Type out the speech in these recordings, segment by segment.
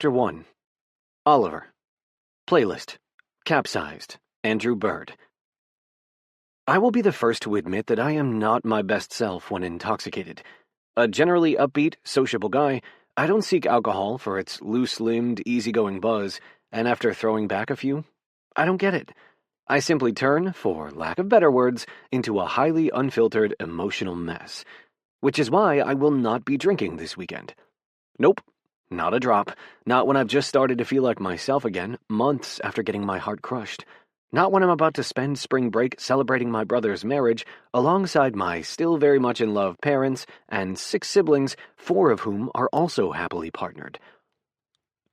Chapter 1. Oliver. Playlist. Capsized. Andrew Bird. I will be the first to admit that I am not my best self when intoxicated. A generally upbeat, sociable guy, I don't seek alcohol for its loose-limbed, easygoing buzz, and after throwing back a few, I don't get it. I simply turn, for lack of better words, into a highly unfiltered, emotional mess. Which is why I will not be drinking this weekend. Nope. Not a drop. Not when I've just started to feel like myself again, months after getting my heart crushed. Not when I'm about to spend spring break celebrating my brother's marriage alongside my still very much in love parents and 6 siblings, 4 of whom are also happily partnered.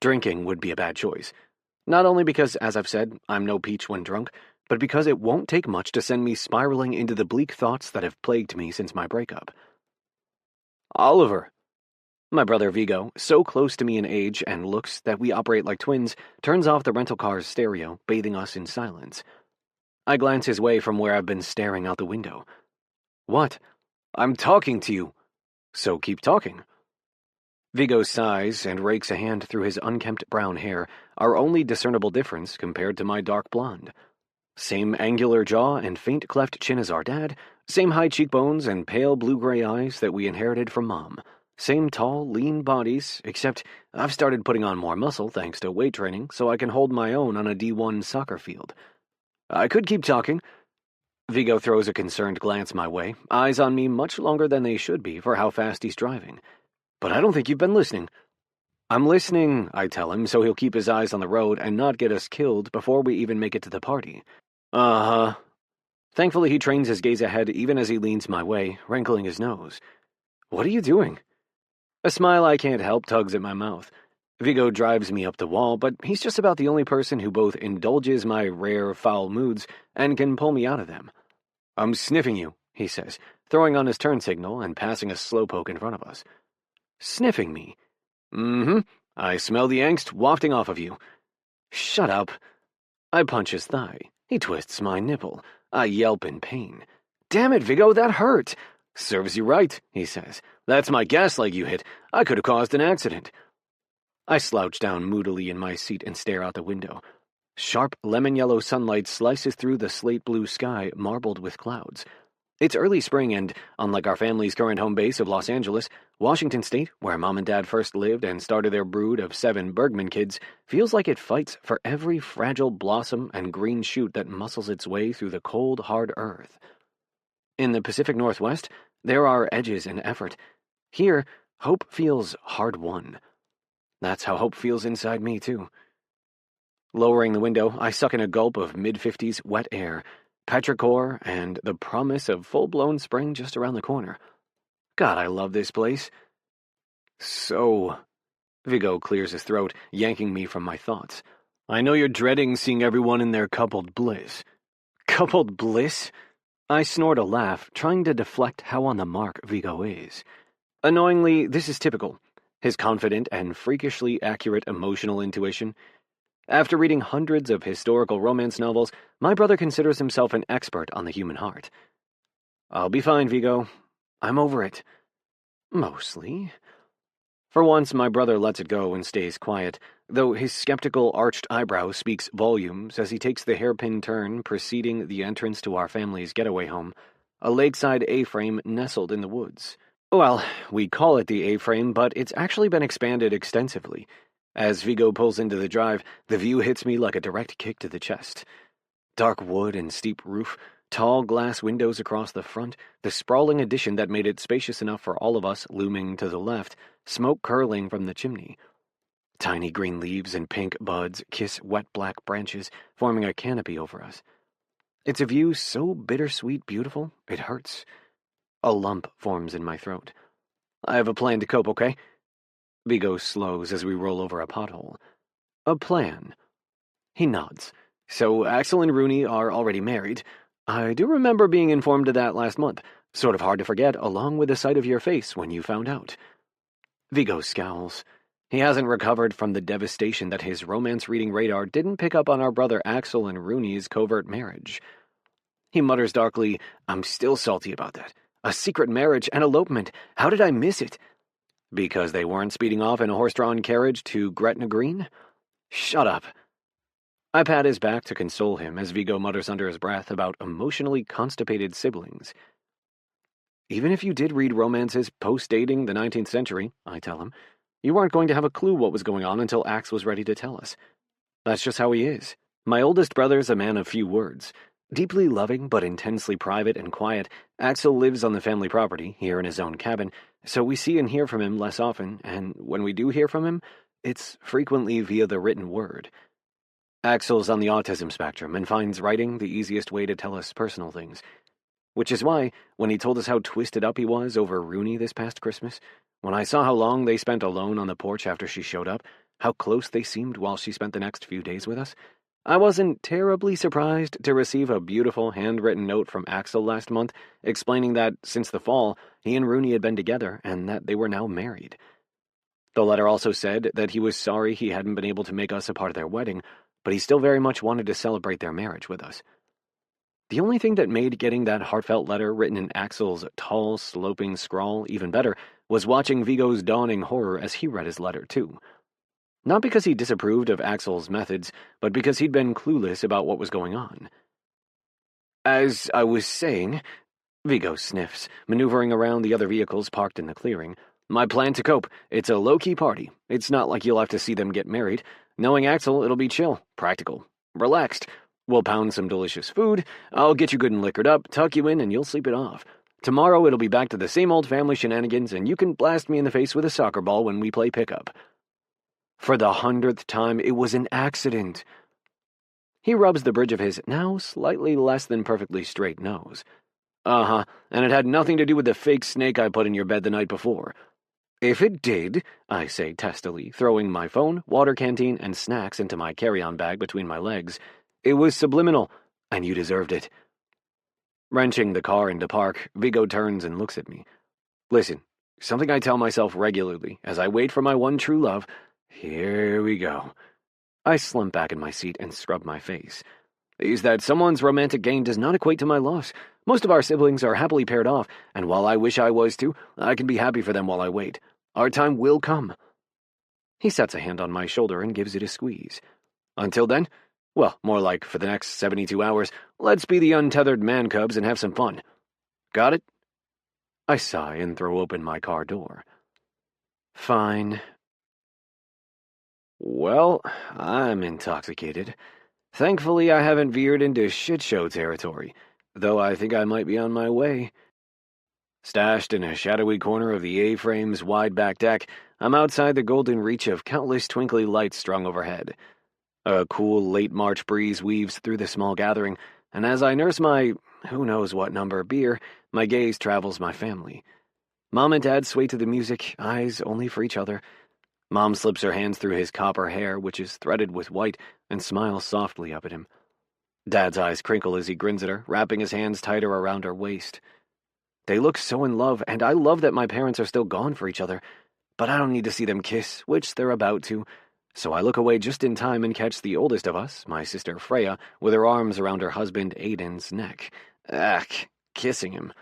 Drinking would be a bad choice. Not only because, as I've said, I'm no peach when drunk, but because it won't take much to send me spiraling into the bleak thoughts that have plagued me since my breakup. Oliver. My brother Vigo, so close to me in age and looks that we operate like twins, turns off the rental car's stereo, bathing us in silence. I glance his way from where I've been staring out the window. What? I'm talking to you. So keep talking. Vigo sighs and rakes a hand through his unkempt brown hair, our only discernible difference compared to my dark blonde. Same angular jaw and faint cleft chin as our dad, same high cheekbones and pale blue-gray eyes that we inherited from Mom. Same tall, lean bodies, except I've started putting on more muscle thanks to weight training so I can hold my own on a D1 soccer field. I could keep talking. Vigo throws a concerned glance my way, eyes on me much longer than they should be for how fast he's driving. But I don't think you've been listening. I'm listening, I tell him, so he'll keep his eyes on the road and not get us killed before we even make it to the party. Uh-huh. Thankfully, he trains his gaze ahead even as he leans my way, wrinkling his nose. What are you doing? A smile I can't help tugs at my mouth. Vigo drives me up the wall, but he's just about the only person who both indulges my rare foul moods and can pull me out of them. I'm sniffing you, he says, throwing on his turn signal and passing a slowpoke in front of us. Sniffing me? Mm-hmm. I smell the angst wafting off of you. Shut up. I punch his thigh. He twists my nipple. I yelp in pain. Damn it, Vigo, that hurt. Serves you right, he says. That's my gas leg you hit. I could have caused an accident. I slouch down moodily in my seat and stare out the window. Sharp lemon-yellow sunlight slices through the slate-blue sky marbled with clouds. It's early spring and, unlike our family's current home base of Los Angeles, Washington State, where Mom and Dad first lived and started their brood of 7 Bergman kids, feels like it fights for every fragile blossom and green shoot that muscles its way through the cold, hard earth. In the Pacific Northwest, there are edges and effort. Here, hope feels hard-won. That's how hope feels inside me, too. Lowering the window, I suck in a gulp of mid-50s wet air, petrichor, and the promise of full-blown spring just around the corner. God, I love this place. So, Vigo clears his throat, yanking me from my thoughts. I know you're dreading seeing everyone in their coupled bliss. Coupled bliss? I snort a laugh, trying to deflect how on the mark Vigo is. Annoyingly, this is typical. His confident and freakishly accurate emotional intuition. After reading hundreds of historical romance novels, my brother considers himself an expert on the human heart. I'll be fine, Vigo. I'm over it. Mostly. For once, my brother lets it go and stays quiet, though his skeptical arched eyebrow speaks volumes as he takes the hairpin turn preceding the entrance to our family's getaway home, a lakeside A-frame nestled in the woods. Well, we call it the A-frame, but it's actually been expanded extensively. As Vigo pulls into the drive, the view hits me like a direct kick to the chest. Dark wood and steep roof, tall glass windows across the front, the sprawling addition that made it spacious enough for all of us looming to the left, smoke curling from the chimney. Tiny green leaves and pink buds kiss wet black branches, forming a canopy over us. It's a view so bittersweet beautiful, it hurts. A lump forms in my throat. I have a plan to cope, okay? Vigo slows as we roll over a pothole. A plan. He nods. So Axel and Rooney are already married. I do remember being informed of that last month. Sort of hard to forget, along with the sight of your face when you found out. Vigo scowls. He hasn't recovered from the devastation that his romance-reading radar didn't pick up on our brother Axel and Rooney's covert marriage. He mutters darkly, I'm still salty about that. A secret marriage and elopement. How did I miss it? Because they weren't speeding off in a horse-drawn carriage to Gretna Green? Shut up. I pat his back to console him as Vigo mutters under his breath about emotionally constipated siblings. Even if you did read romances post-dating the 19th century, I tell him, you weren't going to have a clue what was going on until Axe was ready to tell us. That's just how he is. My oldest brother's a man of few words. Deeply loving, but intensely private and quiet, Axel lives on the family property, here in his own cabin, so we see and hear from him less often, and when we do hear from him, it's frequently via the written word. Axel's on the autism spectrum and finds writing the easiest way to tell us personal things. Which is why, when he told us how twisted up he was over Rooney this past Christmas, when I saw how long they spent alone on the porch after she showed up, how close they seemed while she spent the next few days with us, I wasn't terribly surprised to receive a beautiful handwritten note from Axel last month explaining that, since the fall, he and Rooney had been together and that they were now married. The letter also said that he was sorry he hadn't been able to make us a part of their wedding, but he still very much wanted to celebrate their marriage with us. The only thing that made getting that heartfelt letter written in Axel's tall, sloping scrawl even better was watching Vigo's dawning horror as he read his letter, too. Not because he disapproved of Axel's methods, but because he'd been clueless about what was going on. As I was saying, Vigo sniffs, maneuvering around the other vehicles parked in the clearing. My plan to cope, it's a low-key party. It's not like you'll have to see them get married. Knowing Axel, it'll be chill, practical, relaxed. We'll pound some delicious food, I'll get you good and liquored up, tuck you in, and you'll sleep it off. Tomorrow it'll be back to the same old family shenanigans, and you can blast me in the face with a soccer ball when we play pickup. For the 100th time, it was an accident. He rubs the bridge of his now slightly less than perfectly straight nose. Uh-huh, and it had nothing to do with the fake snake I put in your bed the night before. If it did, I say testily, throwing my phone, water canteen, and snacks into my carry-on bag between my legs, it was subliminal, and you deserved it. Wrenching the car into park, Vigo turns and looks at me. Listen, something I tell myself regularly as I wait for my one true love. Here we go. I slump back in my seat and scrub my face. Is that someone's romantic gain does not equate to my loss. Most of our siblings are happily paired off, and while I wish I was too, I can be happy for them while I wait. Our time will come. He sets a hand on my shoulder and gives it a squeeze. Until then, well, more like for the next 72 hours, let's be the untethered man-cubs and have some fun. Got it? I sigh and throw open my car door. Fine. Well, I'm intoxicated. Thankfully, I haven't veered into shit-show territory, though I think I might be on my way. Stashed in a shadowy corner of the A-frame's wide-back deck, I'm outside the golden reach of countless twinkly lights strung overhead. A cool late March breeze weaves through the small gathering, and as I nurse my who-knows-what-number beer, my gaze travels my family. Mom and Dad sway to the music, eyes only for each other. Mom slips her hands through his copper hair, which is threaded with white, and smiles softly up at him. Dad's eyes crinkle as he grins at her, wrapping his hands tighter around her waist. They look so in love, and I love that my parents are still gone for each other, but I don't need to see them kiss, which they're about to, so I look away just in time and catch the oldest of us, my sister Freya, with her arms around her husband Aiden's neck. Kissing him.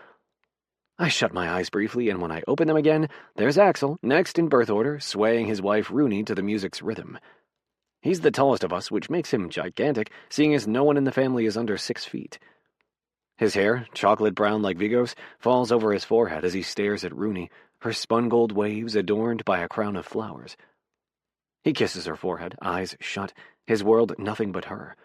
I shut my eyes briefly, and when I open them again, there's Axel, next in birth order, swaying his wife Rooney to the music's rhythm. He's the tallest of us, which makes him gigantic, seeing as no one in the family is under 6 feet. His hair, chocolate brown like Vigo's, falls over his forehead as he stares at Rooney, her spun gold waves adorned by a crown of flowers. He kisses her forehead, eyes shut, his world nothing but her.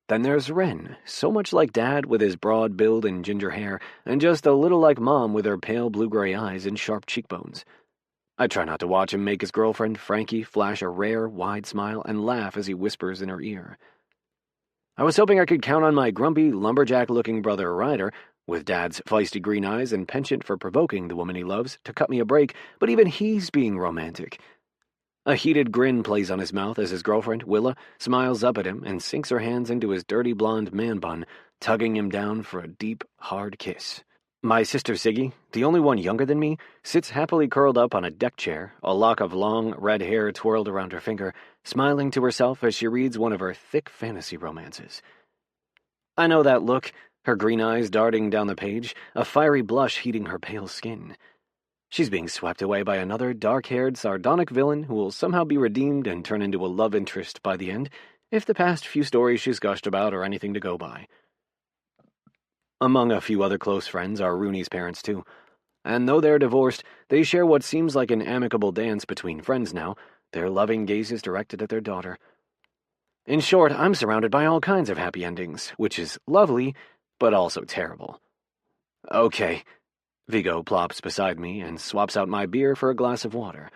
Then there's Ren, so much like Dad with his broad build and ginger hair, and just a little like Mom with her pale blue-gray eyes and sharp cheekbones. I try not to watch him make his girlfriend, Frankie, flash a rare, wide smile and laugh as he whispers in her ear. I was hoping I could count on my grumpy, lumberjack-looking brother Ryder, with Dad's feisty green eyes and penchant for provoking the woman he loves, to cut me a break, but even he's being romantic. A heated grin plays on his mouth as his girlfriend, Willa, smiles up at him and sinks her hands into his dirty blonde man bun, tugging him down for a deep, hard kiss. My sister Siggy, the only one younger than me, sits happily curled up on a deck chair, a lock of long, red hair twirled around her finger, smiling to herself as she reads one of her thick fantasy romances. I know that look, her green eyes darting down the page, a fiery blush heating her pale skin. She's being swept away by another dark-haired, sardonic villain who will somehow be redeemed and turn into a love interest by the end, if the past few stories she's gushed about are anything to go by. Among a few other close friends are Rooney's parents, too. And though they're divorced, they share what seems like an amicable dance between friends now, their loving gazes directed at their daughter. In short, I'm surrounded by all kinds of happy endings, which is lovely, but also terrible. Okay. Vigo plops beside me and swaps out my beer for a glass of water.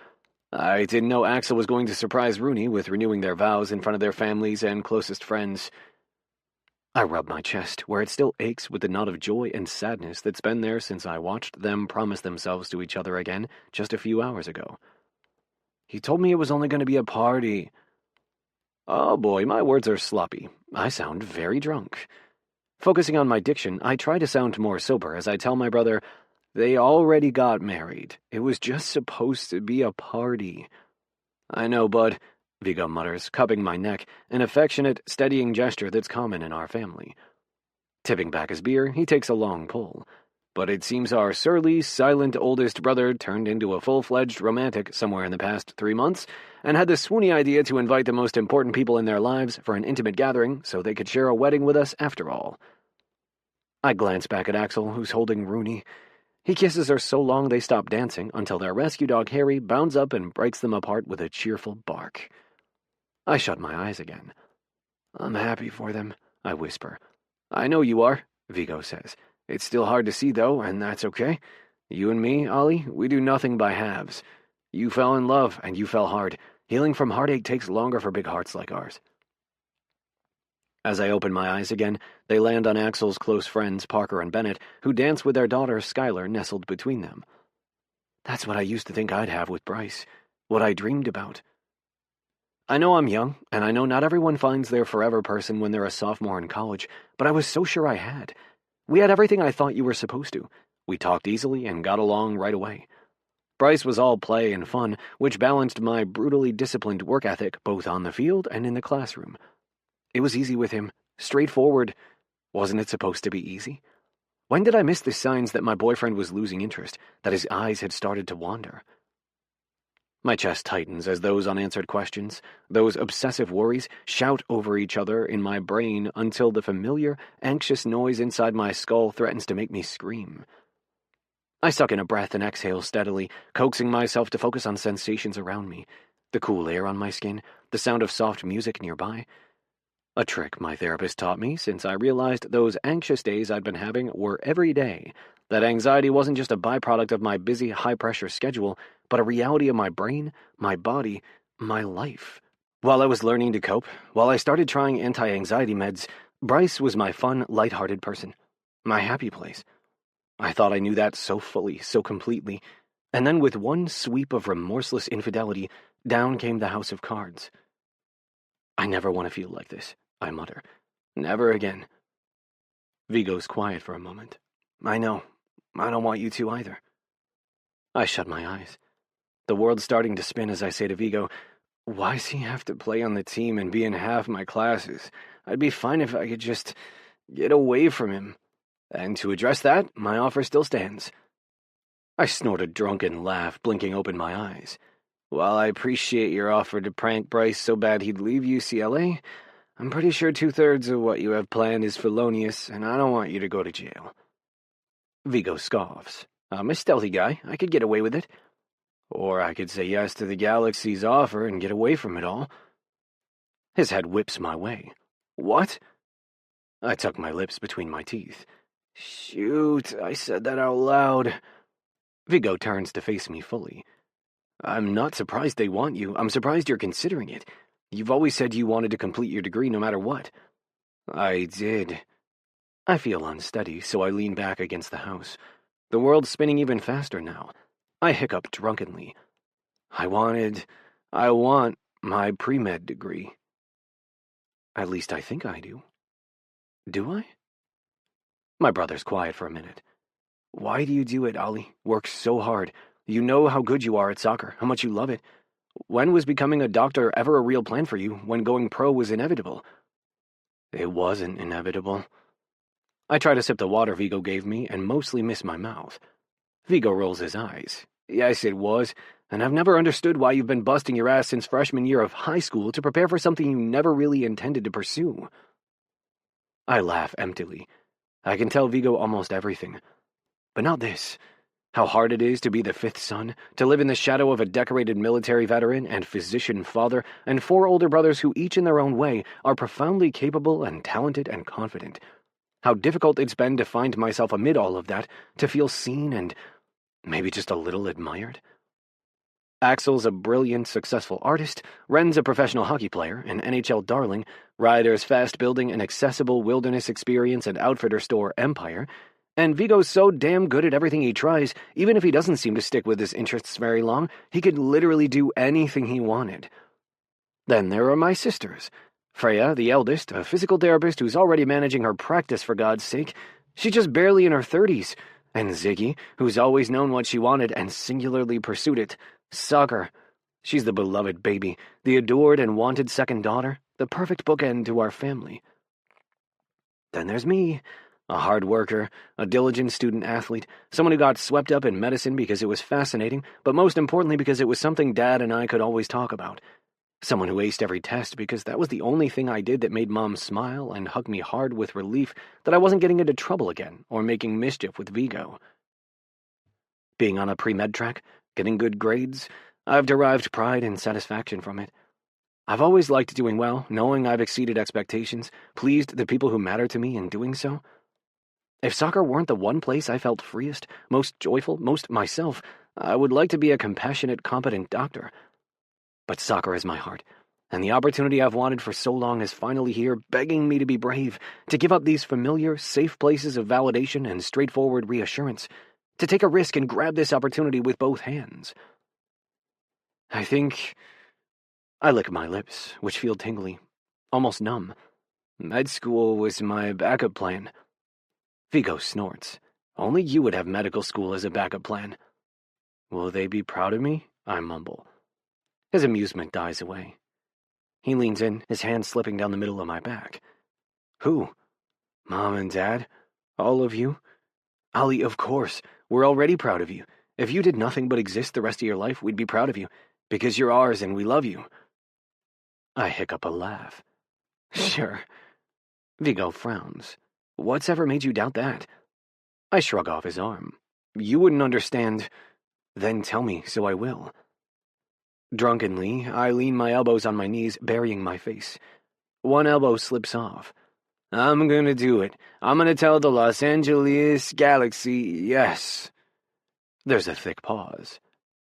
I didn't know Axel was going to surprise Rooney with renewing their vows in front of their families and closest friends. I rub my chest, where it still aches with the knot of joy and sadness that's been there since I watched them promise themselves to each other again just a few hours ago. He told me it was only going to be a party. Oh boy, my words are sloppy. I sound very drunk. Focusing on my diction, I try to sound more sober as I tell my brother, they already got married. It was just supposed to be a party. I know, bud, Vigo mutters, cupping my neck, an affectionate, steadying gesture that's common in our family. Tipping back his beer, he takes a long pull. But it seems our surly, silent oldest brother turned into a full-fledged romantic somewhere in the past 3 months, and had the swoony idea to invite the most important people in their lives for an intimate gathering so they could share a wedding with us after all. I glance back at Axel, who's holding Rooney. He kisses her so long they stop dancing until their rescue dog Harry bounds up and breaks them apart with a cheerful bark. I shut my eyes again. I'm happy for them, I whisper. I know you are, Vigo says. It's still hard to see, though, and that's okay. You and me, Ollie, we do nothing by halves. You fell in love, and you fell hard. Healing from heartache takes longer for big hearts like ours. As I open my eyes again, they land on Axel's close friends, Parker and Bennett, who dance with their daughter, Skylar, nestled between them. That's what I used to think I'd have with Bryce, what I dreamed about. I know I'm young, and I know not everyone finds their forever person when they're a sophomore in college, but I was so sure I had. We had everything I thought you were supposed to. We talked easily and got along right away. Bryce was all play and fun, which balanced my brutally disciplined work ethic both on the field and in the classroom. It was easy with him, straightforward. Wasn't it supposed to be easy? When did I miss the signs that my boyfriend was losing interest, that his eyes had started to wander? My chest tightens as those unanswered questions, those obsessive worries, shout over each other in my brain until the familiar, anxious noise inside my skull threatens to make me scream. I suck in a breath and exhale steadily, coaxing myself to focus on sensations around me, the cool air on my skin, the sound of soft music nearby. A trick my therapist taught me since I realized those anxious days I'd been having were every day, that anxiety wasn't just a byproduct of my busy, high-pressure schedule, but a reality of my brain, my body, my life. While I was learning to cope, while I started trying anti-anxiety meds, Bryce was my fun, lighthearted person, my happy place. I thought I knew that so fully, so completely, and then with one sweep of remorseless infidelity, down came the house of cards. I never want to feel like this, I mutter. Never again. Vigo's quiet for a moment. I know. I don't want you to either. I shut my eyes. The world's starting to spin as I say to Vigo, why does he have to play on the team and be in half my classes? I'd be fine if I could just get away from him. And to address that, my offer still stands. I snort a drunken laugh, blinking open my eyes. While I appreciate your offer to prank Bryce so bad he'd leave UCLA, I'm pretty sure 2/3 of what you have planned is felonious, and I don't want you to go to jail. Vigo scoffs. I'm a stealthy guy. I could get away with it. Or I could say yes to the galaxy's offer and get away from it all. His head whips my way. What? I tuck my lips between my teeth. Shoot, I said that out loud. Vigo turns to face me fully. I'm not surprised they want you. I'm surprised you're considering it. You've always said you wanted to complete your degree no matter what. I did. I feel unsteady, so I lean back against the house. The world's spinning even faster now. I hiccup drunkenly. I want my pre-med degree. At least I think I do. Do I? My brother's quiet for a minute. Why do you do it, Ollie? Work so hard. You know how good you are at soccer, how much you love it. When was becoming a doctor ever a real plan for you, when going pro was inevitable? It wasn't inevitable. I try to sip the water Vigo gave me and mostly miss my mouth. Vigo rolls his eyes. Yes, it was, and I've never understood why you've been busting your ass since freshman year of high school to prepare for something you never really intended to pursue. I laugh emptily. I can tell Vigo almost everything. But not this. How hard it is to be the fifth son, to live in the shadow of a decorated military veteran and physician father, and 4 older brothers who each in their own way are profoundly capable and talented and confident. How difficult it's been to find myself amid all of that, to feel seen and maybe just a little admired. Axel's a brilliant, successful artist, Ren's a professional hockey player, an NHL darling, Ryder's fast building an accessible wilderness experience and outfitter store empire, and Vigo's so damn good at everything he tries, even if he doesn't seem to stick with his interests very long, he could literally do anything he wanted. Then there are my sisters. Freya, the eldest, a physical therapist who's already managing her practice for God's sake. She's just barely in her 30s. And Ziggy, who's always known what she wanted and singularly pursued it. Soccer. She's the beloved baby, the adored and wanted second daughter, the perfect bookend to our family. Then there's me. A hard worker, a diligent student-athlete, someone who got swept up in medicine because it was fascinating, but most importantly because it was something Dad and I could always talk about. Someone who aced every test because that was the only thing I did that made Mom smile and hug me hard with relief that I wasn't getting into trouble again or making mischief with Vigo. Being on a pre-med track, getting good grades, I've derived pride and satisfaction from it. I've always liked doing well, knowing I've exceeded expectations, pleased the people who matter to me in doing so. If soccer weren't the one place I felt freest, most joyful, most myself, I would like to be a compassionate, competent doctor. But soccer is my heart, and the opportunity I've wanted for so long is finally here, begging me to be brave, to give up these familiar, safe places of validation and straightforward reassurance, to take a risk and grab this opportunity with both hands. I think I lick my lips, which feel tingly, almost numb. Med school was my backup plan. Vigo snorts. Only you would have medical school as a backup plan. Will they be proud of me? I mumble. His amusement dies away. He leans in, his hand slipping down the middle of my back. Who? Mom and Dad? All of you? Ollie, of course. We're already proud of you. If you did nothing but exist the rest of your life, we'd be proud of you, because you're ours and we love you. I hiccup a laugh. Sure. Vigo frowns. What's ever made you doubt that? I shrug off his arm. You wouldn't understand. Then tell me, so I will. Drunkenly, I lean my elbows on my knees, burying my face. One elbow slips off. I'm gonna do it. I'm gonna tell the Los Angeles Galaxy yes. There's a thick pause.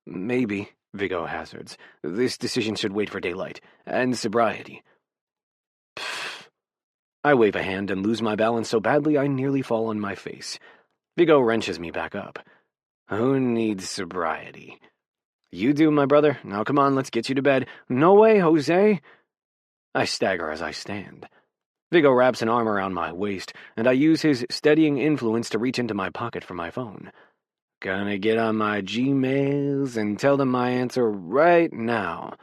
Maybe, Vigo hazards. This decision should wait for daylight and sobriety. Pfft. I wave a hand and lose my balance so badly I nearly fall on my face. Vigo wrenches me back up. Who needs sobriety? You do, my brother. Now come on, let's get you to bed. No way, Jose. I stagger as I stand. Vigo wraps an arm around my waist, and I use his steadying influence to reach into my pocket for my phone. Gonna get on my Gmails and tell them my answer right now.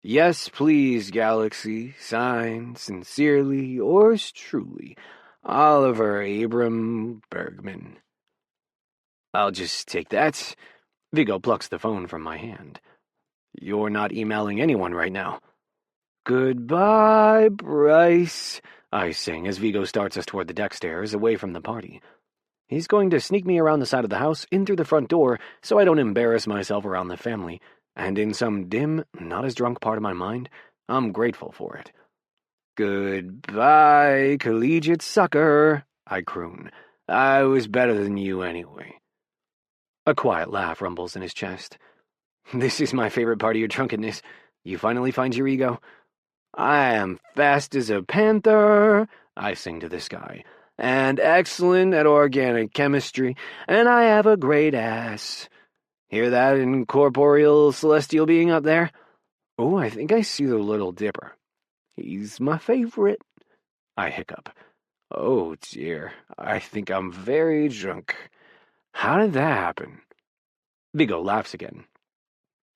Yes, please, Galaxy. Signed, sincerely, yours truly, Oliver Abram Bergman. I'll just take that. Vigo plucks the phone from my hand. You're not emailing anyone right now. Goodbye, Bryce, I sing as Vigo starts us toward the deck stairs, away from the party. He's going to sneak me around the side of the house, in through the front door, so I don't embarrass myself around the family, and in some dim, not as drunk part of my mind, I'm grateful for it. Goodbye, collegiate sucker, I croon. I was better than you anyway. A quiet laugh rumbles in his chest. This is my favorite part of your drunkenness. You finally find your ego. I am fast as a panther, I sing to the sky, and excellent at organic chemistry, and I have a great ass. Hear that, incorporeal celestial being up there? Oh, I think I see the Little Dipper. He's my favorite. I hiccup. Oh, dear, I think I'm very drunk. How did that happen? Vigo laughs again.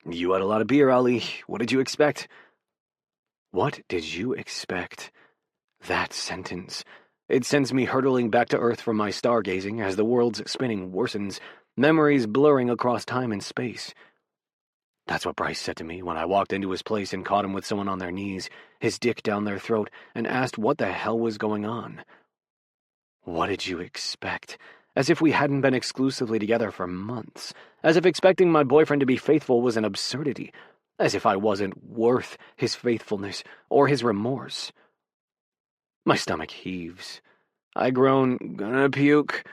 You had a lot of beer, Ollie. What did you expect? What did you expect? That sentence. It sends me hurtling back to Earth from my stargazing as the world's spinning worsens. memories blurring across time and space. That's what Bryce said to me when I walked into his place and caught him with someone on their knees, his dick down their throat, and asked what the hell was going on. What did you expect? As if we hadn't been exclusively together for months. As if expecting my boyfriend to be faithful was an absurdity. As if I wasn't worth his faithfulness or his remorse. My stomach heaves. I groan, "Gonna puke."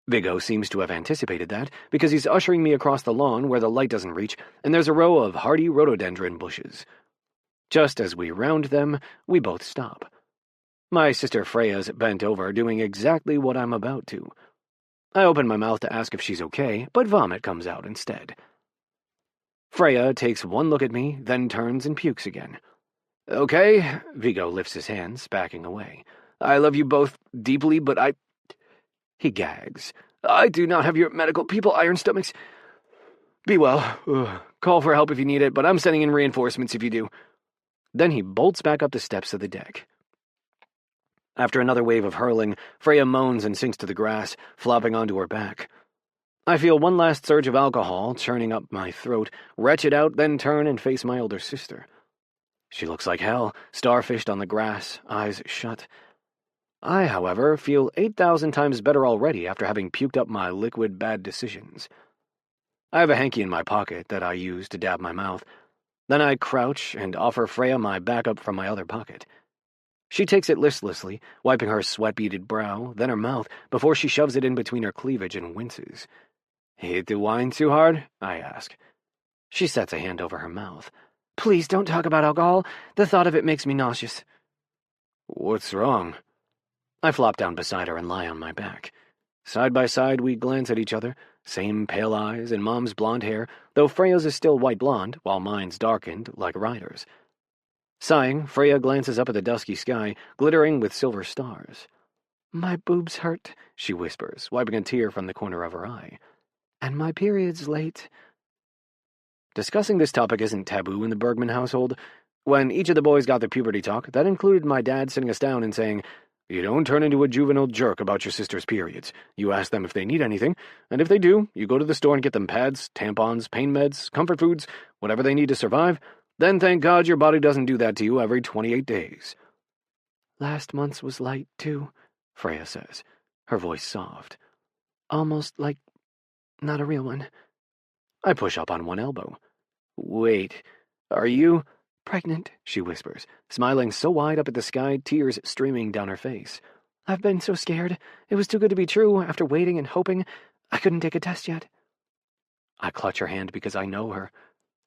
Viggo seems to have anticipated that, because he's ushering me across the lawn where the light doesn't reach, and there's a row of hardy rhododendron bushes. Just as we round them, we both stop. My sister Freya's bent over, doing exactly what I'm about to. I open my mouth to ask if she's okay, but vomit comes out instead. Freya takes one look at me, then turns and pukes again. "Okay," Viggo lifts his hands, backing away. "I love you both deeply, but I—" He gags. "I do not have your medical people iron stomachs. Be well. Call for help if you need it, but I'm sending in reinforcements if you do." Then he bolts back up the steps of the deck. After another wave of hurling, Freya moans and sinks to the grass, flopping onto her back. I feel one last surge of alcohol churning up my throat, retch it out, then turn and face my older sister. She looks like hell, starfished on the grass, eyes shut. I, however, feel 8,000 times better already after having puked up my liquid bad decisions. I have a hanky in my pocket that I use to dab my mouth. Then I crouch and offer Freya my backup from my other pocket. She takes it listlessly, wiping her sweat-beaded brow, then her mouth, before she shoves it in between her cleavage and winces. "Hate the wine too hard?" I ask. She sets a hand over her mouth. "Please don't talk about alcohol. The thought of it makes me nauseous." "What's wrong?" I flop down beside her and lie on my back. Side by side, we glance at each other, same pale eyes and Mom's blonde hair, though Freya's is still white blonde, while mine's darkened, like Ryder's. Sighing, Freya glances up at the dusky sky, glittering with silver stars. "My boobs hurt," she whispers, wiping a tear from the corner of her eye. "And my period's late." Discussing this topic isn't taboo in the Bergman household. When each of the boys got their puberty talk, that included my dad sitting us down and saying, "You don't turn into a juvenile jerk about your sister's periods. You ask them if they need anything, and if they do, you go to the store and get them pads, tampons, pain meds, comfort foods, whatever they need to survive. Then thank God your body doesn't do that to you every 28 days. "Last month's was light, too," Freya says, her voice soft. "Almost like not a real one." I push up on one elbow. "Wait, are you—" "Pregnant," she whispers, smiling so wide up at the sky, tears streaming down her face. "I've been so scared. It was too good to be true, after waiting and hoping. I couldn't take a test yet." I clutch her hand because I know her.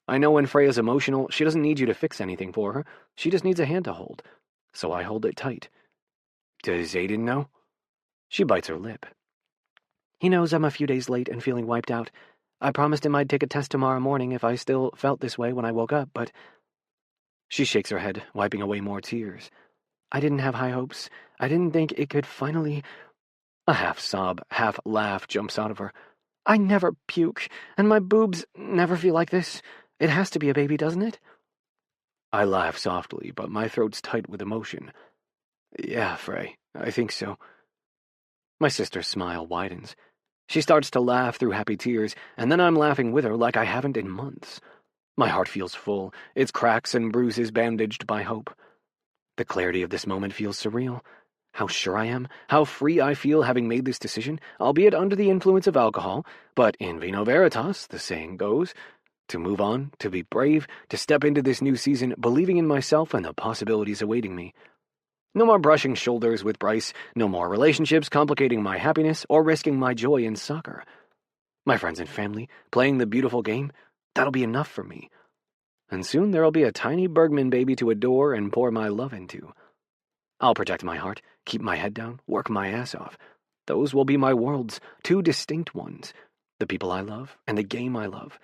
I know when Freya's emotional, she doesn't need you to fix anything for her. She just needs a hand to hold. So I hold it tight. "Does Aiden know?" She bites her lip. "He knows I'm a few days late and feeling wiped out. I promised him I'd take a test tomorrow morning if I still felt this way when I woke up, but—" She shakes her head, wiping away more tears. "I didn't have high hopes. I didn't think it could finally—" A half-sob, half-laugh jumps out of her. "I never puke, and my boobs never feel like this. It has to be a baby, doesn't it?" I laugh softly, but my throat's tight with emotion. "Yeah, Frey, I think so." My sister's smile widens. She starts to laugh through happy tears, and then I'm laughing with her like I haven't in months. My heart feels full, its cracks and bruises bandaged by hope. The clarity of this moment feels surreal. How sure I am, how free I feel having made this decision, albeit under the influence of alcohol, but in vino veritas, the saying goes. To move on, to be brave, to step into this new season believing in myself and the possibilities awaiting me. No more brushing shoulders with Bryce, no more relationships complicating my happiness or risking my joy in soccer. My friends and family, playing the beautiful game, that'll be enough for me. And soon there'll be a tiny Bergman baby to adore and pour my love into. I'll protect my heart, keep my head down, work my ass off. Those will be my worlds, two distinct ones, the people I love and the game I love.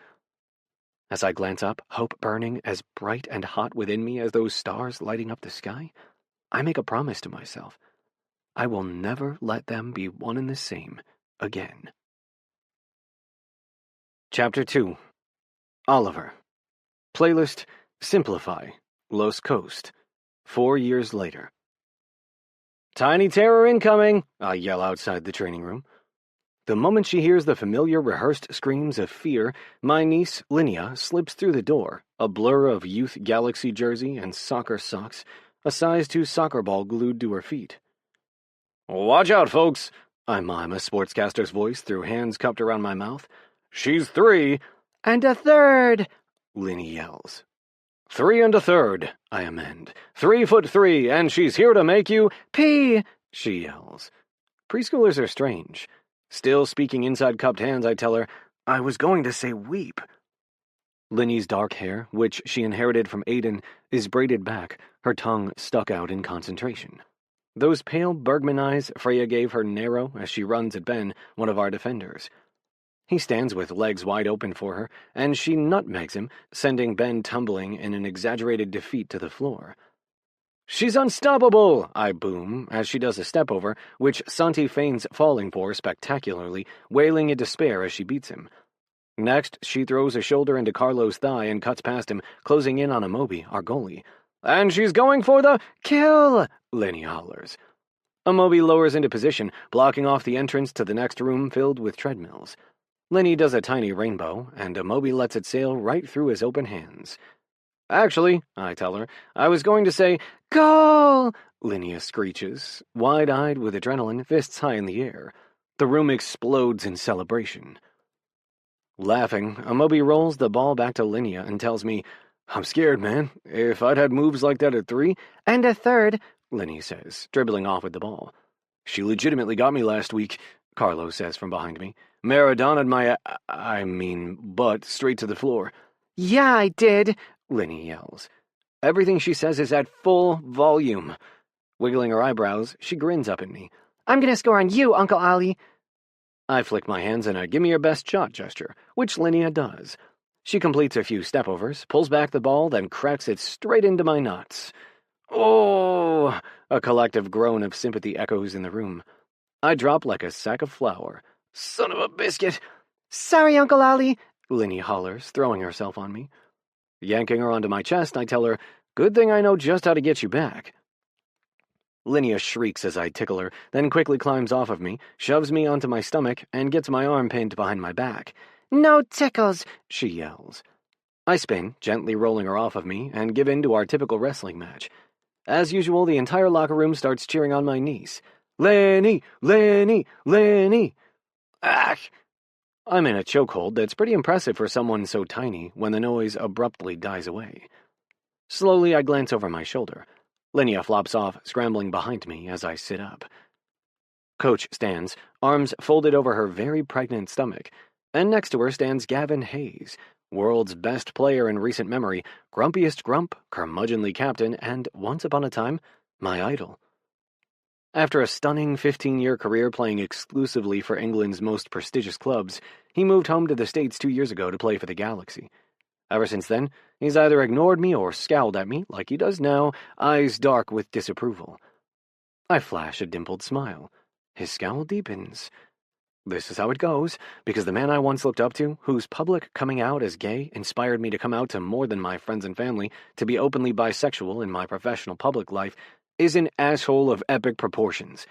As I glance up, hope burning as bright and hot within me as those stars lighting up the sky, I make a promise to myself. I will never let them be one and the same again. Chapter 2. Oliver. Playlist, Simplify, Los Coast. 4 years later. "Tiny terror incoming!" I yell outside the training room. The moment she hears the familiar rehearsed screams of fear, my niece, Linnea, slips through the door, a blur of Youth Galaxy jersey and soccer socks, a size 2 soccer ball glued to her feet. "Watch out, folks," I mime a sportscaster's voice through hands cupped around my mouth. "She's 3. And a third," Linny yells. 3 and a third, I amend. 3'3", and she's here to make you pee, she yells. Preschoolers are strange. Still speaking inside cupped hands, I tell her, I was going to say weep. Linny's dark hair, which she inherited from Aiden, is braided back, her tongue stuck out in concentration. Those pale Bergman eyes Freya gave her narrow as she runs at Ben, one of our defenders. He stands with legs wide open for her, and she nutmegs him, sending Ben tumbling in an exaggerated defeat to the floor. "She's unstoppable!" I boom, as she does a step-over, which Santi feigns falling for spectacularly, wailing in despair as she beats him. Next, she throws a shoulder into Carlo's thigh and cuts past him, closing in on Amobi, our goalie. "And she's going for the kill!" Lenny hollers. Amobi lowers into position, blocking off the entrance to the next room filled with treadmills. Lenny does a tiny rainbow, and Amobi lets it sail right through his open hands. "Actually," I tell her, "I was going to say, goal!" Linnea screeches, wide-eyed with adrenaline, fists high in the air. The room explodes in celebration. Laughing, Amobi rolls the ball back to Linnea and tells me, "I'm scared, man. If I'd had moves like that at 3... And a third, Linny says, dribbling off with the ball. "She legitimately got me last week," Carlo says from behind me. "Maradona'd my, butt straight to the floor." "Yeah, I did," Linny yells. Everything she says is at full volume. Wiggling her eyebrows, she grins up at me. "I'm gonna score on you, Uncle Ollie." I flick my hands in a give-me-your-best-shot gesture, which Linnea does. She completes a few step-overs, pulls back the ball, then cracks it straight into my nuts. "Oh!" A collective groan of sympathy echoes in the room. I drop like a sack of flour. "Son of a biscuit!" "Sorry, Uncle Ollie," Linny hollers, throwing herself on me. Yanking her onto my chest, I tell her, "Good thing I know just how to get you back." Linnea shrieks as I tickle her, then quickly climbs off of me, shoves me onto my stomach, and gets my arm pinned behind my back. "No tickles," she yells. I spin, gently rolling her off of me, and give in to our typical wrestling match. As usual, the entire locker room starts cheering on my niece. "Lenny! Lenny! Lenny!" Ah! I'm in a chokehold that's pretty impressive for someone so tiny when the noise abruptly dies away. Slowly, I glance over my shoulder. Linnea flops off, scrambling behind me as I sit up. Coach stands, arms folded over her very pregnant stomach, and next to her stands Gavin Hayes, world's best player in recent memory, grumpiest grump, curmudgeonly captain, and, once upon a time, my idol. After a stunning 15-year career playing exclusively for England's most prestigious clubs, he moved home to the States 2 years ago to play for the Galaxy. Ever since then, he's either ignored me or scowled at me, like he does now, eyes dark with disapproval. I flash a dimpled smile. His scowl deepens. This is how it goes, because the man I once looked up to, whose public coming out as gay inspired me to come out to more than my friends and family, to be openly bisexual in my professional public life, is an asshole of epic proportions.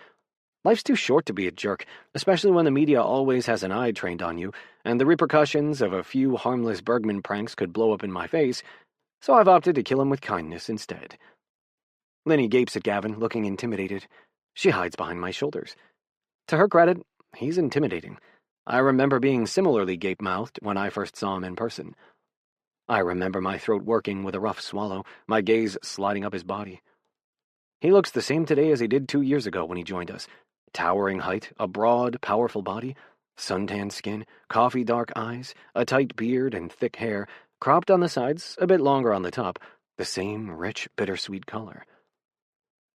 Life's too short to be a jerk, especially when the media always has an eye trained on you, and the repercussions of a few harmless Bergman pranks could blow up in my face, so I've opted to kill him with kindness instead. Linny gapes at Gavin, looking intimidated. She hides behind my shoulders. To her credit, he's intimidating. I remember being similarly gape-mouthed when I first saw him in person. I remember my throat working with a rough swallow, my gaze sliding up his body. He looks the same today as he did 2 years ago when he joined us. Towering height, a broad, powerful body, suntanned skin, coffee-dark eyes, a tight beard and thick hair, cropped on the sides, a bit longer on the top, the same rich, bittersweet color.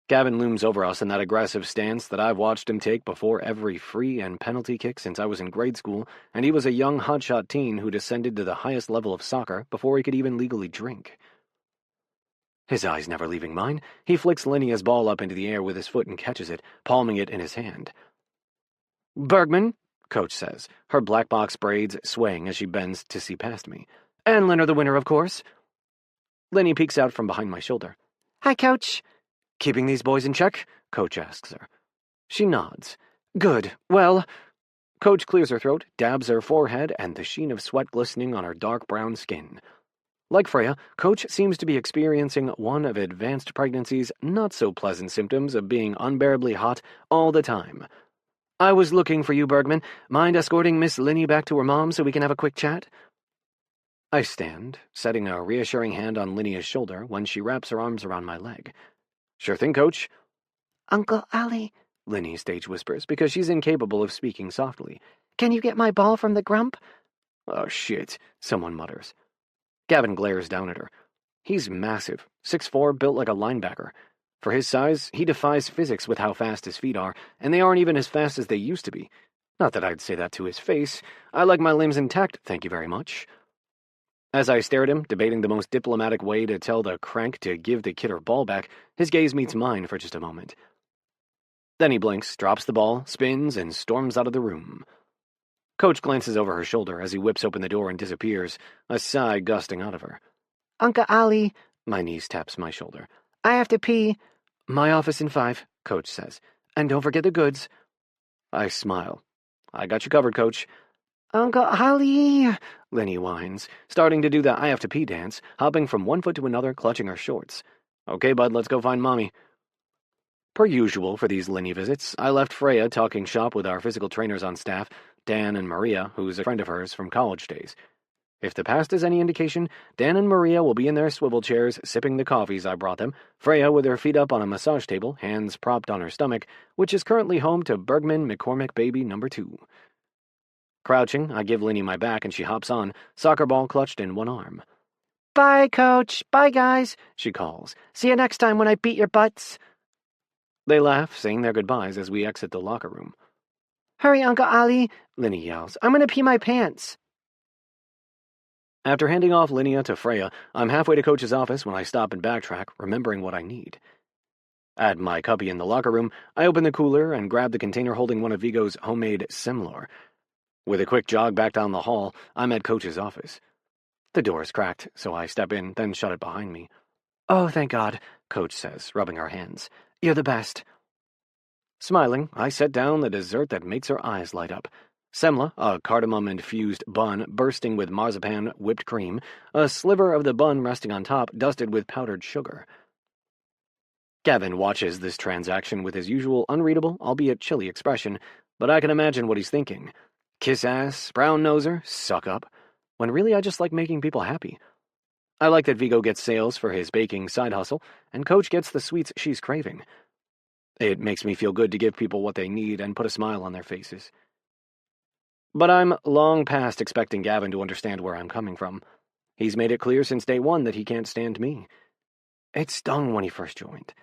Gavin looms over us in that aggressive stance that I've watched him take before every free and penalty kick since I was in grade school, and he was a young hotshot teen who descended to the highest level of soccer before he could even legally drink. His eyes never leaving mine, he flicks Linnea's ball up into the air with his foot and catches it, palming it in his hand. "Bergman," Coach says, her black box braids swaying as she bends to see past me. "And Lynn are the winner, of course." Linny peeks out from behind my shoulder. "Hi, Coach." "Keeping these boys in check?" Coach asks her. She nods. "Good. Well..." Coach clears her throat, dabs her forehead, and the sheen of sweat glistening on her dark brown skin. Like Freya, Coach seems to be experiencing one of advanced pregnancy's not-so-pleasant symptoms of being unbearably hot all the time. "I was looking for you, Bergman. Mind escorting Miss Linny back to her mom so we can have a quick chat?" I stand, setting a reassuring hand on Linnea's shoulder when she wraps her arms around my leg. "Sure thing, Coach." Uncle Ali, Linny stage whispers because she's incapable of speaking softly. can you get my ball from the grump? "Oh, shit," someone mutters. Gavin glares down at her. He's massive, 6'4", built like a linebacker. For his size, he defies physics with how fast his feet are, and they aren't even as fast as they used to be. Not that I'd say that to his face. I like my limbs intact, thank you very much. As I stare at him, debating the most diplomatic way to tell the crank to give the kid her ball back, his gaze meets mine for just a moment. Then he blinks, drops the ball, spins, and storms out of the room. Coach glances over her shoulder as he whips open the door and disappears, a sigh gusting out of her. Uncle Ali, My niece taps my shoulder. I have to pee. "My office in 5, Coach says. "And don't forget the goods." I smile. "I got you covered, Coach." Uncle Ali, Linny whines, starting to do the I have to pee dance, hopping from one foot to another, clutching her shorts. "Okay, bud, let's go find Mommy." Per usual for these Linny visits, I left Freya talking shop with our physical trainers on staff, Dan and Maria, who's a friend of hers from college days. If the past is any indication, Dan and Maria will be in their swivel chairs, sipping the coffees I brought them, Freya with her feet up on a massage table, hands propped on her stomach, which is currently home to Bergman McCormick baby number 2. Crouching, I give Linny my back and she hops on, soccer ball clutched in one arm. bye, Coach. Bye, guys, She calls. See you next time when I beat your butts. They laugh, saying their goodbyes as we exit the locker room. Hurry, Uncle Ali, Linny yells. I'm gonna pee my pants. After handing off Linnea to Freya, I'm halfway to Coach's office when I stop and backtrack, remembering what I need. At my cubby in the locker room, I open the cooler and grab the container holding one of Vigo's homemade semlor. With a quick jog back down the hall, I'm at Coach's office. The door is cracked, so I step in, then shut it behind me. Oh, thank God, Coach says, rubbing our hands. You're the best. Smiling, I set down the dessert that makes her eyes light up. Semla, a cardamom-infused bun bursting with marzipan whipped cream, a sliver of the bun resting on top dusted with powdered sugar. Gavin watches this transaction with his usual unreadable, albeit chilly expression, but I can imagine what he's thinking. Kiss ass, brown noser, suck up. When really I just like making people happy. I like that Vigo gets sales for his baking side hustle, and Coach gets the sweets she's craving. It makes me feel good to give people what they need and put a smile on their faces. But I'm long past expecting Gavin to understand where I'm coming from. He's made it clear since day one that he can't stand me. It stung when he first joined.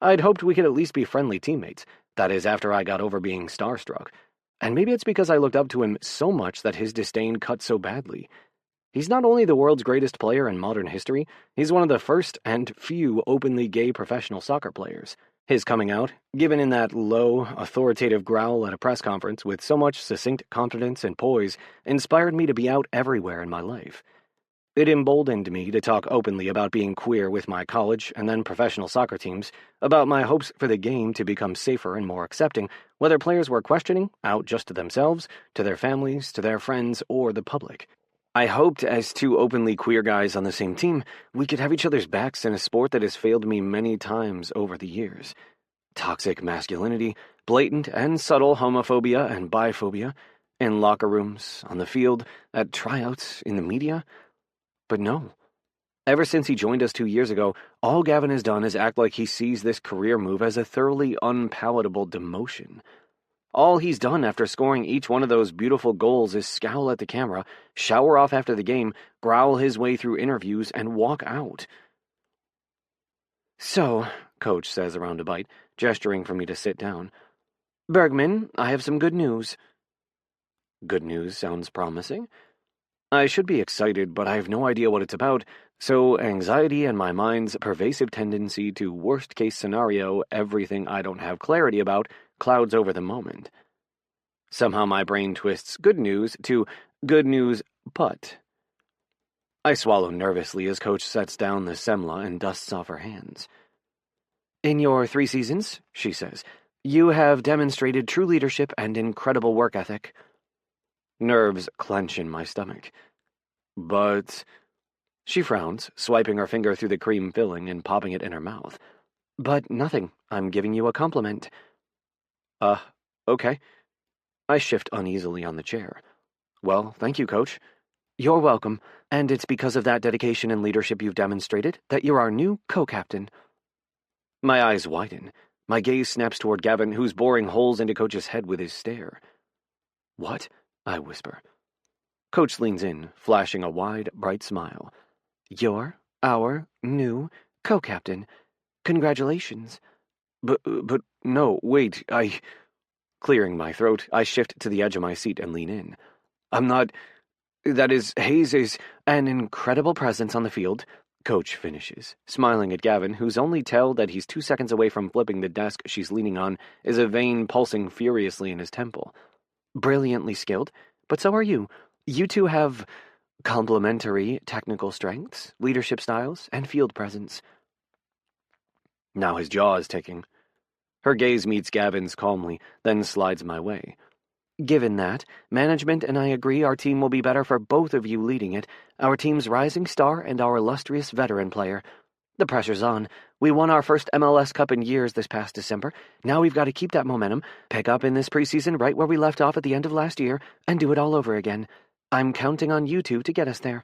I'd hoped we could at least be friendly teammates, that is, after I got over being starstruck. And maybe it's because I looked up to him so much that his disdain cut so badly. He's not only the world's greatest player in modern history, he's one of the first and few openly gay professional soccer players. His coming out, given in that low, authoritative growl at a press conference with so much succinct confidence and poise, inspired me to be out everywhere in my life. It emboldened me to talk openly about being queer with my college and then professional soccer teams, about my hopes for the game to become safer and more accepting, whether players were questioning, out just to themselves, to their families, to their friends, or the public. I hoped, as two openly queer guys on the same team, we could have each other's backs in a sport that has failed me many times over the years. Toxic masculinity, blatant and subtle homophobia and biphobia, in locker rooms, on the field, at tryouts, in the media. But no. Ever since he joined us 2 years ago, all Gavin has done is act like he sees this career move as a thoroughly unpalatable demotion. All he's done after scoring each one of those beautiful goals is scowl at the camera, shower off after the game, growl his way through interviews, and walk out. So, Coach says around a bite, gesturing for me to sit down. Bergman, I have some good news. Good news sounds promising. I should be excited, but I have no idea what it's about, so anxiety and my mind's pervasive tendency to worst-case scenario everything I don't have clarity about clouds over the moment. Somehow my brain twists good news to good news, but. I swallow nervously as Coach sets down the semla and dusts off her hands. In your 3 seasons, she says, you have demonstrated true leadership and incredible work ethic. Nerves clench in my stomach. But... She frowns, swiping her finger through the cream filling and popping it in her mouth. But nothing. I'm giving you a compliment. Okay. I shift uneasily on the chair. Well, thank you, Coach. You're welcome, and it's because of that dedication and leadership you've demonstrated that you're our new co-captain. My eyes widen. My gaze snaps toward Gavin, who's boring holes into Coach's head with his stare. What? I whisper. Coach leans in, flashing a wide, bright smile. You're our new co-captain. Congratulations. But no, wait, Clearing my throat, I shift to the edge of my seat and lean in. I'm not... That is, Hayes is an incredible presence on the field, Coach finishes, smiling at Gavin, whose only tell that he's 2 seconds away from flipping the desk she's leaning on is a vein pulsing furiously in his temple. Brilliantly skilled, but so are you. You two have complementary technical strengths, leadership styles, and field presence. Now his jaw is ticking. Her gaze meets Gavin's calmly, then slides my way. Given that, management and I agree our team will be better for both of you leading it, our team's rising star and our illustrious veteran player. The pressure's on. We won our first MLS Cup in years this past December. Now we've got to keep that momentum, pick up in this preseason right where we left off at the end of last year, and do it all over again. I'm counting on you two to get us there.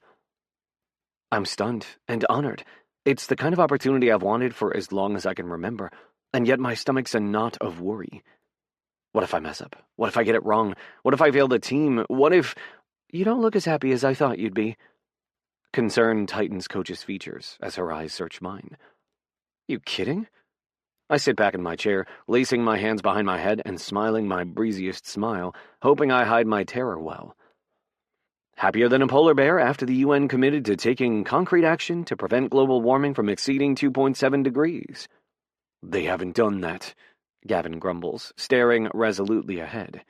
I'm stunned and honored. It's the kind of opportunity I've wanted for as long as I can remember, and yet my stomach's a knot of worry. What if I mess up? What if I get it wrong? What if I fail the team? What if... You don't look as happy as I thought you'd be. Concern tightens Coach's features as her eyes search mine. You kidding? I sit back in my chair, lacing my hands behind my head and smiling my breeziest smile, hoping I hide my terror well. Happier than a polar bear after the UN committed to taking concrete action to prevent global warming from exceeding 2.7 degrees. They haven't done that, Gavin grumbles, staring resolutely ahead.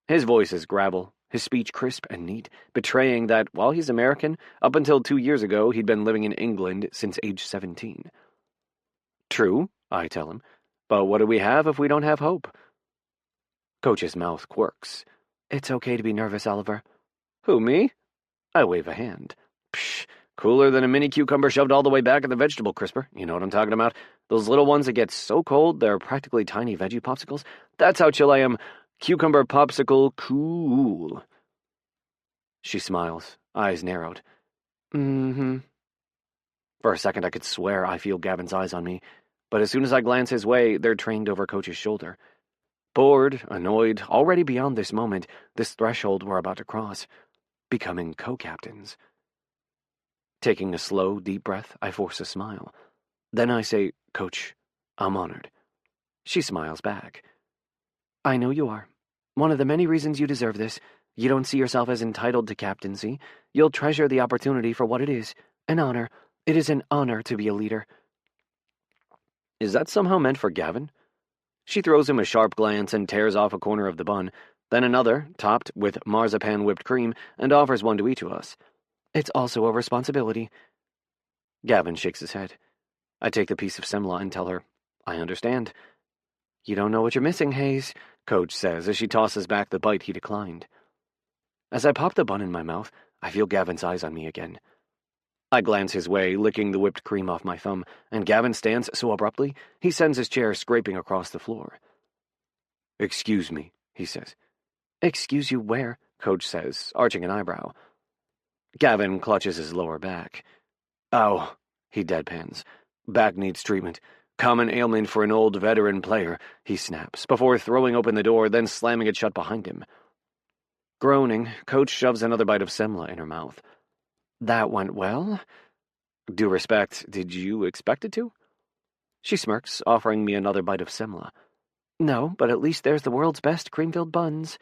His voice is gravel, his speech crisp and neat, betraying that, while he's American, up until 2 years ago he'd been living in England since age 17. True, I tell him, but what do we have if we don't have hope? Coach's mouth quirks. It's okay to be nervous, Oliver. Who, me? I wave a hand. Psh, cooler than a mini cucumber shoved all the way back in the vegetable crisper. You know what I'm talking about? Those little ones that get so cold they're practically tiny veggie popsicles. That's how chill I am. Cucumber popsicle cool. She smiles, eyes narrowed. Mm-hmm. For a second I could swear I feel Gavin's eyes on me, but as soon as I glance his way, they're trained over Coach's shoulder. Bored, annoyed, already beyond this moment, this threshold we're about to cross. Becoming co-captains. Taking a slow, deep breath, I force a smile. Then I say, Coach, I'm honored. She smiles back. I know you are. One of the many reasons you deserve this. You don't see yourself as entitled to captaincy. You'll treasure the opportunity for what it is. An honor. It is an honor to be a leader. Is that somehow meant for Gavin? She throws him a sharp glance and tears off a corner of the bun, then another, topped with marzipan whipped cream, and offers one to each of us. It's also a responsibility. Gavin shakes his head. I take the piece of semla and tell her, I understand. You don't know what you're missing, Hayes, Coach says as she tosses back the bite he declined. As I pop the bun in my mouth, I feel Gavin's eyes on me again. I glance his way, licking the whipped cream off my thumb, and Gavin stands so abruptly, he sends his chair scraping across the floor. Excuse me, he says. Excuse you where? Coach says, arching an eyebrow. Gavin clutches his lower back. Ow, he deadpans. Back needs treatment. Common ailment for an old veteran player, he snaps, before throwing open the door, then slamming it shut behind him. Groaning, Coach shoves another bite of semla in her mouth. That went well? Due respect, did you expect it to? She smirks, offering me another bite of semla. No, but at least there's the world's best cream-filled buns.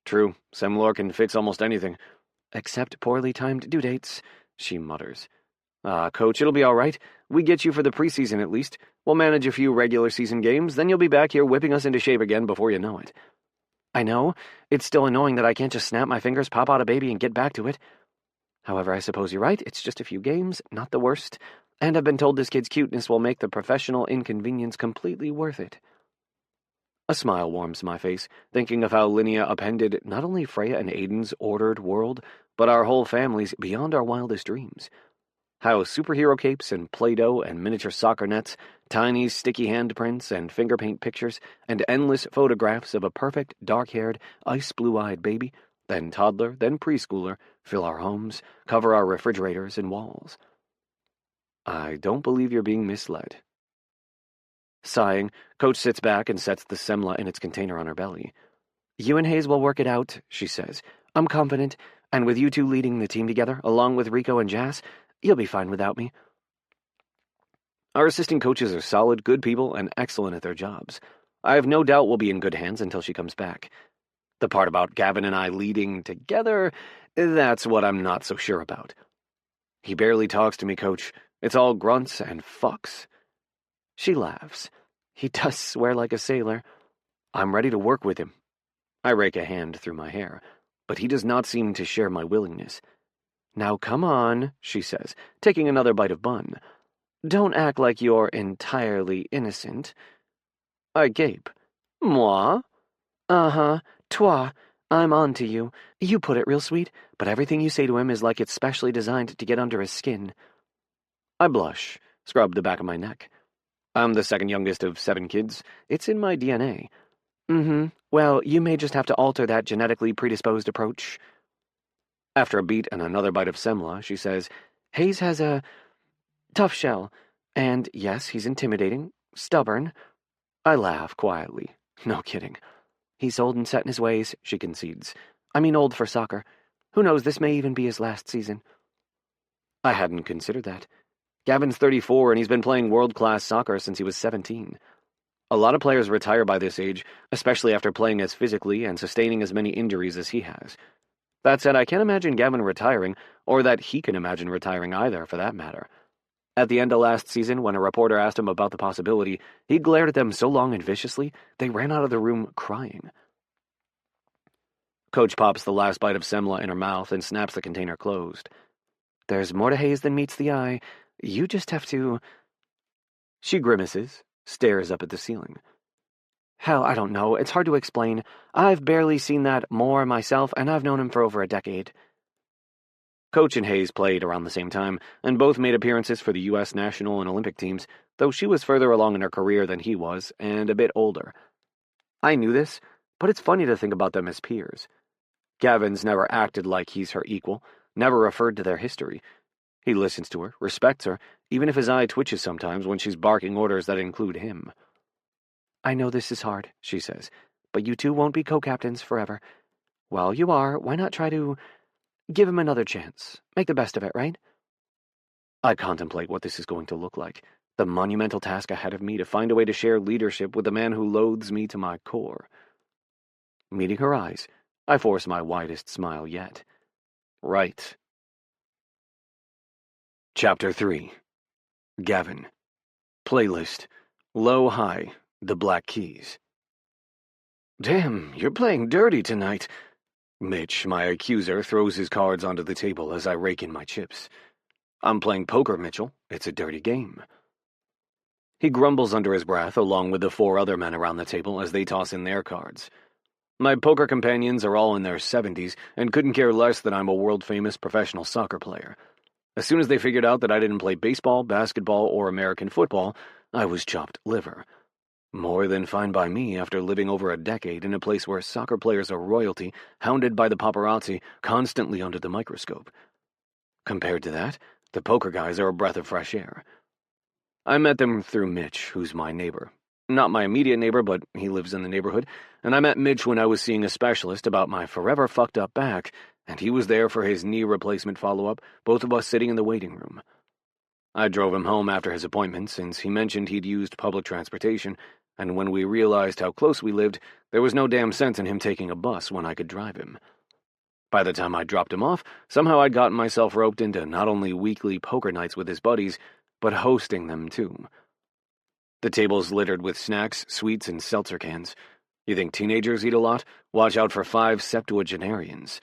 True, semlor can fix almost anything. Except poorly timed due dates, she mutters. Coach, it'll be all right. We get you for the preseason at least. We'll manage a few regular season games, then you'll be back here whipping us into shape again before you know it. I know. It's still annoying that I can't just snap my fingers, pop out a baby, and get back to it. However, I suppose you're right. It's just a few games, not the worst. And I've been told this kid's cuteness will make the professional inconvenience completely worth it. A smile warms my face, thinking of how Linnea appended not only Freya and Aiden's ordered world, but our whole family's beyond our wildest dreams. How superhero capes and Play-Doh and miniature soccer nets, tiny sticky handprints and finger paint pictures, and endless photographs of a perfect dark-haired, ice-blue-eyed baby, then toddler, then preschooler, fill our homes, cover our refrigerators and walls. I don't believe you're being misled. Sighing, Coach sits back and sets the semla in its container on her belly. You and Hayes will work it out, she says. I'm confident, and with you two leading the team together, along with Rico and Jas, you'll be fine without me. Our assistant coaches are solid, good people, and excellent at their jobs. I have no doubt we'll be in good hands until she comes back. The part about Gavin and I leading together, that's what I'm not so sure about. He barely talks to me, Coach. It's all grunts and fucks. She laughs. He does swear like a sailor. I'm ready to work with him. I rake a hand through my hair, but he does not seem to share my willingness. Now come on, she says, taking another bite of bun. Don't act like you're entirely innocent. I gape. Moi? Uh-huh, toi. I'm on to you. You put it real sweet, but everything you say to him is like it's specially designed to get under his skin. I blush, scrub the back of my neck. I'm the second youngest of 7 kids. It's in my DNA. Well, you may just have to alter that genetically predisposed approach. After a beat and another bite of semla, she says, Hayes has a tough shell, and yes, he's intimidating, stubborn. I laugh quietly. No kidding. He's old and set in his ways, she concedes. I mean old for soccer. Who knows, this may even be his last season. I hadn't considered that. Gavin's 34, and he's been playing world-class soccer since he was 17. A lot of players retire by this age, especially after playing as physically and sustaining as many injuries as he has. That said, I can't imagine Gavin retiring, or that he can imagine retiring either, for that matter. At the end of last season, when a reporter asked him about the possibility, he glared at them so long and viciously, they ran out of the room crying. Coach pops the last bite of semla in her mouth and snaps the container closed. There's more to Hayes than meets the eye. You just have to... She grimaces, stares up at the ceiling. Hell, I don't know. It's hard to explain. I've barely seen that more myself, and I've known him for over a decade. Coach and Hayes played around the same time, and both made appearances for the U.S. national and Olympic teams, though she was further along in her career than he was, and a bit older. I knew this, but it's funny to think about them as peers. Gavin's never acted like he's her equal, never referred to their history. He listens to her, respects her, even if his eye twitches sometimes when she's barking orders that include him. I know this is hard, she says, but you two won't be co-captains forever. While you are, why not try to give him another chance? Make the best of it, right? I contemplate what this is going to look like, the monumental task ahead of me to find a way to share leadership with the man who loathes me to my core. Meeting her eyes, I force my widest smile yet. Right. Chapter 3. Gavin. Playlist. Low High. The Black Keys. Damn, you're playing dirty tonight. Mitch, my accuser, throws his cards onto the table as I rake in my chips. I'm playing poker, Mitchell. It's a dirty game. He grumbles under his breath along with the 4 other men around the table as they toss in their cards. My poker companions are all in their 70s and couldn't care less that I'm a world-famous professional soccer player. As soon as they figured out that I didn't play baseball, basketball, or American football, I was chopped liver. More than fine by me after living over a decade in a place where soccer players are royalty, hounded by the paparazzi, constantly under the microscope. Compared to that, the poker guys are a breath of fresh air. I met them through Mitch, who's my neighbor. Not my immediate neighbor, but he lives in the neighborhood, and I met Mitch when I was seeing a specialist about my forever fucked up back, and he was there for his knee replacement follow-up, both of us sitting in the waiting room. I drove him home after his appointment, since he mentioned he'd used public transportation, and when we realized how close we lived, there was no damn sense in him taking a bus when I could drive him. By the time I dropped him off, somehow I'd gotten myself roped into not only weekly poker nights with his buddies, but hosting them too. The table's littered with snacks, sweets, and seltzer cans. You think teenagers eat a lot? Watch out for 5 septuagenarians.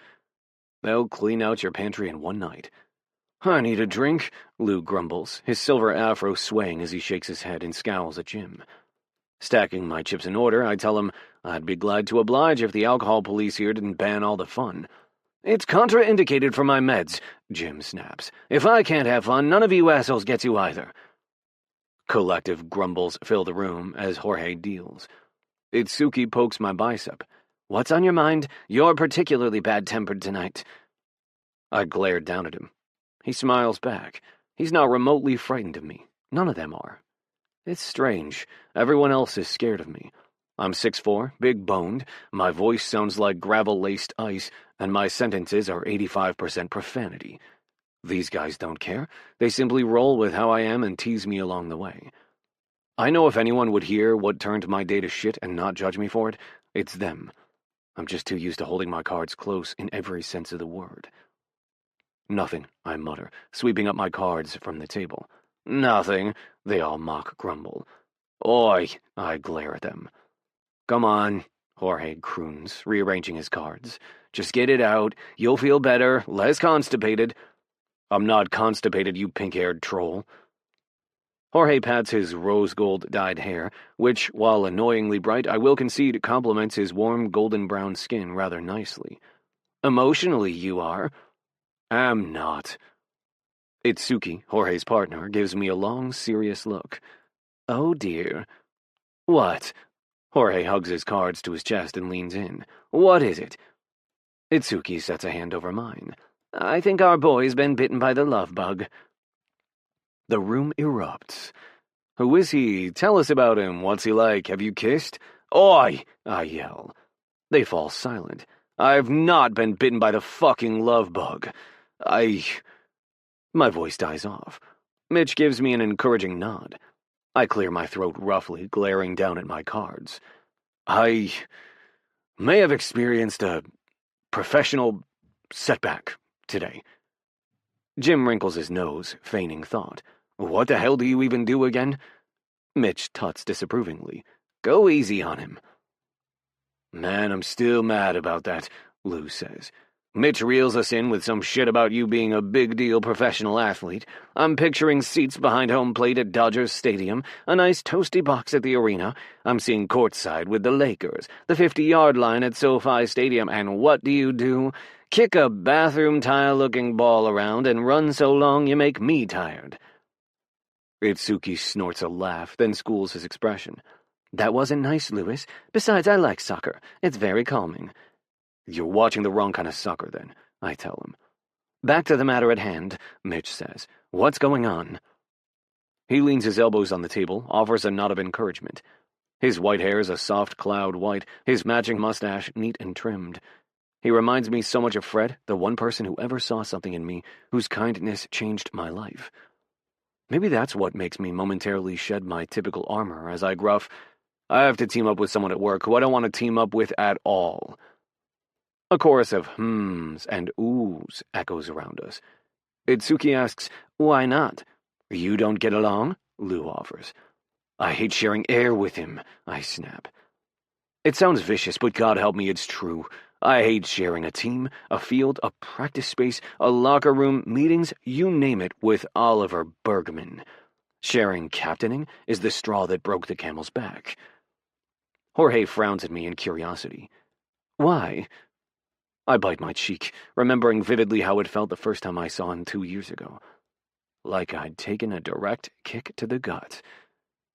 They'll clean out your pantry in one night. I need a drink, Lou grumbles, his silver afro swaying as he shakes his head and scowls at Jim. Stacking my chips in order, I tell him I'd be glad to oblige if the alcohol police here didn't ban all the fun. It's contraindicated for my meds, Jim snaps. If I can't have fun, none of you assholes get to either. Collective grumbles fill the room as Jorge deals. Itsuki pokes my bicep. What's on your mind? You're particularly bad-tempered tonight. I glared down at him. He smiles back. He's not remotely frightened of me. None of them are. It's strange. Everyone else is scared of me. I'm 6'4", big-boned, my voice sounds like gravel-laced ice, and my sentences are 85% profanity. These guys don't care. They simply roll with how I am and tease me along the way. I know if anyone would hear what turned my day to shit and not judge me for it, it's them. I'm just too used to holding my cards close in every sense of the word. Nothing, I mutter, sweeping up my cards from the table. Nothing, they all mock grumble. Oi, I glare at them. Come on, Jorge croons, rearranging his cards. Just get it out. You'll feel better, less constipated. I'm not constipated, you pink-haired troll. Jorge pats his rose-gold-dyed hair, which, while annoyingly bright, I will concede complements his warm golden-brown skin rather nicely. Emotionally, you are. Am not. Itsuki, Jorge's partner, gives me a long, serious look. Oh, dear. What? Jorge hugs his cards to his chest and leans in. What is it? Itsuki sets a hand over mine. I think our boy's been bitten by the love bug. The room erupts. Who is he? Tell us about him. What's he like? Have you kissed? Oi! I yell. They fall silent. I've not been bitten by the fucking love bug. My voice dies off. Mitch gives me an encouraging nod. I clear my throat roughly, glaring down at my cards. I may have experienced a professional setback today. Jim wrinkles his nose, feigning thought. What the hell do you even do again? Mitch tuts disapprovingly. Go easy on him. Man, I'm still mad about that, Lou says. Mitch reels us in with some shit about you being a big-deal professional athlete. I'm picturing seats behind home plate at Dodgers Stadium, a nice toasty box at the arena. I'm seeing courtside with the Lakers, the 50-yard line at SoFi Stadium, and what do? Kick a bathroom tile-looking ball around and run so long you make me tired. Itsuki snorts a laugh, then schools his expression. That wasn't nice, Louis. Besides, I like soccer. It's very calming. You're watching the wrong kind of soccer, then, I tell him. Back to the matter at hand, Mitch says. What's going on? He leans his elbows on the table, offers a nod of encouragement. His white hair is a soft cloud white, his matching mustache neat and trimmed. He reminds me so much of Fred, the one person who ever saw something in me, whose kindness changed my life. Maybe that's what makes me momentarily shed my typical armor as I gruff, I have to team up with someone at work who I don't want to team up with at all. A chorus of hmms and oohs echoes around us. Itsuki asks, Why not? You don't get along? Lou offers. I hate sharing air with him, I snap. It sounds vicious, but God help me, it's true. I hate sharing a team, a field, a practice space, a locker room, meetings, you name it, with Oliver Bergman. Sharing captaining is the straw that broke the camel's back. Jorge frowns at me in curiosity. Why? I bite my cheek, remembering vividly how it felt the first time I saw him 2 years ago. Like I'd taken a direct kick to the gut.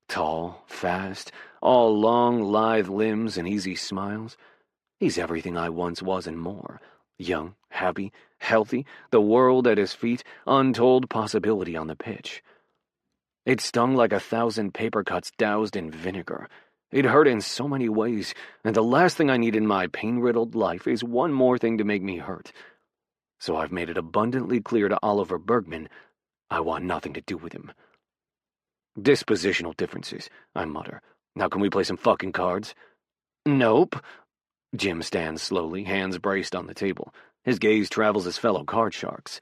Tall, fast, all long, lithe limbs and easy smiles. He's everything I once was and more. Young, happy, healthy, the world at his feet, untold possibility on the pitch. It stung like 1,000 paper cuts doused in vinegar. It hurt in so many ways, and the last thing I need in my pain-riddled life is one more thing to make me hurt. So I've made it abundantly clear to Oliver Bergman, I want nothing to do with him. Dispositional differences, I mutter. Now can we play some fucking cards? Nope. Jim stands slowly, hands braced on the table. His gaze travels his fellow card sharks.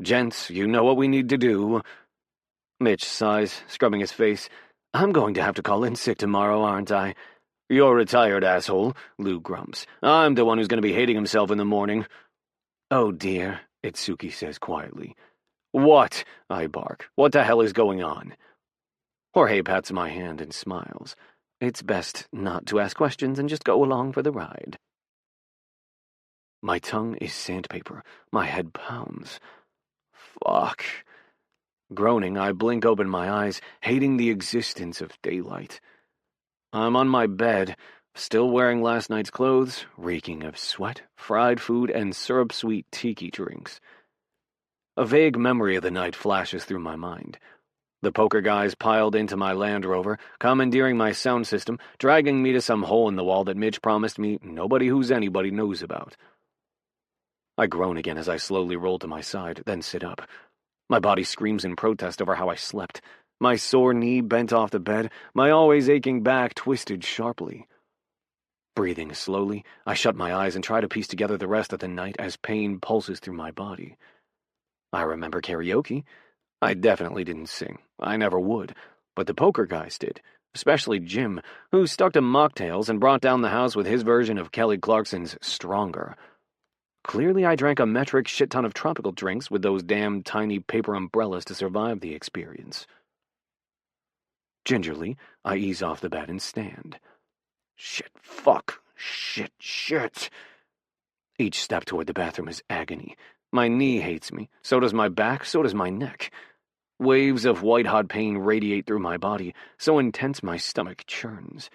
Gents, you know what we need to do. Mitch sighs, scrubbing his face. I'm going to have to call in sick tomorrow, aren't I? You're retired, asshole, Lou grumps. I'm the one who's going to be hating himself in the morning. Oh, dear, Itsuki says quietly. What? I bark. What the hell is going on? Jorge pats my hand and smiles. It's best not to ask questions and just go along for the ride. My tongue is sandpaper. My head pounds. Fuck. Groaning, I blink open my eyes, hating the existence of daylight. I'm on my bed, still wearing last night's clothes, reeking of sweat, fried food, and syrup-sweet tiki drinks. A vague memory of the night flashes through my mind. The poker guys piled into my Land Rover, commandeering my sound system, dragging me to some hole in the wall that Mitch promised me nobody who's anybody knows about. I groan again as I slowly roll to my side, then sit up. My body screams in protest over how I slept. My sore knee bent off the bed, my always aching back twisted sharply. Breathing slowly, I shut my eyes and try to piece together the rest of the night as pain pulses through my body. I remember karaoke. I definitely didn't sing. I never would. But the poker guys did, especially Jim, who stuck to mocktails and brought down the house with his version of Kelly Clarkson's Stronger. Clearly I drank a metric shit-ton of tropical drinks with those damn tiny paper umbrellas to survive the experience. Gingerly, I ease off the bed and stand. Shit, fuck, shit. Each step toward the bathroom is agony. My knee hates me, so does my back, so does my neck. Waves of white-hot pain radiate through my body, so intense my stomach churns.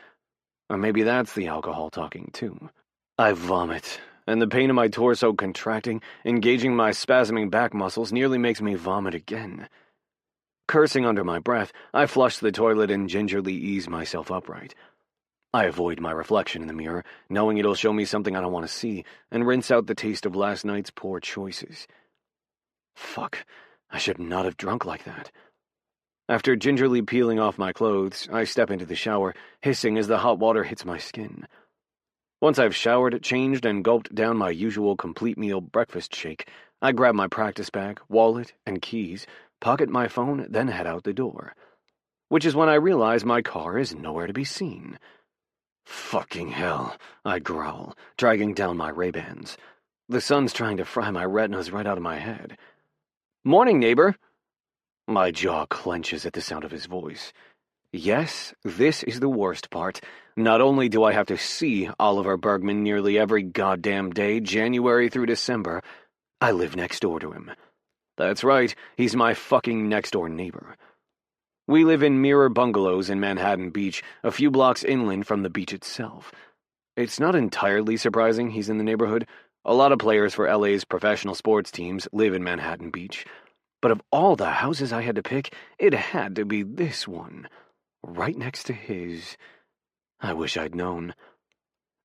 Or maybe that's the alcohol talking, too. I vomit, and the pain in my torso contracting, engaging my spasming back muscles, nearly makes me vomit again. Cursing under my breath, I flush the toilet and gingerly ease myself upright. I avoid my reflection in the mirror, knowing it'll show me something I don't want to see, and rinse out the taste of last night's poor choices. Fuck, I should not have drunk like that. After gingerly peeling off my clothes, I step into the shower, hissing as the hot water hits my skin. Once I've showered, changed, and gulped down my usual complete meal breakfast shake, I grab my practice bag, wallet, and keys, pocket my phone, then head out the door. Which is when I realize my car is nowhere to be seen. Fucking hell, I growl, dragging down my Ray-Bans. The sun's trying to fry my retinas right out of my head. Morning, neighbor. My jaw clenches at the sound of his voice. Yes, this is the worst part. Not only do I have to see Oliver Bergman nearly every goddamn day, January through December, I live next door to him. That's right, he's my fucking next-door neighbor. We live in mirror bungalows in Manhattan Beach, a few blocks inland from the beach itself. It's not entirely surprising he's in the neighborhood. A lot of players for LA's professional sports teams live in Manhattan Beach. But of all the houses I had to pick, it had to be this one. Right next to his. I wish I'd known.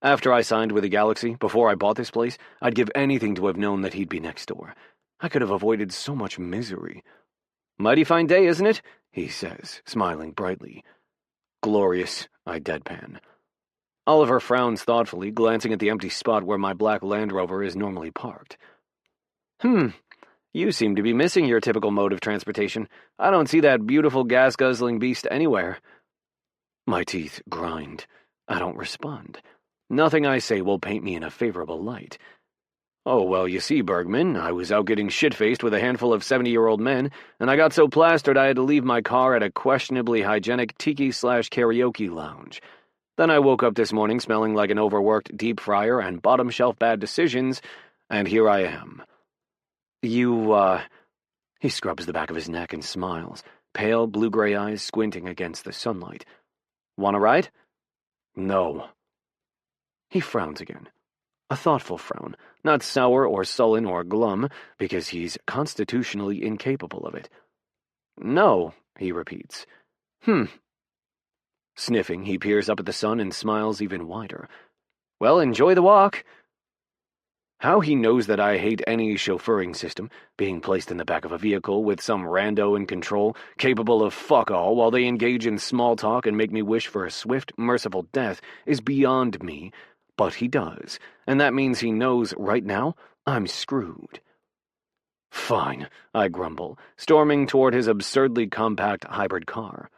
After I signed with the Galaxy, before I bought this place, I'd give anything to have known that he'd be next door. I could have avoided so much misery. Mighty fine day, isn't it? He says, smiling brightly. Glorious, I deadpan. Oliver frowns thoughtfully, glancing at the empty spot where my black Land Rover is normally parked. You seem to be missing your typical mode of transportation. I don't see that beautiful gas-guzzling beast anywhere. My teeth grind. I don't respond. Nothing I say will paint me in a favorable light. Oh, well, you see, Bergman, I was out getting shit-faced with a handful of 70-year-old men, and I got so plastered I had to leave my car at a questionably hygienic tiki/karaoke lounge. Then I woke up this morning smelling like an overworked deep fryer and bottom-shelf bad decisions, and here I am. He scrubs the back of his neck and smiles, pale blue-gray eyes squinting against the sunlight. Want a ride? No. He frowns again. A thoughtful frown, not sour or sullen or glum, because he's constitutionally incapable of it. No, he repeats. Sniffing, he peers up at the sun and smiles even wider. Well, enjoy the walk. How he knows that I hate any chauffeuring system, being placed in the back of a vehicle with some rando in control, capable of fuck all while they engage in small talk and make me wish for a swift, merciful death, is beyond me. But he does, and that means he knows right now I'm screwed. Fine, I grumble, storming toward his absurdly compact hybrid car.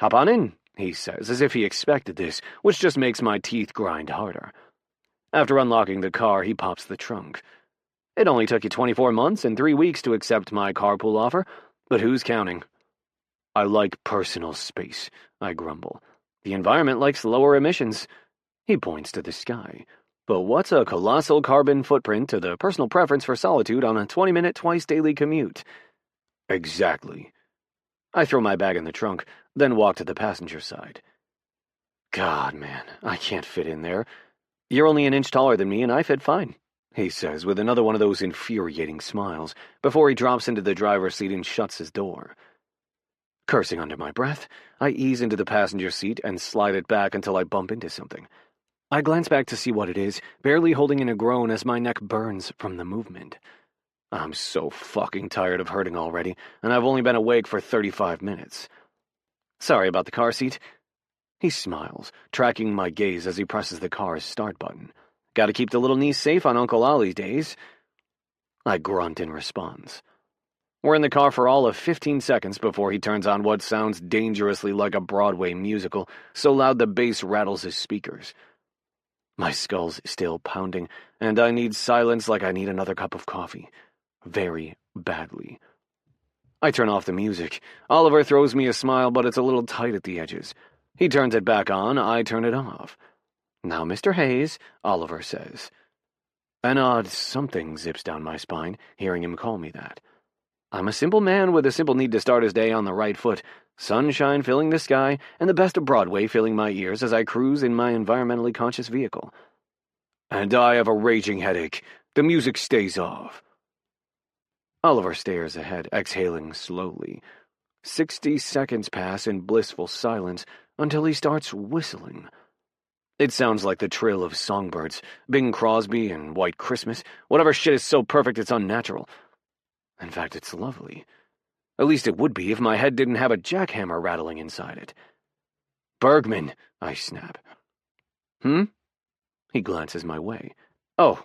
Hop on in, he says, as if he expected this, which just makes my teeth grind harder. After unlocking the car, he pops the trunk. It only took you 24 months and 3 weeks to accept my carpool offer, but who's counting? I like personal space, I grumble. The environment likes lower emissions. He points to the sky. But what's a colossal carbon footprint to the personal preference for solitude on a 20-minute twice-daily commute? Exactly. I throw my bag in the trunk, then walk to the passenger side. God, man, I can't fit in there. You're only an inch taller than me, and I fit fine, he says with another one of those infuriating smiles, before he drops into the driver's seat and shuts his door. Cursing under my breath, I ease into the passenger seat and slide it back until I bump into something. I glance back to see what it is, barely holding in a groan as my neck burns from the movement. I'm so fucking tired of hurting already, and I've only been awake for 35 minutes. Sorry about the car seat. He smiles, tracking my gaze as he presses the car's start button. Gotta keep the little niece safe on Uncle Ollie's days. I grunt in response. We're in the car for all of 15 seconds before he turns on what sounds dangerously like a Broadway musical, so loud the bass rattles his speakers. My skull's still pounding, and I need silence like I need another cup of coffee. Very badly. I turn off the music. Oliver throws me a smile, but it's a little tight at the edges. He turns it back on, I turn it off. Now, Mr. Hayes, Oliver says. An odd something zips down my spine, hearing him call me that. I'm a simple man with a simple need to start his day on the right foot, sunshine filling the sky, and the best of Broadway filling my ears as I cruise in my environmentally conscious vehicle. And I have a raging headache. The music stays off. Oliver stares ahead, exhaling slowly. 60 seconds pass in blissful silence until he starts whistling. It sounds like the trill of songbirds, Bing Crosby and White Christmas, whatever shit is so perfect it's unnatural. In fact, it's lovely. At least it would be if my head didn't have a jackhammer rattling inside it. Bergman, I snap. He glances my way. Oh,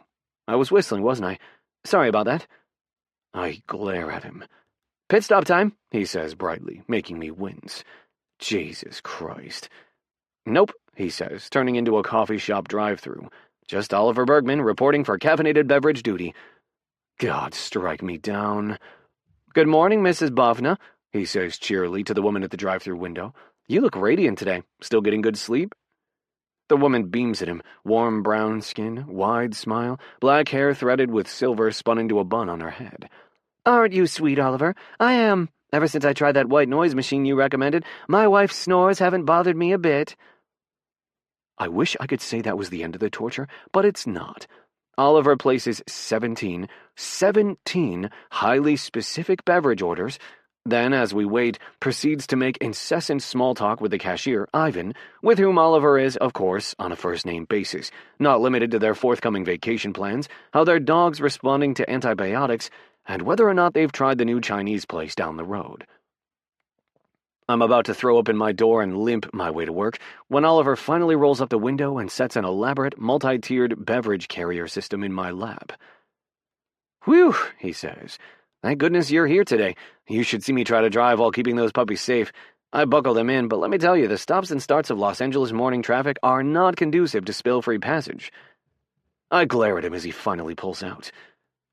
I was whistling, wasn't I? Sorry about that. I glare at him. Pit stop time, he says brightly, making me wince. Jesus Christ. Nope, he says, turning into a coffee shop drive-thru. Just Oliver Bergman reporting for caffeinated beverage duty. God, strike me down. Good morning, Mrs. Bofna, he says cheerily to the woman at the drive-thru window. You look radiant today. Still getting good sleep? The woman beams at him, warm brown skin, wide smile, black hair threaded with silver spun into a bun on her head. Aren't you sweet, Oliver? I am. Ever since I tried that white noise machine you recommended, my wife's snores haven't bothered me a bit. I wish I could say that was the end of the torture, but it's not. Oliver places 17 highly specific beverage orders, then, as we wait, proceeds to make incessant small talk with the cashier, Ivan, with whom Oliver is, of course, on a first-name basis, not limited to their forthcoming vacation plans, how their dog's responding to antibiotics, and whether or not they've tried the new Chinese place down the road. I'm about to throw open my door and limp my way to work when Oliver finally rolls up the window and sets an elaborate, multi-tiered beverage carrier system in my lap. Whew, he says. Thank goodness you're here today. You should see me try to drive while keeping those puppies safe. I buckle them in, but let me tell you, the stops and starts of Los Angeles morning traffic are not conducive to spill-free passage. I glare at him as he finally pulls out.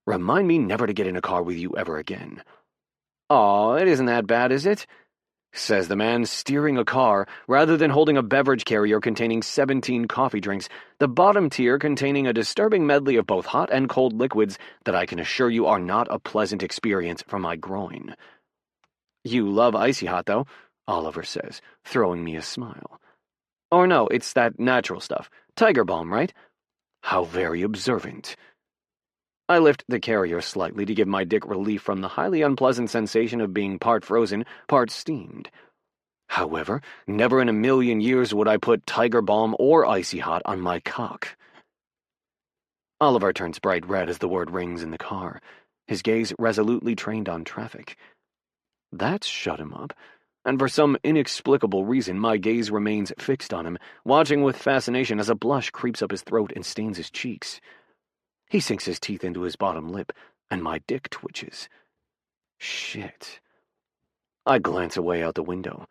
Remind me never to get in a car with you ever again. Aw, it isn't that bad, is it? Says the man steering a car rather than holding a beverage carrier containing 17 coffee drinks, the bottom tier containing a disturbing medley of both hot and cold liquids that I can assure you are not a pleasant experience for my groin. You love icy hot, though, Oliver says, throwing me a smile. Or no, it's that natural stuff. Tiger Balm, right? How very observant. I lift the carrier slightly to give my dick relief from the highly unpleasant sensation of being part frozen, part steamed. However, never in a million years would I put Tiger Balm or Icy Hot on my cock. Oliver turns bright red as the word rings in the car, his gaze resolutely trained on traffic. That's shut him up, and for some inexplicable reason my gaze remains fixed on him, watching with fascination as a blush creeps up his throat and stains his cheeks. He sinks his teeth into his bottom lip, and my dick twitches. Shit. I glance away out the window.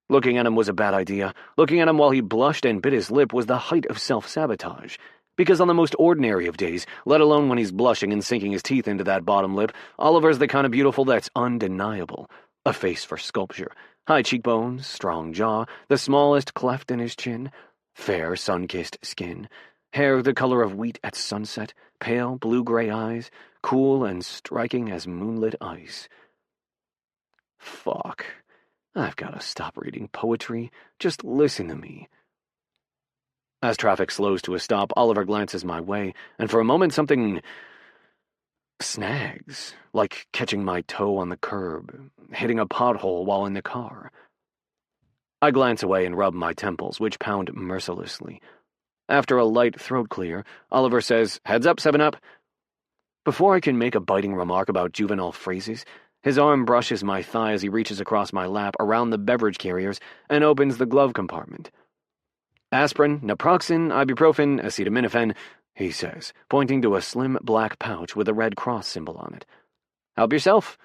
Looking at him was a bad idea. Looking at him while he blushed and bit his lip was the height of self-sabotage. Because on the most ordinary of days, let alone when he's blushing and sinking his teeth into that bottom lip, Oliver's the kind of beautiful that's undeniable. A face for sculpture. High cheekbones, strong jaw, the smallest cleft in his chin, fair sun-kissed skin, hair the color of wheat at sunset, pale blue-gray eyes, cool and striking as moonlit ice. Fuck. I've got to stop reading poetry. Just listen to me. As traffic slows to a stop, Oliver glances my way, and for a moment something snags, like catching my toe on the curb, hitting a pothole while in the car. I glance away and rub my temples, which pound mercilessly. After a light throat clear, Oliver says, "Heads up, 7-Up." Before I can make a biting remark about juvenile phrases, his arm brushes my thigh as he reaches across my lap around the beverage carriers and opens the glove compartment. "Aspirin, naproxen, ibuprofen, acetaminophen," he says, pointing to a slim black pouch with a red cross symbol on it. "Help yourself."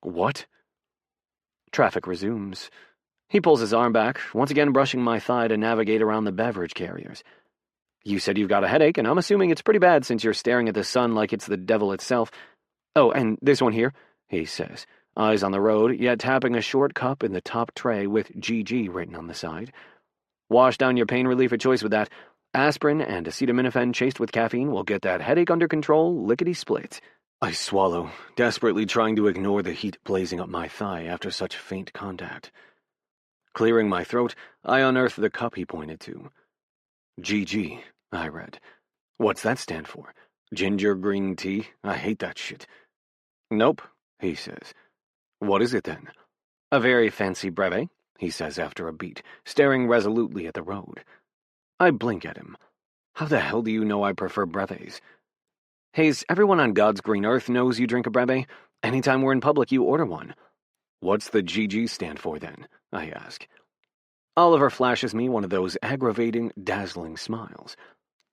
What? Traffic resumes. He pulls his arm back, once again brushing my thigh to navigate around the beverage carriers. "You said you've got a headache, and I'm assuming it's pretty bad since you're staring at the sun like it's the devil itself. Oh, and this one here," he says, eyes on the road, yet tapping a short cup in the top tray with GG written on the side. "Wash down your pain relief of choice with that. Aspirin and acetaminophen chased with caffeine will get that headache under control, lickety-split." I swallow, desperately trying to ignore the heat blazing up my thigh after such faint contact. Clearing my throat, I unearth the cup he pointed to. GG, I read. "What's that stand for? Ginger green tea? I hate that shit." "Nope," he says. "What is it then?" "A very fancy breve," he says after a beat, staring resolutely at the road. I blink at him. "How the hell do you know I prefer breves?" "Hayes, everyone on God's green earth knows you drink a breve. Anytime we're in public, you order one." "What's the GG stand for then?" I ask. Oliver flashes me one of those aggravating, dazzling smiles.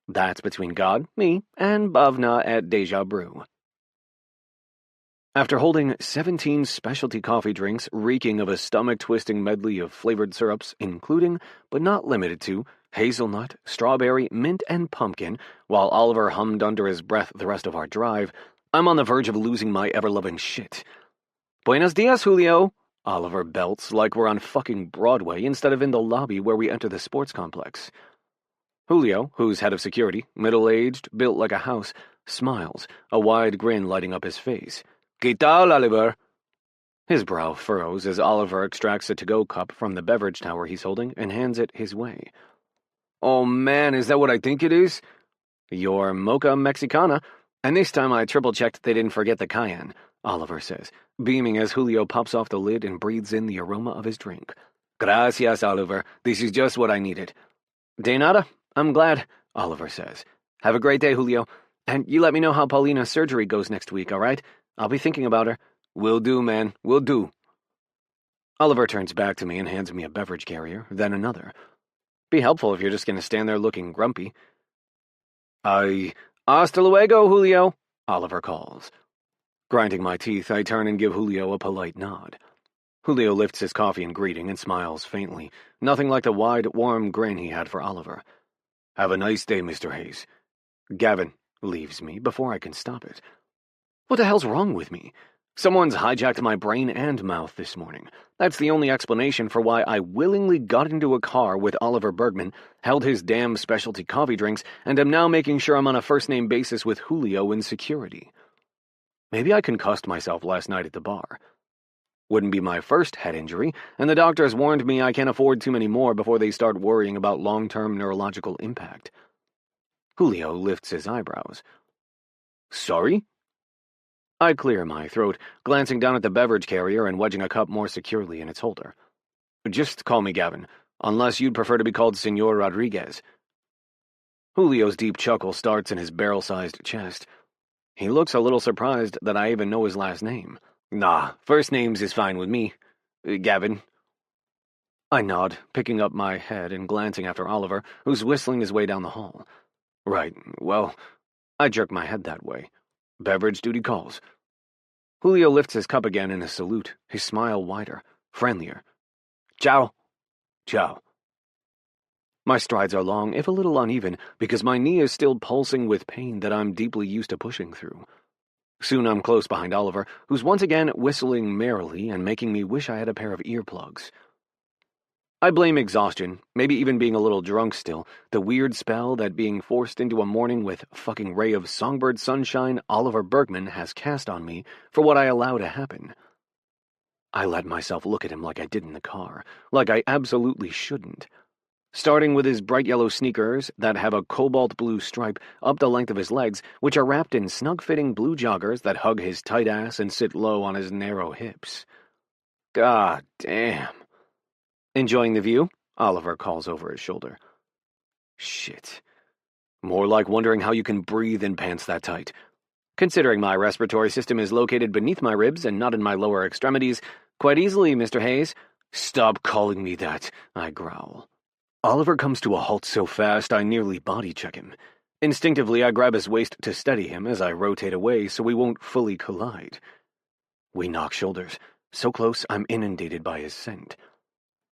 "That's between God, me, and Bavna at Deja Brew." After holding 17 specialty coffee drinks reeking of a stomach-twisting medley of flavored syrups, including, but not limited to, hazelnut, strawberry, mint, and pumpkin, while Oliver hummed under his breath the rest of our drive, I'm on the verge of losing my ever-loving shit. "Buenos dias, Julio," Oliver belts like we're on fucking Broadway instead of in the lobby where we enter the sports complex. Julio, who's head of security, middle-aged, built like a house, smiles, a wide grin lighting up his face. "¿Qué tal, Oliver?" His brow furrows as Oliver extracts a to-go cup from the beverage tower he's holding and hands it his way. "Oh man, is that what I think it is?" "Your mocha mexicana, and this time I triple-checked they didn't forget the cayenne," Oliver says, beaming as Julio pops off the lid and breathes in the aroma of his drink. "Gracias, Oliver. This is just what I needed." "De nada. I'm glad," Oliver says. "Have a great day, Julio. And you let me know how Paulina's surgery goes next week, all right? I'll be thinking about her." "Will do, man. Will do." Oliver turns back to me and hands me a beverage carrier, then another. "Be helpful if you're just going to stand there looking grumpy." "Hasta luego, Julio," Oliver calls. Grinding my teeth, I turn and give Julio a polite nod. Julio lifts his coffee in greeting and smiles faintly, nothing like the wide, warm grin he had for Oliver. "Have a nice day, Mr. Hayes." Gavin leaves me before I can stop it. What the hell's wrong with me? Someone's hijacked my brain and mouth this morning. That's the only explanation for why I willingly got into a car with Oliver Bergman, held his damn specialty coffee drinks, and am now making sure I'm on a first-name basis with Julio in security. Maybe I concussed myself last night at the bar. Wouldn't be my first head injury, and the doctors warned me I can't afford too many more before they start worrying about long-term neurological impact. Julio lifts his eyebrows. "Sorry?" I clear my throat, glancing down at the beverage carrier and wedging a cup more securely in its holder. "Just call me Gavin, unless you'd prefer to be called Senor Rodriguez." Julio's deep chuckle starts in his barrel-sized chest. He looks a little surprised that I even know his last name. "Nah, first names is fine with me. Gavin." I nod, picking up my head and glancing after Oliver, who's whistling his way down the hall. "Right, well," I jerk my head that way. "Beverage duty calls." Julio lifts his cup again in a salute, his smile wider, friendlier. "Ciao." "Ciao." My strides are long, if a little uneven, because my knee is still pulsing with pain that I'm deeply used to pushing through. Soon I'm close behind Oliver, who's once again whistling merrily and making me wish I had a pair of earplugs. I blame exhaustion, maybe even being a little drunk still, the weird spell that being forced into a morning with fucking ray of songbird sunshine Oliver Bergman has cast on me for what I allow to happen. I let myself look at him like I did in the car, like I absolutely shouldn't. Starting with his bright yellow sneakers that have a cobalt blue stripe up the length of his legs, which are wrapped in snug-fitting blue joggers that hug his tight ass and sit low on his narrow hips. God damn. Enjoying the view? Oliver calls over his shoulder. Shit. More like wondering how you can breathe in pants that tight. Considering my respiratory system is located beneath my ribs and not in my lower extremities, quite easily, Mr. Hayes. Stop calling me that, I growl. Oliver comes to a halt so fast I nearly body-check him. Instinctively, I grab his waist to steady him as I rotate away so we won't fully collide. We knock shoulders, so close I'm inundated by his scent.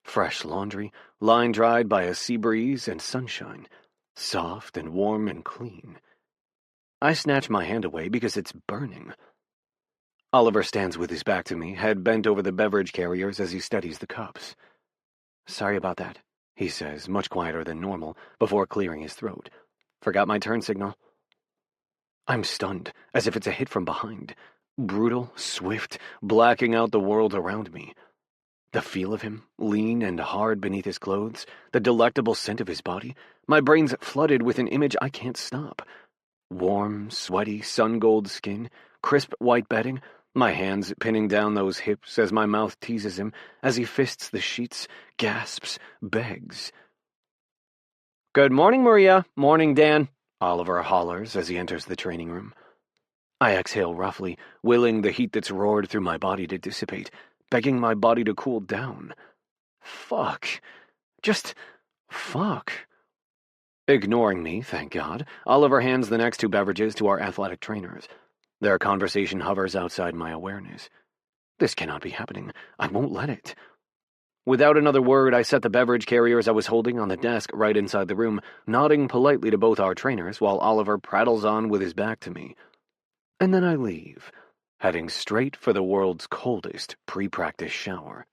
Fresh laundry, line-dried by a sea breeze and sunshine, soft and warm and clean. I snatch my hand away because it's burning. Oliver stands with his back to me, head bent over the beverage carriers as he steadies the cups. Sorry about that, he says, much quieter than normal, before clearing his throat. Forgot my turn signal. I'm stunned, as if it's a hit from behind. Brutal, swift, blacking out the world around me. The feel of him, lean and hard beneath his clothes, the delectable scent of his body, my brain's flooded with an image I can't stop. Warm, sweaty, sun-gold skin, crisp white bedding, my hands pinning down those hips as my mouth teases him, as he fists the sheets, gasps, begs. Good morning, Maria. Morning, Dan, Oliver hollers as he enters the training room. I exhale roughly, willing the heat that's roared through my body to dissipate, begging my body to cool down. Fuck. Just fuck. Ignoring me, thank God, Oliver hands the next two beverages to our athletic trainers. Their conversation hovers outside my awareness. This cannot be happening. I won't let it. Without another word, I set the beverage carriers I was holding on the desk right inside the room, nodding politely to both our trainers while Oliver prattles on with his back to me. And then I leave, heading straight for the world's coldest pre-practice shower.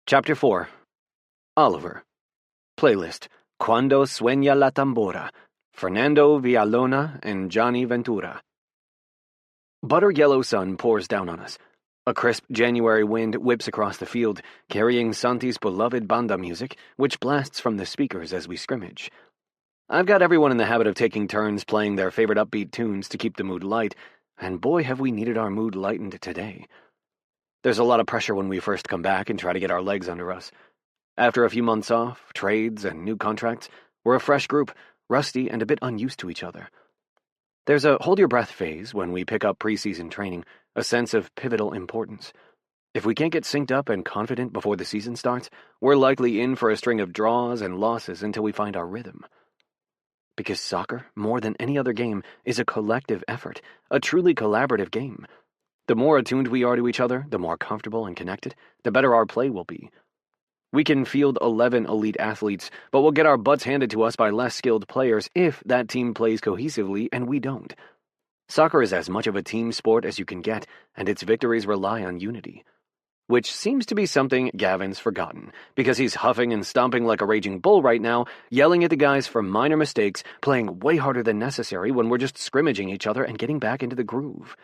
Chapter 4. Oliver. Playlist. Cuando sueña la tambora. Fernando Villalona and Johnny Ventura. Butter-yellow sun pours down on us. A crisp January wind whips across the field, carrying Santi's beloved banda music, which blasts from the speakers as we scrimmage. I've got everyone in the habit of taking turns playing their favorite upbeat tunes to keep the mood light, and boy have we needed our mood lightened today. There's a lot of pressure when we first come back and try to get our legs under us. After a few months off, trades, and new contracts, we're a fresh group, rusty and a bit unused to each other. There's a hold-your-breath phase when we pick up preseason training, a sense of pivotal importance. If we can't get synced up and confident before the season starts, we're likely in for a string of draws and losses until we find our rhythm. Because soccer, more than any other game, is a collective effort, a truly collaborative game. The more attuned we are to each other, the more comfortable and connected, the better our play will be. We can field 11 elite athletes, but we'll get our butts handed to us by less skilled players if that team plays cohesively and we don't. Soccer is as much of a team sport as you can get, and its victories rely on unity. Which seems to be something Gavin's forgotten, because he's huffing and stomping like a raging bull right now, yelling at the guys for minor mistakes, playing way harder than necessary when we're just scrimmaging each other and getting back into the groove.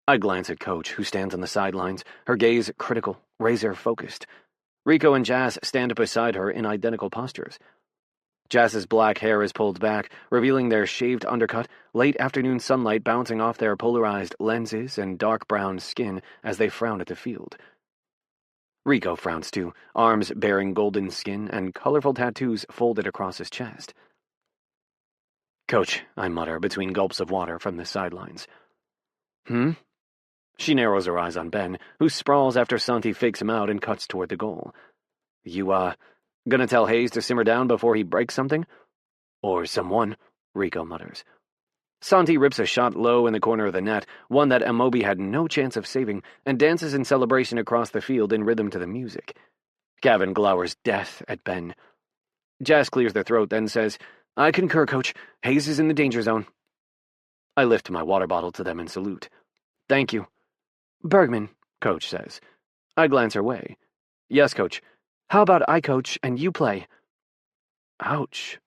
I glance at Coach, who stands on the sidelines, her gaze critical, razor-focused. Rico and Jazz stand beside her in identical postures. Jazz's black hair is pulled back, revealing their shaved undercut, late afternoon sunlight bouncing off their polarized lenses and dark brown skin as they frown at the field. Rico frowns too, arms bearing golden skin and colorful tattoos folded across his chest. Coach, I mutter between gulps of water from the sidelines. She narrows her eyes on Ben, who sprawls after Santi fakes him out and cuts toward the goal. You, gonna tell Hayes to simmer down before he breaks something? Or someone, Rico mutters. Santi rips a shot low in the corner of the net, one that Amobi had no chance of saving, and dances in celebration across the field in rhythm to the music. Gavin glowers death at Ben. Jazz clears their throat, then says, I concur, Coach. Hayes is in the danger zone. I lift my water bottle to them and salute. Thank you. Bergman, Coach says. I glance her way. Yes, Coach. How about I coach and you play? Ouch.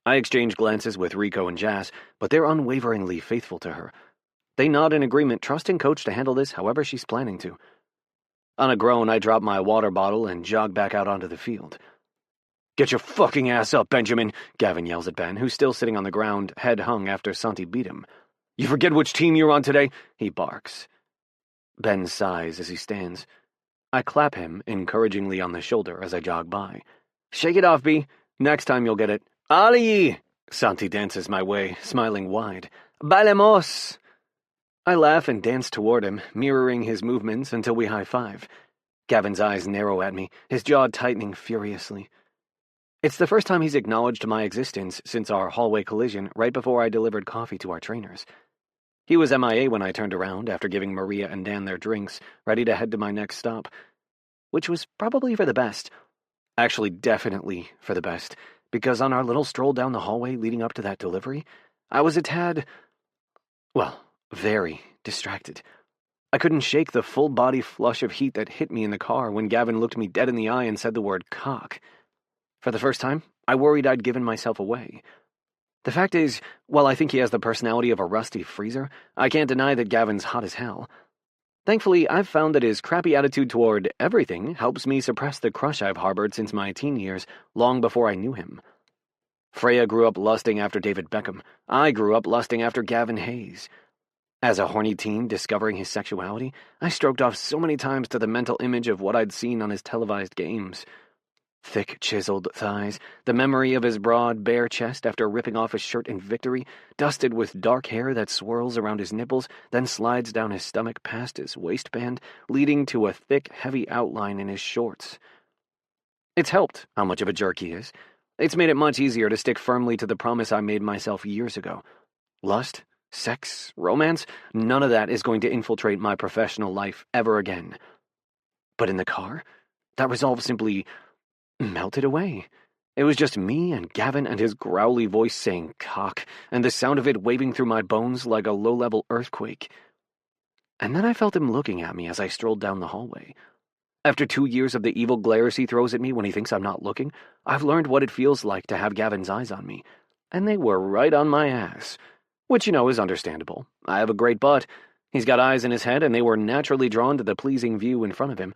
I exchange glances with Rico and Jazz, but they're unwaveringly faithful to her. They nod in agreement, trusting Coach to handle this however she's planning to. On a groan, I drop my water bottle and jog back out onto the field. Get your fucking ass up, Benjamin, Gavin yells at Ben, who's still sitting on the ground, head hung after Santi beat him. You forget which team you're on today? He barks. Ben sighs as he stands. I clap him encouragingly on the shoulder as I jog by. Shake it off, B. Next time you'll get it. Ali! Santi dances my way, smiling wide. Bailemos! I laugh and dance toward him, mirroring his movements until we high-five. Gavin's eyes narrow at me, his jaw tightening furiously. It's the first time he's acknowledged my existence since our hallway collision right before I delivered coffee to our trainers. He was MIA when I turned around after giving Maria and Dan their drinks, ready to head to my next stop. Which was probably for the best. Actually, definitely for the best, because on our little stroll down the hallway leading up to that delivery, I was a tad, well, very distracted. I couldn't shake the full-body flush of heat that hit me in the car when Gavin looked me dead in the eye and said the word cock. For the first time, I worried I'd given myself away. The fact is, while I think he has the personality of a rusty freezer, I can't deny that Gavin's hot as hell. Thankfully, I've found that his crappy attitude toward everything helps me suppress the crush I've harbored since my teen years, long before I knew him. Freya grew up lusting after David Beckham. I grew up lusting after Gavin Hayes. As a horny teen discovering his sexuality, I stroked off so many times to the mental image of what I'd seen on his televised games. Thick, chiseled thighs, the memory of his broad, bare chest after ripping off his shirt in victory, dusted with dark hair that swirls around his nipples, then slides down his stomach past his waistband, leading to a thick, heavy outline in his shorts. It's helped how much of a jerk he is. It's made it much easier to stick firmly to the promise I made myself years ago. Lust, sex, romance, none of that is going to infiltrate my professional life ever again. But in the car, that resolve simply melted away. It was just me and Gavin and his growly voice saying cock, and the sound of it waving through my bones like a low-level earthquake. And then I felt him looking at me as I strolled down the hallway. After 2 years of the evil glares he throws at me when he thinks I'm not looking, I've learned what it feels like to have Gavin's eyes on me. And they were right on my ass. Which, is understandable. I have a great butt. He's got eyes in his head, and they were naturally drawn to the pleasing view in front of him.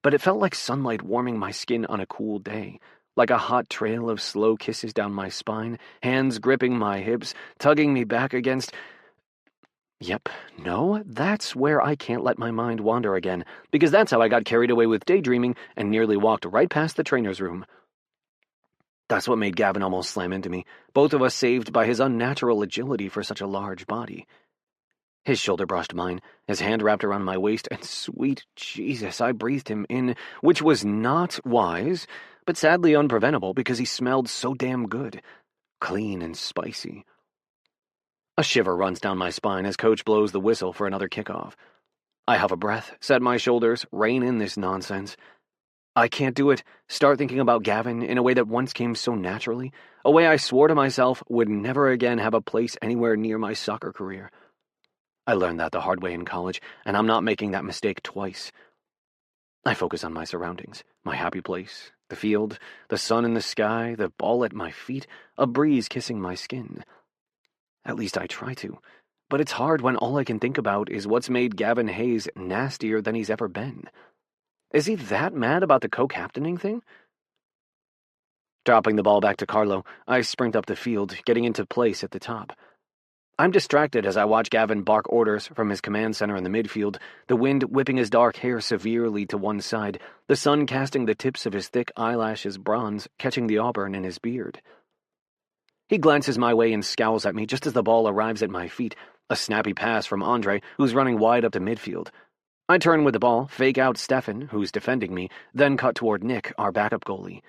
But it felt like sunlight warming my skin on a cool day, like a hot trail of slow kisses down my spine, hands gripping my hips, tugging me back against... Yep, no, that's where I can't let my mind wander again, because that's how I got carried away with daydreaming and nearly walked right past the trainer's room. That's what made Gavin almost slam into me, both of us saved by his unnatural agility for such a large body. His shoulder brushed mine, his hand wrapped around my waist, and sweet Jesus, I breathed him in, which was not wise, but sadly unpreventable because he smelled so damn good, clean and spicy. A shiver runs down my spine as Coach blows the whistle for another kickoff. I have a breath, set my shoulders, rein in this nonsense. I can't do it, start thinking about Gavin in a way that once came so naturally, a way I swore to myself would never again have a place anywhere near my soccer career. I learned that the hard way in college, and I'm not making that mistake twice. I focus on my surroundings, my happy place, the field, the sun in the sky, the ball at my feet, a breeze kissing my skin. At least I try to, but it's hard when all I can think about is what's made Gavin Hayes nastier than he's ever been. Is he that mad about the co-captaining thing? Dropping the ball back to Carlo, I sprint up the field, getting into place at the top. I'm distracted as I watch Gavin bark orders from his command center in the midfield, the wind whipping his dark hair severely to one side, the sun casting the tips of his thick eyelashes bronze, catching the auburn in his beard. He glances my way and scowls at me just as the ball arrives at my feet, a snappy pass from Andre, who's running wide up to midfield. I turn with the ball, fake out Stefan, who's defending me, then cut toward Nick, our backup goalie.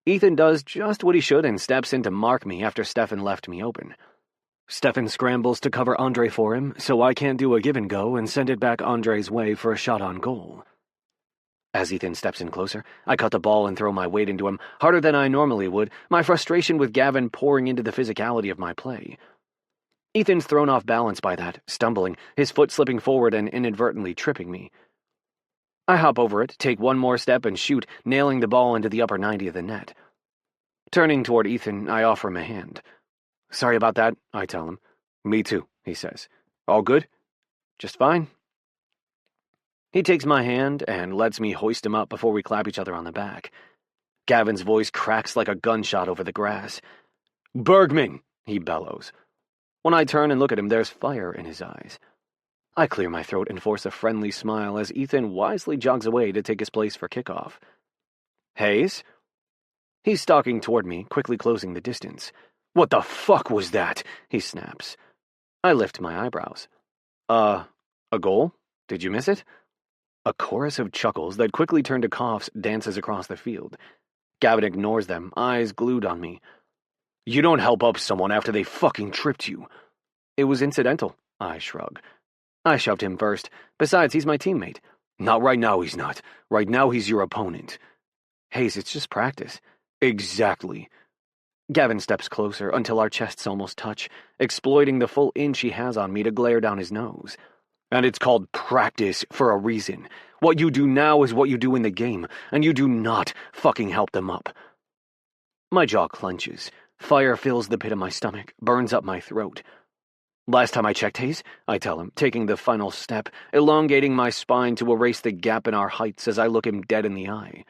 Ethan does just what he should and steps in to mark me after Stefan left me open. Stefan scrambles to cover Andre for him, so I can't do a give-and-go and send it back Andre's way for a shot on goal. As Ethan steps in closer, I cut the ball and throw my weight into him, harder than I normally would, my frustration with Gavin pouring into the physicality of my play. Ethan's thrown off balance by that, stumbling, his foot slipping forward and inadvertently tripping me. I hop over it, take one more step, and shoot, nailing the ball into the upper 90 of the net. Turning toward Ethan, I offer him a hand. "Sorry about that," I tell him. "Me too," he says. "All good?" "Just fine." He takes my hand and lets me hoist him up before we clap each other on the back. Gavin's voice cracks like a gunshot over the grass. "Bergman!" he bellows. When I turn and look at him, there's fire in his eyes. I clear my throat and force a friendly smile as Ethan wisely jogs away to take his place for kickoff. "Hayes?" He's stalking toward me, quickly closing the distance. "What the fuck was that?" he snaps. I lift my eyebrows. A goal? Did you miss it?" A chorus of chuckles that quickly turn to coughs dances across the field. Gavin ignores them, eyes glued on me. "You don't help up someone after they fucking tripped you." "It was incidental," I shrug. I shoved him first. Besides, he's my teammate. "Not right now, he's not. Right now, he's your opponent." "Hayes, it's just practice." "Exactly." Gavin steps closer until our chests almost touch, exploiting the full inch he has on me to glare down his nose. "And it's called practice for a reason. What you do now is what you do in the game, and you do not fucking help them up." My jaw clenches. Fire fills the pit of my stomach, burns up my throat. "Last time I checked, Hayes," I tell him, taking the final step, elongating my spine to erase the gap in our heights as I look him dead in the eye.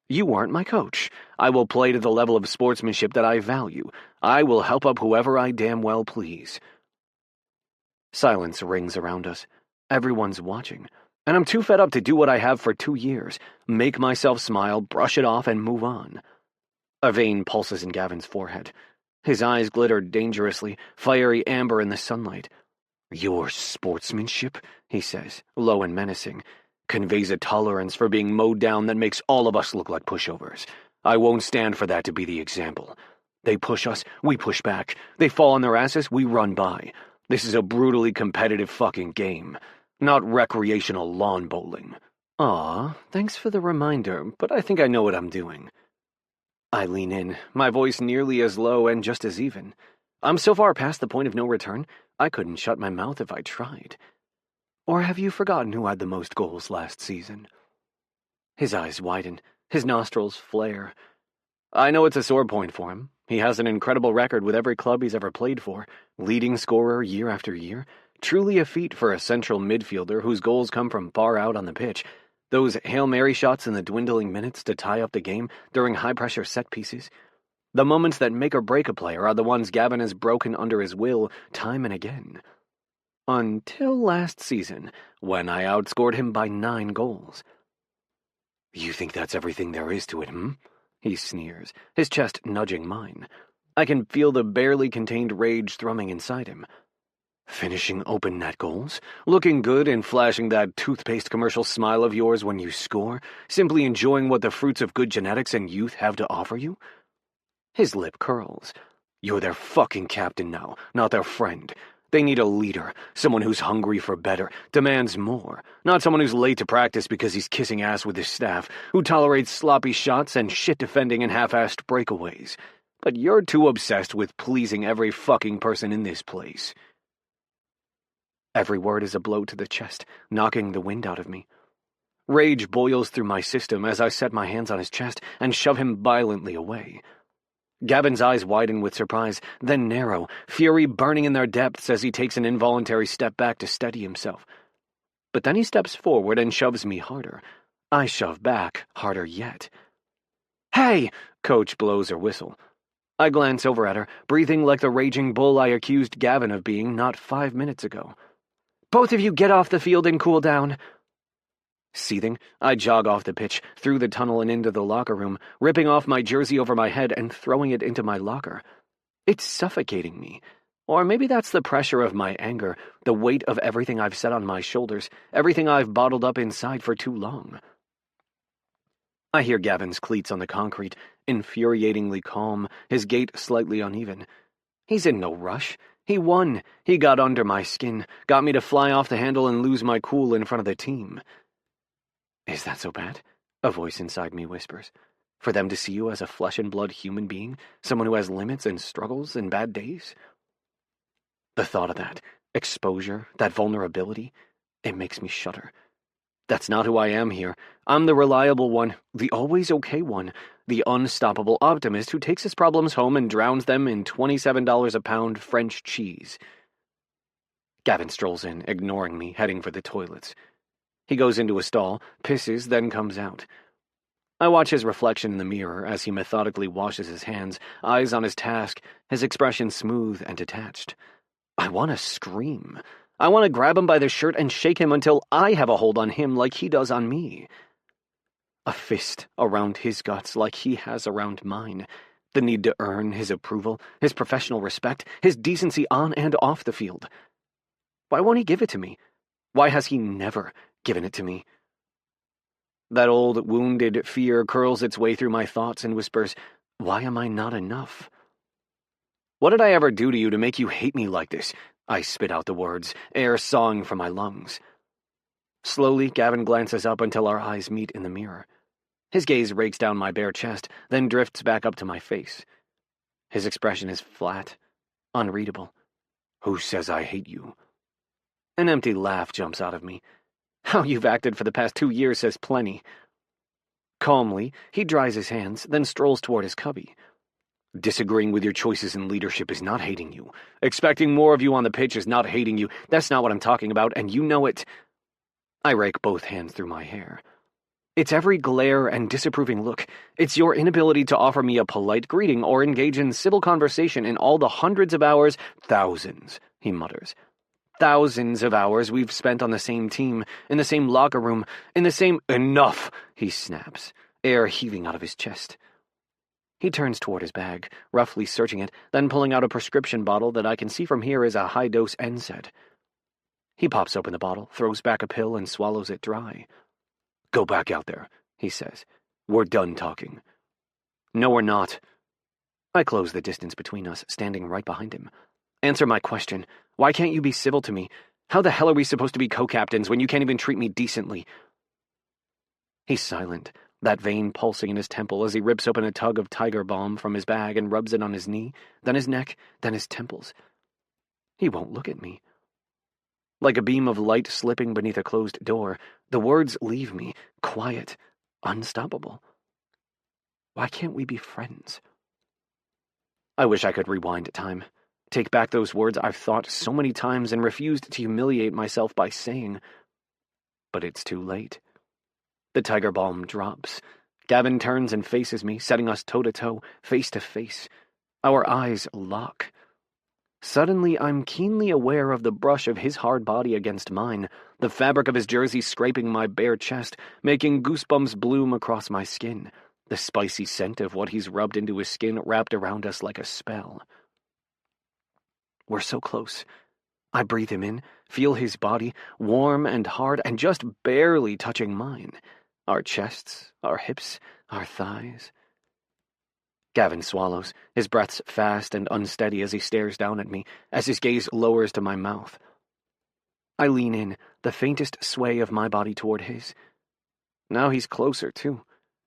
"You aren't my coach. I will play to the level of sportsmanship that I value. I will help up whoever I damn well please." Silence rings around us. Everyone's watching, and I'm too fed up to do what I have for 2 years, make myself smile, brush it off, and move on. A vein pulses in Gavin's forehead. His eyes glitter dangerously, fiery amber in the sunlight. "Your sportsmanship," he says, low and menacing, "conveys a tolerance for being mowed down that makes all of us look like pushovers. I won't stand for that to be the example. They push us, we push back. They fall on their asses, we run by. This is a brutally competitive fucking game, not recreational lawn bowling." "Aw, thanks for the reminder, but I think I know what I'm doing." I lean in, my voice nearly as low and just as even. I'm so far past the point of no return, I couldn't shut my mouth if I tried. "Or have you forgotten who had the most goals last season?" His eyes widen, his nostrils flare. I know it's a sore point for him. He has an incredible record with every club he's ever played for, leading scorer year after year. Truly a feat for a central midfielder whose goals come from far out on the pitch. Those Hail Mary shots in the dwindling minutes to tie up the game during high-pressure set pieces. The moments that make or break a player are the ones Gavin has broken under his will time and again. Until last season, when I outscored him by 9 goals. "You think that's everything there is to it, hmm?" He sneers, his chest nudging mine. I can feel the barely contained rage thrumming inside him. "Finishing open net goals? Looking good and flashing that toothpaste commercial smile of yours when you score? Simply enjoying what the fruits of good genetics and youth have to offer you?" His lip curls. "You're their fucking captain now, not their friend. They need a leader, someone who's hungry for better, demands more, not someone who's late to practice because he's kissing ass with his staff, who tolerates sloppy shots and shit defending and half-assed breakaways. But you're too obsessed with pleasing every fucking person in this place." Every word is a blow to the chest, knocking the wind out of me. Rage boils through my system as I set my hands on his chest and shove him violently away. Gavin's eyes widen with surprise, then narrow, fury burning in their depths as he takes an involuntary step back to steady himself. But then he steps forward and shoves me harder. I shove back, harder yet. "Hey!" Coach blows her whistle. I glance over at her, breathing like the raging bull I accused Gavin of being not 5 minutes ago. "Both of you get off the field and cool down." Seething, I jog off the pitch, through the tunnel and into the locker room, ripping off my jersey over my head and throwing it into my locker. It's suffocating me. Or maybe that's the pressure of my anger, the weight of everything I've set on my shoulders, everything I've bottled up inside for too long. I hear Gavin's cleats on the concrete, infuriatingly calm, his gait slightly uneven. He's in no rush. He won. He got under my skin, got me to fly off the handle and lose my cool in front of the team. "Is that so bad?" a voice inside me whispers. "For them to see you as a flesh-and-blood human being, someone who has limits and struggles and bad days?" The thought of that exposure, that vulnerability, it makes me shudder. That's not who I am here. I'm the reliable one, the always okay one, the unstoppable optimist who takes his problems home and drowns them in $27 a pound French cheese. Gavin strolls in, ignoring me, heading for the toilets. He goes into a stall, pisses, then comes out. I watch his reflection in the mirror as he methodically washes his hands, eyes on his task, his expression smooth and detached. I want to scream. I want to grab him by the shirt and shake him until I have a hold on him like he does on me. A fist around his guts like he has around mine. The need to earn his approval, his professional respect, his decency on and off the field. Why won't he give it to me? Why has he never given it to me? That old, wounded fear curls its way through my thoughts and whispers, why am I not enough? What did I ever do to you to make you hate me like this? I spit out the words, air sawing from my lungs. Slowly, Gavin glances up until our eyes meet in the mirror. His gaze rakes down my bare chest, then drifts back up to my face. His expression is flat, unreadable. Who says I hate you? An empty laugh jumps out of me. How you've acted for the past 2 years says plenty. Calmly, he dries his hands, then strolls toward his cubby. Disagreeing with your choices in leadership is not hating you. Expecting more of you on the pitch is not hating you. That's not what I'm talking about, and you know it. I rake both hands through my hair. It's every glare and disapproving look. It's your inability to offer me a polite greeting or engage in civil conversation in all the hundreds of hours, thousands, he mutters. Thousands of hours we've spent on the same team, in the same locker room, in the same— Enough, he snaps, air heaving out of his chest. He turns toward his bag, roughly searching it, then pulling out a prescription bottle that I can see from here is a high-dose NSAID. He pops open the bottle, throws back a pill, and swallows it dry. Go back out there, he says. We're done talking. No, we're not. I close the distance between us, standing right behind him. Answer my question. Why can't you be civil to me? How the hell are we supposed to be co-captains when you can't even treat me decently? He's silent, that vein pulsing in his temple as he rips open a tug of tiger balm from his bag and rubs it on his knee, then his neck, then his temples. He won't look at me. Like a beam of light slipping beneath a closed door, the words leave me, quiet, unstoppable. Why can't we be friends? I wish I could rewind time. Take back those words I've thought so many times and refused to humiliate myself by saying. But it's too late. The tiger balm drops. Gavin turns and faces me, setting us toe-to-toe, face-to-face. Our eyes lock. Suddenly, I'm keenly aware of the brush of his hard body against mine, the fabric of his jersey scraping my bare chest, making goosebumps bloom across my skin, the spicy scent of what he's rubbed into his skin wrapped around us like a spell. We're so close. I breathe him in, feel his body, warm and hard, and just barely touching mine. Our chests, our hips, our thighs. Gavin swallows, his breaths fast and unsteady as he stares down at me, as his gaze lowers to my mouth. I lean in, the faintest sway of my body toward his. Now he's closer, too.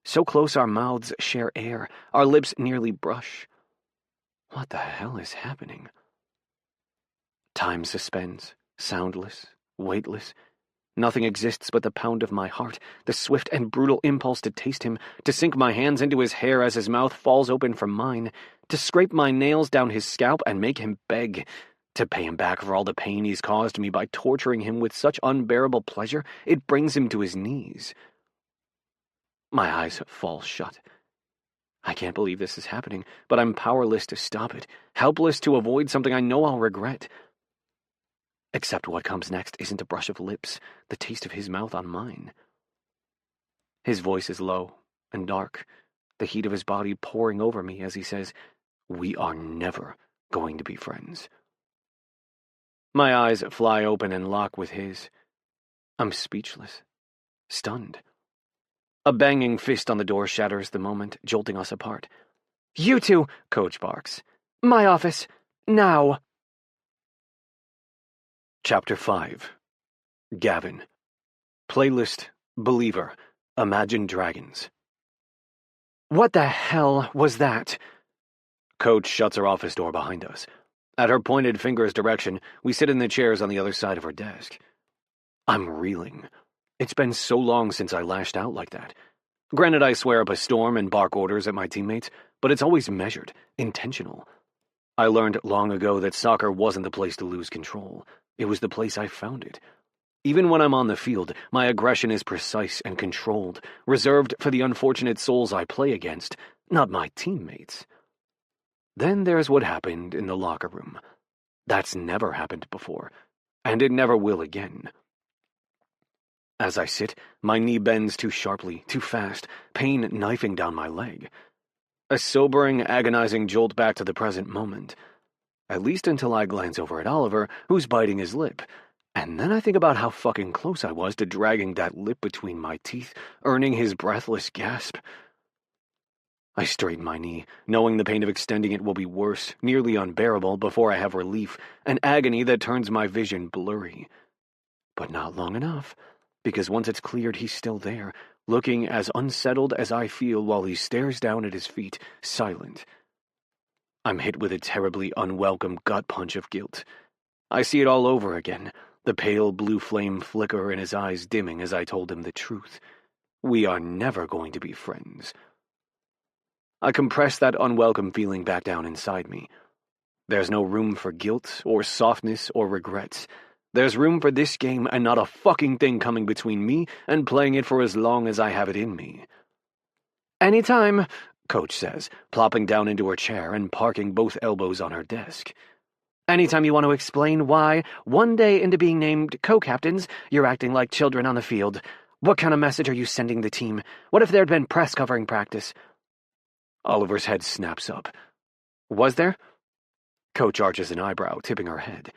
So close our mouths share air, our lips nearly brush. What the hell is happening? Time suspends, soundless, weightless. Nothing exists but the pound of my heart, the swift and brutal impulse to taste him, to sink my hands into his hair as his mouth falls open from mine, to scrape my nails down his scalp and make him beg, to pay him back for all the pain he's caused me by torturing him with such unbearable pleasure it brings him to his knees. My eyes fall shut. I can't believe this is happening, but I'm powerless to stop it, helpless to avoid something I know I'll regret. Except what comes next isn't a brush of lips, the taste of his mouth on mine. His voice is low and dark, the heat of his body pouring over me as he says, "We are never going to be friends." My eyes fly open and lock with his. I'm speechless, stunned. A banging fist on the door shatters the moment, jolting us apart. "You two," Coach barks. "My office. Now." Chapter 5. Gavin. Playlist, Believer, Imagine Dragons. What the hell was that? Coach shuts her office door behind us. At her pointed finger's direction, we sit in the chairs on the other side of her desk. I'm reeling. It's been so long since I lashed out like that. Granted, I swear up a storm and bark orders at my teammates, but it's always measured, intentional. I learned long ago that soccer wasn't the place to lose control. It was the place I found it. Even when I'm on the field, my aggression is precise and controlled, reserved for the unfortunate souls I play against, not my teammates. Then there's what happened in the locker room. That's never happened before, and it never will again. As I sit, my knee bends too sharply, too fast, pain knifing down my leg. A sobering, agonizing jolt back to the present moment. At least until I glance over at Oliver, who's biting his lip, and then I think about how fucking close I was to dragging that lip between my teeth, earning his breathless gasp. I straighten my knee, knowing the pain of extending it will be worse, nearly unbearable, before I have relief, an agony that turns my vision blurry. But not long enough, because once it's cleared, he's still there, looking as unsettled as I feel while he stares down at his feet, silent. I'm hit with a terribly unwelcome gut punch of guilt. I see it all over again, the pale blue flame flicker in his eyes dimming as I told him the truth. We are never going to be friends. I compress that unwelcome feeling back down inside me. There's no room for guilt or softness or regrets. There's room for this game and not a fucking thing coming between me and playing it for as long as I have it in me. Anytime, Coach says, plopping down into her chair and parking both elbows on her desk. Anytime you want to explain why, one day into being named co-captains, you're acting like children on the field. What kind of message are you sending the team? What if there'd been press covering practice? Oliver's head snaps up. Was there? Coach arches an eyebrow, tipping her head.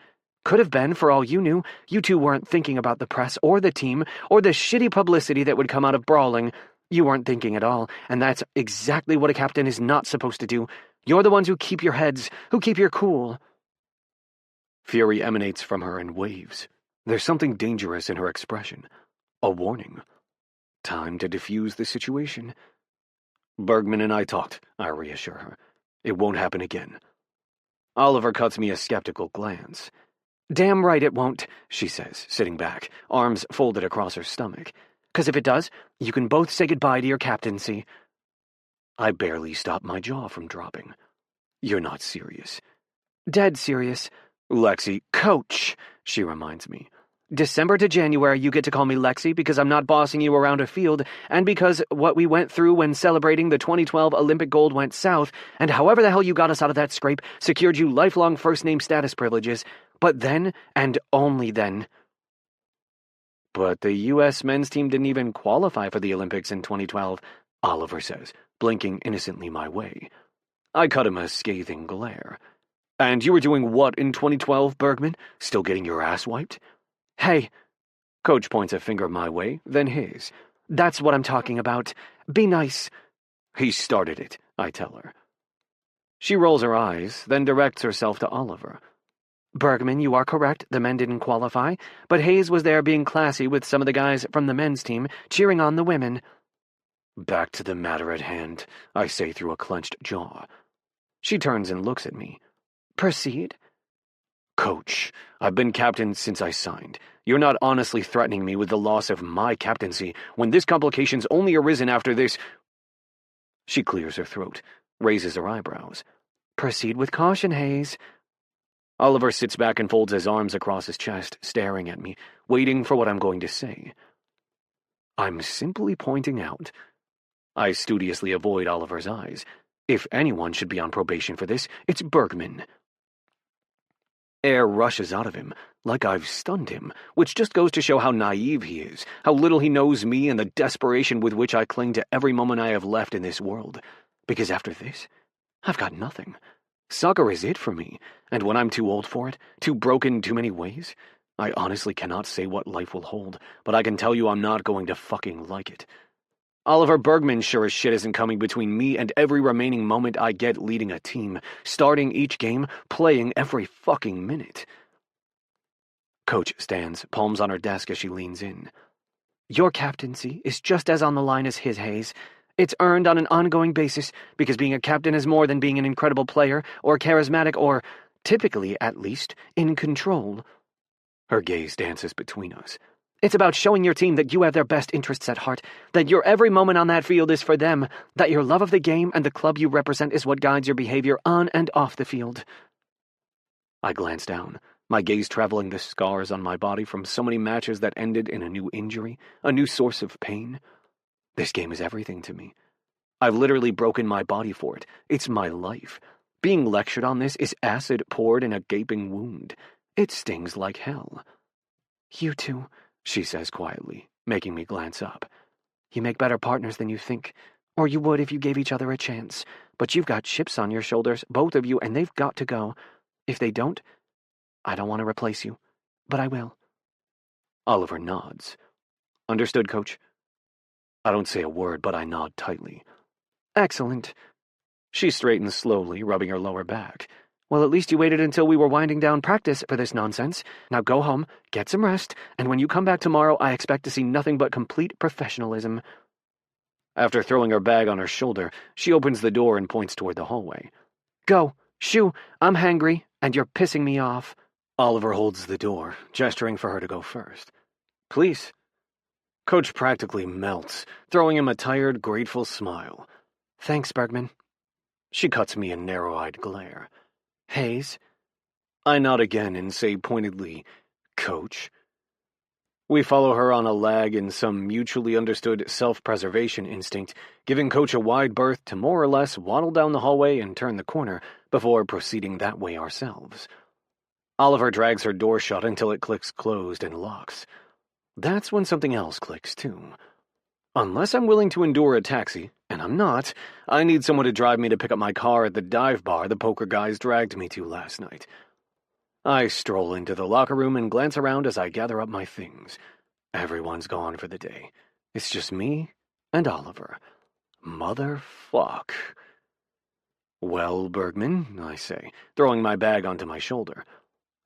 Could have been, for all you knew. You two weren't thinking about the press or the team or the shitty publicity that would come out of brawling. You weren't thinking at all, and that's exactly what a captain is not supposed to do. You're the ones who keep your heads, who keep your cool. Fury emanates from her in waves. There's something dangerous in her expression. A warning. Time to defuse the situation. Bergman and I talked, I reassure her. It won't happen again. Oliver cuts me a skeptical glance. Damn right it won't, she says, sitting back, arms folded across her stomach. 'Cause if it does, you can both say goodbye to your captaincy. I barely stop my jaw from dropping. You're not serious. Dead serious. Lexi, Coach, she reminds me. December to January you get to call me Lexi because I'm not bossing you around a field, and because what we went through when celebrating the 2012 Olympic gold went south, and however the hell you got us out of that scrape secured you lifelong first-name status privileges. But then, and only then. But the U.S. men's team didn't even qualify for the Olympics in 2012, Oliver says, blinking innocently my way. I cut him a scathing glare. And you were doing what in 2012, Bergman? Still getting your ass wiped? Hey, Coach points a finger my way, then his. That's what I'm talking about. Be nice. He started it, I tell her. She rolls her eyes, then directs herself to Oliver. Bergman, you are correct, the men didn't qualify, but Hayes was there being classy with some of the guys from the men's team, cheering on the women. Back to the matter at hand, I say through a clenched jaw. She turns and looks at me. Proceed. Coach, I've been captain since I signed. You're not honestly threatening me with the loss of my captaincy when this complication's only arisen after this. She clears her throat, raises her eyebrows. Proceed with caution, Hayes. Oliver sits back and folds his arms across his chest, staring at me, waiting for what I'm going to say. I'm simply pointing out. I studiously avoid Oliver's eyes. If anyone should be on probation for this, it's Bergman. Air rushes out of him, like I've stunned him, which just goes to show how naive he is, how little he knows me and the desperation with which I cling to every moment I have left in this world. Because after this, I've got nothing. Soccer is it for me, and when I'm too old for it, too broken in too many ways, I honestly cannot say what life will hold, but I can tell you I'm not going to fucking like it. Oliver Bergman sure as shit isn't coming between me and every remaining moment I get leading a team, starting each game, playing every fucking minute. Coach stands, palms on her desk as she leans in. Your captaincy is just as on the line as his, Hayes. It's earned on an ongoing basis, because being a captain is more than being an incredible player, or charismatic, or Typically, at least, in control. Her gaze dances between us. It's about showing your team that you have their best interests at heart, that your every moment on that field is for them, that your love of the game and the club you represent is what guides your behavior on and off the field. I glance down, my gaze traveling the scars on my body from so many matches that ended in a new injury, a new source of pain. This game is everything to me. I've literally broken my body for it. It's my life. Being lectured on this is acid poured in a gaping wound. It stings like hell. You two, she says quietly, making me glance up. You make better partners than you think, or you would if you gave each other a chance. But you've got chips on your shoulders, both of you, and they've got to go. If they don't, I don't want to replace you, but I will. Oliver nods. Understood, Coach. I don't say a word, but I nod tightly. Excellent. She straightens slowly, rubbing her lower back. Well, at least you waited until we were winding down practice for this nonsense. Now go home, get some rest, and when you come back tomorrow, I expect to see nothing but complete professionalism. After throwing her bag on her shoulder, she opens the door and points toward the hallway. Go. Shoo, I'm hangry, and you're pissing me off. Oliver holds the door, gesturing for her to go first. Please. Coach practically melts, throwing him a tired, grateful smile. Thanks, Bergman. She cuts me a narrow-eyed glare. Hayes? I nod again and say pointedly, Coach. We follow her on a lag in some mutually understood self-preservation instinct, giving Coach a wide berth to more or less waddle down the hallway and turn the corner before proceeding that way ourselves. Oliver drags her door shut until it clicks closed and locks. That's when something else clicks, too. Unless I'm willing to endure a taxi, and I'm not, I need someone to drive me to pick up my car at the dive bar the poker guys dragged me to last night. I stroll into the locker room and glance around as I gather up my things. Everyone's gone for the day. It's just me and Oliver. Motherfuck. Well, Bergman, I say, throwing my bag onto my shoulder.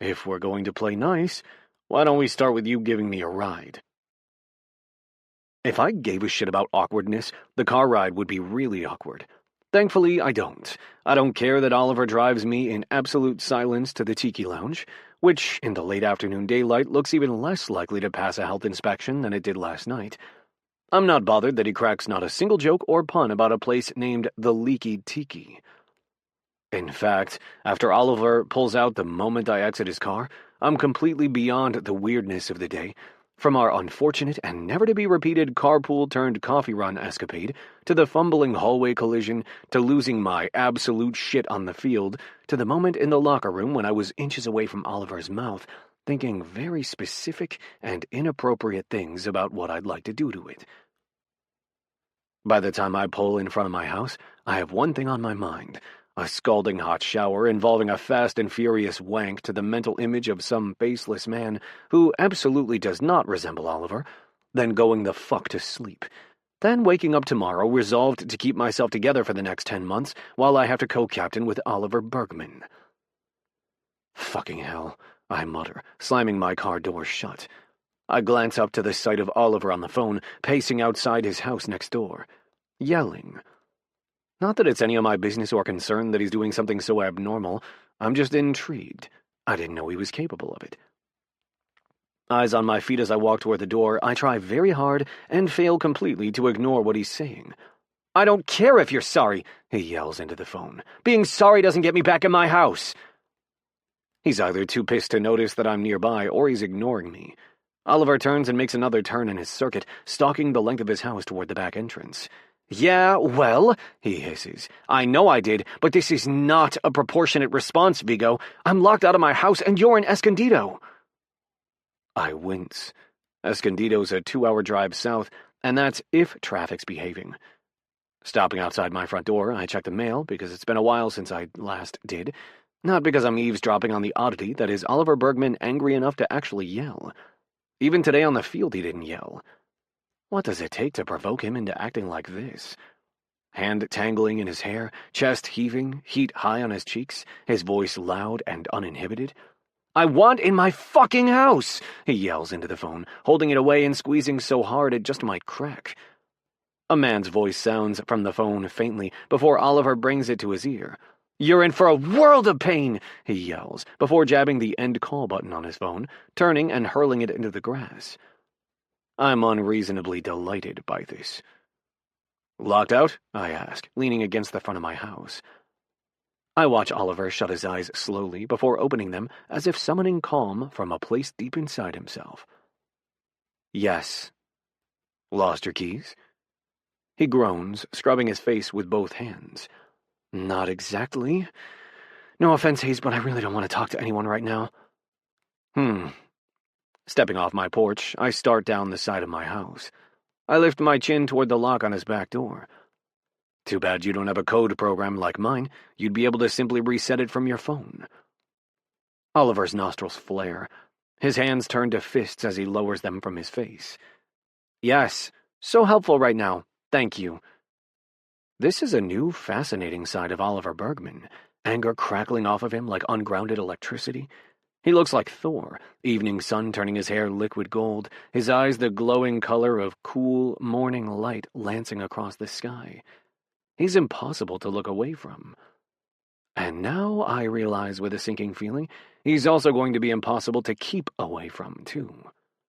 If we're going to play nice, why don't we start with you giving me a ride? If I gave a shit about awkwardness, the car ride would be really awkward. Thankfully, I don't. I don't care that Oliver drives me in absolute silence to the Tiki Lounge, which, in the late afternoon daylight, looks even less likely to pass a health inspection than it did last night. I'm not bothered that he cracks not a single joke or pun about a place named the Leaky Tiki. In fact, after Oliver pulls out the moment I exit his car, I'm completely beyond the weirdness of the day. From our unfortunate and never-to-be-repeated carpool-turned-coffee run escapade, to the fumbling hallway collision, to losing my absolute shit on the field, to the moment in the locker room when I was inches away from Oliver's mouth, thinking very specific and inappropriate things about what I'd like to do to it. By the time I pull in front of my house, I have one thing on my mind. A scalding hot shower involving a fast and furious wank to the mental image of some faceless man who absolutely does not resemble Oliver, then going the fuck to sleep, then waking up tomorrow resolved to keep myself together for the next 10 months while I have to co-captain with Oliver Bergman. Fucking hell, I mutter, slamming my car door shut. I glance up to the sight of Oliver on the phone, pacing outside his house next door, yelling. Not that it's any of my business or concern that he's doing something so abnormal. I'm just intrigued. I didn't know he was capable of it. Eyes on my feet as I walk toward the door, I try very hard and fail completely to ignore what he's saying. I don't care if you're sorry, he yells into the phone. Being sorry doesn't get me back in my house. He's either too pissed to notice that I'm nearby or he's ignoring me. Oliver turns and makes another turn in his circuit, stalking the length of his house toward the back entrance. Yeah, well, he hisses. I know I did, but this is not a proportionate response, Vigo. I'm locked out of my house and you're in Escondido. I wince. Escondido's a 2-hour drive south, and that's if traffic's behaving. Stopping outside my front door, I check the mail because it's been a while since I last did. Not because I'm eavesdropping on the oddity that is Oliver Bergman angry enough to actually yell. Even today on the field he didn't yell. What does it take to provoke him into acting like this? Hand tangling in his hair, chest heaving, heat high on his cheeks, his voice loud and uninhibited. I want in my fucking house, he yells into the phone, holding it away and squeezing so hard it just might crack. A man's voice sounds from the phone faintly before Oliver brings it to his ear. You're in for a world of pain, he yells, before jabbing the end call button on his phone, turning and hurling it into the grass. I'm unreasonably delighted by this. Locked out? I ask, leaning against the front of my house. I watch Oliver shut his eyes slowly before opening them as if summoning calm from a place deep inside himself. Yes. Lost your keys? He groans, scrubbing his face with both hands. Not exactly. No offense, Hayes, but I really don't want to talk to anyone right now. Stepping off my porch, I start down the side of my house. I lift my chin toward the lock on his back door. Too bad you don't have a code program like mine. You'd be able to simply reset it from your phone. Oliver's nostrils flare. His hands turn to fists as he lowers them from his face. Yes, so helpful right now. Thank you. This is a new, fascinating side of Oliver Bergman, anger crackling off of him like ungrounded electricity. He looks like Thor, evening sun turning his hair liquid gold, his eyes the glowing color of cool, morning light lancing across the sky. He's impossible to look away from. And now I realize with a sinking feeling, he's also going to be impossible to keep away from, too.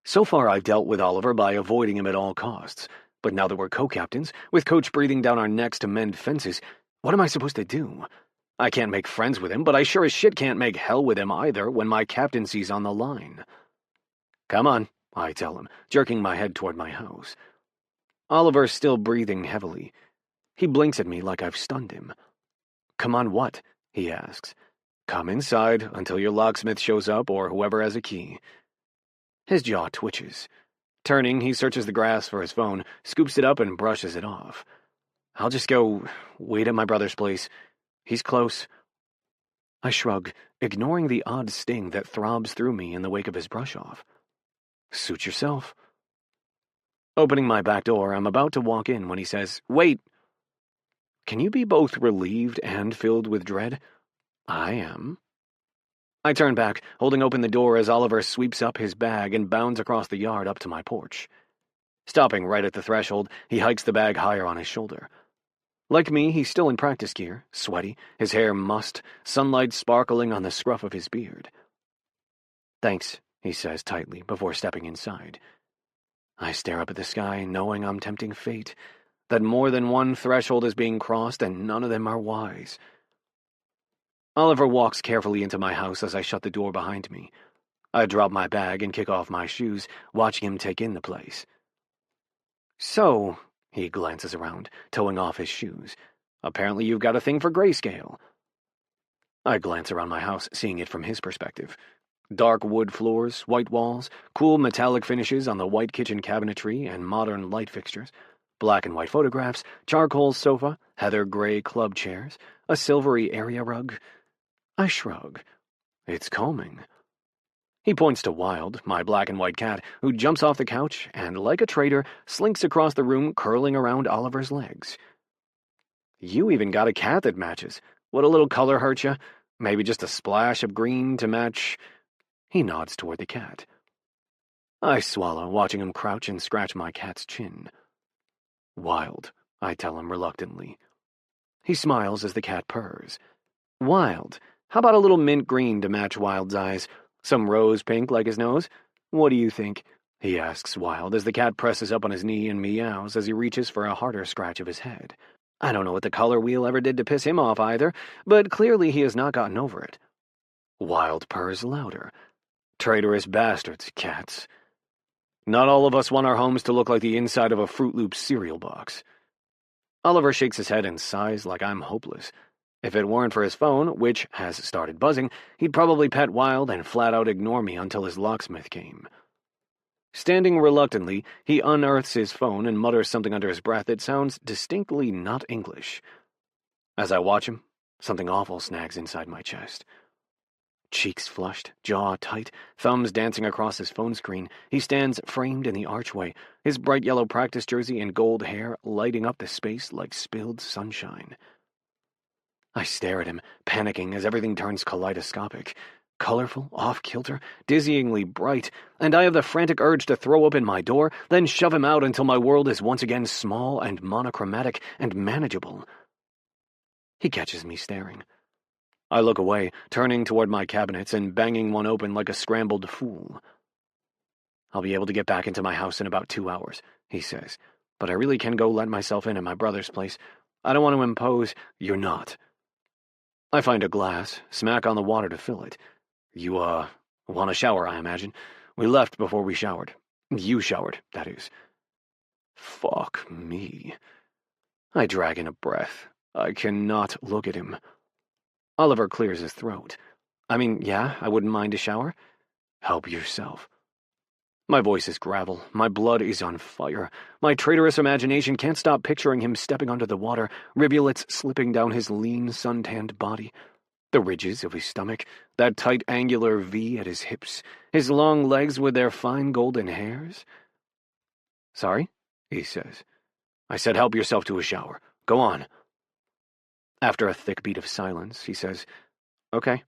So far I've dealt with Oliver by avoiding him at all costs, but now that we're co-captains, with Coach breathing down our necks to mend fences, what am I supposed to do? I can't make friends with him, but I sure as shit can't make hell with him either when my captaincy's on the line. Come on, I tell him, jerking my head toward my house. Oliver's still breathing heavily. He blinks at me like I've stunned him. Come on what? He asks. Come inside until your locksmith shows up or whoever has a key. His jaw twitches. Turning, he searches the grass for his phone, scoops it up and brushes it off. I'll just go wait at my brother's place. He's close. I shrug, ignoring the odd sting that throbs through me in the wake of his brush-off. Suit yourself. Opening my back door, I'm about to walk in when he says, Wait! Can you be both relieved and filled with dread? I am. I turn back, holding open the door as Oliver sweeps up his bag and bounds across the yard up to my porch. Stopping right at the threshold, he hikes the bag higher on his shoulder. Like me, he's still in practice gear, sweaty, his hair mussed, sunlight sparkling on the scruff of his beard. Thanks, he says tightly before stepping inside. I stare up at the sky, knowing I'm tempting fate, that more than one threshold is being crossed and none of them are wise. Oliver walks carefully into my house as I shut the door behind me. I drop my bag and kick off my shoes, watching him take in the place. So, he glances around, toeing off his shoes. Apparently you've got a thing for grayscale. I glance around my house, seeing it from his perspective. Dark wood floors, white walls, cool metallic finishes on the white kitchen cabinetry and modern light fixtures, black and white photographs, charcoal sofa, heather gray club chairs, a silvery area rug. I shrug. It's calming. He points to Wild, my black and white cat, who jumps off the couch and, like a traitor, slinks across the room, curling around Oliver's legs. You even got a cat that matches. Would a little color hurt you? Maybe just a splash of green to match... He nods toward the cat. I swallow, watching him crouch and scratch my cat's chin. Wild, I tell him reluctantly. He smiles as the cat purrs. Wild, how about a little mint green to match Wild's eyes? Some rose pink like his nose? What do you think? He asks Wild as the cat presses up on his knee and meows as he reaches for a harder scratch of his head. I don't know what the color wheel ever did to piss him off either, but clearly he has not gotten over it. Wild purrs louder. Traitorous bastards, cats. Not all of us want our homes to look like the inside of a Fruit Loops cereal box. Oliver shakes his head and sighs like I'm hopeless. If it weren't for his phone, which has started buzzing, he'd probably pet Wild and flat-out ignore me until his locksmith came. Standing reluctantly, he unearths his phone and mutters something under his breath that sounds distinctly not English. As I watch him, something awful snags inside my chest. Cheeks flushed, jaw tight, thumbs dancing across his phone screen, he stands framed in the archway, his bright yellow practice jersey and gold hair lighting up the space like spilled sunshine. I stare at him, panicking as everything turns kaleidoscopic. Colorful, off-kilter, dizzyingly bright, and I have the frantic urge to throw open my door, then shove him out until my world is once again small and monochromatic and manageable. He catches me staring. I look away, turning toward my cabinets and banging one open like a scrambled fool. I'll be able to get back into my house in about 2 hours, he says, but I really can go let myself in at my brother's place. I don't want to impose. You're not. I find a glass, smack on the water to fill it. You, want a shower, I imagine. We left before we showered. You showered, that is. Fuck me. I drag in a breath. I cannot look at him. Oliver clears his throat. I mean, yeah, I wouldn't mind a shower. Help yourself. My voice is gravel. My blood is on fire. My traitorous imagination can't stop picturing him stepping under the water, rivulets slipping down his lean, sun-tanned body. The ridges of his stomach, that tight angular V at his hips, his long legs with their fine golden hairs. Sorry, he says. I said help yourself to a shower. Go on. After a thick beat of silence, he says, okay.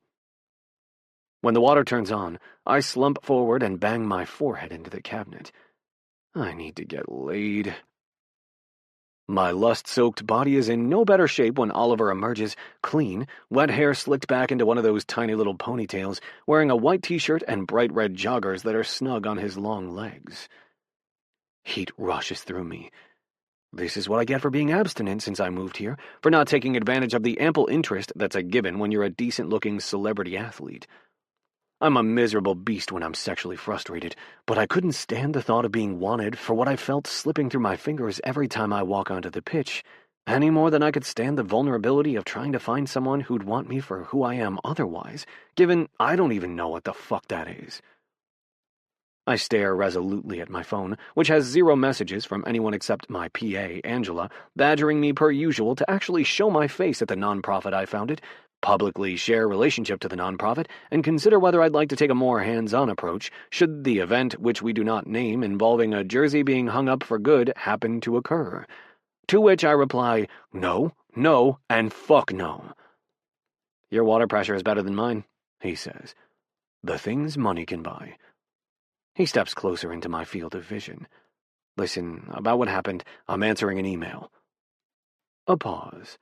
When the water turns on, I slump forward and bang my forehead into the cabinet. I need to get laid. My lust-soaked body is in no better shape when Oliver emerges, clean, wet hair slicked back into one of those tiny little ponytails, wearing a white t-shirt and bright red joggers that are snug on his long legs. Heat rushes through me. This is what I get for being abstinent since I moved here, for not taking advantage of the ample interest that's a given when you're a decent-looking celebrity athlete. I'm a miserable beast when I'm sexually frustrated, but I couldn't stand the thought of being wanted for what I felt slipping through my fingers every time I walk onto the pitch, any more than I could stand the vulnerability of trying to find someone who'd want me for who I am otherwise, given I don't even know what the fuck that is. I stare resolutely at my phone, which has 0 messages from anyone except my PA, Angela, badgering me per usual to actually show my face at the nonprofit I founded, publicly share relationship to the nonprofit, and consider whether I'd like to take a more hands-on approach should the event, which we do not name, involving a jersey being hung up for good happen to occur. To which I reply, no, no, and fuck no. Your water pressure is better than mine, he says. The things money can buy. He steps closer into my field of vision. Listen, about what happened, I'm answering an email. A pause.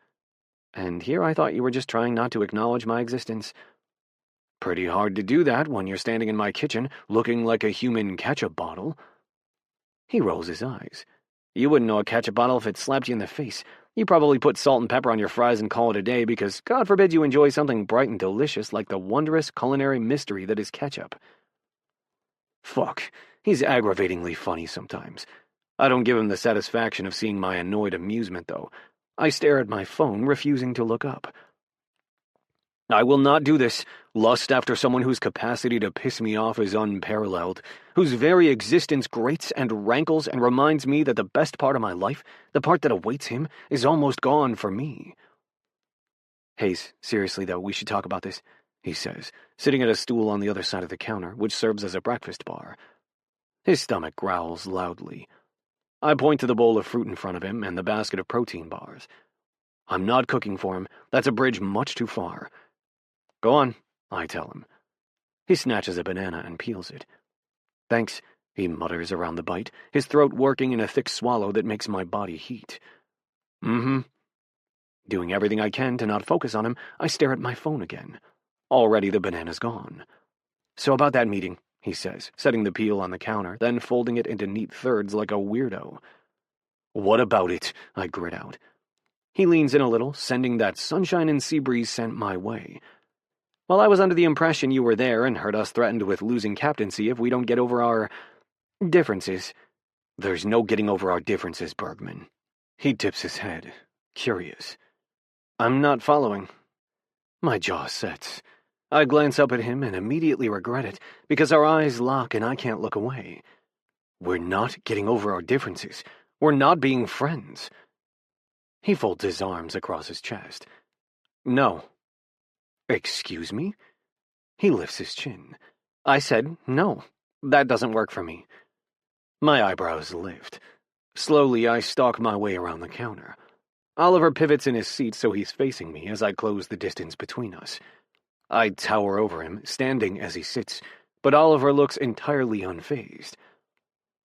And here I thought you were just trying not to acknowledge my existence. Pretty hard to do that when you're standing in my kitchen, looking like a human ketchup bottle. He rolls his eyes. You wouldn't know a ketchup bottle if it slapped you in the face. You probably put salt and pepper on your fries and call it a day because God forbid you enjoy something bright and delicious like the wondrous culinary mystery that is ketchup. Fuck, he's aggravatingly funny sometimes. I don't give him the satisfaction of seeing my annoyed amusement, though. I stare at my phone, refusing to look up. I will not do this. Lust after someone whose capacity to piss me off is unparalleled, whose very existence grates and rankles and reminds me that the best part of my life, the part that awaits him, is almost gone for me. Hayes, seriously though, we should talk about this, he says, sitting at a stool on the other side of the counter, which serves as a breakfast bar. His stomach growls loudly. I point to the bowl of fruit in front of him and the basket of protein bars. I'm not cooking for him. That's a bridge much too far. Go on, I tell him. He snatches a banana and peels it. Thanks, he mutters around the bite, his throat working in a thick swallow that makes my body heat. Mm-hmm. Doing everything I can to not focus on him, I stare at my phone again. Already the banana's gone. So about that meeting, he says, setting the peel on the counter, then folding it into neat thirds like a weirdo. What about it? I grit out. He leans in a little, sending that sunshine and sea breeze scent my way. Well, I was under the impression you were there and heard us threatened with losing captaincy if we don't get over our differences. There's no getting over our differences, Bergman. He tips his head, curious. I'm not following. My jaw sets. I glance up at him and immediately regret it, because our eyes lock and I can't look away. We're not getting over our differences. We're not being friends. He folds his arms across his chest. No. Excuse me? He lifts his chin. I said, no, that doesn't work for me. My eyebrows lift. Slowly, I stalk my way around the counter. Oliver pivots in his seat so he's facing me as I close the distance between us. I tower over him, standing as he sits, but Oliver looks entirely unfazed.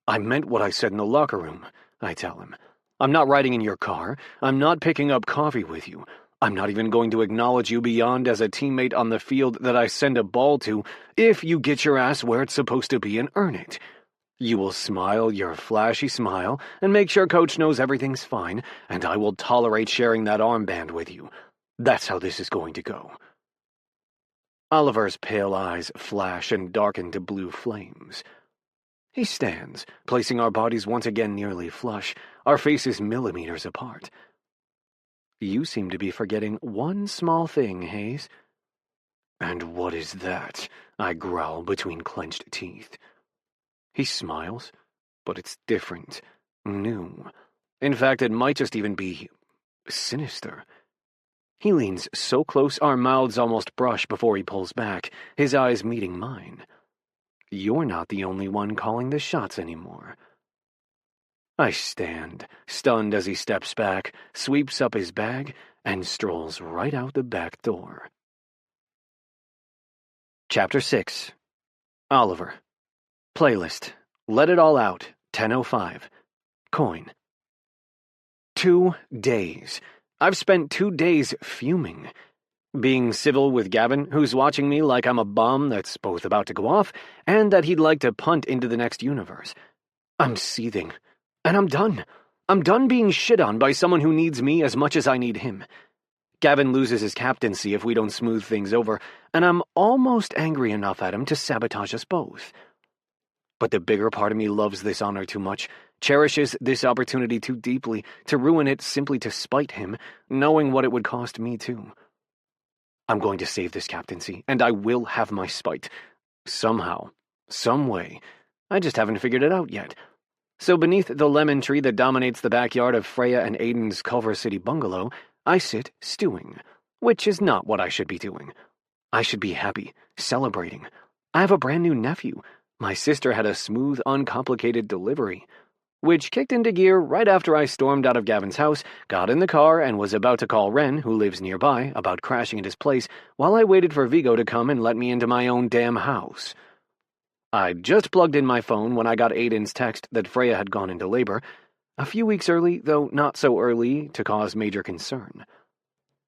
I meant what I said in the locker room, I tell him. I'm not riding in your car. I'm not picking up coffee with you. I'm not even going to acknowledge you beyond as a teammate on the field that I send a ball to if you get your ass where it's supposed to be and earn it. You will smile your flashy smile and make sure Coach knows everything's fine, and I will tolerate sharing that armband with you. That's how this is going to go." Oliver's pale eyes flash and darken to blue flames. He stands, placing our bodies once again nearly flush, our faces millimeters apart. "You seem to be forgetting one small thing, Hayes." "And what is that?" I growl between clenched teeth. He smiles, but it's different, new. In fact, it might just even be sinister. He leans so close our mouths almost brush before he pulls back, his eyes meeting mine. "You're not the only one calling the shots anymore." I stand, stunned as he steps back, sweeps up his bag, and strolls right out the back door. Chapter 6. Oliver. Playlist. Let It All Out, 10:05. Coin. 2 days. I've spent 2 days fuming. Being civil with Gavin, who's watching me like I'm a bomb that's both about to go off and that he'd like to punt into the next universe. I'm seething. And I'm done. I'm done being shit on by someone who needs me as much as I need him. Gavin loses his captaincy if we don't smooth things over, and I'm almost angry enough at him to sabotage us both. But the bigger part of me loves this honor too much, cherishes this opportunity too deeply, to ruin it simply to spite him, knowing what it would cost me too. I'm going to save this captaincy, and I will have my spite. Somehow. Some way. I just haven't figured it out yet. So beneath the lemon tree that dominates the backyard of Freya and Aiden's Culver City bungalow, I sit stewing, which is not what I should be doing. I should be happy, celebrating. I have a brand new nephew. My sister had a smooth, uncomplicated delivery, which kicked into gear right after I stormed out of Gavin's house, got in the car, and was about to call Ren, who lives nearby, about crashing at his place, while I waited for Vigo to come and let me into my own damn house. I'd just plugged in my phone when I got Aiden's text that Freya had gone into labor, a few weeks early, though not so early to cause major concern.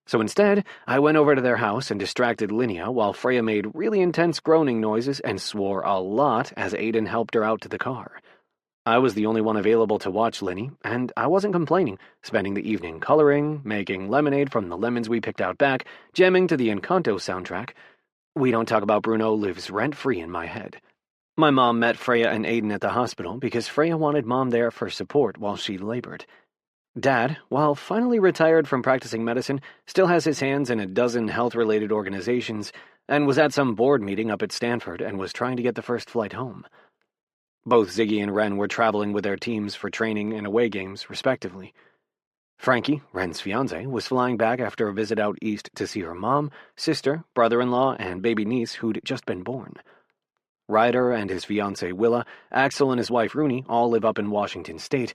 So instead, I went over to their house and distracted Linnea while Freya made really intense groaning noises and swore a lot as Aiden helped her out to the car. I was the only one available to watch Linny, and I wasn't complaining, spending the evening coloring, making lemonade from the lemons we picked out back, jamming to the Encanto soundtrack. We Don't Talk About Bruno lives rent-free in my head. My mom met Freya and Aiden at the hospital because Freya wanted Mom there for support while she labored. Dad, while finally retired from practicing medicine, still has his hands in a dozen health-related organizations and was at some board meeting up at Stanford and was trying to get the first flight home. Both Ziggy and Ren were traveling with their teams for training and away games, respectively. Frankie, Ren's fiancé, was flying back after a visit out east to see her mom, sister, brother-in-law, and baby niece who'd just been born. Ryder and his fiancée Willa, Axel and his wife Rooney all live up in Washington State,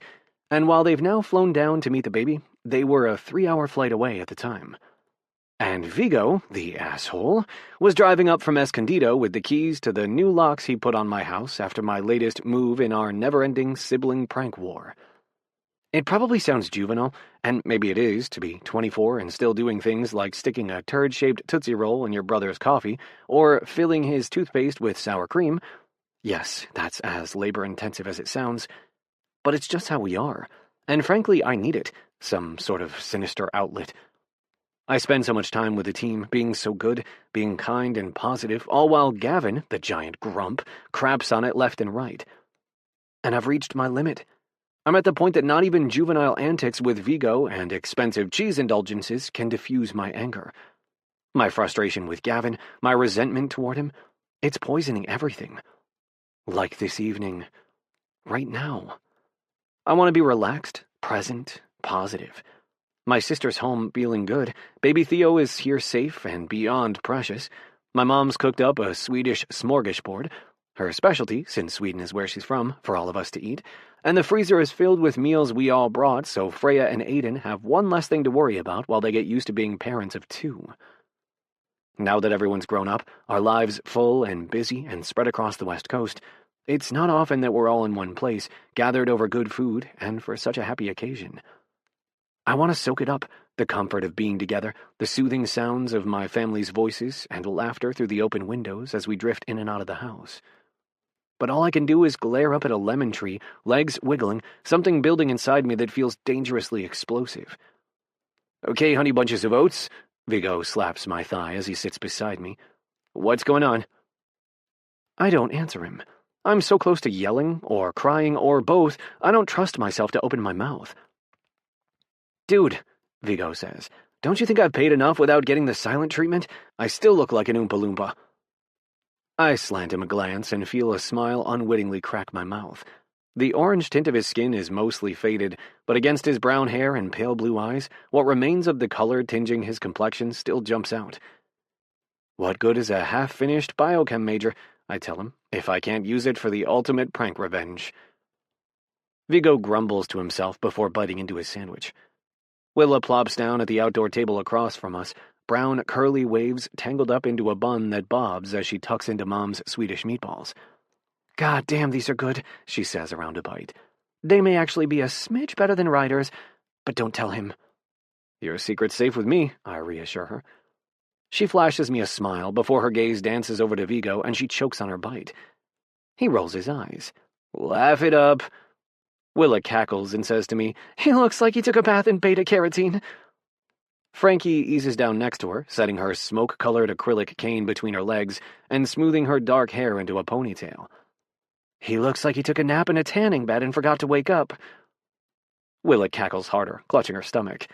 and while they've now flown down to meet the baby, they were a 3-hour flight away at the time. And Vigo, the asshole, was driving up from Escondido with the keys to the new locks he put on my house after my latest move in our never-ending sibling prank war. It probably sounds juvenile, and maybe it is, to be 24 and still doing things like sticking a turd-shaped Tootsie Roll in your brother's coffee, or filling his toothpaste with sour cream. Yes, that's as labor-intensive as it sounds. But it's just how we are, and frankly, I need it, some sort of sinister outlet. I spend so much time with the team, being so good, being kind and positive, all while Gavin, the giant grump, craps on it left and right. And I've reached my limit. I'm at the point that not even juvenile antics with Vigo and expensive cheese indulgences can diffuse my anger. My frustration with Gavin, my resentment toward him, it's poisoning everything. Like this evening. Right now. I want to be relaxed, present, positive. My sister's home feeling good. Baby Theo is here safe and beyond precious. My mom's cooked up a Swedish smorgasbord, her specialty, since Sweden is where she's from, for all of us to eat, and the freezer is filled with meals we all brought, so Freya and Aiden have one less thing to worry about while they get used to being parents of 2. Now that everyone's grown up, our lives full and busy and spread across the West Coast, it's not often that we're all in one place, gathered over good food and for such a happy occasion. I want to soak it up, the comfort of being together, the soothing sounds of my family's voices and laughter through the open windows as we drift in and out of the house. But all I can do is glare up at a lemon tree, legs wiggling, something building inside me that feels dangerously explosive. "Okay, honey bunches of oats." Vigo slaps my thigh as he sits beside me. "What's going on?" I don't answer him. I'm so close to yelling, or crying, or both, I don't trust myself to open my mouth. "Dude," Vigo says, "don't you think I've paid enough without getting the silent treatment? I still look like an Oompa Loompa." I slant him a glance and feel a smile unwittingly crack my mouth. The orange tint of his skin is mostly faded, but against his brown hair and pale blue eyes, what remains of the color tinging his complexion still jumps out. "What good is a half-finished biochem major," I tell him, "if I can't use it for the ultimate prank revenge?" Vigo grumbles to himself before biting into his sandwich. Willa plops down at the outdoor table across from us, brown curly waves tangled up into a bun that bobs as she tucks into Mom's Swedish meatballs. "God damn, these are good," she says around a bite. "They may actually be a smidge better than Ryder's, but don't tell him." "Your secret's safe with me," I reassure her. She flashes me a smile before her gaze dances over to Vigo and she chokes on her bite. He rolls his eyes. "Laugh it up." Willa cackles and says to me, "He looks like he took a bath in beta-carotene." Frankie eases down next to her, setting her smoke-colored acrylic cane between her legs and smoothing her dark hair into a ponytail. "He looks like he took a nap in a tanning bed and forgot to wake up." Willa cackles harder, clutching her stomach.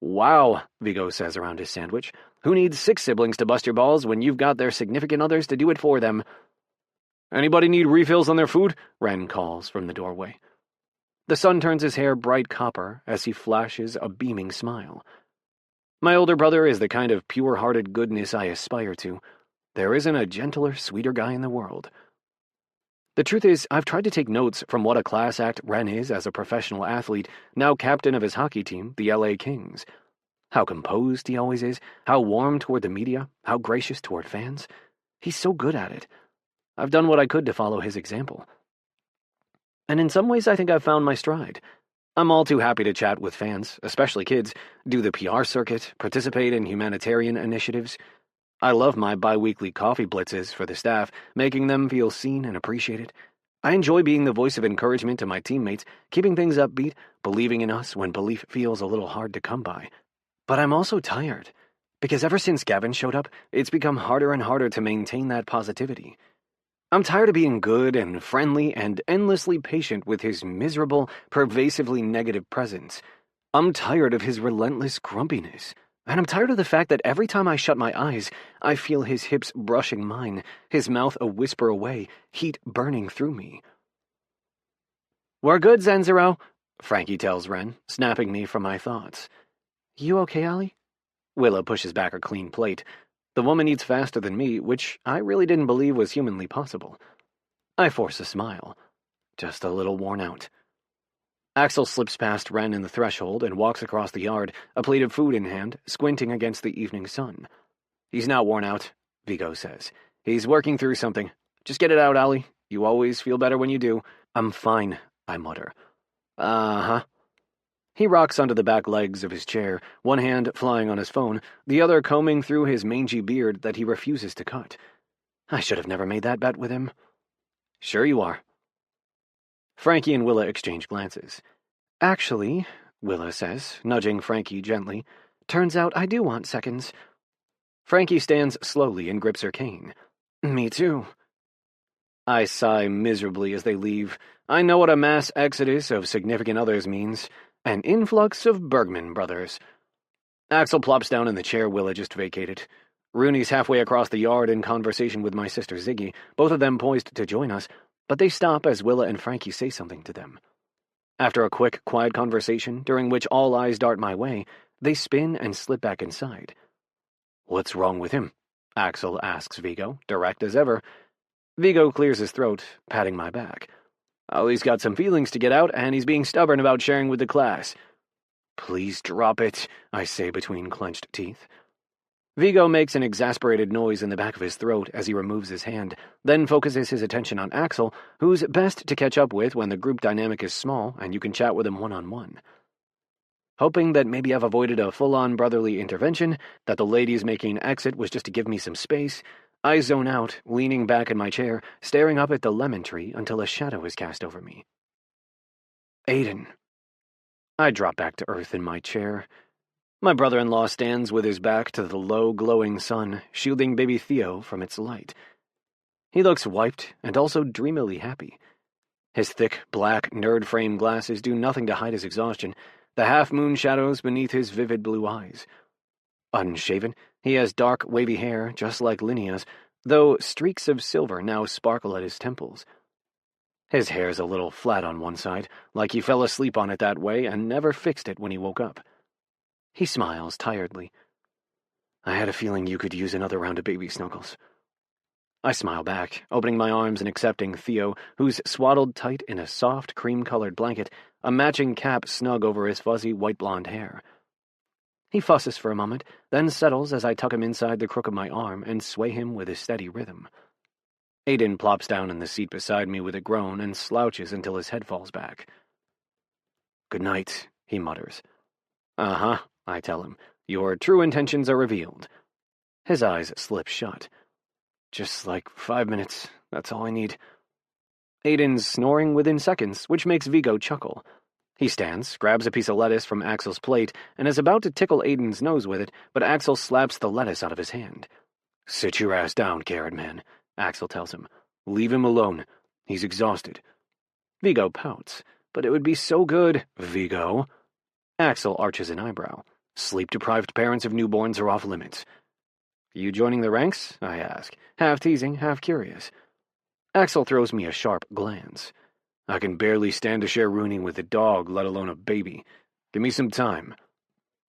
"Wow," Vigo says around his sandwich. "Who needs 6 siblings to bust your balls when you've got their significant others to do it for them?" "Anybody need refills on their food?" Ren calls from the doorway. The sun turns his hair bright copper as he flashes a beaming smile. My older brother is the kind of pure-hearted goodness I aspire to. There isn't a gentler, sweeter guy in the world. The truth is, I've tried to take notes from what a class act Ren is as a professional athlete, now captain of his hockey team, the LA Kings. How composed he always is, how warm toward the media, how gracious toward fans. He's so good at it. I've done what I could to follow his example. And in some ways I think I've found my stride. I'm all too happy to chat with fans, especially kids, do the PR circuit, participate in humanitarian initiatives. I love my bi-weekly coffee blitzes for the staff, making them feel seen and appreciated. I enjoy being the voice of encouragement to my teammates, keeping things upbeat, believing in us when belief feels a little hard to come by. But I'm also tired, because ever since Gavin showed up, it's become harder and harder to maintain that positivity. I'm tired of being good and friendly and endlessly patient with his miserable, pervasively negative presence. I'm tired of his relentless grumpiness. And I'm tired of the fact that every time I shut my eyes, I feel his hips brushing mine, his mouth a whisper away, heat burning through me. "We're good, Zenzero," Frankie tells Ren, snapping me from my thoughts. "You okay, Ollie?" Willa pushes back her clean plate. The woman eats faster than me, which I really didn't believe was humanly possible. I force a smile. Just a little worn out. Axel slips past Ren in the threshold and walks across the yard, a plate of food in hand, squinting against the evening sun. "He's not worn out," Vigo says. "He's working through something. Just get it out, Ollie. You always feel better when you do." "I'm fine," I mutter. "Uh-huh." He rocks onto the back legs of his chair, one hand flying on his phone, the other combing through his mangy beard that he refuses to cut. I should have never made that bet with him. "Sure you are." Frankie and Willa exchange glances. "Actually," Willa says, nudging Frankie gently, "turns out I do want seconds." Frankie stands slowly and grips her cane. "Me too." I sigh miserably as they leave. I know what a mass exodus of significant others means. An influx of Bergman brothers. Axel plops down in the chair Willa just vacated. Rooney's halfway across the yard in conversation with my sister Ziggy, both of them poised to join us, but they stop as Willa and Frankie say something to them. After a quick, quiet conversation, during which all eyes dart my way, they spin and slip back inside. "What's wrong with him?" Axel asks Vigo, direct as ever. Vigo clears his throat, patting my back. "Oh, he's got some feelings to get out, and he's being stubborn about sharing with the class." "Please drop it," I say between clenched teeth. Vigo makes an exasperated noise in the back of his throat as he removes his hand, then focuses his attention on Axel, who's best to catch up with when the group dynamic is small and you can chat with him one-on-one. hoping that maybe I've avoided a full-on brotherly intervention, that the ladies making exit was just to give me some space. I zone out, leaning back in my chair, staring up at the lemon tree until a shadow is cast over me. Aiden. I drop back to earth in my chair. My brother-in-law stands with his back to the low, glowing sun, shielding baby Theo from its light. He looks wiped and also dreamily happy. His thick, black, nerd-frame glasses do nothing to hide his exhaustion, the half-moon shadows beneath his vivid blue eyes. Unshaven, he has dark, wavy hair, just like Linea's, though streaks of silver now sparkle at his temples. His hair's a little flat on one side, like he fell asleep on it that way and never fixed it when he woke up. He smiles tiredly. I had a feeling you could use another round of baby snuggles. I smile back, opening my arms and accepting Theo, who's swaddled tight in a soft, cream-colored blanket, a matching cap snug over his fuzzy, white-blonde hair. He fusses for a moment, then settles as I tuck him inside the crook of my arm and sway him with a steady rhythm. Aiden plops down in the seat beside me with a groan and slouches until his head falls back. "Good night," he mutters. "Uh-huh," I tell him. "Your true intentions are revealed." His eyes slip shut. "Just like 5 minutes, that's all I need." Aiden's snoring within seconds, which makes Vigo chuckle. He stands, grabs a piece of lettuce from Axel's plate, and is about to tickle Aiden's nose with it, but Axel slaps the lettuce out of his hand. "Sit your ass down, Carrot Man," Axel tells him. "Leave him alone. He's exhausted." Vigo pouts. "But it would be so good, Vigo." Axel arches an eyebrow. "Sleep-deprived parents of newborns are off limits." "You joining the ranks?" I ask, half teasing, half curious. Axel throws me a sharp glance. "I can barely stand to share Rooney with a dog, let alone a baby. Give me some time."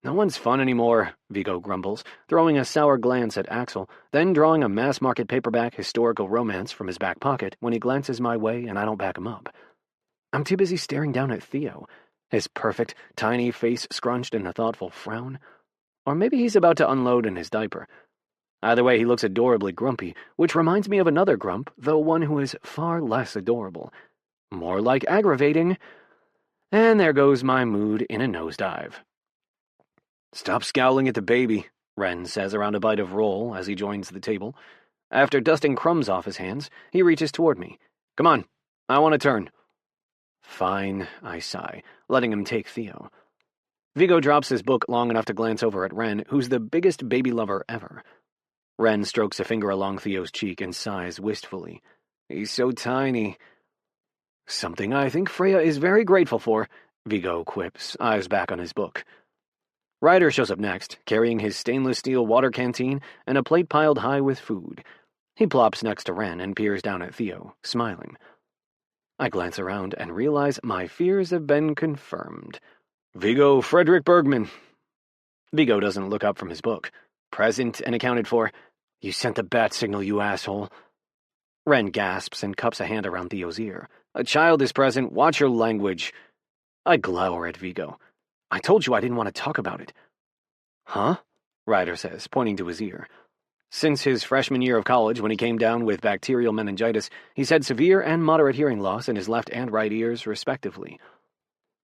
"No one's fun anymore," Vigo grumbles, throwing a sour glance at Axel, then drawing a mass-market paperback historical romance from his back pocket when he glances my way and I don't back him up. I'm too busy staring down at Theo, his perfect, tiny face scrunched in a thoughtful frown. Or maybe he's about to unload in his diaper. Either way, he looks adorably grumpy, which reminds me of another grump, though one who is far less adorable. More like aggravating. And there goes my mood in a nosedive. "Stop scowling at the baby," Ren says around a bite of roll as he joins the table. After dusting crumbs off his hands, he reaches toward me. "Come on, I want a turn." "Fine," I sigh, letting him take Theo. Vigo drops his book long enough to glance over at Ren, who's the biggest baby lover ever. Ren strokes a finger along Theo's cheek and sighs wistfully. "He's so tiny." "Something I think Freya is very grateful for," Vigo quips, eyes back on his book. Ryder shows up next, carrying his stainless steel water canteen and a plate piled high with food. He plops next to Ren and peers down at Theo, smiling. I glance around and realize my fears have been confirmed. "Vigo Frederick Bergman." Vigo doesn't look up from his book. "Present and accounted for." "You sent the bat signal, you asshole." Ren gasps and cups a hand around Theo's ear. "A child is present. Watch your language." I glower at Vigo. "I told you I didn't want to talk about it." "Huh?" Ryder says, pointing to his ear. Since his freshman year of college, when he came down with bacterial meningitis, he's had severe and moderate hearing loss in his left and right ears, respectively.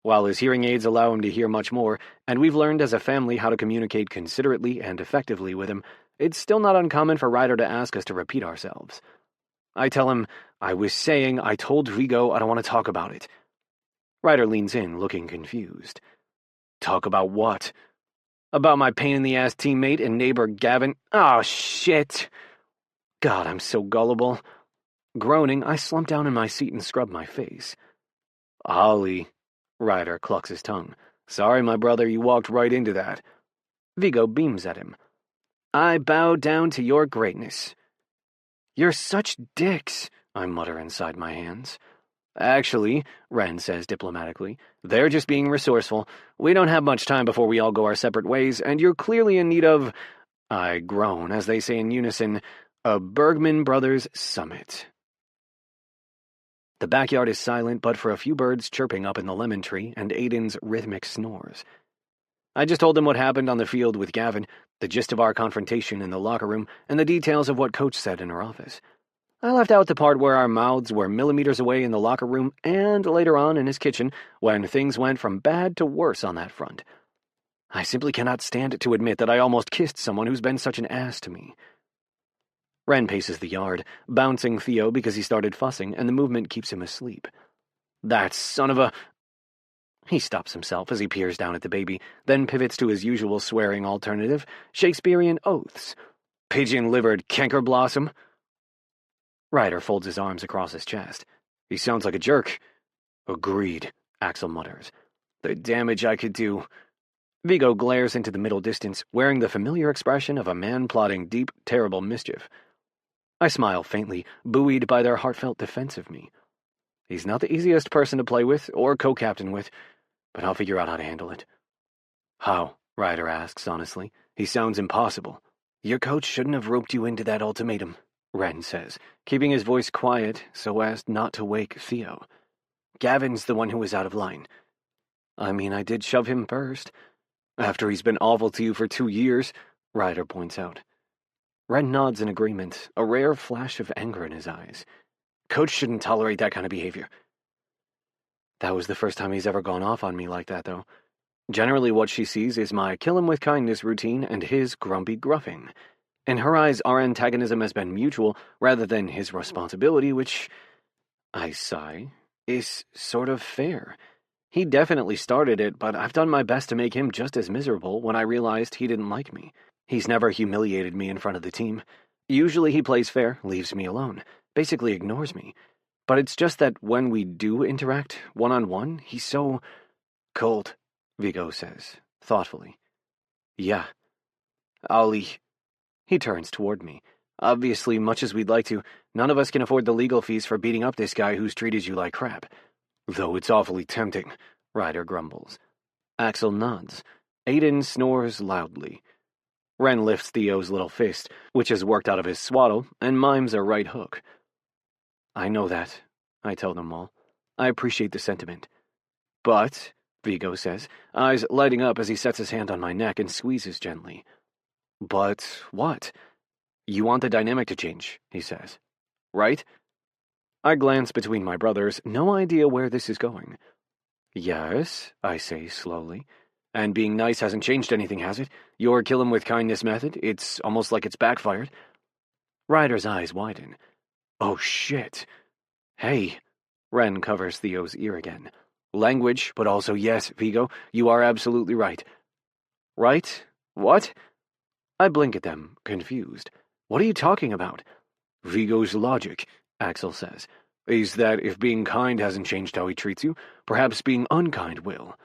While his hearing aids allow him to hear much more, and we've learned as a family how to communicate considerately and effectively with him, it's still not uncommon for Ryder to ask us to repeat ourselves. I tell him, I told Vigo I don't want to talk about it. Ryder leans in, looking confused. "Talk about what?" "About my pain-in-the-ass teammate and neighbor Gavin." "Oh, shit!" God, I'm so gullible. Groaning, I slump down in my seat and scrub my face. "Ollie," Ryder clucks his tongue. "Sorry, my brother, you walked right into that." Vigo beams at him. "I bow down to your greatness." "You're such dicks," I mutter inside my hands. "Actually," Ren says diplomatically, "they're just being resourceful. We don't have much time before we all go our separate ways, and you're clearly in need of," I groan as they say in unison, "a Bergman Brothers summit." The backyard is silent but for a few birds chirping up in the lemon tree and Aiden's rhythmic snores. I just told them what happened on the field with Gavin, the gist of our confrontation in the locker room, and the details of what Coach said in her office. I left out the part where our mouths were millimeters away in the locker room and later on in his kitchen when things went from bad to worse on that front. I simply cannot stand to admit that I almost kissed someone who's been such an ass to me. Ren paces the yard, bouncing Theo because he started fussing, and the movement keeps him asleep. That son of a... He stops himself as he peers down at the baby, then pivots to his usual swearing alternative, Shakespearean oaths. Pigeon-livered canker blossom. Ryder folds his arms across his chest. He sounds like a jerk. Agreed, Axel mutters. The damage I could do. Vigo glares into the middle distance, wearing the familiar expression of a man plotting deep, terrible mischief. I smile faintly, buoyed by their heartfelt defense of me. He's not the easiest person to play with, or co-captain with, but I'll figure out how to handle it. How? Ryder asks honestly. He sounds impossible. Your coach shouldn't have roped you into that ultimatum, Ren says, keeping his voice quiet so as not to wake Theo. Gavin's the one who was out of line. I mean, I did shove him first. After he's been awful to you for 2 years, Ryder points out. Ren nods in agreement, a rare flash of anger in his eyes. Coach shouldn't tolerate that kind of behavior. That was the first time he's ever gone off on me like that, though. Generally what she sees is my kill-him-with-kindness routine and his grumpy gruffing. In her eyes, our antagonism has been mutual rather than his responsibility, which, I sigh, is sort of fair. He definitely started it, but I've done my best to make him just as miserable when I realized he didn't like me. He's never humiliated me in front of the team. Usually he plays fair, leaves me alone, basically ignores me. But it's just that when we do interact one-on-one, he's so cold, Vigo says, thoughtfully. Yeah. Ollie. He turns toward me. Obviously, much as we'd like to, none of us can afford the legal fees for beating up this guy who's treated you like crap. Though it's awfully tempting, Ryder grumbles. Axel nods. Aiden snores loudly. Ren lifts Theo's little fist, which has worked out of his swaddle, and mimes a right hook. I know that, I tell them all. I appreciate the sentiment. But, Vigo says, eyes lighting up as he sets his hand on my neck and squeezes gently. But what? You want the dynamic to change, he says. Right? I glance between my brothers, no idea where this is going. Yes, I say slowly. And being nice hasn't changed anything, has it? Your kill-him-with-kindness method, it's almost like it's backfired. Ryder's eyes widen. Oh, shit. Hey. Ren covers Theo's ear again. Language, but also yes, Vigo, you are absolutely right. Right? What? I blink at them, confused. What are you talking about? Vigo's logic, Axel says, is that if being kind hasn't changed how he treats you, perhaps being unkind will.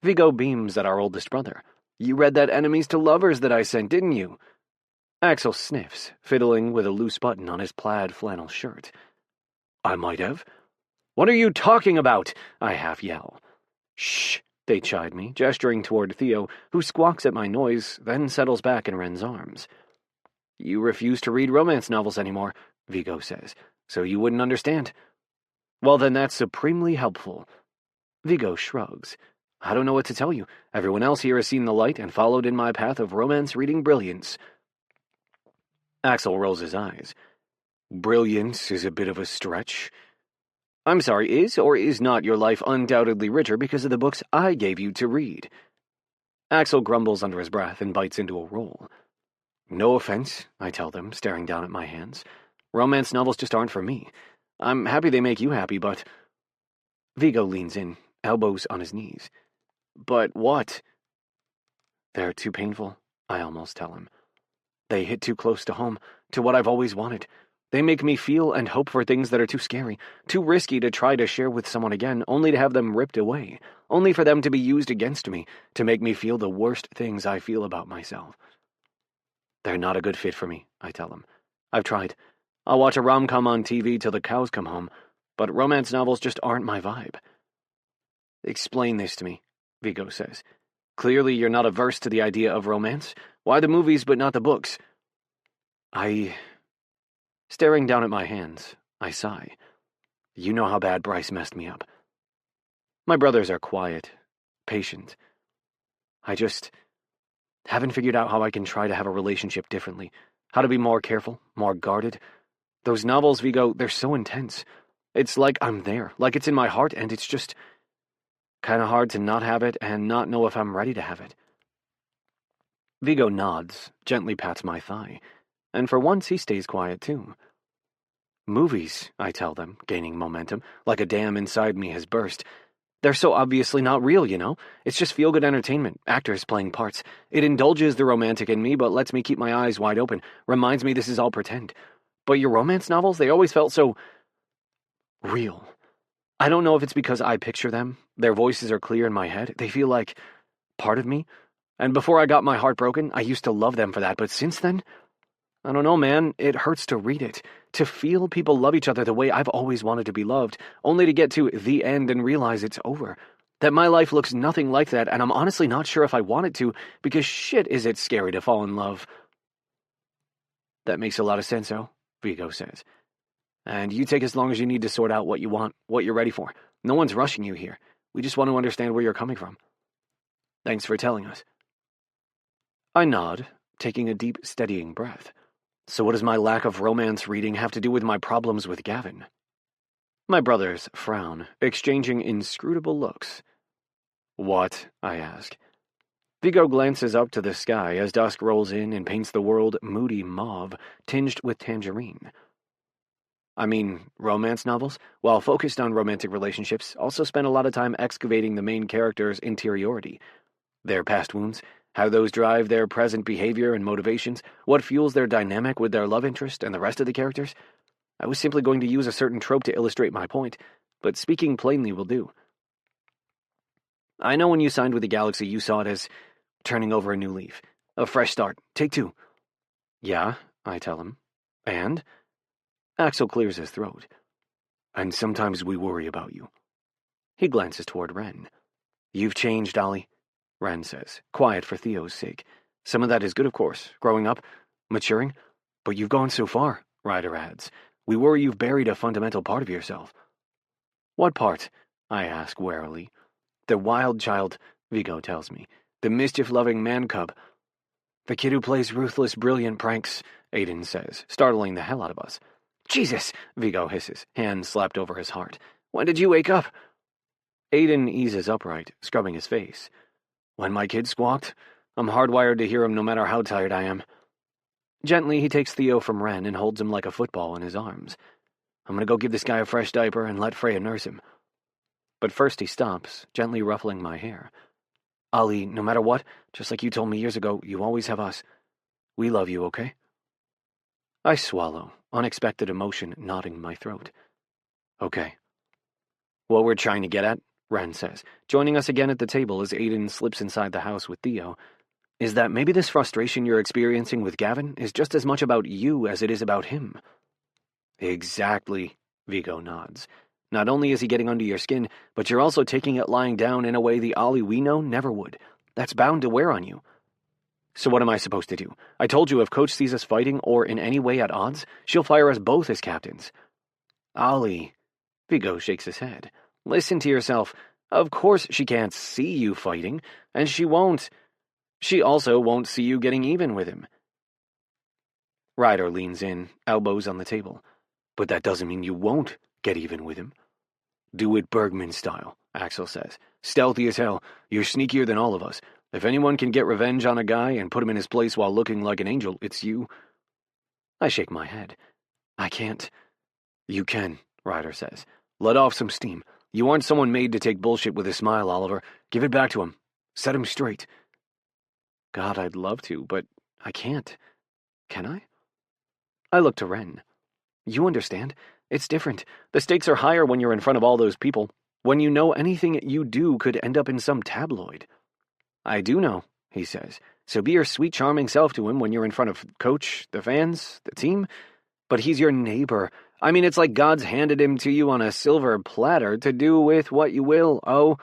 Vigo beams at our oldest brother. You read that enemies to lovers that I sent, didn't you? Axel sniffs, fiddling with a loose button on his plaid flannel shirt. I might have. What are you talking about? I half yell. Shh, they chide me, gesturing toward Theo, who squawks at my noise, then settles back in Ren's arms. You refuse to read romance novels anymore, Vigo says, so you wouldn't understand. Well, then that's supremely helpful. Vigo shrugs. I don't know what to tell you. Everyone else here has seen the light and followed in my path of romance-reading brilliance. Axel rolls his eyes. Brilliance is a bit of a stretch. I'm sorry, is or is not your life undoubtedly richer because of the books I gave you to read? Axel grumbles under his breath and bites into a roll. No offense, I tell them, staring down at my hands. Romance novels just aren't for me. I'm happy they make you happy, but... Vigo leans in, elbows on his knees. But what? They're too painful, I almost tell him. They hit too close to home, to what I've always wanted. They make me feel and hope for things that are too scary, too risky to try to share with someone again, only to have them ripped away, only for them to be used against me, to make me feel the worst things I feel about myself. They're not a good fit for me, I tell him. I've tried. I'll watch a rom-com on TV till the cows come home, but romance novels just aren't my vibe. Explain this to me, Vigo says. Clearly you're not averse to the idea of romance. Why the movies but not the books? Staring down at my hands, I sigh. You know how bad Bryce messed me up. My brothers are quiet, patient. I just haven't figured out how I can try to have a relationship differently, how to be more careful, more guarded. Those novels, Vigo, they're so intense. It's like I'm there, like it's in my heart, and it's just Kinda hard to not have it and not know if I'm ready to have it. Vigo nods, gently pats my thigh, and for once he stays quiet too. Movies, I tell them, gaining momentum, like a dam inside me has burst. They're so obviously not real, you know? It's just feel-good entertainment, actors playing parts. It indulges the romantic in me, but lets me keep my eyes wide open, reminds me this is all pretend. But your romance novels, they always felt so real. I don't know if it's because I picture them. Their voices are clear in my head. They feel like part of me. And before I got my heart broken, I used to love them for that. But since then, I don't know, man. It hurts to read it. To feel people love each other the way I've always wanted to be loved, only to get to the end and realize it's over. That my life looks nothing like that, and I'm honestly not sure if I want it to, because shit is it scary to fall in love. That makes a lot of sense, Vigo says. And you take as long as you need to sort out what you want, what you're ready for. No one's rushing you here. We just want to understand where you're coming from. Thanks for telling us. I nod, taking a deep, steadying breath. So what does my lack of romance reading have to do with my problems with Gavin? My brothers frown, exchanging inscrutable looks. What? I ask. Vigo glances up to the sky as dusk rolls in and paints the world moody mauve, tinged with tangerine. I mean, romance novels, while focused on romantic relationships, also spend a lot of time excavating the main character's interiority. Their past wounds, how those drive their present behavior and motivations, what fuels their dynamic with their love interest and the rest of the characters. I was simply going to use a certain trope to illustrate my point, but speaking plainly will do. I know when you signed with the Galaxy you saw it as turning over a new leaf, a fresh start, take two. Yeah, I tell him. And? Axel clears his throat. And sometimes we worry about you. He glances toward Ren. You've changed, Ollie, Ren says, quiet for Theo's sake. Some of that is good, of course, growing up, maturing, but you've gone so far, Ryder adds. We worry you've buried a fundamental part of yourself. What part? I ask warily. The wild child, Vigo tells me. The mischief-loving man-cub. The kid who plays ruthless, brilliant pranks, Aiden says, startling the hell out of us. Jesus, Vigo hisses, hand slapped over his heart. When did you wake up? Aiden eases upright, scrubbing his face. When my kid squawked, I'm hardwired to hear him no matter how tired I am. Gently, he takes Theo from Ren and holds him like a football in his arms. I'm gonna go give this guy a fresh diaper and let Freya nurse him. But first he stops, gently ruffling my hair. Ollie, no matter what, just like you told me years ago, you always have us. We love you, okay? I swallow, unexpected emotion knotting my throat. Okay. What we're trying to get at, Ren says, joining us again at the table as Aiden slips inside the house with Theo, is that maybe this frustration you're experiencing with Gavin is just as much about you as it is about him. Exactly, Vigo nods. Not only is he getting under your skin, but you're also taking it lying down in a way the Ollie we know never would. That's bound to wear on you. So what am I supposed to do? I told you if Coach sees us fighting or in any way at odds, she'll fire us both as captains. Ollie, Vigo shakes his head. Listen to yourself. Of course she can't see you fighting, and she won't. She also won't see you getting even with him. Ryder leans in, elbows on the table. But that doesn't mean you won't get even with him. Do it Bergman style, Axel says. Stealthy as hell. You're sneakier than all of us. If anyone can get revenge on a guy and put him in his place while looking like an angel, it's you. I shake my head. I can't. You can, Ryder says. Let off some steam. You aren't someone made to take bullshit with a smile, Oliver. Give it back to him. Set him straight. God, I'd love to, but I can't. Can I? I look to Ren. You understand? It's different. The stakes are higher when you're in front of all those people. When you know anything you do could end up in some tabloid. I do know, he says. So be your sweet, charming self to him when you're in front of Coach, the fans, the team. But he's your neighbor. I mean, it's like God's handed him to you on a silver platter to do with what you will. Oh,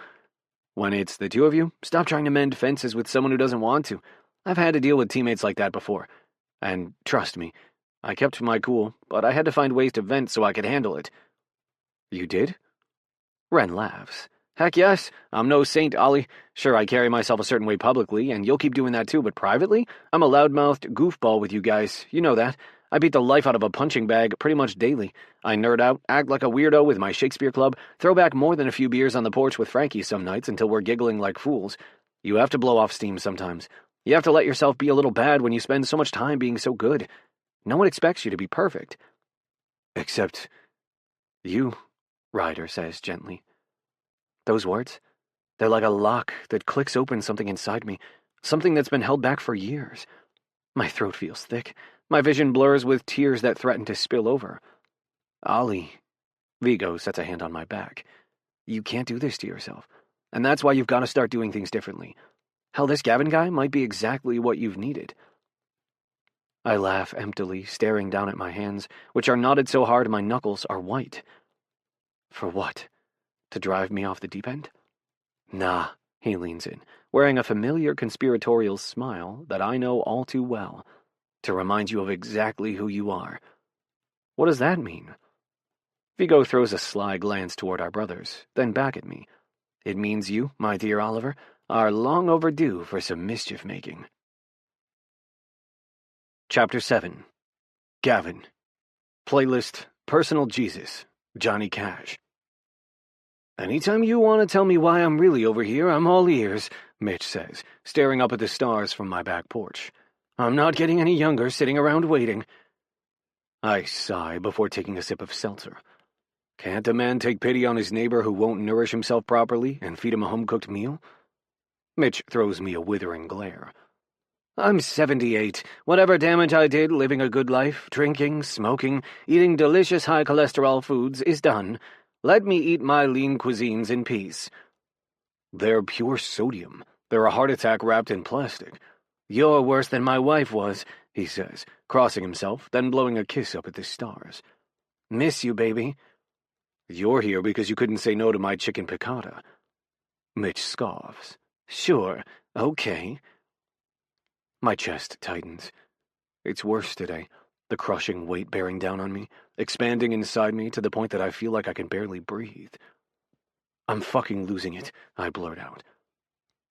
when it's the two of you, stop trying to mend fences with someone who doesn't want to. I've had to deal with teammates like that before. And trust me, I kept my cool, but I had to find ways to vent so I could handle it. You did? Ren laughs. Heck yes, I'm no saint, Ollie. Sure, I carry myself a certain way publicly, and you'll keep doing that too, but privately, I'm a loudmouthed goofball with you guys. You know that. I beat the life out of a punching bag pretty much daily. I nerd out, act like a weirdo with my Shakespeare club, throw back more than a few beers on the porch with Frankie some nights until we're giggling like fools. You have to blow off steam sometimes. You have to let yourself be a little bad when you spend so much time being so good. No one expects you to be perfect. Except you, Ryder says gently. Those words, they're like a lock that clicks open something inside me, something that's been held back for years. My throat feels thick. My vision blurs with tears that threaten to spill over. Ollie, Vigo sets a hand on my back. You can't do this to yourself, and that's why you've got to start doing things differently. Hell, this Gavin guy might be exactly what you've needed. I laugh emptily, staring down at my hands, which are knotted so hard my knuckles are white. For what? To drive me off the deep end? Nah, he leans in, wearing a familiar conspiratorial smile that I know all too well, to remind you of exactly who you are. What does that mean? Vigo throws a sly glance toward our brothers, then back at me. It means you, my dear Oliver, are long overdue for some mischief-making. Chapter 7. Gavin. Playlist, Personal Jesus, Johnny Cash. Anytime you want to tell me why I'm really over here, I'm all ears, Mitch says, staring up at the stars from my back porch. I'm not getting any younger sitting around waiting. I sigh before taking a sip of seltzer. Can't a man take pity on his neighbor who won't nourish himself properly and feed him a home-cooked meal? Mitch throws me a withering glare. I'm 78. Whatever damage I did living a good life, drinking, smoking, eating delicious high-cholesterol foods is done. Let me eat my lean cuisines in peace. They're pure sodium. They're a heart attack wrapped in plastic. You're worse than my wife was, he says, crossing himself, then blowing a kiss up at the stars. Miss you, baby. You're here because you couldn't say no to my chicken piccata. Mitch scoffs. Sure, okay. My chest tightens. It's worse today, the crushing weight bearing down on me, expanding inside me to the point that I feel like I can barely breathe. I'm fucking losing it, I blurt out.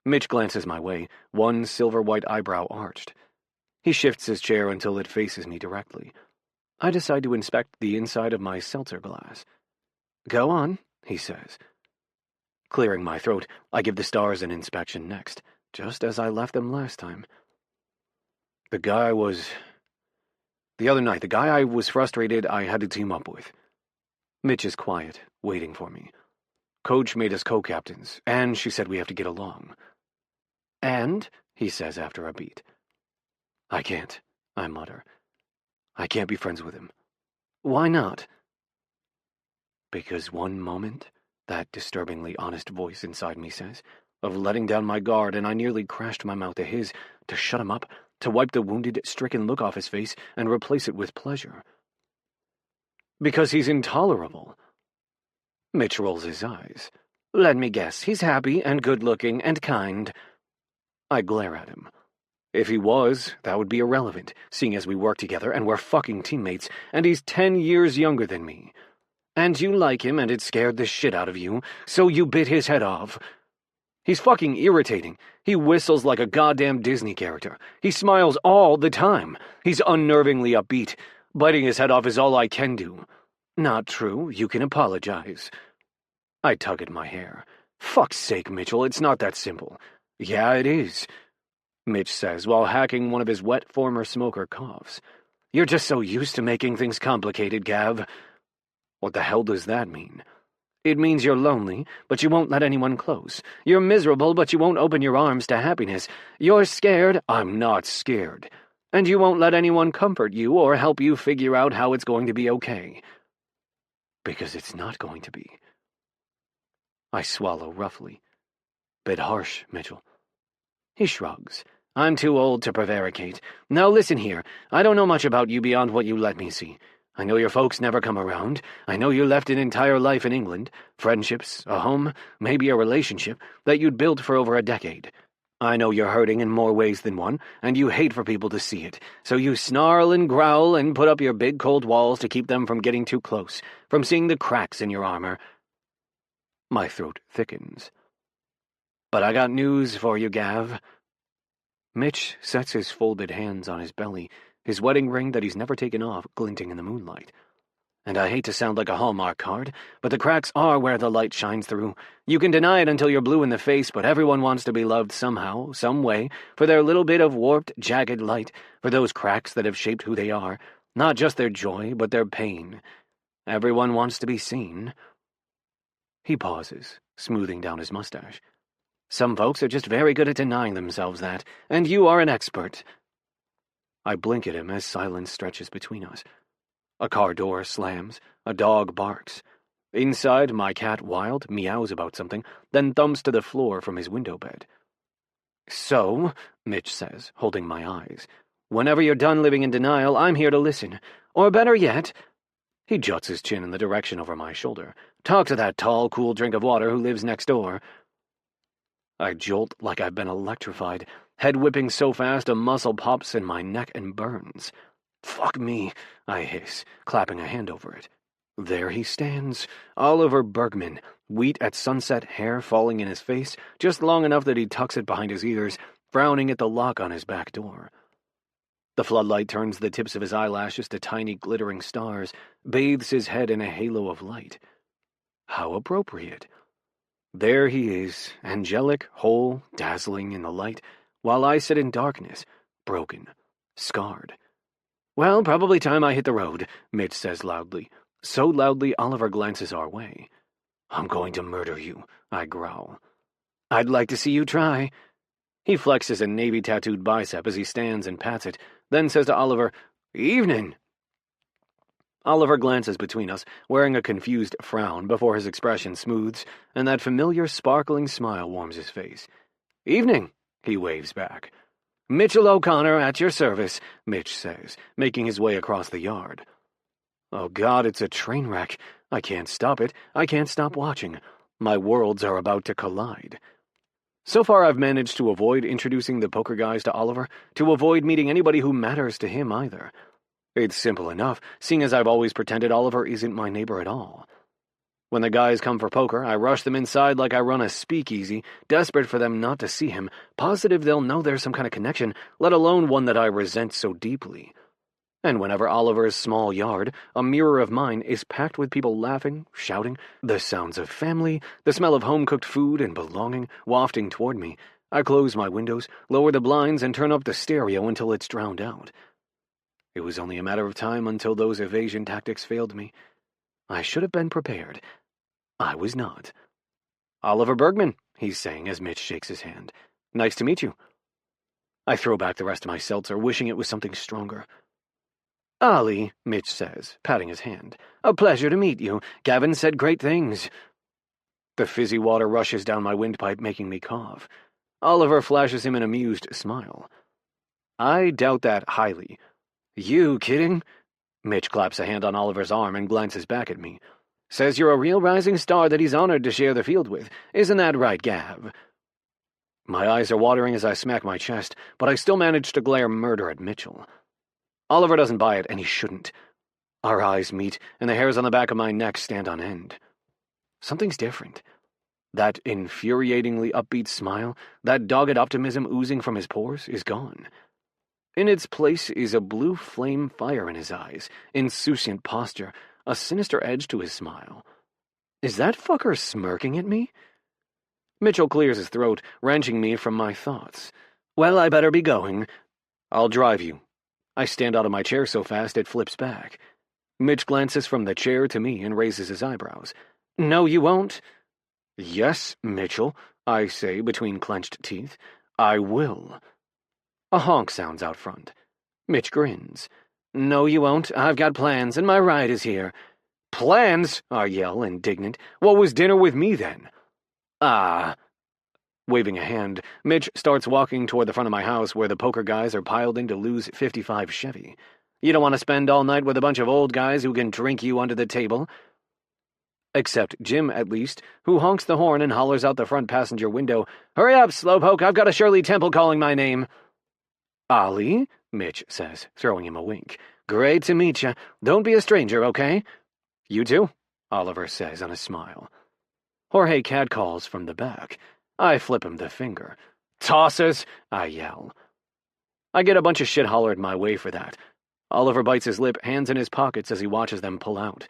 Mitch glances my way, one silver-white eyebrow arched. He shifts his chair until it faces me directly. I decide to inspect the inside of my seltzer glass. Go on, he says. Clearing my throat, I give the stars an inspection next, just as I left them last time. The other night, the guy I was frustrated I had to team up with. Mitch is quiet, waiting for me. Coach made us co-captains, and she said we have to get along. And, he says after a beat. I can't, I mutter. I can't be friends with him. Why not? Because one moment, that disturbingly honest voice inside me says, of letting down my guard, and I nearly crashed my mouth to his, to shut him up, to wipe the wounded, stricken look off his face and replace it with pleasure. Because he's intolerable. Mitch rolls his eyes. Let me guess, he's happy and good-looking and kind. I glare at him. If he was, that would be irrelevant, seeing as we work together and we're fucking teammates, and he's 10 years younger than me. And you like him and it scared the shit out of you, so you bit his head off. He's fucking irritating. He whistles like a goddamn Disney character. He smiles all the time. He's unnervingly upbeat. Biting his head off is all I can do. Not true. You can apologize. I tug at my hair. Fuck's sake, Mitchell, it's not that simple. Yeah, it is, Mitch says while hacking one of his wet former smoker coughs. You're just so used to making things complicated, Gav. What the hell does that mean? It means you're lonely, but you won't let anyone close. You're miserable, but you won't open your arms to happiness. You're scared. I'm not scared. And you won't let anyone comfort you or help you figure out how it's going to be okay. Because it's not going to be. I swallow roughly. Bit harsh, Mitchell. He shrugs. I'm too old to prevaricate. Now listen here. I don't know much about you beyond what you let me see. I know your folks never come around. I know you left an entire life in England, friendships, a home, maybe a relationship, that you'd built for over a decade. I know you're hurting in more ways than one, and you hate for people to see it, so you snarl and growl and put up your big cold walls to keep them from getting too close, from seeing the cracks in your armor. My throat thickens. But I got news for you, Gav. Mitch sets his folded hands on his belly, his wedding ring that he's never taken off glinting in the moonlight. And I hate to sound like a Hallmark card, but the cracks are where the light shines through. You can deny it until you're blue in the face, but everyone wants to be loved somehow, some way, for their little bit of warped, jagged light, for those cracks that have shaped who they are, not just their joy, but their pain. Everyone wants to be seen. He pauses, smoothing down his mustache. Some folks are just very good at denying themselves that, and you are an expert. I blink at him as silence stretches between us. A car door slams. A dog barks. Inside, my cat, Wild, meows about something, then thumps to the floor from his window bed. So, Mitch says, holding my eyes, whenever you're done living in denial, I'm here to listen. Or better yet, he juts his chin in the direction over my shoulder. Talk to that tall, cool drink of water who lives next door. I jolt like I've been electrified, head whipping so fast a muscle pops in my neck and burns. Fuck me, I hiss, clapping a hand over it. There he stands, Oliver Bergman, wheat at sunset hair falling in his face, just long enough that he tucks it behind his ears, frowning at the lock on his back door. The floodlight turns the tips of his eyelashes to tiny glittering stars, bathes his head in a halo of light. How appropriate. There he is, angelic, whole, dazzling in the light, while I sit in darkness, broken, scarred. Well, probably time I hit the road, Mitch says loudly. So loudly Oliver glances our way. I'm going to murder you, I growl. I'd like to see you try. He flexes a navy-tattooed bicep as he stands and pats it, then says to Oliver, Evening. Oliver glances between us, wearing a confused frown before his expression smooths, and that familiar sparkling smile warms his face. Evening, he waves back. Mitchell O'Connor at your service, Mitch says, making his way across the yard. Oh God, it's a train wreck. I can't stop it. I can't stop watching. My worlds are about to collide. So far I've managed to avoid introducing the poker guys to Oliver, to avoid meeting anybody who matters to him either. It's simple enough, seeing as I've always pretended Oliver isn't my neighbor at all. When the guys come for poker, I rush them inside like I run a speakeasy, desperate for them not to see him, positive they'll know there's some kind of connection, let alone one that I resent so deeply. And whenever Oliver's small yard, a mirror of mine, is packed with people laughing, shouting, the sounds of family, the smell of home-cooked food and belonging wafting toward me, I close my windows, lower the blinds, and turn up the stereo until it's drowned out. It was only a matter of time until those evasion tactics failed me. I should have been prepared. I was not. Oliver Bergman, he's saying as Mitch shakes his hand. Nice to meet you. I throw back the rest of my seltzer, wishing it was something stronger. Ollie, Mitch says, patting his hand. A pleasure to meet you. Gavin said great things. The fizzy water rushes down my windpipe, making me cough. Oliver flashes him an amused smile. I doubt that highly. You kidding? Mitch claps a hand on Oliver's arm and glances back at me. Says you're a real rising star that he's honored to share the field with. Isn't that right, Gav? My eyes are watering as I smack my chest, but I still manage to glare murder at Mitchell. Oliver doesn't buy it, and he shouldn't. Our eyes meet, and the hairs on the back of my neck stand on end. Something's different. That infuriatingly upbeat smile, that dogged optimism oozing from his pores, is gone. In its place is a blue flame fire in his eyes, insouciant posture, a sinister edge to his smile. Is that fucker smirking at me? Mitchell clears his throat, wrenching me from my thoughts. Well, I better be going. I'll drive you. I stand out of my chair so fast it flips back. Mitch glances from the chair to me and raises his eyebrows. No, you won't. Yes, Mitchell, I say between clenched teeth. I will. A honk sounds out front. Mitch grins. No, you won't. I've got plans, and my ride is here. Plans? I yell, indignant. What was dinner with me, then? Ah. Waving a hand, Mitch starts walking toward the front of my house where the poker guys are piled into Lou's 55 Chevy. You don't want to spend all night with a bunch of old guys who can drink you under the table? Except Jim, at least, who honks the horn and hollers out the front passenger window, Hurry up, slowpoke, I've got a Shirley Temple calling my name. Ollie, Mitch says, throwing him a wink. Great to meet you. Don't be a stranger, okay? You too, Oliver says on a smile. Jorge catcalls from the back. I flip him the finger. Tosses, I yell. I get a bunch of shit hollered my way for that. Oliver bites his lip, hands in his pockets as he watches them pull out.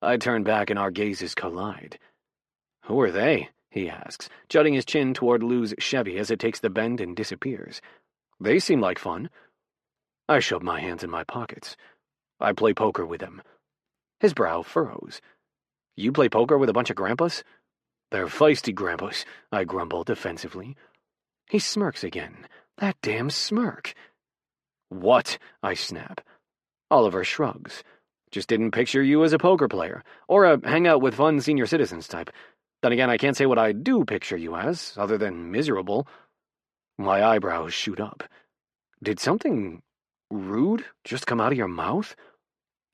I turn back and our gazes collide. "Who are they?" he asks, jutting his chin toward Lou's Chevy as it takes the bend and disappears. "They seem like fun." I shove my hands in my pockets. "I play poker with them." His brow furrows. "You play poker with a bunch of grandpas?" "They're feisty grandpas," I grumble defensively. He smirks again. That damn smirk. "What?" I snap. Oliver shrugs. "Just didn't picture you as a poker player, or a hang-out-with-fun senior citizens type. Then again, I can't say what I do picture you as, other than miserable." My eyebrows shoot up. Did something rude just come out of your mouth?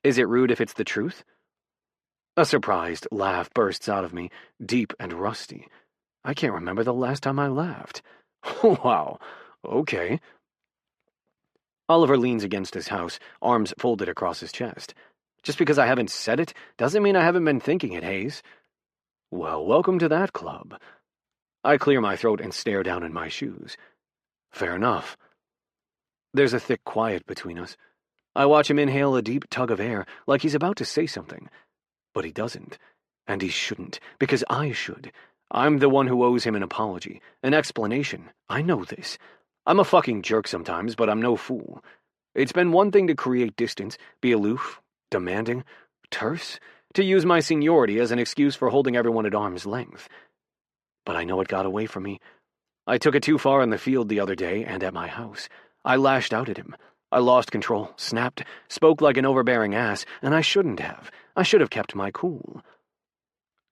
Is it rude if it's the truth? A surprised laugh bursts out of me, deep and rusty. I can't remember the last time I laughed. Wow, okay. Oliver leans against his house, arms folded across his chest. Just because I haven't said it doesn't mean I haven't been thinking it, Hayes. Well, welcome to that club. I clear my throat and stare down in my shoes. Fair enough. There's a thick quiet between us. I watch him inhale a deep tug of air, like he's about to say something. But he doesn't. And he shouldn't, because I should. I'm the one who owes him an apology, an explanation. I know this. I'm a fucking jerk sometimes, but I'm no fool. It's been one thing to create distance, be aloof, demanding, terse, to use my seniority as an excuse for holding everyone at arm's length. But I know it got away from me. I took it too far in the field the other day and at my house. I lashed out at him. I lost control, snapped, spoke like an overbearing ass, and I shouldn't have. I should have kept my cool.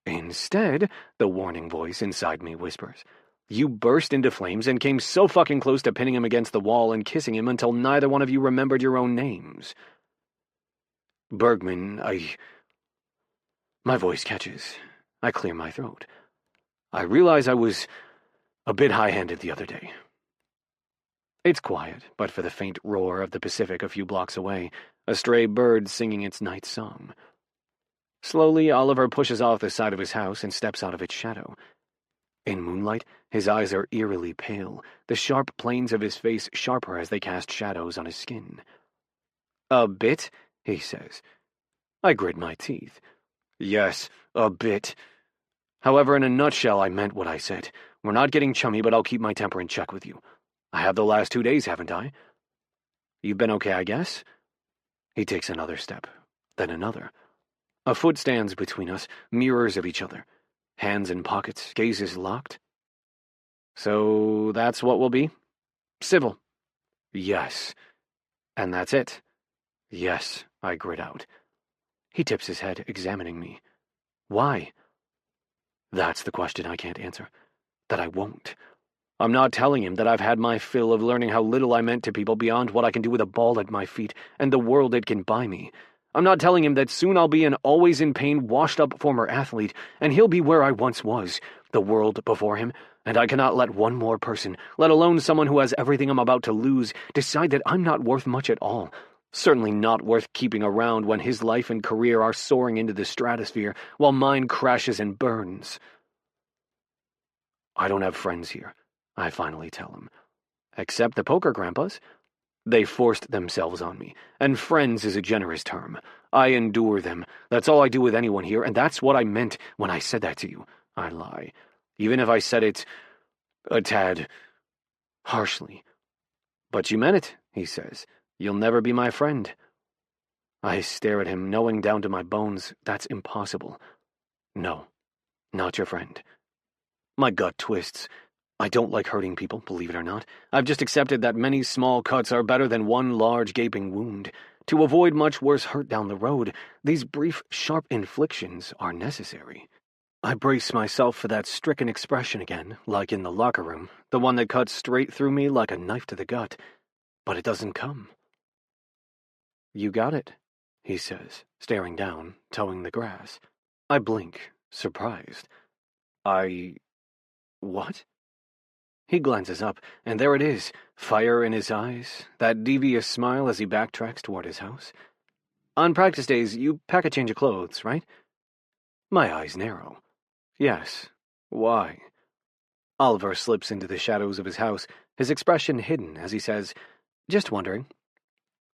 Instead, the warning voice inside me whispers, you burst into flames and came so fucking close to pinning him against the wall and kissing him until neither one of you remembered your own names. Bergman, My voice catches. I clear my throat. I realize I was a bit high-handed the other day. It's quiet, but for the faint roar of the Pacific a few blocks away, a stray bird singing its night song. Slowly, Oliver pushes off the side of his house and steps out of its shadow. In moonlight, his eyes are eerily pale, the sharp planes of his face sharper as they cast shadows on his skin. "A bit?" he says. I grit my teeth. "Yes, a bit. However, in a nutshell, I meant what I said. We're not getting chummy, but I'll keep my temper in check with you. I have the last 2 days, haven't I? You've been okay, I guess?" He takes another step, then another. A foot stands between us, mirrors of each other. Hands in pockets, gazes locked. "So that's what we'll be? Civil?" "Yes." "And that's it?" "Yes," I grit out. He tips his head, examining me. "Why?" That's the question I can't answer. That I won't. I'm not telling him that I've had my fill of learning how little I meant to people beyond what I can do with a ball at my feet and the world it can buy me. I'm not telling him that soon I'll be an always-in-pain, washed-up former athlete, and he'll be where I once was, the world before him, and I cannot let one more person, let alone someone who has everything I'm about to lose, decide that I'm not worth much at all. Certainly not worth keeping around when his life and career are soaring into the stratosphere, while mine crashes and burns. I don't have friends here, I finally tell him. Except the poker grandpas. They forced themselves on me, and friends is a generous term. I endure them. That's all I do with anyone here, and that's what I meant when I said that to you. I lie. Even if I said it a tad harshly. But you meant it, he says. You'll never be my friend. I stare at him, knowing down to my bones that's impossible. No, not your friend. My gut twists. I don't like hurting people, believe it or not. I've just accepted that many small cuts are better than one large gaping wound. To avoid much worse hurt down the road, these brief, sharp inflictions are necessary. I brace myself for that stricken expression again, like in the locker room, the one that cuts straight through me like a knife to the gut. But it doesn't come. You got it, he says, staring down, towing the grass. I blink, surprised. What? He glances up, and there it is, fire in his eyes, that devious smile as he backtracks toward his house. On practice days, you pack a change of clothes, right? My eyes narrow. Yes. Why? Oliver slips into the shadows of his house, his expression hidden as he says, Just wondering.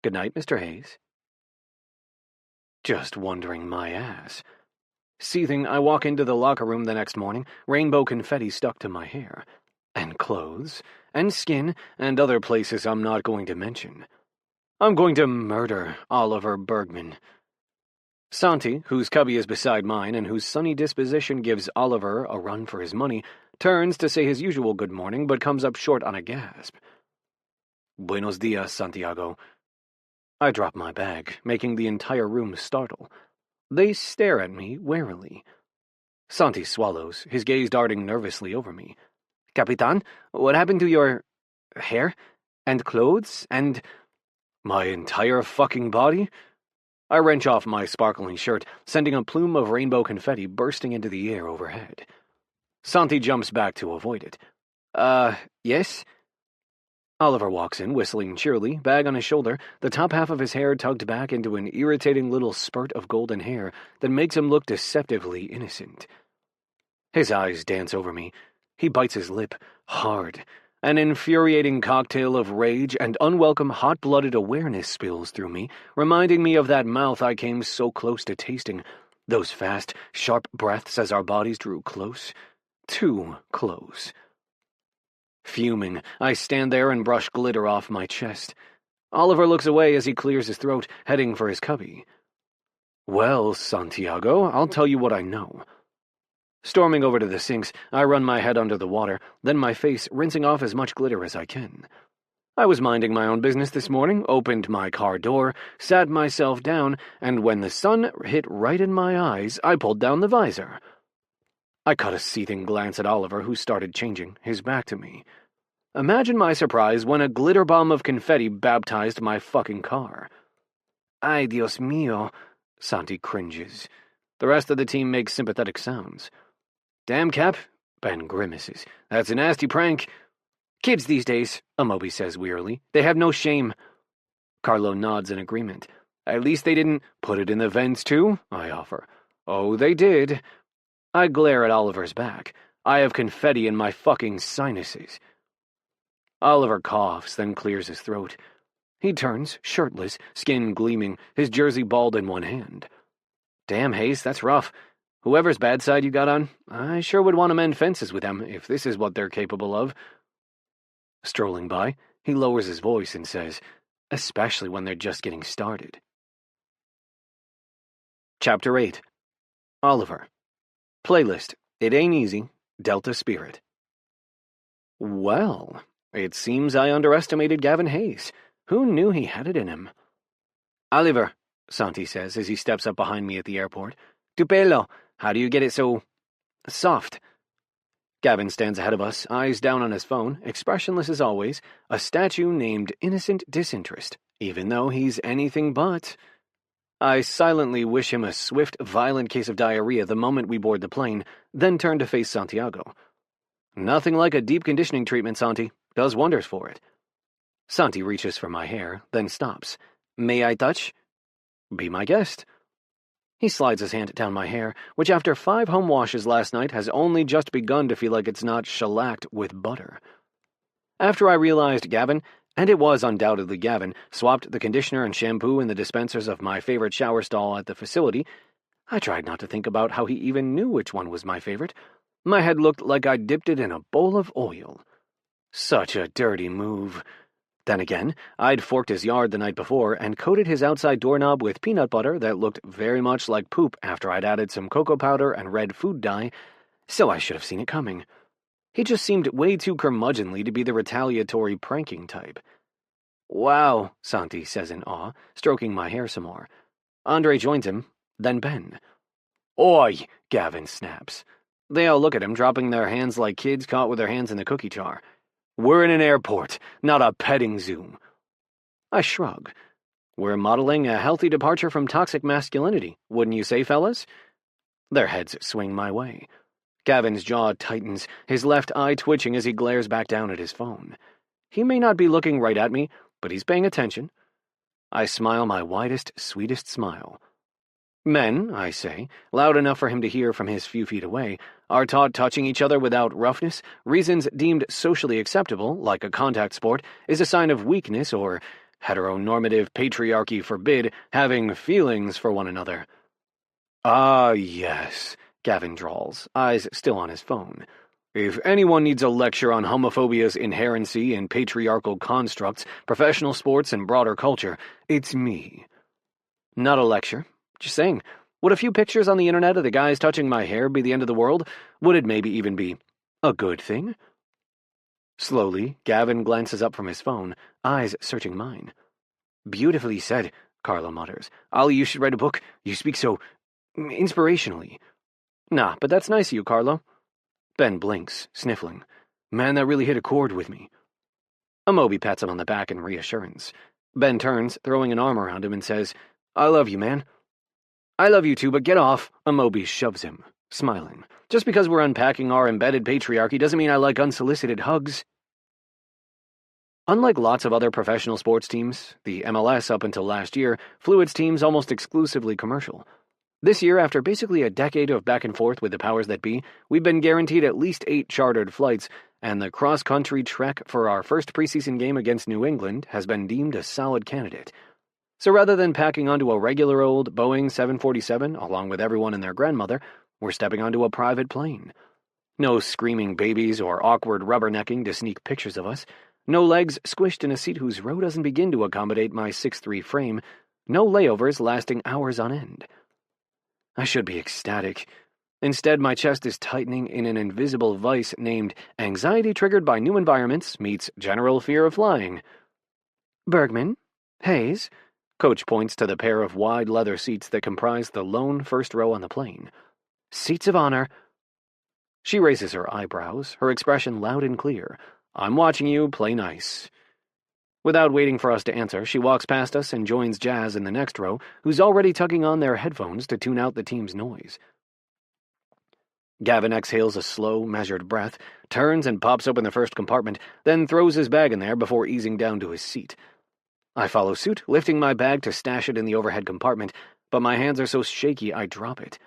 Good night, Mr. Hayes. Just wondering my ass. Seething, I walk into the locker room the next morning, rainbow confetti stuck to my hair. And clothes, and skin, and other places I'm not going to mention. I'm going to murder Oliver Bergman. Santi, whose cubby is beside mine and whose sunny disposition gives Oliver a run for his money, turns to say his usual good morning but comes up short on a gasp. Buenos dias, Santiago. I drop my bag, making the entire room startle. They stare at me warily. Santi swallows, his gaze darting nervously over me. Capitan, what happened to your hair? And clothes? And my entire fucking body? I wrench off my sparkling shirt, sending a plume of rainbow confetti bursting into the air overhead. Santi jumps back to avoid it. Yes? Oliver walks in, whistling cheerily, bag on his shoulder, the top half of his hair tugged back into an irritating little spurt of golden hair that makes him look deceptively innocent. His eyes dance over me. He bites his lip, hard. An infuriating cocktail of rage and unwelcome hot-blooded awareness spills through me, reminding me of that mouth I came so close to tasting, those fast, sharp breaths as our bodies drew close. Too close. Fuming, I stand there and brush glitter off my chest. Oliver looks away as he clears his throat, heading for his cubby. Well, Santiago, I'll tell you what I know. Storming over to the sinks, I run my head under the water, then my face, rinsing off as much glitter as I can. I was minding my own business this morning, opened my car door, sat myself down, and when the sun hit right in my eyes, I pulled down the visor. I caught a seething glance at Oliver, who started changing, his back to me. Imagine my surprise when a glitter bomb of confetti baptized my fucking car. Ay, Dios mío, Santi cringes. The rest of the team makes sympathetic sounds. Damn, Cap, Ben grimaces. That's a nasty prank. Kids these days, Amobi says wearily. They have no shame. Carlo nods in agreement. At least they didn't put it in the vents too, I offer. Oh, they did. I glare at Oliver's back. I have confetti in my fucking sinuses. Oliver coughs, then clears his throat. He turns, shirtless, skin gleaming, his jersey balled in one hand. Damn, Hayes, that's rough. Whoever's bad side you got on, I sure would want to mend fences with them if this is what they're capable of. Strolling by, he lowers his voice and says, especially when they're just getting started. Chapter 8. Oliver. Playlist, It Ain't Easy, Delta Spirit. Well, it seems I underestimated Gavin Hayes. Who knew he had it in him? Oliver, Santi says as he steps up behind me at the airport. Tu pelo, how do you get it so soft? Gavin stands ahead of us, eyes down on his phone, expressionless as always, a statue named Innocent Disinterest, even though he's anything but. I silently wish him a swift, violent case of diarrhea the moment we board the plane, then turn to face Santiago. Nothing like a deep conditioning treatment, Santi. Does wonders for it. Santi reaches for my hair, then stops. May I touch? Be my guest. He slides his hand down my hair, which after 5 home washes last night has only just begun to feel like it's not shellacked with butter. After I realized Gavin, and it was undoubtedly Gavin, swapped the conditioner and shampoo in the dispensers of my favorite shower stall at the facility, I tried not to think about how he even knew which one was my favorite. My head looked like I dipped it in a bowl of oil. Such a dirty move. Then again, I'd forked his yard the night before and coated his outside doorknob with peanut butter that looked very much like poop after I'd added some cocoa powder and red food dye, so I should have seen it coming. He just seemed way too curmudgeonly to be the retaliatory pranking type. Wow, Santi says in awe, stroking my hair some more. Andre joins him, then Ben. Oi, Gavin snaps. They all look at him, dropping their hands like kids caught with their hands in the cookie jar. We're in an airport, not a petting zoo. I shrug. We're modeling a healthy departure from toxic masculinity, wouldn't you say, fellas? Their heads swing my way. Gavin's jaw tightens, his left eye twitching as he glares back down at his phone. He may not be looking right at me, but he's paying attention. I smile my widest, sweetest smile. Men, I say, loud enough for him to hear from his few feet away, are taught touching each other without roughness, reasons deemed socially acceptable, like a contact sport, is a sign of weakness or Heteronormative patriarchy forbid having feelings for one another. Ah, yes, Gavin drawls, eyes still on his phone. If anyone needs a lecture on homophobia's inherency in patriarchal constructs, professional sports, and broader culture, it's me. Not a lecture. Just saying, would a few pictures on the internet of the guys touching my hair be the end of the world? Would it maybe even be a good thing? Slowly, Gavin glances up from his phone, eyes searching mine. Beautifully said, Carla mutters. Ollie, you should write a book. You speak so inspirationally. Nah, but that's nice of you, Carlo. Ben blinks, sniffling. Man, that really hit a chord with me. Amobi pats him on the back in reassurance. Ben turns, throwing an arm around him, and says, I love you, man. I love you too, but get off. Amobi shoves him, smiling. Just because we're unpacking our embedded patriarchy doesn't mean I like unsolicited hugs. Unlike lots of other professional sports teams, the MLS up until last year flew its teams almost exclusively commercial. This year, after basically a decade of back and forth with the powers that be, we've been guaranteed at least 8 chartered flights, and the cross-country trek for our first preseason game against New England has been deemed a solid candidate. So rather than packing onto a regular old Boeing 747, along with everyone and their grandmother, we're stepping onto a private plane. No screaming babies or awkward rubbernecking to sneak pictures of us. No legs squished in a seat whose row doesn't begin to accommodate my 6'3" frame. No layovers lasting hours on end. I should be ecstatic. Instead, my chest is tightening in an invisible vice named anxiety triggered by new environments meets general fear of flying. Bergman? Hayes? Coach points to the pair of wide leather seats that comprise the lone first row on the plane. Seats of honor. She raises her eyebrows, her expression loud and clear. I'm watching you, play nice. Without waiting for us to answer, she walks past us and joins Jazz in the next row, who's already tugging on their headphones to tune out the team's noise. Gavin exhales a slow, measured breath, turns and pops open the first compartment, then throws his bag in there before easing down to his seat. I follow suit, lifting my bag to stash it in the overhead compartment, but my hands are so shaky I drop it.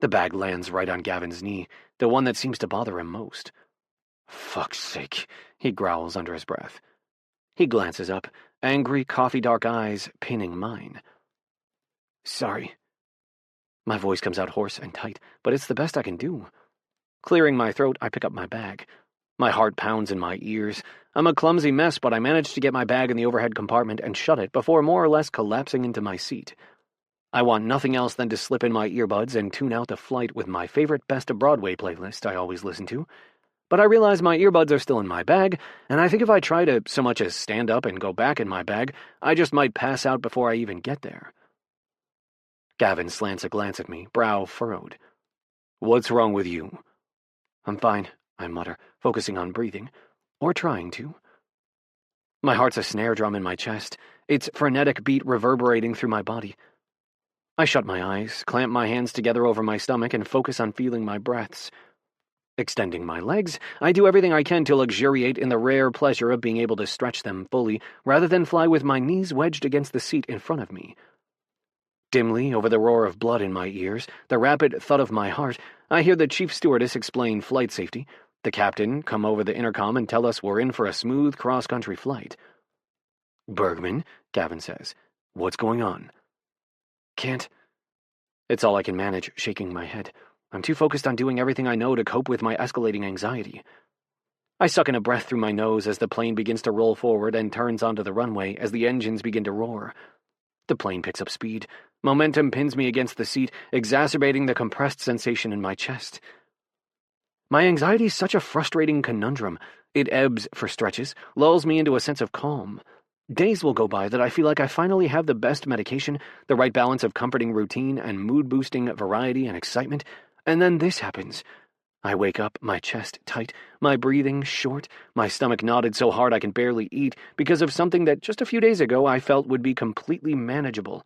The bag lands right on Gavin's knee, the one that seems to bother him most. Fuck's sake, he growls under his breath. He glances up, angry, coffee-dark eyes pinning mine. Sorry. My voice comes out hoarse and tight, but it's the best I can do. Clearing my throat, I pick up my bag. My heart pounds in my ears. I'm a clumsy mess, but I manage to get my bag in the overhead compartment and shut it before more or less collapsing into my seat. I want nothing else than to slip in my earbuds and tune out the flight with my favorite Best of Broadway playlist I always listen to. But I realize my earbuds are still in my bag, and I think if I try to so much as stand up and go back in my bag, I just might pass out before I even get there. Gavin slants a glance at me, brow furrowed. What's wrong with you? I'm fine, I mutter, focusing on breathing. Or trying to. My heart's a snare drum in my chest, its frenetic beat reverberating through my body. I shut my eyes, clamp my hands together over my stomach, and focus on feeling my breaths. Extending my legs, I do everything I can to luxuriate in the rare pleasure of being able to stretch them fully, rather than fly with my knees wedged against the seat in front of me. Dimly, over the roar of blood in my ears, the rapid thud of my heart, I hear the chief stewardess explain flight safety, the captain come over the intercom and tell us we're in for a smooth cross-country flight. Bergman, Gavin says. What's going on? Can't. It's all I can manage, shaking my head. I'm too focused on doing everything I know to cope with my escalating anxiety. I suck in a breath through my nose as the plane begins to roll forward and turns onto the runway as the engines begin to roar. The plane picks up speed. Momentum pins me against the seat, exacerbating the compressed sensation in my chest. My anxiety is such a frustrating conundrum. It ebbs for stretches, lulls me into a sense of calm. Days will go by that I feel like I finally have the best medication, the right balance of comforting routine and mood-boosting variety and excitement, and then this happens. I wake up, my chest tight, my breathing short, my stomach knotted so hard I can barely eat because of something that just a few days ago I felt would be completely manageable.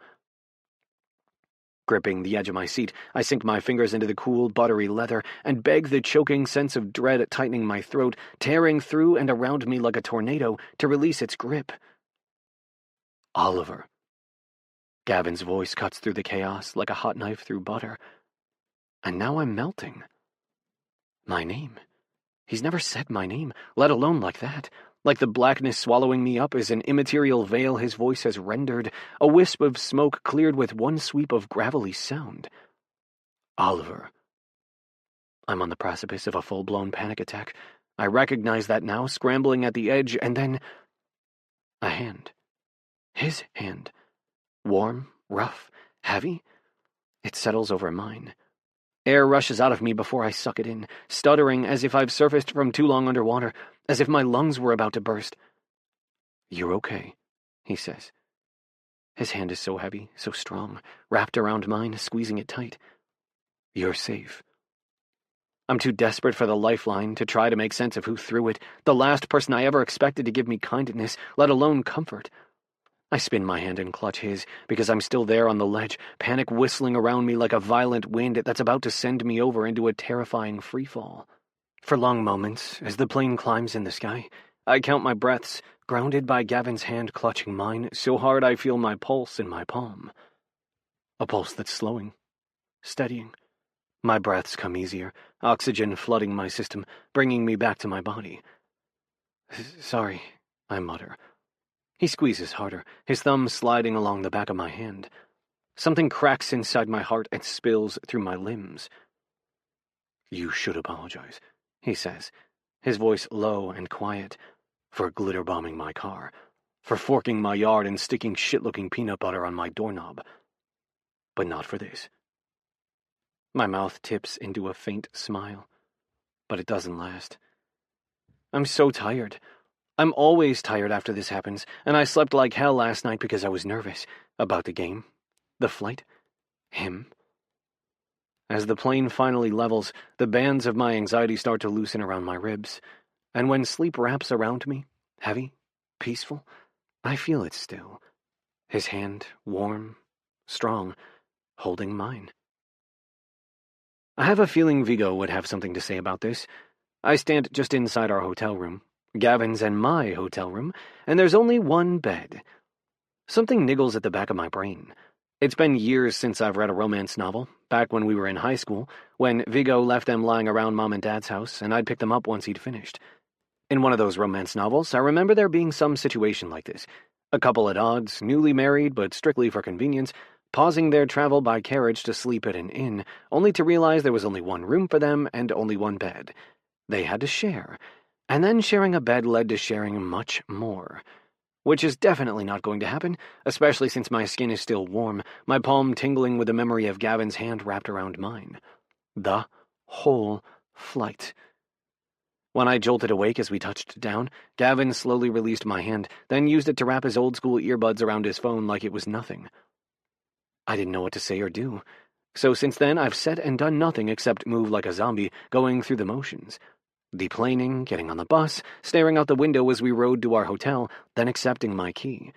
Gripping the edge of my seat, I sink my fingers into the cool, buttery leather and beg the choking sense of dread tightening my throat, tearing through and around me like a tornado, to release its grip. Oliver. Gavin's voice cuts through the chaos like a hot knife through butter. And now I'm melting. My name. He's never said my name, let alone like that. Like the blackness swallowing me up is an immaterial veil his voice has rendered, a wisp of smoke cleared with one sweep of gravelly sound. Oliver. I'm on the precipice of a full-blown panic attack. I recognize that now, scrambling at the edge, and then a hand. His hand. Warm, rough, heavy. It settles over mine. Air rushes out of me before I suck it in, stuttering as if I've surfaced from too long underwater, as if my lungs were about to burst. You're okay, he says. His hand is so heavy, so strong, wrapped around mine, squeezing it tight. You're safe. I'm too desperate for the lifeline to try to make sense of who threw it, the last person I ever expected to give me kindness, let alone comfort. I spin my hand and clutch his, because I'm still there on the ledge, panic whistling around me like a violent wind that's about to send me over into a terrifying freefall. For long moments, as the plane climbs in the sky, I count my breaths, grounded by Gavin's hand clutching mine, so hard I feel my pulse in my palm. A pulse that's slowing, steadying. My breaths come easier, oxygen flooding my system, bringing me back to my body. Sorry, I mutter. He squeezes harder, his thumb sliding along the back of my hand. Something cracks inside my heart and spills through my limbs. You should apologize, he says, his voice low and quiet, for glitter bombing my car, for forking my yard and sticking shit-looking peanut butter on my doorknob. But not for this. My mouth tips into a faint smile, but it doesn't last. I'm so tired. I'm always tired after this happens, and I slept like hell last night because I was nervous about the game, the flight, him. As the plane finally levels, the bands of my anxiety start to loosen around my ribs, and when sleep wraps around me, heavy, peaceful, I feel it still. His hand, warm, strong, holding mine. I have a feeling Vigo would have something to say about this. I stand just inside our hotel room, Gavin's and my hotel room, and there's only one bed. Something niggles at the back of my brain. It's been years since I've read a romance novel, back when we were in high school, when Vigo left them lying around Mom and Dad's house, and I'd pick them up once he'd finished. In one of those romance novels, I remember there being some situation like this. A couple at odds, newly married but strictly for convenience, pausing their travel by carriage to sleep at an inn, only to realize there was only one room for them and only one bed. They had to share, and then sharing a bed led to sharing much more. Which is definitely not going to happen, especially since my skin is still warm, my palm tingling with the memory of Gavin's hand wrapped around mine. The whole flight. When I jolted awake as we touched down, Gavin slowly released my hand, then used it to wrap his old-school earbuds around his phone like it was nothing. I didn't know what to say or do, so since then I've said and done nothing except move like a zombie, going through the motions. Deplaning, getting on the bus, staring out the window as we rode to our hotel, then accepting my key.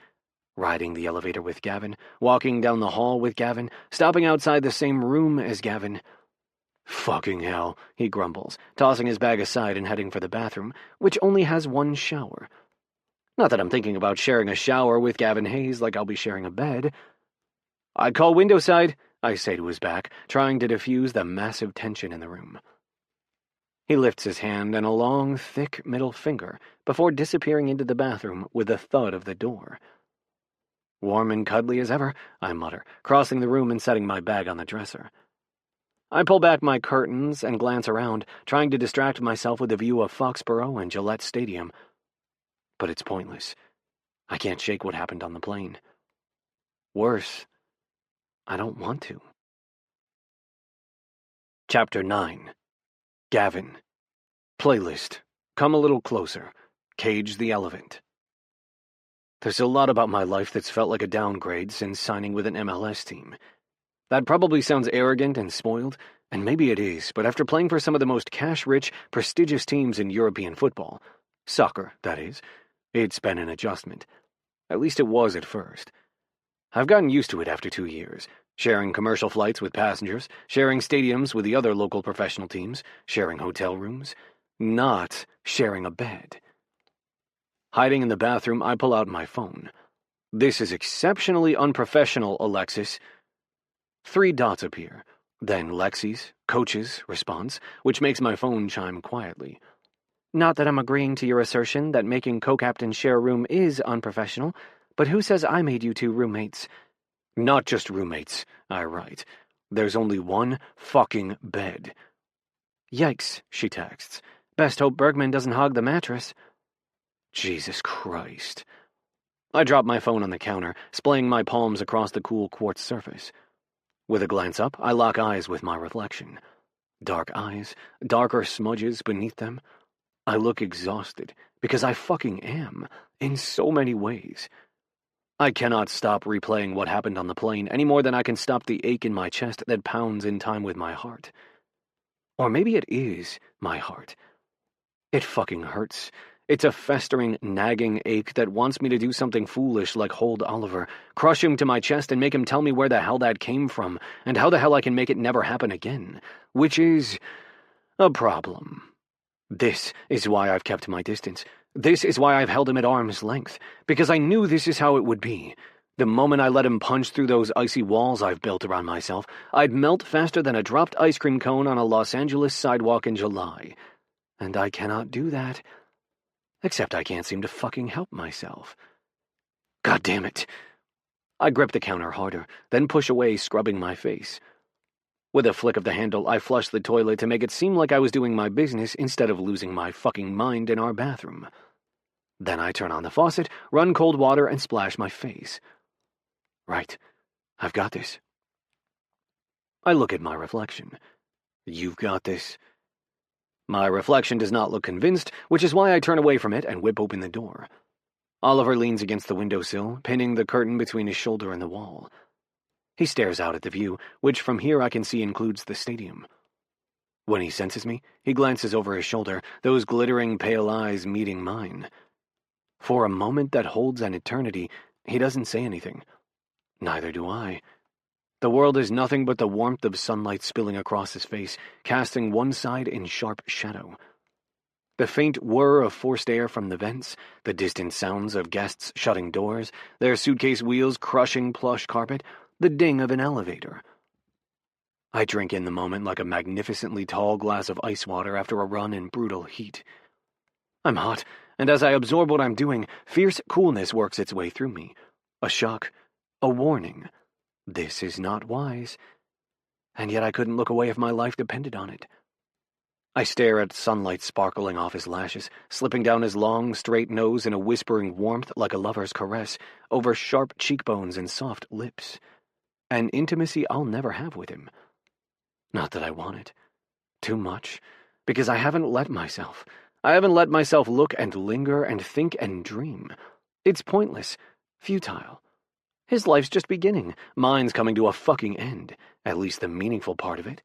Riding the elevator with Gavin, walking down the hall with Gavin, stopping outside the same room as Gavin. Fucking hell, he grumbles, tossing his bag aside and heading for the bathroom, which only has one shower. Not that I'm thinking about sharing a shower with Gavin Hayes like I'll be sharing a bed. I'd call windowside, I say to his back, trying to diffuse the massive tension in the room. He lifts his hand and a long, thick middle finger before disappearing into the bathroom with a thud of the door. Warm and cuddly as ever, I mutter, crossing the room and setting my bag on the dresser. I pull back my curtains and glance around, trying to distract myself with the view of Foxborough and Gillette Stadium. But it's pointless. I can't shake what happened on the plane. Worse, I don't want to. Chapter 9. Gavin. Playlist. Come a little closer. Cage the elephant. There's a lot about my life that's felt like a downgrade since signing with an MLS team. That probably sounds arrogant and spoiled, and maybe it is, but after playing for some of the most cash-rich, prestigious teams in European football, soccer, that is, it's been an adjustment. At least it was at first. I've gotten used to it after 2 years, sharing commercial flights with passengers, sharing stadiums with the other local professional teams, sharing hotel rooms, not sharing a bed. Hiding in the bathroom, I pull out my phone. This is exceptionally unprofessional, Alexis. 3 dots appear, then Lexi's, Coach's, response, which makes my phone chime quietly. Not that I'm agreeing to your assertion that making co-captain share a room is unprofessional, but who says I made you two roommates? Not just roommates, I write. There's only one fucking bed. Yikes, she texts. Best hope Bergman doesn't hog the mattress. Jesus Christ. I drop my phone on the counter, splaying my palms across the cool quartz surface. With a glance up, I lock eyes with my reflection. Dark eyes, darker smudges beneath them. I look exhausted, because I fucking am, in so many ways. I cannot stop replaying what happened on the plane any more than I can stop the ache in my chest that pounds in time with my heart. Or maybe it is my heart. It fucking hurts. It's a festering, nagging ache that wants me to do something foolish like hold Oliver, crush him to my chest and make him tell me where the hell that came from, and how the hell I can make it never happen again, which is a problem. This is why I've kept my distance. This is why I've held him at arm's length, because I knew this is how it would be. The moment I let him punch through those icy walls I've built around myself, I'd melt faster than a dropped ice cream cone on a Los Angeles sidewalk in July. And I cannot do that. Except I can't seem to fucking help myself. God damn it. I grip the counter harder, then push away, scrubbing my face. With a flick of the handle, I flush the toilet to make it seem like I was doing my business instead of losing my fucking mind in our bathroom. Then I turn on the faucet, run cold water, and splash my face. Right. I've got this. I look at my reflection. You've got this. My reflection does not look convinced, which is why I turn away from it and whip open the door. Oliver leans against the windowsill, pinning the curtain between his shoulder and the wall. He stares out at the view, which from here I can see includes the stadium. When he senses me, he glances over his shoulder, those glittering pale eyes meeting mine. For a moment that holds an eternity, he doesn't say anything. Neither do I. The world is nothing but the warmth of sunlight spilling across his face, casting one side in sharp shadow. The faint whir of forced air from the vents, the distant sounds of guests shutting doors, their suitcase wheels crushing plush carpet, the ding of an elevator. I drink in the moment like a magnificently tall glass of ice water after a run in brutal heat. I'm hot, and as I absorb what I'm doing, fierce coolness works its way through me. A shock, a warning. This is not wise. And yet I couldn't look away if my life depended on it. I stare at sunlight sparkling off his lashes, slipping down his long, straight nose in a whispering warmth like a lover's caress, over sharp cheekbones and soft lips. An intimacy I'll never have with him. Not that I want it. Too much. Because I haven't let myself. I haven't let myself look and linger and think and dream. It's pointless. Futile. His life's just beginning. Mine's coming to a fucking end. At least the meaningful part of it.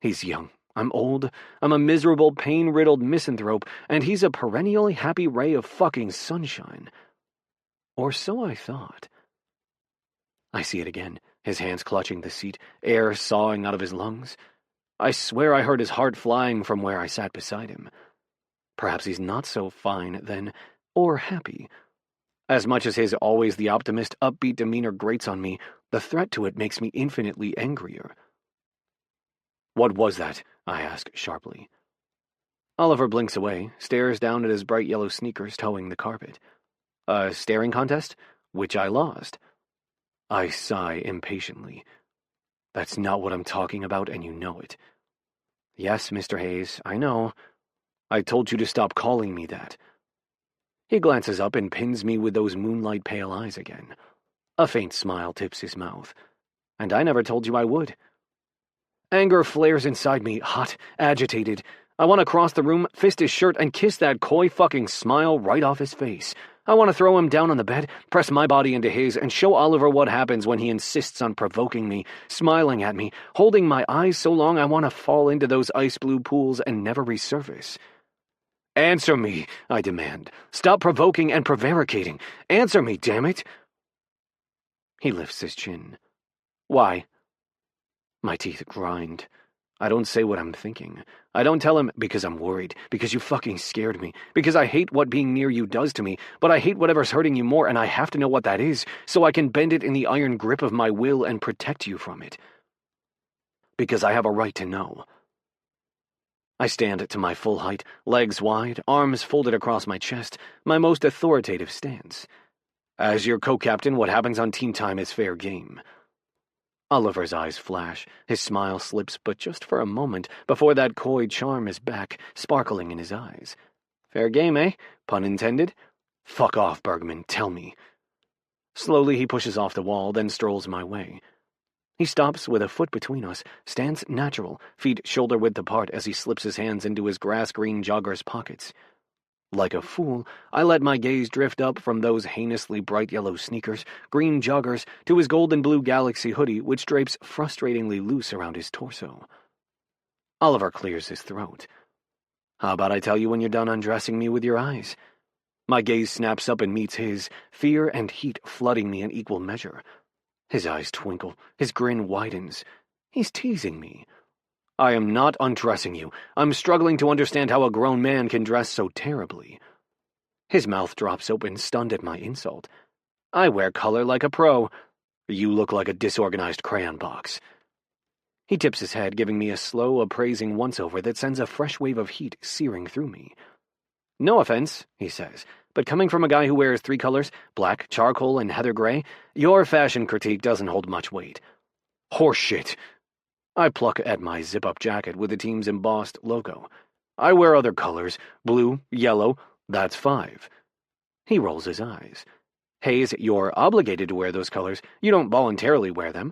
He's young. I'm old. I'm a miserable, pain-riddled misanthrope, and he's a perennially happy ray of fucking sunshine. Or so I thought. I see it again. His hands clutching the seat, air sawing out of his lungs. I swear I heard his heart flying from where I sat beside him. Perhaps he's not so fine, then, or happy. As much as his always the optimist, upbeat demeanor grates on me, the threat to it makes me infinitely angrier. What was that? I ask sharply. Oliver blinks away, stares down at his bright yellow sneakers toeing the carpet. A staring contest? Which I lost. I sigh impatiently. That's not what I'm talking about, and you know it. Yes, Mr. Hayes, I know. I told you to stop calling me that. He glances up and pins me with those moonlight pale eyes again. A faint smile tips his mouth. And I never told you I would. Anger flares inside me, hot, agitated. I want to cross the room, fist his shirt, and kiss that coy fucking smile right off his face. I want to throw him down on the bed, press my body into his, and show Oliver what happens when he insists on provoking me, smiling at me, holding my eyes so long I want to fall into those ice blue pools and never resurface. Answer me, I demand. Stop provoking and prevaricating. Answer me, damn it. He lifts his chin. Why? My teeth grind. I don't say what I'm thinking. I don't tell him because I'm worried, because you fucking scared me, because I hate what being near you does to me, but I hate whatever's hurting you more, and I have to know what that is, so I can bend it in the iron grip of my will and protect you from it. Because I have a right to know. I stand to my full height, legs wide, arms folded across my chest, my most authoritative stance. As your co-captain, what happens on team time is fair game. Oliver's eyes flash, his smile slips, but just for a moment before that coy charm is back, sparkling in his eyes. Fair game, eh? Pun intended? Fuck off, Bergman, tell me. Slowly he pushes off the wall, then strolls my way. He stops with a foot between us, stands natural, feet shoulder-width apart as he slips his hands into his grass-green jogger's pockets. Like a fool, I let my gaze drift up from those heinously bright yellow sneakers, green joggers, to his golden blue Galaxy hoodie, which drapes frustratingly loose around his torso. Oliver clears his throat. How about I tell you when you're done undressing me with your eyes? My gaze snaps up and meets his, fear and heat flooding me in equal measure. His eyes twinkle, his grin widens. He's teasing me. I am not undressing you. I'm struggling to understand how a grown man can dress so terribly. His mouth drops open, stunned at my insult. I wear color like a pro. You look like a disorganized crayon box. He tips his head, giving me a slow, appraising once-over that sends a fresh wave of heat searing through me. No offense, he says, but coming from a guy who wears 3 colors, black, charcoal, and heather gray, your fashion critique doesn't hold much weight. Horseshit. I pluck at my zip-up jacket with the team's embossed logo. I wear other colors, blue, yellow, that's 5. He rolls his eyes. Hayes, you're obligated to wear those colors. You don't voluntarily wear them.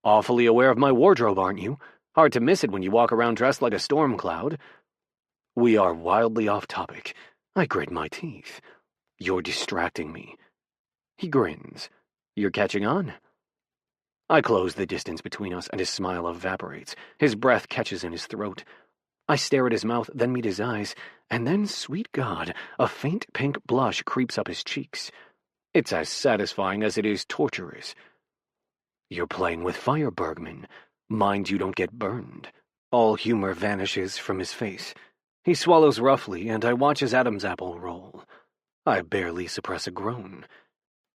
Awfully aware of my wardrobe, aren't you? Hard to miss it when you walk around dressed like a storm cloud. We are wildly off topic. I grit my teeth. You're distracting me. He grins. You're catching on? I close the distance between us, and his smile evaporates. His breath catches in his throat. I stare at his mouth, then meet his eyes, and then, sweet God, a faint pink blush creeps up his cheeks. It's as satisfying as it is torturous. You're playing with fire, Bergman. Mind you don't get burned. All humor vanishes from his face. He swallows roughly, and I watch his Adam's apple roll. I barely suppress a groan.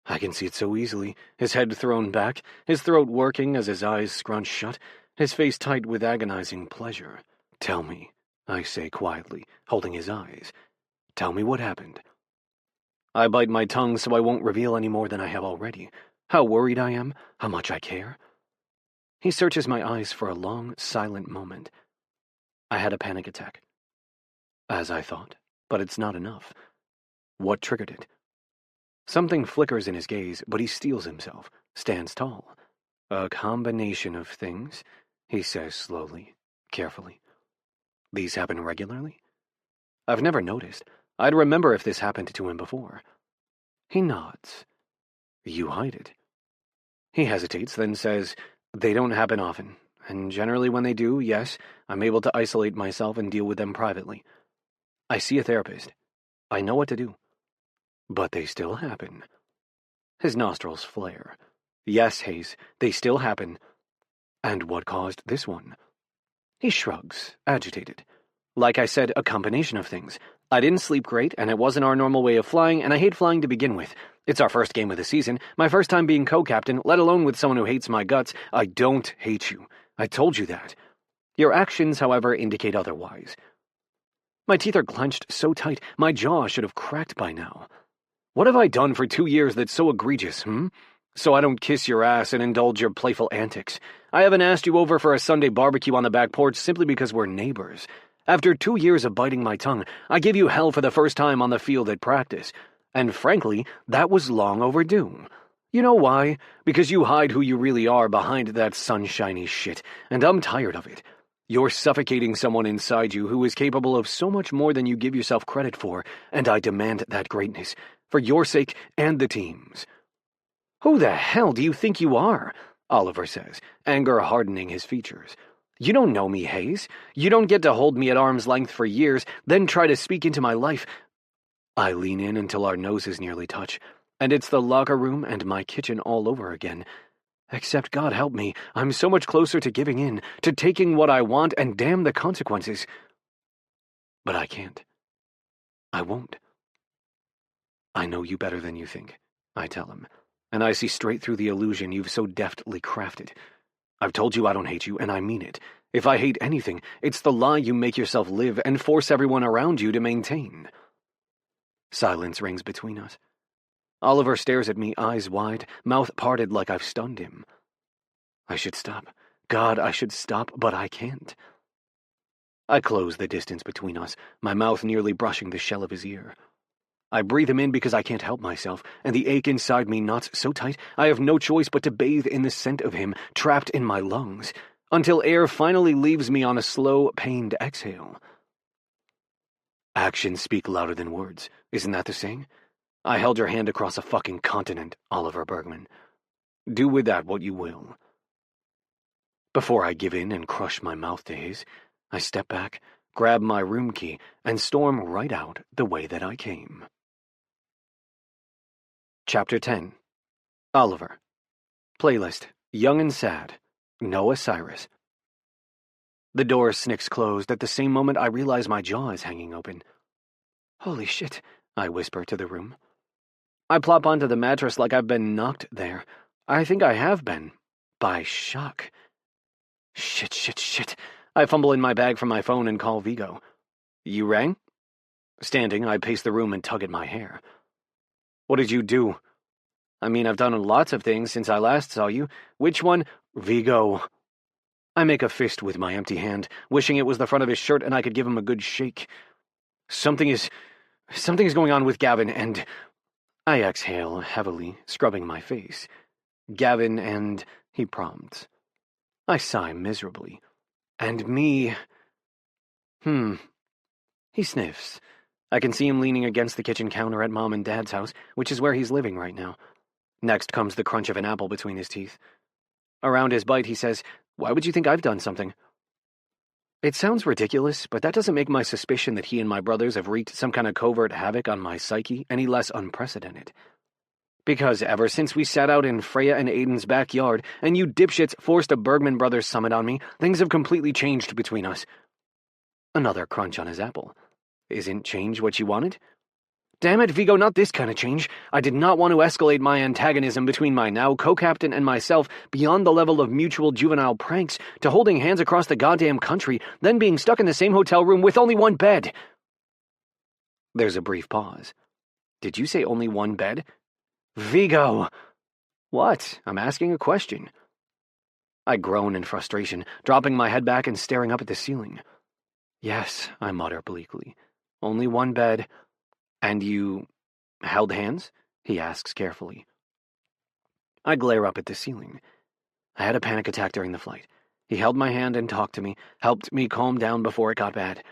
I can see it so easily, his head thrown back, his throat working as his eyes scrunch shut, his face tight with agonizing pleasure. Tell me, I say quietly, holding his eyes. Tell me what happened. I bite my tongue so I won't reveal any more than I have already. How worried I am, how much I care. He searches my eyes for a long, silent moment. I had a panic attack. As I thought, but it's not enough. What triggered it? Something flickers in his gaze, but he steels himself, stands tall. A combination of things, he says slowly, carefully. These happen regularly? I've never noticed. I'd remember if this happened to him before. He nods. You hide it. He hesitates, then says, they don't happen often, and generally when they do, yes, I'm able to isolate myself and deal with them privately. I see a therapist. I know what to do. But they still happen. His nostrils flare. Yes, Hayes, they still happen. And what caused this one? He shrugs, agitated. Like I said, a combination of things. I didn't sleep great, and it wasn't our normal way of flying, and I hate flying to begin with. It's our first game of the season, my first time being co-captain, let alone with someone who hates my guts. I don't hate you. I told you that. Your actions, however, indicate otherwise. My teeth are clenched so tight, my jaw should have cracked by now. What have I done for 2 years that's so egregious, So I don't kiss your ass and indulge your playful antics. I haven't asked you over for a Sunday barbecue on the back porch simply because we're neighbors. After 2 years of biting my tongue, I give you hell for the first time on the field at practice. And frankly, that was long overdue. You know why? Because you hide who you really are behind that sunshiny shit, and I'm tired of it. You're suffocating someone inside you who is capable of so much more than you give yourself credit for, and I demand that greatness, for your sake and the team's. Who the hell do you think you are? Oliver says, anger hardening his features. You don't know me, Hayes. You don't get to hold me at arm's length for years, then try to speak into my life. I lean in until our noses nearly touch, and it's the locker room and my kitchen all over again. Except, God help me, I'm so much closer to giving in, to taking what I want, and damn the consequences. But I can't. I won't. I know you better than you think, I tell him, and I see straight through the illusion you've so deftly crafted. I've told you I don't hate you, and I mean it. If I hate anything, it's the lie you make yourself live and force everyone around you to maintain. Silence rings between us. Oliver stares at me, eyes wide, mouth parted like I've stunned him. I should stop. God, I should stop, but I can't. I close the distance between us, my mouth nearly brushing the shell of his ear. I breathe him in because I can't help myself, and the ache inside me knots so tight I have no choice but to bathe in the scent of him, trapped in my lungs, until air finally leaves me on a slow, pained exhale. Actions speak louder than words. Isn't that the saying? I held your hand across a fucking continent, Oliver Bergman. Do with that what you will. Before I give in and crush my mouth to his, I step back, grab my room key, and storm right out the way that I came. Chapter 10. Oliver. Playlist, Young and Sad, Noah Cyrus. The door snicks closed at the same moment I realize my jaw is hanging open. Holy shit, I whisper to the room. I plop onto the mattress like I've been knocked there. I think I have been. By shock. Shit. I fumble in my bag for my phone and call Vigo. You rang? Standing, I pace the room and tug at my hair. What did you do? I mean, I've done lots of things since I last saw you. Which one? Vigo. I make a fist with my empty hand, wishing it was the front of his shirt and I could give him a good shake. Something is going on with Gavin and... I exhale heavily, scrubbing my face. Gavin and... he prompts. I sigh miserably. And me... He sniffs. I can see him leaning against the kitchen counter at Mom and Dad's house, which is where he's living right now. Next comes the crunch of an apple between his teeth. Around his bite, he says, "Why would you think I've done something?" It sounds ridiculous, but that doesn't make my suspicion that he and my brothers have wreaked some kind of covert havoc on my psyche any less unprecedented. Because ever since we sat out in Freya and Aiden's backyard, and you dipshits forced a Bergman Brothers summit on me, things have completely changed between us. Another crunch on his apple. Isn't change what you wanted? Damn it, Vigo, not this kind of change. I did not want to escalate my antagonism between my now co-captain and myself beyond the level of mutual juvenile pranks to holding hands across the goddamn country, then being stuck in the same hotel room with only one bed. There's a brief pause. Did you say only one bed? Vigo! What? I'm asking a question. I groan in frustration, dropping my head back and staring up at the ceiling. Yes, I mutter bleakly. Only one bed. And you... held hands? He asks carefully. I glare up at the ceiling. I had a panic attack during the flight. He held my hand and talked to me, helped me calm down before it got bad.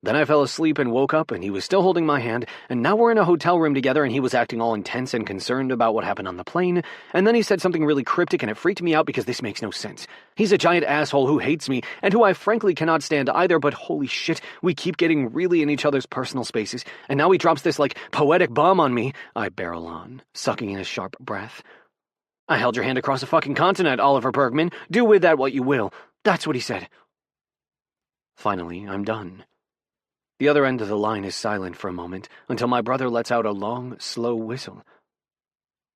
Then I fell asleep and woke up, and he was still holding my hand, and now we're in a hotel room together, and he was acting all intense and concerned about what happened on the plane, and then he said something really cryptic, and it freaked me out because this makes no sense. He's a giant asshole who hates me, and who I frankly cannot stand either, but holy shit, we keep getting really in each other's personal spaces, and now he drops this, poetic bomb on me. I barrel on, sucking in a sharp breath. I held your hand across a fucking continent, Oliver Bergman. Do with that what you will. That's what he said. Finally, I'm done. The other end of the line is silent for a moment, until my brother lets out a long, slow whistle.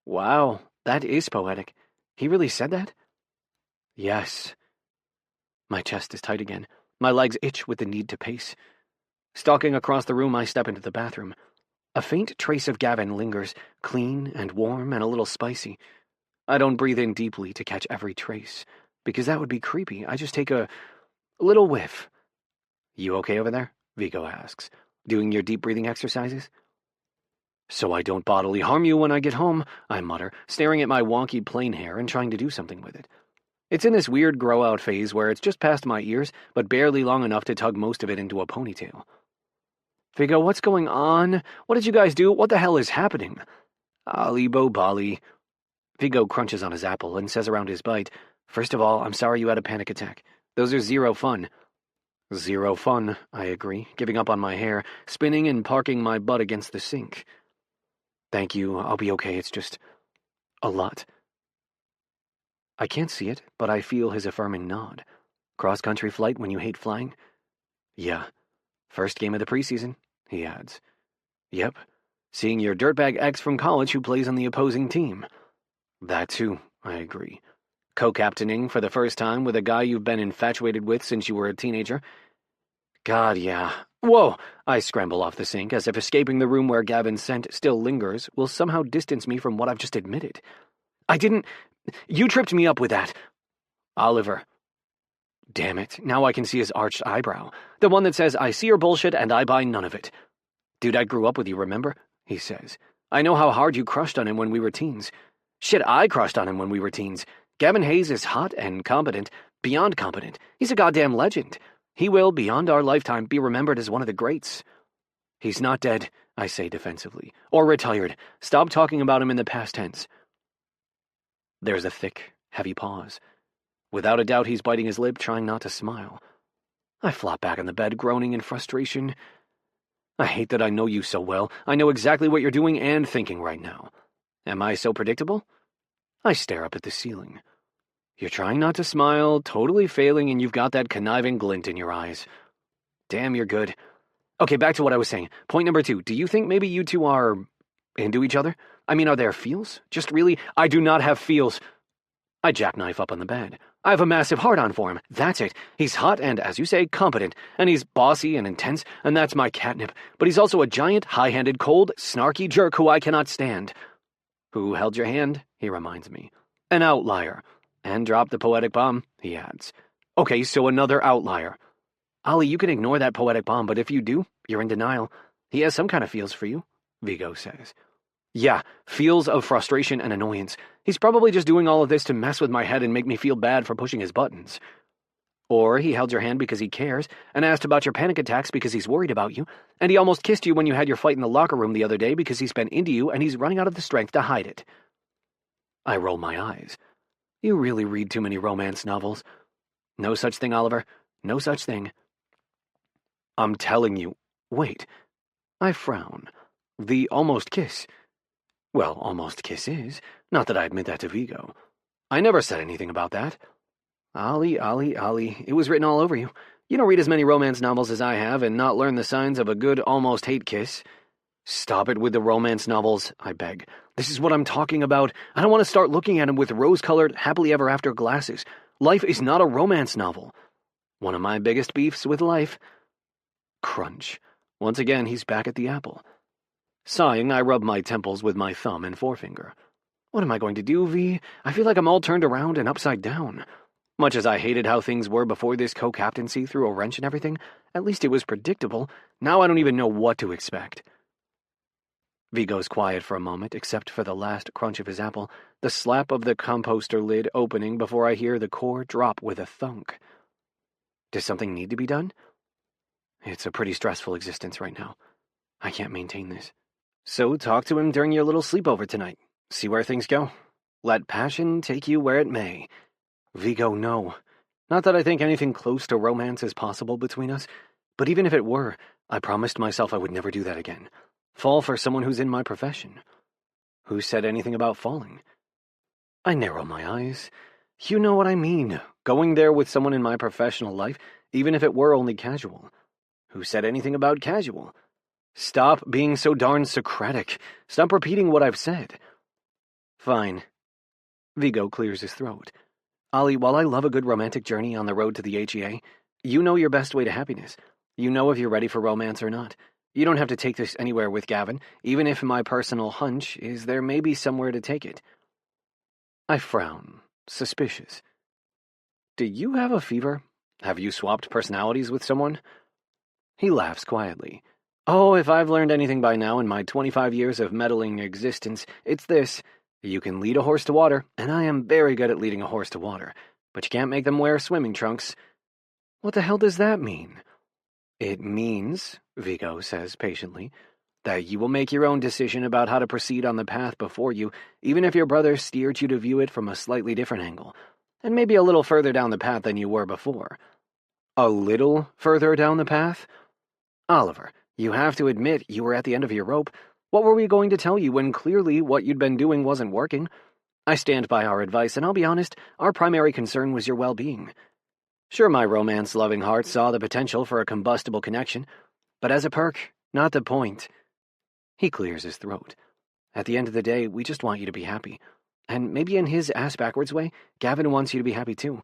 Wow, that is poetic. He really said that? Yes. My chest is tight again. My legs itch with the need to pace. Stalking across the room, I step into the bathroom. A faint trace of Gavin lingers, clean and warm and a little spicy. I don't breathe in deeply to catch every trace, because that would be creepy. I just take a little whiff. You okay over there? Vigo asks, doing your deep breathing exercises? So I don't bodily harm you when I get home, I mutter, staring at my wonky plain hair and trying to do something with it. It's in this weird grow-out phase where it's just past my ears, but barely long enough to tug most of it into a ponytail. Vigo, what's going on? What did you guys do? What the hell is happening? Ali bo bali. Vigo crunches on his apple and says around his bite, First of all, I'm sorry you had a panic attack. Those are zero fun. Zero fun, I agree, giving up on my hair, spinning and parking my butt against the sink. Thank you, I'll be okay, it's just... a lot. I can't see it, but I feel his affirming nod. Cross-country flight when you hate flying? Yeah. First game of the preseason, he adds. Yep. Seeing your dirtbag ex from college who plays on the opposing team. That too, I agree. Co-captaining for the first time with a guy you've been infatuated with since you were a teenager? God, yeah. Whoa! I scramble off the sink as if escaping the room where Gavin's scent still lingers will somehow distance me from what I've just admitted. I didn't... You tripped me up with that. Oliver. Damn it, now I can see his arched eyebrow. The one that says, I see your bullshit and I buy none of it. Dude, I grew up with you, remember? He says. I know how hard you crushed on him when we were teens. Shit, I crushed on him when we were teens. Gavin Hayes is hot and competent, beyond competent. He's a goddamn legend. He will, beyond our lifetime, be remembered as one of the greats. He's not dead, I say defensively, or retired. Stop talking about him in the past tense. There's a thick, heavy pause. Without a doubt, he's biting his lip, trying not to smile. I flop back on the bed, groaning in frustration. I hate that I know you so well. I know exactly what you're doing and thinking right now. Am I so predictable? I stare up at the ceiling. You're trying not to smile, totally failing, and you've got that conniving glint in your eyes. Damn, you're good. Okay, back to what I was saying. Point number 2. Do you think maybe you two are into each other? I mean, are there feels? Just really? I do not have feels. I jackknife up on the bed. I have a massive hard-on for him. That's it. He's hot and, as you say, competent. And he's bossy and intense, and that's my catnip. But he's also a giant, high-handed, cold, snarky jerk who I cannot stand. Who held your hand? He reminds me. An outlier. And dropped the poetic bomb, he adds. Okay, so another outlier. Ollie, you can ignore that poetic bomb, but if you do, you're in denial. He has some kind of feels for you, Vigo says. Yeah, feels of frustration and annoyance. He's probably just doing all of this to mess with my head and make me feel bad for pushing his buttons. Or he held your hand because he cares, and asked about your panic attacks because he's worried about you, and he almost kissed you when you had your fight in the locker room the other day because he's been into you and he's running out of the strength to hide it. I roll my eyes. You really read too many romance novels. No such thing, Oliver. No such thing. I'm telling you. Wait. I frown. The almost kiss. Well, almost kiss is. Not that I admit that to Vigo. I never said anything about that. Ollie. It was written all over you. You don't read as many romance novels as I have and not learn the signs of a good almost hate kiss. Stop it with the romance novels, I beg. This is what I'm talking about. I don't want to start looking at him with rose-colored, happily ever after glasses. Life is not a romance novel. One of my biggest beefs with life. Crunch. Once again, he's back at the apple. Sighing, I rub my temples with my thumb and forefinger. What am I going to do, V? I feel like I'm all turned around and upside down. Much as I hated how things were before this co-captaincy threw a wrench and everything, at least it was predictable. Now I don't even know what to expect. V goes quiet for a moment, except for the last crunch of his apple, the slap of the composter lid opening before I hear the core drop with a thunk. Does something need to be done? It's a pretty stressful existence right now. I can't maintain this. So talk to him during your little sleepover tonight. See where things go. Let passion take you where it may. Vigo, no. Not that I think anything close to romance is possible between us, but even if it were, I promised myself I would never do that again. Fall for someone who's in my profession. Who said anything about falling? I narrow my eyes. You know what I mean. Going there with someone in my professional life, even if it were only casual. Who said anything about casual? Stop being so darn Socratic. Stop repeating what I've said. Fine. Vigo clears his throat. Ollie, while I love a good romantic journey on the road to the HEA, you know your best way to happiness. You know if you're ready for romance or not. You don't have to take this anywhere with Gavin, even if my personal hunch is there may be somewhere to take it. I frown, suspicious. Do you have a fever? Have you swapped personalities with someone? He laughs quietly. Oh, if I've learned anything by now in my 25 years of meddling existence, it's this. You can lead a horse to water, and I am very good at leading a horse to water, but you can't make them wear swimming trunks. What the hell does that mean? It means, Vigo says patiently, that you will make your own decision about how to proceed on the path before you, even if your brother steered you to view it from a slightly different angle, and maybe a little further down the path than you were before. A little further down the path? Oliver, you have to admit you were at the end of your rope. What were we going to tell you when clearly what you'd been doing wasn't working? I stand by our advice, and I'll be honest, our primary concern was your well-being. Sure, my romance-loving heart saw the potential for a combustible connection, but as a perk, not the point. He clears his throat. At the end of the day, we just want you to be happy. And maybe in his ass-backwards way, Gavin wants you to be happy too.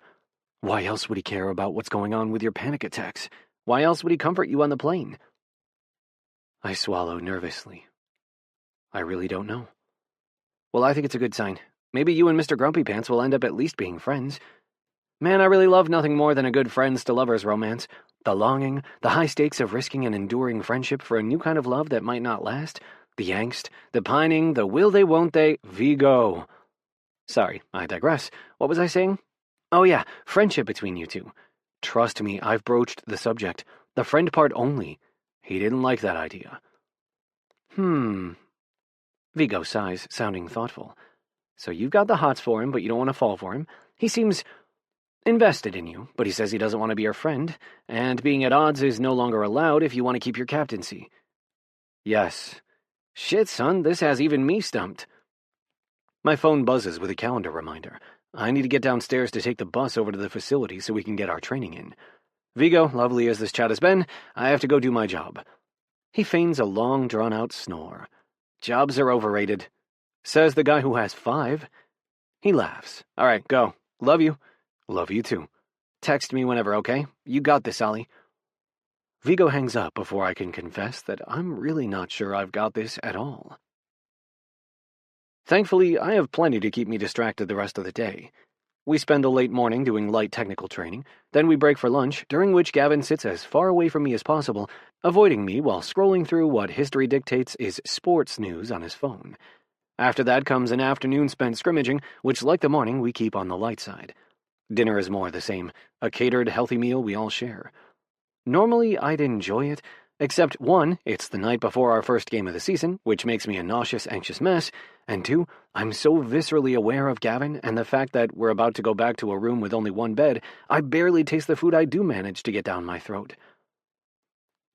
Why else would he care about what's going on with your panic attacks? Why else would he comfort you on the plane? I swallow nervously. I really don't know. Well, I think it's a good sign. Maybe you and Mr. Grumpy Pants will end up at least being friends. Man, I really love nothing more than a good friends-to-lovers romance. The longing, the high stakes of risking an enduring friendship for a new kind of love that might not last, the angst, the pining, the will they, won't they, Vigo. Sorry, I digress. What was I saying? Oh yeah, friendship between you two. Trust me, I've broached the subject. The friend part only. He didn't like that idea. Vigo sighs, sounding thoughtful. So you've got the hots for him, but you don't want to fall for him. He seems invested in you, but he says he doesn't want to be your friend, and being at odds is no longer allowed if you want to keep your captaincy. Yes. Shit, son, this has even me stumped. My phone buzzes with a calendar reminder. I need to get downstairs to take the bus over to the facility so we can get our training in. Vigo, lovely as this chat has been, I have to go do my job. He feigns a long, drawn-out snore. Jobs are overrated. Says the guy who has 5. He laughs. All right, go. Love you. Love you too. Text me whenever, okay? You got this, Ollie. Vigo hangs up before I can confess that I'm really not sure I've got this at all. Thankfully, I have plenty to keep me distracted the rest of the day. We spend the late morning doing light technical training, then we break for lunch, during which Gavin sits as far away from me as possible, avoiding me while scrolling through what history dictates is sports news on his phone. After that comes an afternoon spent scrimmaging, which, like the morning, we keep on the light side. Dinner is more the same, a catered, healthy meal we all share. Normally, I'd enjoy it, except 1, it's the night before our first game of the season, which makes me a nauseous, anxious mess, and 2, I'm so viscerally aware of Gavin and the fact that we're about to go back to a room with only one bed, I barely taste the food I do manage to get down my throat.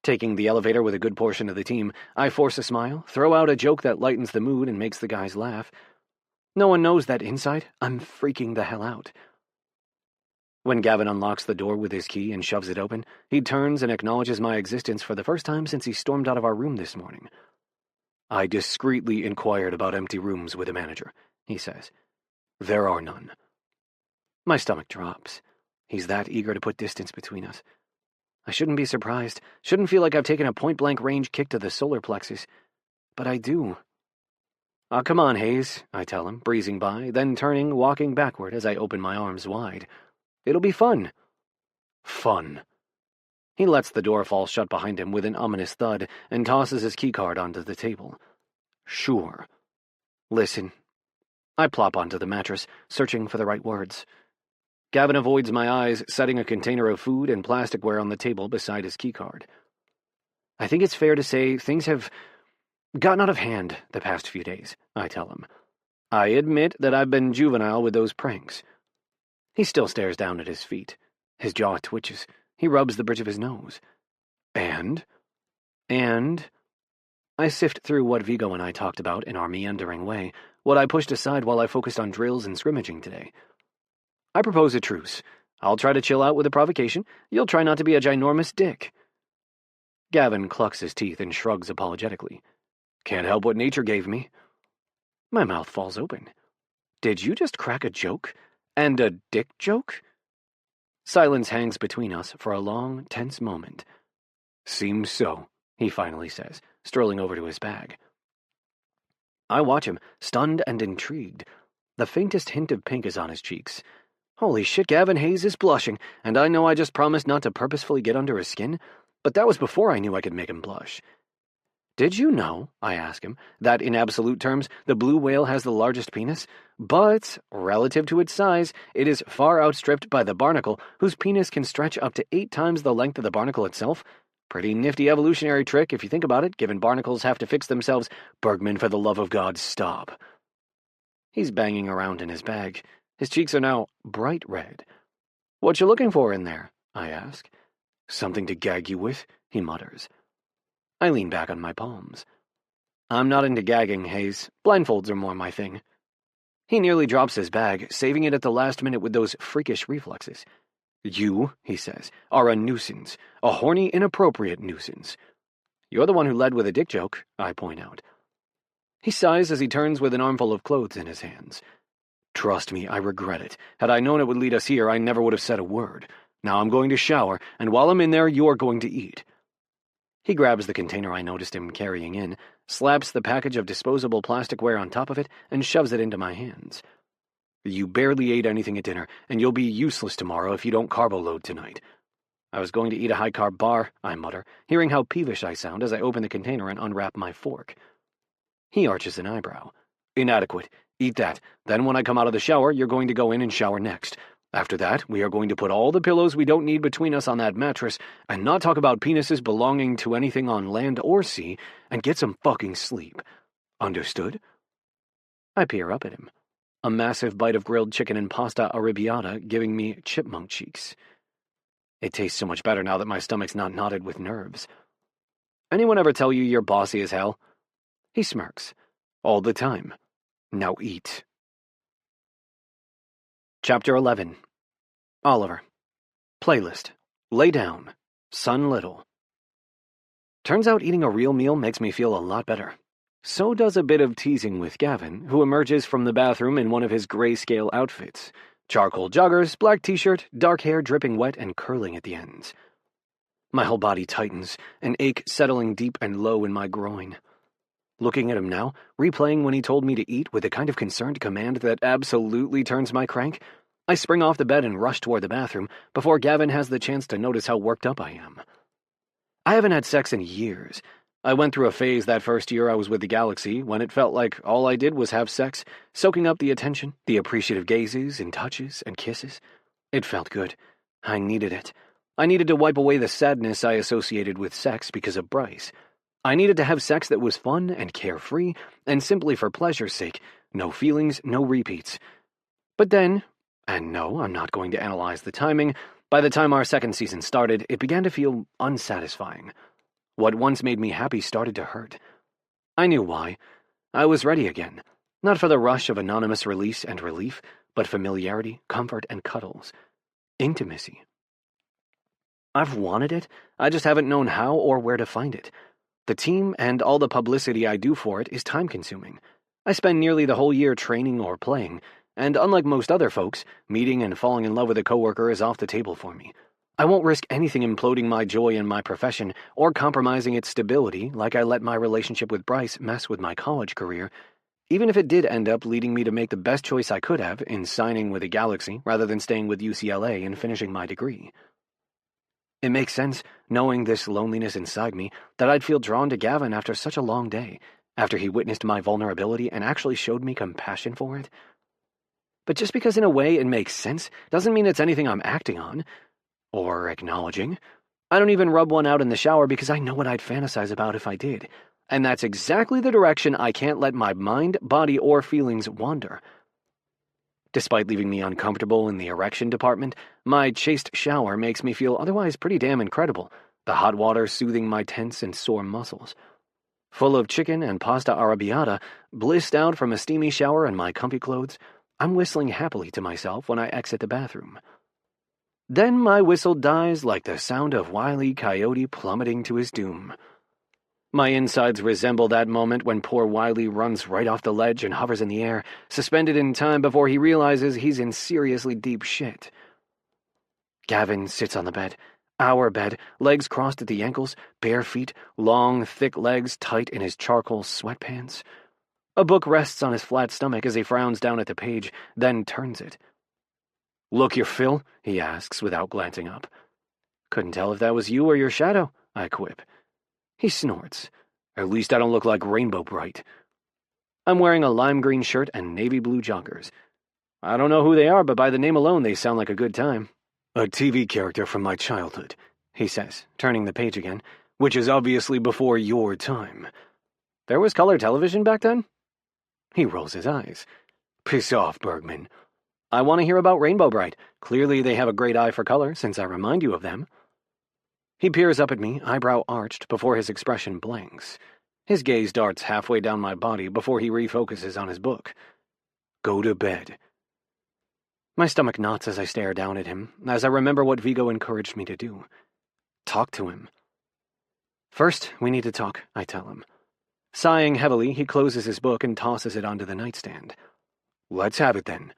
Taking the elevator with a good portion of the team, I force a smile, throw out a joke that lightens the mood and makes the guys laugh. No one knows that inside, I'm freaking the hell out. When Gavin unlocks the door with his key and shoves it open, he turns and acknowledges my existence for the first time since he stormed out of our room this morning. I discreetly inquired about empty rooms with the manager, he says. There are none. My stomach drops. He's that eager to put distance between us. I shouldn't be surprised, shouldn't feel like I've taken a point-blank range kick to the solar plexus. But I do. Come on, Hayes, I tell him, breezing by, then turning, walking backward as I open my arms wide. It'll be fun. Fun. He lets the door fall shut behind him with an ominous thud and tosses his keycard onto the table. Sure. Listen. I plop onto the mattress, searching for the right words. Gavin avoids my eyes, setting a container of food and plasticware on the table beside his keycard. I think it's fair to say things have gotten out of hand the past few days, I tell him. I admit that I've been juvenile with those pranks. He still stares down at his feet. His jaw twitches. He rubs the bridge of his nose. And I sift through what Vigo and I talked about in our meandering way, what I pushed aside while I focused on drills and scrimmaging today. I propose a truce. I'll try to chill out with a provocation. You'll try not to be a ginormous dick. Gavin clucks his teeth and shrugs apologetically. Can't help what nature gave me. My mouth falls open. Did you just crack a joke? And a dick joke? Silence hangs between us for a long, tense moment. Seems so, he finally says, strolling over to his bag. I watch him, stunned and intrigued. The faintest hint of pink is on his cheeks. Holy shit, Gavin Hayes is blushing, and I know I just promised not to purposefully get under his skin, but that was before I knew I could make him blush. Did you know, I ask him, that in absolute terms, the blue whale has the largest penis? But, relative to its size, it is far outstripped by the barnacle, whose penis can stretch up to 8 times the length of the barnacle itself. Pretty nifty evolutionary trick, if you think about it, given barnacles have to fix themselves. Bergman, for the love of God, stop. He's banging around in his bag. His cheeks are now bright red. What you looking for in there? I ask. Something to gag you with, he mutters. I lean back on my palms. I'm not into gagging, Hayes. Blindfolds are more my thing. He nearly drops his bag, saving it at the last minute with those freakish reflexes. You, he says, are a nuisance. A horny, inappropriate nuisance. You're the one who led with a dick joke, I point out. He sighs as he turns with an armful of clothes in his hands. Trust me, I regret it. Had I known it would lead us here, I never would have said a word. Now I'm going to shower, and while I'm in there, you're going to eat. He grabs the container I noticed him carrying in, slaps the package of disposable plasticware on top of it, and shoves it into my hands. You barely ate anything at dinner, and you'll be useless tomorrow if you don't carbo-load tonight. I was going to eat a high-carb bar, I mutter, hearing how peevish I sound as I open the container and unwrap my fork. He arches an eyebrow. Inadequate. Eat that. Then when I come out of the shower, you're going to go in and shower next. After that, we are going to put all the pillows we don't need between us on that mattress and not talk about penises belonging to anything on land or sea and get some fucking sleep. Understood? I peer up at him. A massive bite of grilled chicken and pasta arrabbiata giving me chipmunk cheeks. It tastes so much better now that my stomach's not knotted with nerves. Anyone ever tell you you're bossy as hell? He smirks. All the time. Now eat. Chapter 11. Oliver. Playlist. Lay down. Sun little. Turns out eating a real meal makes me feel a lot better. So does a bit of teasing with Gavin, who emerges from the bathroom in one of his grayscale outfits. Charcoal joggers, black t-shirt, dark hair dripping wet and curling at the ends. My whole body tightens, an ache settling deep and low in my groin. Looking at him now, replaying when he told me to eat with the kind of concerned command that absolutely turns my crank, I spring off the bed and rush toward the bathroom before Gavin has the chance to notice how worked up I am. I haven't had sex in years. I went through a phase that first year I was with the Galaxy when it felt like all I did was have sex, soaking up the attention, the appreciative gazes and touches and kisses. It felt good. I needed it. I needed to wipe away the sadness I associated with sex because of Bryce. I needed to have sex that was fun and carefree, and simply for pleasure's sake, no feelings, no repeats. But then, and no, I'm not going to analyze the timing, by the time our second season started, it began to feel unsatisfying. What once made me happy started to hurt. I knew why. I was ready again, not for the rush of anonymous release and relief, but familiarity, comfort, and cuddles. Intimacy. I've wanted it, I just haven't known how or where to find it. The team and all the publicity I do for it is time-consuming. I spend nearly the whole year training or playing, and unlike most other folks, meeting and falling in love with a coworker is off the table for me. I won't risk anything imploding my joy in my profession or compromising its stability like I let my relationship with Bryce mess with my college career, even if it did end up leading me to make the best choice I could have in signing with the Galaxy rather than staying with UCLA and finishing my degree. It makes sense, knowing this loneliness inside me, that I'd feel drawn to Gavin after such a long day, after he witnessed my vulnerability and actually showed me compassion for it. But just because in a way it makes sense doesn't mean it's anything I'm acting on, or acknowledging. I don't even rub one out in the shower because I know what I'd fantasize about if I did, and that's exactly the direction I can't let my mind, body, or feelings wander. Despite leaving me uncomfortable in the erection department, my chaste shower makes me feel otherwise pretty damn incredible, the hot water soothing my tense and sore muscles. Full of chicken and pasta arrabbiata, blissed out from a steamy shower and my comfy clothes, I'm whistling happily to myself when I exit the bathroom. Then my whistle dies like the sound of Wile E. Coyote plummeting to his doom. My insides resemble that moment when poor Wiley runs right off the ledge and hovers in the air, suspended in time before he realizes he's in seriously deep shit. Gavin sits on the bed, our bed, legs crossed at the ankles, bare feet, long, thick legs tight in his charcoal sweatpants. A book rests on his flat stomach as he frowns down at the page, then turns it. "Look here, Phil," he asks without glancing up. "Couldn't tell if that was you or your shadow," I quip. He snorts. "At least I don't look like Rainbow Bright." I'm wearing a lime green shirt and navy blue joggers. I don't know who they are, but by the name alone they sound like a good time. "A TV character from my childhood," he says, turning the page again, "which is obviously before your time." There was color television back then? He rolls his eyes. "Piss off, Bergman. I want to hear about Rainbow Bright. Clearly they have a great eye for color, since I remind you of them." He peers up at me, eyebrow arched, before his expression blanks. His gaze darts halfway down my body before he refocuses on his book. "Go to bed." My stomach knots as I stare down at him, as I remember what Vigo encouraged me to do. Talk to him. "First, we need to talk," I tell him. Sighing heavily, he closes his book and tosses it onto the nightstand. "Let's have it then.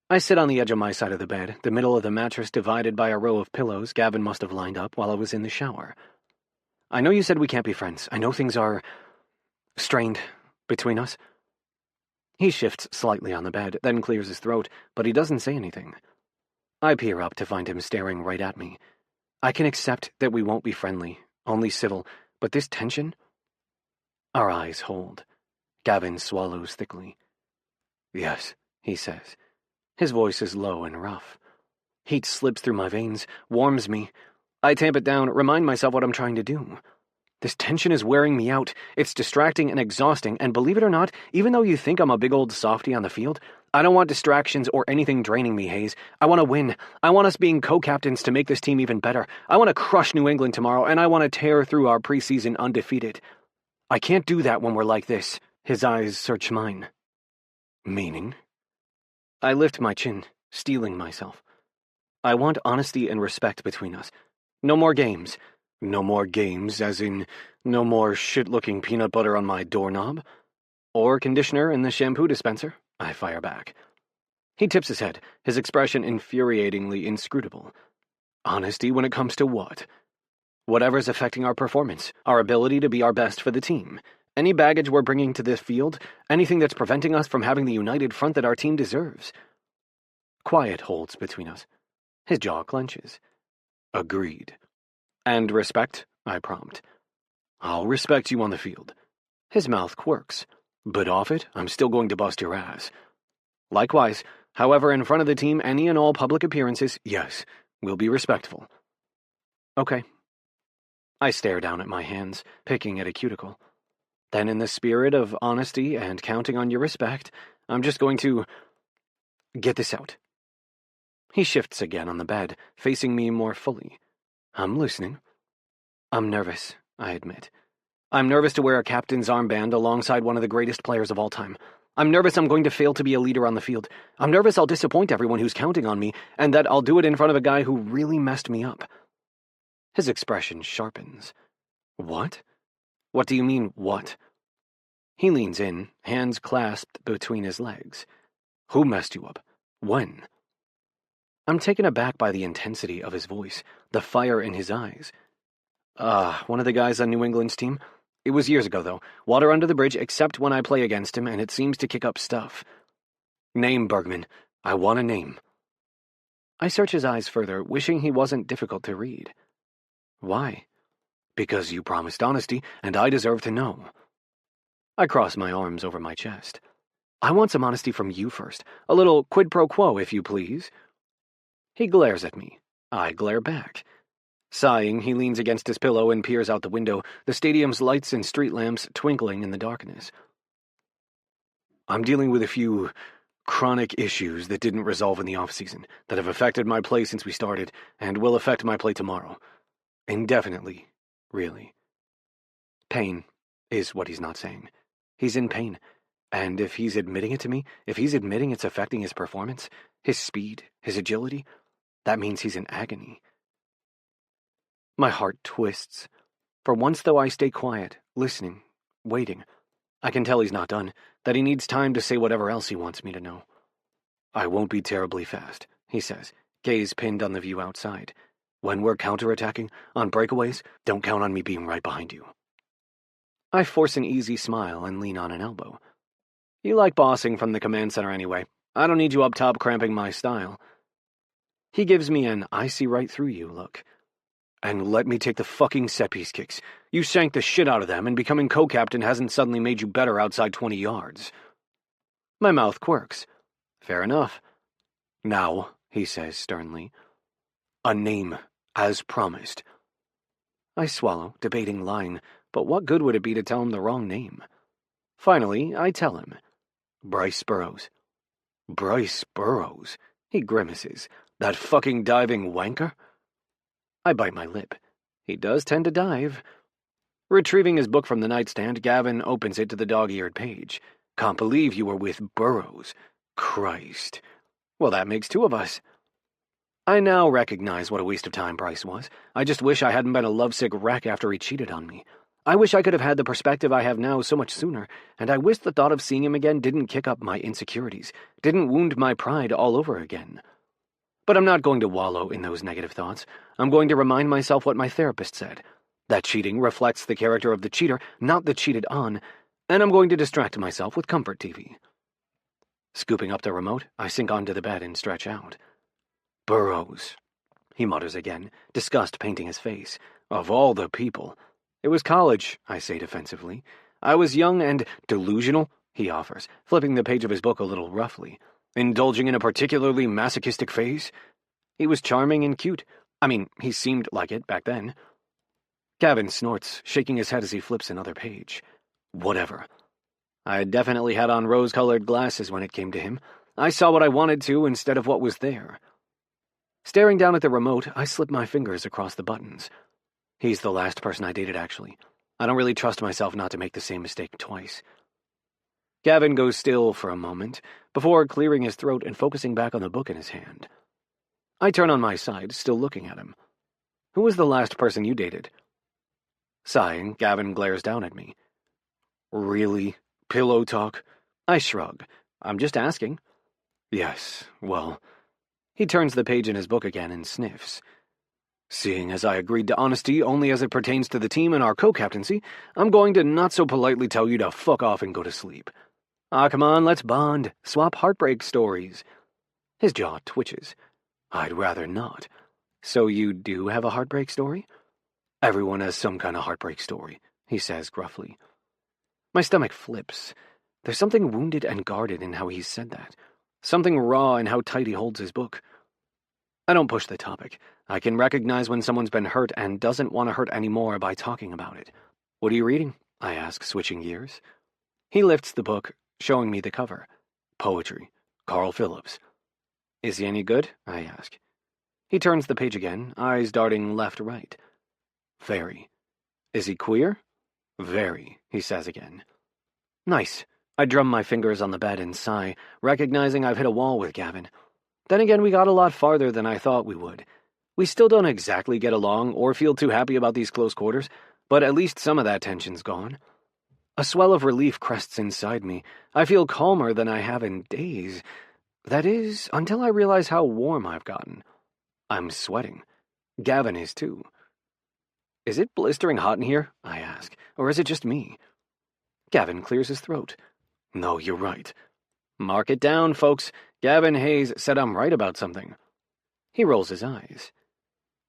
I sit on the edge of my side of the bed, the middle of the mattress divided by a row of pillows Gavin must have lined up while I was in the shower. I know you said we can't be friends. I know things are strained between us. He shifts slightly on the bed, then clears his throat, but he doesn't say anything. I peer up to find him staring right at me. I can accept that we won't be friendly, only civil, but this tension? Our eyes hold. Gavin swallows thickly. Yes, he says. His voice is low and rough. Heat slips through my veins, warms me. I tamp it down, remind myself what I'm trying to do. This tension is wearing me out. It's distracting and exhausting, and believe it or not, even though you think I'm a big old softy on the field, I don't want distractions or anything draining me, Hayes. I want to win. I want us being co-captains to make this team even better. I want to crush New England tomorrow, and I want to tear through our preseason undefeated. I can't do that when we're like this. His eyes search mine. Meaning? I lift my chin, steeling myself. I want honesty and respect between us. No more games. No more games, as in no more shit-looking peanut butter on my doorknob? Or conditioner in the shampoo dispenser? I fire back. He tips his head, his expression infuriatingly inscrutable. Honesty when it comes to what? Whatever's affecting our performance, our ability to be our best for the team. Any baggage we're bringing to this field, anything that's preventing us from having the united front that our team deserves. Quiet holds between us. His jaw clenches. Agreed. And respect, I prompt. I'll respect you on the field. His mouth quirks. But off it, I'm still going to bust your ass. Likewise, however, in front of the team, any and all public appearances, yes, we'll be respectful. Okay. I stare down at my hands, picking at a cuticle. Then in the spirit of honesty and counting on your respect, I'm just going to get this out. He shifts again on the bed, facing me more fully. I'm listening. I'm nervous, I admit. I'm nervous to wear a captain's armband alongside one of the greatest players of all time. I'm nervous I'm going to fail to be a leader on the field. I'm nervous I'll disappoint everyone who's counting on me, and that I'll do it in front of a guy who really messed me up. His expression sharpens. What? What do you mean, what? He leans in, hands clasped between his legs. Who messed you up? When? I'm taken aback by the intensity of his voice, the fire in his eyes. One of the guys on New England's team. It was years ago, though. Water under the bridge, except when I play against him, and it seems to kick up stuff. Name, Bergman. I want a name. I search his eyes further, wishing he wasn't difficult to read. Why? Because you promised honesty, and I deserve to know. I cross my arms over my chest. I want some honesty from you first. A little quid pro quo, if you please. He glares at me. I glare back. Sighing, he leans against his pillow and peers out the window, the stadium's lights and street lamps twinkling in the darkness. I'm dealing with a few chronic issues that didn't resolve in the off-season, that have affected my play since we started, and will affect my play tomorrow. Indefinitely, really. Pain is what he's not saying. He's in pain. And if he's admitting it to me, if he's admitting it's affecting his performance, his speed, his agility, that means he's in agony. My heart twists. For once, though, I stay quiet, listening, waiting. I can tell he's not done, that he needs time to say whatever else he wants me to know. I won't be terribly fast, he says, gaze pinned on the view outside. When we're counterattacking, on breakaways, don't count on me being right behind you. I force an easy smile and lean on an elbow. You like bossing from the command center anyway. I don't need you up top cramping my style. He gives me an I see right through you look. And let me take the fucking set-piece kicks. You sank the shit out of them, and becoming co-captain hasn't suddenly made you better outside 20 yards. My mouth quirks. Fair enough. Now, he says sternly, a name, as promised. I swallow, debating line, but what good would it be to tell him the wrong name? Finally, I tell him. Bryce Burrows. Bryce Burrows? He grimaces. That fucking diving wanker? I bite my lip. He does tend to dive. Retrieving his book from the nightstand, Gavin opens it to the dog-eared page. Can't believe you were with Burrows. Christ. Well, that makes two of us. I now recognize what a waste of time Bryce was. I just wish I hadn't been a lovesick wreck after he cheated on me. I wish I could have had the perspective I have now so much sooner, and I wish the thought of seeing him again didn't kick up my insecurities, didn't wound my pride all over again. But I'm not going to wallow in those negative thoughts. I'm going to remind myself what my therapist said, that cheating reflects the character of the cheater, not the cheated on, and I'm going to distract myself with comfort TV. Scooping up the remote, I sink onto the bed and stretch out. Burroughs, he mutters again, disgust painting his face. Of all the people. It was college, I say defensively. I was young and delusional, he offers, flipping the page of his book a little roughly. Indulging in a particularly masochistic phase? He was charming and cute. I mean, he seemed like it back then. Gavin snorts, shaking his head as he flips another page. Whatever. I definitely had on rose-colored glasses when it came to him. I saw what I wanted to instead of what was there. Staring down at the remote, I slip my fingers across the buttons. He's the last person I dated, actually. I don't really trust myself not to make the same mistake twice. Gavin goes still for a moment, before clearing his throat and focusing back on the book in his hand. I turn on my side, still looking at him. Who was the last person you dated? Sighing, Gavin glares down at me. Really? Pillow talk? I shrug. I'm just asking. Yes, well... He turns the page in his book again and sniffs. Seeing as I agreed to honesty only as it pertains to the team and our co-captaincy, I'm going to not so politely tell you to fuck off and go to sleep. Ah, come on, let's bond. Swap heartbreak stories. His jaw twitches. I'd rather not. So you do have a heartbreak story? Everyone has some kind of heartbreak story, he says gruffly. My stomach flips. There's something wounded and guarded in how he said that. Something raw in how tight he holds his book. I don't push the topic. I can recognize when someone's been hurt and doesn't want to hurt anymore by talking about it. What are you reading? I ask, switching gears. He lifts the book, showing me the cover. Poetry. Carl Phillips. Is he any good? I ask. He turns the page again, eyes darting left-right. Very. Is he queer? Very, he says again. Nice. I drum my fingers on the bed and sigh, recognizing I've hit a wall with Gavin. Then again, we got a lot farther than I thought we would. We still don't exactly get along or feel too happy about these close quarters, but at least some of that tension's gone. A swell of relief crests inside me. I feel calmer than I have in days. That is, until I realize how warm I've gotten. I'm sweating. Gavin is too. Is it blistering hot in here? I ask. Or is it just me? Gavin clears his throat. No, you're right. Mark it down, folks. Gavin Hayes said I'm right about something. He rolls his eyes.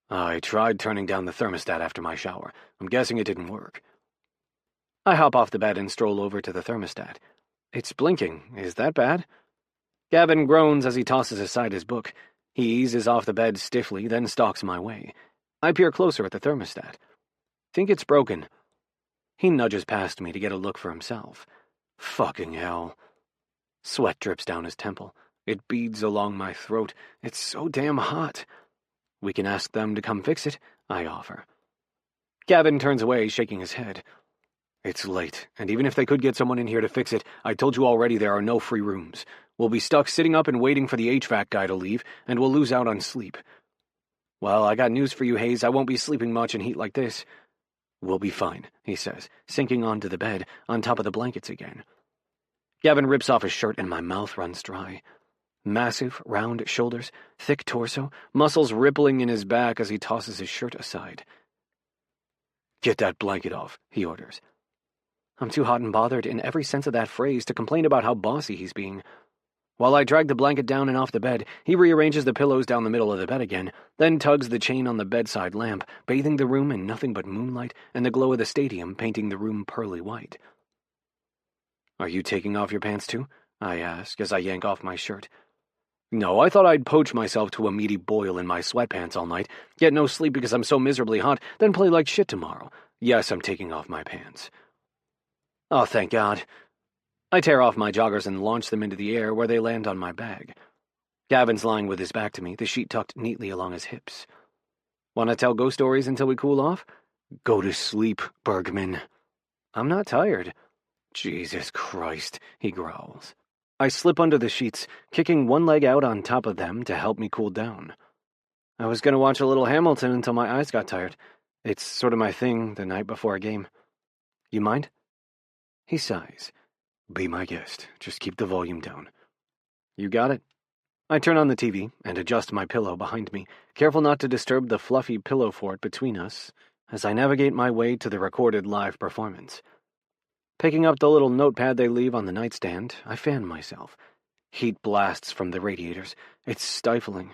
I tried turning down the thermostat after my shower. I'm guessing it didn't work. I hop off the bed and stroll over to the thermostat. It's blinking. Is that bad? Gavin groans as he tosses aside his book. He eases off the bed stiffly, then stalks my way. I peer closer at the thermostat. Think it's broken. He nudges past me to get a look for himself. Fucking hell. Sweat drips down his temple. It beads along my throat. It's so damn hot. We can ask them to come fix it, I offer. Gavin turns away, shaking his head. It's late, and even if they could get someone in here to fix it, I told you already there are no free rooms. We'll be stuck sitting up and waiting for the HVAC guy to leave, and we'll lose out on sleep. Well, I got news for you, Hayes. I won't be sleeping much in heat like this. We'll be fine, he says, sinking onto the bed, on top of the blankets again. Gavin rips off his shirt and my mouth runs dry. Massive, round shoulders, thick torso, muscles rippling in his back as he tosses his shirt aside. Get that blanket off, he orders. I'm too hot and bothered in every sense of that phrase to complain about how bossy he's being. While I drag the blanket down and off the bed, he rearranges the pillows down the middle of the bed again, then tugs the chain on the bedside lamp, bathing the room in nothing but moonlight and the glow of the stadium painting the room pearly white. Are you taking off your pants too? I ask as I yank off my shirt. No, I thought I'd poach myself to a meaty boil in my sweatpants all night, get no sleep because I'm so miserably hot, then play like shit tomorrow. Yes, I'm taking off my pants. Oh, thank God. I tear off my joggers and launch them into the air where they land on my bag. Gavin's lying with his back to me, the sheet tucked neatly along his hips. Want to tell ghost stories until we cool off? Go to sleep, Bergman. I'm not tired. Jesus Christ, he growls. I slip under the sheets, kicking one leg out on top of them to help me cool down. I was going to watch a little Hamilton until my eyes got tired. It's sort of my thing the night before a game. You mind? He sighs. Be my guest. Just keep the volume down. You got it. I turn on the TV and adjust my pillow behind me, careful not to disturb the fluffy pillow fort between us as I navigate my way to the recorded live performance. Picking up the little notepad they leave on the nightstand, I fan myself. Heat blasts from the radiators. It's stifling.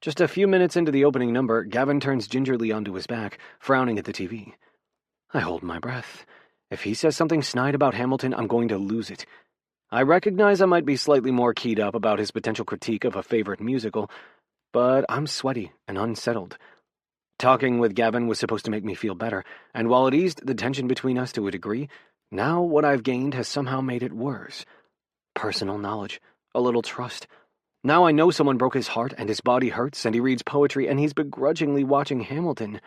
Just a few minutes into the opening number, Gavin turns gingerly onto his back, frowning at the TV. I hold my breath. If he says something snide about Hamilton, I'm going to lose it. I recognize I might be slightly more keyed up about his potential critique of a favorite musical, but I'm sweaty and unsettled. Talking with Gavin was supposed to make me feel better, and while it eased the tension between us to a degree, now what I've gained has somehow made it worse. Personal knowledge, a little trust. Now I know someone broke his heart and his body hurts and he reads poetry and he's begrudgingly watching Hamilton.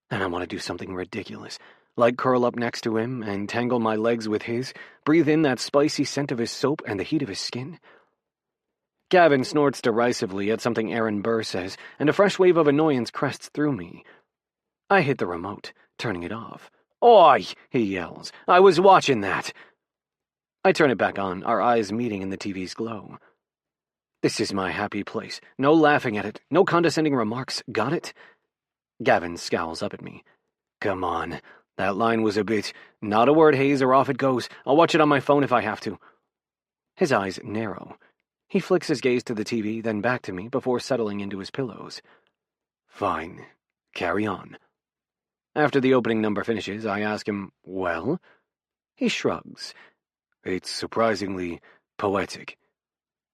And I want to do something ridiculous, like curl up next to him and tangle my legs with his, breathe in that spicy scent of his soap and the heat of his skin. Gavin snorts derisively at something Aaron Burr says, and a fresh wave of annoyance crests through me. I hit the remote, turning it off. Oi, he yells. I was watching that. I turn it back on, our eyes meeting in the TV's glow. This is my happy place. No laughing at it, no condescending remarks. Got it? Gavin scowls up at me. Come on. That line was a bit. Not a word, Hayes, or off it goes. I'll watch it on my phone if I have to. His eyes narrow. He flicks his gaze to the TV, then back to me, before settling into his pillows. Fine. Carry on. After the opening number finishes, I ask him, well? He shrugs. It's surprisingly poetic.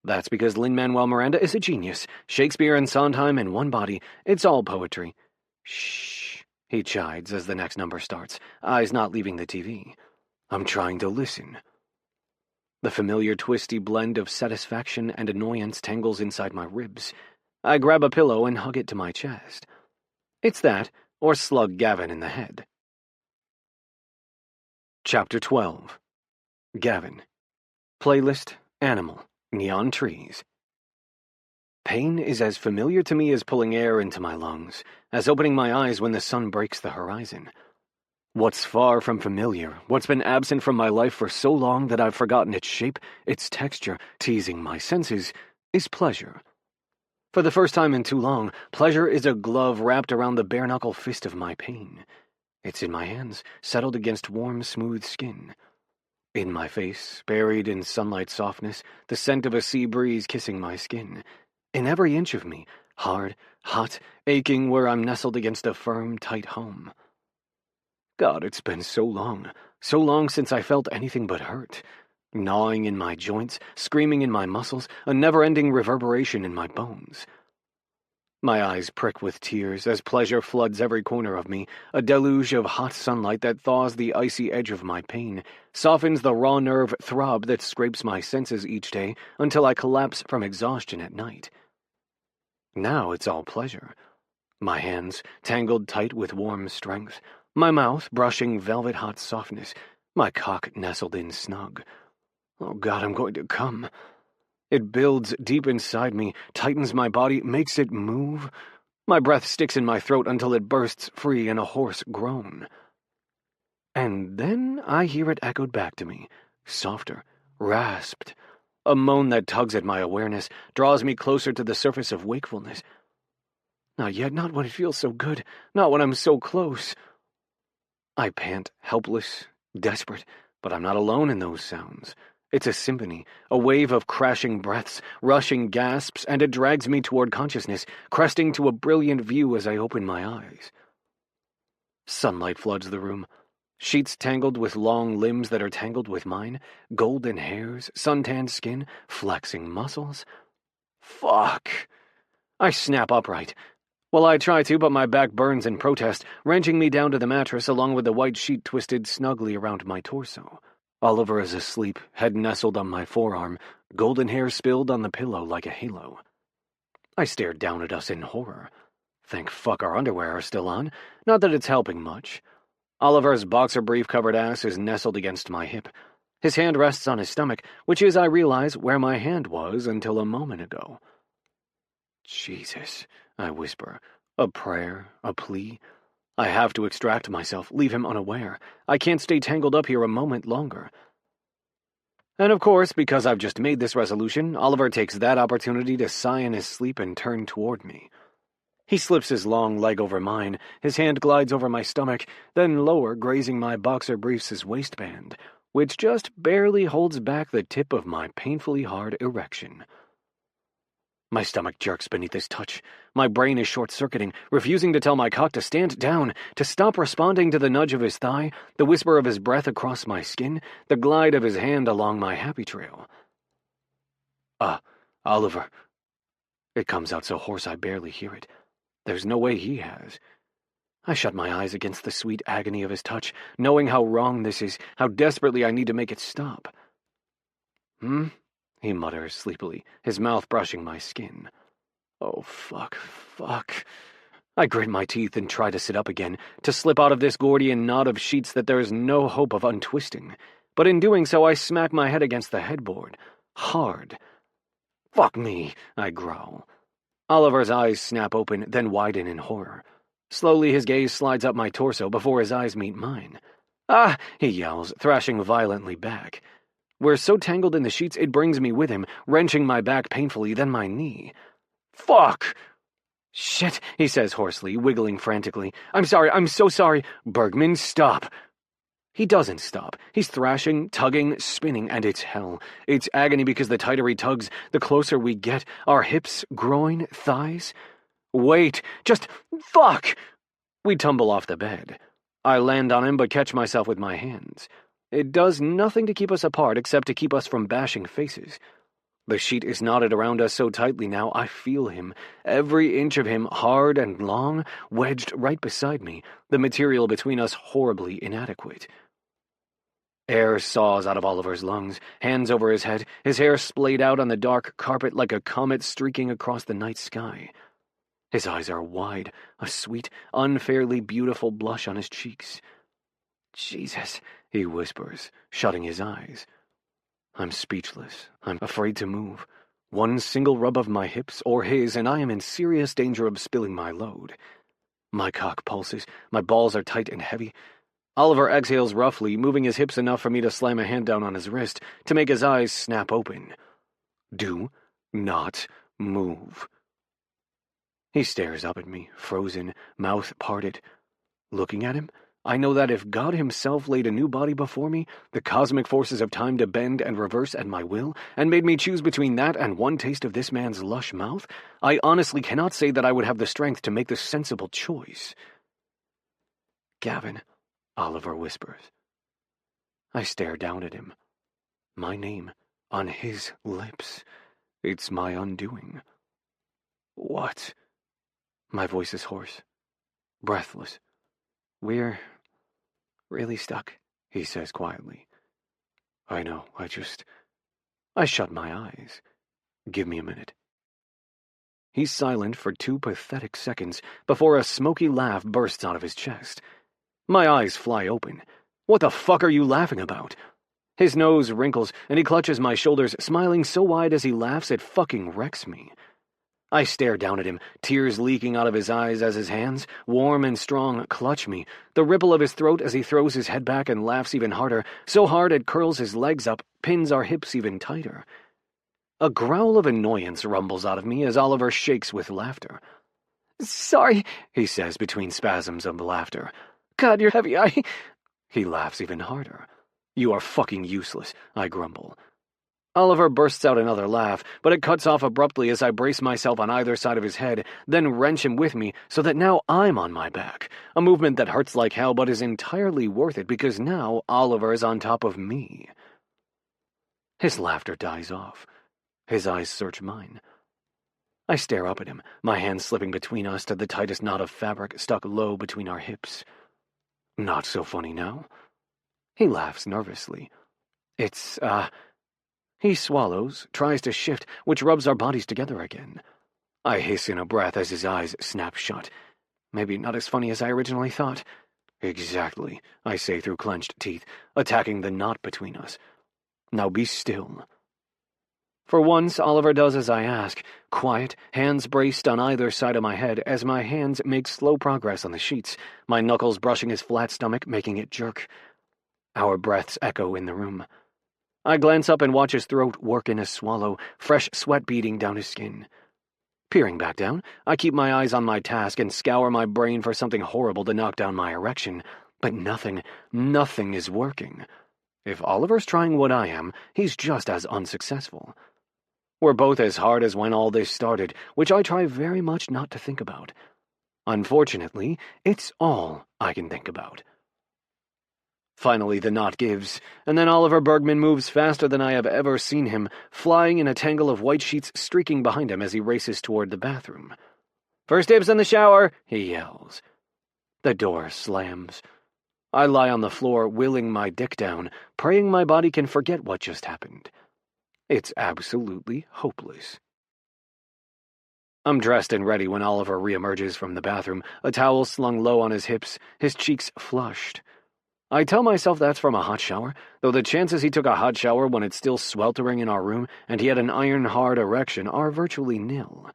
That's because Lin-Manuel Miranda is a genius. Shakespeare and Sondheim in one body. It's all poetry. Shh, he chides as the next number starts, eyes not leaving the TV. I'm trying to listen. The familiar twisty blend of satisfaction and annoyance tangles inside my ribs. I grab a pillow and hug it to my chest. It's that, or slug Gavin in the head. Chapter 12. Gavin. Playlist, animal, neon trees. Pain is as familiar to me as pulling air into my lungs, as opening my eyes when the sun breaks the horizon. What's far from familiar, what's been absent from my life for so long that I've forgotten its shape, its texture, teasing my senses, is pleasure. For the first time in too long, pleasure is a glove wrapped around the bare-knuckle fist of my pain. It's in my hands, settled against warm, smooth skin. In my face, buried in sunlight softness, the scent of a sea breeze kissing my skin. In every inch of me, hard, hot, aching where I'm nestled against a firm, tight home. God, it's been so long since I felt anything but hurt. Gnawing in my joints, screaming in my muscles, a never-ending reverberation in my bones. My eyes prick with tears as pleasure floods every corner of me, a deluge of hot sunlight that thaws the icy edge of my pain, softens the raw nerve throb that scrapes my senses each day until I collapse from exhaustion at night. Now it's all pleasure. My hands tangled tight with warm strength, my mouth brushing velvet-hot softness, my cock nestled in snug. Oh God, I'm going to come. It builds deep inside me, tightens my body, makes it move. My breath sticks in my throat until it bursts free in a hoarse groan. And then I hear it echoed back to me, softer, rasped. A moan that tugs at my awareness, draws me closer to the surface of wakefulness. Not yet, not when it feels so good, not when I'm so close. I pant, helpless, desperate, but I'm not alone in those sounds. It's a symphony, a wave of crashing breaths, rushing gasps, and it drags me toward consciousness, cresting to a brilliant view as I open my eyes. Sunlight floods the room. Sheets tangled with long limbs that are tangled with mine, golden hairs, suntanned skin, flexing muscles. Fuck! I snap upright. Well, I try to, but my back burns in protest, wrenching me down to the mattress along with the white sheet twisted snugly around my torso. Oliver is asleep, head nestled on my forearm, golden hair spilled on the pillow like a halo. I stared down at us in horror. Thank fuck our underwear are still on, not that it's helping much. Oliver's boxer brief-covered ass is nestled against my hip. His hand rests on his stomach, which is, I realize, where my hand was until a moment ago. Jesus, I whisper, a prayer, a plea. I have to extract myself, leave him unaware. I can't stay tangled up here a moment longer. And of course, because I've just made this resolution, Oliver takes that opportunity to sigh in his sleep and turn toward me. He slips his long leg over mine, his hand glides over my stomach, then lower, grazing my boxer briefs' waistband, which just barely holds back the tip of my painfully hard erection. My stomach jerks beneath his touch. My brain is short-circuiting, refusing to tell my cock to stand down, to stop responding to the nudge of his thigh, the whisper of his breath across my skin, the glide of his hand along my happy trail. Oliver. It comes out so hoarse I barely hear it. There's no way he has. I shut my eyes against the sweet agony of his touch, knowing how wrong this is, how desperately I need to make it stop. He mutters sleepily, his mouth brushing my skin. Oh, fuck. I grit my teeth and try to sit up again, to slip out of this Gordian knot of sheets that there is no hope of untwisting. But in doing so, I smack my head against the headboard. Hard. Fuck me, I growl. Oliver's eyes snap open, then widen in horror. Slowly his gaze slides up my torso before his eyes meet mine. Ah, he yells, thrashing violently back. We're so tangled in the sheets it brings me with him, wrenching my back painfully, then my knee. Fuck! Shit, he says hoarsely, wiggling frantically. I'm sorry, I'm so sorry. Bergman, stop. He doesn't stop. He's thrashing, tugging, spinning, and it's hell. It's agony because the tighter he tugs, the closer we get. Our hips, groin, thighs. Wait, just fuck! We tumble off the bed. I land on him but catch myself with my hands. It does nothing to keep us apart except to keep us from bashing faces. The sheet is knotted around us so tightly now I feel him, every inch of him hard and long, wedged right beside me, the material between us horribly inadequate. Air saws out of Oliver's lungs, hands over his head, his hair splayed out on the dark carpet like a comet streaking across the night sky. His eyes are wide, a sweet, unfairly beautiful blush on his cheeks. Jesus, he whispers, shutting his eyes. I'm speechless. I'm afraid to move. One single rub of my hips, or his, and I am in serious danger of spilling my load. My cock pulses, my balls are tight and heavy. Oliver exhales roughly, moving his hips enough for me to slam a hand down on his wrist, to make his eyes snap open. Do not move. He stares up at me, frozen, mouth parted. Looking at him, I know that if God himself laid a new body before me, the cosmic forces of time to bend and reverse at my will, and made me choose between that and one taste of this man's lush mouth, I honestly cannot say that I would have the strength to make the sensible choice. Gavin, Oliver whispers. I stare down at him. My name, on his lips. It's my undoing. What? My voice is hoarse, breathless. We're really stuck, he says quietly. I know, I shut my eyes. Give me a minute. He's silent for 2 pathetic seconds before a smoky laugh bursts out of his chest. My eyes fly open. What the fuck are you laughing about? His nose wrinkles, and he clutches my shoulders, smiling so wide as he laughs it fucking wrecks me. I stare down at him, tears leaking out of his eyes as his hands, warm and strong, clutch me, the ripple of his throat as he throws his head back and laughs even harder, so hard it curls his legs up, pins our hips even tighter. A growl of annoyance rumbles out of me as Oliver shakes with laughter. Sorry, he says between spasms of laughter. God, you're heavy, He laughs even harder. You are fucking useless, I grumble. Oliver bursts out another laugh, but it cuts off abruptly as I brace myself on either side of his head, then wrench him with me so that now I'm on my back, a movement that hurts like hell but is entirely worth it because now Oliver is on top of me. His laughter dies off. His eyes search mine. I stare up at him, my hands slipping between us to the tightest knot of fabric stuck low between our hips. Not so funny now. He laughs nervously. He swallows, tries to shift, which rubs our bodies together again. I hiss in a breath as his eyes snap shut. Maybe not as funny as I originally thought. Exactly, I say through clenched teeth, attacking the knot between us. Now be still. For once, Oliver does as I ask, quiet, hands braced on either side of my head as my hands make slow progress on the sheets, my knuckles brushing his flat stomach, making it jerk. Our breaths echo in the room. I glance up and watch his throat work in a swallow, fresh sweat beading down his skin. Peering back down, I keep my eyes on my task and scour my brain for something horrible to knock down my erection, but nothing is working. If Oliver's trying what I am, he's just as unsuccessful. We're both as hard as when all this started, which I try very much not to think about. Unfortunately, it's all I can think about. Finally, the knot gives, and then Oliver Bergman moves faster than I have ever seen him, flying in a tangle of white sheets streaking behind him as he races toward the bathroom. "First dibs in the shower," he yells. The door slams. I lie on the floor, willing my dick down, praying my body can forget what just happened. It's absolutely hopeless. I'm dressed and ready when Oliver reemerges from the bathroom, a towel slung low on his hips, his cheeks flushed. I tell myself that's from a hot shower, though the chances he took a hot shower when it's still sweltering in our room and he had an iron-hard erection are virtually nil.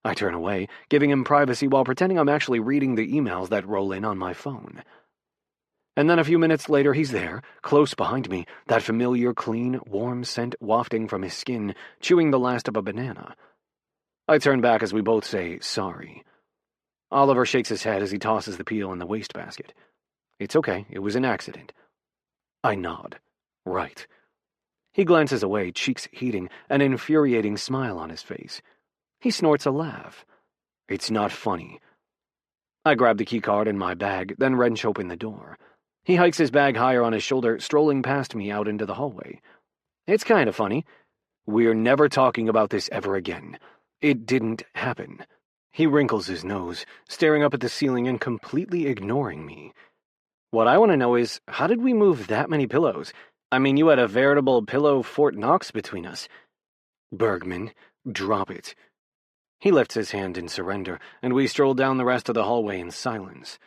I turn away, giving him privacy while pretending I'm actually reading the emails that roll in on my phone. And then a few minutes later he's there, close behind me, that familiar, clean, warm scent wafting from his skin, chewing the last of a banana. I turn back as we both say, sorry. Oliver shakes his head as he tosses the peel in the wastebasket. It's okay, it was an accident. I nod. Right. He glances away, cheeks heating, an infuriating smile on his face. He snorts a laugh. It's not funny. I grab the keycard in my bag, then wrench open the door. He hikes his bag higher on his shoulder, strolling past me out into the hallway. It's kind of funny. We're never talking about this ever again. It didn't happen. He wrinkles his nose, staring up at the ceiling and completely ignoring me. What I want to know is, how did we move that many pillows? I mean, you had a veritable pillow Fort Knox between us. Bergman, drop it. He lifts his hand in surrender, and we stroll down the rest of the hallway in silence.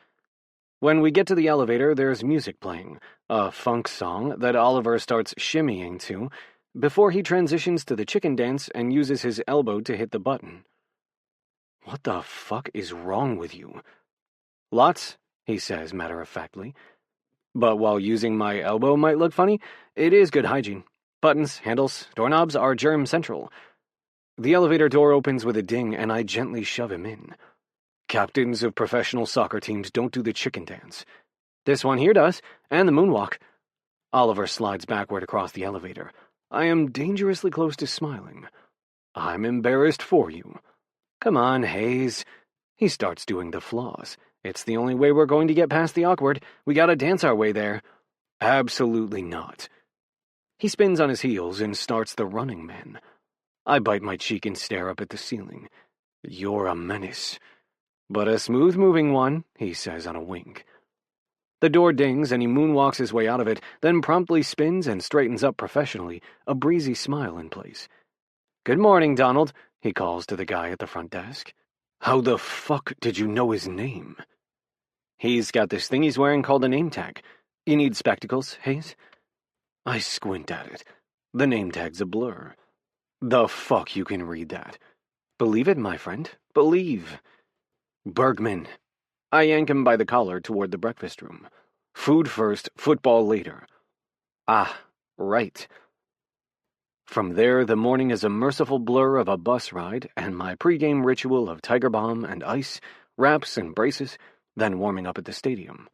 When we get to the elevator, there's music playing, a funk song that Oliver starts shimmying to, before he transitions to the chicken dance and uses his elbow to hit the button. What the fuck is wrong with you? Lots, he says matter-of-factly. But while using my elbow might look funny, it is good hygiene. Buttons, handles, doorknobs are germ central. The elevator door opens with a ding, and I gently shove him in. Captains of professional soccer teams don't do the chicken dance. This one here does, and the moonwalk. Oliver slides backward across the elevator. I am dangerously close to smiling. I'm embarrassed for you. Come on, Hayes. He starts doing the floss. It's the only way we're going to get past the awkward. We gotta dance our way there. Absolutely not. He spins on his heels and starts the running man. I bite my cheek and stare up at the ceiling. You're a menace. But a smooth-moving one, he says on a wink. The door dings and he moonwalks his way out of it, then promptly spins and straightens up professionally, a breezy smile in place. Good morning, Donald, he calls to the guy at the front desk. How the fuck did you know his name? He's got this thing he's wearing called a name tag. You need spectacles, Hayes? I squint at it. The name tag's a blur. The fuck you can read that? Believe it, my friend. Believe. Bergman. I yank him by the collar toward the breakfast room. Food first, football later. Ah, right. From there, the morning is a merciful blur of a bus ride and my pregame ritual of Tiger Balm and ice, wraps and braces, then warming up at the stadium.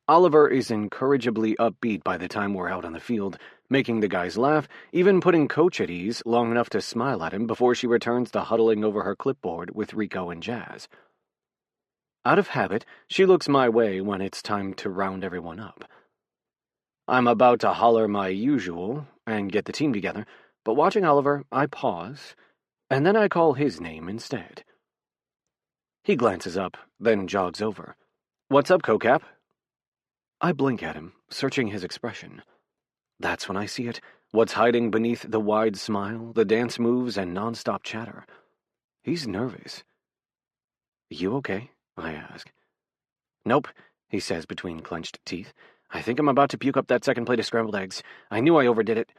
Oliver is incorrigibly upbeat by the time we're out on the field, making the guys laugh, even putting Coach at ease long enough to smile at him before she returns to huddling over her clipboard with Rico and Jazz. Out of habit, she looks my way when it's time to round everyone up. I'm about to holler my usual and get the team together, but watching Oliver, I pause, and then I call his name instead. He glances up, then jogs over. What's up, Co-Cap? I blink at him, searching his expression. That's when I see it, what's hiding beneath the wide smile, the dance moves, and non-stop chatter. He's nervous. You okay? I ask. Nope, he says between clenched teeth. I think I'm about to puke up that second plate of scrambled eggs. I knew I overdid it.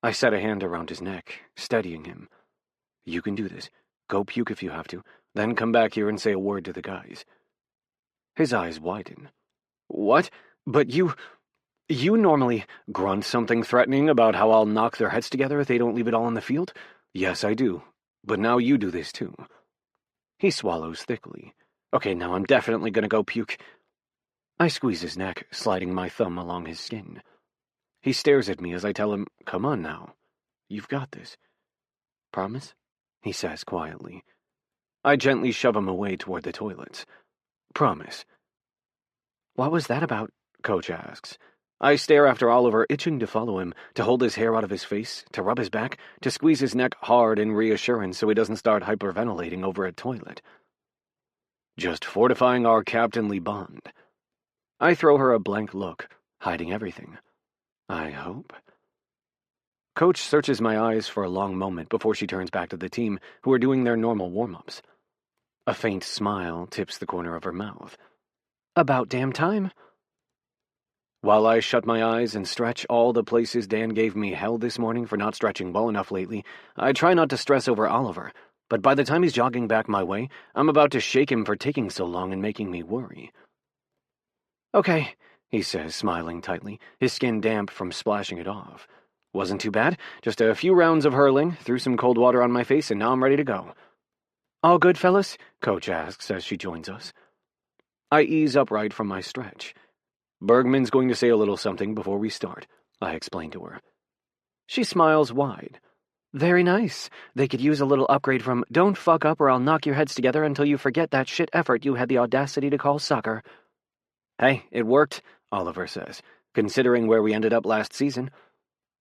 I set a hand around his neck, steadying him. You can do this. Go puke if you have to, then come back here and say a word to the guys. His eyes widen. What? But you normally grunt something threatening about how I'll knock their heads together if they don't leave it all on the field? Yes, I do. But now you do this too. He swallows thickly. Okay, now I'm definitely gonna go puke. I squeeze his neck, sliding my thumb along his skin. He stares at me as I tell him, come on now. You've got this. Promise? He says quietly. I gently shove him away toward the toilets. Promise. What was that about? Coach asks. I stare after Oliver, itching to follow him, to hold his hair out of his face, to rub his back, to squeeze his neck hard in reassurance so he doesn't start hyperventilating over a toilet. Just fortifying our captainly bond. I throw her a blank look, hiding everything. I hope. Coach searches my eyes for a long moment before she turns back to the team, who are doing their normal warm-ups. A faint smile tips the corner of her mouth. About damn time. While I shut my eyes and stretch all the places Dan gave me hell this morning for not stretching well enough lately, I try not to stress over Oliver, but by the time he's jogging back my way, I'm about to shake him for taking so long and making me worry. Okay, he says, smiling tightly, his skin damp from splashing it off. Wasn't too bad, just a few rounds of hurling, threw some cold water on my face, and now I'm ready to go. All good, fellas? Coach asks as she joins us. I ease upright from my stretch. Bergman's going to say a little something before we start, I explain to her. She smiles wide. Very nice. They could use a little upgrade from don't fuck up or I'll knock your heads together until you forget that shit effort you had the audacity to call soccer. Hey, it worked, Oliver says, considering where we ended up last season.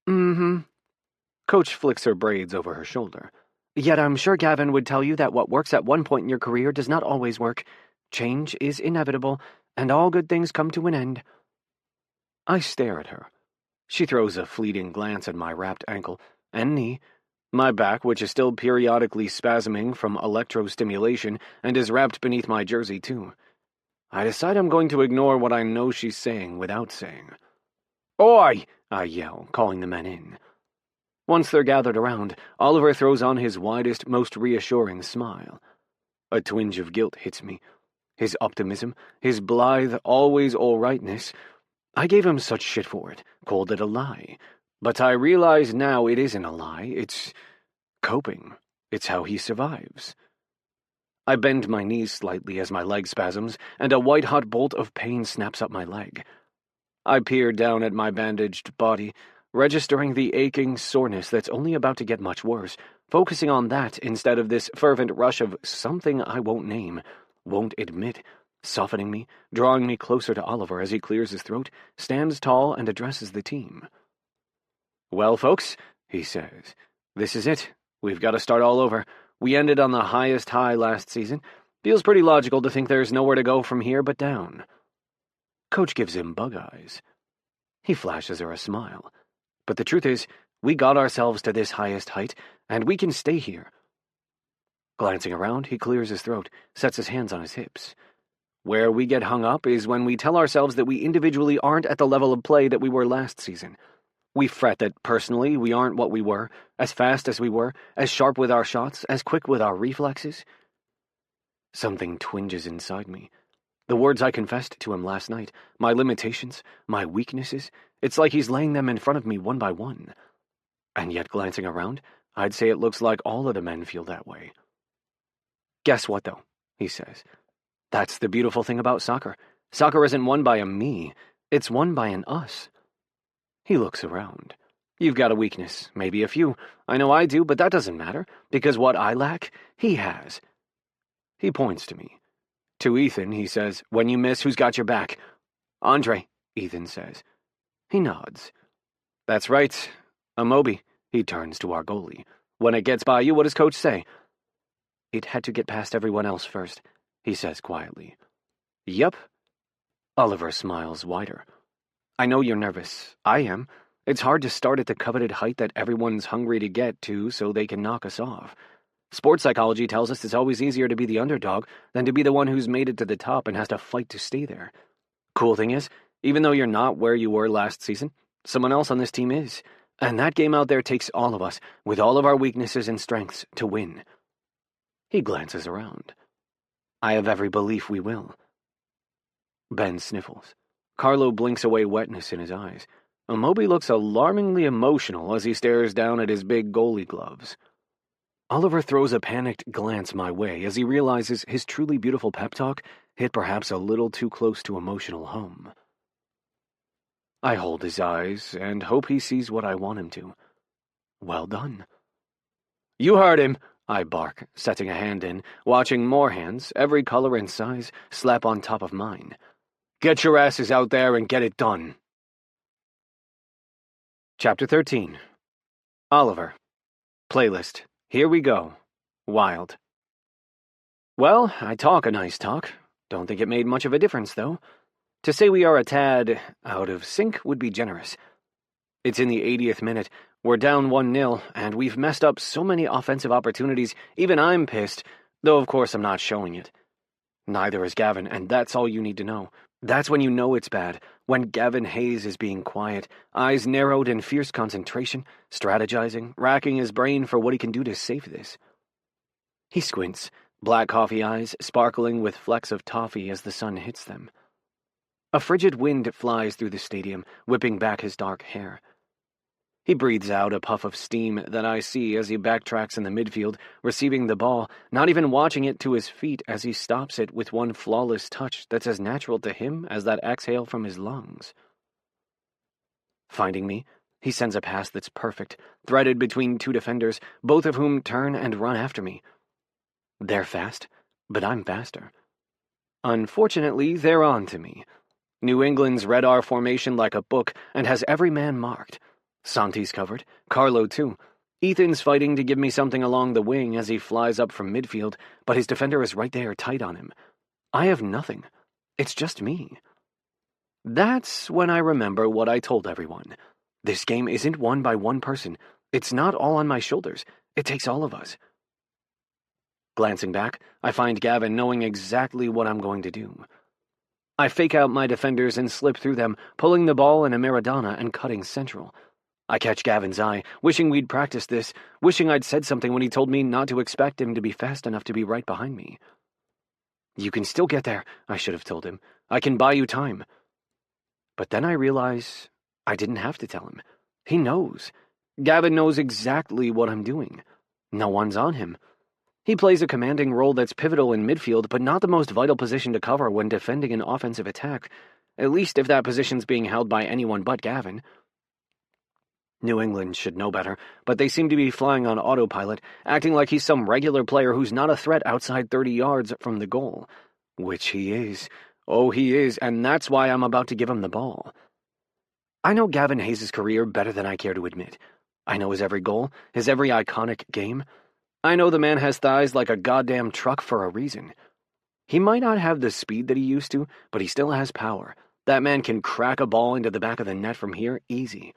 Mm-hmm. Coach flicks her braids over her shoulder. Yet I'm sure Gavin would tell you that what works at one point in your career does not always work. Change is inevitable, and all good things come to an end. I stare at her. She throws a fleeting glance at my wrapped ankle and knee, my back, which is still periodically spasming from electrostimulation and is wrapped beneath my jersey, too. I decide I'm going to ignore what I know she's saying without saying. Oi! I yell, calling the men in. Once they're gathered around, Oliver throws on his widest, most reassuring smile. A twinge of guilt hits me. His optimism, his blithe, always all-rightness. I gave him such shit for it, called it a lie. But I realize now it isn't a lie, it's coping. It's how he survives. I bend my knees slightly as my leg spasms, and a white-hot bolt of pain snaps up my leg. I peer down at my bandaged body, registering the aching soreness that's only about to get much worse, focusing on that instead of this fervent rush of something I won't name, won't admit, softening me, drawing me closer to Oliver as he clears his throat, stands tall, and addresses the team. Well, folks, he says, this is it. We've got to start all over. We ended on the highest high last season. Feels pretty logical to think there's nowhere to go from here but down. Coach gives him bug eyes. He flashes her a smile. But the truth is, we got ourselves to this highest height, and we can stay here. Glancing around, he clears his throat, sets his hands on his hips. Where we get hung up is when we tell ourselves that we individually aren't at the level of play that we were last season. We fret that personally we aren't what we were, as fast as we were, as sharp with our shots, as quick with our reflexes. Something twinges inside me. The words I confessed to him last night, my limitations, my weaknesses, it's like he's laying them in front of me one by one. And yet, glancing around, I'd say it looks like all of the men feel that way. Guess what, though, he says. That's the beautiful thing about soccer. Soccer isn't won by a me, it's won by an us. He looks around. You've got a weakness, maybe a few. I know I do, but that doesn't matter, because what I lack, he has. He points to me. To Ethan, he says, when you miss, who's got your back? Andre, Ethan says. He nods. That's right. Amobi, he turns to our goalie. When it gets by you, what does Coach say? It had to get past everyone else first, he says quietly. Yup. Oliver smiles wider. I know you're nervous. I am. It's hard to start at the coveted height that everyone's hungry to get to so they can knock us off. Sports psychology tells us it's always easier to be the underdog than to be the one who's made it to the top and has to fight to stay there. Cool thing is, even though you're not where you were last season, someone else on this team is. And that game out there takes all of us, with all of our weaknesses and strengths, to win. He glances around. I have every belief we will. Ben sniffles. Carlo blinks away wetness in his eyes. Moby looks alarmingly emotional as he stares down at his big goalie gloves. Oliver throws a panicked glance my way as he realizes his truly beautiful pep talk hit perhaps a little too close to emotional home. I hold his eyes and hope he sees what I want him to. Well done. You heard him, I bark, setting a hand in, watching more hands, every color and size, slap on top of mine. Get your asses out there and get it done. Chapter 13. Oliver. Playlist. Here we go. Wild. Well, I talk a nice talk. Don't think it made much of a difference, though. To say we are a tad out of sync would be generous. It's in the 80th minute. We're down 1-0, and we've messed up so many offensive opportunities, even I'm pissed, though of course I'm not showing it. Neither is Gavin, and that's all you need to know. That's when you know it's bad, when Gavin Hayes is being quiet, eyes narrowed in fierce concentration, strategizing, racking his brain for what he can do to save this. He squints, black coffee eyes sparkling with flecks of toffee as the sun hits them. A frigid wind flies through the stadium, whipping back his dark hair. He breathes out a puff of steam that I see as he backtracks in the midfield, receiving the ball, not even watching it to his feet as he stops it with one flawless touch that's as natural to him as that exhale from his lungs. Finding me, he sends a pass that's perfect, threaded between two defenders, both of whom turn and run after me. They're fast, but I'm faster. Unfortunately, they're on to me. New England's read our formation like a book and has every man marked. Santi's covered, Carlo too. Ethan's fighting to give me something along the wing as he flies up from midfield, but his defender is right there tight on him. I have nothing. It's just me. That's when I remember what I told everyone. This game isn't won by one person. It's not all on my shoulders. It takes all of us. Glancing back, I find Gavin knowing exactly what I'm going to do. I fake out my defenders and slip through them, pulling the ball in a Maradona and cutting central. I catch Gavin's eye, wishing we'd practiced this, wishing I'd said something when he told me not to expect him to be fast enough to be right behind me. You can still get there, I should have told him. I can buy you time. But then I realize I didn't have to tell him. He knows. Gavin knows exactly what I'm doing. No one's on him. He plays a commanding role that's pivotal in midfield, but not the most vital position to cover when defending an offensive attack, at least if that position's being held by anyone but Gavin. New England should know better, but they seem to be flying on autopilot, acting like he's some regular player who's not a threat outside 30 yards from the goal. Which he is. Oh, he is, and that's why I'm about to give him the ball. I know Gavin Hayes' career better than I care to admit. I know his every goal, his every iconic game. I know the man has thighs like a goddamn truck for a reason. He might not have the speed that he used to, but he still has power. That man can crack a ball into the back of the net from here easy.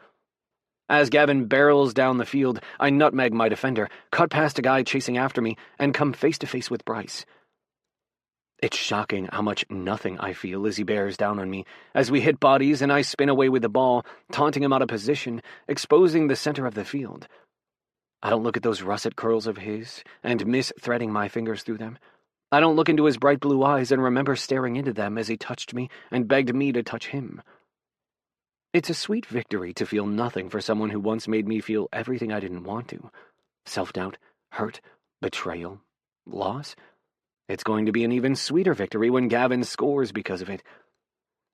As Gavin barrels down the field, I nutmeg my defender, cut past a guy chasing after me, and come face-to-face with Bryce. It's shocking how much nothing I feel as he bears down on me, as we hit bodies and I spin away with the ball, taunting him out of position, exposing the center of the field. I don't look at those russet curls of his and miss threading my fingers through them. I don't look into his bright blue eyes and remember staring into them as he touched me and begged me to touch him. It's a sweet victory to feel nothing for someone who once made me feel everything I didn't want to. Self-doubt, hurt, betrayal, loss. It's going to be an even sweeter victory when Gavin scores because of it.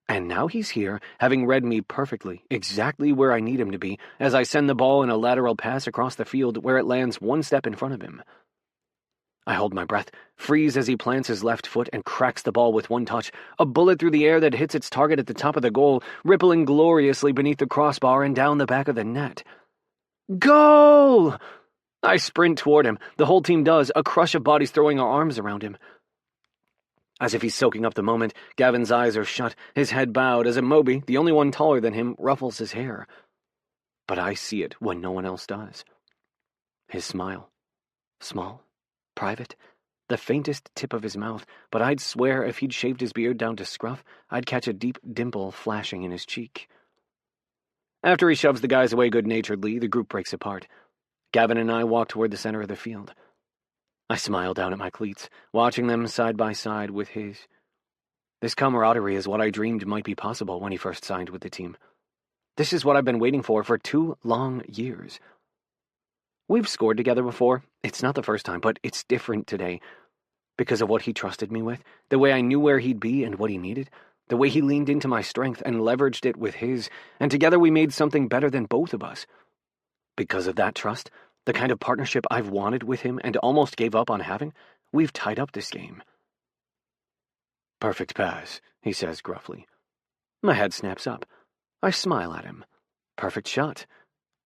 And now he's here, having read me perfectly, exactly where I need him to be, as I send the ball in a lateral pass across the field where it lands one step in front of him. I hold my breath, freeze as he plants his left foot and cracks the ball with one touch, a bullet through the air that hits its target at the top of the goal, rippling gloriously beneath the crossbar and down the back of the net. Goal! I sprint toward him. The whole team does, a crush of bodies throwing our arms around him. As if he's soaking up the moment, Gavin's eyes are shut, his head bowed, as Moby, the only one taller than him, ruffles his hair. But I see it when no one else does. His smile. Small. Private, the faintest tip of his mouth, but I'd swear if he'd shaved his beard down to scruff, I'd catch a deep dimple flashing in his cheek. After he shoves the guys away good-naturedly, the group breaks apart. Gavin and I walk toward the center of the field. I smile down at my cleats, watching them side by side with his. This camaraderie is what I dreamed might be possible when he first signed with the team. This is what I've been waiting for 2 long years. We've scored together before. It's not the first time, but it's different today. Because of what he trusted me with, the way I knew where he'd be and what he needed, the way he leaned into my strength and leveraged it with his, and together we made something better than both of us. Because of that trust, the kind of partnership I've wanted with him and almost gave up on having, we've tied up this game. Perfect pass, he says gruffly. My head snaps up. I smile at him. Perfect shot.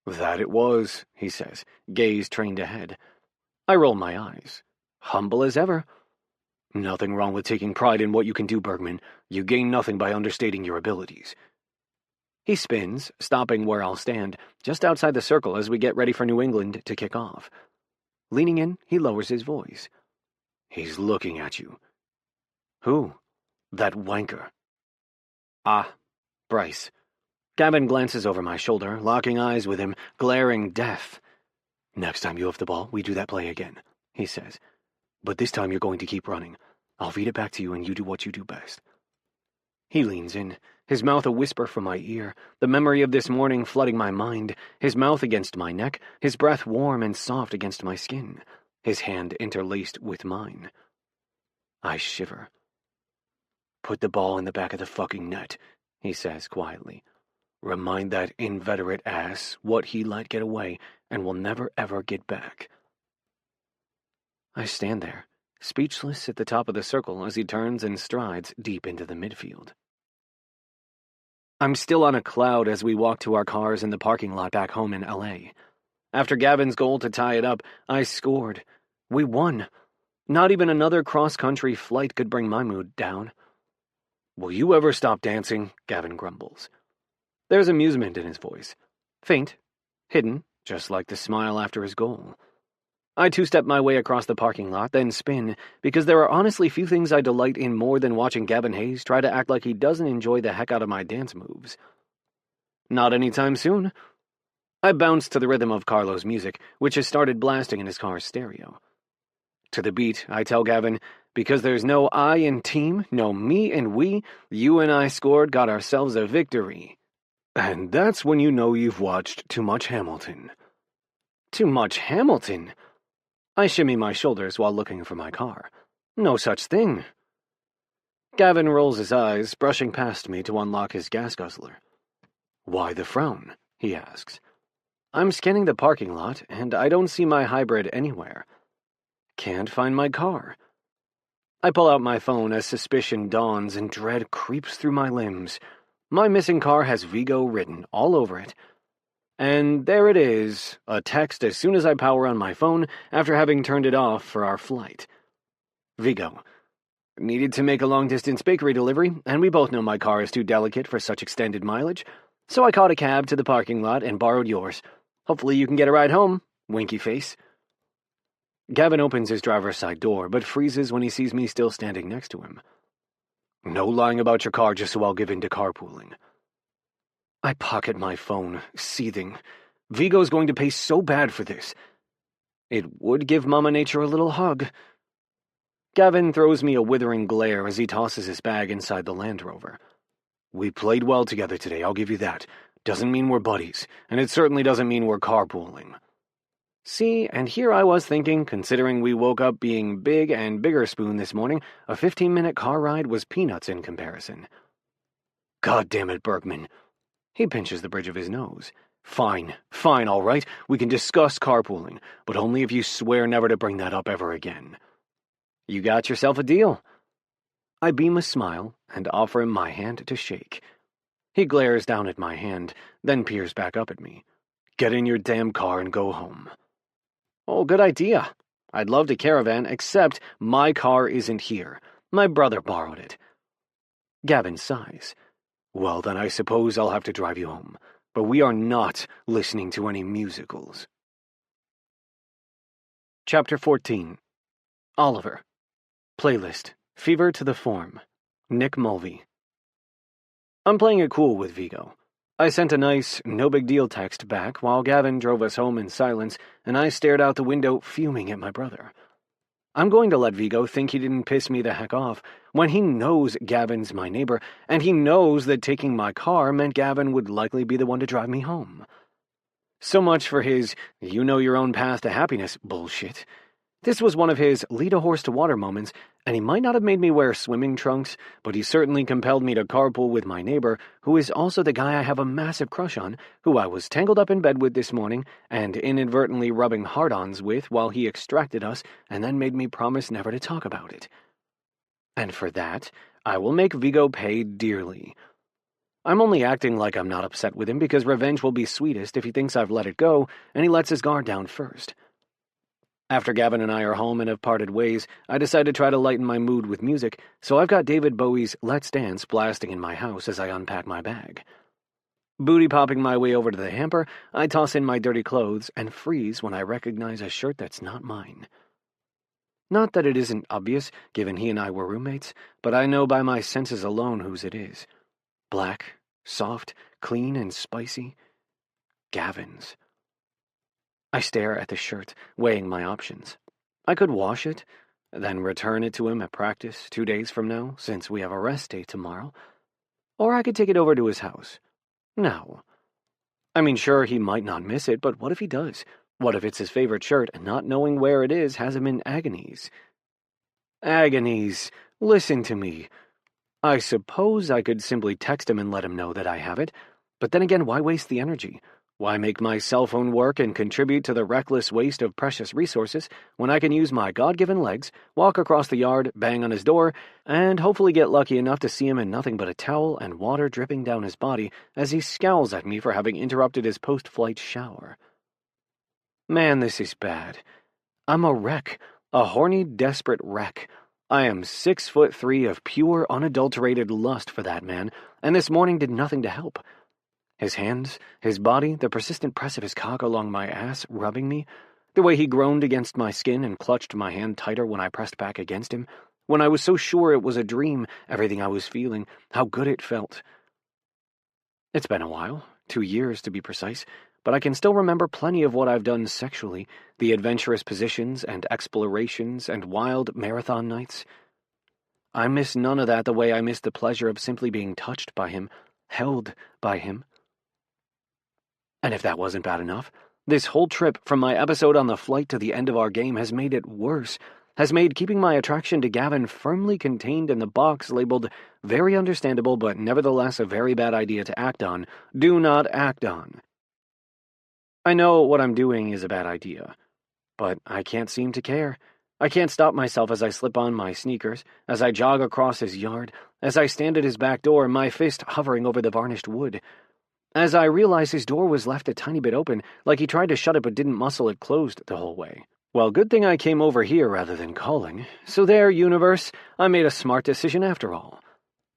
That it was, he says, gaze trained ahead. I roll my eyes. Humble as ever. Nothing wrong with taking pride in what you can do, Bergman. You gain nothing by understating your abilities. He spins, stopping where I'll stand, just outside the circle as we get ready for New England to kick off. Leaning in, he lowers his voice. He's looking at you. Who? That wanker. Ah, Bryce. Gavin glances over my shoulder, locking eyes with him, glaring death. Next time you have the ball, we do that play again, he says. But this time you're going to keep running. I'll feed it back to you and you do what you do best. He leans in, his mouth a whisper from my ear, the memory of this morning flooding my mind, his mouth against my neck, his breath warm and soft against my skin, his hand interlaced with mine. I shiver. Put the ball in the back of the fucking net, he says quietly. Remind that inveterate ass what he let get away and will never ever get back. I stand there, speechless at the top of the circle as he turns and strides deep into the midfield. I'm still on a cloud as we walk to our cars in the parking lot back home in L.A. After Gavin's goal to tie it up, I scored. We won. Not even another cross-country flight could bring my mood down. Will you ever stop dancing? Gavin grumbles. There's amusement in his voice. Faint, hidden, just like the smile after his goal. I two-step my way across the parking lot, then spin, because there are honestly few things I delight in more than watching Gavin Hayes try to act like he doesn't enjoy the heck out of my dance moves. Not anytime soon. I bounce to the rhythm of Carlo's music, which has started blasting in his car's stereo. To the beat, I tell Gavin, because there's no I in team, no me and we, you and I scored, got ourselves a victory. And that's when you know you've watched too much Hamilton. Too much Hamilton? I shimmy my shoulders while looking for my car. No such thing. Gavin rolls his eyes, brushing past me to unlock his gas guzzler. Why the frown? He asks. I'm scanning the parking lot, and I don't see my hybrid anywhere. Can't find my car. I pull out my phone as suspicion dawns and dread creeps through my limbs. My missing car has Vigo written all over it. And there it is, a text as soon as I power on my phone after having turned it off for our flight. Vigo. Needed to make a long-distance bakery delivery, and we both know my car is too delicate for such extended mileage, so I caught a cab to the parking lot and borrowed yours. Hopefully you can get a ride home, winky face. Gavin opens his driver's side door, but freezes when he sees me still standing next to him. No lying about your car just so I'll give in to carpooling. I pocket my phone, seething. Vigo's going to pay so bad for this. It would give Mama Nature a little hug. Gavin throws me a withering glare as he tosses his bag inside the Land Rover. We played well together today, I'll give you that. Doesn't mean we're buddies, and it certainly doesn't mean we're carpooling. See, and here I was thinking, considering we woke up being big and bigger spoon this morning, a 15-minute car ride was peanuts in comparison. God damn it, Bergman. He pinches the bridge of his nose. Fine, all right, we can discuss carpooling, but only if you swear never to bring that up ever again. You got yourself a deal. I beam a smile and offer him my hand to shake. He glares down at my hand, then peers back up at me. Get in your damn car and go home. Oh, good idea. I'd love to caravan, except my car isn't here. My brother borrowed it. Gavin sighs. Well, then I suppose I'll have to drive you home. But we are not listening to any musicals. Chapter 14. Oliver. Playlist. Fever to the Form. Nick Mulvey. I'm playing it cool with Vigo. I sent a nice, no-big-deal text back while Gavin drove us home in silence, and I stared out the window, fuming at my brother. I'm going to let Vigo think he didn't piss me the heck off when he knows Gavin's my neighbor, and he knows that taking my car meant Gavin would likely be the one to drive me home. So much for his you-know-your-own-path to happiness bullshit. This was one of his lead-a-horse-to-water moments, and he might not have made me wear swimming trunks, but he certainly compelled me to carpool with my neighbor, who is also the guy I have a massive crush on, who I was tangled up in bed with this morning and inadvertently rubbing hard-ons with while he extracted us and then made me promise never to talk about it. And for that, I will make Vigo pay dearly. I'm only acting like I'm not upset with him because revenge will be sweetest if he thinks I've let it go and he lets his guard down first. After Gavin and I are home and have parted ways, I decide to try to lighten my mood with music, so I've got David Bowie's Let's Dance blasting in my house as I unpack my bag. Booty popping my way over to the hamper, I toss in my dirty clothes and freeze when I recognize a shirt that's not mine. Not that it isn't obvious, given he and I were roommates, but I know by my senses alone whose it is. Black, soft, clean, and spicy. Gavin's. I stare at the shirt, weighing my options. I could wash it, then return it to him at practice 2 days from now, since we have a rest day tomorrow. Or I could take it over to his house. No. I mean, sure, he might not miss it, but what if he does? What if it's his favorite shirt, and not knowing where it is has him in agonies? Agonies. Listen to me. I suppose I could simply text him and let him know that I have it, but then again, why waste the energy? Why make my cell phone work and contribute to the reckless waste of precious resources when I can use my God-given legs, walk across the yard, bang on his door, and hopefully get lucky enough to see him in nothing but a towel and water dripping down his body as he scowls at me for having interrupted his post-flight shower? Man, this is bad. I'm a wreck, a horny, desperate wreck. I am 6'3" of pure, unadulterated lust for that man, and this morning did nothing to help. His hands, his body, the persistent press of his cock along my ass, rubbing me, the way he groaned against my skin and clutched my hand tighter when I pressed back against him, when I was so sure it was a dream, everything I was feeling, how good it felt. It's been a while, 2 years to be precise, but I can still remember plenty of what I've done sexually, the adventurous positions and explorations and wild marathon nights. I miss none of that the way I miss the pleasure of simply being touched by him, held by him. And if that wasn't bad enough, this whole trip from my episode on the flight to the end of our game has made it worse, has made keeping my attraction to Gavin firmly contained in the box labeled very understandable but nevertheless a very bad idea to act on, do not act on. I know what I'm doing is a bad idea, but I can't seem to care. I can't stop myself as I slip on my sneakers, as I jog across his yard, as I stand at his back door, my fist hovering over the varnished wood. As I realize his door was left a tiny bit open, like he tried to shut it but didn't muscle it closed the whole way. Well, good thing I came over here rather than calling. So there, universe, I made a smart decision after all.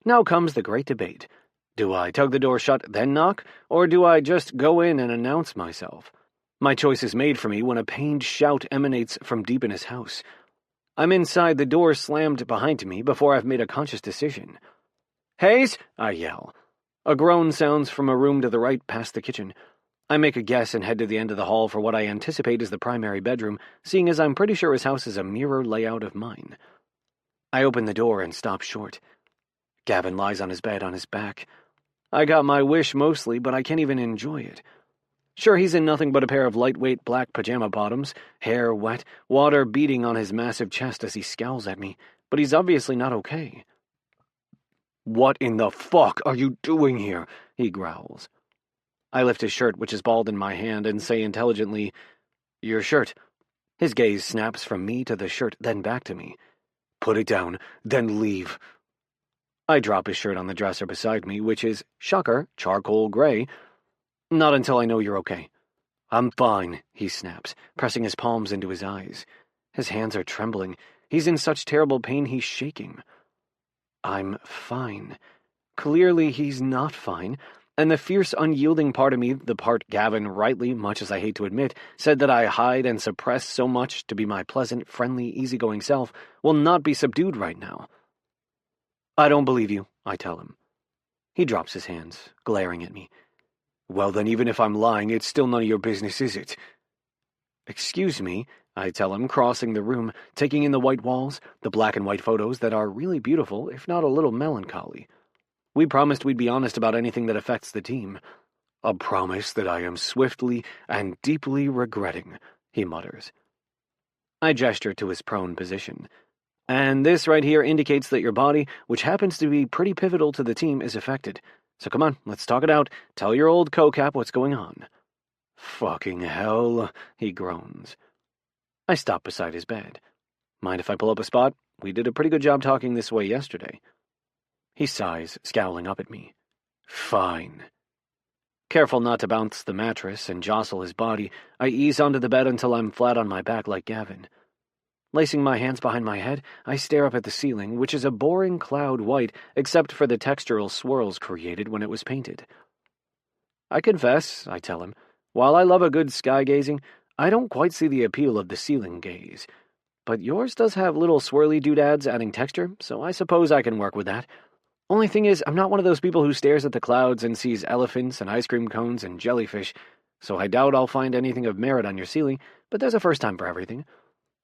Now comes the great debate. Do I tug the door shut, then knock, or do I just go in and announce myself? My choice is made for me when a pained shout emanates from deep in his house. I'm inside, the door slammed behind me before I've made a conscious decision. "Hayes!" I yell. A groan sounds from a room to the right past the kitchen. I make a guess and head to the end of the hall for what I anticipate is the primary bedroom, seeing as I'm pretty sure his house is a mirror layout of mine. I open the door and stop short. Gavin lies on his bed on his back. I got my wish mostly, but I can't even enjoy it. Sure, he's in nothing but a pair of lightweight black pajama bottoms, hair wet, water beating on his massive chest as he scowls at me, but he's obviously not okay. "What in the fuck are you doing here?" he growls. I lift his shirt, which is balled in my hand, and say intelligently, "Your shirt." His gaze snaps from me to the shirt, then back to me. "Put it down, then leave." I drop his shirt on the dresser beside me, which is, shocker, charcoal gray. "Not until I know you're okay." "I'm fine," he snaps, pressing his palms into his eyes. His hands are trembling. He's in such terrible pain he's shaking. I'm fine. Clearly he's not fine, and the fierce, unyielding part of me, the part Gavin rightly, much as I hate to admit, said that I hide and suppress so much to be my pleasant, friendly, easygoing self, will not be subdued right now. "I don't believe you," I tell him. He drops his hands, glaring at me. Well, then even if I'm lying, it's still none of your business, is it? Excuse me, I tell him, crossing the room, taking in the white walls, the black and white photos that are really beautiful, if not a little melancholy. We promised we'd be honest about anything that affects the team. A promise that I am swiftly and deeply regretting, he mutters. I gesture to his prone position. And this right here indicates that your body, which happens to be pretty pivotal to the team, is affected. So come on, let's talk it out. Tell your old co-cap what's going on. Fucking hell, he groans. I stop beside his bed. Mind if I pull up a spot? We did a pretty good job talking this way yesterday. He sighs, scowling up at me. Fine. Careful not to bounce the mattress and jostle his body, I ease onto the bed until I'm flat on my back like Gavin. Lacing my hands behind my head, I stare up at the ceiling, which is a boring cloud white except for the textural swirls created when it was painted. I confess, I tell him, while I love a good sky gazing, I don't quite see the appeal of the ceiling gaze. But yours does have little swirly doodads adding texture, so I suppose I can work with that. Only thing is, I'm not one of those people who stares at the clouds and sees elephants and ice cream cones and jellyfish, so I doubt I'll find anything of merit on your ceiling, but there's a first time for everything.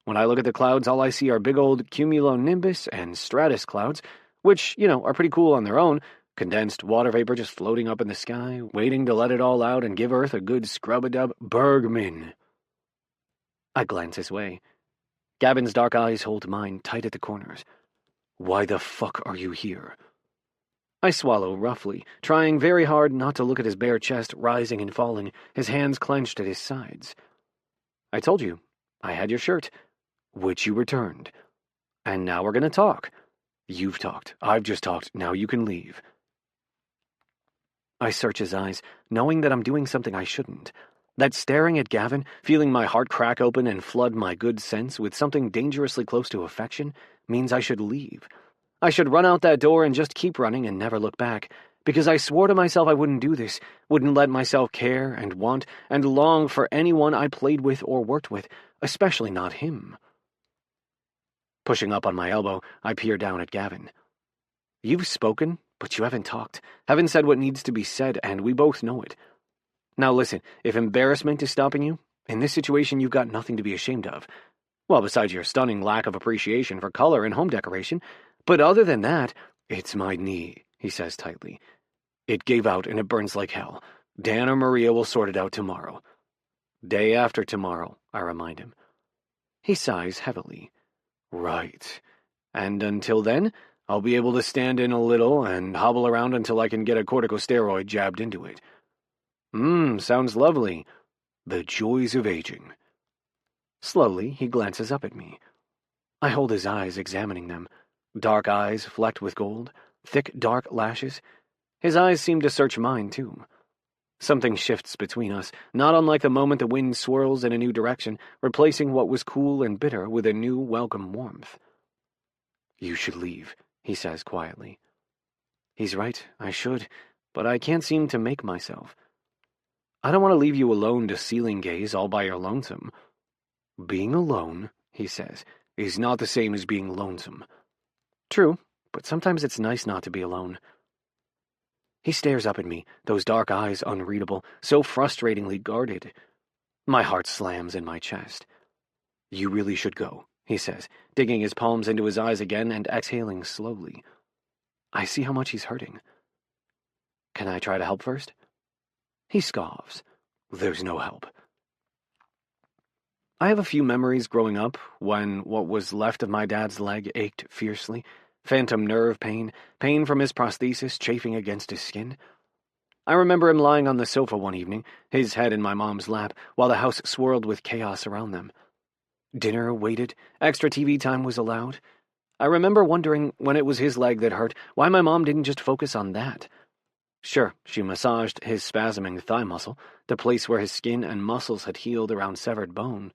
When I look at the clouds, all I see are big old cumulonimbus and stratus clouds, which, are pretty cool on their own, condensed water vapor just floating up in the sky, waiting to let it all out and give Earth a good scrub-a-dub Bergman. I glance his way. Gavin's dark eyes hold mine tight at the corners. Why the fuck are you here? I swallow roughly, trying very hard not to look at his bare chest rising and falling, his hands clenched at his sides. I told you, I had your shirt, which you returned. And now we're going to talk. You've talked. I've just talked. Now you can leave. I search his eyes, knowing that I'm doing something I shouldn't. That staring at Gavin, feeling my heart crack open and flood my good sense with something dangerously close to affection, means I should leave. I should run out that door and just keep running and never look back, because I swore to myself I wouldn't do this, wouldn't let myself care and want and long for anyone I played with or worked with, especially not him. Pushing up on my elbow, I peer down at Gavin. You've spoken, but you haven't talked, haven't said what needs to be said, and we both know it. Now listen, if embarrassment is stopping you, in this situation you've got nothing to be ashamed of. Well, besides your stunning lack of appreciation for color and home decoration, but other than that, it's my knee, he says tightly. It gave out and it burns like hell. Dan or Maria will sort it out tomorrow. Day after tomorrow, I remind him. He sighs heavily. Right. And until then, I'll be able to stand in a little and hobble around until I can get a corticosteroid jabbed into it. Sounds lovely. The joys of aging. Slowly, he glances up at me. I hold his eyes, examining them. Dark eyes flecked with gold, thick dark lashes. His eyes seem to search mine, too. Something shifts between us, not unlike the moment the wind swirls in a new direction, replacing what was cool and bitter with a new, welcome warmth. You should leave, he says quietly. He's right, I should, but I can't seem to make myself. I don't want to leave you alone to ceiling gaze all by your lonesome. Being alone, he says, is not the same as being lonesome. True, but sometimes it's nice not to be alone. He stares up at me, those dark eyes unreadable, so frustratingly guarded. My heart slams in my chest. You really should go, he says, digging his palms into his eyes again and exhaling slowly. I see how much he's hurting. Can I try to help first? He scoffs. There's no help. I have a few memories growing up when what was left of my dad's leg ached fiercely. Phantom nerve pain, pain from his prosthesis chafing against his skin. I remember him lying on the sofa one evening, his head in my mom's lap, while the house swirled with chaos around them. Dinner waited, extra TV time was allowed. I remember wondering, when it was his leg that hurt, why my mom didn't just focus on that. Sure, she massaged his spasming thigh muscle, the place where his skin and muscles had healed around severed bone.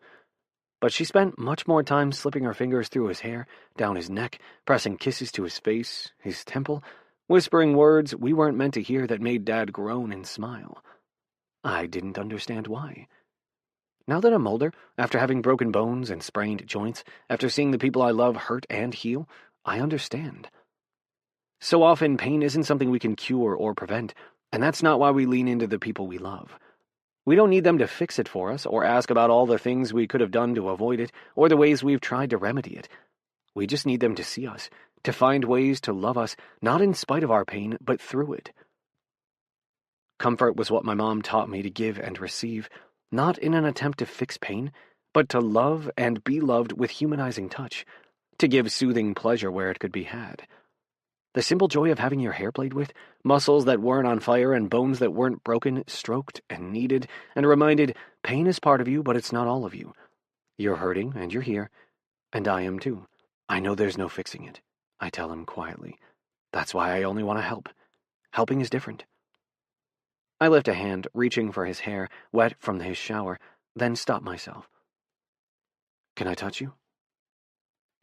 But she spent much more time slipping her fingers through his hair, down his neck, pressing kisses to his face, his temple, whispering words we weren't meant to hear that made Dad groan and smile. I didn't understand why. Now that I'm older, after having broken bones and sprained joints, after seeing the people I love hurt and heal, I understand. So often, pain isn't something we can cure or prevent. And that's not why we lean into the people we love. We don't need them to fix it for us or ask about all the things we could have done to avoid it or the ways we've tried to remedy it. We just need them to see us, to find ways to love us, not in spite of our pain, but through it. Comfort was what my mom taught me to give and receive, not in an attempt to fix pain, but to love and be loved with humanizing touch, to give soothing pleasure where it could be had. The simple joy of having your hair played with, muscles that weren't on fire and bones that weren't broken, stroked and kneaded, and reminded, pain is part of you, but it's not all of you. You're hurting, and you're here, and I am too. I know there's no fixing it, I tell him quietly. That's why I only want to help. Helping is different. I lift a hand, reaching for his hair, wet from his shower, then stop myself. Can I touch you?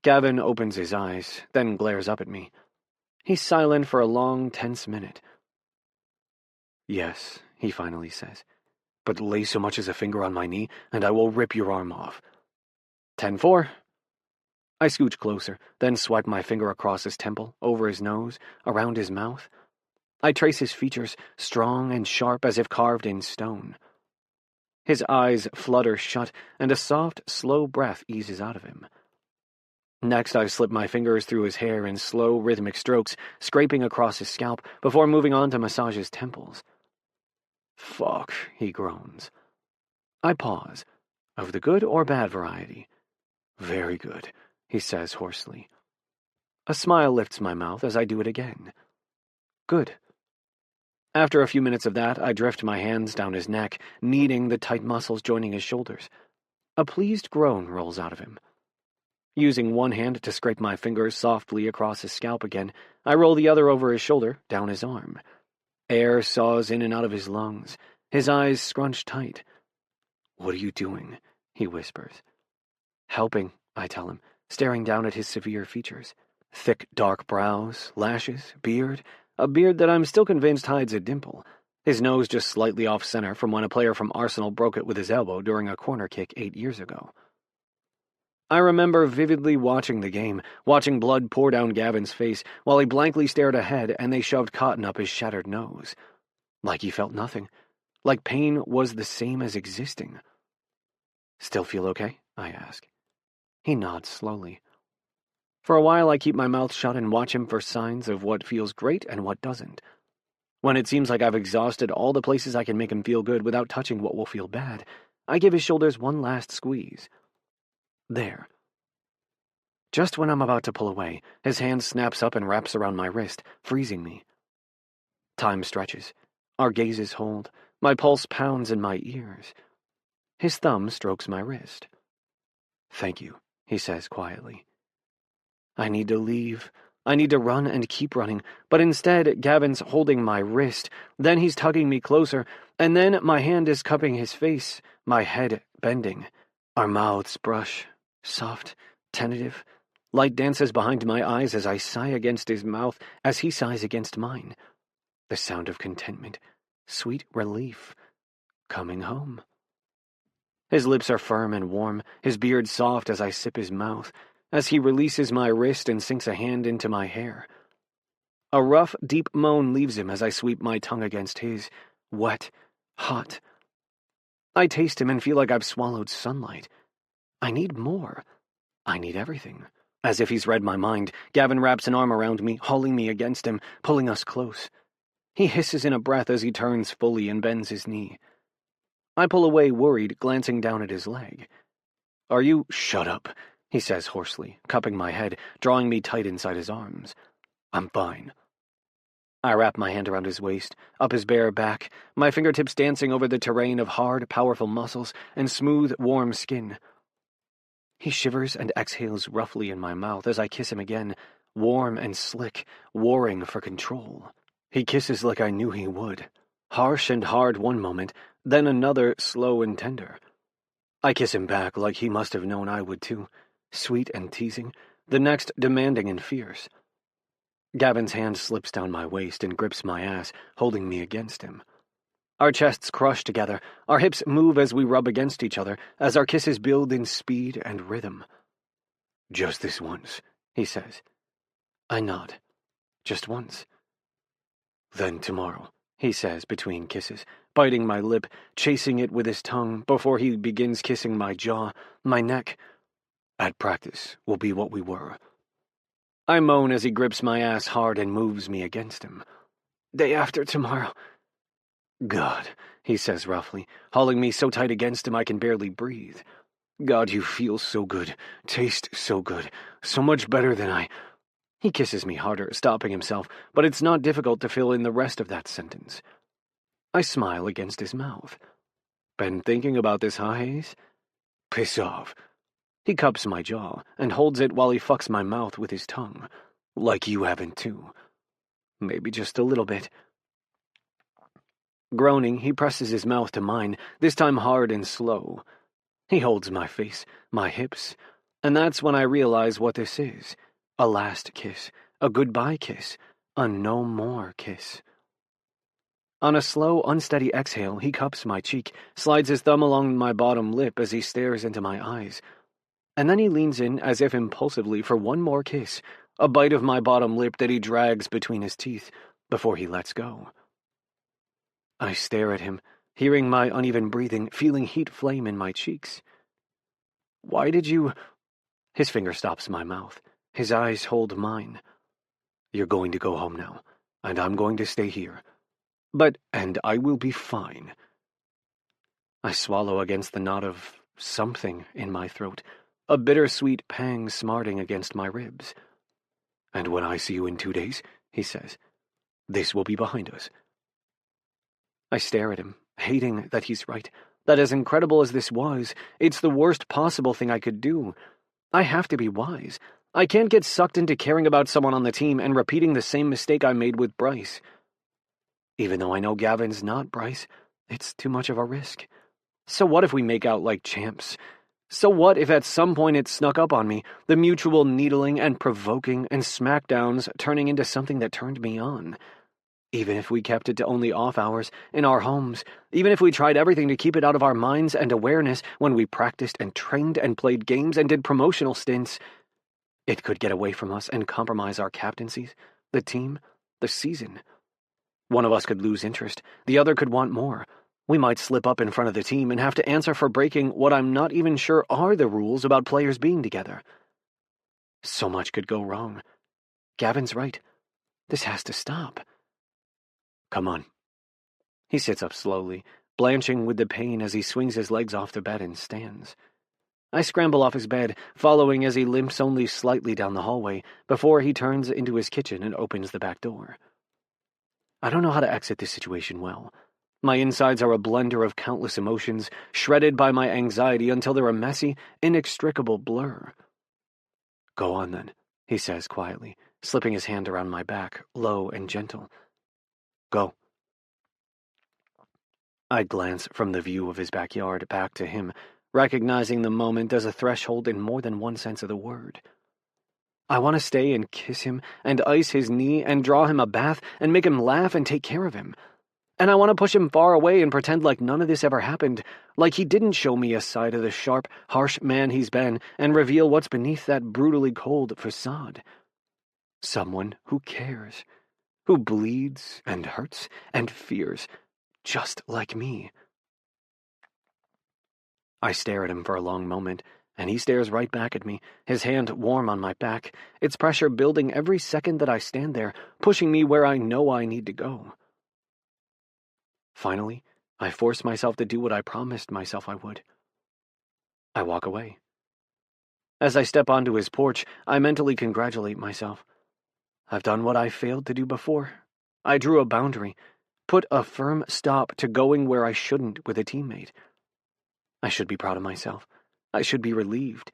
Gavin opens his eyes, then glares up at me. He's silent for a long, tense minute. Yes, he finally says, but lay so much as a finger on my knee, and I will rip your arm off. 10-4. I scooch closer, then swipe my finger across his temple, over his nose, around his mouth. I trace his features, strong and sharp as if carved in stone. His eyes flutter shut, and a soft, slow breath eases out of him. Next, I slip my fingers through his hair in slow, rhythmic strokes, scraping across his scalp before moving on to massage his temples. Fuck, he groans. I pause. Of the good or bad variety? Very good, he says hoarsely. A smile lifts my mouth as I do it again. Good. After a few minutes of that, I drift my hands down his neck, kneading the tight muscles joining his shoulders. A pleased groan rolls out of him. Using one hand to scrape my fingers softly across his scalp again, I roll the other over his shoulder, down his arm. Air saws in and out of his lungs, his eyes scrunch tight. What are you doing? He whispers. Helping, I tell him, staring down at his severe features. Thick, dark brows, lashes, beard, a beard that I'm still convinced hides a dimple, his nose just slightly off-center from when a player from Arsenal broke it with his elbow during a corner kick 8 years ago. I remember vividly watching the game, watching blood pour down Gavin's face while he blankly stared ahead and they shoved cotton up his shattered nose. Like he felt nothing. Like pain was the same as existing. Still feel okay? I ask. He nods slowly. For a while I keep my mouth shut and watch him for signs of what feels great and what doesn't. When it seems like I've exhausted all the places I can make him feel good without touching what will feel bad, I give his shoulders one last squeeze. There. Just when I'm about to pull away, his hand snaps up and wraps around my wrist, freezing me. Time stretches. Our gazes hold. My pulse pounds in my ears. His thumb strokes my wrist. Thank you, he says quietly. I need to leave. I need to run and keep running, but instead Gavin's holding my wrist, then he's tugging me closer, and then my hand is cupping his face, my head bending. Our mouths brush. Soft, tentative. Light dances behind my eyes as I sigh against his mouth, as he sighs against mine. The sound of contentment, sweet relief. Coming home. His lips are firm and warm, his beard soft as I sip his mouth, as he releases my wrist and sinks a hand into my hair. A rough, deep moan leaves him as I sweep my tongue against his, wet, hot. I taste him and feel like I've swallowed sunlight. I need more. I need everything. As if he's read my mind, Gavin wraps an arm around me, hauling me against him, pulling us close. He hisses in a breath as he turns fully and bends his knee. I pull away worried, glancing down at his leg. Are you— Shut up, he says hoarsely, cupping my head, drawing me tight inside his arms. I'm fine. I wrap my hand around his waist, up his bare back, my fingertips dancing over the terrain of hard, powerful muscles and smooth, warm skin. He shivers and exhales roughly in my mouth as I kiss him again, warm and slick, warring for control. He kisses like I knew he would. Harsh and hard one moment, then another slow and tender. I kiss him back like he must have known I would too, sweet and teasing, the next demanding and fierce. Gavin's hand slips down my waist and grips my ass, holding me against him. Our chests crush together, our hips move as we rub against each other, as our kisses build in speed and rhythm. Just this once, he says. I nod. Just once. Then tomorrow, he says between kisses, biting my lip, chasing it with his tongue before he begins kissing my jaw, my neck. At practice, we'll be what we were. I moan as he grips my ass hard and moves me against him. Day after tomorrow. God, he says roughly, hauling me so tight against him I can barely breathe. God, you feel so good, taste so good, so much better than I... He kisses me harder, stopping himself, but it's not difficult to fill in the rest of that sentence. I smile against his mouth. Been thinking about this, huh, Hayes? Piss off. He cups my jaw and holds it while he fucks my mouth with his tongue. Like you haven't too. Maybe just a little bit. Groaning, he presses his mouth to mine, this time hard and slow. He holds my face, my hips, and that's when I realize what this is. A last kiss, a goodbye kiss, a no more kiss. On a slow, unsteady exhale, he cups my cheek, slides his thumb along my bottom lip as he stares into my eyes. And then he leans in as if impulsively for one more kiss, a bite of my bottom lip that he drags between his teeth before he lets go. I stare at him, hearing my uneven breathing, feeling heat flame in my cheeks. Why did you... His finger stops my mouth. His eyes hold mine. You're going to go home now, and I'm going to stay here. And I will be fine. I swallow against the knot of something in my throat, a bittersweet pang smarting against my ribs. And when I see you in 2 days, he says, this will be behind us. I stare at him, hating that he's right, that as incredible as this was, it's the worst possible thing I could do. I have to be wise. I can't get sucked into caring about someone on the team and repeating the same mistake I made with Bryce. Even though I know Gavin's not Bryce, it's too much of a risk. So what if we make out like champs? So what if at some point it snuck up on me, the mutual needling and provoking and smackdowns turning into something that turned me on? Even if we kept it to only off hours, in our homes, even if we tried everything to keep it out of our minds and awareness when we practiced and trained and played games and did promotional stints, it could get away from us and compromise our captaincies, the team, the season. One of us could lose interest, the other could want more. We might slip up in front of the team and have to answer for breaking what I'm not even sure are the rules about players being together. So much could go wrong. Gavin's right. This has to stop. Come on. He sits up slowly, blanching with the pain as he swings his legs off the bed and stands. I scramble off his bed, following as he limps only slightly down the hallway before he turns into his kitchen and opens the back door. I don't know how to exit this situation well. My insides are a blender of countless emotions, shredded by my anxiety until they're a messy, inextricable blur. Go on then, he says quietly, slipping his hand around my back, low and gentle. Go. I glance from the view of his backyard back to him, recognizing the moment as a threshold in more than one sense of the word. I want to stay and kiss him, and ice his knee, and draw him a bath, and make him laugh and take care of him. And I want to push him far away and pretend like none of this ever happened, like he didn't show me a side of the sharp, harsh man he's been, and reveal what's beneath that brutally cold facade. Someone who cares, who bleeds and hurts and fears, just like me. I stare at him for a long moment, and he stares right back at me, his hand warm on my back, its pressure building every second that I stand there, pushing me where I know I need to go. Finally, I force myself to do what I promised myself I would. I walk away. As I step onto his porch, I mentally congratulate myself. I've done what I failed to do before. I drew a boundary, put a firm stop to going where I shouldn't with a teammate. I should be proud of myself. I should be relieved.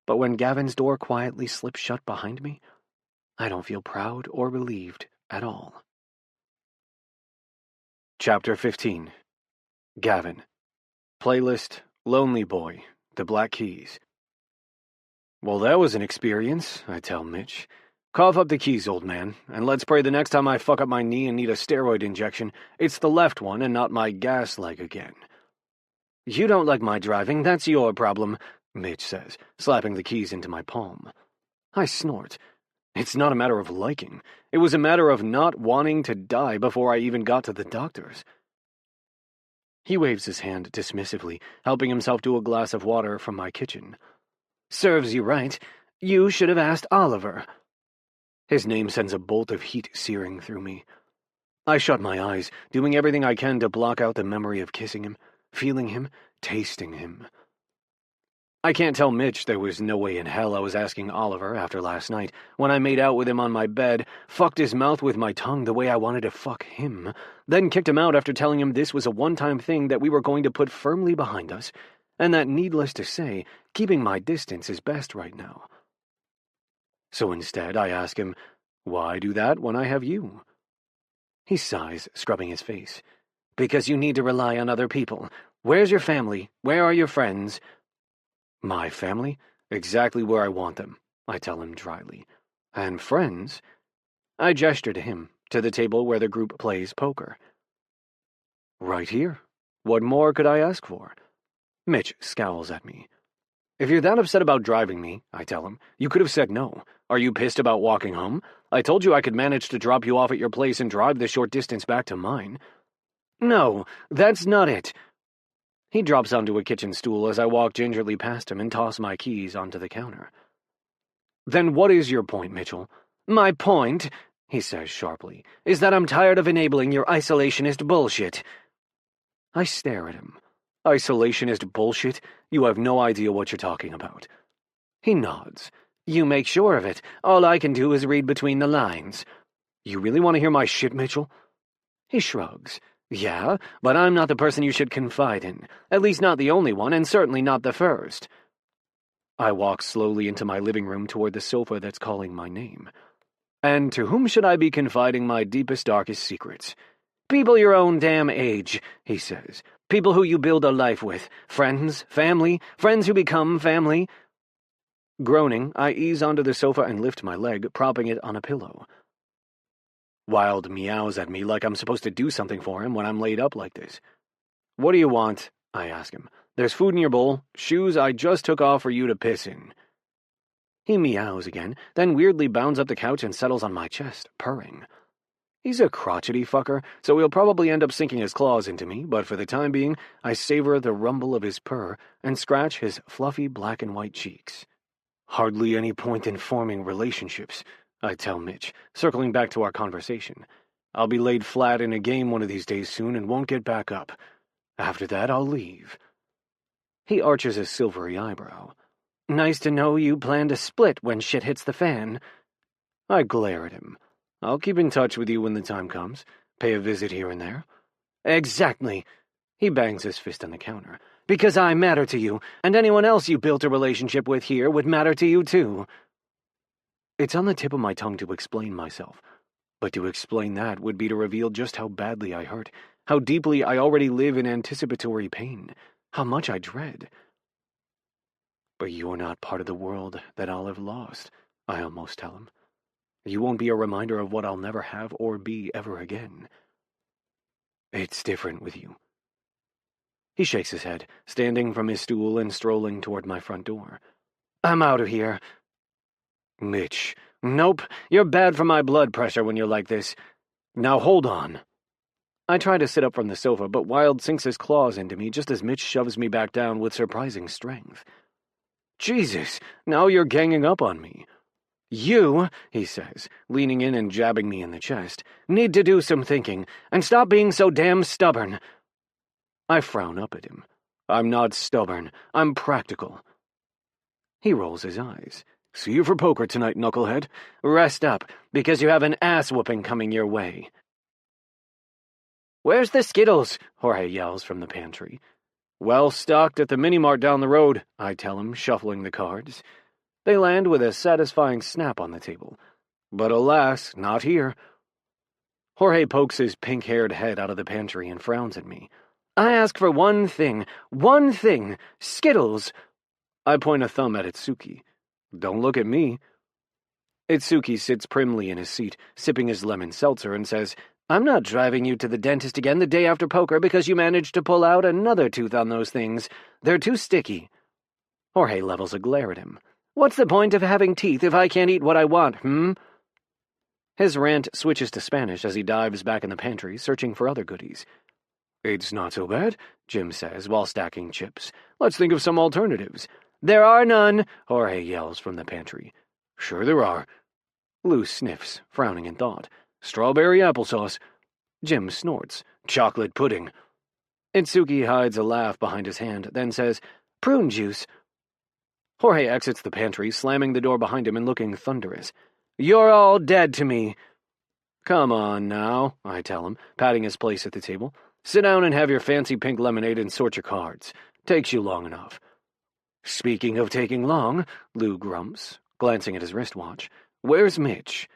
But when Gavin's door quietly slips shut behind me, I don't feel proud or relieved at all. Chapter 15. Gavin. Playlist, Lonely Boy, The Black Keys. Well, that was an experience, I tell Mitch. Cough up the keys, old man, and let's pray the next time I fuck up my knee and need a steroid injection, it's the left one and not my gas leg again. You don't like my driving, that's your problem, Mitch says, slapping the keys into my palm. I snort. It's not a matter of liking. It was a matter of not wanting to die before I even got to the doctor's. He waves his hand dismissively, helping himself to a glass of water from my kitchen. Serves you right. You should have asked Oliver. His name sends a bolt of heat searing through me. I shut my eyes, doing everything I can to block out the memory of kissing him, feeling him, tasting him. I can't tell Mitch there was no way in hell I was asking Oliver after last night, when I made out with him on my bed, fucked his mouth with my tongue the way I wanted to fuck him, then kicked him out after telling him this was a one-time thing that we were going to put firmly behind us, and that, needless to say, keeping my distance is best right now. So instead, I ask him, why do that when I have you? He sighs, scrubbing his face. Because you need to rely on other people. Where's your family? Where are your friends? My family? Exactly where I want them, I tell him dryly. And friends? I gesture to him, to the table where the group plays poker. Right here. What more could I ask for? Mitch scowls at me. If you're that upset about driving me, I tell him, you could have said no. Are you pissed about walking home? I told you I could manage to drop you off at your place and drive the short distance back to mine. No, that's not it. He drops onto a kitchen stool as I walk gingerly past him and toss my keys onto the counter. Then what is your point, Mitchell? My point, he says sharply, is that I'm tired of enabling your isolationist bullshit. I stare at him. Isolationist bullshit? You have no idea what you're talking about. He nods. You make sure of it. All I can do is read between the lines. You really want to hear my shit, Mitchell? He shrugs. Yeah, but I'm not the person you should confide in. At least not the only one, and certainly not the first. I walk slowly into my living room toward the sofa that's calling my name. And to whom should I be confiding my deepest, darkest secrets? People your own damn age, he says. People who you build a life with. Friends, family, friends who become family. Groaning, I ease onto the sofa and lift my leg, propping it on a pillow. Wild meows at me like I'm supposed to do something for him when I'm laid up like this. What do you want? I ask him. There's food in your bowl, shoes I just took off for you to piss in. He meows again, then weirdly bounds up the couch and settles on my chest, purring. He's a crotchety fucker, so he'll probably end up sinking his claws into me, but for the time being, I savor the rumble of his purr and scratch his fluffy black and white cheeks. Hardly any point in forming relationships, I tell Mitch, circling back to our conversation. I'll be laid flat in a game one of these days soon and won't get back up. After that, I'll leave. He arches a silvery eyebrow. Nice to know you plan to split when shit hits the fan. I glare at him. I'll keep in touch with you when the time comes. Pay a visit here and there. Exactly. He bangs his fist on the counter. Because I matter to you, and anyone else you built a relationship with here would matter to you too. It's on the tip of my tongue to explain myself, but to explain that would be to reveal just how badly I hurt, how deeply I already live in anticipatory pain, how much I dread. But you're not part of the world that I'll have lost, I almost tell him. You won't be a reminder of what I'll never have or be ever again. It's different with you. He shakes his head, standing from his stool and strolling toward my front door. I'm out of here. Mitch. Nope, you're bad for my blood pressure when you're like this. Now hold on. I try to sit up from the sofa, but Wild sinks his claws into me just as Mitch shoves me back down with surprising strength. Jesus, now you're ganging up on me. You, he says, leaning in and jabbing me in the chest, need to do some thinking, and stop being so damn stubborn. I frown up at him. I'm not stubborn. I'm practical. He rolls his eyes. See you for poker tonight, knucklehead. Rest up, because you have an ass-whooping coming your way. Where's the Skittles? Jorge yells from the pantry. Well stocked at the mini-mart down the road, I tell him, shuffling the cards. They land with a satisfying snap on the table. But alas, not here. Jorge pokes his pink-haired head out of the pantry and frowns at me. I ask for one thing, Skittles. I point a thumb at Itsuki. Don't look at me. Itsuki sits primly in his seat, sipping his lemon seltzer, and says, I'm not driving you to the dentist again the day after poker because you managed to pull out another tooth on those things. They're too sticky. Jorge levels a glare at him. What's the point of having teeth if I can't eat what I want, His rant switches to Spanish as he dives back in the pantry, searching for other goodies. It's not so bad, Jim says while stacking chips. Let's think of some alternatives. There are none, Jorge yells from the pantry. Sure there are. Lou sniffs, frowning in thought. Strawberry applesauce. Jim snorts. Chocolate pudding. Itsuki hides a laugh behind his hand, then says, prune juice. Jorge exits the pantry, slamming the door behind him and looking thunderous. You're all dead to me. Come on now, I tell him, patting his place at the table. Sit down and have your fancy pink lemonade and sort your cards. Takes you long enough. Speaking of taking long, Lou grumps, glancing at his wristwatch. Where's Mitch?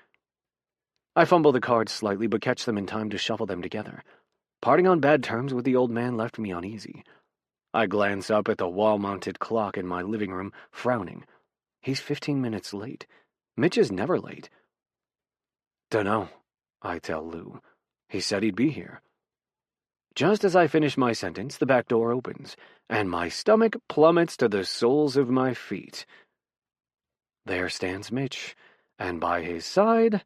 I fumble the cards slightly, but catch them in time to shuffle them together. Parting on bad terms with the old man left me uneasy. I glance up at the wall-mounted clock in my living room, frowning. He's 15 minutes late. Mitch is never late. Dunno, I tell Lou. He said he'd be here. Just as I finish my sentence, the back door opens, and my stomach plummets to the soles of my feet. There stands Mitch, and by his side,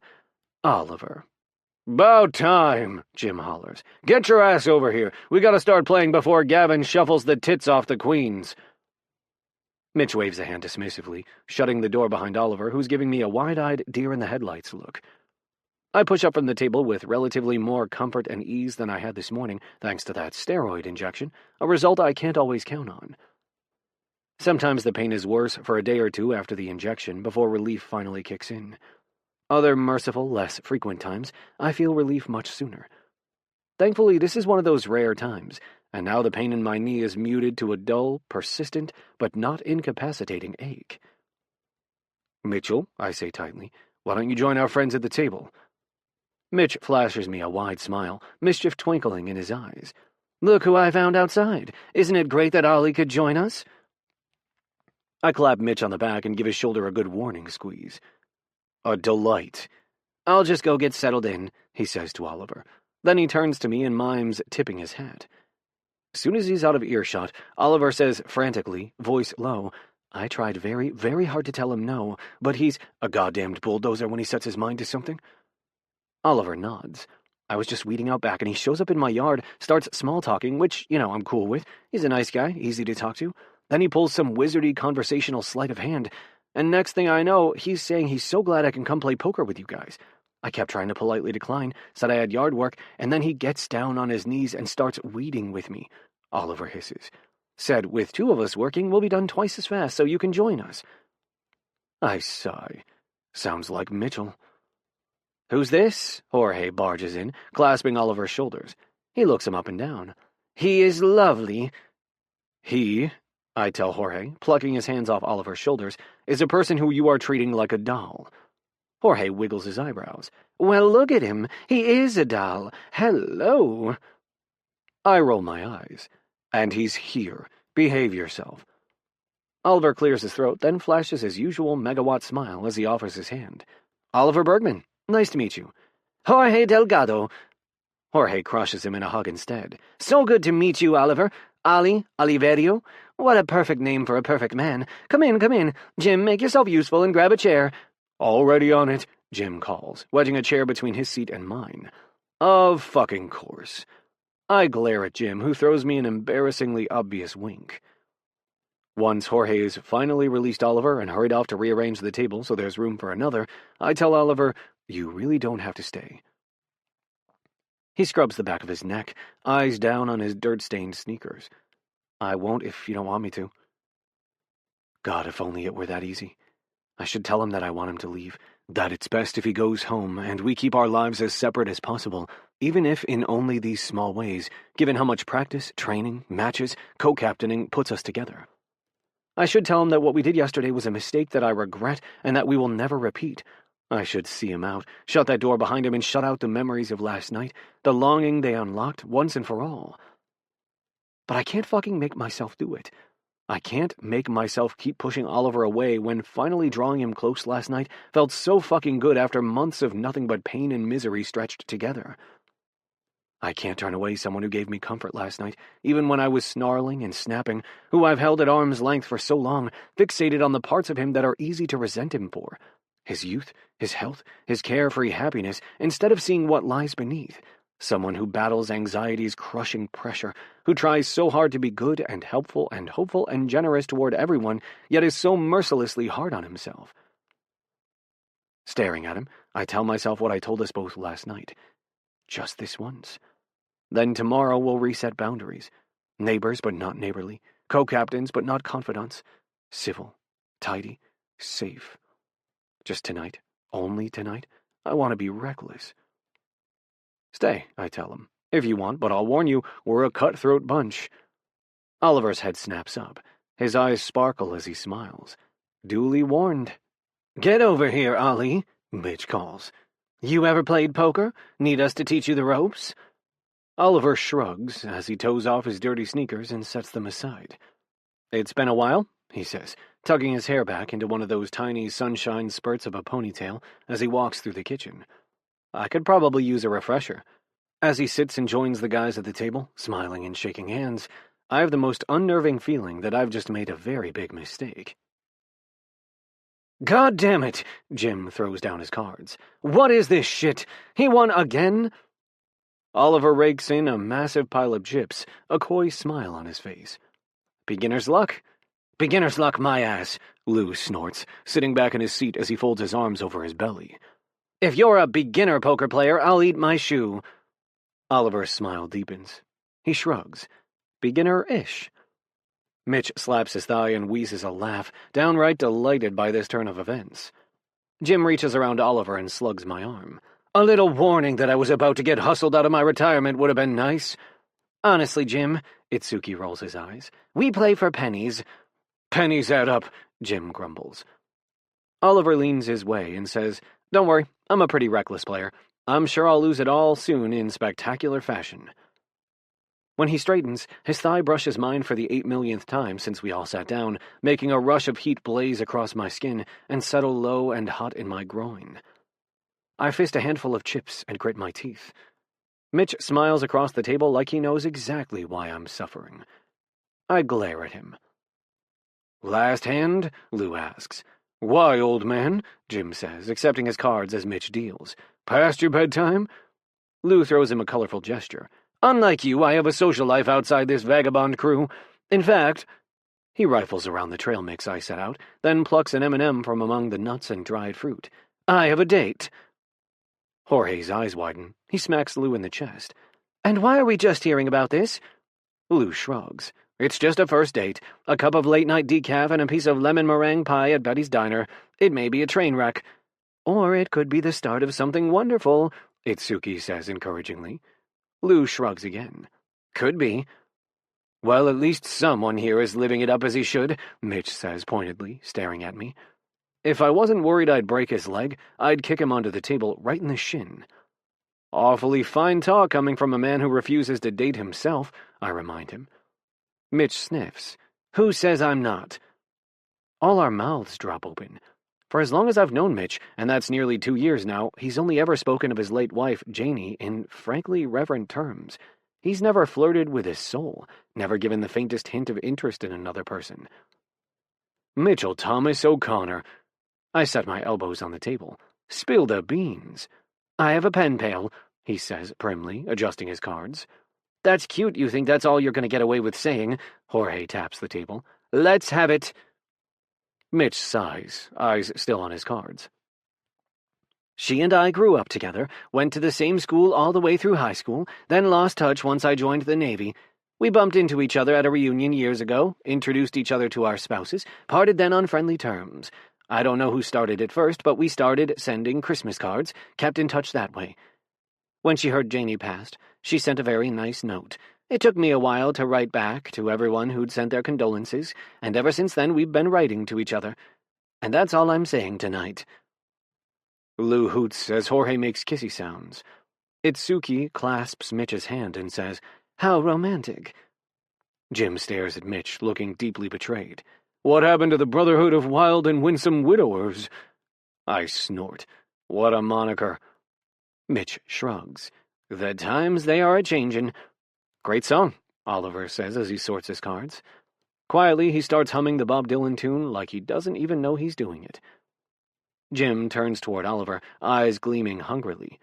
Oliver. "'Bout time," Jim hollers. "Get your ass over here. We gotta start playing before Gavin shuffles the tits off the queens." Mitch waves a hand dismissively, shutting the door behind Oliver, who's giving me a wide-eyed deer-in-the-headlights look. I push up from the table with relatively more comfort and ease than I had this morning, thanks to that steroid injection, a result I can't always count on. Sometimes the pain is worse for a day or two after the injection, before relief finally kicks in. Other merciful, less frequent times, I feel relief much sooner. Thankfully, this is one of those rare times, and now the pain in my knee is muted to a dull, persistent, but not incapacitating ache. "Mitchell," I say tightly, "why don't you join our friends at the table?" Mitch flashes me a wide smile, mischief twinkling in his eyes. "Look who I found outside. Isn't it great that Ollie could join us?" I clap Mitch on the back and give his shoulder a good warning squeeze. "A delight." "I'll just go get settled in," he says to Oliver. Then he turns to me and mimes tipping his hat. As soon as he's out of earshot, Oliver says frantically, voice low, "I tried very, very hard to tell him no, but he's a goddamned bulldozer when he sets his mind to something." Oliver nods. I was just weeding out back, and he shows up in my yard, starts small-talking, which, I'm cool with. He's a nice guy, easy to talk to. Then he pulls some wizardy conversational sleight of hand, and next thing I know, he's saying he's so glad I can come play poker with you guys. I kept trying to politely decline, said I had yard work, and then he gets down on his knees and starts weeding with me. Oliver hisses. Said, "With two of us working, we'll be done twice as fast, so you can join us." I sigh. Sounds like Mitchell. "Who's this?" Jorge barges in, clasping Oliver's shoulders. He looks him up and down. "He is lovely." "He," I tell Jorge, plucking his hands off Oliver's shoulders, "is a person who you are treating like a doll." Jorge wiggles his eyebrows. "Well, look at him. He is a doll. Hello." I roll my eyes. "And he's here. Behave yourself." Oliver clears his throat, then flashes his usual megawatt smile as he offers his hand. "Oliver Bergman. Nice to meet you." "Jorge Delgado." Jorge crushes him in a hug instead. "So good to meet you, Oliver. Oliverio. What a perfect name for a perfect man. Come in, come in. Jim, make yourself useful and grab a chair." "Already on it," Jim calls, wedging a chair between his seat and mine. "Of fucking course." I glare at Jim, who throws me an embarrassingly obvious wink. Once Jorge has finally released Oliver and hurried off to rearrange the table so there's room for another, I tell Oliver, "You really don't have to stay." He scrubs the back of his neck, eyes down on his dirt-stained sneakers. "I won't if you don't want me to." God, if only it were that easy. I should tell him that I want him to leave, that it's best if he goes home, and we keep our lives as separate as possible, even if in only these small ways, given how much practice, training, matches, co-captaining puts us together. I should tell him that what we did yesterday was a mistake that I regret and that we will never repeat. I should see him out, shut that door behind him, and shut out the memories of last night, the longing they unlocked once and for all. But I can't fucking make myself do it. I can't make myself keep pushing Oliver away when finally drawing him close last night felt so fucking good after months of nothing but pain and misery stretched together. I can't turn away someone who gave me comfort last night, even when I was snarling and snapping, who I've held at arm's length for so long, fixated on the parts of him that are easy to resent him for. His youth, his health, his carefree happiness, instead of seeing what lies beneath. Someone who battles anxiety's crushing pressure, who tries so hard to be good and helpful and hopeful and generous toward everyone, yet is so mercilessly hard on himself. Staring at him, I tell myself what I told us both last night. Just this once. Then tomorrow we'll reset boundaries. Neighbors but not neighborly. Co-captains but not confidants. Civil. Tidy. Safe. Just tonight. Only tonight. I want to be reckless. Stay, I tell him, if you want, but I'll warn you, we're a cutthroat bunch. Oliver's head snaps up. His eyes sparkle as he smiles. Duly warned. Get over here, Ollie, Mitch calls. You ever played poker? Need us to teach you the ropes? Oliver shrugs as he toes off his dirty sneakers and sets them aside. It's been a while, he says, tugging his hair back into one of those tiny sunshine spurts of a ponytail as he walks through the kitchen. I could probably use a refresher. As he sits and joins the guys at the table, smiling and shaking hands, I have the most unnerving feeling that I've just made a very big mistake. God damn it, Jim throws down his cards. What is this shit? He won again? Oliver rakes in a massive pile of chips, a coy smile on his face. Beginner's luck? Beginner's luck, my ass, Lou snorts, sitting back in his seat as he folds his arms over his belly. If you're a beginner poker player, I'll eat my shoe. Oliver's smile deepens. He shrugs. Beginner-ish. Mitch slaps his thigh and wheezes a laugh, downright delighted by this turn of events. Jim reaches around Oliver and slugs my arm. A little warning that I was about to get hustled out of my retirement would have been nice. Honestly, Jim, Itsuki rolls his eyes, we play for pennies. Pennies add up, Jim grumbles. Oliver leans his way and says, Don't worry, I'm a pretty reckless player. I'm sure I'll lose it all soon in spectacular fashion. When he straightens, his thigh brushes mine for the 8 millionth time since we all sat down, making a rush of heat blaze across my skin and settle low and hot in my groin. I fist a handful of chips and grit my teeth. Mitch smiles across the table like he knows exactly why I'm suffering. I glare at him. Last hand? Lou asks. Why, old man? Jim says, accepting his cards as Mitch deals. Past your bedtime? Lou throws him a colorful gesture. Unlike you, I have a social life outside this vagabond crew. In fact, he rifles around the trail mix I set out, then plucks an M&M from among the nuts and dried fruit. I have a date. Jorge's eyes widen. He smacks Lou in the chest. And why are we just hearing about this? Lou shrugs. It's just a first date. A cup of late-night decaf and a piece of lemon meringue pie at Betty's diner. It may be a train wreck. Or it could be the start of something wonderful, Itsuki says encouragingly. Lou shrugs again. Could be. Well, at least someone here is living it up as he should, Mitch says pointedly, staring at me. If I wasn't worried I'd break his leg, I'd kick him onto the table right in the shin. Awfully fine talk coming from a man who refuses to date himself, I remind him. Mitch sniffs. Who says I'm not? All our mouths drop open. For as long as I've known Mitch, and that's nearly 2 years now, he's only ever spoken of his late wife, Janie, in frankly reverent terms. He's never flirted with his soul, never given the faintest hint of interest in another person. Mitchell Thomas O'Connor. I set my elbows on the table. Spill the beans. I have a pen pal, he says primly, adjusting his cards. That's cute, you think that's all you're going to get away with saying, Jorge taps the table. Let's have it. Mitch sighs, eyes still on his cards. She and I grew up together, went to the same school all the way through high school, then lost touch once I joined the Navy. We bumped into each other at a reunion years ago, introduced each other to our spouses, parted then on friendly terms. I don't know who started it first, but we started sending Christmas cards, kept in touch that way. When she heard Janie passed, she sent a very nice note. It took me a while to write back to everyone who'd sent their condolences, and ever since then we've been writing to each other. And that's all I'm saying tonight. Lou hoots as Jorge makes kissy sounds. Itsuki clasps Mitch's hand and says, How romantic. Jim stares at Mitch, looking deeply betrayed. What happened to the Brotherhood of Wild and Winsome Widowers? I snort. What a moniker. Mitch shrugs. The times they are a-changin'. Great song, Oliver says as he sorts his cards. Quietly, he starts humming the Bob Dylan tune like he doesn't even know he's doing it. Jim turns toward Oliver, eyes gleaming hungrily.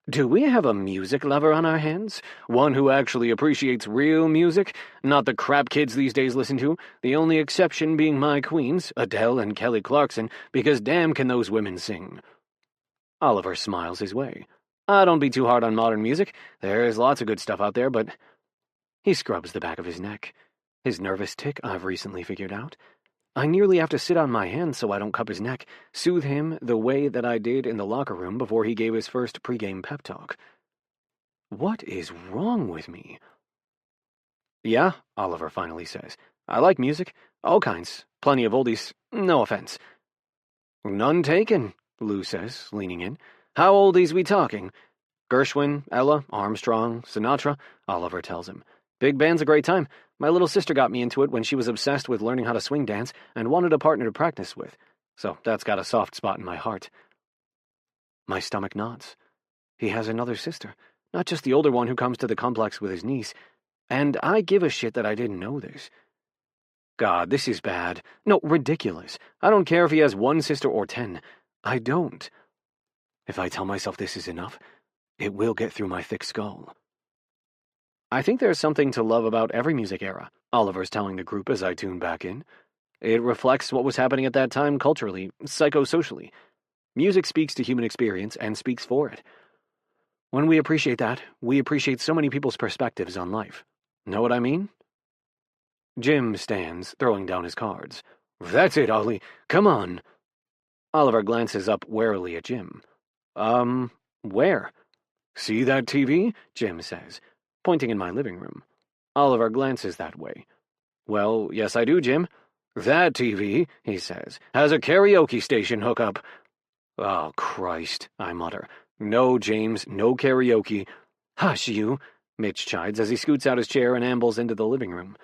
Do we have a music lover on our hands? One who actually appreciates real music? Not the crap kids these days listen to, the only exception being my queens, Adele and Kelly Clarkson, because damn can those women sing. Oliver smiles his way. Don't be too hard on modern music. There's lots of good stuff out there, but... He scrubs the back of his neck. His nervous tic, I've recently figured out. I nearly have to sit on my hands so I don't cup his neck, soothe him the way that I did in the locker room before he gave his first pregame pep talk. What is wrong with me? Yeah, Oliver finally says. I like music. All kinds. Plenty of oldies. No offense. None taken, Lou says, leaning in. How oldies we talking? Gershwin, Ella, Armstrong, Sinatra, Oliver tells him. Big band's a great time. My little sister got me into it when she was obsessed with learning how to swing dance and wanted a partner to practice with, so that's got a soft spot in my heart. My stomach nods. He has another sister, not just the older one who comes to the complex with his niece, and I give a shit that I didn't know this. God, this is bad. No, ridiculous. I don't care if he has one sister or 10. I don't. If I tell myself this is enough, it will get through my thick skull. I think there's something to love about every music era, Oliver's telling the group as I tune back in. It reflects what was happening at that time culturally, psychosocially. Music speaks to human experience and speaks for it. When we appreciate that, we appreciate so many people's perspectives on life. Know what I mean? Jim stands, throwing down his cards. That's it, Ollie. Come on. Oliver glances up warily at Jim. Where? See that TV? Jim says, pointing in my living room. Oliver glances that way. Well, yes I do, Jim. That TV, he says, has a karaoke station hookup. Oh, Christ, I mutter. No, James, no karaoke. Hush, you, Mitch chides as he scoots out his chair and ambles into the living room.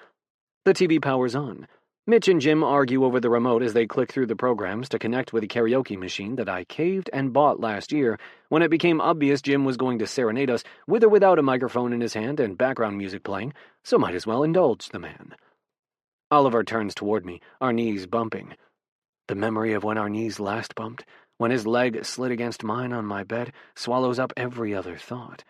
The TV powers on. Mitch and Jim argue over the remote as they click through the programs to connect with a karaoke machine that I caved and bought last year when it became obvious Jim was going to serenade us with or without a microphone in his hand and background music playing, so might as well indulge the man. Oliver turns toward me, our knees bumping. The memory of when our knees last bumped, when his leg slid against mine on my bed, swallows up every other thought.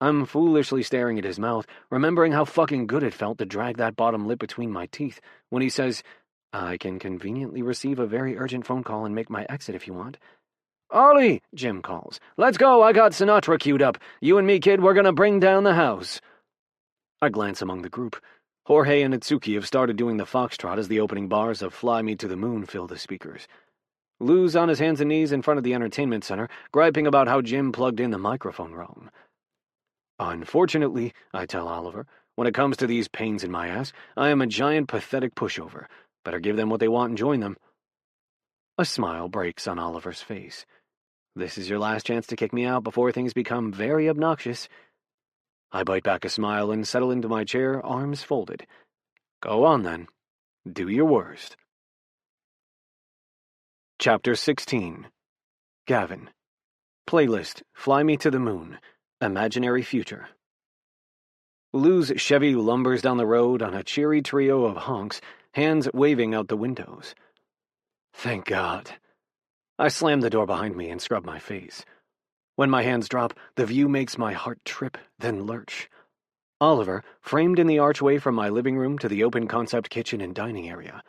I'm foolishly staring at his mouth, remembering how fucking good it felt to drag that bottom lip between my teeth, when he says, I can conveniently receive a very urgent phone call and make my exit if you want. Ollie, Jim calls. Let's go, I got Sinatra queued up. You and me, kid, we're gonna bring down the house. I glance among the group. Jorge and Itsuki have started doing the foxtrot as the opening bars of Fly Me to the Moon fill the speakers. Lou's on his hands and knees in front of the entertainment center, griping about how Jim plugged in the microphone wrong. Unfortunately, I tell Oliver, when it comes to these pains in my ass, I am a giant pathetic pushover. Better give them what they want and join them. A smile breaks on Oliver's face. This is your last chance to kick me out before things become very obnoxious. I bite back a smile and settle into my chair, arms folded. Go on, then. Do your worst. Chapter 16. Gavin. Playlist, Fly Me to the Moon. Imaginary Future. Lou's Chevy lumbers down the road on a cheery trio of honks, hands waving out the windows. Thank God. I slam the door behind me and scrub my face. When my hands drop, the view makes my heart trip, then lurch. Oliver, framed in the archway from my living room to the open-concept kitchen and dining area.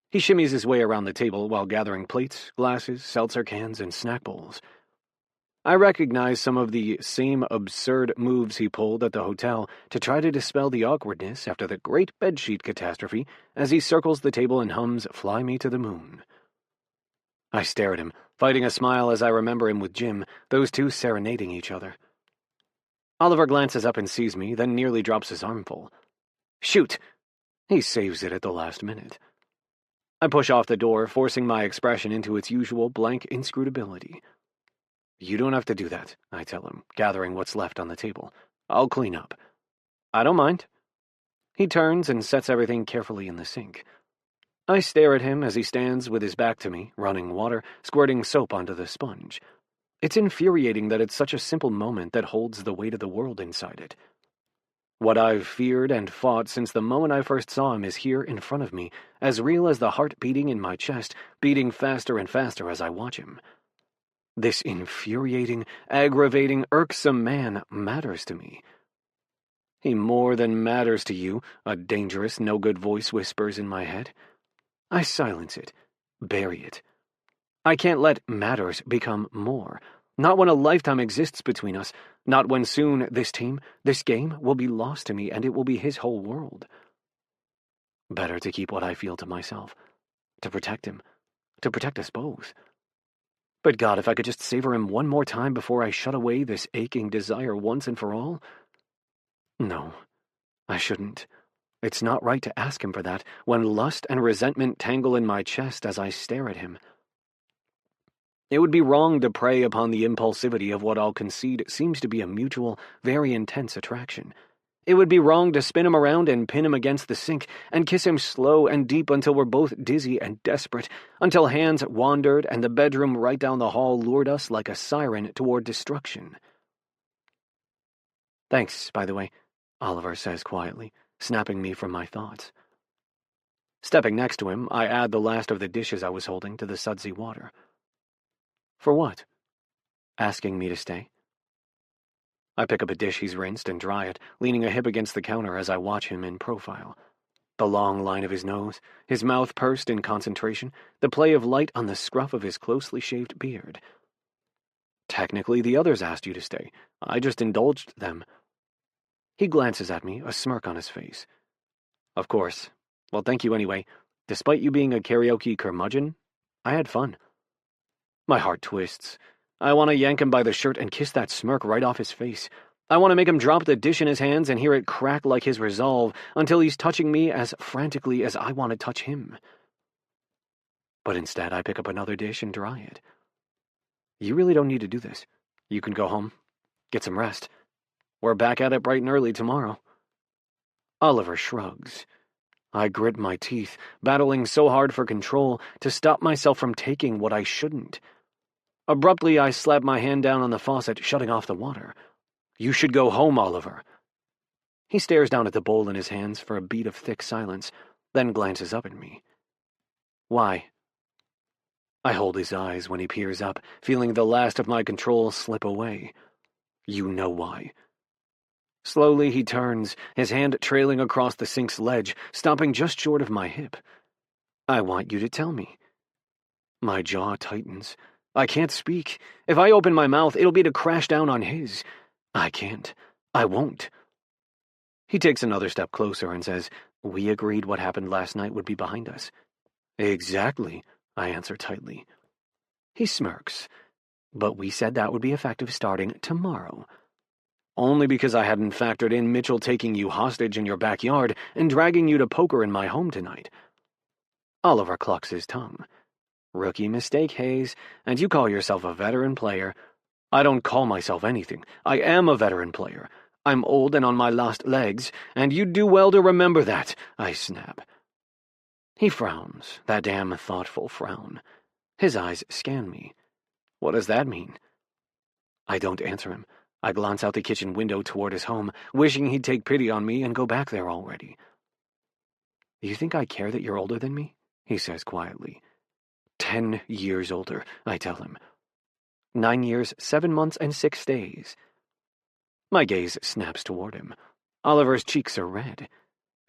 He shimmies his way around the table while gathering plates, glasses, seltzer cans, and snack bowls. I recognize some of the same absurd moves he pulled at the hotel to try to dispel the awkwardness after the great bedsheet catastrophe as he circles the table and hums Fly Me to the Moon. I stare at him, fighting a smile as I remember him with Jim, those two serenading each other. Oliver glances up and sees me, then nearly drops his armful. Shoot! He saves it at the last minute. I push off the door, forcing my expression into its usual blank inscrutability. You don't have to do that, I tell him, gathering what's left on the table. I'll clean up. I don't mind. He turns and sets everything carefully in the sink. I stare at him as he stands with his back to me, running water, squirting soap onto the sponge. It's infuriating that it's such a simple moment that holds the weight of the world inside it. What I've feared and fought since the moment I first saw him is here in front of me, as real as the heart beating in my chest, beating faster and faster as I watch him. This infuriating, aggravating, irksome man matters to me. He more than matters to you, a dangerous, no-good voice whispers in my head. I silence it, bury it. I can't let matters become more. Not when a lifetime exists between us. Not when soon this team, this game, will be lost to me and it will be his whole world. Better to keep what I feel to myself. To protect him. To protect us both. But God, if I could just savor him one more time before I shut away this aching desire once and for all. No, I shouldn't. It's not right to ask him for that when lust and resentment tangle in my chest as I stare at him. It would be wrong to prey upon the impulsivity of what I'll concede seems to be a mutual, very intense attraction. It would be wrong to spin him around and pin him against the sink and kiss him slow and deep until we're both dizzy and desperate, until hands wandered and the bedroom right down the hall lured us like a siren toward destruction. Thanks, by the way, Oliver says quietly, snapping me from my thoughts. Stepping next to him, I add the last of the dishes I was holding to the sudsy water. For what? Asking me to stay? I pick up a dish he's rinsed and dry it, leaning a hip against the counter as I watch him in profile. The long line of his nose, his mouth pursed in concentration, the play of light on the scruff of his closely shaved beard. Technically, the others asked you to stay. I just indulged them. He glances at me, a smirk on his face. Of course. Well, thank you anyway. Despite you being a karaoke curmudgeon, I had fun. My heart twists. I want to yank him by the shirt and kiss that smirk right off his face. I want to make him drop the dish in his hands and hear it crack like his resolve until he's touching me as frantically as I want to touch him. But instead, I pick up another dish and dry it. You really don't need to do this. You can go home. Get some rest. We're back at it bright and early tomorrow. Oliver shrugs. I grit my teeth, battling so hard for control to stop myself from taking what I shouldn't. Abruptly, I slap my hand down on the faucet, shutting off the water. You should go home, Oliver. He stares down at the bowl in his hands for a beat of thick silence, then glances up at me. Why? I hold his eyes when he peers up, feeling the last of my control slip away. You know why. Slowly he turns, his hand trailing across the sink's ledge, stopping just short of my hip. I want you to tell me. My jaw tightens. I can't speak. If I open my mouth, it'll be to crash down on his. I can't. I won't. He takes another step closer and says, We agreed what happened last night would be behind us. Exactly, I answer tightly. He smirks. But we said that would be effective starting tomorrow. Only because I hadn't factored in Mitchell taking you hostage in your backyard and dragging you to poker in my home tonight. Oliver clucks his tongue. Rookie mistake, Hayes, and you call yourself a veteran player. I don't call myself anything. I am a veteran player. I'm old and on my last legs, and you'd do well to remember that, I snap. He frowns, that damn thoughtful frown. His eyes scan me. What does that mean? I don't answer him. I glance out the kitchen window toward his home, wishing he'd take pity on me and go back there already. You think I care that you're older than me? He says quietly. 10 years older, I tell him. 9 years, 7 months, and 6 days. My gaze snaps toward him. Oliver's cheeks are red.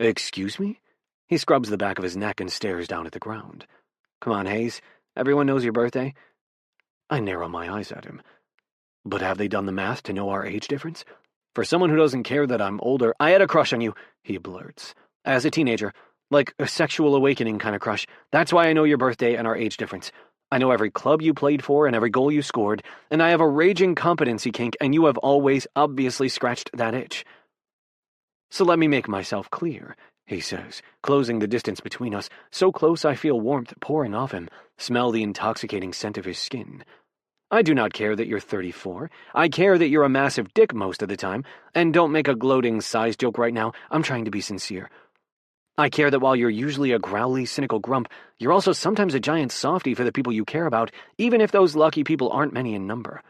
Excuse me? He scrubs the back of his neck and stares down at the ground. Come on, Hayes. Everyone knows your birthday. I narrow my eyes at him. But have they done the math to know our age difference? For someone who doesn't care that I'm older, I had a crush on you, he blurts. As a teenager. Like a sexual awakening kind of crush. That's why I know your birthday and our age difference. I know every club you played for and every goal you scored, and I have a raging competency kink, and you have always obviously scratched that itch. So let me make myself clear, he says, closing the distance between us, so close I feel warmth pouring off him, smell the intoxicating scent of his skin. I do not care that you're 34. I care that you're a massive dick most of the time, and don't make a gloating size joke right now. I'm trying to be sincere. I care that while you're usually a growly, cynical grump, you're also sometimes a giant softy for the people you care about, even if those lucky people aren't many in number.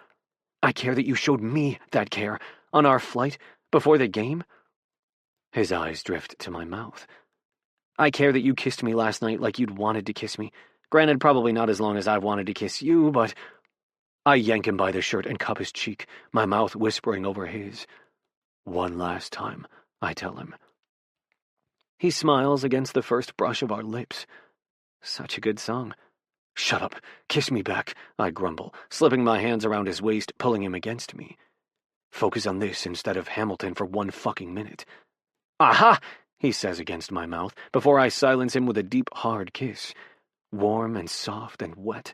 I care that you showed me that care on our flight before the game. His eyes drift to my mouth. I care that you kissed me last night like you'd wanted to kiss me. Granted, probably not as long as I've wanted to kiss you, but... I yank him by the shirt and cup his cheek, my mouth whispering over his. One last time, I tell him. He smiles against the first brush of our lips. Such a good song. Shut up. Kiss me back, I grumble, slipping my hands around his waist, pulling him against me. Focus on this instead of Hamilton for 1 fucking minute. Aha! He says against my mouth, before I silence him with a deep, hard kiss. Warm and soft and wet.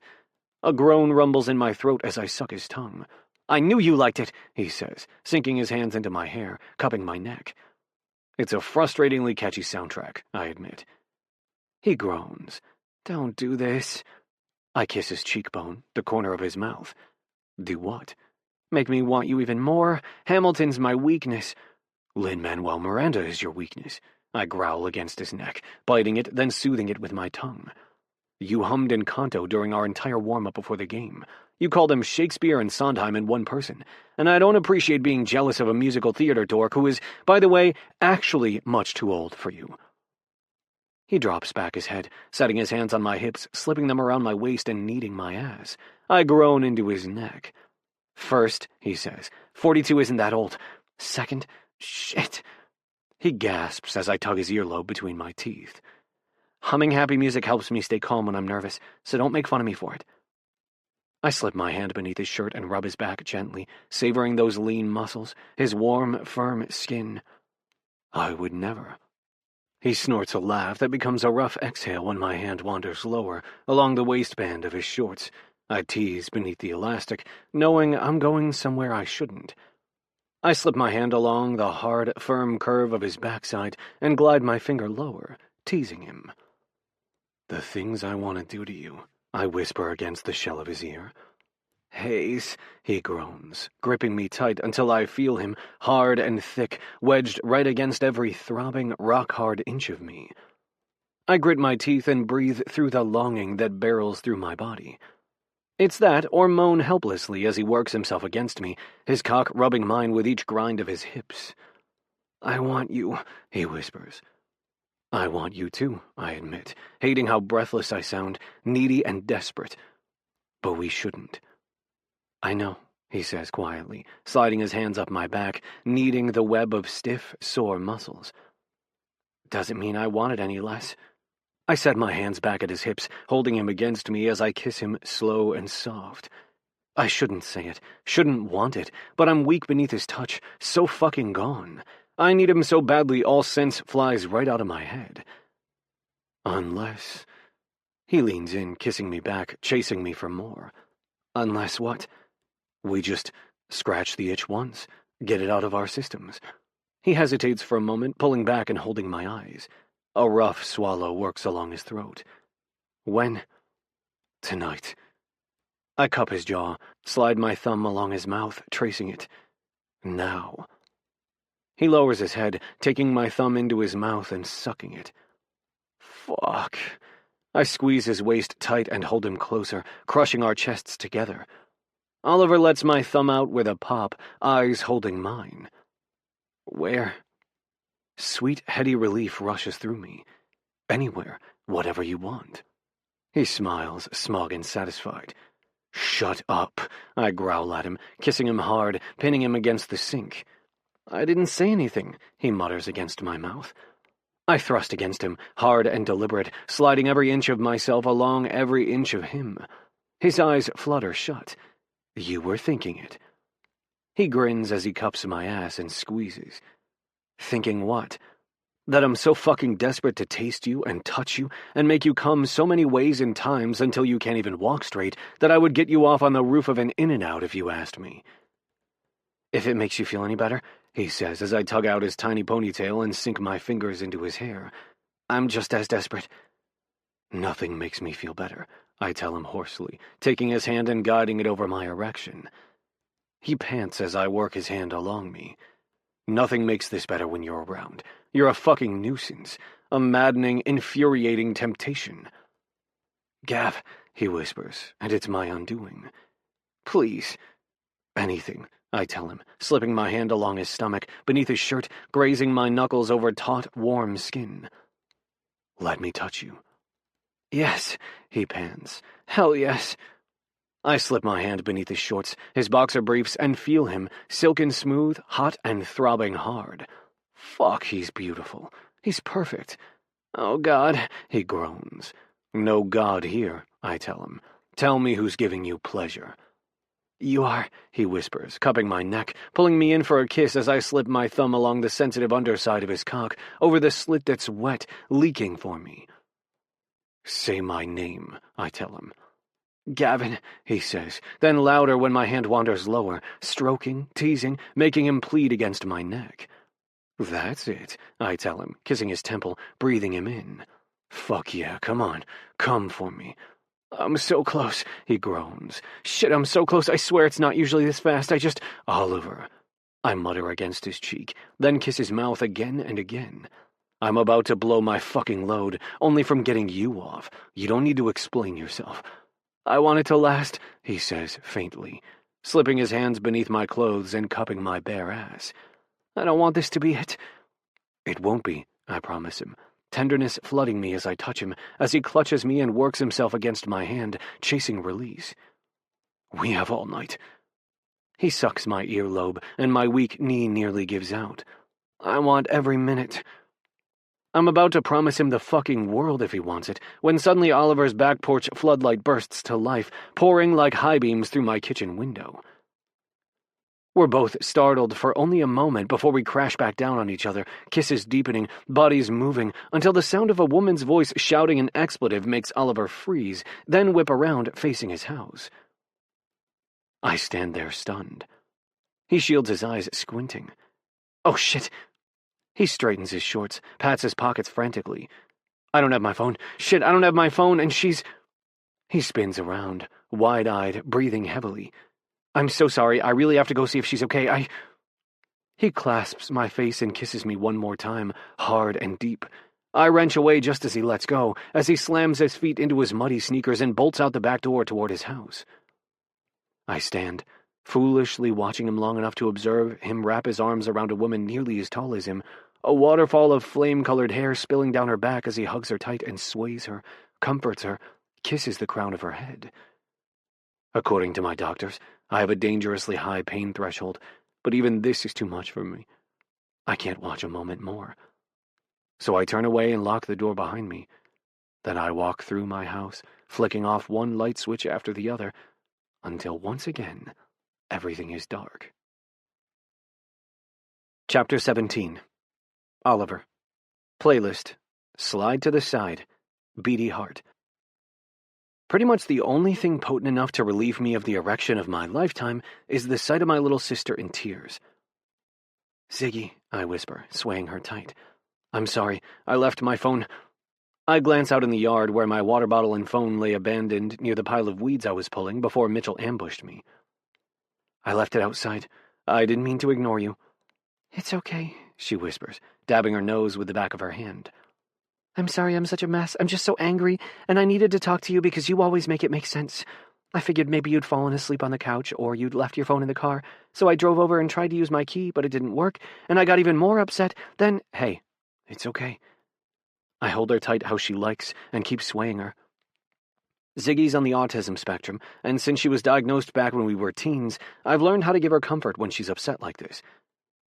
A groan rumbles in my throat as I suck his tongue. I knew you liked it, he says, sinking his hands into my hair, cupping my neck. It's a frustratingly catchy soundtrack, I admit. He groans. Don't do this. I kiss his cheekbone, the corner of his mouth. Do what? Make me want you even more? Hamilton's my weakness. Lin-Manuel Miranda is your weakness. I growl against his neck, biting it, then soothing it with my tongue. You hummed Encanto during our entire warm-up before the game. You called him Shakespeare and Sondheim in one person, and I don't appreciate being jealous of a musical theater dork who is, by the way, actually much too old for you. He drops back his head, setting his hands on my hips, slipping them around my waist and kneading my ass. I groan into his neck. First, he says, 42 isn't that old. Second, shit. He gasps as I tug his earlobe between my teeth. Humming happy music helps me stay calm when I'm nervous, so don't make fun of me for it. I slip my hand beneath his shirt and rub his back gently, savoring those lean muscles, his warm, firm skin. I would never. He snorts a laugh that becomes a rough exhale when my hand wanders lower, along the waistband of his shorts. I tease beneath the elastic, knowing I'm going somewhere I shouldn't. I slip my hand along the hard, firm curve of his backside and glide my finger lower, teasing him. The things I want to do to you, I whisper against the shell of his ear. Hayes, he groans, gripping me tight until I feel him, hard and thick, wedged right against every throbbing, rock-hard inch of me. I grit my teeth and breathe through the longing that barrels through my body. It's that, or moan helplessly as he works himself against me, his cock rubbing mine with each grind of his hips. I want you, he whispers. I want you too, I admit, hating how breathless I sound, needy and desperate. But we shouldn't. I know, he says quietly, sliding his hands up my back, kneading the web of stiff, sore muscles. Doesn't mean I want it any less. I set my hands back at his hips, holding him against me as I kiss him slow and soft. I shouldn't say it, shouldn't want it, but I'm weak beneath his touch, so fucking gone. I need him so badly all sense flies right out of my head. Unless... He leans in, kissing me back, chasing me for more. Unless what? We just scratch the itch once, get it out of our systems. He hesitates for a moment, pulling back and holding my eyes. A rough swallow works along his throat. When? Tonight. I cup his jaw, slide my thumb along his mouth, tracing it. Now. He lowers his head, taking my thumb into his mouth and sucking it. Fuck. I squeeze his waist tight and hold him closer, crushing our chests together. Oliver lets my thumb out with a pop, eyes holding mine. Where? Sweet, heady relief rushes through me. Anywhere, whatever you want. He smiles, smug and satisfied. Shut up, I growl at him, kissing him hard, pinning him against the sink. I didn't say anything, he mutters against my mouth. I thrust against him, hard and deliberate, sliding every inch of myself along every inch of him. His eyes flutter shut. You were thinking it. He grins as he cups my ass and squeezes. Thinking what? That I'm so fucking desperate to taste you and touch you and make you come so many ways and times until you can't even walk straight that I would get you off on the roof of an In-N-Out if you asked me. If it makes you feel any better, he says as I tug out his tiny ponytail and sink my fingers into his hair. I'm just as desperate. Nothing makes me feel better, I tell him hoarsely, taking his hand and guiding it over my erection. He pants as I work his hand along me. Nothing makes this better when you're around. You're a fucking nuisance, a maddening, infuriating temptation. Gav, he whispers, and it's my undoing. Please, Anything, I tell him, slipping my hand along his stomach, beneath his shirt, grazing my knuckles over taut, warm skin. Let me touch you. Yes, he pants. Hell yes. I slip my hand beneath his shorts, his boxer briefs, and feel him, silken smooth, hot, and throbbing hard. Fuck, he's beautiful. He's perfect. Oh, God, he groans. No God here, I tell him. Tell me who's giving you pleasure. You are, he whispers, cupping my neck, pulling me in for a kiss as I slip my thumb along the sensitive underside of his cock, over the slit that's wet, leaking for me. Say my name, I tell him. Gavin, he says, then louder when my hand wanders lower, stroking, teasing, making him plead against my neck. That's it, I tell him, kissing his temple, breathing him in. Fuck yeah, come on, come for me. I'm so close, he groans. Shit, I'm so close, I swear it's not usually this fast, Oliver. I mutter against his cheek, then kiss his mouth again and again. I'm about to blow my fucking load, only from getting you off. You don't need to explain yourself. I want it to last, he says faintly, slipping his hands beneath my clothes and cupping my bare ass. I don't want this to be it. It won't be, I promise him, tenderness flooding me as I touch him, as he clutches me and works himself against my hand, chasing release. We have all night. He sucks my earlobe, and my weak knee nearly gives out. I want every minute. I'm about to promise him the fucking world if he wants it, when suddenly Oliver's back porch floodlight bursts to life, pouring like high beams through my kitchen window. We're both startled for only a moment before we crash back down on each other, kisses deepening, bodies moving, until the sound of a woman's voice shouting an expletive makes Oliver freeze, then whip around, facing his house. I stand there stunned. He shields his eyes, squinting. Oh shit! He straightens his shorts, pats his pockets frantically. I don't have my phone. Shit, I don't have my phone, and she's... He spins around, wide-eyed, breathing heavily. I'm so sorry, I really have to go see if she's okay, He clasps my face and kisses me one more time, hard and deep. I wrench away just as he lets go, as he slams his feet into his muddy sneakers and bolts out the back door toward his house. I stand, foolishly watching him long enough to observe him wrap his arms around a woman nearly as tall as him, a waterfall of flame-colored hair spilling down her back as he hugs her tight and sways her, comforts her, kisses the crown of her head. According to my doctors, I have a dangerously high pain threshold, but even this is too much for me. I can't watch a moment more. So I turn away and lock the door behind me. Then I walk through my house, flicking off one light switch after the other, until once again, everything is dark. Chapter 17. Oliver. Playlist. Slide to the side. Beady heart. Pretty much the only thing potent enough to relieve me of the erection of my lifetime is the sight of my little sister in tears. Ziggy, I whisper, swaying her tight. I'm sorry, I left my phone. I glance out in the yard where my water bottle and phone lay abandoned near the pile of weeds I was pulling before Mitchell ambushed me. I left it outside. I didn't mean to ignore you. It's okay, she whispers, dabbing her nose with the back of her hand. I'm sorry I'm such a mess. I'm just so angry, and I needed to talk to you because you always make it make sense. I figured maybe you'd fallen asleep on the couch or you'd left your phone in the car, so I drove over and tried to use my key, but it didn't work, and I got even more upset. Then, hey, it's okay. I hold her tight how she likes and keep swaying her. Ziggy's on the autism spectrum, and since she was diagnosed back when we were teens, I've learned how to give her comfort when she's upset like this.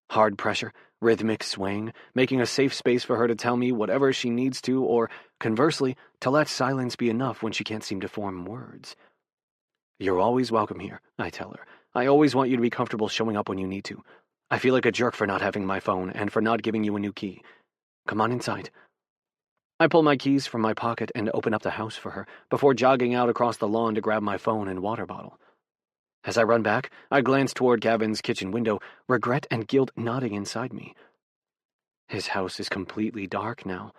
Hard pressure, rhythmic swaying, making a safe space for her to tell me whatever she needs to, or, conversely, to let silence be enough when she can't seem to form words. You're always welcome here, I tell her. I always want you to be comfortable showing up when you need to. I feel like a jerk for not having my phone and for not giving you a new key. Come on inside. I pull my keys from my pocket and open up the house for her, before jogging out across the lawn to grab my phone and water bottle. As I run back, I glance toward Gavin's kitchen window, regret and guilt nodding inside me. His house is completely dark now.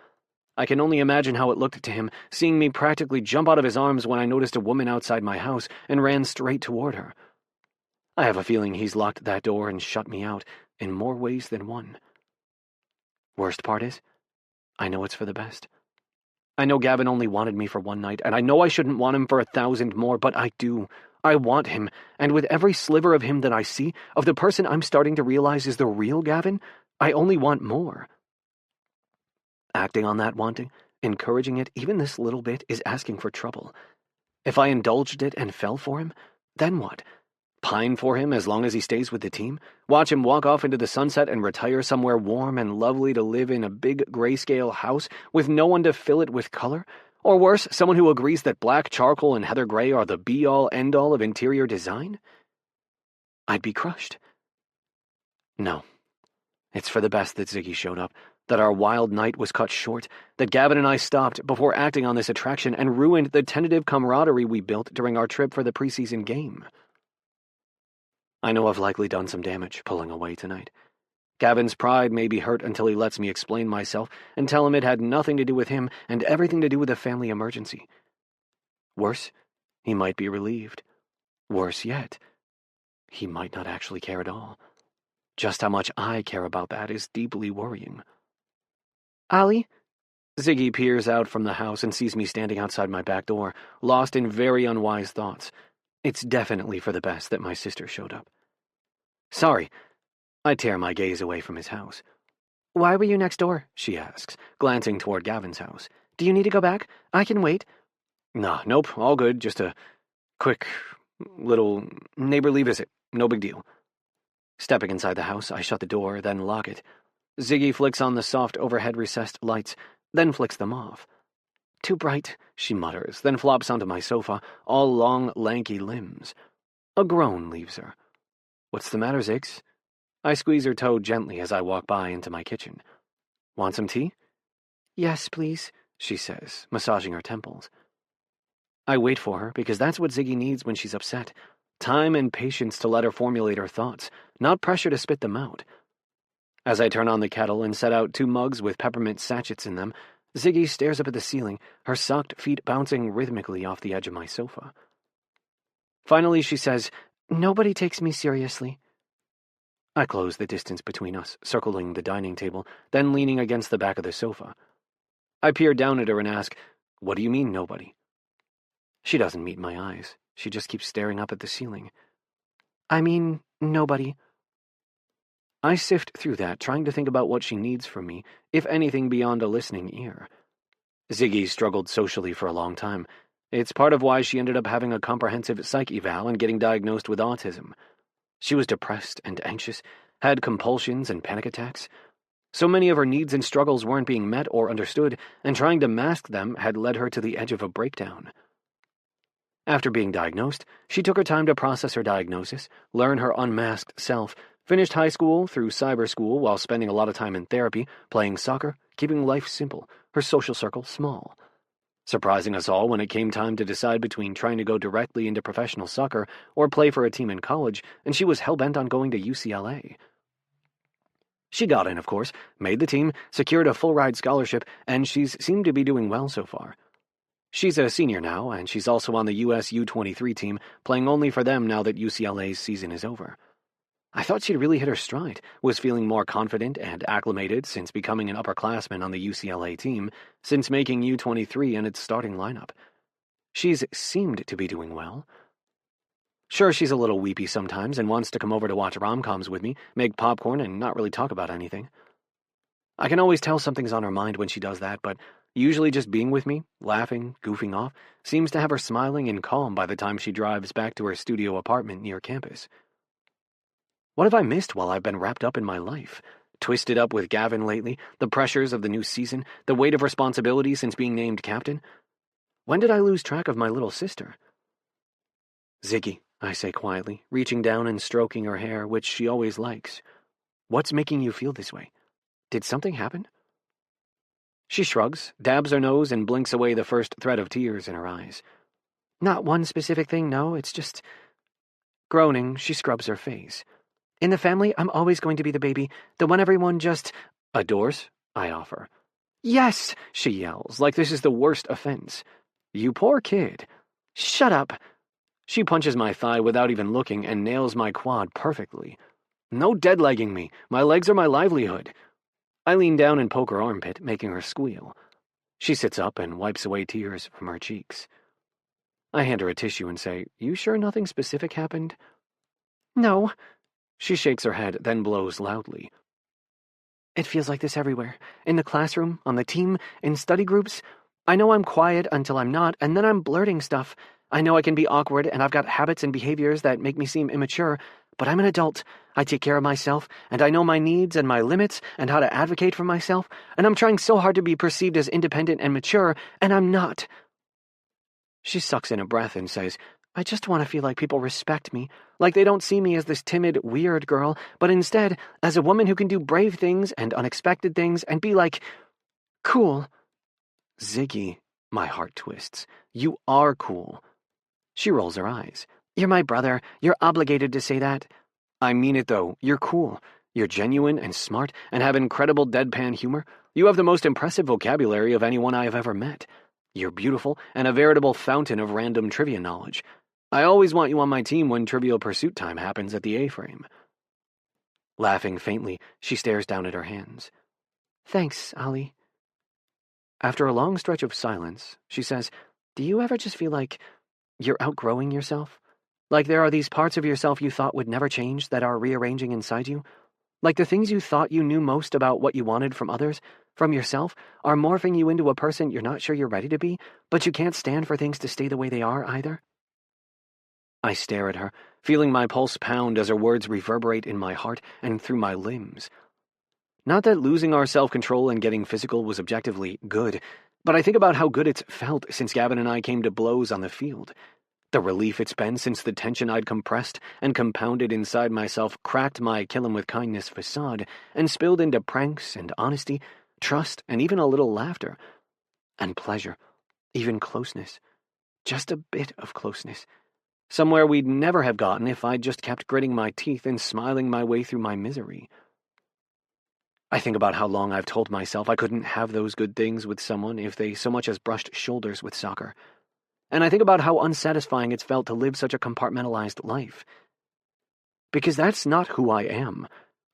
I can only imagine how it looked to him, seeing me practically jump out of his arms when I noticed a woman outside my house and ran straight toward her. I have a feeling he's locked that door and shut me out in more ways than one. Worst part is, I know it's for the best. I know Gavin only wanted me for one night, and I know I shouldn't want him for 1,000 more, but I do. I want him, and with every sliver of him that I see, of the person I'm starting to realize is the real Gavin, I only want more. Acting on that wanting, encouraging it even this little bit, is asking for trouble. If I indulged it and fell for him, then what? Pine for him as long as he stays with the team? Watch him walk off into the sunset and retire somewhere warm and lovely to live in a big grayscale house with no one to fill it with color? Or worse, someone who agrees that black charcoal and heather gray are the be-all, end-all of interior design? I'd be crushed. No. It's for the best that Ziggy showed up, that our wild night was cut short, that Gavin and I stopped before acting on this attraction and ruined the tentative camaraderie we built during our trip for the preseason game. I know I've likely done some damage pulling away tonight. Gavin's pride may be hurt until he lets me explain myself and tell him it had nothing to do with him and everything to do with a family emergency. Worse, he might be relieved. Worse yet, he might not actually care at all. Just how much I care about that is deeply worrying. Ollie? Ziggy peers out from the house and sees me standing outside my back door, lost in very unwise thoughts. It's definitely for the best that my sister showed up. Sorry. I tear my gaze away from his house. Why were you next door? She asks, glancing toward Gavin's house. Do you need to go back? I can wait. Nah, nope, all good. Just a quick, little neighborly visit. No big deal. Stepping inside the house, I shut the door, then lock it. Ziggy flicks on the soft overhead recessed lights, then flicks them off. Too bright, she mutters, then flops onto my sofa, all long, lanky limbs. A groan leaves her. What's the matter, Ziggs? I squeeze her toe gently as I walk by into my kitchen. Want some tea? Yes, please, she says, massaging her temples. I wait for her because that's what Ziggy needs when she's upset. Time and patience to let her formulate her thoughts, not pressure to spit them out. As I turn on the kettle and set out 2 mugs with peppermint sachets in them, Ziggy stares up at the ceiling, her socked feet bouncing rhythmically off the edge of my sofa. Finally, she says, "Nobody takes me seriously." I close the distance between us, circling the dining table, then leaning against the back of the sofa. I peer down at her and ask, "What do you mean, nobody?" She doesn't meet my eyes. She just keeps staring up at the ceiling. I mean, nobody. I sift through that, trying to think about what she needs from me, if anything beyond a listening ear. Ziggy struggled socially for a long time. It's part of why she ended up having a comprehensive psych eval and getting diagnosed with autism. She was depressed and anxious, had compulsions and panic attacks. So many of her needs and struggles weren't being met or understood, and trying to mask them had led her to the edge of a breakdown. After being diagnosed, she took her time to process her diagnosis, learn her unmasked self, finished high school through cyber school while spending a lot of time in therapy, playing soccer, keeping life simple, her social circle small. Surprising us all when it came time to decide between trying to go directly into professional soccer or play for a team in college, and she was hell-bent on going to UCLA. She got in, of course, made the team, secured a full-ride scholarship, and she's seemed to be doing well so far. She's a senior now, and she's also on the US U23 team, playing only for them now that UCLA's season is over. I thought she'd really hit her stride, was feeling more confident and acclimated since becoming an upperclassman on the UCLA team, since making U23 in its starting lineup. She's seemed to be doing well. Sure, she's a little weepy sometimes and wants to come over to watch rom-coms with me, make popcorn, and not really talk about anything. I can always tell something's on her mind when she does that, but usually just being with me, laughing, goofing off, seems to have her smiling and calm by the time she drives back to her studio apartment near campus. What have I missed while I've been wrapped up in my life? Twisted up with Gavin lately, the pressures of the new season, the weight of responsibility since being named captain? When did I lose track of my little sister? Ziggy, I say quietly, reaching down and stroking her hair, which she always likes. What's making you feel this way? Did something happen? She shrugs, dabs her nose, and blinks away the first thread of tears in her eyes. Not one specific thing, no, it's just... Groaning, she scrubs her face. In the family, I'm always going to be the baby, the one everyone just... Adores? I offer. Yes, she yells, like this is the worst offense. You poor kid. Shut up. She punches my thigh without even looking and nails my quad perfectly. No deadlegging me. My legs are my livelihood. I lean down and poke her armpit, making her squeal. She sits up and wipes away tears from her cheeks. I hand her a tissue and say, "You sure nothing specific happened?" No. She shakes her head, then blows loudly. It feels like this everywhere. In the classroom, on the team, in study groups. I know I'm quiet until I'm not, and then I'm blurting stuff. I know I can be awkward, and I've got habits and behaviors that make me seem immature, but I'm an adult. I take care of myself, and I know my needs and my limits and how to advocate for myself, and I'm trying so hard to be perceived as independent and mature, and I'm not. She sucks in a breath and says, I just want to feel like people respect me, like they don't see me as this timid, weird girl, but instead as a woman who can do brave things and unexpected things and be like, cool. Ziggy, my heart twists. You are cool. She rolls her eyes. You're my brother. You're obligated to say that. I mean it, though. You're cool. You're genuine and smart and have incredible deadpan humor. You have the most impressive vocabulary of anyone I have ever met. You're beautiful and a veritable fountain of random trivia knowledge. I always want you on my team when Trivial Pursuit time happens at the A-frame. Laughing faintly, she stares down at her hands. Thanks, Ollie. After a long stretch of silence, she says, Do you ever just feel like you're outgrowing yourself? Like there are these parts of yourself you thought would never change that are rearranging inside you? Like the things you thought you knew most about what you wanted from others, from yourself, are morphing you into a person you're not sure you're ready to be, but you can't stand for things to stay the way they are either? I stare at her, feeling my pulse pound as her words reverberate in my heart and through my limbs. Not that losing our self-control and getting physical was objectively good, but I think about how good it's felt since Gavin and I came to blows on the field. The relief it's been since the tension I'd compressed and compounded inside myself cracked my kill-him-with-kindness facade and spilled into pranks and honesty, trust, and even a little laughter. And pleasure. Even closeness. Just a bit of closeness. Somewhere we'd never have gotten if I'd just kept gritting my teeth and smiling my way through my misery. I think about how long I've told myself I couldn't have those good things with someone if they so much as brushed shoulders with soccer. And I think about how unsatisfying it's felt to live such a compartmentalized life. Because that's not who I am.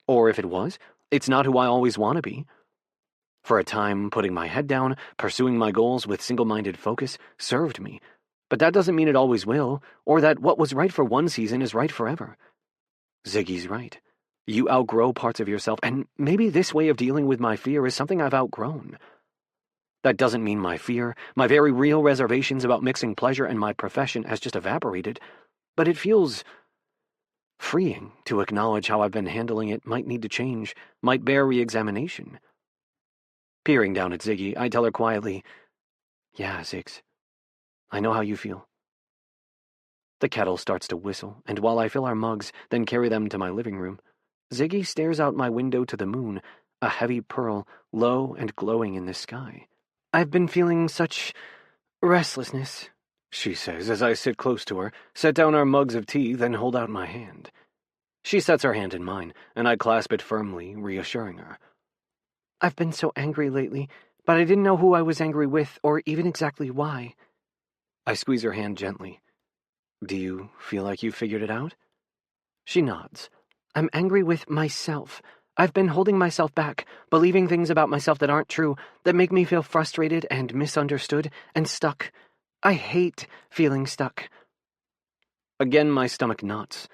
Or if it was, it's not who I always want to be. For a time, putting my head down, pursuing my goals with single-minded focus, served me. But that doesn't mean it always will, or that what was right for one season is right forever. Ziggy's right. You outgrow parts of yourself, and maybe this way of dealing with my fear is something I've outgrown. That doesn't mean my fear, my very real reservations about mixing pleasure and my profession has just evaporated, but it feels freeing to acknowledge how I've been handling it might need to change, might bear re-examination. Peering down at Ziggy, I tell her quietly, Yeah, Ziggs, I know how you feel. The kettle starts to whistle, and while I fill our mugs, then carry them to my living room, Ziggy stares out my window to the moon, a heavy pearl, low and glowing in the sky. I've been feeling such restlessness, she says as I sit close to her, set down our mugs of tea, then hold out my hand. She sets her hand in mine, and I clasp it firmly, reassuring her. I've been so angry lately, but I didn't know who I was angry with or even exactly why. I squeeze her hand gently. Do you feel like you figured it out? She nods. I'm angry with myself. I've been holding myself back, believing things about myself that aren't true, that make me feel frustrated and misunderstood and stuck. I hate feeling stuck. Again, my stomach knots.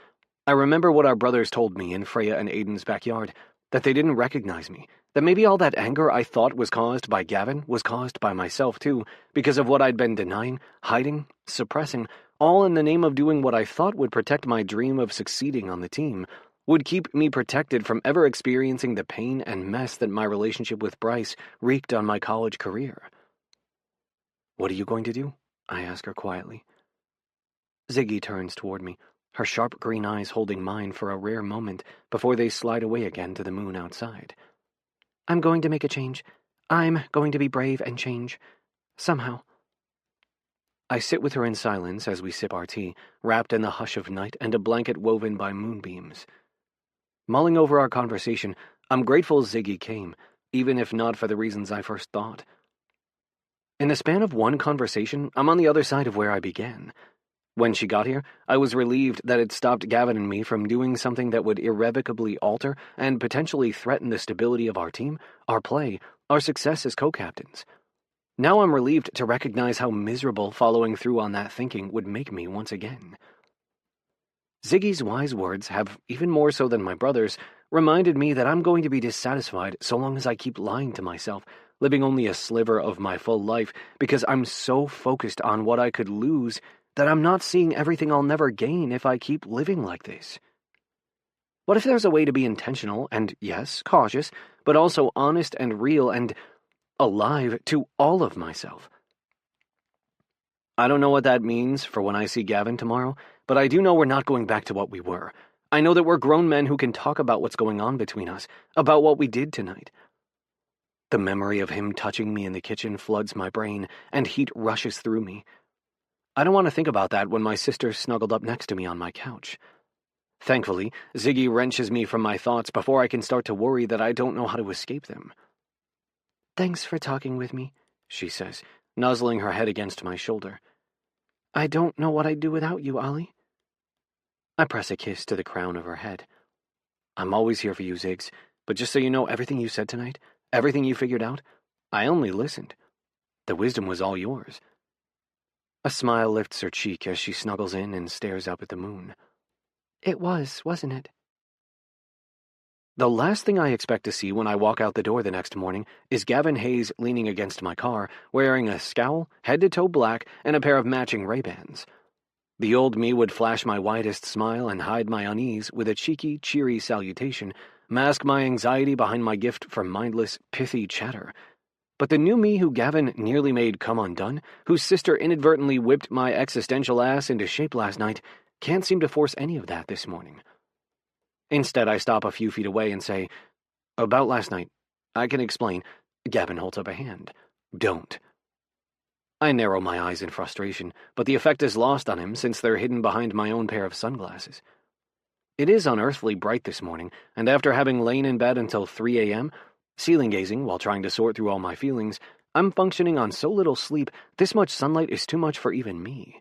I remember what our brothers told me in Freya and Aiden's backyard, that they didn't recognize me, that maybe all that anger I thought was caused by Gavin was caused by myself too, because of what I'd been denying, hiding, suppressing, all in the name of doing what I thought would protect my dream of succeeding on the team, would keep me protected from ever experiencing the pain and mess that my relationship with Bryce wreaked on my college career. What are you going to do? I ask her quietly. Ziggy turns toward me, her sharp green eyes holding mine for a rare moment before they slide away again to the moon outside. I'm going to make a change. I'm going to be brave and change. Somehow. I sit with her in silence as we sip our tea, wrapped in the hush of night and a blanket woven by moonbeams. Mulling over our conversation, I'm grateful Ziggy came, even if not for the reasons I first thought. In the span of one conversation, I'm on the other side of where I began. When she got here, I was relieved that it stopped Gavin and me from doing something that would irrevocably alter and potentially threaten the stability of our team, our play, our success as co-captains. Now I'm relieved to recognize how miserable following through on that thinking would make me once again. Ziggy's wise words have, even more so than my brother's, reminded me that I'm going to be dissatisfied so long as I keep lying to myself, living only a sliver of my full life, because I'm so focused on what I could lose that I'm not seeing everything I'll never gain if I keep living like this. What if there's a way to be intentional and, yes, cautious, but also honest and real and alive to all of myself? I don't know what that means for when I see Gavin tomorrow, but I do know we're not going back to what we were. I know that we're grown men who can talk about what's going on between us, about what we did tonight. The memory of him touching me in the kitchen floods my brain, and heat rushes through me. I don't want to think about that when my sister snuggled up next to me on my couch. Thankfully, Ziggy wrenches me from my thoughts before I can start to worry that I don't know how to escape them. "Thanks for talking with me," she says, nuzzling her head against my shoulder. "I don't know what I'd do without you, Ollie." I press a kiss to the crown of her head. I'm always here for you, Ziggs, but just so you know, everything you said tonight, everything you figured out, I only listened. The wisdom was all yours. A smile lifts her cheek as she snuggles in and stares up at the moon. It was, wasn't it? The last thing I expect to see when I walk out the door the next morning is Gavin Hayes leaning against my car, wearing a scowl, head-to-toe black, and a pair of matching Ray-Bans. The old me would flash my widest smile and hide my unease with a cheeky, cheery salutation, mask my anxiety behind my gift for mindless, pithy chatter. But the new me who Gavin nearly made come undone, whose sister inadvertently whipped my existential ass into shape last night, can't seem to force any of that this morning. Instead, I stop a few feet away and say, "About last night, I can explain." Gavin holds up a hand. "Don't." I narrow my eyes in frustration, but the effect is lost on him since they're hidden behind my own pair of sunglasses. It is unearthly bright this morning, and after having lain in bed until 3 a.m., ceiling gazing while trying to sort through all my feelings, I'm functioning on so little sleep, this much sunlight is too much for even me.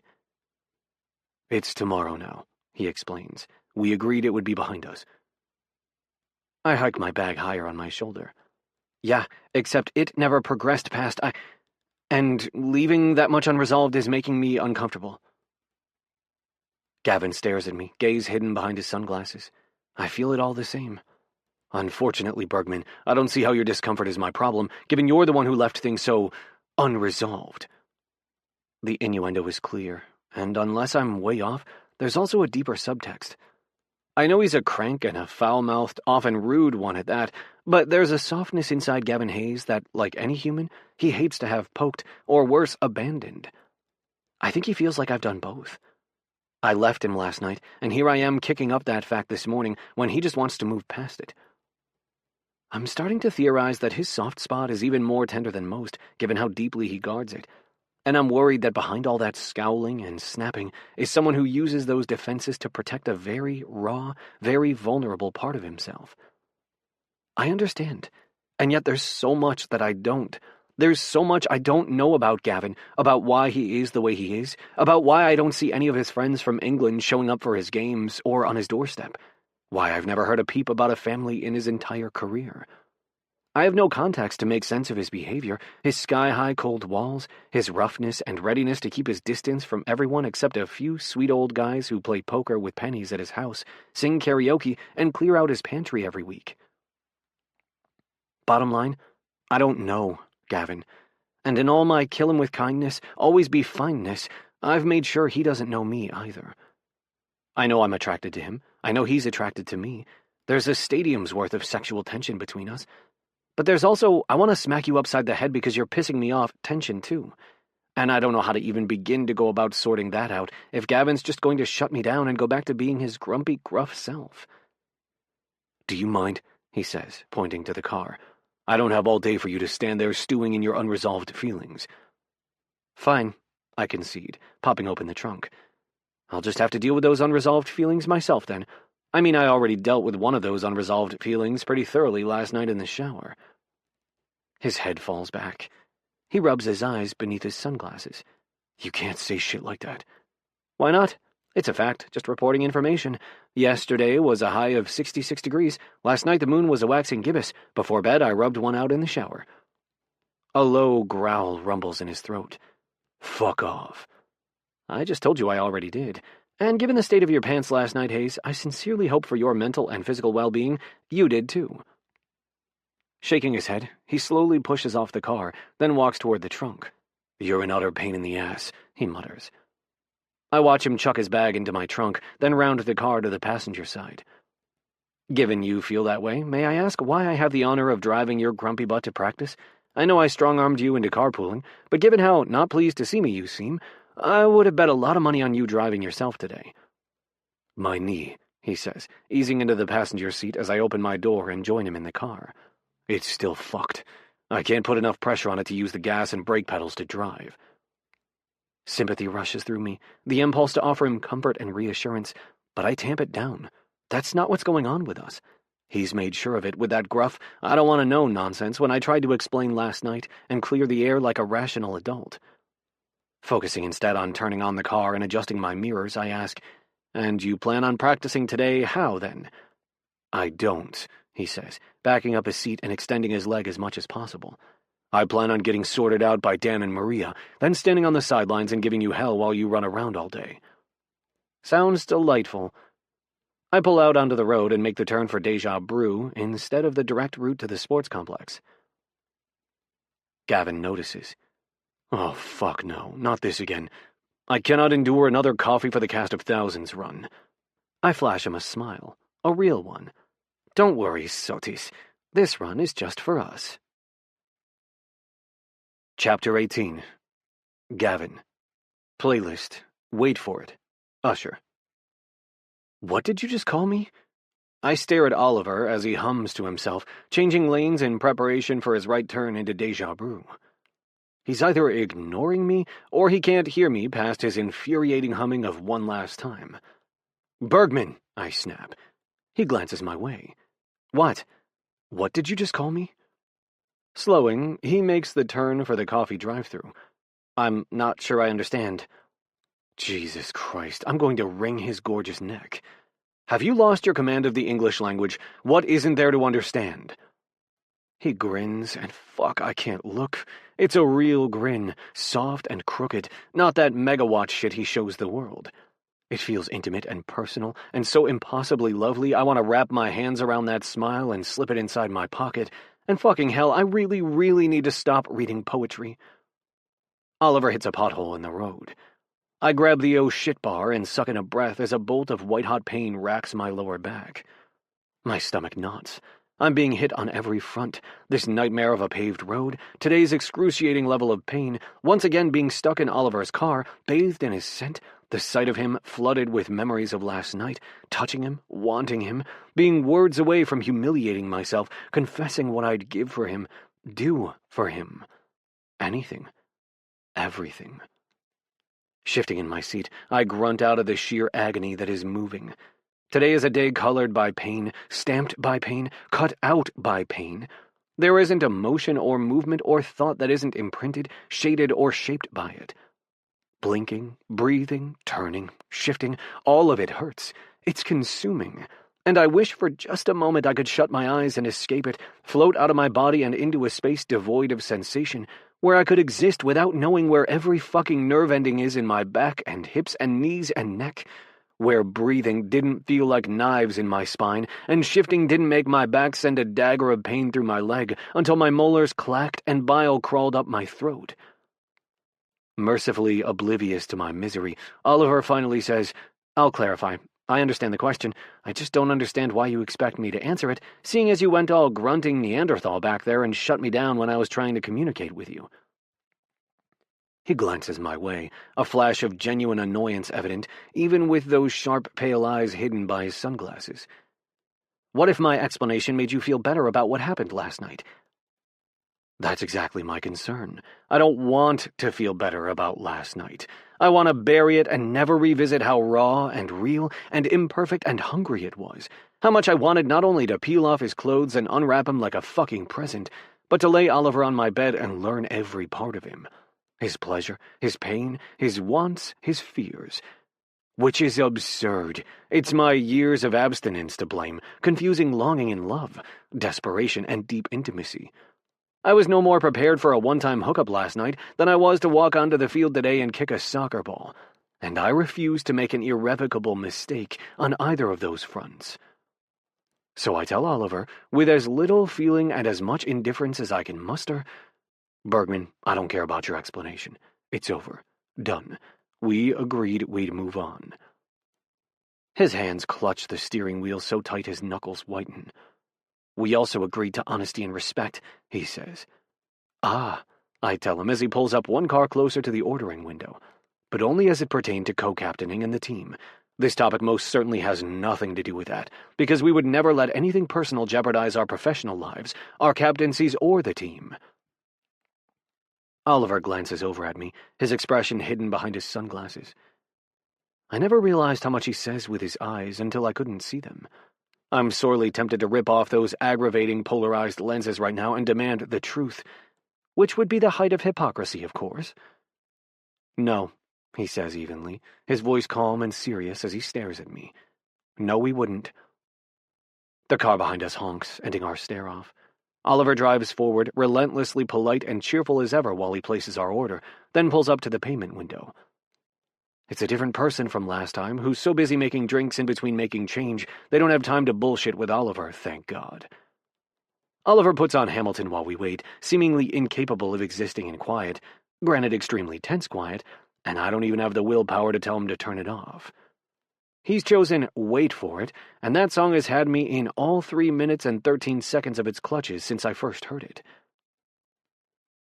"It's tomorrow now," he explains. "We agreed it would be behind us." I hike my bag higher on my shoulder. "Yeah, except it never progressed past and leaving that much unresolved is making me uncomfortable." Gavin stares at me, gaze hidden behind his sunglasses. I feel it all the same. "Unfortunately, Bergman, I don't see how your discomfort is my problem, given you're the one who left things so unresolved." The innuendo is clear, and unless I'm way off, there's also a deeper subtext. I know he's a crank and a foul-mouthed, often rude one at that, but there's a softness inside Gavin Hayes that, like any human, he hates to have poked, or worse, abandoned. I think he feels like I've done both. I left him last night, and here I am kicking up that fact this morning when he just wants to move past it. I'm starting to theorize that his soft spot is even more tender than most, given how deeply he guards it. And I'm worried that behind all that scowling and snapping is someone who uses those defenses to protect a very raw, very vulnerable part of himself. I understand, and yet there's so much that I don't. There's so much I don't know about Gavin, about why he is the way he is, about why I don't see any of his friends from England showing up for his games or on his doorstep, why I've never heard a peep about a family in his entire career. I have no context to make sense of his behavior, his sky-high cold walls, his roughness and readiness to keep his distance from everyone except a few sweet old guys who play poker with pennies at his house, sing karaoke, and clear out his pantry every week. Bottom line, I don't know Gavin, and in all my kill him with kindness, always be fineness, I've made sure he doesn't know me either. I know I'm attracted to him. I know he's attracted to me. There's a stadium's worth of sexual tension between us. But there's also, I want to smack you upside the head because you're pissing me off, tension too. And I don't know how to even begin to go about sorting that out if Gavin's just going to shut me down and go back to being his grumpy, gruff self. "Do you mind?" he says, pointing to the car. "I don't have all day for you to stand there stewing in your unresolved feelings." "Fine," I concede, popping open the trunk. "I'll just have to deal with those unresolved feelings myself then. I mean, I already dealt with one of those unresolved feelings pretty thoroughly last night in the shower." His head falls back. He rubs his eyes beneath his sunglasses. "You can't say shit like that." "Why not? It's a fact, just reporting information. Yesterday was a high of 66 degrees. Last night the moon was a waxing gibbous. Before bed I rubbed one out in the shower." A low growl rumbles in his throat. Fuck off. I just told you I already did. And given the state of your pants last night, Hayes, I sincerely hope for your mental and physical well-being you did too. Shaking his head, he slowly pushes off the car, then walks toward the trunk. You're an utter pain in the ass, he mutters. I watch him chuck his bag into my trunk, then round the car to the passenger side. Given you feel that way, may I ask why I have the honor of driving your grumpy butt to practice? I know I strong-armed you into carpooling, but given how not pleased to see me you seem, I would have bet a lot of money on you driving yourself today. My knee, he says, easing into the passenger seat as I open my door and join him in the car. It's still fucked. I can't put enough pressure on it to use the gas and brake pedals to drive. Sympathy rushes through me, the impulse to offer him comfort and reassurance, but I tamp it down. That's not what's going on with us. He's made sure of it with that gruff, I don't want to know nonsense when I tried to explain last night and clear the air like a rational adult. Focusing instead on turning on the car and adjusting my mirrors, I ask, And you plan on practicing today how, then? I don't, he says, backing up his seat and extending his leg as much as possible. I plan on getting sorted out by Dan and Maria, then standing on the sidelines and giving you hell while you run around all day. Sounds delightful. I pull out onto the road and make the turn for Deja Brew instead of the direct route to the sports complex. Gavin notices. Oh, fuck no, not this again. I cannot endure another Coffee for the Cast of Thousands run. I flash him a smile, a real one. Don't worry, Sotis. This run is just for us. Chapter 18. Gavin. Playlist. Wait for it. Usher. What did you just call me? I stare at Oliver as he hums to himself, changing lanes in preparation for his right turn into Deja Brew. He's either ignoring me, or he can't hear me past his infuriating humming of One Last Time. Bergman, I snap. He glances my way. What? What did you just call me? Slowing, he makes the turn for the coffee drive-thru. I'm not sure I understand. Jesus Christ, I'm going to wring his gorgeous neck. Have you lost your command of the English language? What isn't there to understand? He grins, and fuck, I can't look. It's a real grin, soft and crooked, not that megawatt shit he shows the world. It feels intimate and personal, and so impossibly lovely I want to wrap my hands around that smile and slip it inside my pocket, and fucking hell, I really, really need to stop reading poetry. Oliver hits a pothole in the road. I grab the oh shit bar and suck in a breath as a bolt of white-hot pain racks my lower back. My stomach knots. I'm being hit on every front. This nightmare of a paved road, today's excruciating level of pain, once again being stuck in Oliver's car, bathed in his scent, the sight of him flooded with memories of last night, touching him, wanting him, being words away from humiliating myself, confessing what I'd give for him, do for him. Anything. Everything. Shifting in my seat, I grunt out of the sheer agony that is moving. Today is a day colored by pain, stamped by pain, cut out by pain. There isn't a motion or movement or thought that isn't imprinted, shaded, or shaped by it. Blinking, breathing, turning, shifting, all of it hurts. It's consuming. And I wish for just a moment I could shut my eyes and escape it, float out of my body and into a space devoid of sensation, where I could exist without knowing where every fucking nerve ending is in my back and hips and knees and neck, where breathing didn't feel like knives in my spine, and shifting didn't make my back send a dagger of pain through my leg until my molars clacked and bile crawled up my throat. Mercifully oblivious to my misery, Oliver finally says, I'll clarify. I understand the question. I just don't understand why you expect me to answer it, seeing as you went all grunting Neanderthal back there and shut me down when I was trying to communicate with you. He glances my way, a flash of genuine annoyance evident, even with those sharp, pale eyes hidden by his sunglasses. What if my explanation made you feel better about what happened last night? That's exactly my concern. I don't want to feel better about last night. I want to bury it and never revisit how raw and real and imperfect and hungry it was. How much I wanted not only to peel off his clothes and unwrap him like a fucking present, but to lay Oliver on my bed and learn every part of him. His pleasure, his pain, his wants, his fears. Which is absurd. It's my years of abstinence to blame, confusing longing and love, desperation and deep intimacy. I was no more prepared for a one-time hookup last night than I was to walk onto the field today and kick a soccer ball, and I refuse to make an irrevocable mistake on either of those fronts. So I tell Oliver, with as little feeling and as much indifference as I can muster, "Bergman, I don't care about your explanation. It's over. Done. We agreed we'd move on." His hands clutch the steering wheel so tight his knuckles whiten. "We also agreed to honesty and respect," he says. "Ah," I tell him as he pulls up one car closer to the ordering window, but only as it pertained to co-captaining and the team. This topic most certainly has nothing to do with that, because we would never let anything personal jeopardize our professional lives, our captaincies, or the team. Oliver glances over at me, his expression hidden behind his sunglasses. I never realized how much he says with his eyes until I couldn't see them. I'm sorely tempted to rip off those aggravating polarized lenses right now and demand the truth, which would be the height of hypocrisy, of course. "No," he says evenly, his voice calm and serious as he stares at me. "No, we wouldn't." The car behind us honks, ending our stare-off. Oliver drives forward, relentlessly polite and cheerful as ever while he places our order, then pulls up to the payment window. It's a different person from last time, who's so busy making drinks in between making change, they don't have time to bullshit with Oliver, thank God. Oliver puts on Hamilton while we wait, seemingly incapable of existing in quiet, granted extremely tense quiet, and I don't even have the willpower to tell him to turn it off. He's chosen Wait For It, and that song has had me in all 3 minutes and 13 seconds of its clutches since I first heard it.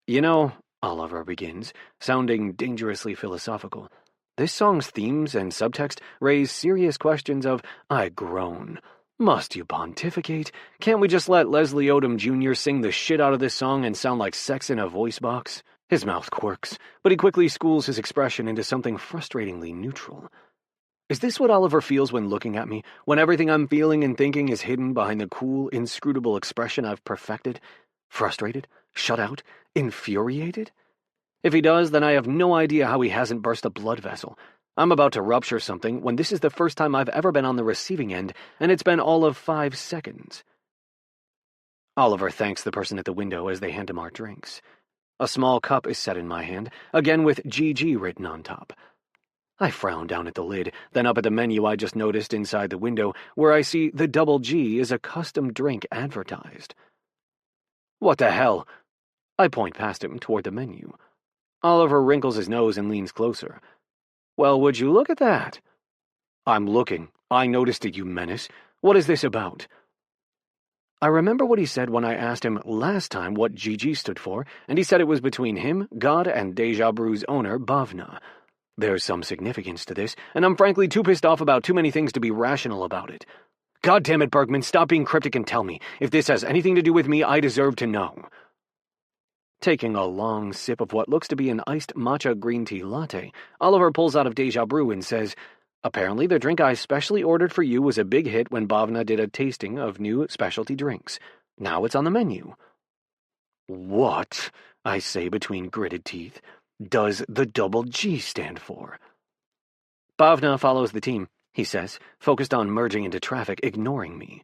"You know," Oliver begins, sounding dangerously philosophical, "this song's themes and subtext raise serious questions of, I groan. Must you pontificate? Can't we just let Leslie Odom Jr. sing the shit out of this song and sound like sex in a voice box?" His mouth quirks, but he quickly schools his expression into something frustratingly neutral. Is this what Oliver feels when looking at me, when everything I'm feeling and thinking is hidden behind the cool, inscrutable expression I've perfected? Frustrated? Shut out? Infuriated? If he does, then I have no idea how he hasn't burst a blood vessel. I'm about to rupture something when this is the first time I've ever been on the receiving end, and it's been all of 5 seconds. Oliver thanks the person at the window as they hand him our drinks. A small cup is set in my hand, again with GG written on top. I frown down at the lid, then up at the menu I just noticed inside the window, where I see the Double G is a custom drink advertised. "What the hell?" I point past him toward the menu. Oliver wrinkles his nose and leans closer. "Well, would you look at that?" "I'm looking. I noticed it, you menace. What is this about?" I remember what he said when I asked him last time what GG stood for, and he said it was between him, God, and Deja Brew's owner, Bhavna. There's some significance to this, and I'm frankly too pissed off about too many things to be rational about it. God damn it, Bergman, stop being cryptic and tell me. If this has anything to do with me, I deserve to know. Taking a long sip of what looks to be an iced matcha green tea latte, Oliver pulls out of Deja Brew and says, "Apparently the drink I specially ordered for you was a big hit when Bhavna did a tasting of new specialty drinks. Now it's on the menu." "What," I say between gritted teeth, "does the Double G stand for?" "Bhavna follows the team," he says, focused on merging into traffic, ignoring me.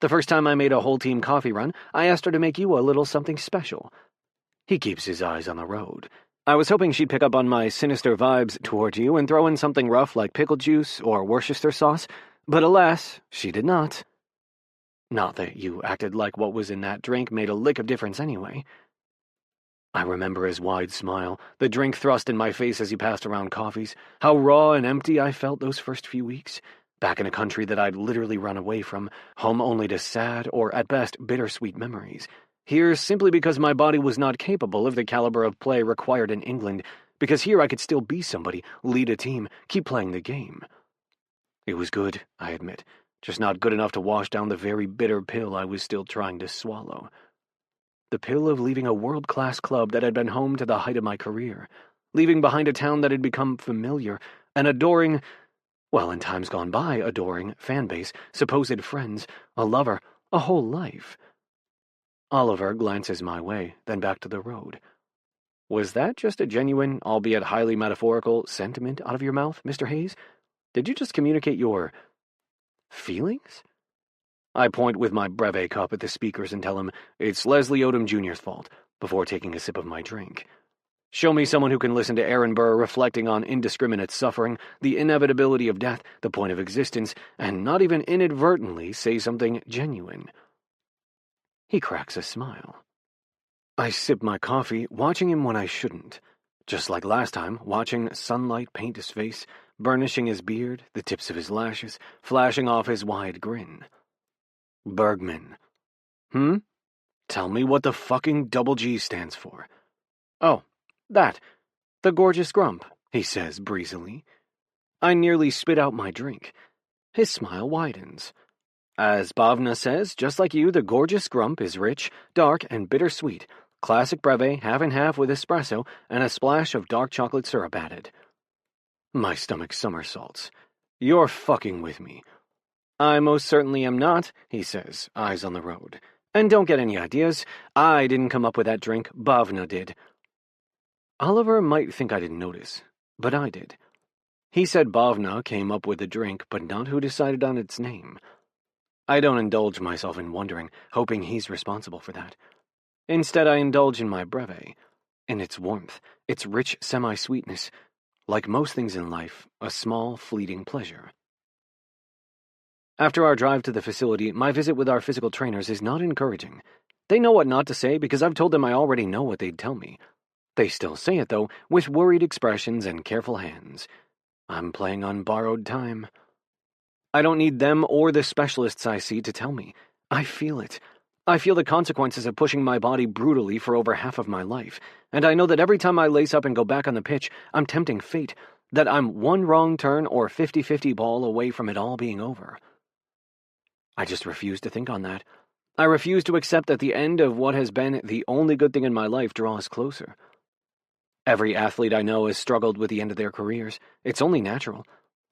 "The first time I made a whole team coffee run, I asked her to make you a little something special." He keeps his eyes on the road. "I was hoping she'd pick up on my sinister vibes toward you and throw in something rough like pickle juice or Worcester sauce, but alas, she did not. Not that you acted like what was in that drink made a lick of difference anyway." I remember his wide smile, the drink thrust in my face as he passed around coffees, how raw and empty I felt those first few weeks, back in a country that I'd literally run away from, home only to sad or, at best, bittersweet memories. Here simply because my body was not capable of the caliber of play required in England, because here I could still be somebody, lead a team, keep playing the game. It was good, I admit, just not good enough to wash down the very bitter pill I was still trying to swallow. The pill of leaving a world-class club that had been home to the height of my career, leaving behind a town that had become familiar, an adoring, well, in times gone by, adoring fan base, supposed friends, a lover, a whole life. Oliver glances my way, then back to the road. "Was that just a genuine, albeit highly metaphorical, sentiment out of your mouth, Mr. Hayes? Did you just communicate your feelings?" I point with my Breve cup at the speakers and tell him, "It's Leslie Odom Jr.'s fault. before taking a sip of my drink. Show me someone who can listen to Aaron Burr reflecting on indiscriminate suffering, the inevitability of death, the point of existence, and not even inadvertently say something genuine. He cracks a smile. I sip my coffee, watching him when I shouldn't. Just like last time, watching sunlight paint his face, burnishing his beard, the tips of his lashes, flashing off his wide grin. Bergman. Tell me what the fucking double G stands for. Oh, that. The gorgeous grump, he says breezily. I nearly spit out my drink. His smile widens. As Bhavna says, just like you, the gorgeous grump is rich, dark, and bittersweet. Classic breve, half and half with espresso, and a splash of dark chocolate syrup added. My stomach somersaults. You're fucking with me. I most certainly am not, he says, eyes on the road. And don't get any ideas. I didn't come up with that drink, Bhavna did. Oliver might think I didn't notice, but I did. He said Bhavna came up with the drink, but not who decided on its name. I don't indulge myself in wondering, hoping he's responsible for that. Instead, I indulge in my breve, in its warmth, its rich semi-sweetness. Like most things in life, a small, fleeting pleasure. After our drive to the facility, my visit with our physical trainers is not encouraging. They know what not to say because I've told them I already know what they'd tell me. They still say it, though, with worried expressions and careful hands. I'm playing on borrowed time. I don't need them or the specialists I see to tell me. I feel it. I feel the consequences of pushing my body brutally for over half of my life, and I know that every time I lace up and go back on the pitch, I'm tempting fate, that I'm one wrong turn or 50-50 ball away from it all being over. I just refuse to think on that. I refuse to accept that the end of what has been the only good thing in my life draws closer. Every athlete I know has struggled with the end of their careers. It's only natural.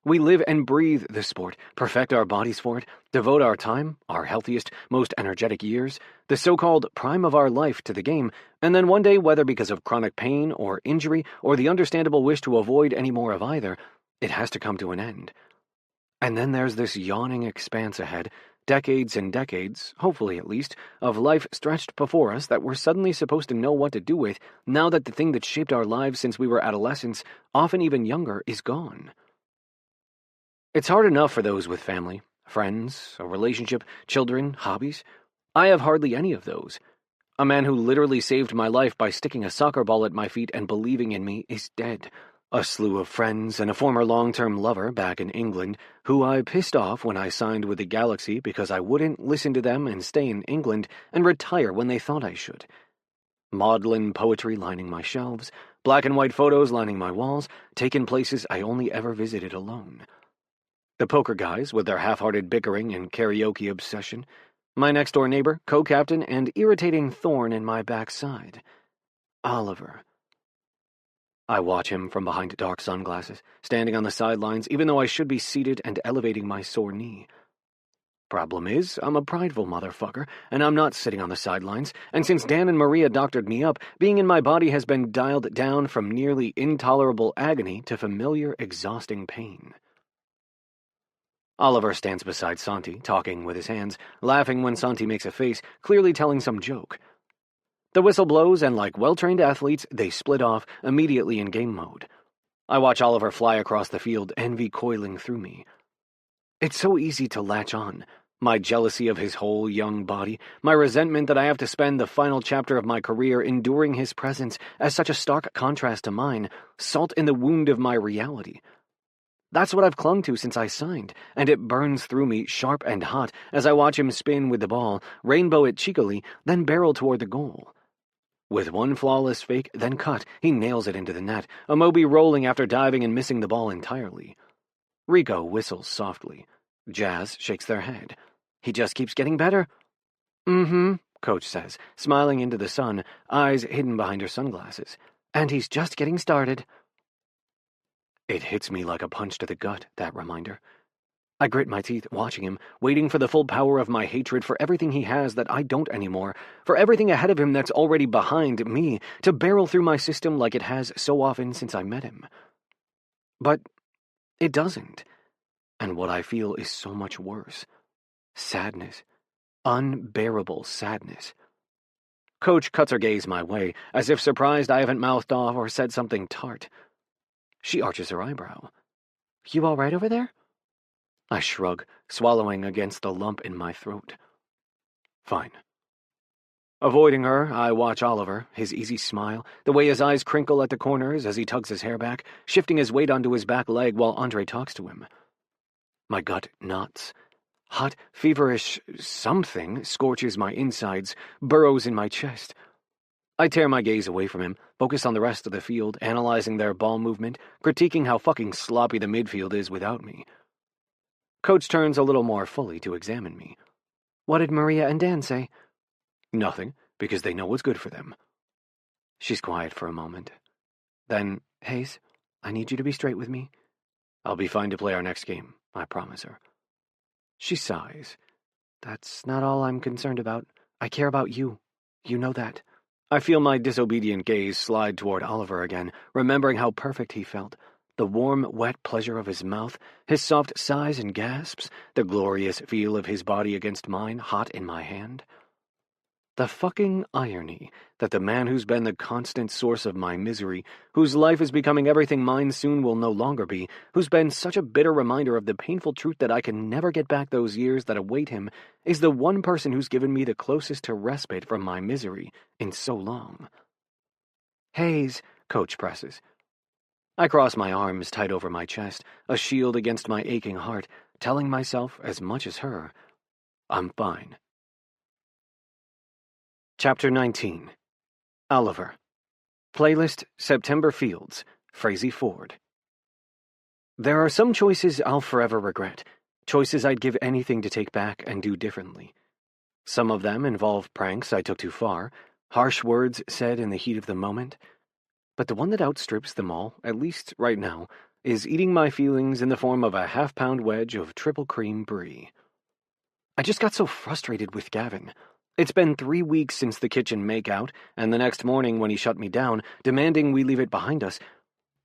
We live and breathe this sport, perfect our bodies for it, devote our time, our healthiest, most energetic years, the so-called prime of our life to the game, and then one day, whether because of chronic pain or injury or the understandable wish to avoid any more of either, it has to come to an end. And then there's this yawning expanse ahead, decades and decades, hopefully at least, of life stretched before us that we're suddenly supposed to know what to do with now that the thing that shaped our lives since we were adolescents, often even younger, is gone. It's hard enough for those with family, friends, a relationship, children, hobbies. I have hardly any of those. A man who literally saved my life by sticking a soccer ball at my feet and believing in me is dead. A slew of friends and a former long-term lover back in England who I pissed off when I signed with the Galaxy because I wouldn't listen to them and stay in England and retire when they thought I should. Maudlin poetry lining my shelves, black and white photos lining my walls, taken places I only ever visited alone. The poker guys with their half-hearted bickering and karaoke obsession, my next-door neighbor, co-captain, and irritating thorn in my backside. Oliver. I watch him from behind dark sunglasses, standing on the sidelines even though I should be seated and elevating my sore knee. Problem is, I'm a prideful motherfucker, and I'm not sitting on the sidelines, and since Dan and Maria doctored me up, being in my body has been dialed down from nearly intolerable agony to familiar, exhausting pain. Oliver stands beside Santi, talking with his hands, laughing when Santi makes a face, clearly telling some joke. The whistle blows, and like well-trained athletes, they split off, immediately in game mode. I watch Oliver fly across the field, envy coiling through me. It's so easy to latch on. My jealousy of his whole young body, my resentment that I have to spend the final chapter of my career enduring his presence as such a stark contrast to mine, salt in the wound of my reality. That's what I've clung to since I signed, and it burns through me sharp and hot as I watch him spin with the ball, rainbow it cheekily, then barrel toward the goal. With one flawless fake, then cut, he nails it into the net, Amobi rolling after diving and missing the ball entirely. Rico whistles softly. Jazz shakes their head. He just keeps getting better. Mm-hmm, Coach says, smiling into the sun, eyes hidden behind her sunglasses. And he's just getting started. It hits me like a punch to the gut, that reminder. I grit my teeth, watching him, waiting for the full power of my hatred for everything he has that I don't anymore, for everything ahead of him that's already behind me, to barrel through my system like it has so often since I met him. But it doesn't. And what I feel is so much worse. Sadness. Unbearable sadness. Coach cuts her gaze my way, as if surprised I haven't mouthed off or said something tart. She arches her eyebrow. You all right over there? I shrug, swallowing against the lump in my throat. Fine. Avoiding her, I watch Oliver, his easy smile, the way his eyes crinkle at the corners as he tugs his hair back, shifting his weight onto his back leg while Andre talks to him. My gut knots. Hot, feverish something scorches my insides, burrows in my chest. I tear my gaze away from him, focus on the rest of the field, analyzing their ball movement, critiquing how fucking sloppy the midfield is without me. Coach turns a little more fully to examine me. What did Maria and Dan say? Nothing, because they know what's good for them. She's quiet for a moment. Then, Hayes, I need you to be straight with me. I'll be fine to play our next game, I promise her. She sighs. That's not all I'm concerned about. I care about you. You know that. I feel my disobedient gaze slide toward Oliver again, remembering how perfect he felt. The warm, wet pleasure of his mouth, his soft sighs and gasps, the glorious feel of his body against mine, hot in my hand. The fucking irony that the man who's been the constant source of my misery, whose life is becoming everything mine soon will no longer be, who's been such a bitter reminder of the painful truth that I can never get back those years that await him, is the one person who's given me the closest to respite from my misery in so long. Hayes, Coach presses. I cross my arms tight over my chest, a shield against my aching heart, telling myself, as much as her, I'm fine. Chapter 19. Oliver. Playlist, September Fields, Frazee Ford. There are some choices I'll forever regret, choices I'd give anything to take back and do differently. Some of them involve pranks I took too far, harsh words said in the heat of the moment. But the one that outstrips them all, at least right now, is eating my feelings in the form of a half-pound wedge of triple cream brie. I just got so frustrated with Gavin. It's been 3 weeks since the kitchen make-out, and the next morning when he shut me down, demanding we leave it behind us.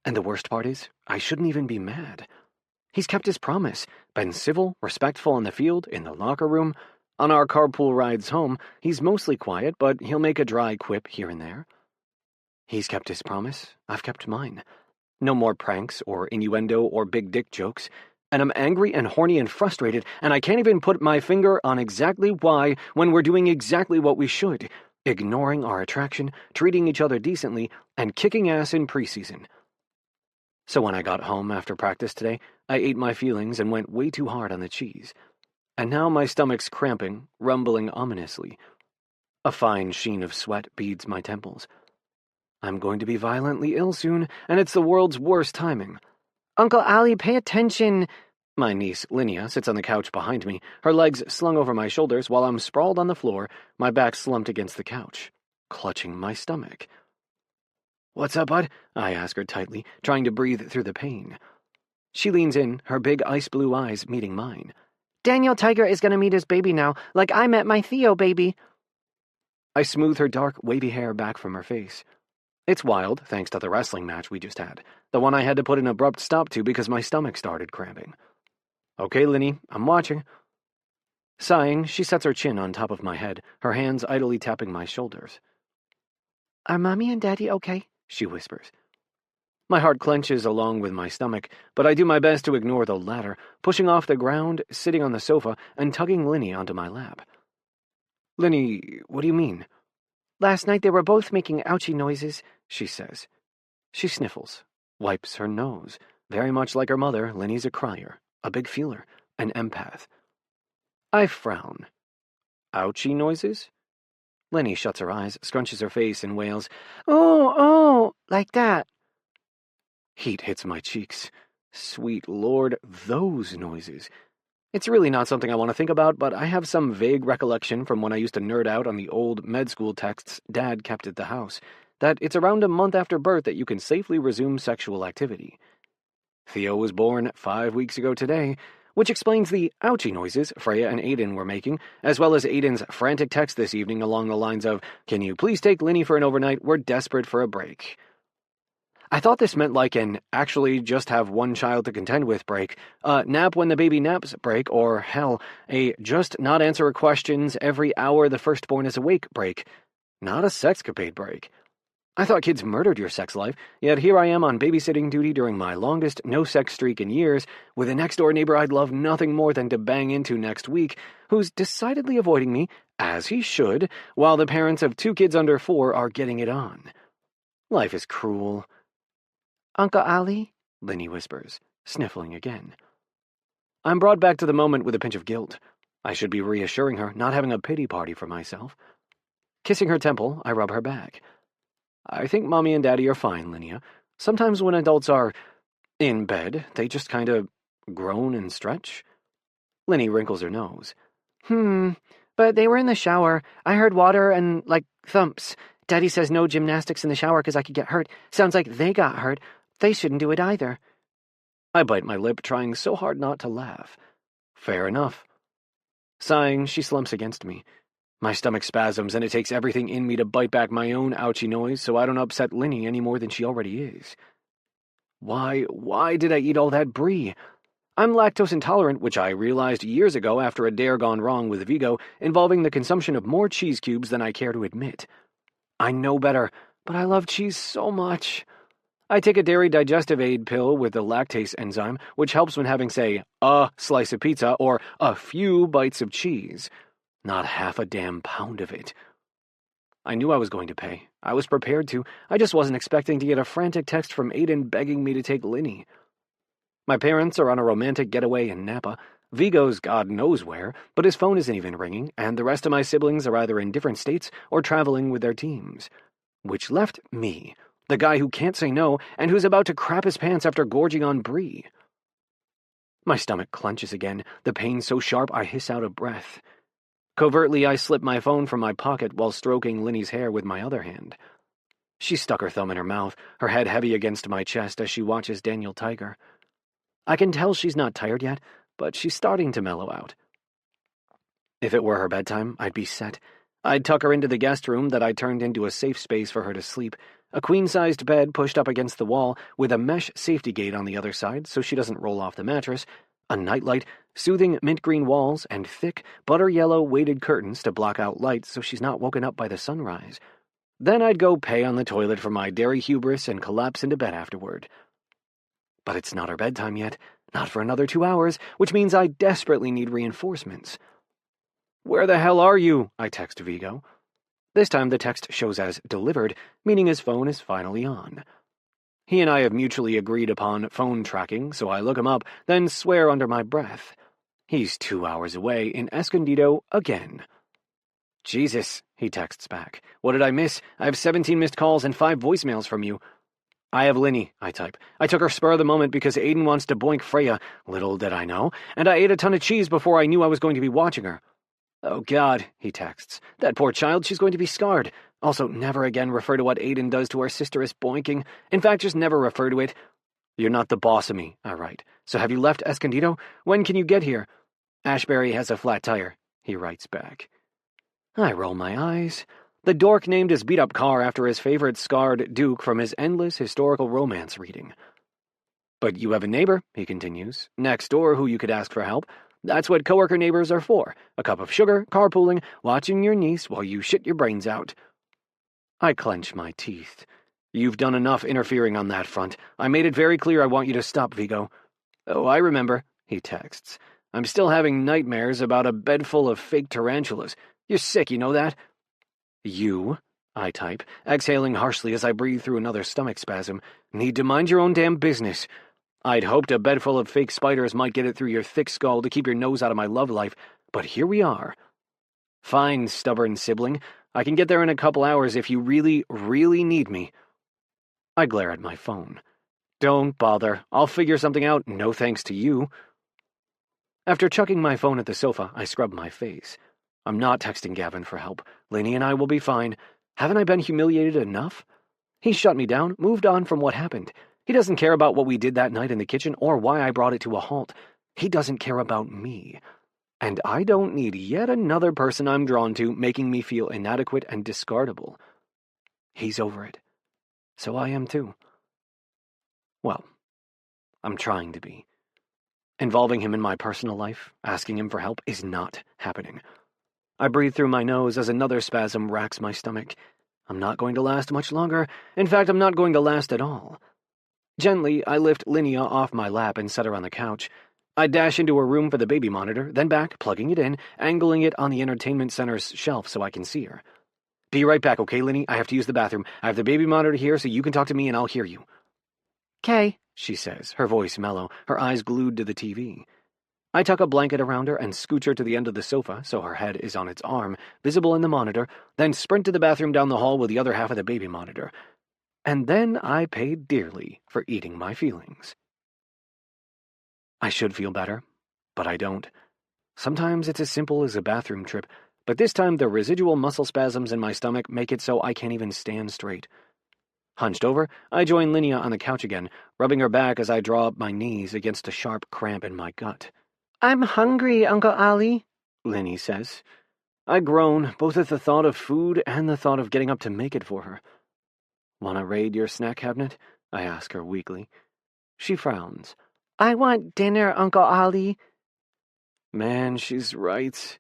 And the worst part is, I shouldn't even be mad. He's kept his promise, been civil, respectful on the field, in the locker room. On our carpool rides home, he's mostly quiet, but he'll make a dry quip here and there. He's kept his promise, I've kept mine. No more pranks or innuendo or big dick jokes. And I'm angry and horny and frustrated, and I can't even put my finger on exactly why when we're doing exactly what we should, ignoring our attraction, treating each other decently, and kicking ass in preseason. So when I got home after practice today, I ate my feelings and went way too hard on the cheese. And now my stomach's cramping, rumbling ominously. A fine sheen of sweat beads my temples. I'm going to be violently ill soon, and it's the world's worst timing. Uncle Ollie, pay attention. My niece, Linnea, sits on the couch behind me, her legs slung over my shoulders while I'm sprawled on the floor, my back slumped against the couch, clutching my stomach. What's up, bud? I ask her tightly, trying to breathe through the pain. She leans in, her big ice-blue eyes meeting mine. Daniel Tiger is going to meet his baby now, like I met my Theo baby. I smooth her dark, wavy hair back from her face. It's wild, thanks to the wrestling match we just had, the one I had to put an abrupt stop to because my stomach started cramping. Okay, Linny, I'm watching. Sighing, she sets her chin on top of my head, her hands idly tapping my shoulders. Are Mommy and Daddy okay? She whispers. My heart clenches along with my stomach, but I do my best to ignore the latter, pushing off the ground, sitting on the sofa, and tugging Linny onto my lap. Linny, what do you mean? Last night they were both making ouchy noises, she says. She sniffles, wipes her nose. Very much like her mother, Linny's a crier, a big feeler, an empath. I frown. Ouchy noises? Linny shuts her eyes, scrunches her face, and wails, Oh, like that. Heat hits my cheeks. Sweet Lord, those noises. It's really not something I want to think about, but I have some vague recollection from when I used to nerd out on the old med school texts Dad kept at the house, that it's around a month after birth that you can safely resume sexual activity. Theo was born 5 weeks ago today, which explains the ouchy noises Freya and Aiden were making, as well as Aiden's frantic text this evening along the lines of, "Can you please take Linny for an overnight? We're desperate for a break." I thought this meant like an actually just have one child to contend with break, nap when the baby naps break, or hell, a just not answer questions every hour the firstborn is awake break. Not a sexcapade break. I thought kids murdered your sex life, yet here I am on babysitting duty during my longest no-sex streak in years, with a next-door neighbor I'd love nothing more than to bang into next week, who's decidedly avoiding me, as he should, while the parents of 2 kids under 4 are getting it on. Life is cruel. Uncle Ali? Linny whispers, sniffling again. I'm brought back to the moment with a pinch of guilt. I should be reassuring her, not having a pity party for myself. Kissing her temple, I rub her back. I think Mommy and Daddy are fine, Linnea. Sometimes when adults are in bed, they just kind of groan and stretch. Linny wrinkles her nose. But they were in the shower. I heard water and, thumps. Daddy says no gymnastics in the shower because I could get hurt. Sounds like they got hurt. They shouldn't do it either. I bite my lip, trying so hard not to laugh. Fair enough. Sighing, she slumps against me. My stomach spasms, and it takes everything in me to bite back my own ouchy noise so I don't upset Linny any more than she already is. Why did I eat all that brie? I'm lactose intolerant, which I realized years ago after a dare gone wrong with Vigo involving the consumption of more cheese cubes than I care to admit. I know better, but I love cheese so much. I take a dairy digestive aid pill with the lactase enzyme, which helps when having, say, a slice of pizza or a few bites of cheese. Not half a damn pound of it. I knew I was going to pay. I was prepared to. I just wasn't expecting to get a frantic text from Aiden begging me to take Linny. My parents are on a romantic getaway in Napa. Vigo's God knows where, but his phone isn't even ringing, and the rest of my siblings are either in different states or traveling with their teams. Which left me, the guy who can't say no and who's about to crap his pants after gorging on brie. My stomach clenches again, the pain so sharp I hiss out a breath. Covertly, I slip my phone from my pocket while stroking Linny's hair with my other hand. She stuck her thumb in her mouth, her head heavy against my chest as she watches Daniel Tiger. I can tell she's not tired yet, but she's starting to mellow out. If it were her bedtime, I'd be set. I'd tuck her into the guest room that I turned into a safe space for her to sleep, a queen-sized bed pushed up against the wall with a mesh safety gate on the other side so she doesn't roll off the mattress, a nightlight, soothing mint-green walls, and thick, butter-yellow weighted curtains to block out light so she's not woken up by the sunrise. Then I'd go pay on the toilet for my dairy hubris and collapse into bed afterward. But it's not her bedtime yet, not for another 2 hours, which means I desperately need reinforcements. "Where the hell are you?" I text Vigo. This time the text shows as delivered, meaning his phone is finally on. He and I have mutually agreed upon phone tracking, so I look him up, then swear under my breath. He's 2 hours away in Escondido again. "Jesus," he texts back. "What did I miss? I have 17 missed calls and 5 voicemails from you." "I have Linny," I type. "I took her spur of the moment because Aiden wants to boink Freya, little did I know, and I ate a ton of cheese before I knew I was going to be watching her." "Oh God," he texts. "That poor child, she's going to be scarred. Also, never again refer to what Aiden does to our sister as boinking. In fact, just never refer to it." "You're not the boss of me," I write. "So have you left Escondido? When can you get here?" "Ashbury has a flat tire," he writes back. I roll my eyes. The dork named his beat-up car after his favorite scarred duke from his endless historical romance reading. "But you have a neighbor," he continues, "next door who you could ask for help. That's what coworker neighbors are for. A cup of sugar, carpooling, watching your niece while you shit your brains out." I clench my teeth. "You've done enough interfering on that front. I made it very clear I want you to stop, Vigo." "Oh, I remember," he texts. "I'm still having nightmares about a bed full of fake tarantulas. You're sick, you know that?" "You," I type, exhaling harshly as I breathe through another stomach spasm, "need to mind your own damn business. I'd hoped a bed full of fake spiders might get it through your thick skull to keep your nose out of my love life, but here we are." "Fine, stubborn sibling. I can get there in a couple hours if you really, really need me." I glare at my phone. "Don't bother. I'll figure something out, no thanks to you." After chucking my phone at the sofa, I scrub my face. I'm not texting Gavin for help. Lainey and I will be fine. Haven't I been humiliated enough? He shut me down, moved on from what happened. He doesn't care about what we did that night in the kitchen or why I brought it to a halt. He doesn't care about me. And I don't need yet another person I'm drawn to making me feel inadequate and discardable. He's over it. So I am too. Well, I'm trying to be. Involving him in my personal life, asking him for help, is not happening. I breathe through my nose as another spasm racks my stomach. I'm not going to last much longer. In fact, I'm not going to last at all. Gently, I lift Linnea off my lap and set her on the couch. I dash into her room for the baby monitor, then back, plugging it in, angling it on the entertainment center's shelf so I can see her. Be right back, okay, Linny? I have to use the bathroom. I have the baby monitor here so you can talk to me and I'll hear you. "'Kay," she says, her voice mellow, her eyes glued to the TV. I tuck a blanket around her and scooch her to the end of the sofa so her head is on its arm, visible in the monitor, then sprint to the bathroom down the hall with the other half of the baby monitor. And then I paid dearly for eating my feelings. I should feel better, but I don't. Sometimes it's as simple as a bathroom trip, but this time the residual muscle spasms in my stomach make it so I can't even stand straight. Hunched over, I join Linnea on the couch again, rubbing her back as I draw up my knees against a sharp cramp in my gut. "I'm hungry, Uncle Ollie," Linny says. I groan, both at the thought of food and the thought of getting up to make it for her. "Want to raid your snack cabinet?" I ask her weakly. She frowns. "I want dinner, Uncle Ollie." Man, she's right.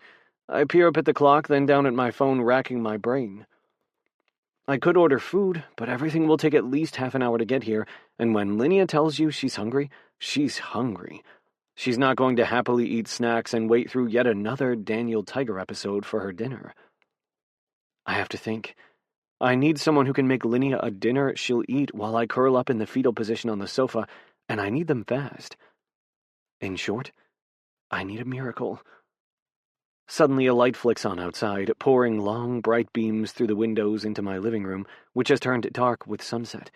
I peer up at the clock, then down at my phone, racking my brain. I could order food, but everything will take at least half an hour to get here, and when Linnea tells you she's hungry, she's hungry. She's not going to happily eat snacks and wait through yet another Daniel Tiger episode for her dinner. I have to think. I need someone who can make Linnea a dinner she'll eat while I curl up in the fetal position on the sofa, and I need them fast. In short, I need a miracle. Suddenly a light flicks on outside, pouring long, bright beams through the windows into my living room, which has turned dark with sunset.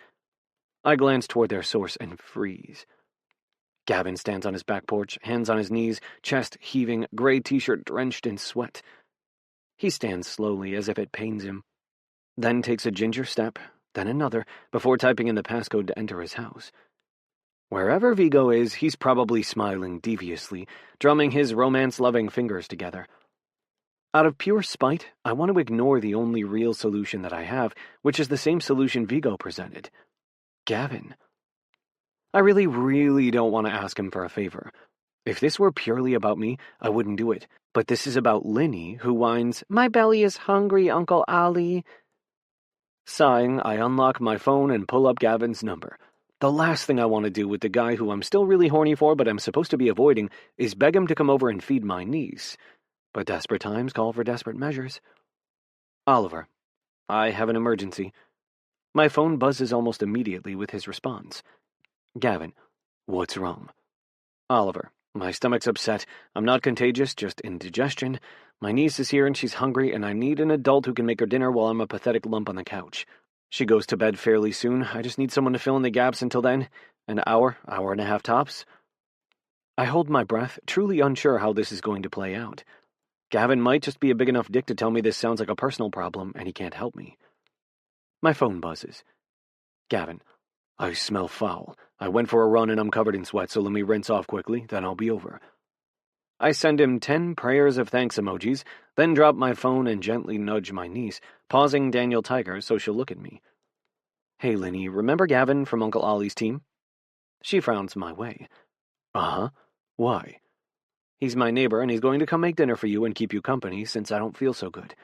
I glance toward their source and freeze. Gavin stands on his back porch, hands on his knees, chest heaving, gray t-shirt drenched in sweat. He stands slowly, as if it pains him, then takes a ginger step, then another, before typing in the passcode to enter his house. Wherever Vigo is, he's probably smiling deviously, drumming his romance-loving fingers together. Out of pure spite, I want to ignore the only real solution that I have, which is the same solution Vigo presented. Gavin. I really, really don't want to ask him for a favor. If this were purely about me, I wouldn't do it. But this is about Linny, who whines, "My belly is hungry, Uncle Ollie." Sighing, I unlock my phone and pull up Gavin's number. The last thing I want to do with the guy who I'm still really horny for but I'm supposed to be avoiding is beg him to come over and feed my niece. But desperate times call for desperate measures. "Oliver, I have an emergency." My phone buzzes almost immediately with his response. "Gavin, what's wrong?" "Oliver, my stomach's upset. I'm not contagious, just indigestion. My niece is here and she's hungry, and I need an adult who can make her dinner while I'm a pathetic lump on the couch. She goes to bed fairly soon. I just need someone to fill in the gaps until then. An hour and a half tops." I hold my breath, truly unsure how this is going to play out. Gavin might just be a big enough dick to tell me this sounds like a personal problem and he can't help me. My phone buzzes. "Gavin, I smell foul. I went for a run and I'm covered in sweat, so let me rinse off quickly, then I'll be over." I send him 10 prayers of thanks emojis, then drop my phone and gently nudge my niece, pausing Daniel Tiger so she'll look at me. "Hey, Linny, remember Gavin from Uncle Ollie's team?" She frowns my way. "Uh-huh. Why?" "He's my neighbor, and he's going to come make dinner for you and keep you company since I don't feel so good.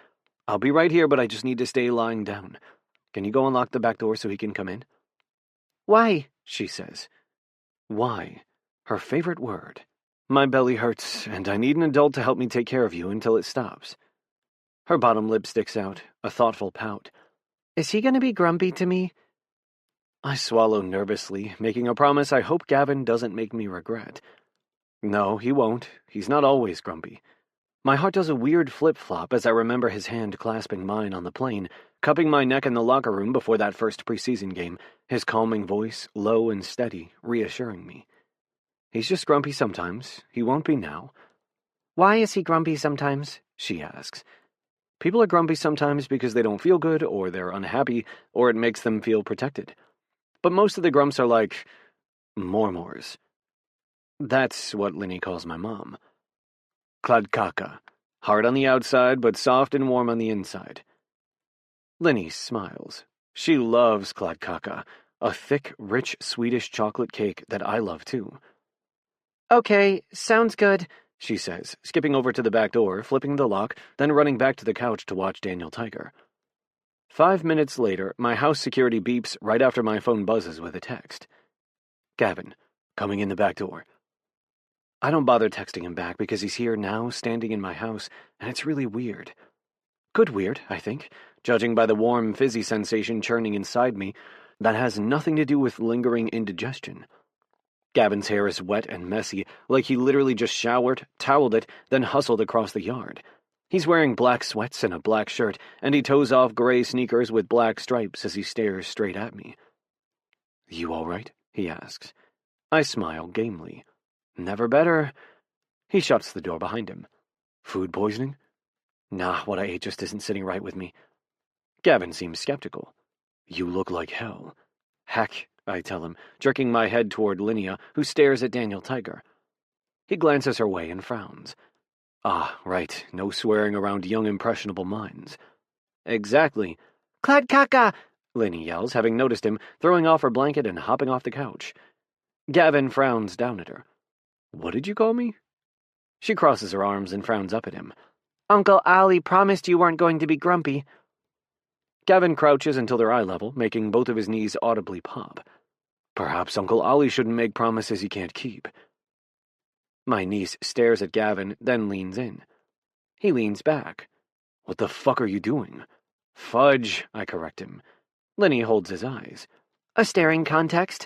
I'll be right here, but I just need to stay lying down. Can you go unlock the back door so he can come in?" "Why?" she says. Why? Her favorite word. "My belly hurts, and I need an adult to help me take care of you until it stops." Her bottom lip sticks out, a thoughtful pout. "Is he going to be grumpy to me?" I swallow nervously, making a promise I hope Gavin doesn't make me regret. No, he won't. He's not always grumpy. My heart does a weird flip-flop as I remember his hand clasping mine on the plane, cupping my neck in the locker room before that first preseason game, his calming voice, low and steady, reassuring me. He's just grumpy sometimes. He won't be now. "Why is he grumpy sometimes?" she asks. People are grumpy sometimes because they don't feel good, or they're unhappy, or it makes them feel protected. But most of the grumps are like mormors. That's what Linny calls my mom. Kladkaka. Hard on the outside, but soft and warm on the inside. Linny smiles. She loves kladkaka, a thick, rich Swedish chocolate cake that I love too. "Okay, sounds good. she says, skipping over to the back door, flipping the lock, then running back to the couch to watch Daniel Tiger. 5 minutes later, my house security beeps right after my phone buzzes with a text. Gavin, coming in the back door. I don't bother texting him back because he's here now, standing in my house, and it's really weird. Good weird, I think, judging by the warm, fizzy sensation churning inside me that has nothing to do with lingering indigestion. Gavin's hair is wet and messy, like he literally just showered, toweled it, then hustled across the yard. He's wearing black sweats and a black shirt, and he toes off gray sneakers with black stripes as he stares straight at me. You all right? He asks. I smile gamely. Never better. He shuts the door behind him. Food poisoning? Nah, what I ate just isn't sitting right with me. Gavin seems skeptical. You look like hell. Heck, I tell him, jerking my head toward Linnea, who stares at Daniel Tiger. He glances her way and frowns. Ah, right, no swearing around young impressionable minds. Exactly. Clad caca! Linny yells, having noticed him, throwing off her blanket and hopping off the couch. Gavin frowns down at her. What did you call me? She crosses her arms and frowns up at him. Uncle Ali promised you weren't going to be grumpy. Gavin crouches until they're eye level, making both of his knees audibly pop. Perhaps Uncle Ali shouldn't make promises he can't keep. My niece stares at Gavin, then leans in. He leans back. What the fuck are you doing? Fudge, I correct him. Lenny holds his eyes. A staring contest?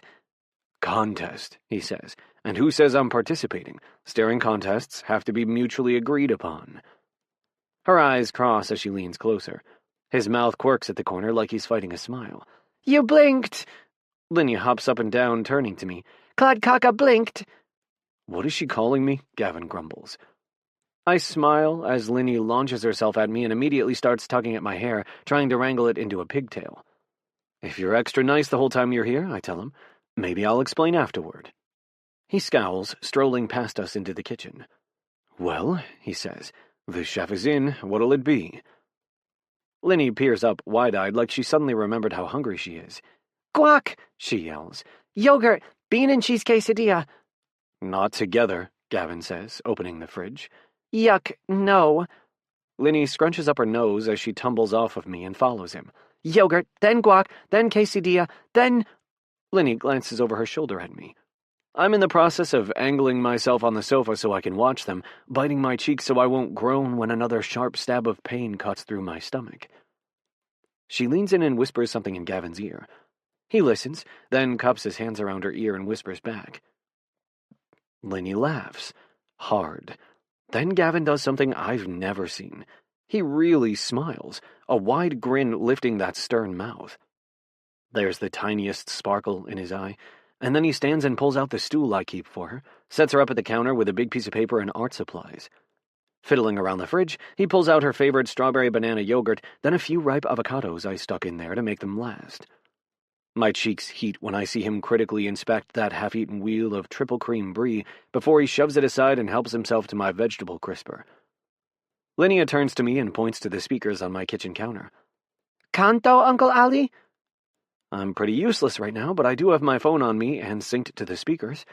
Contest, he says. And who says I'm participating? Staring contests have to be mutually agreed upon. Her eyes cross as she leans closer. His mouth quirks at the corner like he's fighting a smile. You blinked! Linny hops up and down, turning to me. Clad caca blinked! What is she calling me? Gavin grumbles. I smile as Linny launches herself at me and immediately starts tugging at my hair, trying to wrangle it into a pigtail. If you're extra nice the whole time you're here, I tell him, maybe I'll explain afterward. He scowls, strolling past us into the kitchen. Well, he says, the chef is in. What'll it be? Linny peers up, wide-eyed, like she suddenly remembered how hungry she is. Guac! She yells. Yogurt! Bean and cheese quesadilla! Not together, Gavin says, opening the fridge. Yuck, no. Linny scrunches up her nose as she tumbles off of me and follows him. Yogurt, then guac, then quesadilla, then... Linny glances over her shoulder at me. I'm in the process of angling myself on the sofa so I can watch them, biting my cheeks so I won't groan when another sharp stab of pain cuts through my stomach. She leans in and whispers something in Gavin's ear. He listens, then cups his hands around her ear and whispers back. Linny laughs. Hard. Then Gavin does something I've never seen. He really smiles, a wide grin lifting that stern mouth. There's the tiniest sparkle in his eye, and then he stands and pulls out the stool I keep for her, sets her up at the counter with a big piece of paper and art supplies. Fiddling around the fridge, he pulls out her favorite strawberry banana yogurt, then a few ripe avocados I stuck in there to make them last. My cheeks heat when I see him critically inspect that half-eaten wheel of triple cream brie before he shoves it aside and helps himself to my vegetable crisper. Linnea turns to me and points to the speakers on my kitchen counter. Canto, Uncle Ali? I'm pretty useless right now, but I do have my phone on me and synced to the speakers.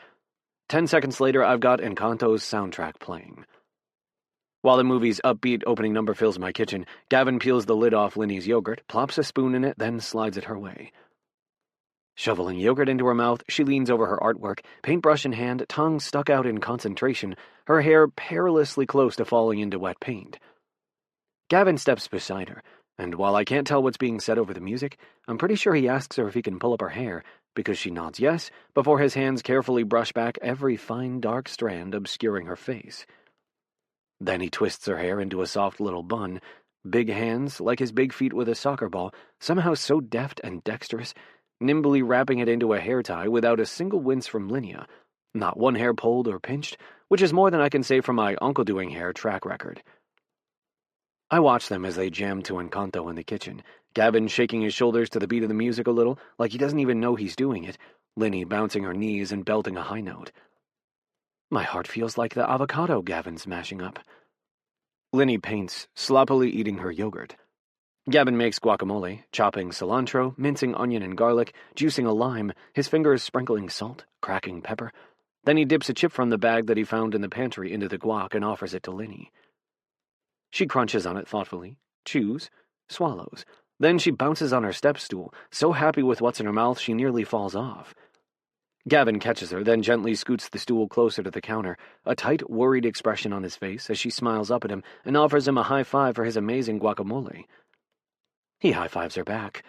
10 seconds later, I've got Encanto's soundtrack playing. While the movie's upbeat opening number fills my kitchen, Gavin peels the lid off Linny's yogurt, plops a spoon in it, then slides it her way. Shoveling yogurt into her mouth, she leans over her artwork, paintbrush in hand, tongue stuck out in concentration, her hair perilously close to falling into wet paint. Gavin steps beside her, and while I can't tell what's being said over the music, I'm pretty sure he asks her if he can pull up her hair, because she nods yes, before his hands carefully brush back every fine dark strand obscuring her face. Then he twists her hair into a soft little bun, big hands, like his big feet with a soccer ball, somehow so deft and dexterous, nimbly wrapping it into a hair tie without a single wince from Linnea, not one hair pulled or pinched, which is more than I can say from my uncle doing hair track record. I watch them as they jam to Encanto in the kitchen, Gavin shaking his shoulders to the beat of the music a little, like he doesn't even know he's doing it, Linny bouncing her knees and belting a high note. My heart feels like the avocado Gavin's mashing up. Linny paints, sloppily eating her yogurt. Gavin makes guacamole, chopping cilantro, mincing onion and garlic, juicing a lime, his fingers sprinkling salt, cracking pepper. Then he dips a chip from the bag that he found in the pantry into the guac and offers it to Linny. She crunches on it thoughtfully, chews, swallows. Then she bounces on her step stool, so happy with what's in her mouth she nearly falls off. Gavin catches her, then gently scoots the stool closer to the counter, a tight, worried expression on his face as she smiles up at him and offers him a high five for his amazing guacamole. He high-fives her back,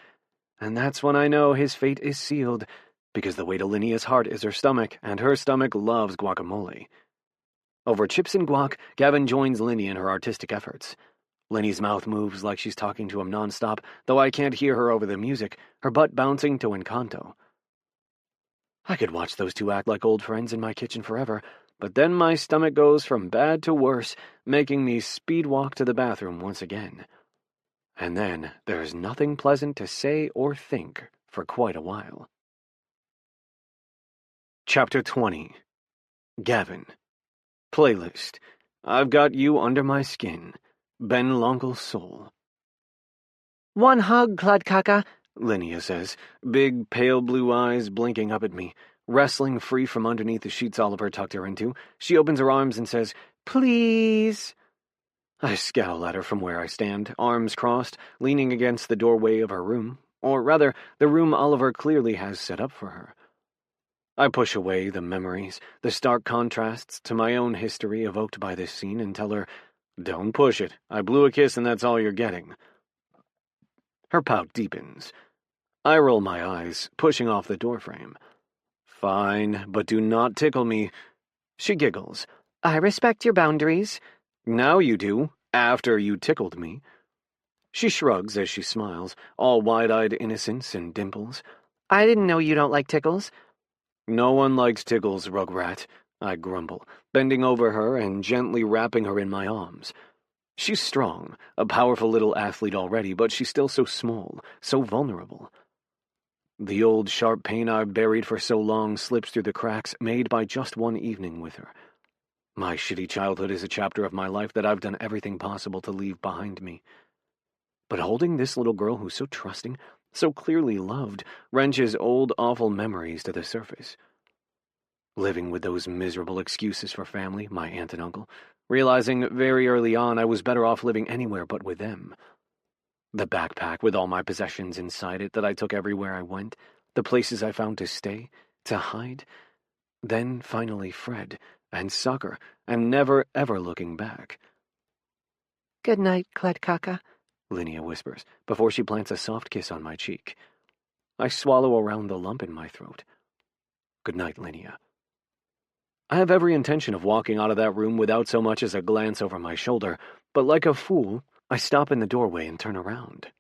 and that's when I know his fate is sealed, because the way to Linnea's heart is her stomach, and her stomach loves guacamole. Over chips and guac, Gavin joins Linny in her artistic efforts. Linny's mouth moves like she's talking to him nonstop, though I can't hear her over the music, her butt bouncing to Encanto. I could watch those two act like old friends in my kitchen forever, but then my stomach goes from bad to worse, making me speed walk to the bathroom once again. And then there's nothing pleasant to say or think for quite a while. Chapter 20. Gavin. Playlist. I've got you under my skin. Ben Longel's soul. "One hug, Clodcaca," Linnea says, big pale blue eyes blinking up at me. Wrestling free from underneath the sheets Oliver tucked her into, she opens her arms and says, "Please." I scowl at her from where I stand, arms crossed, leaning against the doorway of her room, or rather, the room Oliver clearly has set up for her. I push away the memories, the stark contrasts to my own history evoked by this scene, and tell her, "Don't push it. I blew a kiss and that's all you're getting." Her pout deepens. I roll my eyes, pushing off the doorframe. "Fine, but do not tickle me." She giggles. "I respect your boundaries." "Now you do, after you tickled me." She shrugs as she smiles, all wide-eyed innocence and dimples. "I didn't know you don't like tickles." "No one likes tickles, Rugrat," I grumble, bending over her and gently wrapping her in my arms. She's strong, a powerful little athlete already, but she's still so small, so vulnerable. The old sharp pain I've buried for so long slips through the cracks made by just one evening with her. My shitty childhood is a chapter of my life that I've done everything possible to leave behind me. But holding this little girl who's so trusting, so clearly loved, wrenches old awful memories to the surface. Living with those miserable excuses for family, my aunt and uncle, realizing very early on I was better off living anywhere but with them. The backpack with all my possessions inside it that I took everywhere I went, the places I found to stay, to hide. Then finally Fred, and soccer, and never ever looking back. "Good night, Clodcaca," Linnea whispers, before she plants a soft kiss on my cheek. I swallow around the lump in my throat. Good night, Linnea. I have every intention of walking out of that room without so much as a glance over my shoulder, but like a fool, I stop in the doorway and turn around.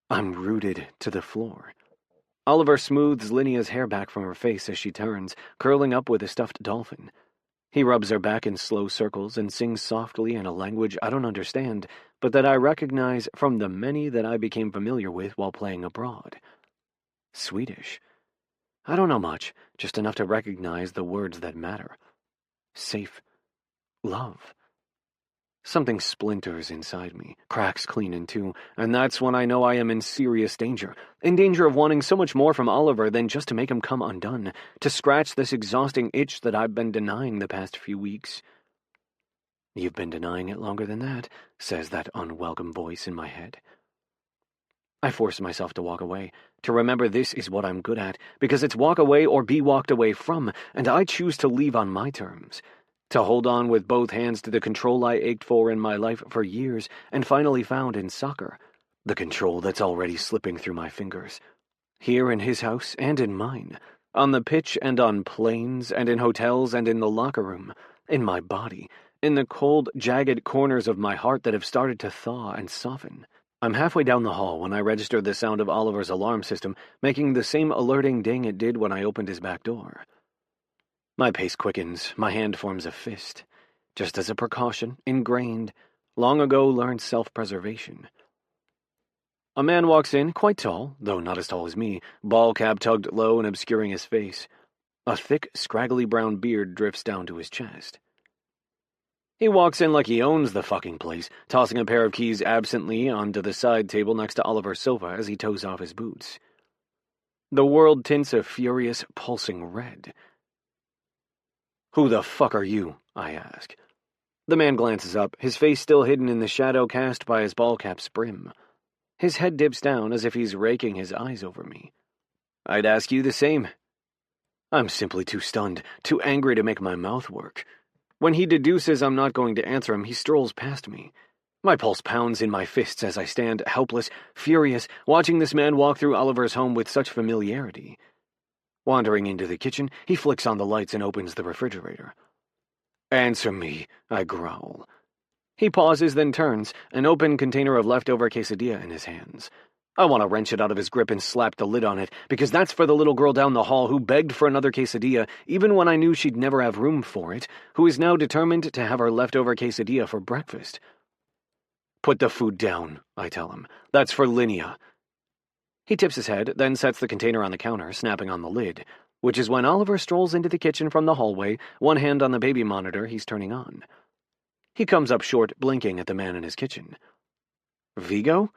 I'm rooted to the floor. Oliver smooths Linnea's hair back from her face as she turns, curling up with a stuffed dolphin. He rubs her back in slow circles and sings softly in a language I don't understand, but that I recognize from the many that I became familiar with while playing abroad. Swedish. I don't know much, just enough to recognize the words that matter. Safe. Love. Something splinters inside me, cracks clean in two, and that's when I know I am in serious danger. In danger of wanting so much more from Oliver than just to make him come undone, to scratch this exhausting itch that I've been denying the past few weeks. "You've been denying it longer than that," says that unwelcome voice in my head. I force myself to walk away, to remember this is what I'm good at, because it's walk away or be walked away from, and I choose to leave on my terms. To hold on with both hands to the control I ached for in my life for years and finally found in soccer. The control that's already slipping through my fingers. Here in his house and in mine. On the pitch and on planes and in hotels and in the locker room. In my body. In the cold, jagged corners of my heart that have started to thaw and soften. I'm halfway down the hall when I register the sound of Oliver's alarm system, making the same alerting ding it did when I opened his back door. My pace quickens, my hand forms a fist. Just as a precaution, ingrained, long ago learned self-preservation. A man walks in, quite tall, though not as tall as me, ball cap tugged low and obscuring his face. A thick, scraggly brown beard drifts down to his chest. He walks in like he owns the fucking place, tossing a pair of keys absently onto the side table next to Oliver's sofa as he toes off his boots. The world tints a furious, pulsing red. Who the fuck are you? I ask. The man glances up, his face still hidden in the shadow cast by his ball cap's brim. His head dips down as if he's raking his eyes over me. I'd ask you the same. I'm simply too stunned, too angry to make my mouth work. When he deduces I'm not going to answer him, he strolls past me. My pulse pounds in my fists as I stand, helpless, furious, watching this man walk through Oliver's home with such familiarity. Wandering into the kitchen, he flicks on the lights and opens the refrigerator. Answer me, I growl. He pauses, then turns, an open container of leftover quesadilla in his hands. I want to wrench it out of his grip and slap the lid on it, because that's for the little girl down the hall who begged for another quesadilla, even when I knew she'd never have room for it, who is now determined to have her leftover quesadilla for breakfast. Put the food down, I tell him. That's for Linnea. He tips his head, then sets the container on the counter, snapping on the lid, which is when Oliver strolls into the kitchen from the hallway, one hand on the baby monitor he's turning on. He comes up short, blinking at the man in his kitchen. Vigo?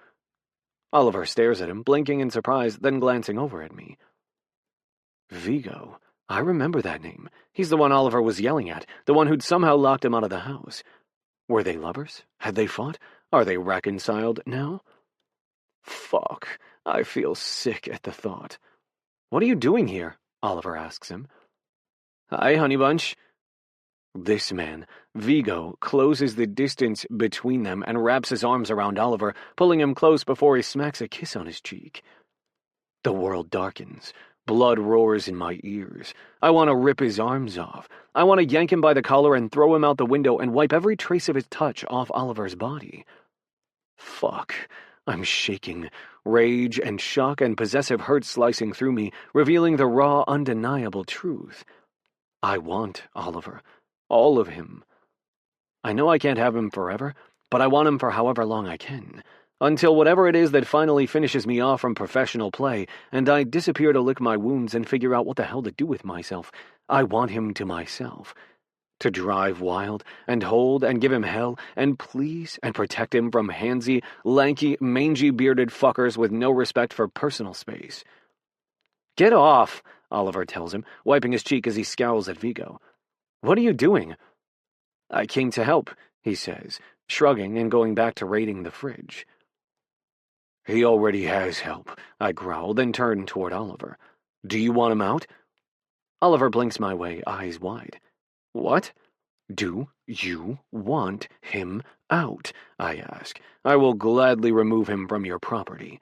Oliver stares at him, blinking in surprise, then glancing over at me. Vigo. I remember that name. He's the one Oliver was yelling at, the one who'd somehow locked him out of the house. Were they lovers? Had they fought? Are they reconciled now? Fuck. I feel sick at the thought. What are you doing here? Oliver asks him. Hi, honey bunch. This man, Vigo, closes the distance between them and wraps his arms around Oliver, pulling him close before he smacks a kiss on his cheek. The world darkens. Blood roars in my ears. I want to rip his arms off. I want to yank him by the collar and throw him out the window and wipe every trace of his touch off Oliver's body. Fuck. I'm shaking. Rage and shock and possessive hurt slicing through me, revealing the raw, undeniable truth. I want Oliver. All of him. I know I can't have him forever, but I want him for however long I can, until whatever it is that finally finishes me off from professional play, and I disappear to lick my wounds and figure out what the hell to do with myself. I want him to myself. To drive wild, and hold, and give him hell, and please, and protect him from handsy, lanky, mangy-bearded fuckers with no respect for personal space. Get off, Oliver tells him, wiping his cheek as he scowls at Vigo. What are you doing? I came to help, he says, shrugging and going back to raiding the fridge. He already has help, I growl, then turn toward Oliver. Do you want him out? Oliver blinks my way, eyes wide. What? Do you want him out? I ask. I will gladly remove him from your property.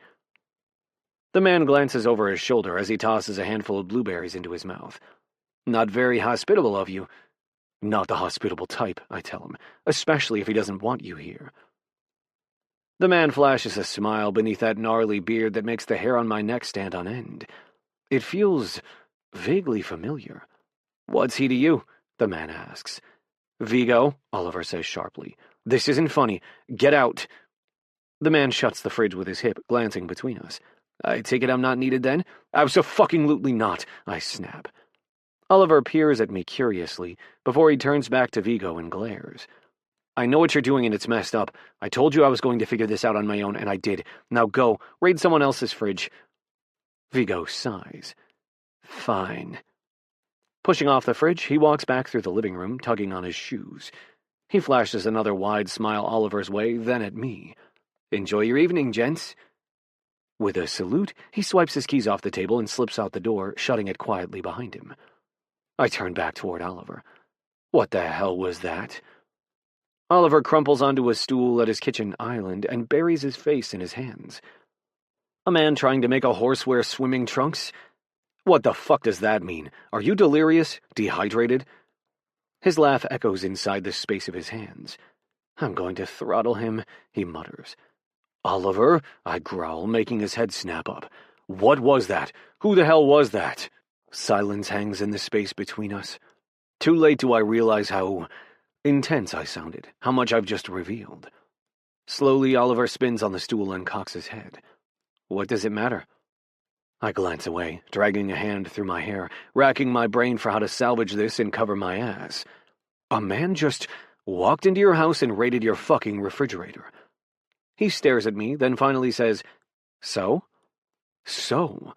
The man glances over his shoulder as he tosses a handful of blueberries into his mouth. Not very hospitable of you. Not the hospitable type, I tell him, especially if he doesn't want you here. The man flashes a smile beneath that gnarly beard that makes the hair on my neck stand on end. It feels vaguely familiar. What's he to you? The man asks. Vigo, Oliver says sharply. This isn't funny. Get out. The man shuts the fridge with his hip, glancing between us. I take it I'm not needed then? Abso-fucking-lutely not, I snap. Oliver peers at me curiously, before he turns back to Vigo and glares. I know what you're doing and it's messed up. I told you I was going to figure this out on my own, and I did. Now go, raid someone else's fridge. Vigo sighs. Fine. Pushing off the fridge, he walks back through the living room, tugging on his shoes. He flashes another wide smile Oliver's way, then at me. Enjoy your evening, gents. With a salute, he swipes his keys off the table and slips out the door, shutting it quietly behind him. I turn back toward Oliver. What the hell was that? Oliver crumples onto a stool at his kitchen island and buries his face in his hands. A man trying to make a horse wear swimming trunks? What the fuck does that mean? Are you delirious? Dehydrated? His laugh echoes inside the space of his hands. I'm going to throttle him, he mutters. Oliver, I growl, making his head snap up. What was that? Who the hell was that? Silence hangs in the space between us. Too late do I realize how intense I sounded, how much I've just revealed. Slowly, Oliver spins on the stool and cocks his head. What does it matter? I glance away, dragging a hand through my hair, racking my brain for how to salvage this and cover my ass. A man just walked into your house and raided your fucking refrigerator. He stares at me, then finally says, So? So?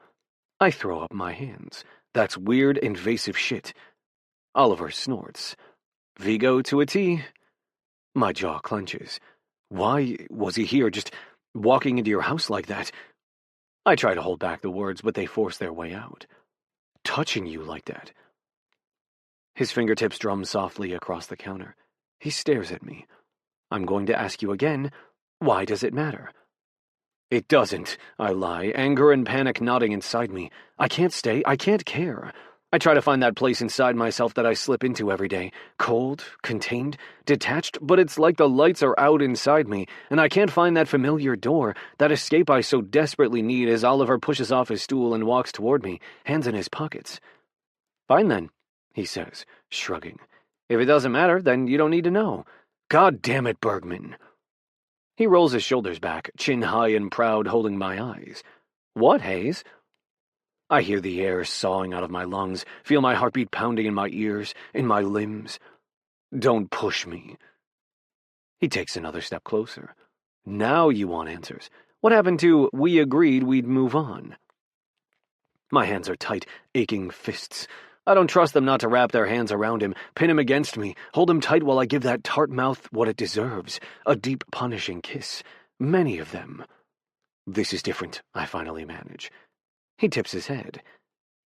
I throw up my hands. That's weird, invasive shit. Oliver snorts. Vigo to a T. My jaw clenches. Why was he here, just walking into your house like that? I try to hold back the words, but they force their way out. Touching you like that. His fingertips drum softly across the counter. He stares at me. I'm going to ask you again, why does it matter? It doesn't, I lie, anger and panic knotting inside me. I can't stay, I can't care. I try to find that place inside myself that I slip into every day. Cold, contained, detached, but it's like the lights are out inside me, and I can't find that familiar door, that escape I so desperately need as Oliver pushes off his stool and walks toward me, hands in his pockets. Fine then, he says, shrugging. If it doesn't matter, then you don't need to know. God damn it, Bergman. He rolls his shoulders back, chin high and proud, holding my eyes. What, Hayes? I hear the air sawing out of my lungs, feel my heartbeat pounding in my ears, in my limbs. Don't push me. He takes another step closer. Now you want answers. What happened to we agreed we'd move on? My hands are tight, aching fists. I don't trust them not to wrap their hands around him, pin him against me, hold him tight while I give that tart mouth what it deserves, a deep, punishing kiss. Many of them. This is different, I finally manage. He tips his head.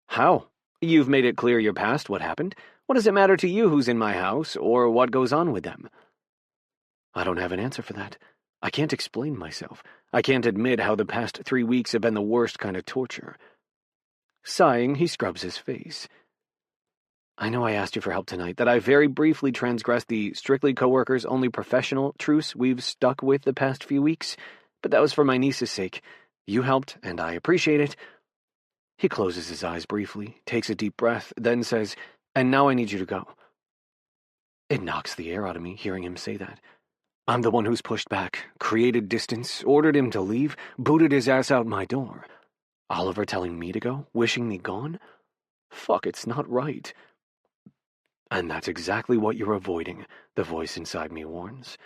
How? You've made it clear you're past what happened. What does it matter to you who's in my house, or what goes on with them? I don't have an answer for that. I can't explain myself. I can't admit how the past 3 weeks have been the worst kind of torture. Sighing, he scrubs his face. I know I asked you for help tonight, that I very briefly transgressed the strictly coworkers only professional truce we've stuck with the past few weeks, but that was for my niece's sake. You helped, and I appreciate it. He closes his eyes briefly, takes a deep breath, then says, and now I need you to go. It knocks the air out of me, hearing him say that. I'm the one who's pushed back, created distance, ordered him to leave, booted his ass out my door. Oliver telling me to go, wishing me gone? Fuck, it's not right. And that's exactly what you're avoiding, the voice inside me warns.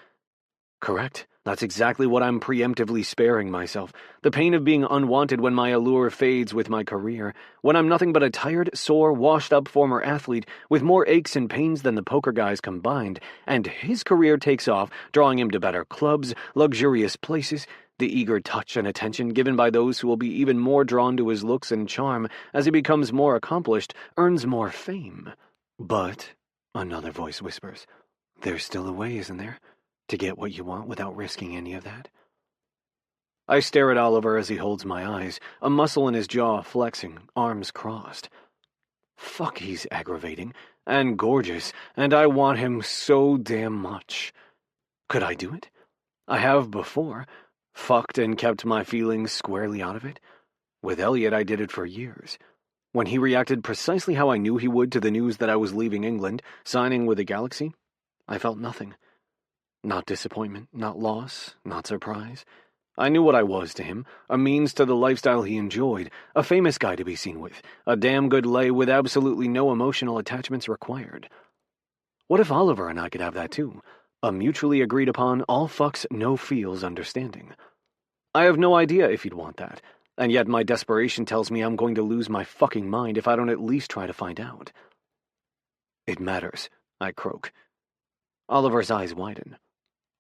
Correct. That's exactly what I'm preemptively sparing myself. The pain of being unwanted when my allure fades with my career, when I'm nothing but a tired, sore, washed-up former athlete with more aches and pains than the poker guys combined, and his career takes off, drawing him to better clubs, luxurious places, the eager touch and attention given by those who will be even more drawn to his looks and charm as he becomes more accomplished, earns more fame. But, another voice whispers, there's still a way, isn't there? To get what you want without risking any of that. I stare at Oliver as he holds my eyes, a muscle in his jaw flexing, arms crossed. Fuck, he's aggravating, and gorgeous, and I want him so damn much. Could I do it? I have before, fucked and kept my feelings squarely out of it. With Elliot, I did it for years. When he reacted precisely how I knew he would to the news that I was leaving England, signing with the Galaxy, I felt nothing. Not disappointment, not loss, not surprise. I knew what I was to him, a means to the lifestyle he enjoyed, a famous guy to be seen with, a damn good lay with absolutely no emotional attachments required. What if Oliver and I could have that too? A mutually agreed upon, all fucks, no feels understanding. I have no idea if he'd want that, and yet my desperation tells me I'm going to lose my fucking mind if I don't at least try to find out. It matters, I croak. Oliver's eyes widen.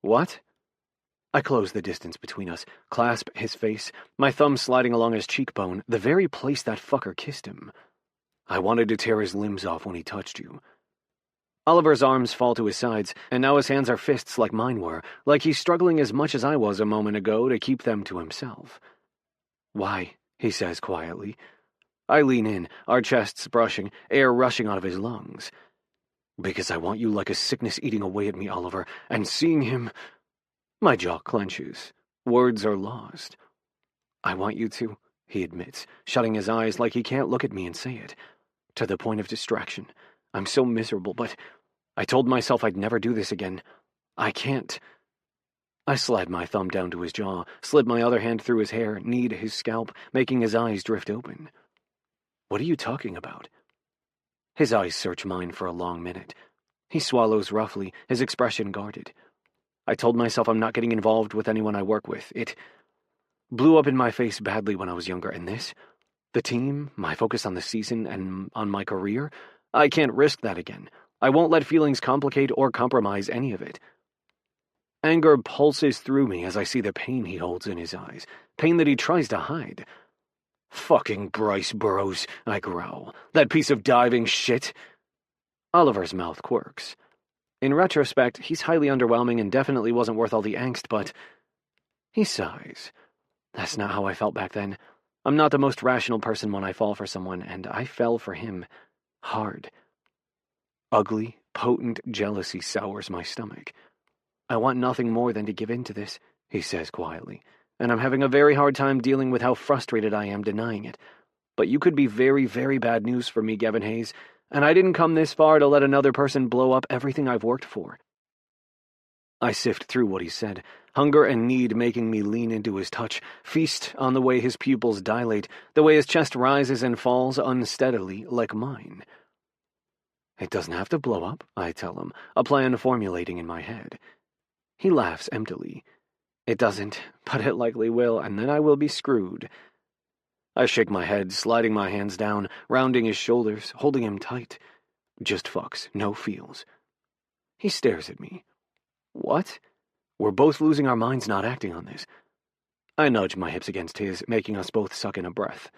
What? I close the distance between us, clasp his face, my thumb sliding along his cheekbone, the very place that fucker kissed him. I wanted to tear his limbs off when he touched you. Oliver's arms fall to his sides, and now his hands are fists like mine were, like he's struggling as much as I was a moment ago to keep them to himself. Why? He says quietly. I lean in, our chests brushing, air rushing out of his lungs. Because I want you like a sickness eating away at me, Oliver, and seeing him... My jaw clenches. Words are lost. I want you to, he admits, shutting his eyes like he can't look at me and say it. To the point of distraction. I'm so miserable, but I told myself I'd never do this again. I can't. I slide my thumb down to his jaw, slid my other hand through his hair, kneed his scalp, making his eyes drift open. What are you talking about? His eyes search mine for a long minute. He swallows roughly, his expression guarded. I told myself I'm not getting involved with anyone I work with. It blew up in my face badly when I was younger, and this? The team, my focus on the season and on my career? I can't risk that again. I won't let feelings complicate or compromise any of it. Anger pulses through me as I see the pain he holds in his eyes, pain that he tries to hide. Fucking Bryce Burrows, I growl. That piece of diving shit. Oliver's mouth quirks. In retrospect, he's highly underwhelming and definitely wasn't worth all the angst, but he sighs. That's not how I felt back then. I'm not the most rational person when I fall for someone, and I fell for him. Hard. Ugly, potent jealousy sours my stomach. I want nothing more than to give in to this, he says quietly, and I'm having a very hard time dealing with how frustrated I am denying it. But you could be very, very bad news for me, Gavin Hayes, and I didn't come this far to let another person blow up everything I've worked for. I sift through what he said, hunger and need making me lean into his touch, feast on the way his pupils dilate, the way his chest rises and falls unsteadily like mine. It doesn't have to blow up, I tell him, a plan formulating in my head. He laughs emptily. It doesn't, but it likely will, and then I will be screwed. I shake my head, sliding my hands down, rounding his shoulders, holding him tight. Just fucks, no feels. He stares at me. What? We're both losing our minds not acting on this. I nudge my hips against his, making us both suck in a breath.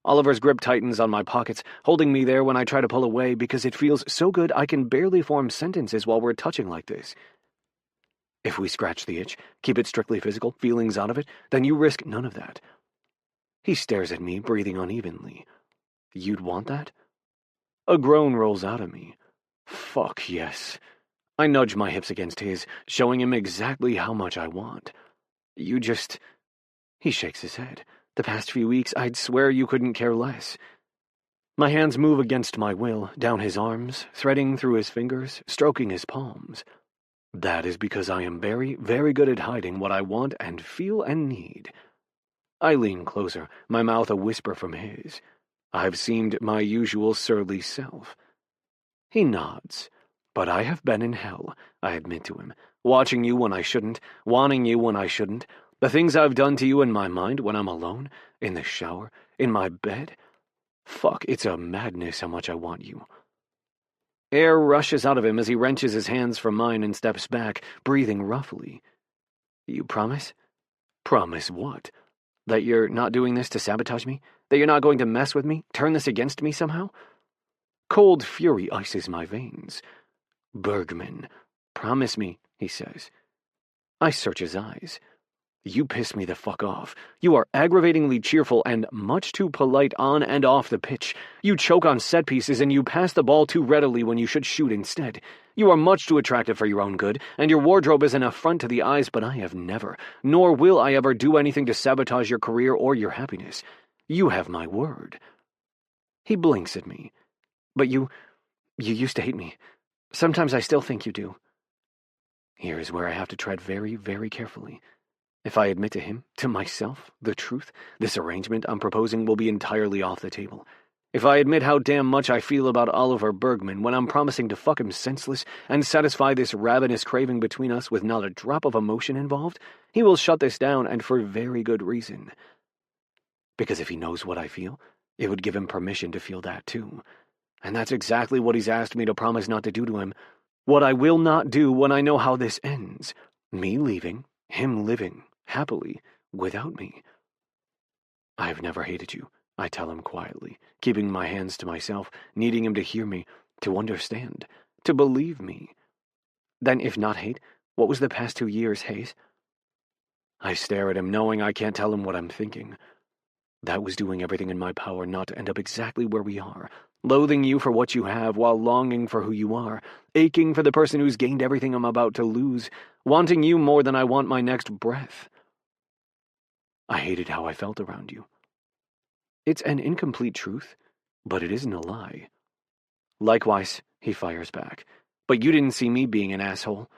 Oliver's grip tightens on my pockets, holding me there when I try to pull away because it feels so good I can barely form sentences while we're touching like this. If we scratch the itch, keep it strictly physical, feelings out of it, then you risk none of that. He stares at me, breathing unevenly. You'd want that? A groan rolls out of me. Fuck yes. I nudge my hips against his, showing him exactly how much I want. You just... He shakes his head. The past few weeks, I'd swear you couldn't care less. My hands move against my will, down his arms, threading through his fingers, stroking his palms. That is because I am very, very good at hiding what I want and feel and need. I lean closer, my mouth a whisper from his. I've seemed my usual surly self. He nods. But I have been in hell, I admit to him, watching you when I shouldn't, wanting you when I shouldn't, the things I've done to you in my mind when I'm alone, in the shower, in my bed. Fuck, it's a madness how much I want you. Air rushes out of him as he wrenches his hands from mine and steps back, breathing roughly. You promise? Promise what? That you're not doing this to sabotage me? That you're not going to mess with me? Turn this against me somehow? Cold fury ices my veins. Bergman, promise me, he says. I search his eyes. You piss me the fuck off. You are aggravatingly cheerful and much too polite on and off the pitch. You choke on set pieces and you pass the ball too readily when you should shoot instead. You are much too attractive for your own good, and your wardrobe is an affront to the eyes, but I have never, nor will I ever do anything to sabotage your career or your happiness. You have my word. He blinks at me. But you used to hate me. Sometimes I still think you do. Here is where I have to tread very, very carefully. If I admit to him, to myself, the truth, this arrangement I'm proposing will be entirely off the table. If I admit how damn much I feel about Oliver Bergman when I'm promising to fuck him senseless and satisfy this ravenous craving between us with not a drop of emotion involved, he will shut this down, and for very good reason. Because if he knows what I feel, it would give him permission to feel that too. And that's exactly what he's asked me to promise not to do to him. What I will not do when I know how this ends. Me leaving, him living, happily, without me. I've never hated you, I tell him quietly, keeping my hands to myself, needing him to hear me, to understand, to believe me. Then if not hate, what was the past 2 years, Hayes? I stare at him, knowing I can't tell him what I'm thinking. That was doing everything in my power not to end up exactly where we are, loathing you for what you have while longing for who you are, aching for the person who's gained everything I'm about to lose, wanting you more than I want my next breath. I hated how I felt around you. It's an incomplete truth, but it isn't a lie. Likewise, he fires back, but you didn't see me being an asshole.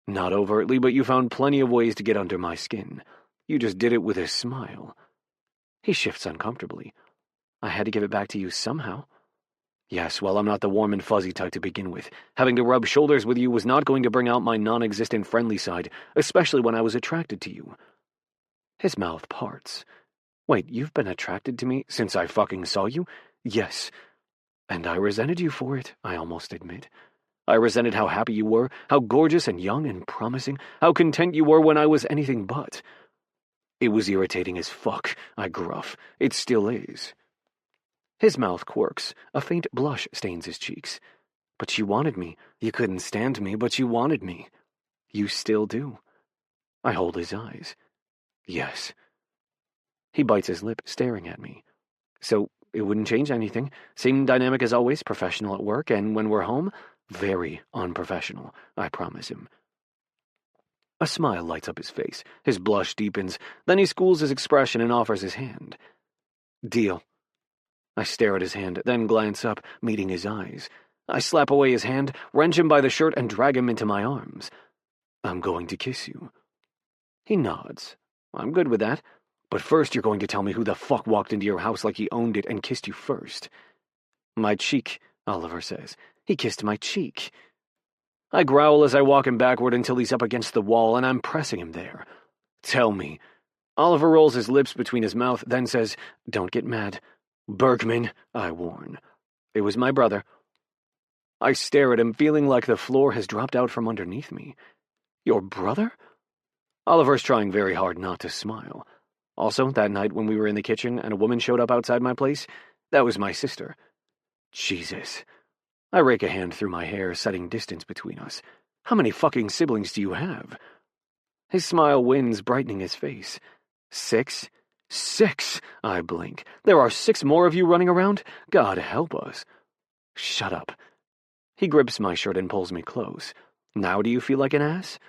Not overtly, but you found plenty of ways to get under my skin. You just did it with a smile. He shifts uncomfortably. I had to give it back to you somehow. Yes, well, I'm not the warm and fuzzy type to begin with. Having to rub shoulders with you was not going to bring out my non-existent friendly side, especially when I was attracted to you. His mouth parts. Wait, you've been attracted to me since I fucking saw you? Yes. And I resented you for it, I almost admit. I resented how happy you were, how gorgeous and young and promising, how content you were when I was anything but. It was irritating as fuck, I gruff. It still is. His mouth quirks. A faint blush stains his cheeks. But you wanted me. You couldn't stand me, but you wanted me. You still do. I hold his eyes. Yes. He bites his lip, staring at me. So it wouldn't change anything. Same dynamic as always, professional at work, and when we're home, very unprofessional, I promise him. A smile lights up his face. His blush deepens. Then he schools his expression and offers his hand. Deal. I stare at his hand, then glance up, meeting his eyes. I slap away his hand, wrench him by the shirt, and drag him into my arms. I'm going to kiss you. He nods. I'm good with that. But first you're going to tell me who the fuck walked into your house like he owned it and kissed you first. My cheek, Oliver says. He kissed my cheek. I growl as I walk him backward until he's up against the wall, and I'm pressing him there. Tell me. Oliver rolls his lips between his mouth, then says, Don't get mad. Bergman, I warn. It was my brother. I stare at him, feeling like the floor has dropped out from underneath me. Your brother? Oliver's trying very hard not to smile. Also, that night when we were in the kitchen and a woman showed up outside my place, that was my sister. Jesus. I rake a hand through my hair, setting distance between us. How many fucking siblings do you have? His smile wins, brightening his face. 6? 6, I blink. There are 6 more of you running around? God help us. Shut up. He grips my shirt and pulls me close. Now do you feel like an ass?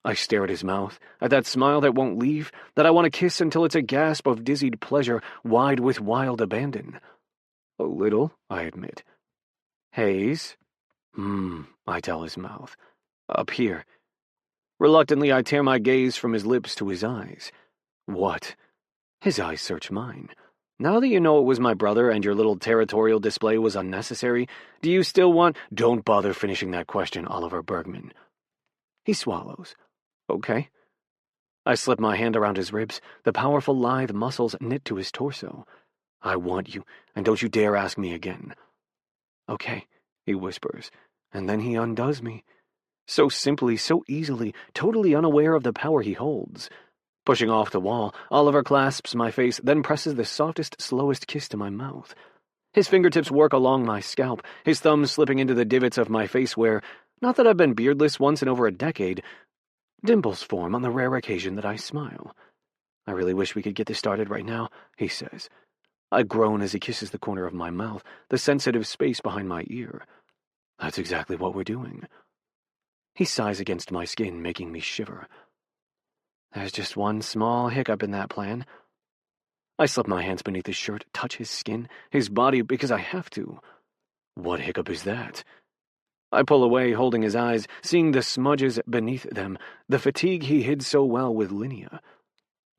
I stare at his mouth, at that smile that won't leave, that I want to kiss until it's a gasp of dizzied pleasure, wide with wild abandon. A little, I admit. Hayes? I tell his mouth. Up here. Reluctantly, I tear my gaze from his lips to his eyes. What? His eyes search mine. Now that you know it was my brother and your little territorial display was unnecessary, do you still want— Don't bother finishing that question, Oliver Bergman. He swallows. Okay. I slip my hand around his ribs, the powerful lithe muscles knit to his torso. I want you, and don't you dare ask me again. Okay, he whispers, and then he undoes me. So simply, so easily, totally unaware of the power he holds. Pushing off the wall, Oliver clasps my face, then presses the softest, slowest kiss to my mouth. His fingertips work along my scalp, his thumbs slipping into the divots of my face where, not that I've been beardless once in over a decade, dimples form on the rare occasion that I smile. I really wish we could get this started right now, he says. I groan as he kisses the corner of my mouth, the sensitive space behind my ear. That's exactly what we're doing. He sighs against my skin, making me shiver. There's just one small hiccup in that plan. I slip my hands beneath his shirt, touch his skin, his body, because I have to. What hiccup is that? I pull away, holding his eyes, seeing the smudges beneath them, the fatigue he hid so well with Linnea.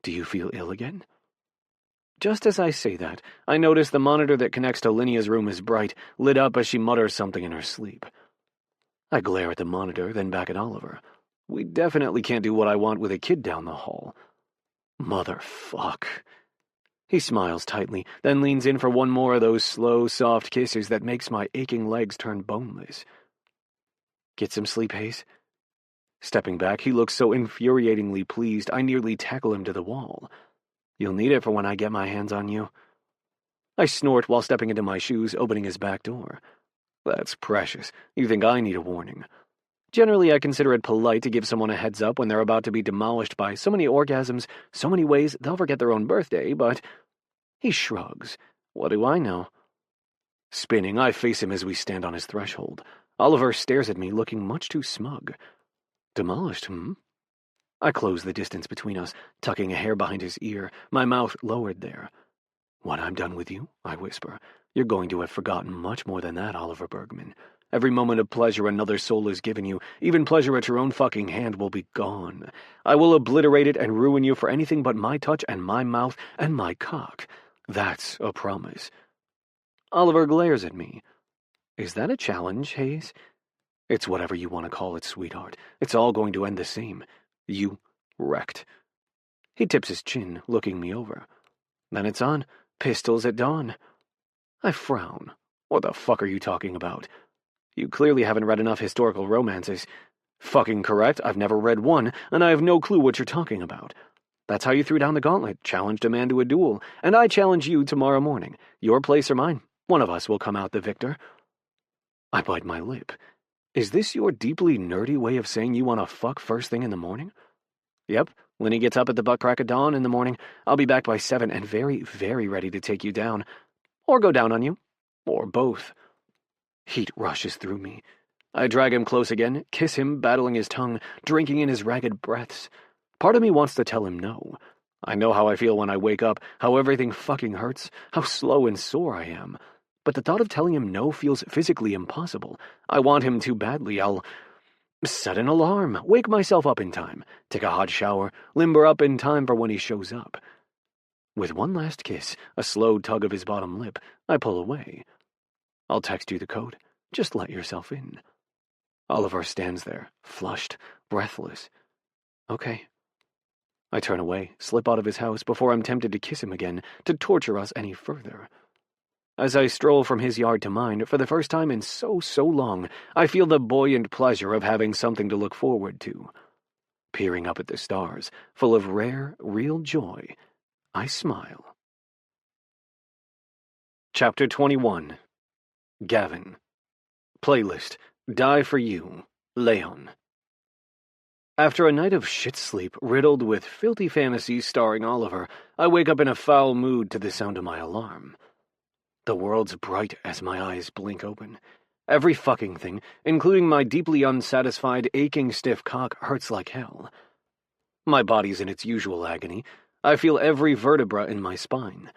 Do you feel ill again? Just as I say that, I notice the monitor that connects to Linnea's room is bright, lit up as she mutters something in her sleep. I glare at the monitor, then back at Oliver. We definitely can't do what I want with a kid down the hall. Motherfuck. He smiles tightly, then leans in for one more of those slow, soft kisses that makes my aching legs turn boneless. Get some sleep, Hayes? Stepping back, he looks so infuriatingly pleased, I nearly tackle him to the wall. You'll need it for when I get my hands on you. I snort while stepping into my shoes, opening his back door. That's precious. You think I need a warning. Generally, I consider it polite to give someone a heads up when they're about to be demolished by so many orgasms, so many ways they'll forget their own birthday, but— He shrugs. What do I know? Spinning, I face him as we stand on his threshold. Oliver stares at me, looking much too smug. Demolished, I close the distance between us, tucking a hair behind his ear, my mouth lowered there. When I'm done with you, I whisper, you're going to have forgotten much more than that, Oliver Bergman. Every moment of pleasure another soul has given you, even pleasure at your own fucking hand, will be gone. I will obliterate it and ruin you for anything but my touch and my mouth and my cock. That's a promise. Oliver glares at me. Is that a challenge, Hayes? It's whatever you want to call it, sweetheart. It's all going to end the same. You wrecked. He tips his chin, looking me over. Then it's on. Pistols at dawn. I frown. What the fuck are you talking about? You clearly haven't read enough historical romances. Fucking correct, I've never read one, and I have no clue what you're talking about. That's how you threw down the gauntlet, challenged a man to a duel, and I challenge you tomorrow morning. Your place or mine. One of us will come out the victor. I bite my lip. Is this your deeply nerdy way of saying you want to fuck first thing in the morning? Yep, when he gets up at the butt crack of dawn in the morning, I'll be back by 7 and very, very ready to take you down. Or go down on you. Or both. Heat rushes through me. I drag him close again, kiss him, battling his tongue, drinking in his ragged breaths. Part of me wants to tell him no. I know how I feel when I wake up, how everything fucking hurts, how slow and sore I am. But the thought of telling him no feels physically impossible. I want him too badly. I'll set an alarm, wake myself up in time, take a hot shower, limber up in time for when he shows up. With one last kiss, a slow tug of his bottom lip, I pull away. I'll text you the code. Just let yourself in. Oliver stands there, flushed, breathless. Okay. I turn away, slip out of his house before I'm tempted to kiss him again, to torture us any further. As I stroll from his yard to mine, for the first time in so long, I feel the buoyant pleasure of having something to look forward to. Peering up at the stars, full of rare, real joy, I smile. Chapter 21. Gavin. Playlist. Die for You. Leon. After a night of shit sleep riddled with filthy fantasies starring Oliver, I wake up in a foul mood to the sound of my alarm. The world's bright as my eyes blink open. Every fucking thing, including my deeply unsatisfied, aching stiff cock, hurts like hell. My body's in its usual agony. I feel every vertebra in my spine.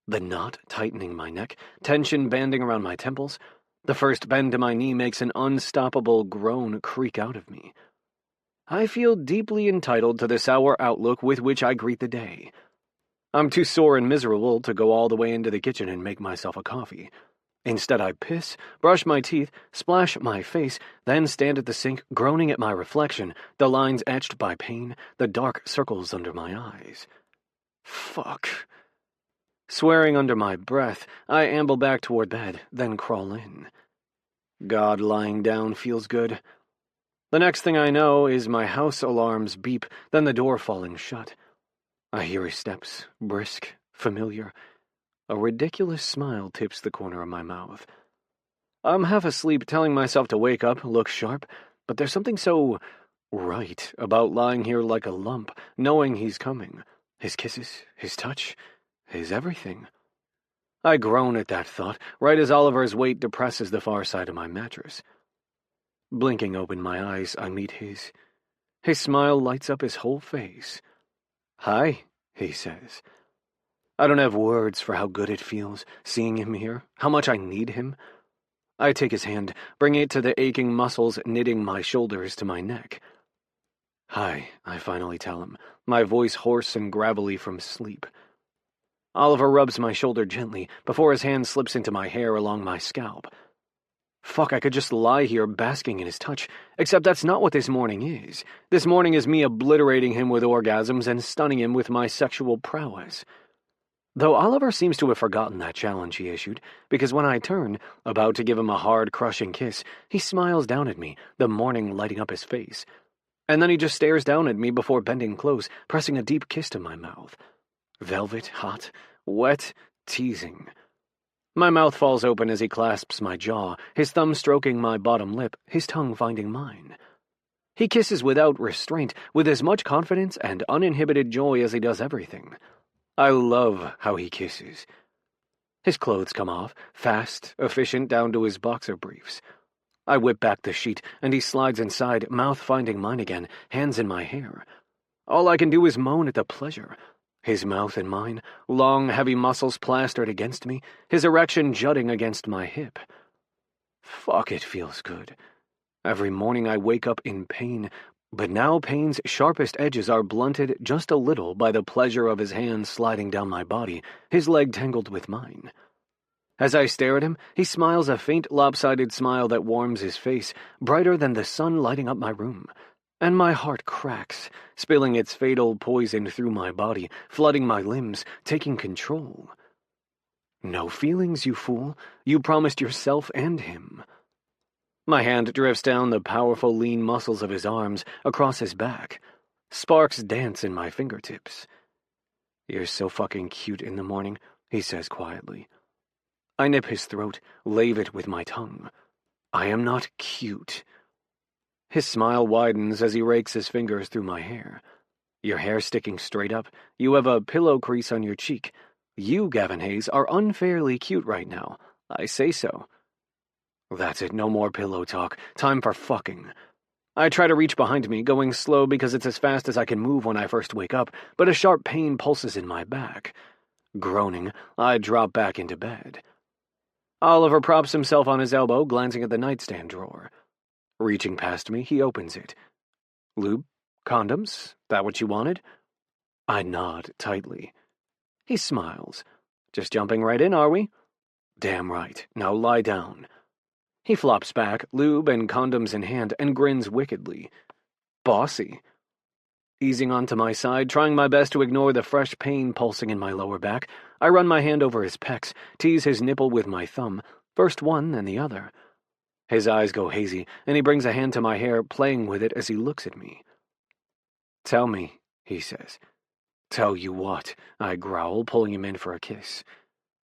The knot tightening my neck, tension banding around my temples. The first bend to my knee makes an unstoppable groan creak out of me. I feel deeply entitled to the sour outlook with which I greet the day. I'm too sore and miserable to go all the way into the kitchen and make myself a coffee. Instead, I piss, brush my teeth, splash my face, then stand at the sink, groaning at my reflection, the lines etched by pain, the dark circles under my eyes. Fuck. Swearing under my breath, I amble back toward bed, then crawl in. God, lying down feels good. The next thing I know is my house alarms beep, then the door falling shut. I hear his steps, brisk, familiar. A ridiculous smile tips the corner of my mouth. I'm half asleep, telling myself to wake up, look sharp, but there's something so right about lying here like a lump, knowing he's coming. His kisses, his touch, his everything. I groan at that thought, right as Oliver's weight depresses the far side of my mattress. Blinking open my eyes, I meet his. His smile lights up his whole face. Hi, he says. I don't have words for how good it feels, seeing him here, how much I need him. I take his hand, bring it to the aching muscles knitting my shoulders to my neck. Hi, I finally tell him, my voice hoarse and gravelly from sleep. Oliver rubs my shoulder gently before his hand slips into my hair along my scalp. Fuck, I could just lie here basking in his touch, except that's not what this morning is. This morning is me obliterating him with orgasms and stunning him with my sexual prowess. Though Oliver seems to have forgotten that challenge he issued, because when I turn, about to give him a hard, crushing kiss, he smiles down at me, the morning lighting up his face. And then he just stares down at me before bending close, pressing a deep kiss to my mouth. Velvet, hot, wet, teasing. My mouth falls open as he clasps my jaw, his thumb stroking my bottom lip, his tongue finding mine. He kisses without restraint, with as much confidence and uninhibited joy as he does everything. I love how he kisses. His clothes come off, fast, efficient down to his boxer briefs. I whip back the sheet, and he slides inside, mouth finding mine again, hands in my hair. All I can do is moan at the pleasure. His mouth in mine, long, heavy muscles plastered against me, his erection jutting against my hip. Fuck, it feels good. Every morning I wake up in pain, but now pain's sharpest edges are blunted just a little by the pleasure of his hand sliding down my body, his leg tangled with mine. As I stare at him, he smiles a faint, lopsided smile that warms his face, brighter than the sun lighting up my room. And my heart cracks, spilling its fatal poison through my body, flooding my limbs, taking control. No feelings, you fool. You promised yourself and him. My hand drifts down the powerful lean muscles of his arms across his back. Sparks dance in my fingertips. You're so fucking cute in the morning, he says quietly. I nip his throat, lave it with my tongue. I am not cute. His smile widens as he rakes his fingers through my hair. Your hair sticking straight up. You have a pillow crease on your cheek. You, Gavin Hayes, are unfairly cute right now. I say so. That's it, no more pillow talk. Time for fucking. I try to reach behind me, going slow because it's as fast as I can move when I first wake up, but a sharp pain pulses in my back. Groaning, I drop back into bed. Oliver props himself on his elbow, glancing at the nightstand drawer. Reaching past me, he opens it. Lube? Condoms? That what you wanted? I nod tightly. He smiles. Just jumping right in, are we? Damn right. Now lie down. He flops back, lube and condoms in hand, and grins wickedly. Bossy. Easing onto my side, trying my best to ignore the fresh pain pulsing in my lower back, I run my hand over his pecs, tease his nipple with my thumb, first one, then the other. His eyes go hazy, and he brings a hand to my hair, playing with it as he looks at me. Tell me, he says. Tell you what, I growl, pulling him in for a kiss.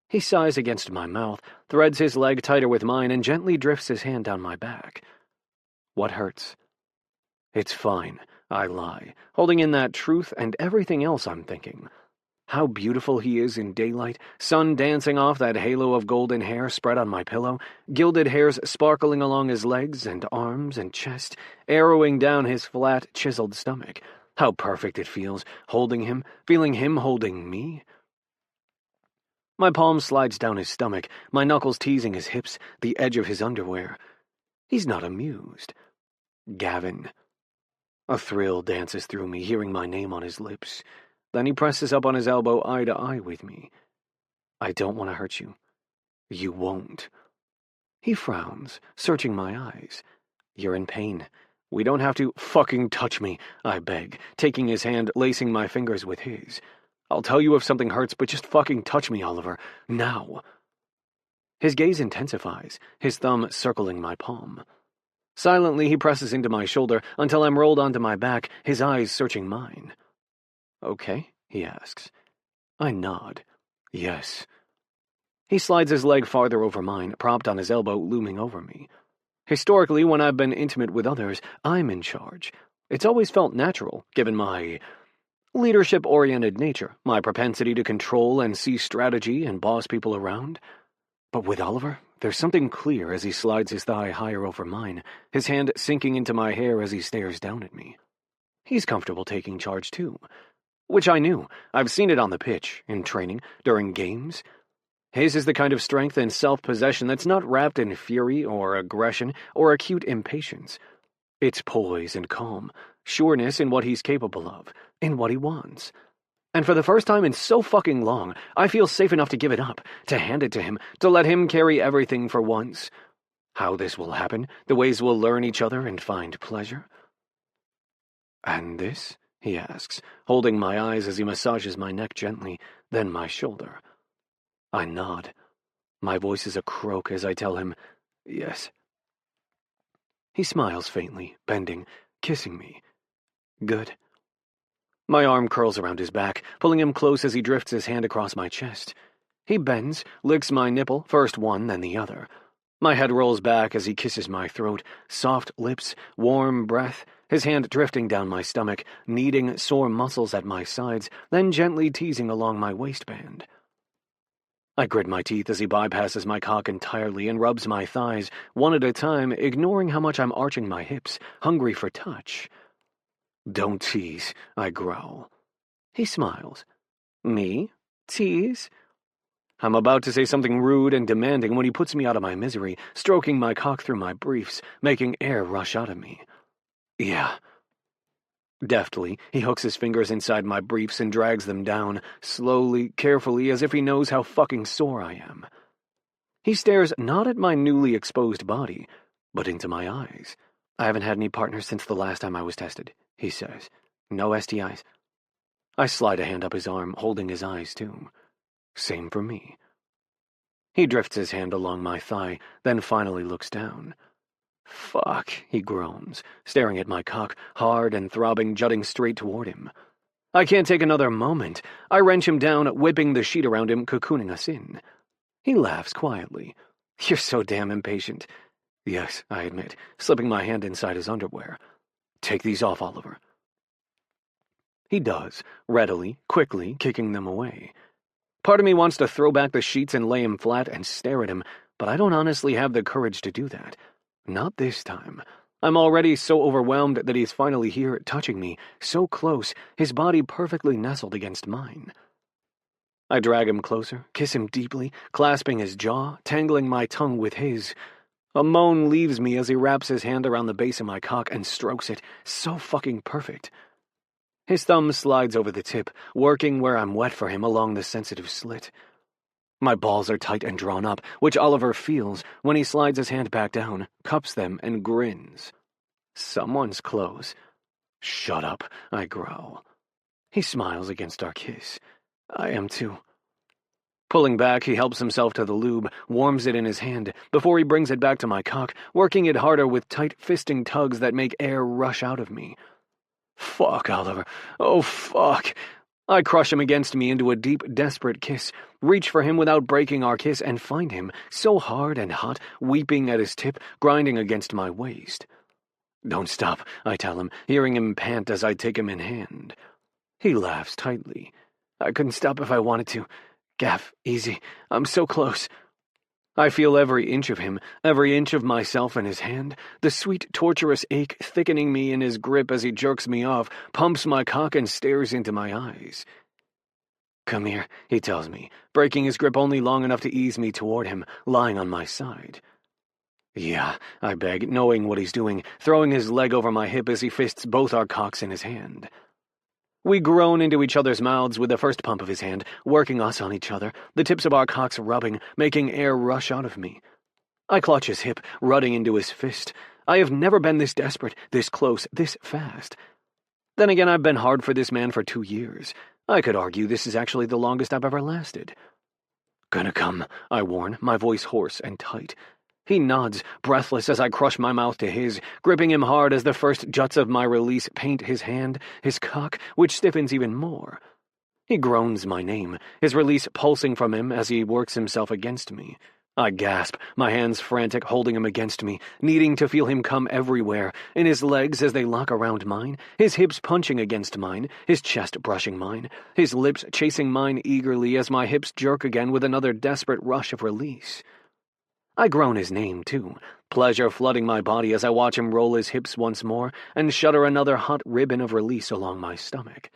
He sighs against my mouth, threads his leg tighter with mine, and gently drifts his hand down my back. What hurts? It's fine, I lie, holding in that truth and everything else I'm thinking. How beautiful he is in daylight, sun dancing off that halo of golden hair spread on my pillow, gilded hairs sparkling along his legs and arms and chest, arrowing down his flat, chiseled stomach. How perfect it feels, holding him, feeling him holding me. My palm slides down his stomach, my knuckles teasing his hips, the edge of his underwear. He's not amused. Gavin. A thrill dances through me, hearing my name on his lips. Then he presses up on his elbow eye to eye with me. I don't want to hurt you. You won't. He frowns, searching my eyes. You're in pain. We don't have to fucking touch me, I beg, taking his hand, lacing my fingers with his. I'll tell you if something hurts, but just fucking touch me, Oliver. Now. His gaze intensifies, his thumb circling my palm. Silently, he presses into my shoulder until I'm rolled onto my back, his eyes searching mine. Okay, he asks. I nod. Yes. He slides his leg farther over mine, propped on his elbow, looming over me. Historically, when I've been intimate with others, I'm in charge. It's always felt natural, given my leadership-oriented nature, my propensity to control and see strategy and boss people around. But with Oliver, there's something clear as he slides his thigh higher over mine, his hand sinking into my hair as he stares down at me. He's comfortable taking charge, too. Which I knew. I've seen it on the pitch, in training, during games. His is the kind of strength and self-possession that's not wrapped in fury or aggression or acute impatience. It's poise and calm, sureness in what he's capable of, in what he wants. And for the first time in so fucking long, I feel safe enough to give it up, to hand it to him, to let him carry everything for once. How this will happen, the ways we'll learn each other and find pleasure. And this? He asks, holding my eyes as he massages my neck gently, then my shoulder. I nod. My voice is a croak as I tell him, yes. He smiles faintly, bending, kissing me. Good. My arm curls around his back, pulling him close as he drifts his hand across my chest. He bends, licks my nipple, first one, then the other. My head rolls back as he kisses my throat, soft lips, warm breath, his hand drifting down my stomach, kneading sore muscles at my sides, then gently teasing along my waistband. I grit my teeth as he bypasses my cock entirely and rubs my thighs, one at a time, ignoring how much I'm arching my hips, hungry for touch. Don't tease, I growl. He smiles. Me? Tease? I'm about to say something rude and demanding when he puts me out of my misery, stroking my cock through my briefs, making air rush out of me. Yeah. Deftly, he hooks his fingers inside my briefs and drags them down, slowly, carefully, as if he knows how fucking sore I am. He stares not at my newly exposed body, but into my eyes. I haven't had any partners since the last time I was tested, he says. No STIs. I slide a hand up his arm, holding his eyes, too. Same for me. He drifts his hand along my thigh, then finally looks down. Fuck, he groans, staring at my cock, hard and throbbing, jutting straight toward him. I can't take another moment. I wrench him down, whipping the sheet around him, cocooning us in. He laughs quietly. You're so damn impatient. Yes, I admit, slipping my hand inside his underwear. Take these off, Oliver. He does, readily, quickly, kicking them away. Part of me wants to throw back the sheets and lay him flat and stare at him, but I don't honestly have the courage to do that. Not this time. I'm already so overwhelmed that he's finally here, touching me, so close, his body perfectly nestled against mine. I drag him closer, kiss him deeply, clasping his jaw, tangling my tongue with his. A moan leaves me as he wraps his hand around the base of my cock and strokes it, so fucking perfect. His thumb slides over the tip, working where I'm wet for him along the sensitive slit. My balls are tight and drawn up, which Oliver feels when he slides his hand back down, cups them, and grins. Someone's close. Shut up, I growl. He smiles against our kiss. I am too. Pulling back, he helps himself to the lube, warms it in his hand, before he brings it back to my cock, working it harder with tight fisting tugs that make air rush out of me. Fuck, Oliver. Oh, fuck. I crush him against me into a deep, desperate kiss, reach for him without breaking our kiss, and find him, so hard and hot, weeping at his tip, grinding against my waist. Don't stop, I tell him, hearing him pant as I take him in hand. He laughs tightly. I couldn't stop if I wanted to. Gav, easy. I'm so close. I feel every inch of him, every inch of myself in his hand, the sweet, torturous ache thickening me in his grip as he jerks me off, pumps my cock, and stares into my eyes. Come here, he tells me, breaking his grip only long enough to ease me toward him, lying on my side. Yeah, I beg, knowing what he's doing, throwing his leg over my hip as he fists both our cocks in his hand. We groan into each other's mouths with the first pump of his hand, working us on each other, the tips of our cocks rubbing, making air rush out of me. I clutch his hip, rutting into his fist. I have never been this desperate, this close, this fast. Then again, I've been hard for this man for 2 years. I could argue this is actually the longest I've ever lasted. Gonna come, I warn, my voice hoarse and tight. He nods, breathless as I crush my mouth to his, gripping him hard as the first juts of my release paint his hand, his cock, which stiffens even more. He groans my name, his release pulsing from him as he works himself against me. I gasp, my hands frantic, holding him against me, needing to feel him come everywhere, in his legs as they lock around mine, his hips punching against mine, his chest brushing mine, his lips chasing mine eagerly as my hips jerk again with another desperate rush of release. I groan his name, too, pleasure flooding my body as I watch him roll his hips once more and shudder another hot ribbon of release along my stomach.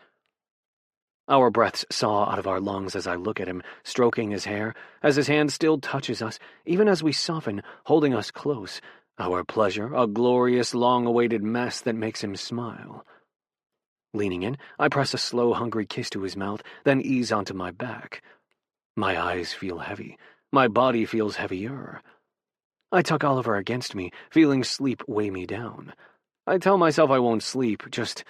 Our breaths saw out of our lungs as I look at him, stroking his hair, as his hand still touches us, even as we soften, holding us close, our pleasure a glorious, long-awaited mess that makes him smile. Leaning in, I press a slow, hungry kiss to his mouth, then ease onto my back. My eyes feel heavy. My body feels heavier. I tuck Oliver against me, feeling sleep weigh me down. I tell myself I won't sleep, just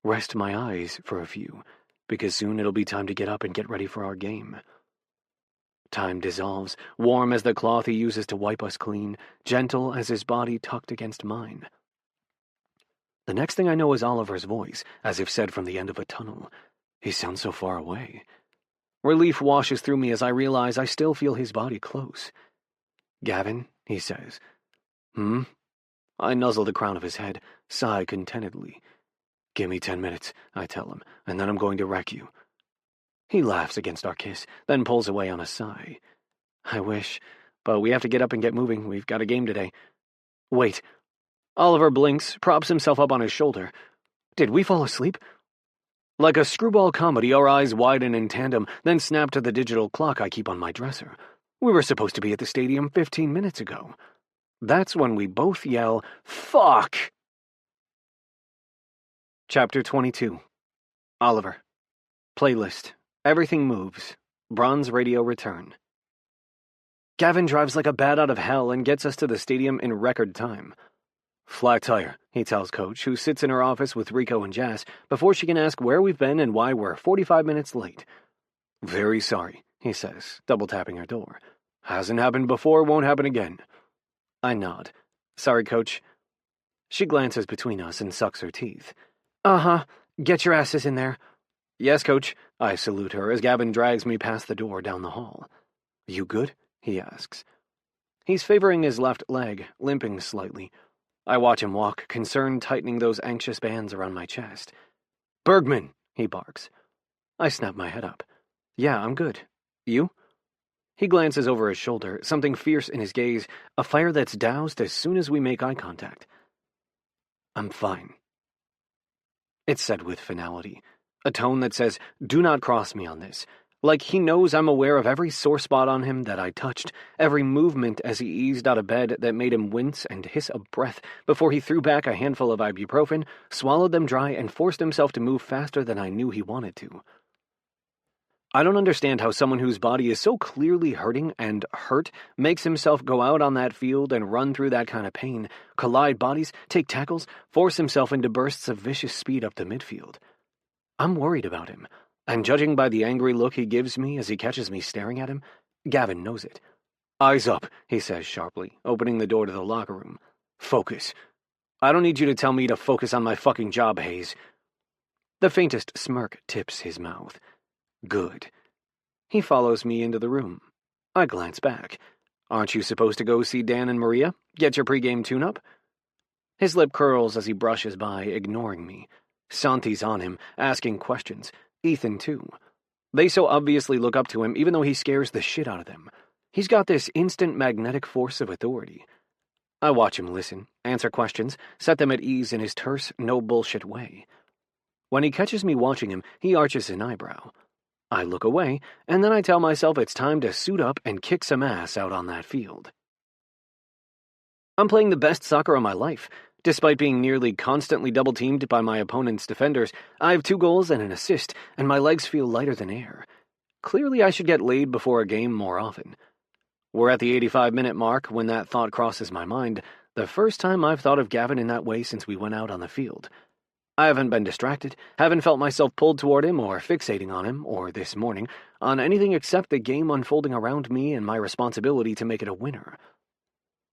rest my eyes for a few, because soon it'll be time to get up and get ready for our game. Time dissolves, warm as the cloth he uses to wipe us clean, gentle as his body tucked against mine. The next thing I know is Oliver's voice, as if said from the end of a tunnel. He sounds so far away. Relief washes through me as I realize I still feel his body close. Gavin, he says. I nuzzle the crown of his head, sigh contentedly. Give me 10 minutes, I tell him, and then I'm going to wreck you. He laughs against our kiss, then pulls away on a sigh. I wish, but we have to get up and get moving. We've got a game today. Wait. Oliver blinks, props himself up on his shoulder. Did we fall asleep? Like a screwball comedy, our eyes widen in tandem, then snap to the digital clock I keep on my dresser. We were supposed to be at the stadium 15 minutes ago. That's when we both yell, "Fuck!" Chapter 22. Oliver. Playlist. Everything moves. Bronze radio return. Gavin drives like a bat out of hell and gets us to the stadium in record time. Flat tire, he tells Coach, who sits in her office with Rico and Jazz, before she can ask where we've been and why we're 45 minutes late. Very sorry, he says, double-tapping her door. Hasn't happened before, won't happen again. I nod. Sorry, Coach. She glances between us and sucks her teeth. Uh-huh. Get your asses in there. Yes, Coach. I salute her as Gavin drags me past the door down the hall. You good? He asks. He's favoring his left leg, limping slightly. I watch him walk, concern tightening those anxious bands around my chest. Bergman, he barks. I snap my head up. Yeah, I'm good. You? He glances over his shoulder, something fierce in his gaze, a fire that's doused as soon as we make eye contact. I'm fine. It's said with finality, a tone that says, do not cross me on this. Like he knows I'm aware of every sore spot on him that I touched, every movement as he eased out of bed that made him wince and hiss a breath before he threw back a handful of ibuprofen, swallowed them dry, and forced himself to move faster than I knew he wanted to. I don't understand how someone whose body is so clearly hurting and hurt makes himself go out on that field and run through that kind of pain, collide bodies, take tackles, force himself into bursts of vicious speed up the midfield. I'm worried about him, and judging by the angry look he gives me as he catches me staring at him, Gavin knows it. Eyes up, he says sharply, opening the door to the locker room. Focus. I don't need you to tell me to focus on my fucking job, Hayes. The faintest smirk tips his mouth. Good. He follows me into the room. I glance back. Aren't you supposed to go see Dan and Maria? Get your pregame tune-up? His lip curls as he brushes by, ignoring me. Santi's on him, asking questions. Ethan, too. They so obviously look up to him, even though he scares the shit out of them. He's got this instant magnetic force of authority. I watch him listen, answer questions, set them at ease in his terse, no-bullshit way. When he catches me watching him, he arches an eyebrow. I look away, and then I tell myself it's time to suit up and kick some ass out on that field. I'm playing the best soccer of my life. Despite being nearly constantly double-teamed by my opponent's defenders, I have 2 goals and an assist, and my legs feel lighter than air. Clearly I should get laid before a game more often. We're at the 85-minute mark when that thought crosses my mind, the first time I've thought of Gavin in that way since we went out on the field. I haven't been distracted, haven't felt myself pulled toward him or fixating on him, or this morning, on anything except the game unfolding around me and my responsibility to make it a winner.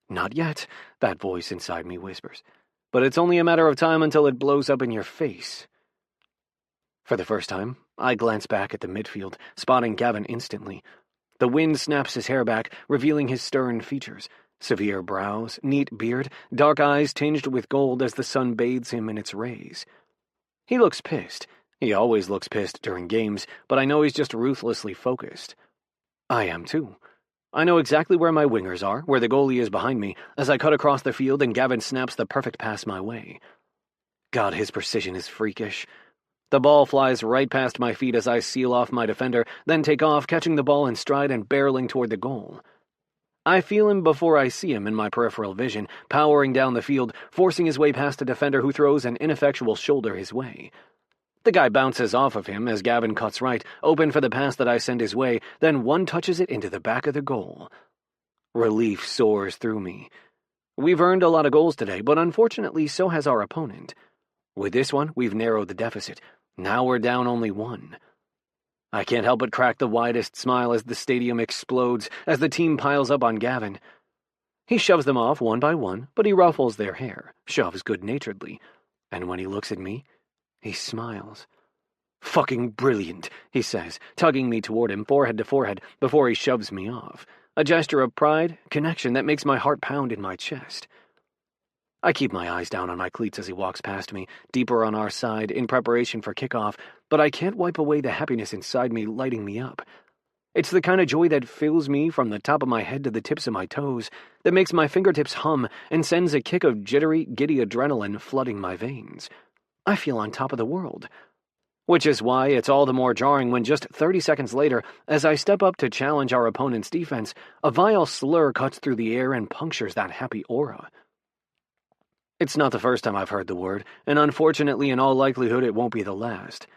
Not yet, that voice inside me whispers, but it's only a matter of time until it blows up in your face. For the first time, I glance back at the midfield, spotting Gavin instantly. The wind snaps his hair back, revealing his stern features. Severe brows, neat beard, dark eyes tinged with gold as the sun bathes him in its rays. He looks pissed. He always looks pissed during games, but I know he's just ruthlessly focused. I am too. I know exactly where my wingers are, where the goalie is behind me, as I cut across the field and Gavin snaps the perfect pass my way. God, his precision is freakish. The ball flies right past my feet as I seal off my defender, then take off, catching the ball in stride and barreling toward the goal. I feel him before I see him in my peripheral vision, powering down the field, forcing his way past a defender who throws an ineffectual shoulder his way. The guy bounces off of him as Gavin cuts right, open for the pass that I send his way, then one touches it into the back of the goal. Relief soars through me. We've earned a lot of goals today, but unfortunately so has our opponent. With this one, we've narrowed the deficit. Now we're down only 1. I can't help but crack the widest smile as the stadium explodes, as the team piles up on Gavin. He shoves them off one by one, but he ruffles their hair, shoves good-naturedly, and when he looks at me, he smiles. Fucking brilliant, he says, tugging me toward him forehead to forehead before he shoves me off, a gesture of pride, connection that makes my heart pound in my chest. I keep my eyes down on my cleats as he walks past me, deeper on our side, in preparation for kickoff, but I can't wipe away the happiness inside me lighting me up. It's the kind of joy that fills me from the top of my head to the tips of my toes, that makes my fingertips hum and sends a kick of jittery, giddy adrenaline flooding my veins. I feel on top of the world. Which is why it's all the more jarring when just 30 seconds later, as I step up to challenge our opponent's defense, a vile slur cuts through the air and punctures that happy aura. It's not the first time I've heard the word, and unfortunately in all likelihood it won't be the last.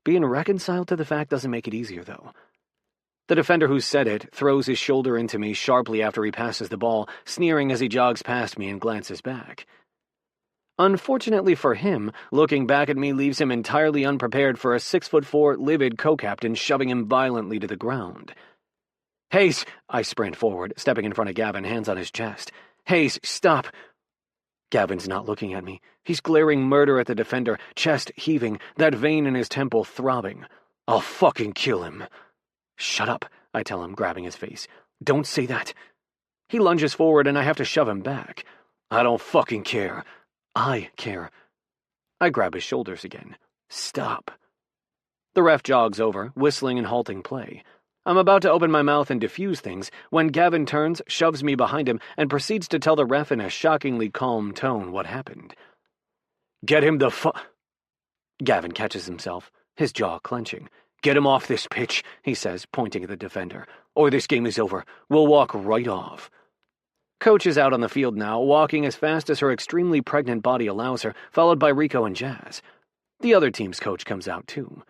Being reconciled to the fact doesn't make it easier, though. The defender who said it throws his shoulder into me sharply after he passes the ball, sneering as he jogs past me and glances back. Unfortunately for him, looking back at me leaves him entirely unprepared for a 6'4" livid co-captain shoving him violently to the ground. Hayes! I sprint forward, stepping in front of Gavin, hands on his chest. Hayes, stop! Gavin's not looking at me. He's glaring murder at the defender, chest heaving, that vein in his temple throbbing. I'll fucking kill him. Shut up, I tell him, grabbing his face. Don't say that. He lunges forward and I have to shove him back. I don't fucking care. I care. I grab his shoulders again. Stop. The ref jogs over, whistling and halting play. I'm about to open my mouth and diffuse things when Gavin turns, shoves me behind him, and proceeds to tell the ref in a shockingly calm tone what happened. Get him the Gavin catches himself, his jaw clenching. Get him off this pitch, he says, pointing at the defender. Or this game is over. We'll walk right off. Coach is out on the field now, walking as fast as her extremely pregnant body allows her, followed by Rico and Jazz. The other team's coach comes out, too.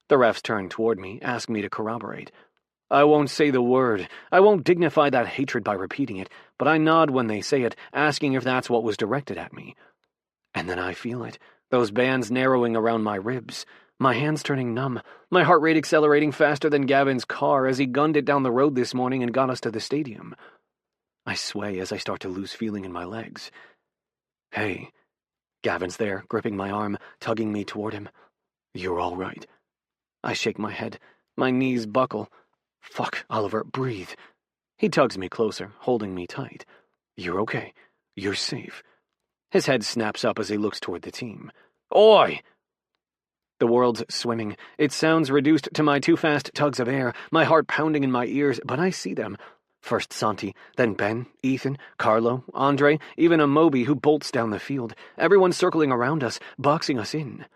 The refs turn toward me, ask me to corroborate. I won't say the word. I won't dignify that hatred by repeating it, but I nod when they say it, asking if that's what was directed at me. And then I feel it, those bands narrowing around my ribs, my hands turning numb, my heart rate accelerating faster than Gavin's car as he gunned it down the road this morning and got us to the stadium. I sway as I start to lose feeling in my legs. Hey. Gavin's there, gripping my arm, tugging me toward him. You're all right. I shake my head. My knees buckle. Fuck, Oliver, breathe. He tugs me closer, holding me tight. You're okay. You're safe. His head snaps up as he looks toward the team. Oi! The world's swimming. It sounds reduced to my too fast tugs of air, my heart pounding in my ears, but I see them. First Santi, then Ben, Ethan, Carlo, Andre, even a Moby who bolts down the field. Everyone circling around us, boxing us in.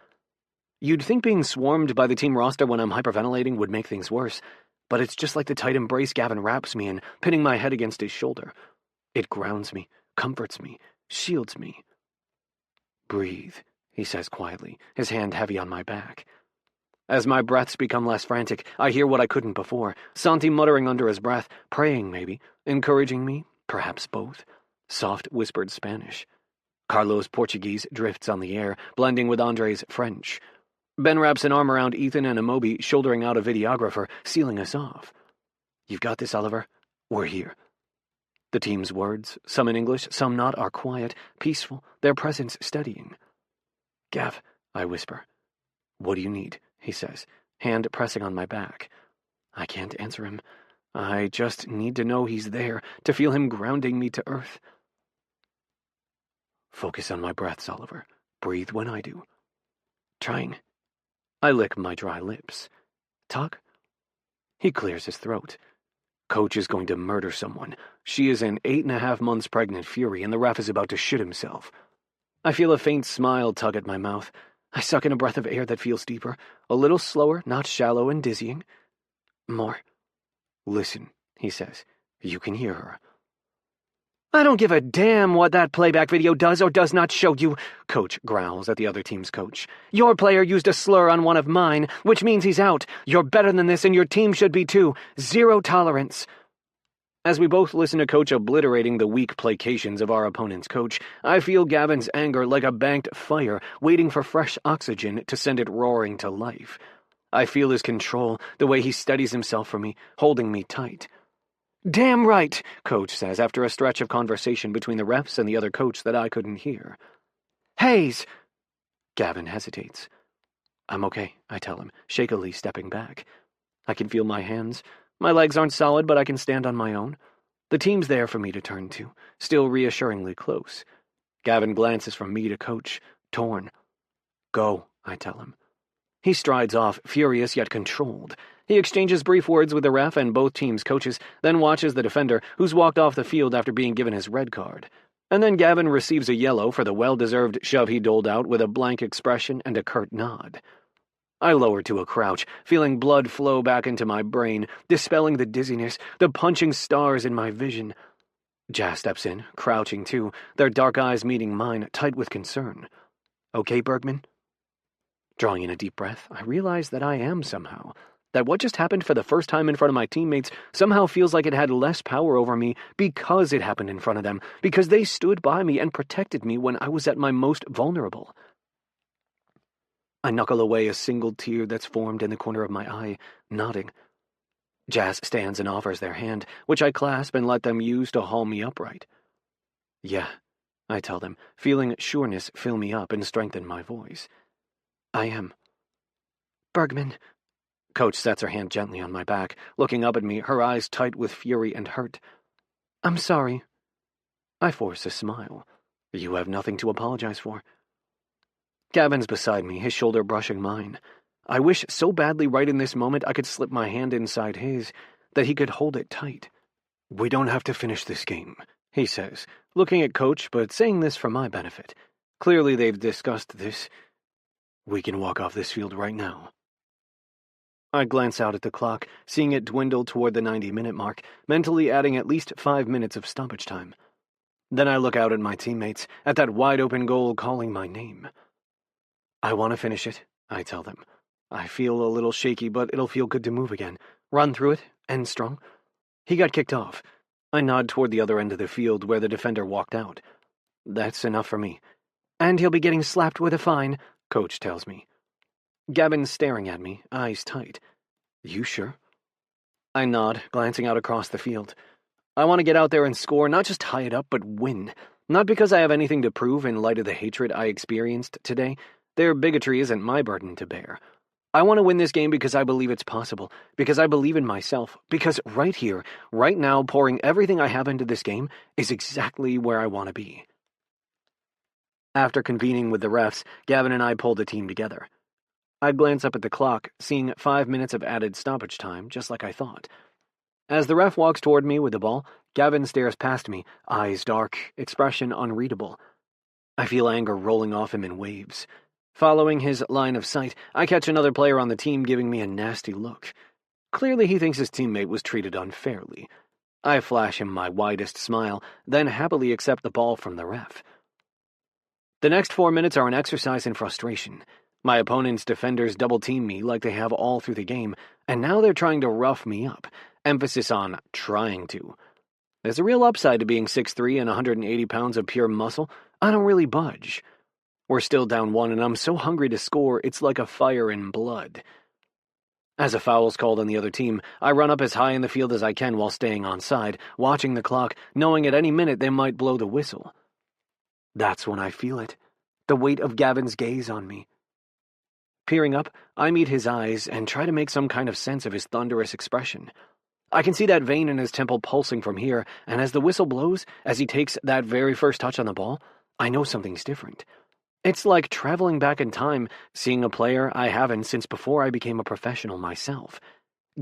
You'd think being swarmed by the team roster when I'm hyperventilating would make things worse, but it's just like the tight embrace Gavin wraps me in, pinning my head against his shoulder. It grounds me, comforts me, shields me. Breathe, he says quietly, his hand heavy on my back. As my breaths become less frantic, I hear what I couldn't before, Santi muttering under his breath, praying maybe, encouraging me, perhaps both. Soft, whispered Spanish. Carlo's Portuguese drifts on the air, blending with Andre's French. Ben wraps an arm around Ethan and Amobi, shouldering out a videographer, sealing us off. You've got this, Oliver. We're here. The team's words, some in English, some not, are quiet, peaceful, their presence steadying. Gav, I whisper. What do you need? He says, hand pressing on my back. I can't answer him. I just need to know he's there, to feel him grounding me to earth. Focus on my breaths, Oliver. Breathe when I do. Trying. I lick my dry lips. Talk? He clears his throat. Coach is going to murder someone. She is an 8.5 months pregnant fury, and the ref is about to shit himself. I feel a faint smile tug at my mouth. I suck in a breath of air that feels deeper, a little slower, not shallow and dizzying. More. Listen, he says. You can hear her. I don't give a damn what that playback video does or does not show you, Coach growls at the other team's coach. Your player used a slur on one of mine, which means he's out. You're better than this and your team should be too. Zero tolerance. As we both listen to Coach obliterating the weak placations of our opponent's coach, I feel Gavin's anger like a banked fire waiting for fresh oxygen to send it roaring to life. I feel his control, the way he steadies himself for me, holding me tight. Damn right, Coach says after a stretch of conversation between the refs and the other coach that I couldn't hear. Hayes! Gavin hesitates. I'm okay, I tell him, shakily stepping back. I can feel my hands. My legs aren't solid, but I can stand on my own. The team's there for me to turn to, still reassuringly close. Gavin glances from me to Coach, torn. Go, I tell him. He strides off, furious yet controlled. He exchanges brief words with the ref and both teams' coaches, then watches the defender, who's walked off the field after being given his red card. And then Gavin receives a yellow for the well-deserved shove he doled out with a blank expression and a curt nod. I lower to a crouch, feeling blood flow back into my brain, dispelling the dizziness, the punching stars in my vision. Jazz steps in, crouching too, their dark eyes meeting mine, tight with concern. Okay, Bergman? Drawing in a deep breath, I realize that I am somehow. That what just happened for the first time in front of my teammates somehow feels like it had less power over me because it happened in front of them, because they stood by me and protected me when I was at my most vulnerable. I knuckle away a single tear that's formed in the corner of my eye, nodding. Jazz stands and offers their hand, which I clasp and let them use to haul me upright. Yeah, I tell them, feeling sureness fill me up and strengthen my voice. I am. Bergman. Coach sets her hand gently on my back, looking up at me, her eyes tight with fury and hurt. I'm sorry. I force a smile. You have nothing to apologize for. Gavin's beside me, his shoulder brushing mine. I wish so badly right in this moment I could slip my hand inside his, that he could hold it tight. We don't have to finish this game, he says, looking at Coach but saying this for my benefit. Clearly they've discussed this. We can walk off this field right now. I glance out at the clock, seeing it dwindle toward the 90-minute mark, mentally adding at least 5 minutes of stoppage time. Then I look out at my teammates, at that wide-open goal calling my name. I want to finish it, I tell them. I feel a little shaky, but it'll feel good to move again. Run through it, end strong. He got kicked off. I nod toward the other end of the field where the defender walked out. That's enough for me. And he'll be getting slapped with a fine, Coach tells me. Gavin's staring at me, eyes tight. You sure? I nod, glancing out across the field. I want to get out there and score, not just tie it up, but win. Not because I have anything to prove in light of the hatred I experienced today. Their bigotry isn't my burden to bear. I want to win this game because I believe it's possible, because I believe in myself, because right here, right now, pouring everything I have into this game is exactly where I want to be. After convening with the refs, Gavin and I pulled the team together. I glance up at the clock, seeing 5 minutes of added stoppage time, just like I thought. As the ref walks toward me with the ball, Gavin stares past me, eyes dark, expression unreadable. I feel anger rolling off him in waves. Following his line of sight, I catch another player on the team giving me a nasty look. Clearly he thinks his teammate was treated unfairly. I flash him my widest smile, then happily accept the ball from the ref. The next 4 minutes are an exercise in frustration. My opponent's defenders double-team me like they have all through the game, and now they're trying to rough me up. Emphasis on trying to. There's a real upside to being 6'3" and 180 pounds of pure muscle. I don't really budge. We're still down 1, and I'm so hungry to score, it's like a fire in blood. As a foul's called on the other team, I run up as high in the field as I can while staying onside, watching the clock, knowing at any minute they might blow the whistle. That's when I feel it, the weight of Gavin's gaze on me. Peering up, I meet his eyes and try to make some kind of sense of his thunderous expression. I can see that vein in his temple pulsing from here, and as the whistle blows, as he takes that very first touch on the ball, I know something's different. It's like traveling back in time, seeing a player I haven't since before I became a professional myself.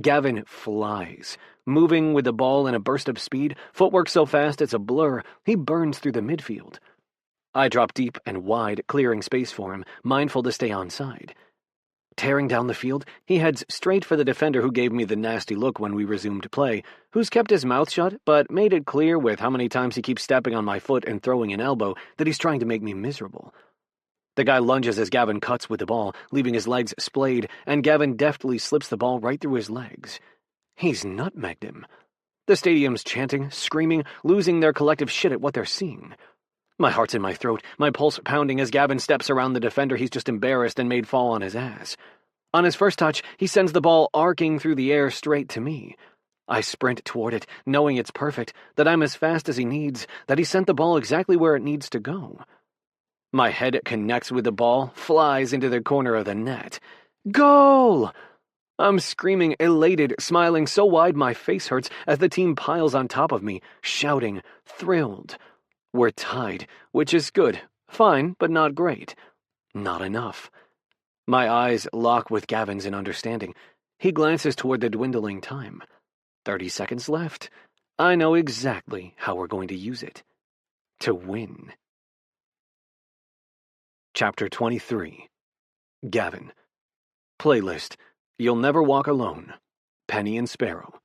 Gavin flies, moving with the ball in a burst of speed, footwork so fast it's a blur, he burns through the midfield. I drop deep and wide, clearing space for him, mindful to stay onside. Tearing down the field, he heads straight for the defender who gave me the nasty look when we resumed play, who's kept his mouth shut, but made it clear with how many times he keeps stepping on my foot and throwing an elbow that he's trying to make me miserable. The guy lunges as Gavin cuts with the ball, leaving his legs splayed, and Gavin deftly slips the ball right through his legs. He's nutmegged him. The stadium's chanting, screaming, losing their collective shit at what they're seeing. My heart's in my throat, my pulse pounding as Gavin steps around the defender he's just embarrassed and made fall on his ass. On his first touch, he sends the ball arcing through the air straight to me. I sprint toward it, knowing it's perfect, that I'm as fast as he needs, that he sent the ball exactly where it needs to go. My head connects with the ball, flies into the corner of the net. Goal! I'm screaming, elated, smiling so wide my face hurts as the team piles on top of me, shouting, thrilled. We're tied, which is good. Fine, but not great. Not enough. My eyes lock with Gavin's in understanding. He glances toward the dwindling time. 30 seconds left. I know exactly how we're going to use it. To win. Chapter 23. Gavin. Playlist. You'll Never Walk Alone. Penny and Sparrow.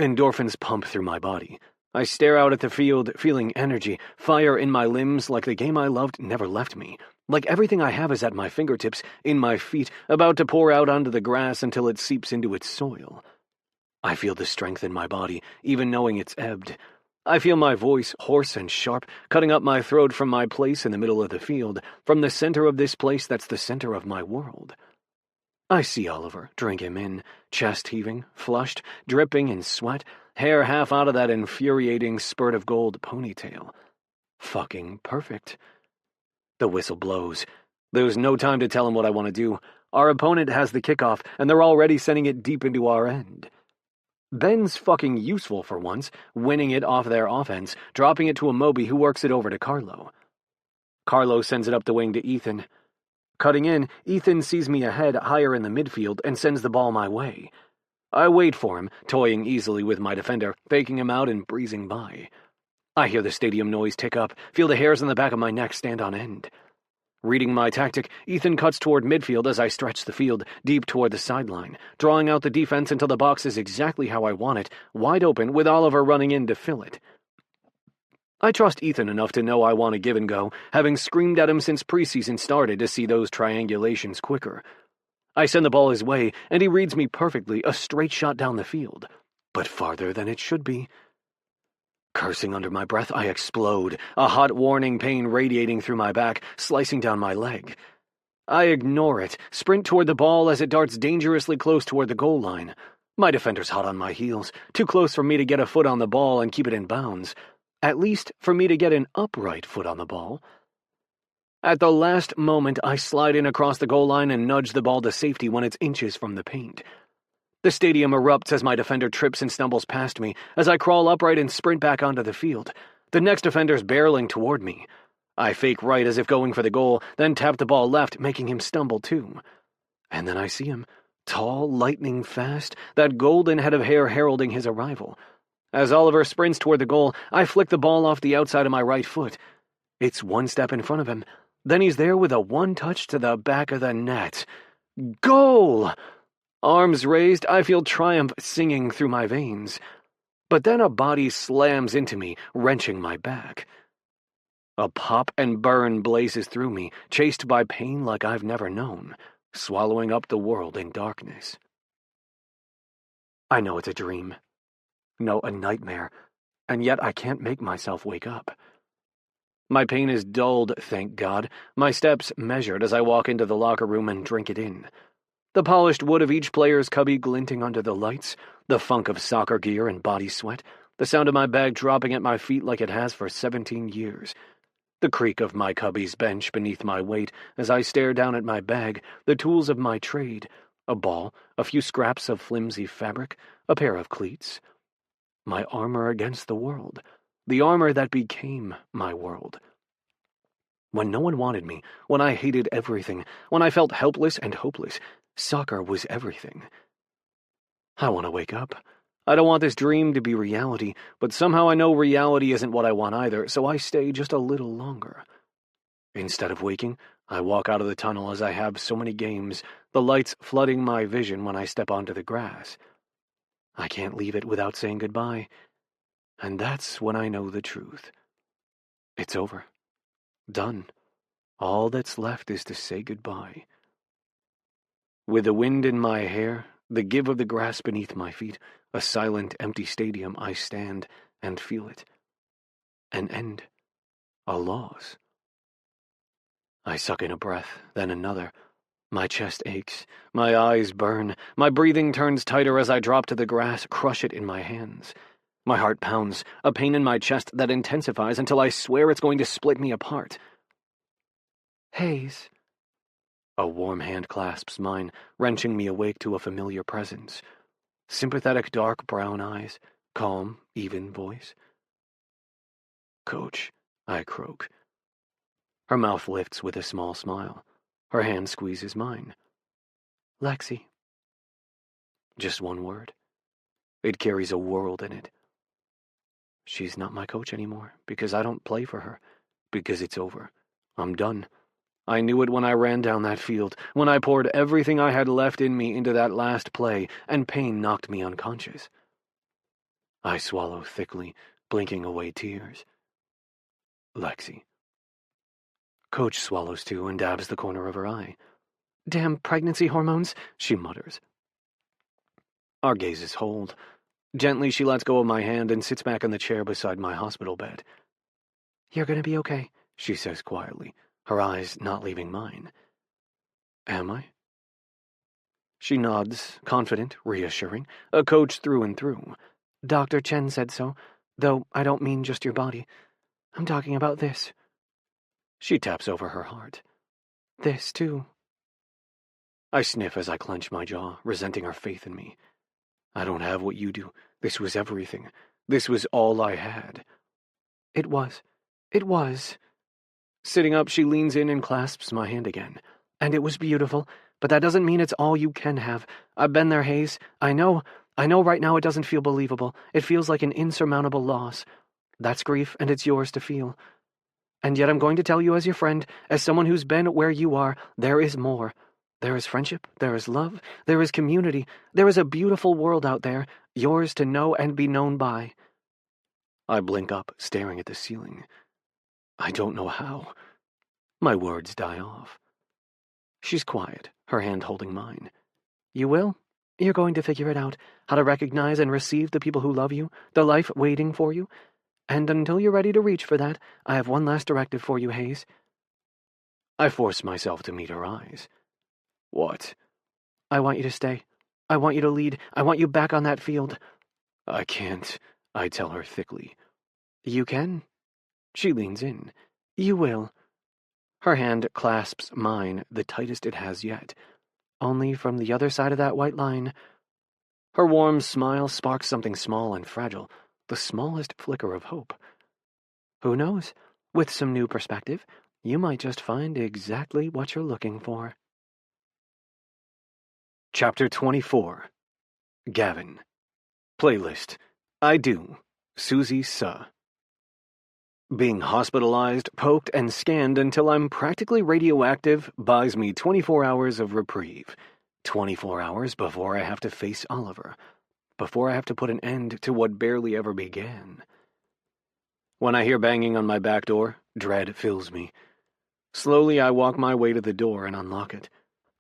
Endorphins pump through my body. I stare out at the field, feeling energy, fire in my limbs like the game I loved never left me. Like everything I have is at my fingertips, in my feet, about to pour out onto the grass until it seeps into its soil. I feel the strength in my body, even knowing it's ebbed. I feel my voice, hoarse and sharp, cutting up my throat from my place in the middle of the field, from the center of this place that's the center of my world. I see Oliver, drink him in, chest heaving, flushed, dripping in sweat, hair half out of that infuriating spurt of gold ponytail. Fucking perfect. The whistle blows. There's no time to tell him what I want to do. Our opponent has the kickoff, and they're already sending it deep into our end. Ben's fucking useful for once, winning it off their offense, dropping it to Amobi, who works it over to Carlo. Carlo sends it up the wing to Ethan. Cutting in, Ethan sees me ahead higher in the midfield and sends the ball my way. I wait for him, toying easily with my defender, faking him out and breezing by. I hear the stadium noise tick up, feel the hairs on the back of my neck stand on end. Reading my tactic, Ethan cuts toward midfield as I stretch the field, deep toward the sideline, drawing out the defense until the box is exactly how I want it, wide open, with Oliver running in to fill it. I trust Ethan enough to know I want to give and go, having screamed at him since preseason started to see those triangulations quicker. I send the ball his way, and he reads me perfectly, a straight shot down the field, but farther than it should be. Cursing under my breath, I explode, a hot warning pain radiating through my back, slicing down my leg. I ignore it, sprint toward the ball as it darts dangerously close toward the goal line. My defender's hot on my heels, too close for me to get a foot on the ball and keep it in bounds. At least for me to get an upright foot on the ball. At the last moment, I slide in across the goal line and nudge the ball to safety when it's inches from the paint. The stadium erupts as my defender trips and stumbles past me, as I crawl upright and sprint back onto the field. The next defender's barreling toward me. I fake right as if going for the goal, then tap the ball left, making him stumble too. And then I see him, tall, lightning fast, that golden head of hair heralding his arrival. As Oliver sprints toward the goal, I flick the ball off the outside of my right foot. It's one step in front of him. Then he's there with a one-touch to the back of the net. Goal! Arms raised, I feel triumph singing through my veins. But then a body slams into me, wrenching my back. A pop and burn blazes through me, chased by pain like I've never known, swallowing up the world in darkness. I know it's a dream. No, a nightmare, and yet I can't make myself wake up. My pain is dulled, thank God, my steps measured as I walk into the locker room and drink it in. The polished wood of each player's cubby glinting under the lights, the funk of soccer gear and body sweat, the sound of my bag dropping at my feet like it has for 17 years, the creak of my cubby's bench beneath my weight as I stare down at my bag, the tools of my trade, a ball, a few scraps of flimsy fabric, a pair of cleats. My armor against the world, the armor that became my world. When no one wanted me, when I hated everything, when I felt helpless and hopeless, soccer was everything. I want to wake up. I don't want this dream to be reality, but somehow I know reality isn't what I want either, so I stay just a little longer. Instead of waking, I walk out of the tunnel as I have so many games, the lights flooding my vision when I step onto the grass. I can't leave it without saying goodbye, and that's when I know the truth. It's over. Done. All that's left is to say goodbye. With the wind in my hair, the give of the grass beneath my feet, a silent, empty stadium, I stand and feel it. An end. A loss. I suck in a breath, then another. My chest aches, my eyes burn, my breathing turns tighter as I drop to the grass, crush it in my hands. My heart pounds, a pain in my chest that intensifies until I swear it's going to split me apart. Hayes. A warm hand clasps mine, wrenching me awake to a familiar presence. Sympathetic dark brown eyes, calm, even voice. Coach, I croak. Her mouth lifts with a small smile. Her hand squeezes mine. Lexi. Just one word. It carries a world in it. She's not my coach anymore, because I don't play for her, because it's over. I'm done. I knew it when I ran down that field, when I poured everything I had left in me into that last play, and pain knocked me unconscious. I swallow thickly, blinking away tears. Lexi. Coach swallows too and dabs the corner of her eye. Damn pregnancy hormones, she mutters. Our gazes hold. Gently, she lets go of my hand and sits back in the chair beside my hospital bed. You're gonna be okay, she says quietly, her eyes not leaving mine. Am I? She nods, confident, reassuring, a coach through and through. Dr. Chen said so, though I don't mean just your body. I'm talking about this. She taps over her heart. This, too. I sniff as I clench my jaw, resenting her faith in me. I don't have what you do. This was everything. This was all I had. It was. It was. Sitting up, she leans in and clasps my hand again. And it was beautiful, but that doesn't mean it's all you can have. I've been there, Hayes. I know right now it doesn't feel believable. It feels like an insurmountable loss. That's grief, and it's yours to feel. And yet I'm going to tell you as your friend, as someone who's been where you are, there is more. There is friendship, there is love, there is community, there is a beautiful world out there, yours to know and be known by. I blink up, staring at the ceiling. I don't know how. My words die off. She's quiet, her hand holding mine. You will? You're going to figure it out, how to recognize and receive the people who love you, the life waiting for you. And until you're ready to reach for that, I have one last directive for you, Hayes. I force myself to meet her eyes. What? I want you to stay. I want you to lead. I want you back on that field. I can't, I tell her thickly. You can. She leans in. You will. Her hand clasps mine, the tightest it has yet. Only from the other side of that white line. Her warm smile sparks something small and fragile, the smallest flicker of hope. Who knows? With some new perspective, you might just find exactly what you're looking for. Chapter 24. Gavin. Playlist. I Do. Susie Suh. Being hospitalized, poked, and scanned until I'm practically radioactive buys me 24 hours of reprieve. 24 hours before I have to face Oliver. Before I have to put an end to what barely ever began. When I hear banging on my back door, dread fills me. Slowly, I walk my way to the door and unlock it.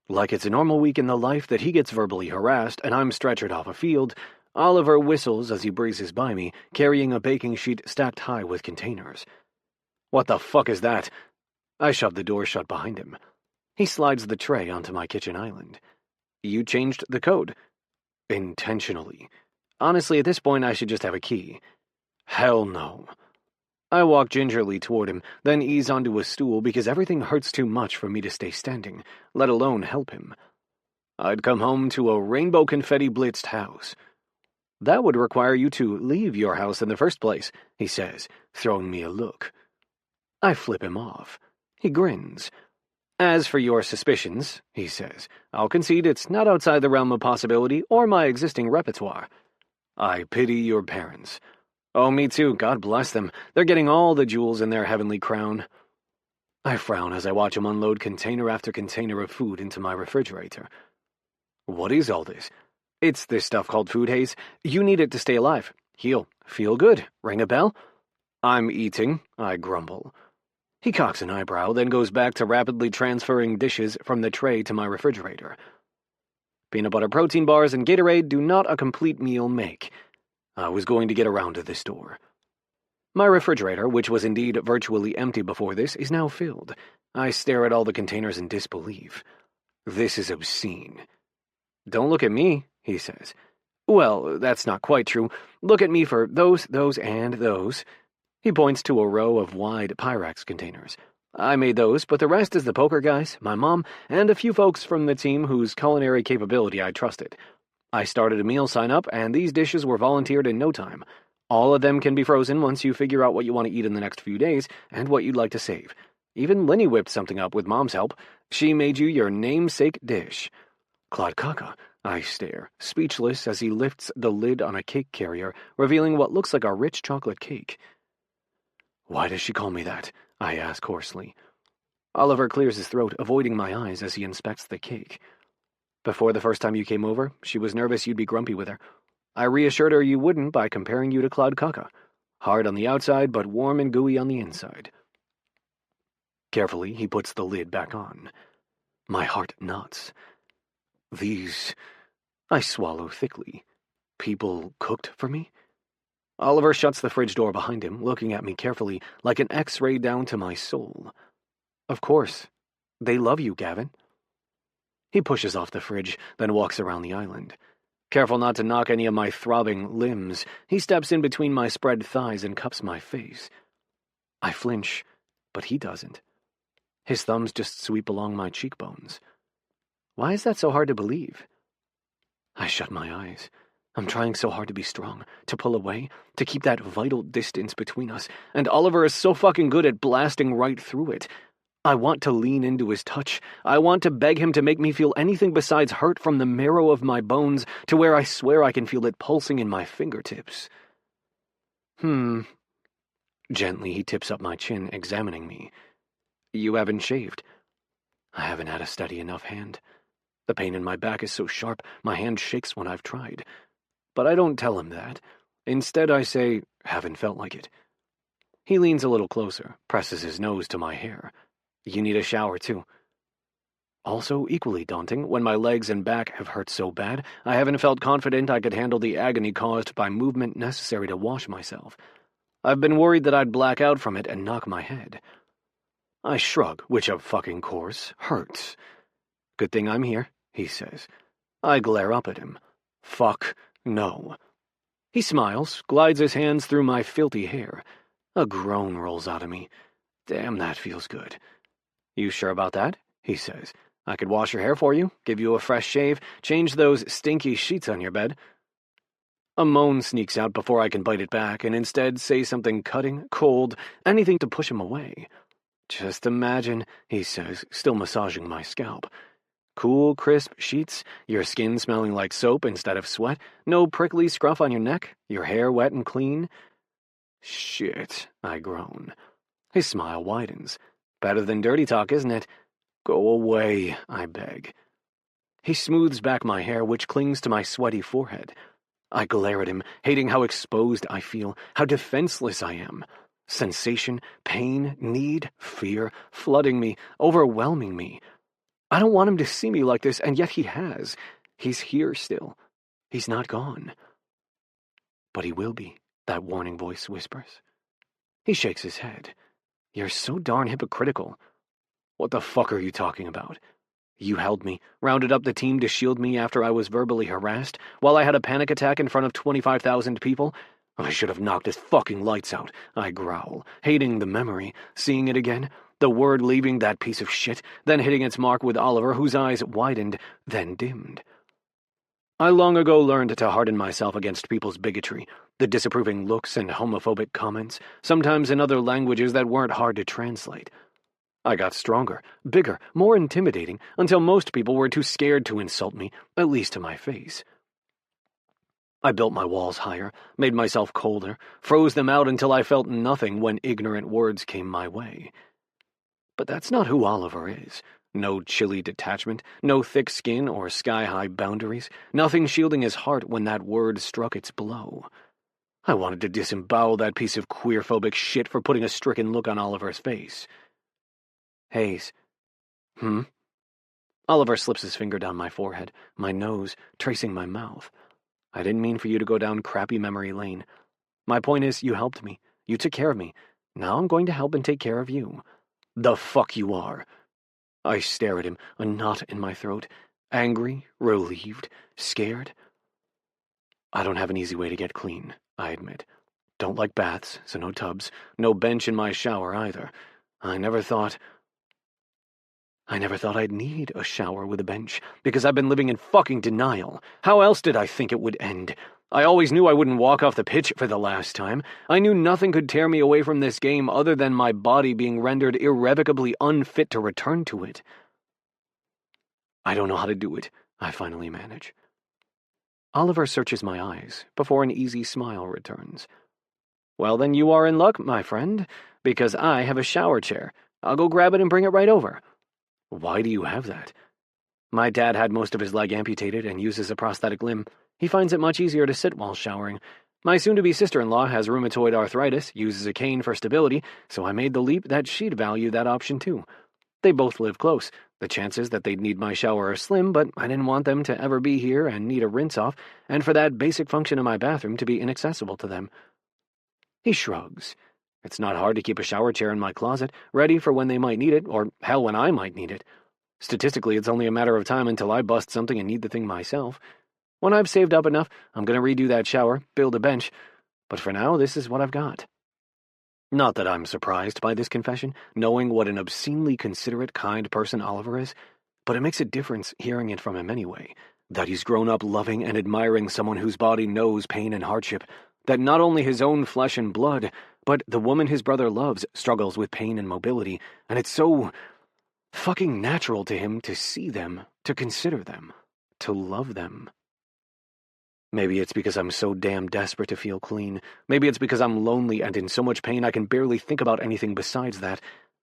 Like it's a normal week in the life that he gets verbally harassed and I'm stretchered off a field, Oliver whistles as he breezes by me, carrying a baking sheet stacked high with containers. What the fuck is that? I shove the door shut behind him. He slides the tray onto my kitchen island. You changed the code. Intentionally. Honestly, at this point, I should just have a key. Hell no. I walk gingerly toward him, then ease onto a stool because everything hurts too much for me to stay standing, let alone help him. I'd come home to a rainbow confetti blitzed house. That would require you to leave your house in the first place, he says, throwing me a look. I flip him off. He grins. As for your suspicions, he says, I'll concede it's not outside the realm of possibility or my existing repertoire. I pity your parents. Oh, me too, God bless them. They're getting all the jewels in their heavenly crown. I frown as I watch him unload container after container of food into my refrigerator. What is all this? It's this stuff called food, Hayes. You need it to stay alive, heal, feel good. Ring a bell? I'm eating, I grumble. He cocks an eyebrow, then goes back to rapidly transferring dishes from the tray to my refrigerator. Peanut butter protein bars and Gatorade do not a complete meal make. I was going to get around to this door. My refrigerator, which was indeed virtually empty before this, is now filled. I stare at all the containers in disbelief. This is obscene. Don't look at me, he says. Well, that's not quite true. Look at me for those, and those. He points to a row of wide Pyrex containers. I made those, but the rest is the poker guys, my mom, and a few folks from the team whose culinary capability I trusted. I started a meal sign-up, and these dishes were volunteered in no time. All of them can be frozen once you figure out what you want to eat in the next few days and what you'd like to save. Even Lenny whipped something up with Mom's help. She made you your namesake dish. Claude Caca, I stare, speechless as he lifts the lid on a cake carrier, revealing what looks like a rich chocolate cake. Why does she call me that? I ask hoarsely. Oliver clears his throat, avoiding my eyes as he inspects the cake. Before the first time you came over, she was nervous you'd be grumpy with her. I reassured her you wouldn't by comparing you to Claude Caca. Hard on the outside, but warm and gooey on the inside. Carefully, he puts the lid back on. My heart knots. These... I swallow thickly. People cooked for me? Oliver shuts the fridge door behind him, looking at me carefully, like an X-ray down to my soul. Of course. They love you, Gavin. He pushes off the fridge, then walks around the island. Careful not to knock any of my throbbing limbs, he steps in between my spread thighs and cups my face. I flinch, but he doesn't. His thumbs just sweep along my cheekbones. Why is that so hard to believe? I shut my eyes. I'm trying so hard to be strong, to pull away, to keep that vital distance between us, and Oliver is so fucking good at blasting right through it. I want to lean into his touch. I want to beg him to make me feel anything besides hurt from the marrow of my bones to where I swear I can feel it pulsing in my fingertips. Gently, he tips up my chin, examining me. You haven't shaved. I haven't had a steady enough hand. The pain in my back is so sharp, my hand shakes when I've tried. But I don't tell him that. Instead, I say, haven't felt like it. He leans a little closer, presses his nose to my hair. You need a shower, too. Also, equally daunting, when my legs and back have hurt so bad, I haven't felt confident I could handle the agony caused by movement necessary to wash myself. I've been worried that I'd black out from it and knock my head. I shrug, which of fucking course hurts. Good thing I'm here, he says. I glare up at him. Fuck no. He smiles, glides his hands through my filthy hair. A groan rolls out of me. Damn, that feels good. You sure about that? He says. I could wash your hair for you, give you a fresh shave, change those stinky sheets on your bed. A moan sneaks out before I can bite it back, and instead say something cutting, cold, anything to push him away. Just imagine, he says, still massaging my scalp. Cool, crisp sheets, your skin smelling like soap instead of sweat, no prickly scruff on your neck, your hair wet and clean. Shit, I groan. His smile widens. Better than dirty talk, isn't it? Go away, I beg. He smooths back my hair, which clings to my sweaty forehead. I glare at him, hating how exposed I feel, how defenseless I am. Sensation, pain, need, fear, flooding me, overwhelming me. I don't want him to see me like this, and yet he has. He's here still. He's not gone. But he will be, that warning voice whispers. He shakes his head. You're so darn hypocritical. What the fuck are you talking about? You held me, rounded up the team to shield me after I was verbally harassed, while I had a panic attack in front of 25,000 people? I should have knocked his fucking lights out, I growl, hating the memory, seeing it again, the word leaving that piece of shit, then hitting its mark with Oliver, whose eyes widened, then dimmed. I long ago learned to harden myself against people's bigotry, the disapproving looks and homophobic comments, sometimes in other languages that weren't hard to translate. I got stronger, bigger, more intimidating, until most people were too scared to insult me, at least to my face. I built my walls higher, made myself colder, froze them out until I felt nothing when ignorant words came my way. But that's not who Oliver is. No chilly detachment, no thick skin or sky-high boundaries, nothing shielding his heart when that word struck its blow. I wanted to disembowel that piece of queerphobic shit for putting a stricken look on Oliver's face. Hayes. Oliver slips his finger down my forehead, my nose, tracing my mouth. I didn't mean for you to go down crappy memory lane. My point is, you helped me. You took care of me. Now I'm going to help and take care of you. The fuck you are. I stare at him, a knot in my throat. Angry, relieved, scared. I don't have an easy way to get clean, I admit. Don't like baths, so no tubs. No bench in my shower either. I never thought I'd need a shower with a bench, because I've been living in fucking denial. How else did I think it would end? I always knew I wouldn't walk off the pitch for the last time. I knew nothing could tear me away from this game other than my body being rendered irrevocably unfit to return to it. I don't know how to do it, I finally manage. Oliver searches my eyes, before an easy smile returns. Well, then you are in luck, my friend, because I have a shower chair. I'll go grab it and bring it right over. Why do you have that? My dad had most of his leg amputated and uses a prosthetic limb. He finds it much easier to sit while showering. My soon-to-be sister-in-law has rheumatoid arthritis, uses a cane for stability, so I made the leap that she'd value that option too. They both live close. The chances that they'd need my shower are slim, but I didn't want them to ever be here and need a rinse-off, and for that basic function in my bathroom to be inaccessible to them. He shrugs. It's not hard to keep a shower chair in my closet, ready for when they might need it, or hell, when I might need it. Statistically, it's only a matter of time until I bust something and need the thing myself. When I've saved up enough, I'm going to redo that shower, build a bench. But for now, this is what I've got. Not that I'm surprised by this confession, knowing what an obscenely considerate, kind person Oliver is, but it makes a difference hearing it from him anyway. That he's grown up loving and admiring someone whose body knows pain and hardship. That not only his own flesh and blood, but the woman his brother loves struggles with pain and mobility, and it's so fucking natural to him to see them, to consider them, to love them. Maybe it's because I'm so damn desperate to feel clean. Maybe it's because I'm lonely and in so much pain I can barely think about anything besides that.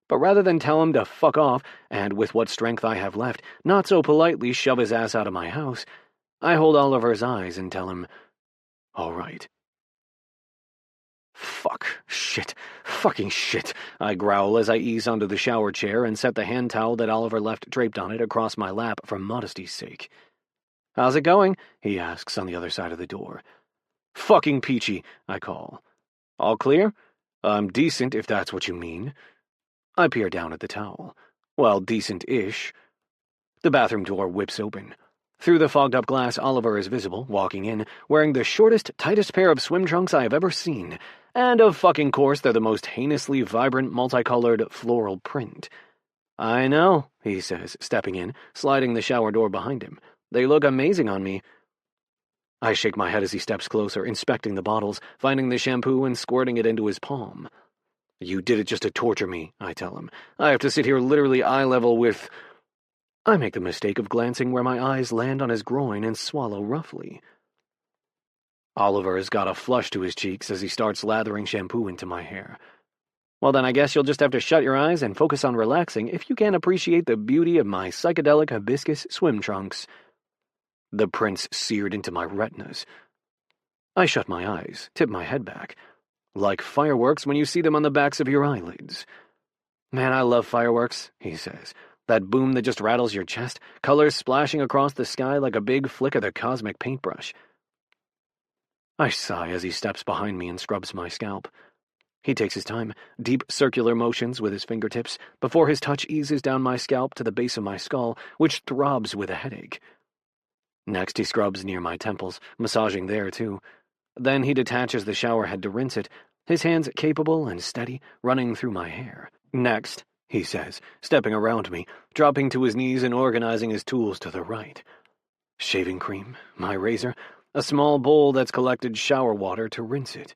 But rather than tell him to fuck off, and with what strength I have left, not so politely shove his ass out of my house, I hold Oliver's eyes and tell him, all right. Fuck, shit, fucking shit, I growl as I ease onto the shower chair and set the hand towel that Oliver left draped on it across my lap for modesty's sake. How's it going? He asks on the other side of the door. Fucking peachy, I call. All clear? I'm decent, if that's what you mean. I peer down at the towel. Well, decent-ish. The bathroom door whips open. Through the fogged-up glass, Oliver is visible, walking in, wearing the shortest, tightest pair of swim trunks I have ever seen, and of fucking course they're the most heinously vibrant, multicolored floral print. I know, he says, stepping in, sliding the shower door behind him. They look amazing on me. I shake my head as he steps closer, inspecting the bottles, finding the shampoo and squirting it into his palm. You did it just to torture me, I tell him. I have to sit here literally eye level with... I make the mistake of glancing where my eyes land on his groin and swallow roughly. Oliver has got a flush to his cheeks as he starts lathering shampoo into my hair. Well, then I guess you'll just have to shut your eyes and focus on relaxing if you can't appreciate the beauty of my psychedelic hibiscus swim trunks. The prints seared into my retinas. I shut my eyes, tip my head back. Like fireworks when you see them on the backs of your eyelids. Man, I love fireworks, he says. That boom that just rattles your chest, colors splashing across the sky like a big flick of the cosmic paintbrush. I sigh as he steps behind me and scrubs my scalp. He takes his time, deep circular motions with his fingertips, before his touch eases down my scalp to the base of my skull, which throbs with a headache. Next, he scrubs near my temples, massaging there, too. Then he detaches the shower head to rinse it, his hands capable and steady, running through my hair. Next, he says, stepping around me, dropping to his knees and organizing his tools to the right. Shaving cream, my razor, a small bowl that's collected shower water to rinse it.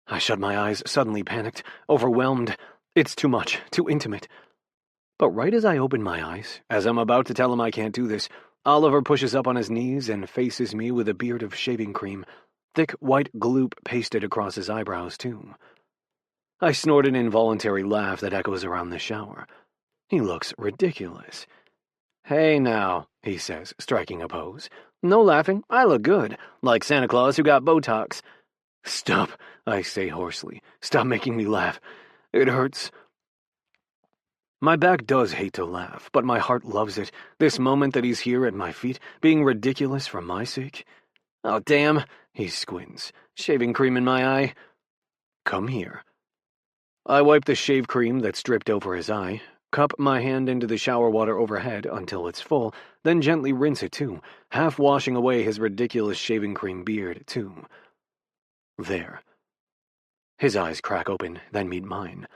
I shut my eyes, suddenly panicked, overwhelmed. It's too much, too intimate. But right as I open my eyes, as I'm about to tell him I can't do this, Oliver pushes up on his knees and faces me with a beard of shaving cream, thick white gloop pasted across his eyebrows, too. I snort an involuntary laugh that echoes around the shower. He looks ridiculous. Hey now, he says, striking a pose. No laughing, I look good, like Santa Claus who got Botox. Stop, I say hoarsely. Stop making me laugh. It hurts. My back does hate to laugh, but my heart loves it, this moment that he's here at my feet, being ridiculous for my sake. Oh, damn, he squints, shaving cream in my eye. Come here. I wipe the shave cream that's dripped over his eye, cup my hand into the shower water overhead until it's full, then gently rinse it too, half washing away his ridiculous shaving cream beard too. There. His eyes crack open, then meet mine.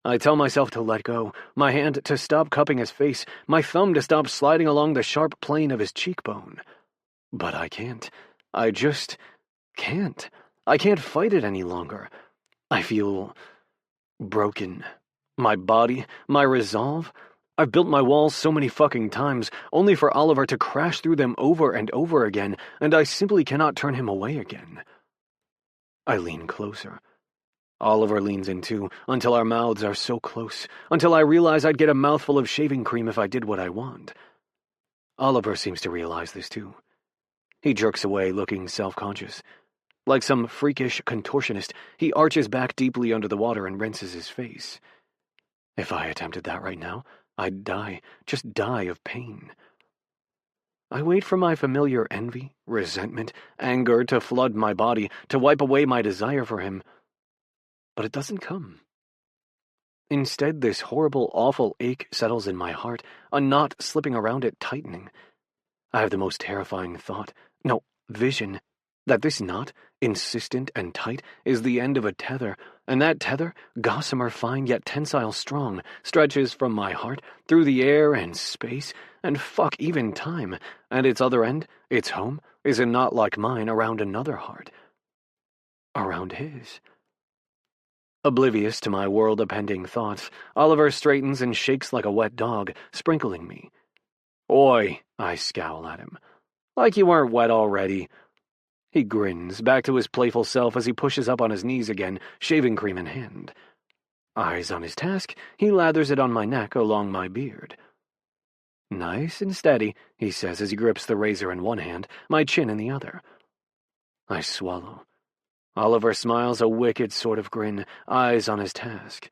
I tell myself to let go, my hand to stop cupping his face, my thumb to stop sliding along the sharp plane of his cheekbone. But I can't. I just can't. I can't fight it any longer. I feel broken. My body, my resolve. I've built my walls so many fucking times, only for Oliver to crash through them over and over again, and I simply cannot turn him away again. I lean closer. Oliver leans in too, until our mouths are so close, until I realize I'd get a mouthful of shaving cream if I did what I want. Oliver seems to realize this too. He jerks away, looking self-conscious. Like some freakish contortionist, he arches back deeply under the water and rinses his face. If I attempted that right now, I'd die, just die of pain. I wait for my familiar envy, resentment, anger to flood my body, to wipe away my desire for him. But it doesn't come. Instead, this horrible, awful ache settles in my heart, a knot slipping around it tightening. I have the most terrifying thought, no, vision, that this knot, insistent and tight, is the end of a tether, and that tether, gossamer fine yet tensile strong, stretches from my heart through the air and space, and fuck even time, and its other end, its home, is a knot like mine around another heart. Around his. Oblivious to my world-appending thoughts, Oliver straightens and shakes like a wet dog, sprinkling me. Oi, I scowl at him. Like you weren't wet already. He grins, back to his playful self as he pushes up on his knees again, shaving cream in hand. Eyes on his task, he lathers it on my neck along my beard. Nice and steady, he says as he grips the razor in one hand, my chin in the other. I swallow. Oliver smiles a wicked sort of grin, eyes on his task.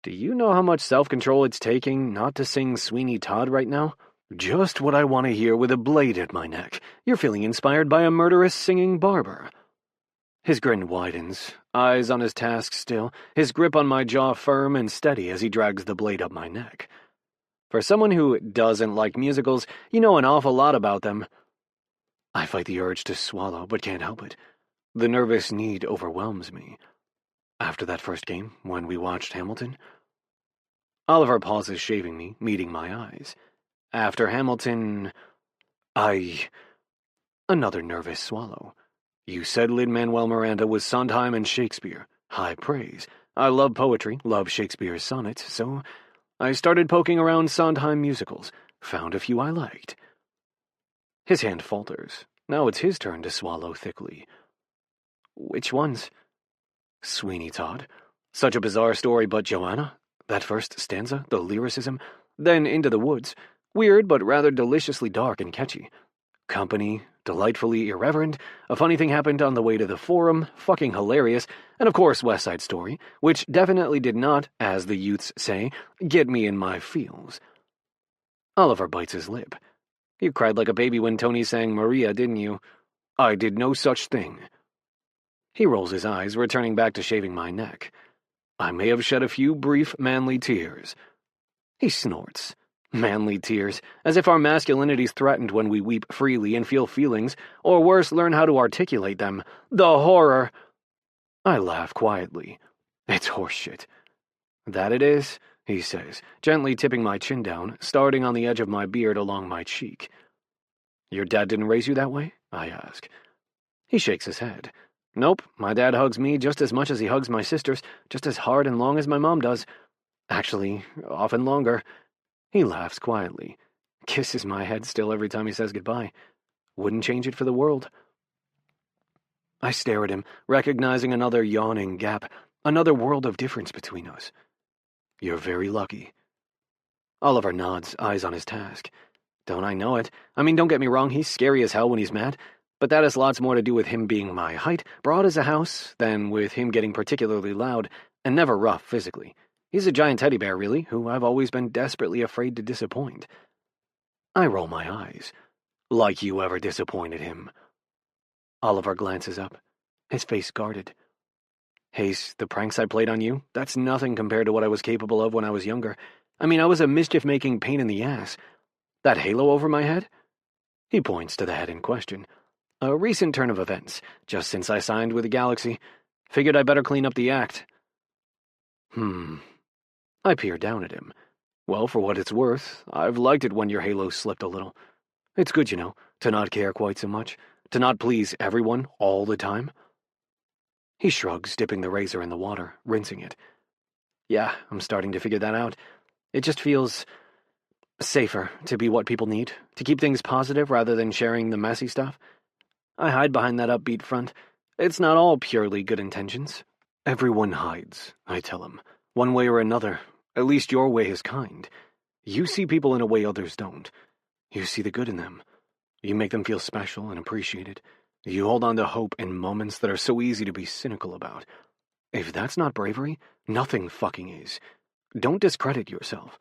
Do you know how much self-control it's taking not to sing Sweeney Todd right now? Just what I want to hear with a blade at my neck. You're feeling inspired by a murderous singing barber. His grin widens, eyes on his task still, his grip on my jaw firm and steady as he drags the blade up my neck. For someone who doesn't like musicals, you know an awful lot about them. I fight the urge to swallow, but can't help it. The nervous need overwhelms me. After that first game, when we watched Hamilton. Oliver pauses shaving me, meeting my eyes. After Hamilton, Another nervous swallow. You said Lin-Manuel Miranda was Sondheim and Shakespeare. High praise. I love poetry, love Shakespeare's sonnets, so I started poking around Sondheim musicals, found a few I liked. His hand falters. Now it's his turn to swallow thickly. Which ones? Sweeney Todd. Such a bizarre story, but Joanna? That first stanza, the lyricism, then Into the Woods. Weird, but rather deliciously dark and catchy. Company, delightfully irreverent. A funny thing happened on the way to the Forum, fucking hilarious. And of course West Side Story, which definitely did not, as the youths say, get me in my feels. Oliver bites his lip. You cried like a baby when Tony sang Maria, didn't you? I did no such thing. He rolls his eyes, returning back to shaving my neck. I may have shed a few brief, manly tears. He snorts. Manly tears, as if our masculinity's threatened when we weep freely and feel feelings, or worse, learn how to articulate them. The horror! I laugh quietly. It's horseshit. That it is, he says, gently tipping my chin down, starting on the edge of my beard along my cheek. Your dad didn't raise you that way? I ask. He shakes his head. Nope, my dad hugs me just as much as he hugs my sisters, just as hard and long as my mom does. Actually, often longer. He laughs quietly, kisses my head still every time he says goodbye. Wouldn't change it for the world. I stare at him, recognizing another yawning gap, another world of difference between us. You're very lucky. Oliver nods, eyes on his task. Don't I know it? I mean, don't get me wrong, he's scary as hell when he's mad. But that has lots more to do with him being my height, broad as a house, than with him getting particularly loud, and never rough physically. He's a giant teddy bear, really, who I've always been desperately afraid to disappoint. I roll my eyes. Like you ever disappointed him. Oliver glances up, his face guarded. Hayes, the pranks I played on you, that's nothing compared to what I was capable of when I was younger. I mean, I was a mischief-making pain in the ass. That halo over my head? He points to the head in question. A recent turn of events, just since I signed with the Galaxy. Figured I better clean up the act. I peer down at him. Well, for what it's worth, I've liked it when your halo slipped a little. It's good, you know, to not care quite so much, to not please everyone all the time. He shrugs, dipping the razor in the water, rinsing it. Yeah, I'm starting to figure that out. It just feels safer to be what people need, to keep things positive rather than sharing the messy stuff. I hide behind that upbeat front. It's not all purely good intentions. Everyone hides, I tell him. One way or another. At least your way is kind. You see people in a way others don't. You see the good in them. You make them feel special and appreciated. You hold on to hope in moments that are so easy to be cynical about. If that's not bravery, nothing fucking is. Don't discredit yourself.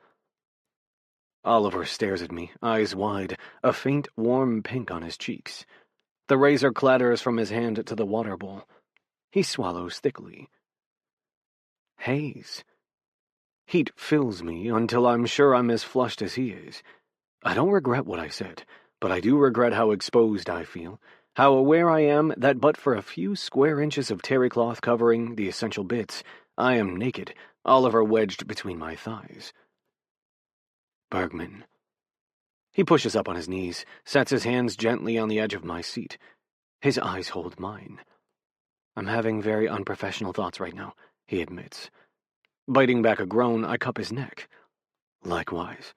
Oliver stares at me, eyes wide, a faint, warm pink on his cheeks. The razor clatters from his hand to the water bowl. He swallows thickly. Hayes. Heat fills me until I'm sure I'm as flushed as he is. I don't regret what I said, but I do regret how exposed I feel, how aware I am that but for a few square inches of terry cloth covering the essential bits, I am naked, Oliver wedged between my thighs. Bergman. He pushes up on his knees, sets his hands gently on the edge of my seat. His eyes hold mine. I'm having very unprofessional thoughts right now, he admits. Biting back a groan, I cup his neck. Likewise.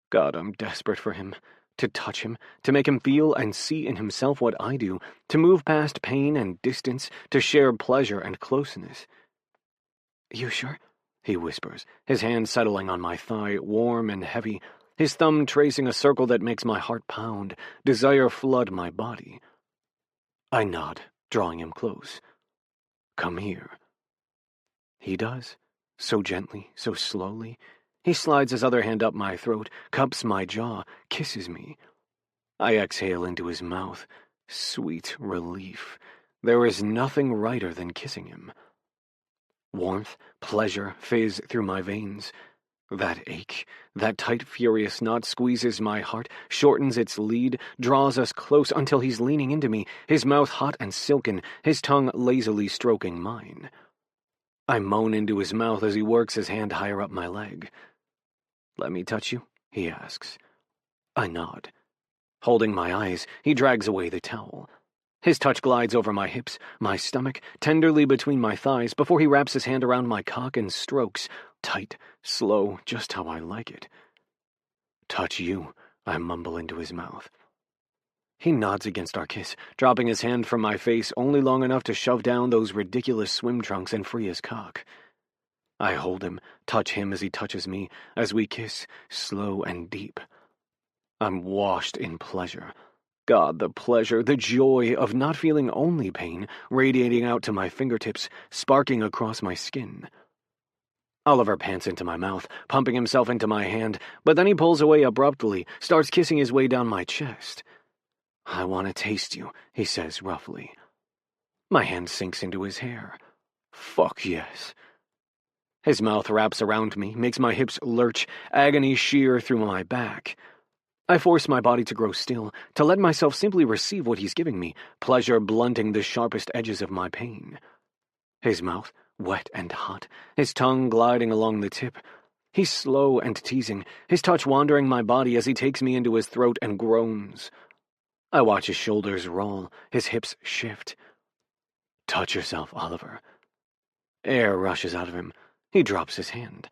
God, I'm desperate for him. To touch him, to make him feel and see in himself what I do, to move past pain and distance, to share pleasure and closeness. You sure? He whispers, his hand settling on my thigh, warm and heavy, his thumb tracing a circle that makes my heart pound, desire flood my body. I nod, drawing him close. Come here. He does, so gently, so slowly. He slides his other hand up my throat, cups my jaw, kisses me. I exhale into his mouth. Sweet relief. There is nothing righter than kissing him. Warmth, pleasure fizz through my veins. That ache, that tight, furious knot squeezes my heart, shortens its lead, draws us close until he's leaning into me, his mouth hot and silken, his tongue lazily stroking mine. I moan into his mouth as he works his hand higher up my leg. Let me touch you? He asks. I nod. Holding my eyes, he drags away the towel. His touch glides over my hips, my stomach, tenderly between my thighs before he wraps his hand around my cock and strokes, tight, slow, just how I like it. Touch you, I mumble into his mouth. He nods against our kiss, dropping his hand from my face only long enough to shove down those ridiculous swim trunks and free his cock. I hold him, touch him as he touches me, as we kiss, slow and deep. I'm washed in pleasure. God, the pleasure, the joy of not feeling only pain, radiating out to my fingertips, sparking across my skin. Oliver pants into my mouth, pumping himself into my hand, but then he pulls away abruptly, starts kissing his way down my chest. I want to taste you, he says roughly. My hand sinks into his hair. Fuck yes. His mouth wraps around me, makes my hips lurch, agony shear through my back. I force my body to grow still, to let myself simply receive what he's giving me, pleasure blunting the sharpest edges of my pain. His mouth, wet and hot, his tongue gliding along the tip. He's slow and teasing, his touch wandering my body as he takes me into his throat and groans. I watch his shoulders roll, his hips shift. Touch yourself, Oliver. Air rushes out of him. He drops his hand.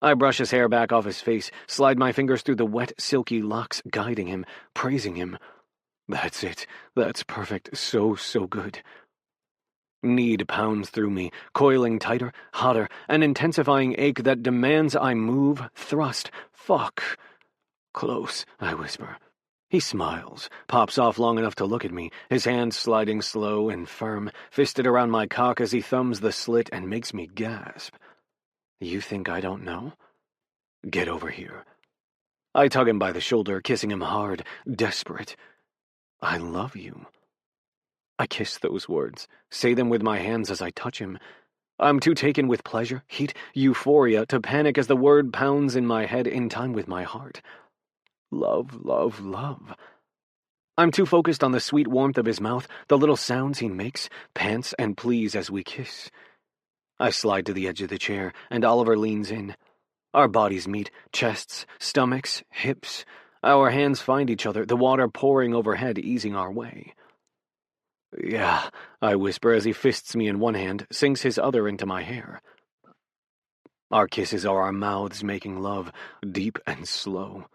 I brush his hair back off his face, slide my fingers through the wet, silky locks, guiding him, praising him. That's it. That's perfect. So good. Need pounds through me, coiling tighter, hotter, an intensifying ache that demands I move, thrust, fuck. Close, I whisper. He smiles, pops off long enough to look at me, his hand sliding slow and firm, fisted around my cock as he thumbs the slit and makes me gasp. You think I don't know? Get over here. I tug him by the shoulder, kissing him hard, desperate. I love you. I kiss those words, say them with my hands as I touch him. I'm too taken with pleasure, heat, euphoria to panic as the word pounds in my head in time with my heart. Love, love, love. I'm too focused on the sweet warmth of his mouth, the little sounds he makes, pants and pleas as we kiss. I slide to the edge of the chair, and Oliver leans in. Our bodies meet, chests, stomachs, hips. Our hands find each other, the water pouring overhead, easing our way. Yeah, I whisper as he fists me in one hand, sinks his other into my hair. Our kisses are our mouths making love, deep and slow.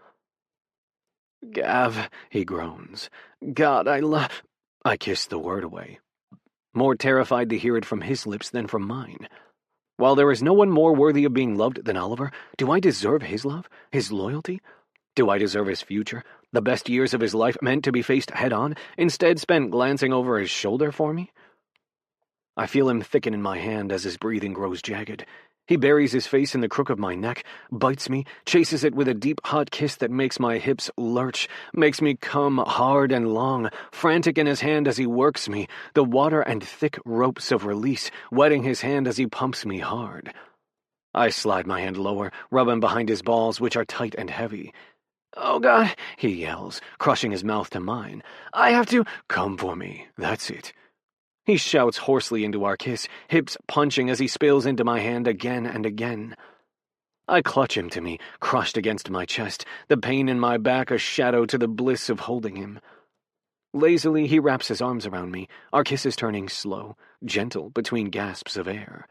Gav, he groans. God, I kiss the word away, more terrified to hear it from his lips than from mine. While there is no one more worthy of being loved than Oliver, do I deserve his love, his loyalty? Do I deserve his future, the best years of his life meant to be faced head-on, instead spent glancing over his shoulder for me? I feel him thicken in my hand as his breathing grows jagged. He buries his face in the crook of my neck, bites me, chases it with a deep, hot kiss that makes my hips lurch, makes me come hard and long, frantic in his hand as he works me, the water and thick ropes of release wetting his hand as he pumps me hard. I slide my hand lower, rub him behind his balls, which are tight and heavy. "Oh, God," he yells, crushing his mouth to mine. "I have to—" "Come for me, that's it." He shouts hoarsely into our kiss, hips punching as he spills into my hand again and again. I clutch him to me, crushed against my chest, the pain in my back a shadow to the bliss of holding him. Lazily, he wraps his arms around me, our kisses turning slow, gentle between gasps of air.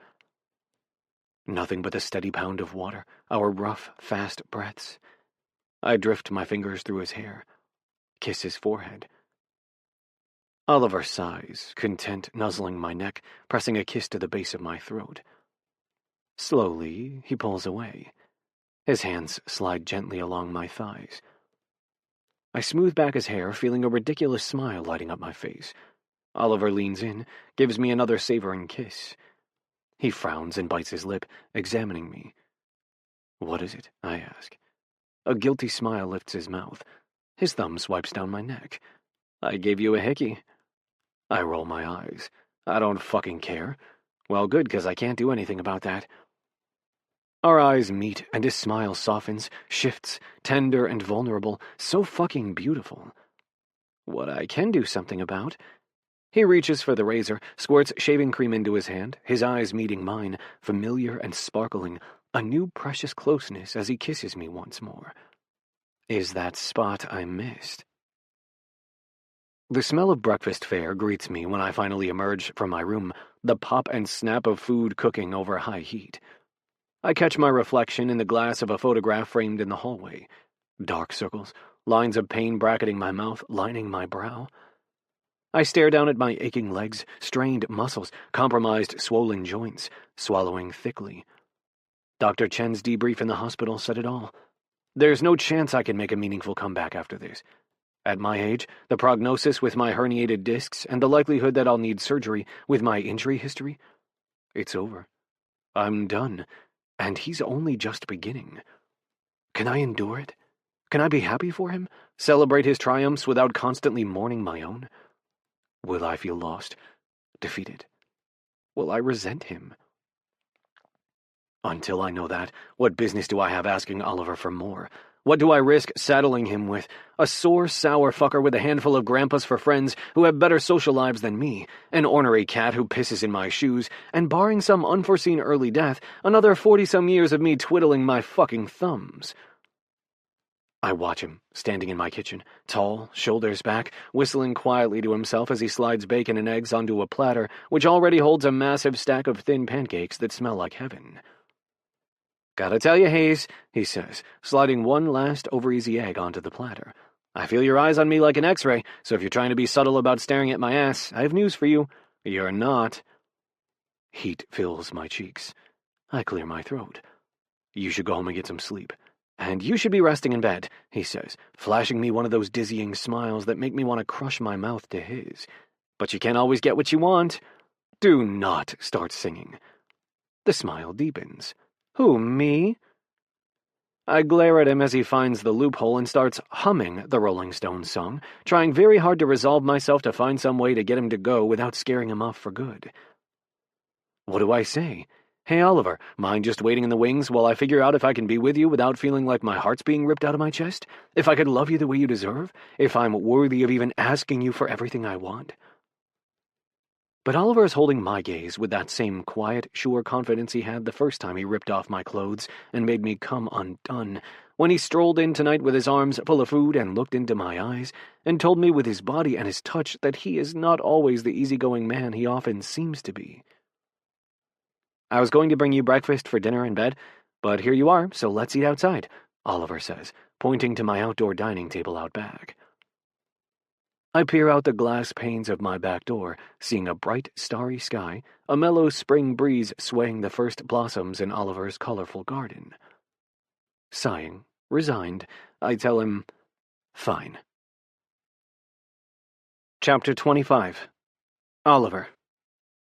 Nothing but the steady pound of water, our rough, fast breaths. I drift my fingers through his hair, kiss his forehead. Oliver sighs, content nuzzling my neck, pressing a kiss to the base of my throat. Slowly, he pulls away. His hands slide gently along my thighs. I smooth back his hair, feeling a ridiculous smile lighting up my face. Oliver leans in, gives me another savoring kiss. He frowns and bites his lip, examining me. "What is it?" I ask. A guilty smile lifts his mouth. His thumb swipes down my neck. "I gave you a hickey." I roll my eyes. "I don't fucking care." "Well, good, because I can't do anything about that." Our eyes meet, and his smile softens, shifts, tender and vulnerable, so fucking beautiful. What I can do something about. He reaches for the razor, squirts shaving cream into his hand, his eyes meeting mine, familiar and sparkling, a new precious closeness as he kisses me once more. Is that spot I missed? The smell of breakfast fare greets me when I finally emerge from my room, the pop and snap of food cooking over high heat. I catch my reflection in the glass of a photograph framed in the hallway. Dark circles, lines of pain bracketing my mouth, lining my brow. I stare down at my aching legs, strained muscles, compromised swollen joints, swallowing thickly. Dr. Chen's debrief in the hospital said it all. There's no chance I can make a meaningful comeback after this. At my age, the prognosis with my herniated discs and the likelihood that I'll need surgery with my injury history, it's over. I'm done. And he's only just beginning. Can I endure it? Can I be happy for him? Celebrate his triumphs without constantly mourning my own? Will I feel lost, defeated? Will I resent him? Until I know that, what business do I have asking Oliver for more? What do I risk saddling him with? A sore, sour fucker with a handful of grandpas for friends who have better social lives than me, an ornery cat who pisses in my shoes, and barring some unforeseen early death, another 40-some years of me twiddling my fucking thumbs. I watch him, standing in my kitchen, tall, shoulders back, whistling quietly to himself as he slides bacon and eggs onto a platter which already holds a massive stack of thin pancakes that smell like heaven. "Gotta tell you, Hayes," he says, sliding one last over-easy egg onto the platter. "I feel your eyes on me like an X-ray, so if you're trying to be subtle about staring at my ass, I have news for you. You're not." Heat fills my cheeks. I clear my throat. "You should go home and get some sleep. And you should be resting in bed," he says, flashing me one of those dizzying smiles that make me want to crush my mouth to his. "But you can't always get what you want." Do not start singing. The smile deepens. "Who, me?" I glare at him as he finds the loophole and starts humming the Rolling Stones song, trying very hard to resolve myself to find some way to get him to go without scaring him off for good. What do I say? "Hey, Oliver, mind just waiting in the wings while I figure out if I can be with you without feeling like my heart's being ripped out of my chest? If I could love you the way you deserve? If I'm worthy of even asking you for everything I want?" But Oliver is holding my gaze with that same quiet, sure confidence he had the first time he ripped off my clothes and made me come undone, when he strolled in tonight with his arms full of food and looked into my eyes, and told me with his body and his touch that he is not always the easygoing man he often seems to be. "I was going to bring you breakfast for dinner in bed, but here you are, so let's eat outside," Oliver says, pointing to my outdoor dining table out back. I peer out the glass panes of my back door, seeing a bright, starry sky, a mellow spring breeze swaying the first blossoms in Oliver's colorful garden. Sighing, resigned, I tell him, "Fine." Chapter 25. Oliver.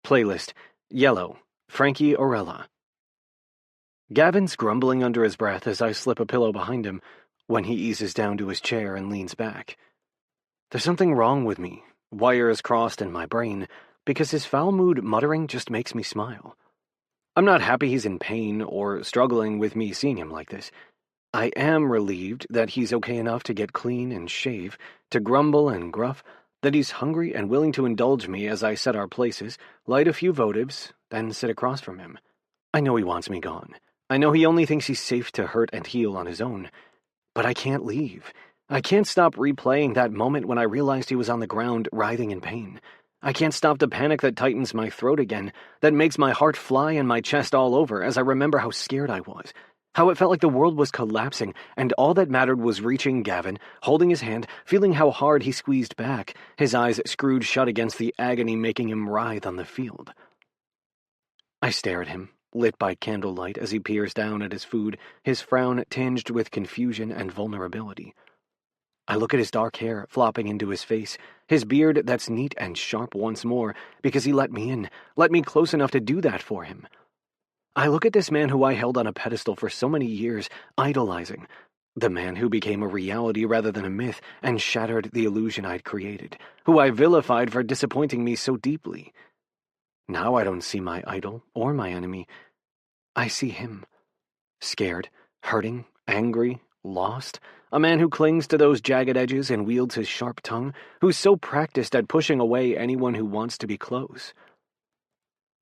Playlist. Yellow. Frankie Orella. Gavin's grumbling under his breath as I slip a pillow behind him when he eases down to his chair and leans back. There's something wrong with me, wires crossed in my brain, because his foul mood muttering just makes me smile. I'm not happy he's in pain or struggling with me seeing him like this. I am relieved that he's okay enough to get clean and shave, to grumble and gruff, that he's hungry and willing to indulge me as I set our places, light a few votives, then sit across from him. I know he wants me gone. I know he only thinks he's safe to hurt and heal on his own. But I can't leave. I can't stop replaying that moment when I realized he was on the ground, writhing in pain. I can't stop the panic that tightens my throat again, that makes my heart fly in my chest all over as I remember how scared I was. How it felt like the world was collapsing, and all that mattered was reaching Gavin, holding his hand, feeling how hard he squeezed back, his eyes screwed shut against the agony making him writhe on the field. I stare at him, lit by candlelight as he peers down at his food, his frown tinged with confusion and vulnerability. I look at his dark hair flopping into his face, his beard that's neat and sharp once more, because he let me in, let me close enough to do that for him. I look at this man who I held on a pedestal for so many years, idolizing, the man who became a reality rather than a myth and shattered the illusion I'd created, who I vilified for disappointing me so deeply. Now I don't see my idol or my enemy. I see him. Scared, hurting, angry, lost, a man who clings to those jagged edges and wields his sharp tongue, who's so practiced at pushing away anyone who wants to be close.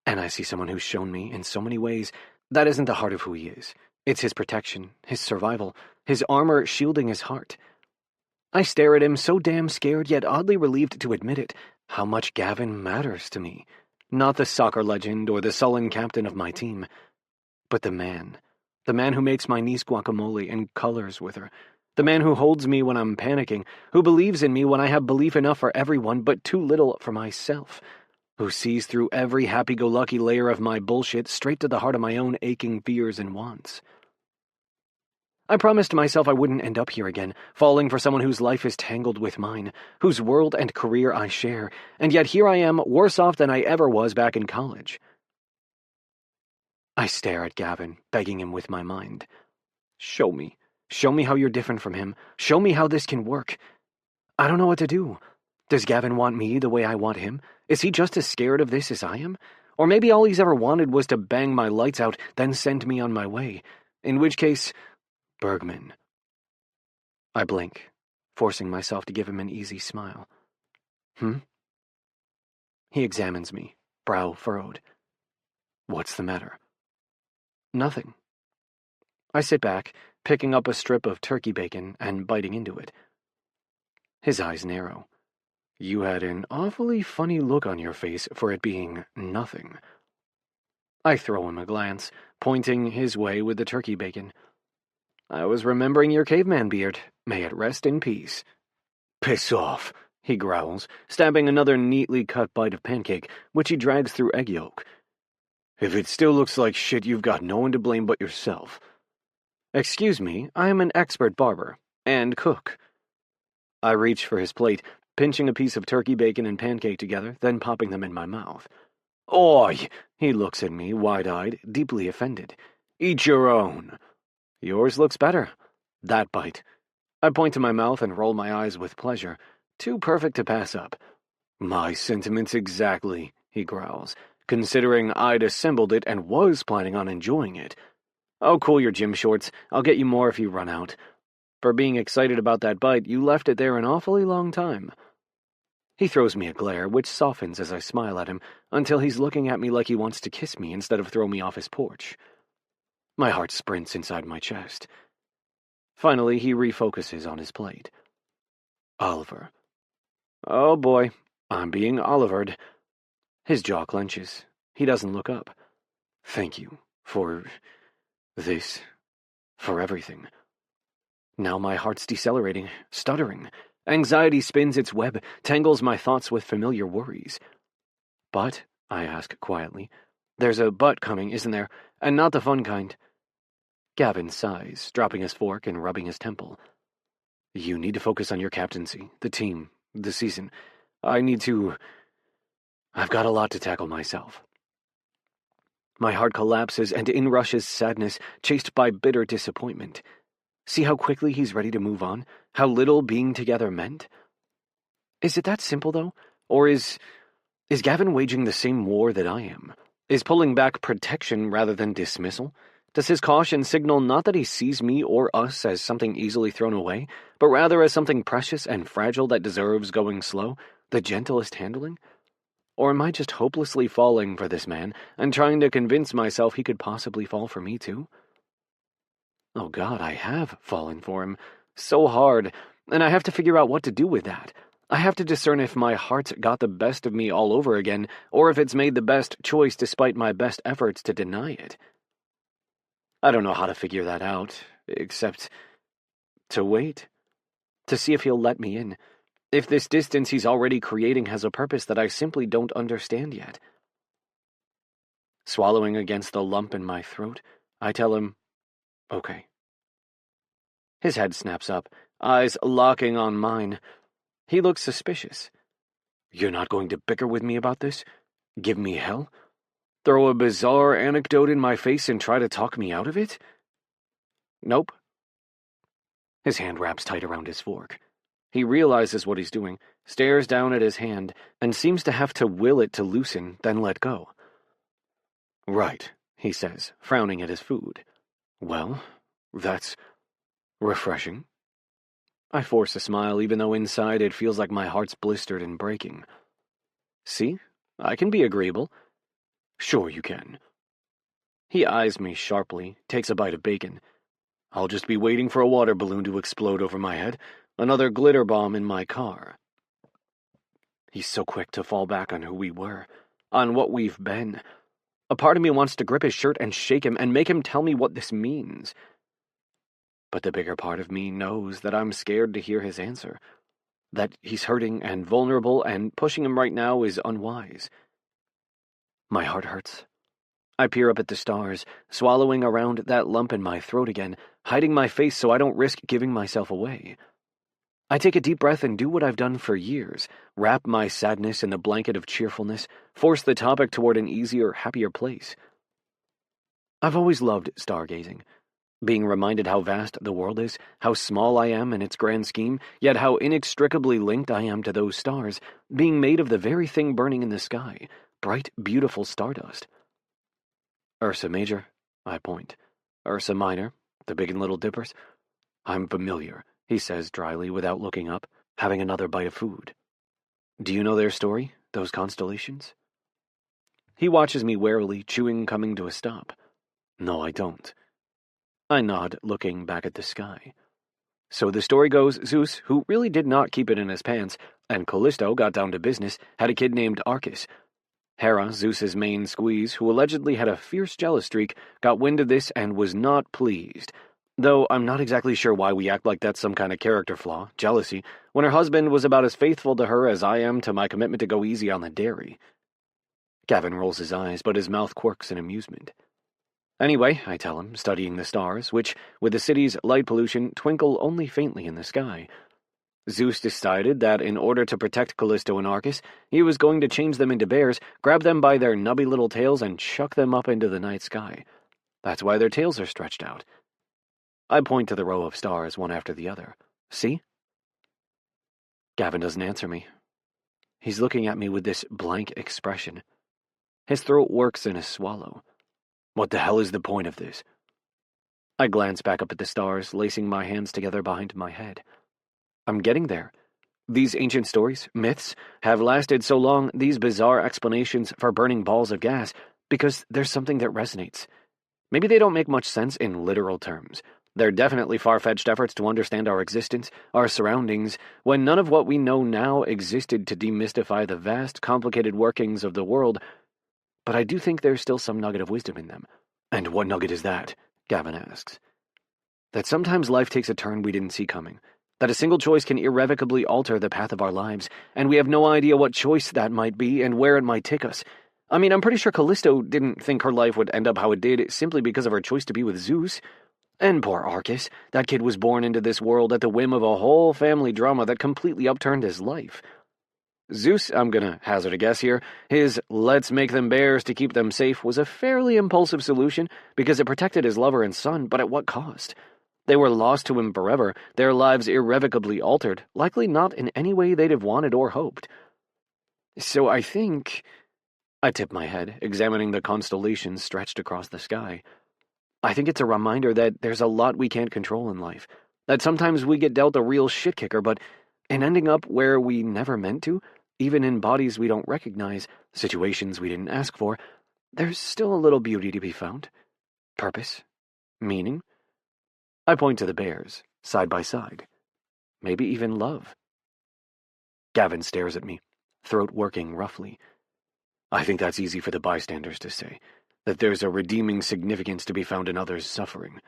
And I see someone who's shown me, in so many ways, that isn't the heart of who he is. It's his protection, his survival, his armor shielding his heart. I stare at him so damn scared, yet oddly relieved to admit it, how much Gavin matters to me. Not the soccer legend or the sullen captain of my team, but the man who makes my niece guacamole and colors with her, the man who holds me when I'm panicking, who believes in me when I have belief enough for everyone but too little for myself, who sees through every happy-go-lucky layer of my bullshit straight to the heart of my own aching fears and wants. I promised myself I wouldn't end up here again, falling for someone whose life is tangled with mine, whose world and career I share, and yet here I am, worse off than I ever was back in college. I stare at Gavin, begging him with my mind. Show me. Show me how you're different from him. Show me how this can work. I don't know what to do. Does Gavin want me the way I want him? Is he just as scared of this as I am? Or maybe all he's ever wanted was to bang my lights out, then send me on my way. In which case, Bergman. I blink, forcing myself to give him an easy smile. He examines me, brow furrowed. What's the matter? Nothing. I sit back, picking up a strip of turkey bacon and biting into it. His eyes narrow. You had an awfully funny look on your face for it being nothing. I throw him a glance, pointing his way with the turkey bacon. I was remembering your caveman beard. May it rest in peace. Piss off, he growls, stabbing another neatly cut bite of pancake, which he drags through egg yolk. If it still looks like shit, you've got no one to blame but yourself. Excuse me, I am an expert barber. And cook. I reach for his plate, pinching a piece of turkey bacon and pancake together, then popping them in my mouth. Oi! He looks at me, wide-eyed, deeply offended. Eat your own. Yours looks better. That bite. I point to my mouth and roll my eyes with pleasure. Too perfect to pass up. My sentiments exactly, he growls, considering I'd assembled it and was planning on enjoying it. Oh, cool your gym shorts. I'll get you more if you run out. For being excited about that bite, you left it there an awfully long time. He throws me a glare, which softens as I smile at him, until he's looking at me like he wants to kiss me instead of throw me off his porch. My heart sprints inside my chest. Finally, he refocuses on his plate. Oliver. Oh boy, I'm being Olivered. His jaw clenches. He doesn't look up. Thank you for this, for everything. Now my heart's decelerating, stuttering. Anxiety spins its web, tangles my thoughts with familiar worries. But, I ask quietly, there's a but coming, isn't there? And not the fun kind. Gavin sighs, dropping his fork and rubbing his temple. You need to focus on your captaincy, the team, the season. I've got a lot to tackle myself. My heart collapses and in rushes sadness, chased by bitter disappointment. See how quickly he's ready to move on? How little being together meant? Is it that simple, though? Or is Gavin waging the same war that I am? Is pulling back protection rather than dismissal? Does his caution signal not that he sees me or us as something easily thrown away, but rather as something precious and fragile that deserves going slow, the gentlest handling? Or am I just hopelessly falling for this man and trying to convince myself he could possibly fall for me too? Oh God, I have fallen for him. So hard, and I have to figure out what to do with that. I have to discern if my heart's got the best of me all over again, or if it's made the best choice despite my best efforts to deny it. I don't know how to figure that out, except to wait. To see if he'll let me in. If this distance he's already creating has a purpose that I simply don't understand yet. Swallowing against the lump in my throat, I tell him, okay. His head snaps up, eyes locking on mine. He looks suspicious. You're not going to bicker with me about this? Give me hell? Throw a bizarre anecdote in my face and try to talk me out of it? Nope. His hand wraps tight around his fork. He realizes what he's doing, stares down at his hand, and seems to have to will it to loosen, then let go. Right, he says, frowning at his food. Well, that's refreshing. I force a smile, even though inside it feels like my heart's blistered and breaking. See? I can be agreeable. Sure you can. He eyes me sharply, takes a bite of bacon. I'll just be waiting for a water balloon to explode over my head, another glitter bomb in my car. He's so quick to fall back on who we were, on what we've been. A part of me wants to grip his shirt and shake him and make him tell me what this means. But the bigger part of me knows that I'm scared to hear his answer, that he's hurting and vulnerable, and pushing him right now is unwise. My heart hurts. I peer up at the stars, swallowing around that lump in my throat again, hiding my face so I don't risk giving myself away. I take a deep breath and do what I've done for years, wrap my sadness in the blanket of cheerfulness, force the topic toward an easier, happier place. I've always loved stargazing. Being reminded how vast the world is, how small I am in its grand scheme, yet how inextricably linked I am to those stars, being made of the very thing burning in the sky, bright, beautiful stardust. Ursa Major, I point. Ursa Minor, the Big and Little Dippers. I'm familiar, he says dryly without looking up, having another bite of food. Do you know their story, those constellations? He watches me warily, chewing coming to a stop. No, I don't. I nod, looking back at the sky. So the story goes, Zeus, who really did not keep it in his pants, and Callisto got down to business, had a kid named Arcus. Hera, Zeus's main squeeze, who allegedly had a fierce jealous streak, got wind of this and was not pleased. Though I'm not exactly sure why we act like that's some kind of character flaw, jealousy, when her husband was about as faithful to her as I am to my commitment to go easy on the dairy. Gavin rolls his eyes, but his mouth quirks in amusement. Anyway, I tell him, studying the stars, which, with the city's light pollution, twinkle only faintly in the sky. Zeus decided that in order to protect Callisto and Arcus, he was going to change them into bears, grab them by their nubby little tails, and chuck them up into the night sky. That's why their tails are stretched out. I point to the row of stars, one after the other. See? Gavin doesn't answer me. He's looking at me with this blank expression. His throat works in a swallow. What the hell is the point of this? I glance back up at the stars, lacing my hands together behind my head. I'm getting there. These ancient stories, myths, have lasted so long, these bizarre explanations for burning balls of gas, because there's something that resonates. Maybe they don't make much sense in literal terms. They're definitely far-fetched efforts to understand our existence, our surroundings, when none of what we know now existed to demystify the vast, complicated workings of the world. But I do think there's still some nugget of wisdom in them. And what nugget is that? Gavin asks. That sometimes life takes a turn we didn't see coming. That a single choice can irrevocably alter the path of our lives, and we have no idea what choice that might be and where it might take us. I mean, I'm pretty sure Callisto didn't think her life would end up how it did simply because of her choice to be with Zeus. And poor Arcus, that kid was born into this world at the whim of a whole family drama that completely upturned his life. Zeus, I'm gonna hazard a guess here, his let's make them bears to keep them safe was a fairly impulsive solution because it protected his lover and son, but at what cost? They were lost to him forever, their lives irrevocably altered, likely not in any way they'd have wanted or hoped. So I think I tip my head, examining the constellations stretched across the sky. I think it's a reminder that there's a lot we can't control in life, that sometimes we get dealt a real shit kicker, but in ending up where we never meant to, even in bodies we don't recognize, situations we didn't ask for, there's still a little beauty to be found. Purpose. Meaning. I point to the bears, side by side. Maybe even love. Gavin stares at me, throat working roughly. I think that's easy for the bystanders to say, that there's a redeeming significance to be found in others' suffering.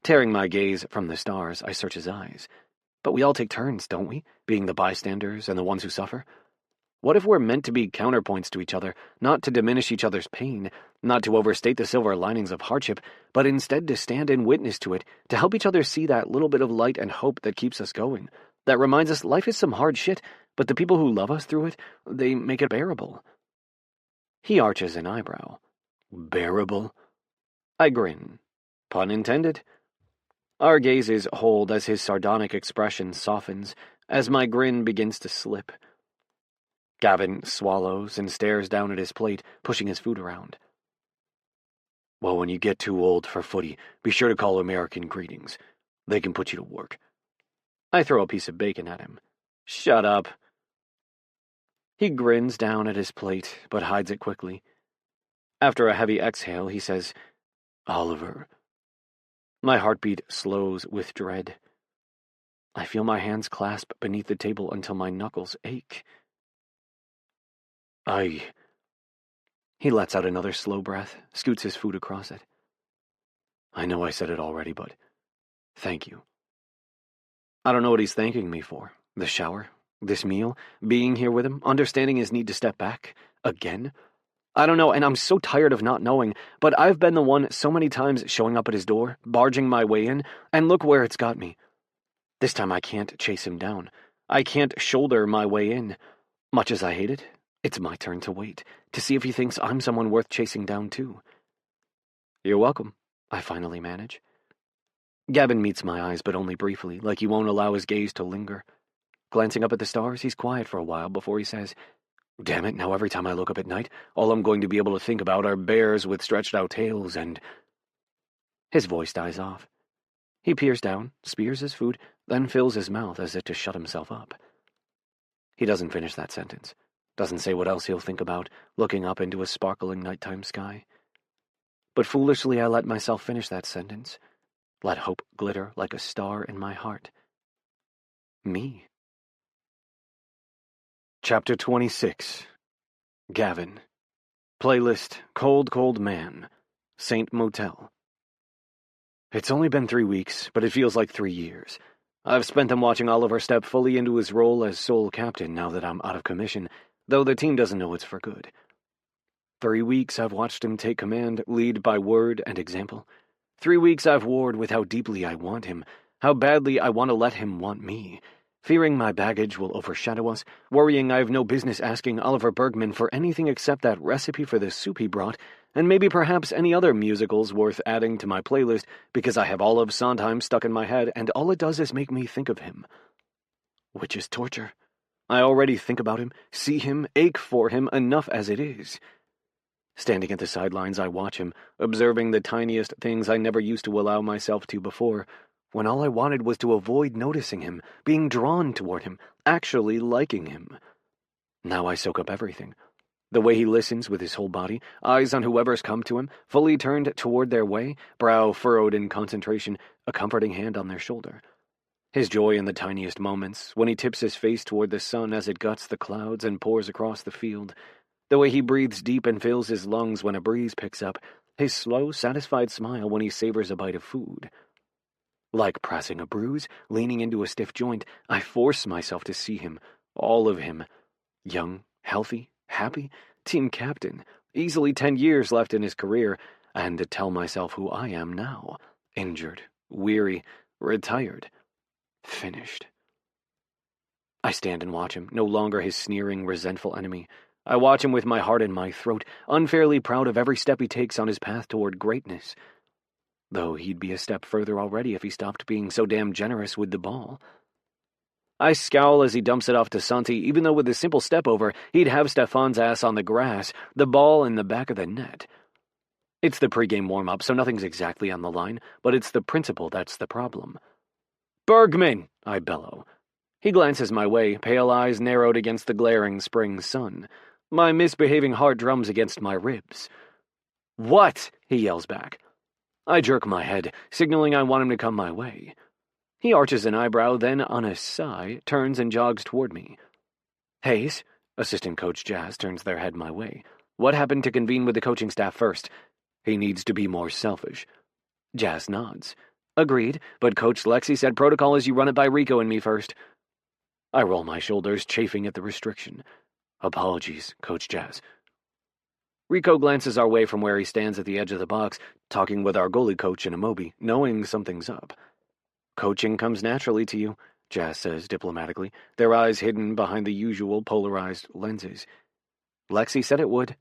Tearing my gaze from the stars, I search his eyes. But we all take turns, don't we, being the bystanders and the ones who suffer? What if we're meant to be counterpoints to each other, not to diminish each other's pain, not to overstate the silver linings of hardship, but instead to stand in witness to it, to help each other see that little bit of light and hope that keeps us going, that reminds us life is some hard shit, but the people who love us through it, they make it bearable. He arches an eyebrow. Bearable? I grin. Pun intended. Our gazes hold as his sardonic expression softens, as my grin begins to slip. Gavin swallows and stares down at his plate, pushing his food around. Well, when you get too old for footy, be sure to call American greetings. They can put you to work. I throw a piece of bacon at him. Shut up. He grins down at his plate, but hides it quickly. After a heavy exhale, he says, Oliver. My heartbeat slows with dread. I feel my hands clasp beneath the table until my knuckles ache. He lets out another slow breath, scoots his food across it. I know I said it already, but thank you. I don't know what he's thanking me for. The shower, this meal, being here with him, understanding his need to step back. Again? I don't know, and I'm so tired of not knowing, but I've been the one so many times showing up at his door, barging my way in, and look where it's got me. This time I can't chase him down. I can't shoulder my way in. Much as I hate it, it's my turn to wait, to see if he thinks I'm someone worth chasing down too. You're welcome, I finally manage. Gavin meets my eyes, but only briefly, like he won't allow his gaze to linger. Glancing up at the stars, he's quiet for a while before he says, Damn it, now every time I look up at night, all I'm going to be able to think about are bears with stretched out tails and... His voice dies off. He peers down, spears his food, then fills his mouth as if to shut himself up. He doesn't finish that sentence. Doesn't say what else he'll think about, looking up into a sparkling nighttime sky. But foolishly I let myself finish that sentence. Let hope glitter like a star in my heart. Me. Chapter 26. Gavin. Playlist, Cold Cold Man. Saint Motel. It's only been 3 weeks, but it feels like 3 years. I've spent them watching Oliver step fully into his role as sole captain now that I'm out of commission, though the team doesn't know it's for good. 3 weeks I've watched him take command, lead by word and example. 3 weeks I've warred with how deeply I want him, how badly I want to let him want me, fearing my baggage will overshadow us, worrying I have no business asking Oliver Bergman for anything except that recipe for the soup he brought, and maybe perhaps any other musicals worth adding to my playlist because I have all of Sondheim stuck in my head and all it does is make me think of him. Which is torture. I already think about him, see him, ache for him enough as it is. Standing at the sidelines, I watch him, observing the tiniest things I never used to allow myself to before, when all I wanted was to avoid noticing him, being drawn toward him, actually liking him. Now I soak up everything. The way he listens with his whole body, eyes on whoever's come to him, fully turned toward their way, brow furrowed in concentration, a comforting hand on their shoulder. His joy in the tiniest moments, when he tips his face toward the sun as it guts the clouds and pours across the field, the way he breathes deep and fills his lungs when a breeze picks up, his slow, satisfied smile when he savors a bite of food. Like pressing a bruise, leaning into a stiff joint, I force myself to see him, all of him, young, healthy, happy, team captain, easily 10 years left in his career, and to tell myself who I am now, injured, weary, retired. Finished. I stand and watch him, no longer his sneering, resentful enemy. I watch him with my heart in my throat, unfairly proud of every step he takes on his path toward greatness. Though he'd be a step further already if he stopped being so damn generous with the ball. I scowl as he dumps it off to Santi, even though with a simple step over, he'd have Stefan's ass on the grass, the ball in the back of the net. It's the pregame warm-up, so nothing's exactly on the line, but it's the principle that's the problem. "Bergman!" I bellow. He glances my way, pale eyes narrowed against the glaring spring sun. My misbehaving heart drums against my ribs. "What?" he yells back. I jerk my head, signaling I want him to come my way. He arches an eyebrow, then, on a sigh, turns and jogs toward me. "Hayes," assistant coach Jazz turns their head my way. "What happened to convene with the coaching staff first? He needs to be more selfish." Jazz nods. "Agreed, but Coach Lexi said protocol is you run it by Rico and me first." I roll my shoulders, chafing at the restriction. "Apologies, Coach Jazz." Rico glances our way from where he stands at the edge of the box, talking with our goalie coach in Amobi, knowing something's up. "Coaching comes naturally to you," Jazz says diplomatically, their eyes hidden behind the usual polarized lenses. "Lexi said it would."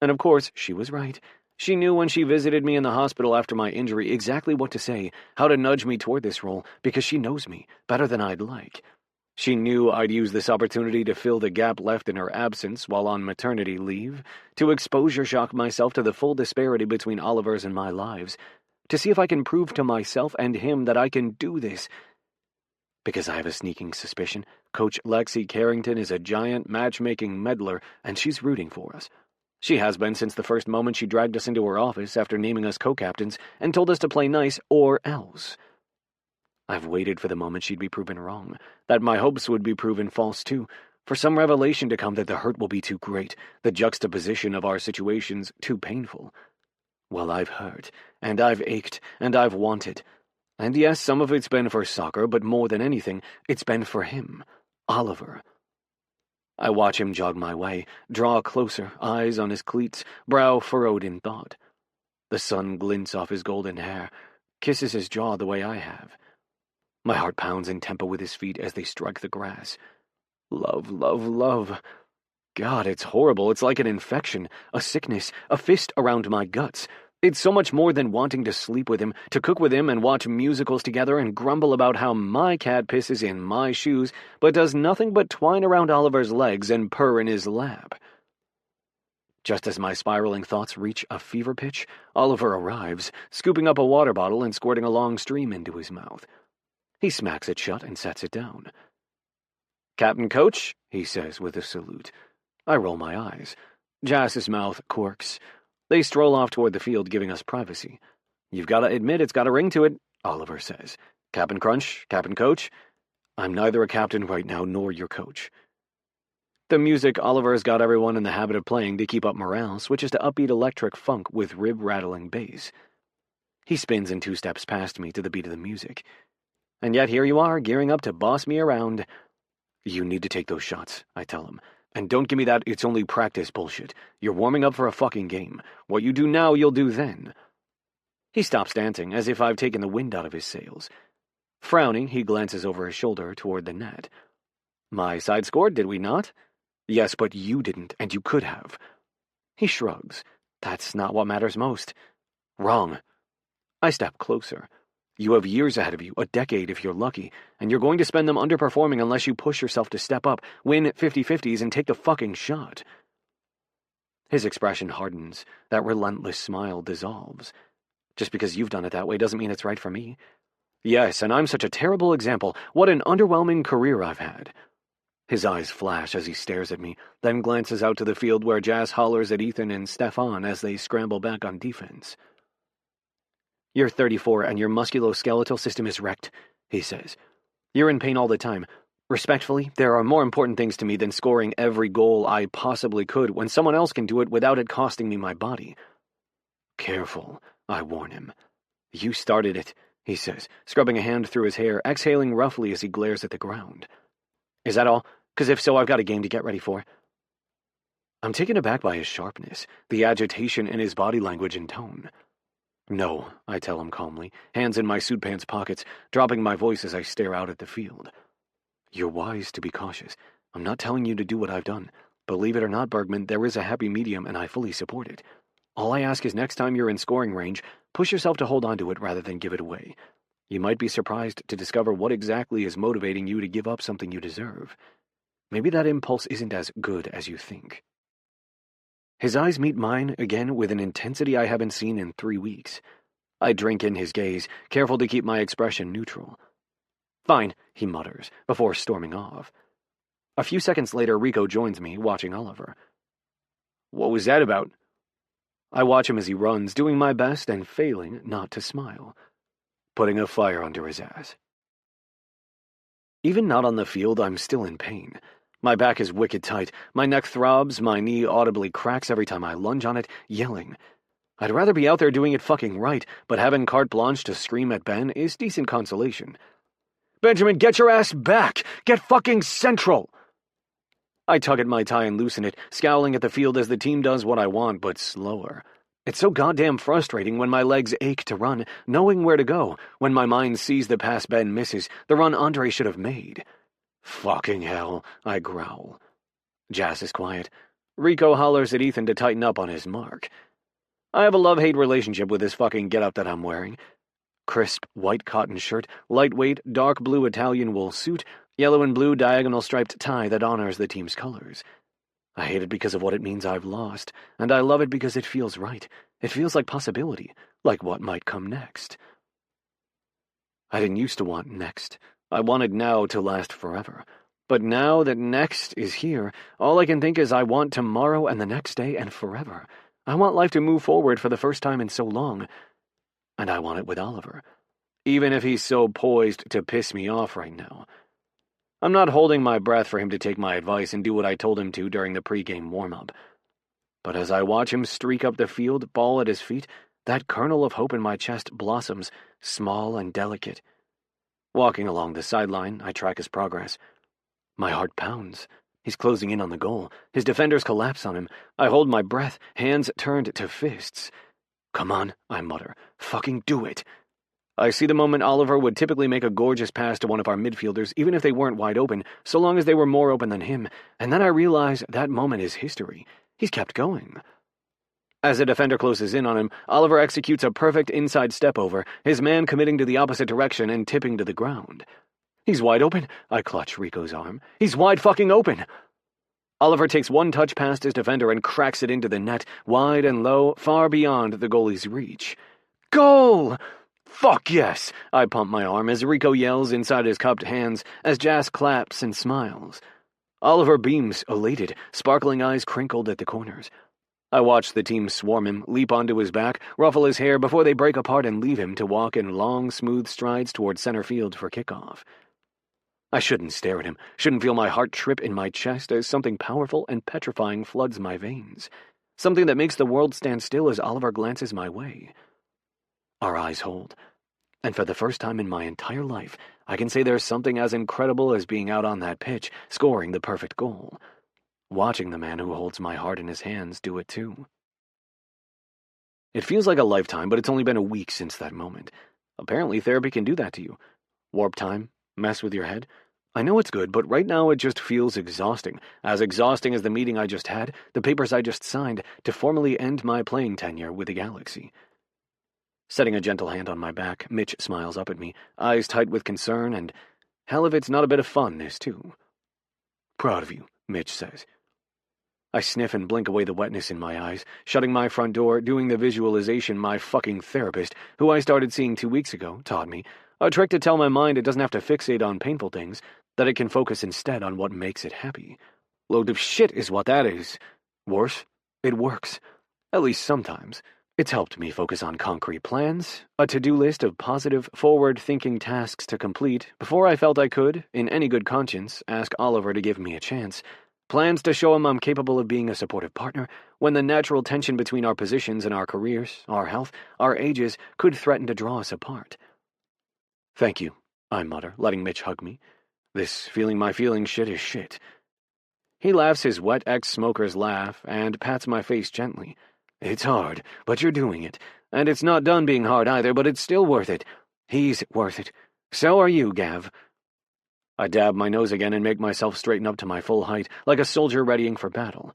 And of course, she was right. She knew when she visited me in the hospital after my injury exactly what to say, how to nudge me toward this role, because she knows me better than I'd like. She knew I'd use this opportunity to fill the gap left in her absence while on maternity leave, to exposure shock myself to the full disparity between Oliver's and my lives, to see if I can prove to myself and him that I can do this. Because I have a sneaking suspicion Coach Lexi Carrington is a giant matchmaking meddler, and she's rooting for us. She has been since the first moment she dragged us into her office after naming us co-captains and told us to play nice or else. I've waited for the moment she'd be proven wrong, that my hopes would be proven false too, for some revelation to come that the hurt will be too great, the juxtaposition of our situations too painful. Well, I've hurt, and I've ached, and I've wanted. And yes, some of it's been for soccer, but more than anything, it's been for him, Oliver. I watch him jog my way, draw closer, eyes on his cleats, brow furrowed in thought. The sun glints off his golden hair, kisses his jaw the way I have. My heart pounds in tempo with his feet as they strike the grass. Love, love, love. God, it's horrible. It's like an infection, a sickness, a fist around my guts. It's so much more than wanting to sleep with him, to cook with him and watch musicals together and grumble about how my cat pisses in my shoes, but does nothing but twine around Oliver's legs and purr in his lap. Just as my spiraling thoughts reach a fever pitch, Oliver arrives, scooping up a water bottle and squirting a long stream into his mouth. He smacks it shut and sets it down. "Captain Coach," he says with a salute. I roll my eyes. Jazz's mouth quirks. They stroll off toward the field, giving us privacy. "You've got to admit it's got a ring to it," Oliver says. "Captain Crunch, Captain Coach. I'm neither a captain right now nor your coach." The music Oliver's got everyone in the habit of playing to keep up morale switches to upbeat electric funk with rib-rattling bass. He spins in 2 steps past me to the beat of the music. And yet here you are, gearing up to boss me around. "You need to take those shots," I tell him. "And don't give me that it's only practice bullshit. You're warming up for a fucking game. What you do now, you'll do then." He stops dancing, as if I've taken the wind out of his sails. Frowning, he glances over his shoulder toward the net. "My side scored, did we not?" "Yes, but you didn't, and you could have." He shrugs. "That's not what matters most." "Wrong." I step closer. "You have years ahead of you, a decade if you're lucky, and you're going to spend them underperforming unless you push yourself to step up, win 50-50s, and take the fucking shot." His expression hardens. That relentless smile dissolves. "Just because you've done it that way doesn't mean it's right for me." "Yes, and I'm such a terrible example. What an underwhelming career I've had." His eyes flash as he stares at me, then glances out to the field where Jazz hollers at Ethan and Stefan as they scramble back on defense. "You're 34 and your musculoskeletal system is wrecked," he says. "You're in pain all the time. Respectfully, there are more important things to me than scoring every goal I possibly could when someone else can do it without it costing me my body." "Careful," I warn him. "You started it," he says, scrubbing a hand through his hair, exhaling roughly as he glares at the ground. "Is that all? 'Cause if so, I've got a game to get ready for." I'm taken aback by his sharpness, the agitation in his body language and tone. "No," I tell him calmly, hands in my suit pants pockets, dropping my voice as I stare out at the field. "You're wise to be cautious. I'm not telling you to do what I've done. Believe it or not, Bergman, there is a happy medium and I fully support it. All I ask is next time you're in scoring range, push yourself to hold on to it rather than give it away. You might be surprised to discover what exactly is motivating you to give up something you deserve. Maybe that impulse isn't as good as you think. His eyes meet mine again with an intensity I haven't seen in 3 weeks. I drink in his gaze, careful to keep my expression neutral. "Fine," he mutters, before storming off. A few seconds later, Rico joins me, watching Oliver. "What was that about?" I watch him as he runs, doing my best and failing not to smile. Putting a fire under his ass. Even not on the field, I'm still in pain. My back is wicked tight, my neck throbs, my knee audibly cracks every time I lunge on it, yelling. I'd rather be out there doing it fucking right, but having carte blanche to scream at Ben is decent consolation. "Benjamin, get your ass back! Get fucking central!" I tug at my tie and loosen it, scowling at the field as the team does what I want, but slower. It's so goddamn frustrating when my legs ache to run, knowing where to go, when my mind sees the pass Ben misses, the run Andre should have made. "Fucking hell," I growl. Jas is quiet. Rico hollers at Ethan to tighten up on his mark. I have a love-hate relationship with this fucking getup that I'm wearing. Crisp white cotton shirt, lightweight dark blue Italian wool suit, yellow and blue diagonal striped tie that honors the team's colors. I hate it because of what it means I've lost, and I love it because it feels right. It feels like possibility, like what might come next. I didn't used to want next. I wanted now to last forever. But now that next is here, all I can think is I want tomorrow and the next day and forever. I want life to move forward for the first time in so long. And I want it with Oliver. Even if he's so poised to piss me off right now. I'm not holding my breath for him to take my advice and do what I told him to during the pregame warm-up. But as I watch him streak up the field, ball at his feet, that kernel of hope in my chest blossoms, small and delicate. Walking along the sideline, I track his progress. My heart pounds. He's closing in on the goal. His defenders collapse on him. I hold my breath, hands turned to fists. "Come on," I mutter. "Fucking do it." I see the moment Oliver would typically make a gorgeous pass to one of our midfielders, even if they weren't wide open, so long as they were more open than him, and then I realize that moment is history. He's kept going. As a defender closes in on him, Oliver executes a perfect inside step over, his man committing to the opposite direction and tipping to the ground. "He's wide open." I clutch Rico's arm. "He's wide fucking open." Oliver takes one touch past his defender and cracks it into the net, wide and low, far beyond the goalie's reach. "Goal!" "Fuck yes!" I pump my arm as Rico yells inside his cupped hands, as Jas claps and smiles. Oliver beams, elated, sparkling eyes crinkled at the corners. I watch the team swarm him, leap onto his back, ruffle his hair before they break apart and leave him to walk in long, smooth strides toward center field for kickoff. I shouldn't stare at him, shouldn't feel my heart trip in my chest as something powerful and petrifying floods my veins. Something that makes the world stand still as Oliver glances my way. Our eyes hold. And for the first time in my entire life, I can say there's something as incredible as being out on that pitch, scoring the perfect goal. Watching the man who holds my heart in his hands do it too. It feels like a lifetime, but it's only been a week since that moment. Apparently therapy can do that to you. Warp time, mess with your head. I know it's good, but right now it just feels exhausting. As exhausting as the meeting I just had, the papers I just signed, to formally end my playing tenure with the Galaxy. Setting a gentle hand on my back, Mitch smiles up at me, eyes tight with concern, and hell if it's not a bit of fun, this too. "Proud of you," Mitch says. I sniff and blink away the wetness in my eyes, shutting my front door, doing the visualization my fucking therapist, who I started seeing 2 weeks ago, taught me, a trick to tell my mind it doesn't have to fixate on painful things, that it can focus instead on what makes it happy. Load of shit is what that is. Worse, it works. At least sometimes. It's helped me focus on concrete plans, a to-do list of positive, forward-thinking tasks to complete before I felt I could, in any good conscience, ask Oliver to give me a chance. Plans to show him I'm capable of being a supportive partner when the natural tension between our positions and our careers, our health, our ages could threaten to draw us apart. "Thank you," I mutter, letting Mitch hug me. This feeling my feelings shit is shit. He laughs his wet ex-smoker's laugh and pats my face gently. "It's hard, but you're doing it. And it's not done being hard either, but it's still worth it. He's worth it. So are you, Gav." I dab my nose again and make myself straighten up to my full height, like a soldier readying for battle.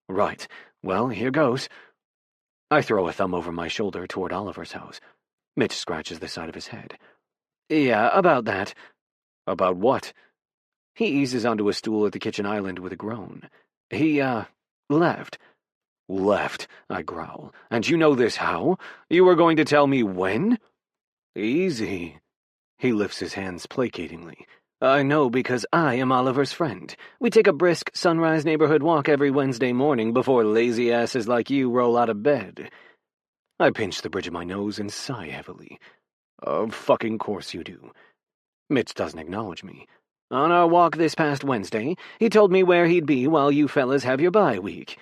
"Right. Well, here goes." I throw a thumb over my shoulder toward Oliver's house. Mitch scratches the side of his head. Yeah, about that. About what? He eases onto a stool at the kitchen island with a groan. He, left. Left, I growl. And you know this how? You were going to tell me when? Easy. He lifts his hands placatingly. I know because I am Oliver's friend. We take a brisk sunrise neighborhood walk every Wednesday morning before lazy asses like you roll out of bed. I pinch the bridge of my nose and sigh heavily. Of fucking course you do. Mitch doesn't acknowledge me. On our walk this past Wednesday, he told me where he'd be while you fellas have your bye week.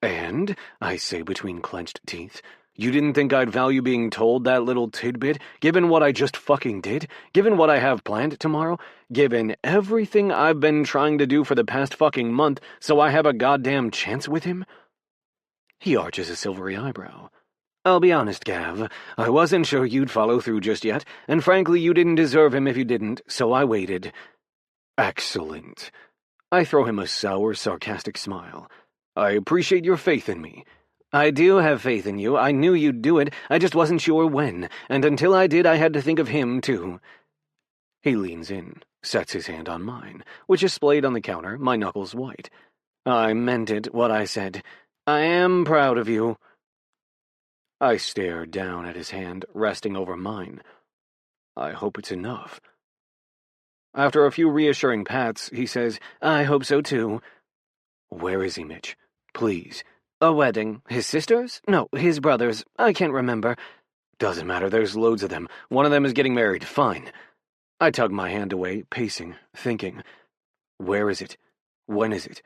And, I say between clenched teeth, you didn't think I'd value being told that little tidbit, given what I just fucking did, given what I have planned tomorrow, given everything I've been trying to do for the past fucking month so I have a goddamn chance with him? He arches a silvery eyebrow. I'll be honest, Gav. I wasn't sure you'd follow through just yet, and frankly you didn't deserve him if you didn't, so I waited. Excellent. I throw him a sour, sarcastic smile. I appreciate your faith in me. I do have faith in you. I knew you'd do it. I just wasn't sure when, and until I did, I had to think of him, too. He leans in, sets his hand on mine, which is splayed on the counter, my knuckles white. I meant it, what I said. I am proud of you. I stare down at his hand, resting over mine. I hope it's enough. After a few reassuring pats, he says, I hope so, too. Where is he, Mitch? Please. A wedding. His sister's? No, his brother's. I can't remember. Doesn't matter, there's loads of them. One of them is getting married. Fine. I tug my hand away, pacing, thinking. Where is it? When is it?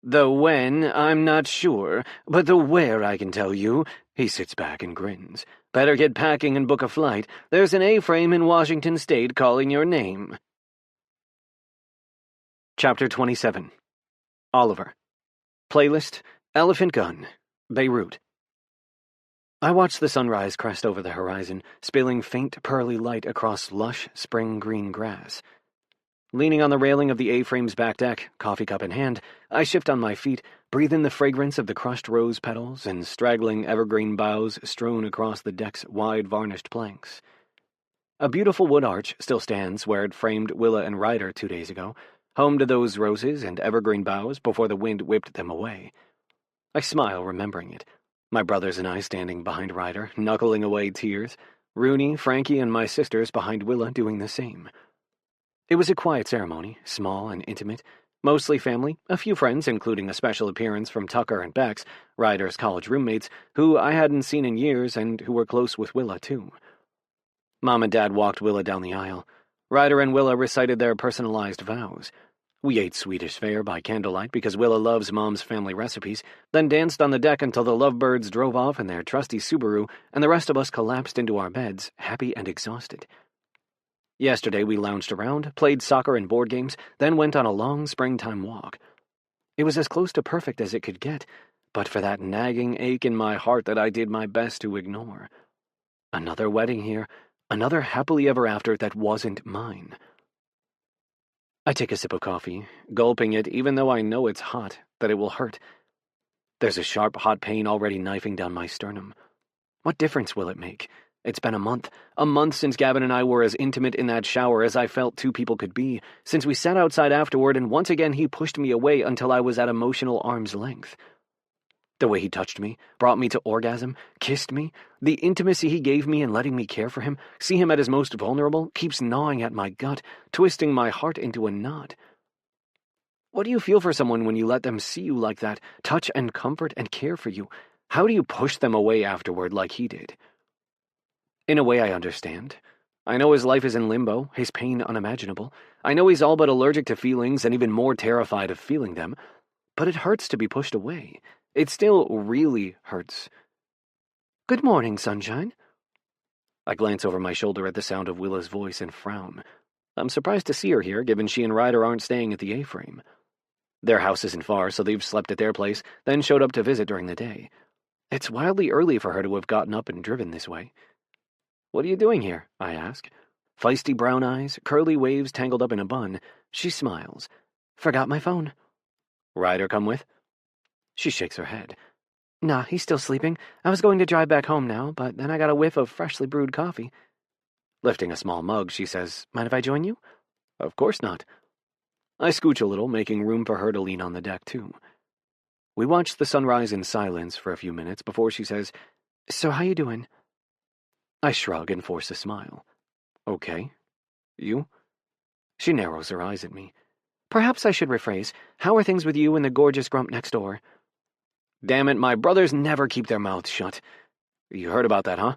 The when, I'm not sure, but the where I can tell you. He sits back and grins. Better get packing and book a flight. There's an A-frame in Washington State calling your name. Chapter 27. Oliver. Playlist, Elephant Gun, Beirut. I watch the sunrise crest over the horizon, spilling faint pearly light across lush spring green grass. Leaning on the railing of the A-frame's back deck, coffee cup in hand, I shift on my feet, breathe in the fragrance of the crushed rose petals and straggling evergreen boughs strewn across the deck's wide varnished planks. A beautiful wood arch still stands where it framed Willa and Ryder 2 days ago, home to those roses and evergreen boughs before the wind whipped them away. I smile remembering it. My brothers and I standing behind Ryder, knuckling away tears, Rooney, Frankie, and my sisters behind Willa doing the same. It was a quiet ceremony, small and intimate, mostly family, a few friends, including a special appearance from Tucker and Bex, Ryder's college roommates, who I hadn't seen in years and who were close with Willa, too. Mom and Dad walked Willa down the aisle. Ryder and Willa recited their personalized vows. We ate Swedish fare by candlelight because Willa loves Mom's family recipes, then danced on the deck until the lovebirds drove off in their trusty Subaru, and the rest of us collapsed into our beds, happy and exhausted. Yesterday we lounged around, played soccer and board games, then went on a long springtime walk. It was as close to perfect as it could get, but for that nagging ache in my heart that I did my best to ignore. Another wedding here, another happily ever after that wasn't mine. I take a sip of coffee, gulping it even though I know it's hot, that it will hurt. There's a sharp, hot pain already knifing down my sternum. What difference will it make? It's been a month since Gavin and I were as intimate in that shower as I felt two people could be, since we sat outside afterward and once again he pushed me away until I was at emotional arm's length. The way he touched me, brought me to orgasm, kissed me, the intimacy he gave me in letting me care for him, see him at his most vulnerable, keeps gnawing at my gut, twisting my heart into a knot. What do you feel for someone when you let them see you like that, touch and comfort and care for you? How do you push them away afterward like he did? In a way I understand. I know his life is in limbo, his pain unimaginable. I know he's all but allergic to feelings and even more terrified of feeling them. But it hurts to be pushed away. It still really hurts. Good morning, sunshine. I glance over my shoulder at the sound of Willa's voice and frown. I'm surprised to see her here, given she and Ryder aren't staying at the A-frame. Their house isn't far, so they've slept at their place, then showed up to visit during the day. It's wildly early for her to have gotten up and driven this way. What are you doing here? I ask. Feisty brown eyes, curly waves tangled up in a bun. She smiles. Forgot my phone. Ryder come with? She shakes her head. Nah, he's still sleeping. I was going to drive back home now, but then I got a whiff of freshly brewed coffee. Lifting a small mug, she says, "Mind if I join you?" Of course not. I scooch a little, making room for her to lean on the deck, too. We watch the sunrise in silence for a few minutes before she says, "So how you doing?" I shrug and force a smile. "Okay. You?" She narrows her eyes at me. "Perhaps I should rephrase. How are things with you and the gorgeous grump next door?" Damn it, my brothers never keep their mouths shut. You heard about that, huh?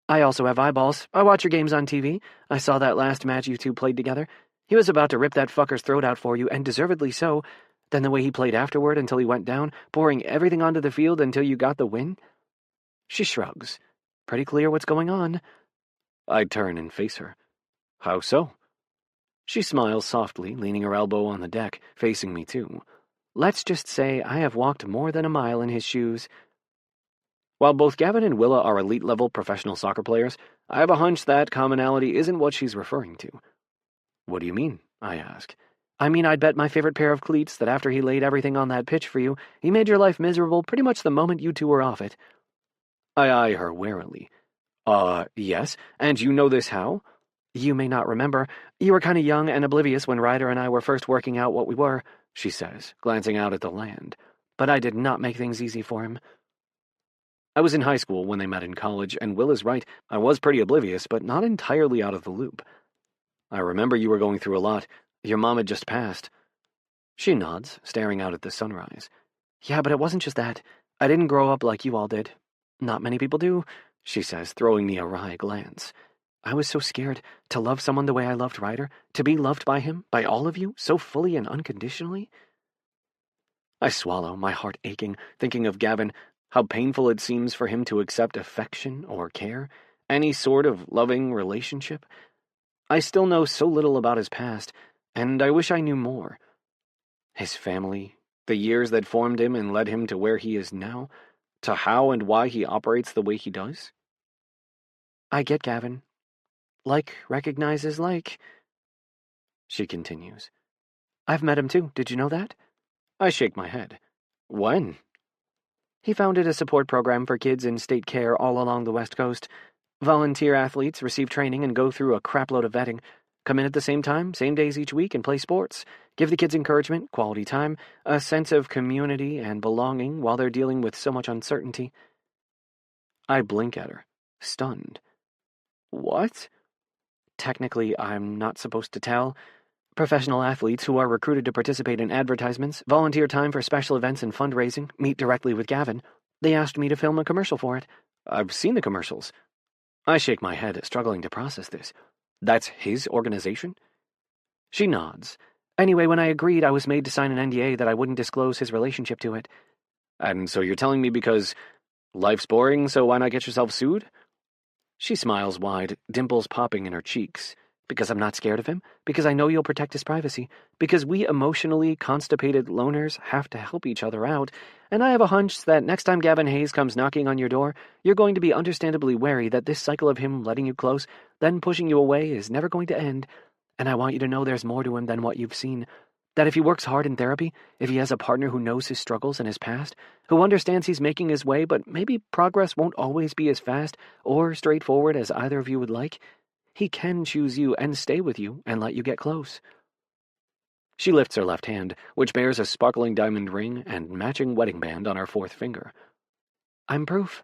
"I also have eyeballs. I watch your games on TV. I saw that last match you two played together. He was about to rip that fucker's throat out for you, and deservedly so. Then the way he played afterward until he went down, pouring everything onto the field until you got the win." She shrugs. "Pretty clear what's going on." I turn and face her. "How so?" She smiles softly, leaning her elbow on the deck, facing me too. "Let's just say I have walked more than a mile in his shoes." While both Gavin and Willa are elite-level professional soccer players, I have a hunch that commonality isn't what she's referring to. What do you mean? I ask. "I mean, I'd bet my favorite pair of cleats that after he laid everything on that pitch for you, he made your life miserable pretty much the moment you two were off it." I eye her warily. Yes, and you know this how?" "You may not remember. You were kind of young and oblivious when Ryder and I were first working out what we were," she says, glancing out at the land. "But I did not make things easy for him." I was in high school when they met in college, and Will is right. I was pretty oblivious, but not entirely out of the loop. I remember you were going through a lot. Your mom had just passed. She nods, staring out at the sunrise. "Yeah, but it wasn't just that. I didn't grow up like you all did. Not many people do," she says, throwing me a wry glance. "I was so scared to love someone the way I loved Ryder, to be loved by him, by all of you, so fully and unconditionally." I swallow, my heart aching, thinking of Gavin, how painful it seems for him to accept affection or care, any sort of loving relationship. I still know so little about his past, and I wish I knew more. His family, the years that formed him and led him to where he is now, to how and why he operates the way he does. "I get Gavin. Like recognizes like," she continues. "I've met him too. Did you know that?" I shake my head. When? "He founded a support program for kids in state care all along the West Coast. Volunteer athletes receive training and go through a crapload of vetting. Come in at the same time, same days each week, and play sports. Give the kids encouragement, quality time, a sense of community and belonging while they're dealing with so much uncertainty." I blink at her, stunned. What? "Technically, I'm not supposed to tell. Professional athletes who are recruited to participate in advertisements, volunteer time for special events and fundraising, meet directly with Gavin. They asked me to film a commercial for it." I've seen the commercials. I shake my head, struggling to process this. That's his organization? She nods. "Anyway, when I agreed, I was made to sign an NDA that I wouldn't disclose his relationship to it." And so you're telling me because life's boring, so why not get yourself sued? She smiles wide, dimples popping in her cheeks. "Because I'm not scared of him, because I know you'll protect his privacy, because we emotionally constipated loners have to help each other out, and I have a hunch that next time Gavin Hayes comes knocking on your door, you're going to be understandably wary that this cycle of him letting you close, then pushing you away is never going to end, and I want you to know there's more to him than what you've seen. That if he works hard in therapy, if he has a partner who knows his struggles and his past, who understands he's making his way, but maybe progress won't always be as fast or straightforward as either of you would like, he can choose you and stay with you and let you get close." She lifts her left hand, which bears a sparkling diamond ring and matching wedding band on her fourth finger. "I'm proof."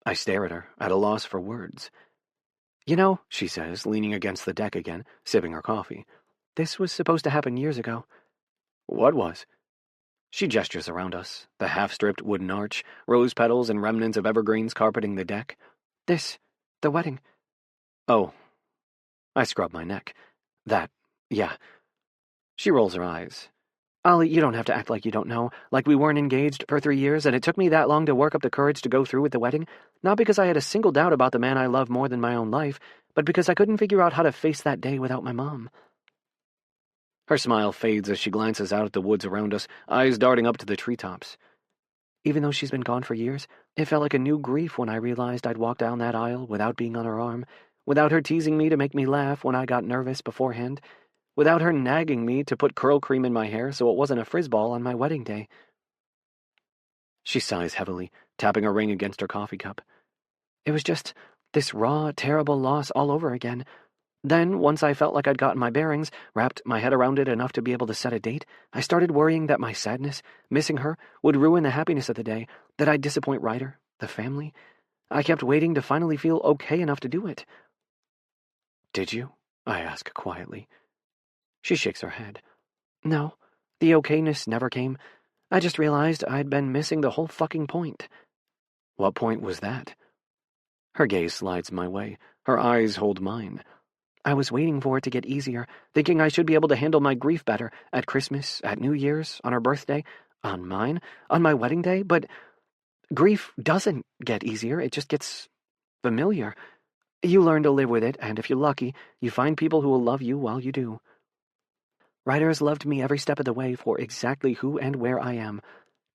I stare at her, at a loss for words. "You know," she says, leaning against the deck again, sipping her coffee, "this was supposed to happen years ago." What was? She gestures around us, the half-stripped wooden arch, rose petals and remnants of evergreens carpeting the deck. "This, the wedding." "Oh." I scrub my neck. "That, yeah." She rolls her eyes. "Ollie, you don't have to act like you don't know, like we weren't engaged for 3 years and it took me that long to work up the courage to go through with the wedding, not because I had a single doubt about the man I love more than my own life, but because I couldn't figure out how to face that day without my mom." Her smile fades as she glances out at the woods around us, eyes darting up to the treetops. "Even though she's been gone for years, it felt like a new grief when I realized I'd walk down that aisle without being on her arm, without her teasing me to make me laugh when I got nervous beforehand, without her nagging me to put curl cream in my hair so it wasn't a frizzball on my wedding day." She sighs heavily, tapping her ring against her coffee cup. "It was just This raw, terrible loss all over again. Then, once I felt like I'd gotten my bearings, wrapped my head around it enough to be able to set a date, I started worrying that my sadness, missing her, would ruin the happiness of the day, that I'd disappoint Ryder, the family. I kept waiting to finally feel okay enough to do it. Did you? I ask quietly. She shakes her head. No, the okayness never came. I just realized I'd been missing the whole fucking point. What point was that? Her gaze slides my way. Her eyes hold mine. I was waiting for it to get easier, thinking I should be able to handle my grief better at Christmas, at New Year's, on her birthday, on mine, on my wedding day, but grief doesn't get easier, it just gets familiar. You learn to live with it, and if you're lucky, you find people who will love you while you do. Ryder has loved me every step of the way for exactly who and where I am.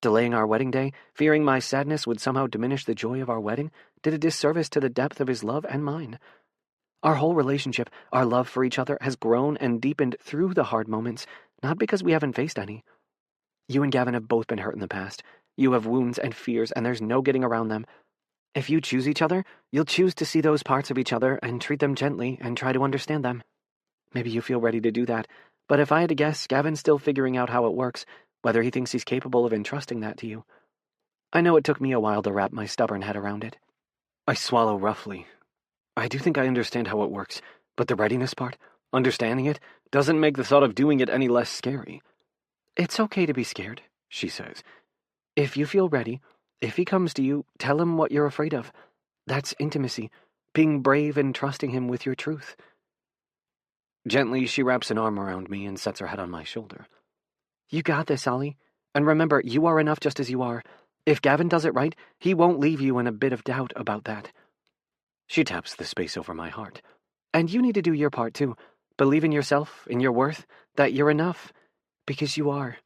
Delaying our wedding day, fearing my sadness would somehow diminish the joy of our wedding, did a disservice to the depth of his love and mine. Our whole relationship, our love for each other, has grown and deepened through the hard moments, not because we haven't faced any. You and Gavin have both been hurt in the past. You have wounds and fears, and there's no getting around them. If you choose each other, you'll choose to see those parts of each other and treat them gently and try to understand them. Maybe you feel ready to do that, but if I had to guess, Gavin's still figuring out how it works, whether he thinks he's capable of entrusting that to you. I know it took me a while to wrap my stubborn head around it. I swallow roughly. I do think I understand how it works, but the readiness part, understanding it, doesn't make the thought of doing it any less scary. It's okay to be scared, she says. If you feel ready, if he comes to you, tell him what you're afraid of. That's intimacy, being brave and trusting him with your truth. Gently, she wraps an arm around me and sets her head on my shoulder. You got this, Ollie. And remember, you are enough just as you are. If Gavin does it right, he won't leave you in a bit of doubt about that. She taps the space over my heart. And you need to do your part, too. Believe in yourself, in your worth, that you're enough. Because you are.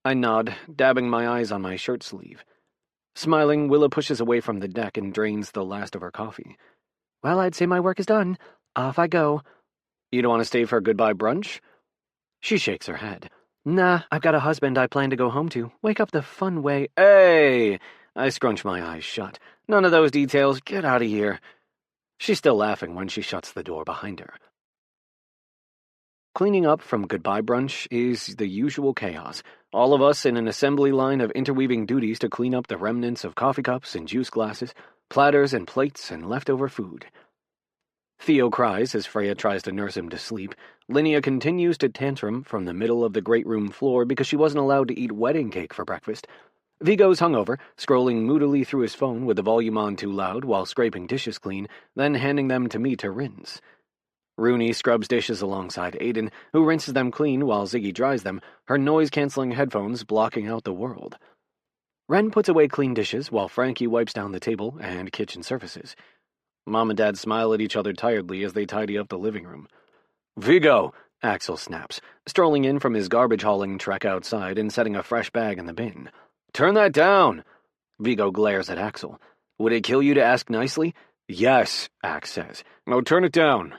I nod, dabbing my eyes on my shirt sleeve. Smiling, Willa pushes away from the deck and drains the last of her coffee. Well, I'd say my work is done. Off I go. You don't want to stay for goodbye brunch? She shakes her head. Nah, I've got a husband I plan to go home to. Wake up the fun way. Hey! I scrunch my eyes shut. None of those details. Get out of here. She's still laughing when she shuts the door behind her. Cleaning up from goodbye brunch is the usual chaos. All of us in an assembly line of interweaving duties to clean up the remnants of coffee cups and juice glasses, platters and plates and leftover food. Theo cries as Freya tries to nurse him to sleep. Linnea continues to tantrum from the middle of the great room floor because she wasn't allowed to eat wedding cake for breakfast. Vigo's hungover, scrolling moodily through his phone with the volume on too loud while scraping dishes clean, then handing them to me to rinse. Rooney scrubs dishes alongside Aiden, who rinses them clean while Ziggy dries them, her noise-canceling headphones blocking out the world. Ren puts away clean dishes while Frankie wipes down the table and kitchen surfaces. Mom and Dad smile at each other tiredly as they tidy up the living room. "Vigo!" Axel snaps, strolling in from his garbage-hauling trek outside and setting a fresh bag in the bin. "Turn that down!" Vigo glares at Axel. "Would it kill you to ask nicely?" "Yes," Ax says. "Now turn it down."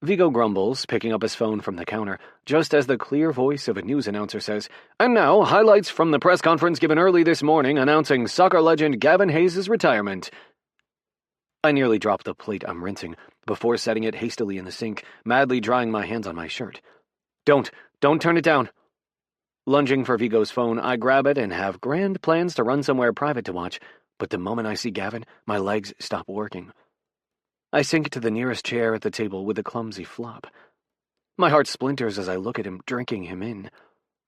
Vigo grumbles, picking up his phone from the counter, just as the clear voice of a news announcer says, "And now, highlights from the press conference given early this morning announcing soccer legend Gavin Hayes' retirement." I nearly drop the plate I'm rinsing, before setting it hastily in the sink, madly drying my hands on my shirt. Don't turn it down." Lunging for Vigo's phone, I grab it and have grand plans to run somewhere private to watch, but the moment I see Gavin, my legs stop working. I sink to the nearest chair at the table with a clumsy flop. My heart splinters as I look at him, drinking him in.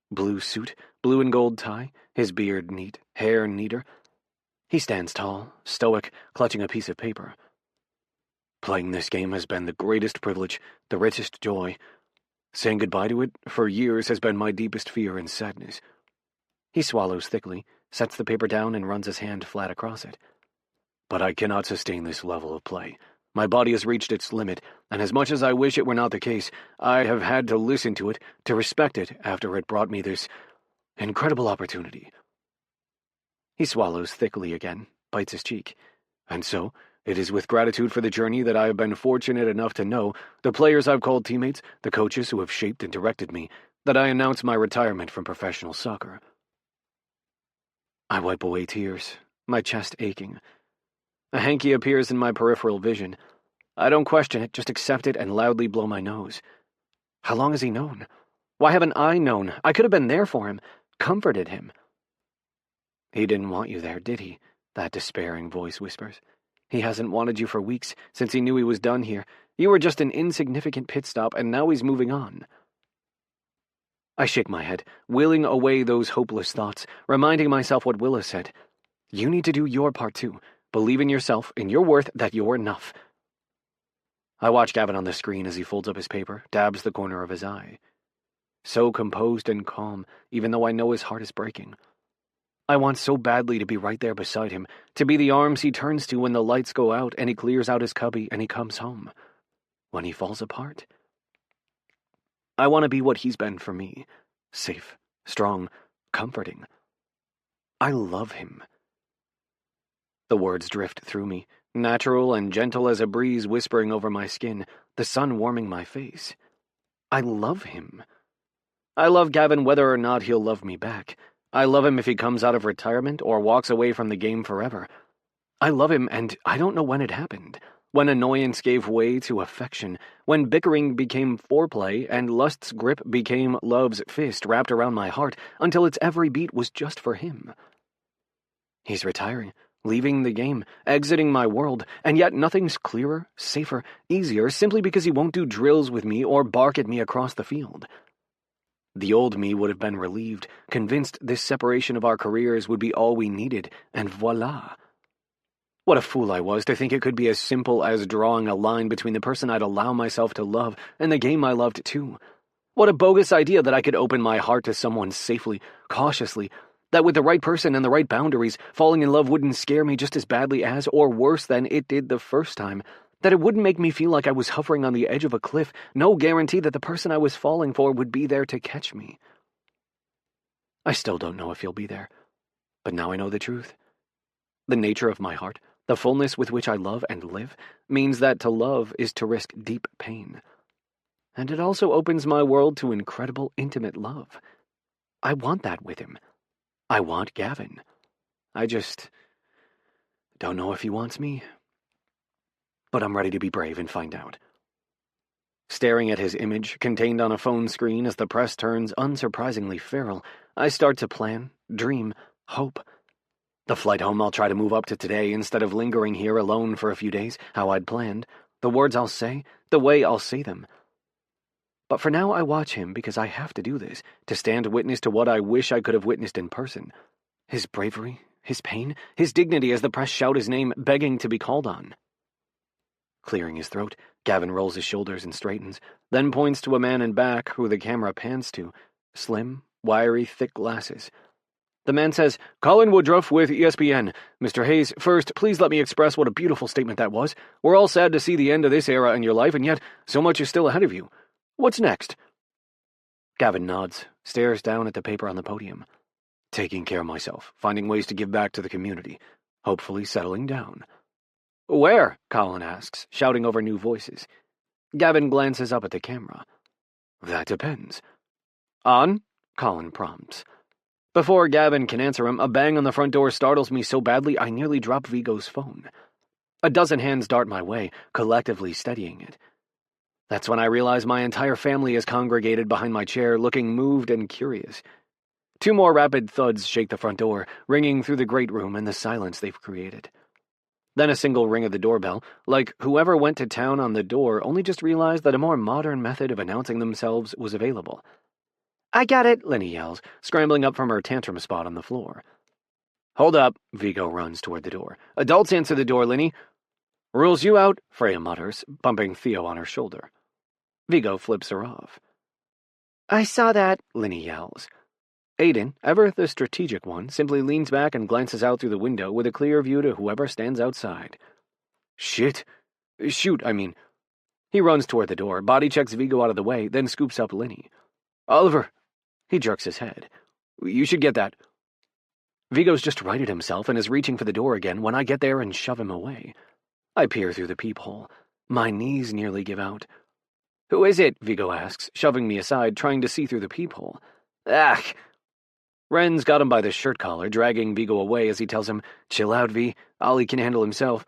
Blue suit, blue and gold tie, his beard neat, hair neater. He stands tall, stoic, clutching a piece of paper. "Playing this game has been the greatest privilege, the richest joy. Saying goodbye to it, for years, has been my deepest fear and sadness." He swallows thickly, sets the paper down and runs his hand flat across it. "But I cannot sustain this level of play. My body has reached its limit, and as much as I wish it were not the case, I have had to listen to it, to respect it after it brought me this incredible opportunity." He swallows thickly again, bites his cheek. "And so, it is with gratitude for the journey that I have been fortunate enough to know, the players I've called teammates, the coaches who have shaped and directed me, that I announce my retirement from professional soccer." I wipe away tears, my chest aching. A hanky appears in my peripheral vision. I don't question it, just accept it and loudly blow my nose. How long has he known? Why haven't I known? I could have been there for him, comforted him. He didn't want you there, did he? That despairing voice whispers. He hasn't wanted you for weeks, since he knew he was done here. You were just an insignificant pit stop, and now he's moving on. I shake my head, willing away those hopeless thoughts, reminding myself what Willa said. You need to do your part too. Believe in yourself, in your worth, that you're enough. I watch Gavin on the screen as he folds up his paper, dabs the corner of his eye. So composed and calm, even though I know his heart is breaking. I want so badly to be right there beside him, to be the arms he turns to when the lights go out and he clears out his cubby and he comes home. When he falls apart. I want to be what he's been for me. Safe, strong, comforting. I love him. The words drift through me, natural and gentle as a breeze whispering over my skin, the sun warming my face. I love him. I love Gavin whether or not he'll love me back. I love him if he comes out of retirement or walks away from the game forever. I love him, and I don't know when it happened. When annoyance gave way to affection, when bickering became foreplay, and lust's grip became love's fist wrapped around my heart until its every beat was just for him. He's retiring, leaving the game, exiting my world, and yet nothing's clearer, safer, easier simply because he won't do drills with me or bark at me across the field. The old me would have been relieved, convinced this separation of our careers would be all we needed, and voila. What a fool I was to think it could be as simple as drawing a line between the person I'd allow myself to love and the game I loved too. What a bogus idea that I could open my heart to someone safely, cautiously, that with the right person and the right boundaries, falling in love wouldn't scare me just as badly as, or worse than, it did the first time. That it wouldn't make me feel like I was hovering on the edge of a cliff, no guarantee that the person I was falling for would be there to catch me. I still don't know if he'll be there, but now I know the truth. The nature of my heart, the fullness with which I love and live, means that to love is to risk deep pain. And it also opens my world to incredible, intimate love. I want that with him. I want Gavin. I just don't know if he wants me. But I'm ready to be brave and find out. Staring at his image, contained on a phone screen as the press turns unsurprisingly feral, I start to plan, dream, hope. The flight home I'll try to move up to today instead of lingering here alone for a few days, how I'd planned, the words I'll say, the way I'll say them. But for now I watch him because I have to do this, to stand witness to what I wish I could have witnessed in person. His bravery, his pain, his dignity as the press shout his name, begging to be called on. Clearing his throat, Gavin rolls his shoulders and straightens, then points to a man in back who the camera pans to, slim, wiry, thick glasses. The man says, "Colin Woodruff with ESPN. Mr. Hayes, first, please let me express what a beautiful statement that was. We're all sad to see the end of this era in your life, and yet so much is still ahead of you. What's next?" Gavin nods, stares down at the paper on the podium. Taking care of myself, finding ways to give back to the community, hopefully settling down. "Where?" Colin asks, shouting over new voices. Gavin glances up at the camera. "That depends." "On?" Colin prompts. Before Gavin can answer him, a bang on the front door startles me so badly I nearly drop Vigo's phone. A dozen hands dart my way, collectively steadying it. That's when I realize my entire family is congregated behind my chair, looking moved and curious. Two more rapid thuds shake the front door, ringing through the great room and the silence they've created. Then a single ring of the doorbell, like whoever went to town on the door only just realized that a more modern method of announcing themselves was available. "I got it," Lenny yells, scrambling up from her tantrum spot on the floor. "Hold up," Vigo runs toward the door. "Adults answer the door, Lenny." "Rules you out," Freya mutters, bumping Theo on her shoulder. Vigo flips her off. "I saw that," Lenny yells. Aiden, ever the strategic one, simply leans back and glances out through the window with a clear view to whoever stands outside. Shit. Shoot, I mean. He runs toward the door, body checks Vigo out of the way, then scoops up Lenny. "Oliver." He jerks his head. "You should get that." Vigo's just righted himself and is reaching for the door again when I get there and shove him away. I peer through the peephole. My knees nearly give out. "Who is it?" Vigo asks, shoving me aside, trying to see through the peephole. "Ah!" Ren's got him by the shirt collar, dragging Vigo away as he tells him, "Chill out, V. Ollie can handle himself."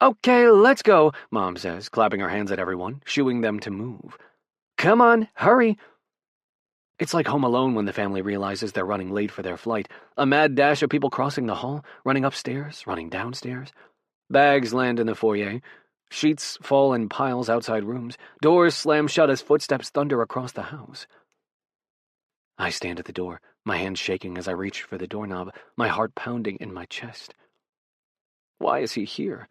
Okay, let's go, Mom says, clapping her hands at everyone, shooing them to move. Come on, hurry. It's like Home Alone when the family realizes they're running late for their flight. A mad dash of people crossing the hall, running upstairs, running downstairs. Bags land in the foyer. Sheets fall in piles outside rooms. Doors slam shut as footsteps thunder across the house. I stand at the door, my hand shaking as I reach for the doorknob, my heart pounding in my chest. Why is he here?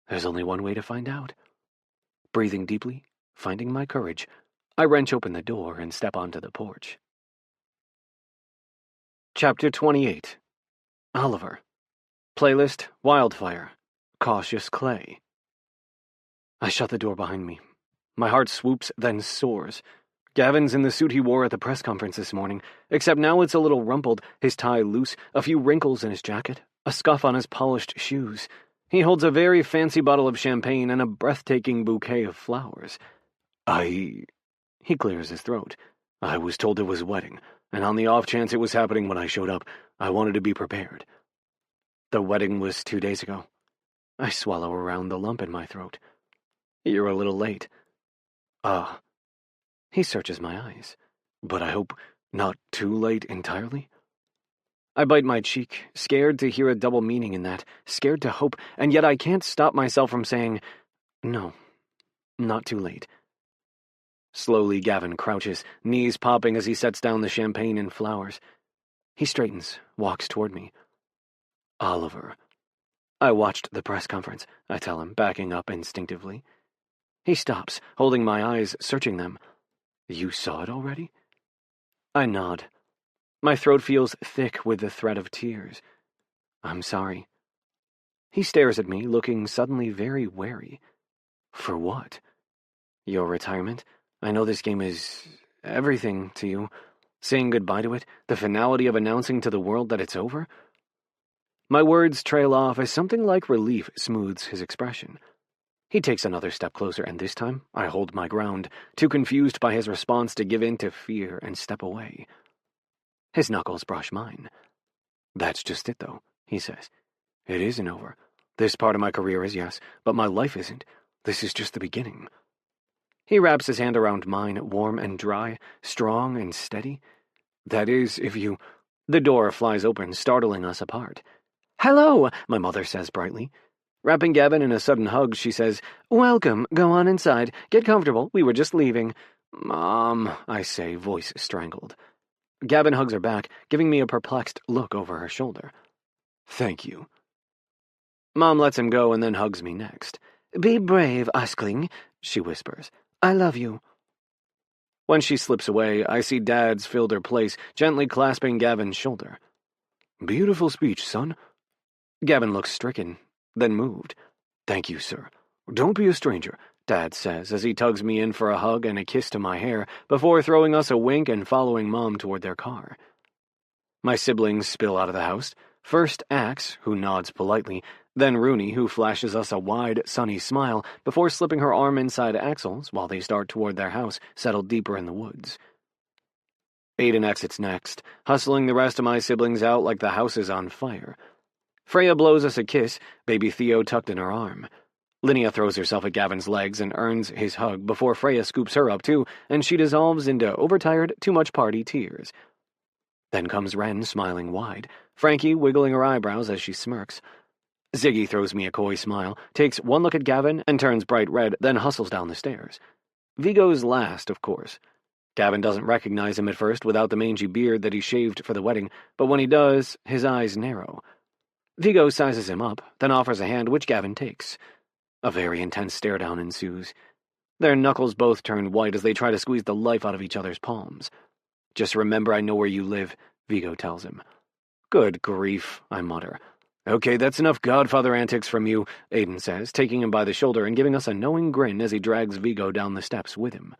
There's only one way to find out. Breathing deeply, finding my courage, I wrench open the door and step onto the porch. Chapter 28. Oliver. Playlist, Wildfire. Cautious Clay. I shut the door behind me. My heart swoops, then soars. Gavin's in the suit he wore at the press conference this morning, except now it's a little rumpled, his tie loose, a few wrinkles in his jacket, a scuff on his polished shoes. He holds a very fancy bottle of champagne and a breathtaking bouquet of flowers. He clears his throat. I was told it was a wedding, and on the off chance it was happening when I showed up, I wanted to be prepared. The wedding was 2 days ago. I swallow around the lump in my throat. You're a little late. He searches my eyes. But I hope not too late entirely? I bite my cheek, scared to hear a double meaning in that, scared to hope, and yet I can't stop myself from saying, no, not too late. Slowly, Gavin crouches, knees popping as he sets down the champagne and flowers. He straightens, walks toward me. Oliver. I watched the press conference, I tell him, backing up instinctively. He stops, holding my eyes, searching them. You saw it already? I nod. My throat feels thick with the threat of tears. I'm sorry. He stares at me, looking suddenly very wary. For what? Your retirement? I know this game is everything to you. Saying goodbye to it, the finality of announcing to the world that it's over? My words trail off as something like relief smooths his expression. He takes another step closer, and this time I hold my ground, too confused by his response to give in to fear and step away. His knuckles brush mine. That's just it, though, he says. It isn't over. This part of my career is, yes, but my life isn't. This is just the beginning. He wraps his hand around mine, warm and dry, strong and steady. That is, if you... The door flies open, startling us apart. Hello, my mother says brightly. Wrapping Gavin in a sudden hug, she says, Welcome, go on inside, get comfortable, we were just leaving. Mom, I say, voice strangled. Gavin hugs her back, giving me a perplexed look over her shoulder. Thank you. Mom lets him go and then hugs me next. Be brave, Askling, she whispers. I love you. When she slips away, I see Dad's filled her place, gently clasping Gavin's shoulder. Beautiful speech, son. Gavin looks stricken, then moved. Thank you, sir. Don't be a stranger, Dad says as he tugs me in for a hug and a kiss to my hair before throwing us a wink and following Mom toward their car. My siblings spill out of the house. First Axe, who nods politely, then Rooney, who flashes us a wide, sunny smile before slipping her arm inside Axel's while they start toward their house, settled deeper in the woods. Aiden exits next, hustling the rest of my siblings out like the house is on fire. Freya blows us a kiss, baby Theo tucked in her arm. Linnea throws herself at Gavin's legs and earns his hug before Freya scoops her up too, and she dissolves into overtired, too-much-party tears. Then comes Wren, smiling wide, Frankie wiggling her eyebrows as she smirks. Ziggy throws me a coy smile, takes one look at Gavin, and turns bright red, then hustles down the stairs. Vigo's last, of course. Gavin doesn't recognize him at first without the mangy beard that he shaved for the wedding, but when he does, his eyes narrow. Vigo sizes him up, then offers a hand which Gavin takes. A very intense stare-down ensues. Their knuckles both turn white as they try to squeeze the life out of each other's palms. Just remember I know where you live, Vigo tells him. Good grief, I mutter. Okay, that's enough Godfather antics from you, Aiden says, taking him by the shoulder and giving us a knowing grin as he drags Vigo down the steps with him.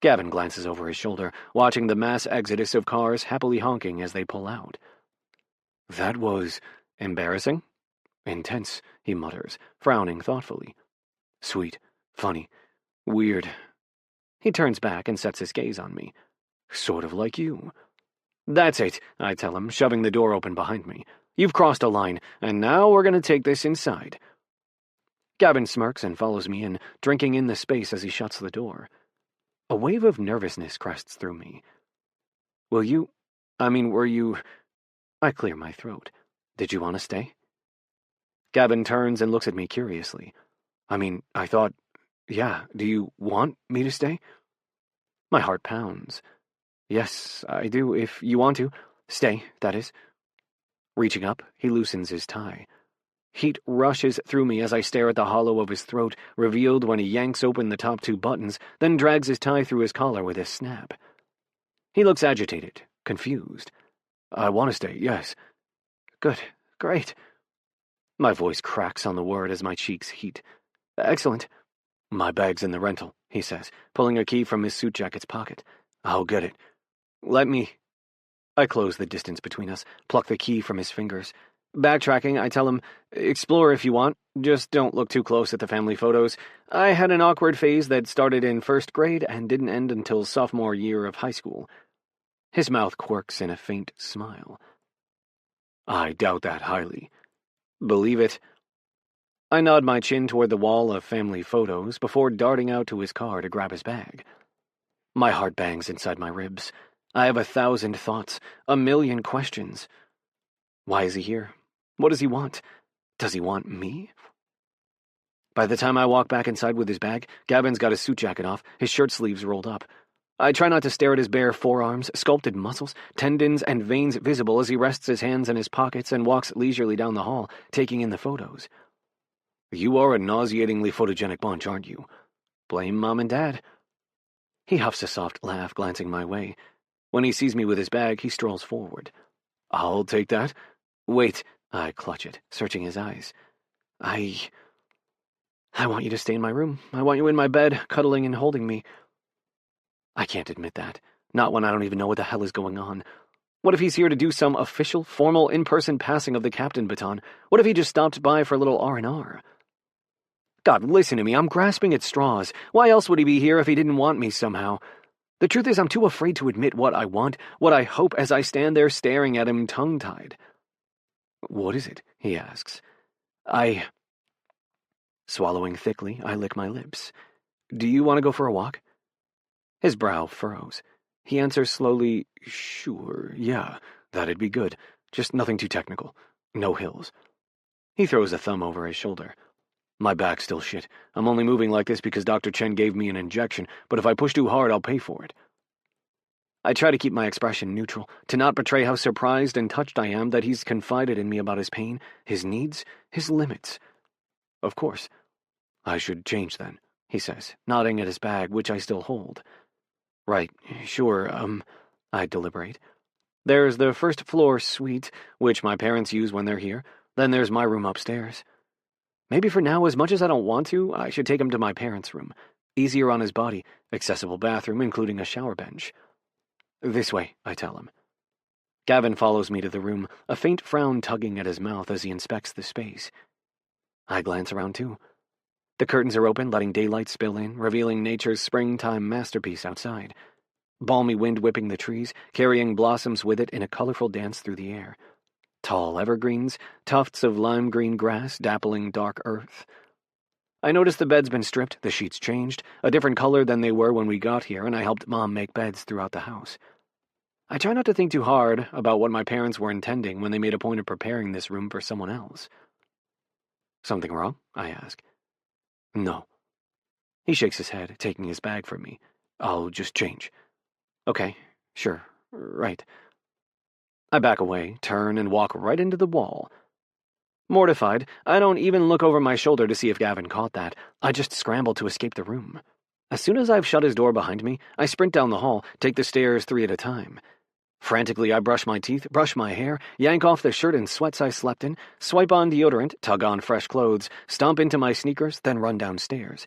Gavin glances over his shoulder, watching the mass exodus of cars happily honking as they pull out. That was embarrassing? Intense, he mutters, frowning thoughtfully. Sweet, funny, weird. He turns back and sets his gaze on me. Sort of like you. That's it, I tell him, shoving the door open behind me. You've crossed a line, and now we're going to take this inside. Gavin smirks and follows me in, drinking in the space as he shuts the door. A wave of nervousness crests through me. Were you... I clear my throat. Did you want to stay? Gavin turns and looks at me curiously. I thought... Yeah, do you want me to stay? My heart pounds. Yes, I do, if you want to. Stay, that is. Reaching up, he loosens his tie. Heat rushes through me as I stare at the hollow of his throat, revealed when he yanks open the top 2 buttons, then drags his tie through his collar with a snap. He looks agitated, confused. I want to stay, yes. Good, great. My voice cracks on the word as my cheeks heat. Excellent. My bag's in the rental, he says, pulling a key from his suit jacket's pocket. I'll get it. Let me... I close the distance between us, pluck the key from his fingers. Backtracking, I tell him, explore if you want, just don't look too close at the family photos. I had an awkward phase that started in 1st grade and didn't end until sophomore year of high school. His mouth quirks in a faint smile. I doubt that highly. Believe it. I nod my chin toward the wall of family photos before darting out to his car to grab his bag. My heart bangs inside my ribs. I have 1,000 thoughts, 1,000,000 questions. Why is he here? What does he want? Does he want me? By the time I walk back inside with his bag, Gavin's got his suit jacket off, his shirt sleeves rolled up. I try not to stare at his bare forearms, sculpted muscles, tendons, and veins visible as he rests his hands in his pockets and walks leisurely down the hall, taking in the photos. You are a nauseatingly photogenic bunch, aren't you? Blame Mom and Dad. He huffs a soft laugh, glancing my way. When he sees me with his bag, he strolls forward. I'll take that. Wait, I clutch it, searching his eyes. I want you to stay in my room. I want you in my bed, cuddling and holding me. I can't admit that. Not when I don't even know what the hell is going on. What if he's here to do some official, formal, in-person passing of the captain baton? What if he just stopped by for a little R&R? God, listen to me. I'm grasping at straws. Why else would he be here if he didn't want me somehow? The truth is I'm too afraid to admit what I want, what I hope as I stand there staring at him tongue-tied. What is it? He asks. Swallowing thickly, I lick my lips. Do you want to go for a walk? His brow furrows. He answers slowly, Sure, yeah, that'd be good. Just nothing too technical. No hills. He throws a thumb over his shoulder. My back's still shit. I'm only moving like this because Dr. Chen gave me an injection, but if I push too hard, I'll pay for it. I try to keep my expression neutral, to not betray how surprised and touched I am that he's confided in me about his pain, his needs, his limits. Of course. I should change then, he says, nodding at his bag, which I still hold. Right, sure, I deliberate. There's the 1st floor suite, which my parents use when they're here. Then there's my room upstairs. Maybe for now, as much as I don't want to, I should take him to my parents' room. Easier on his body, accessible bathroom, including a shower bench. This way, I tell him. Gavin follows me to the room, a faint frown tugging at his mouth as he inspects the space. I glance around too. The curtains are open, letting daylight spill in, revealing nature's springtime masterpiece outside. Balmy wind whipping the trees, carrying blossoms with it in a colorful dance through the air. Tall evergreens, tufts of lime green grass dappling dark earth. I notice the bed's been stripped, the sheets changed, a different color than they were when we got here, and I helped Mom make beds throughout the house. I try not to think too hard about what my parents were intending when they made a point of preparing this room for someone else. Something wrong? I ask. No. He shakes his head, taking his bag from me. I'll just change. Okay, sure, right. I back away, turn, and walk right into the wall. Mortified, I don't even look over my shoulder to see if Gavin caught that. I just scramble to escape the room. As soon as I've shut his door behind me, I sprint down the hall, take the stairs 3 at a time. Frantically, I brush my teeth, brush my hair, yank off the shirt and sweats I slept in, swipe on deodorant, tug on fresh clothes, stomp into my sneakers, then run downstairs.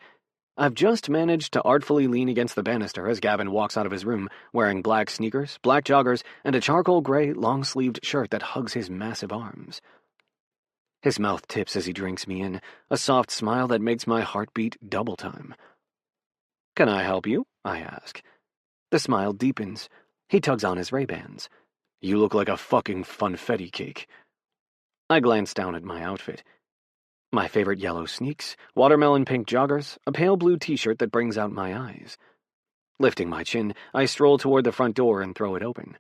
I've just managed to artfully lean against the banister as Gavin walks out of his room, wearing black sneakers, black joggers, and a charcoal gray, long-sleeved shirt that hugs his massive arms. His mouth tips as he drinks me in, a soft smile that makes my heart beat double time. Can I help you? I ask. The smile deepens. He tugs on his Ray-Bans. You look like a fucking funfetti cake. I glance down at my outfit. My favorite yellow sneaks, watermelon pink joggers, a pale blue t-shirt that brings out my eyes. Lifting my chin, I stroll toward the front door and throw it open.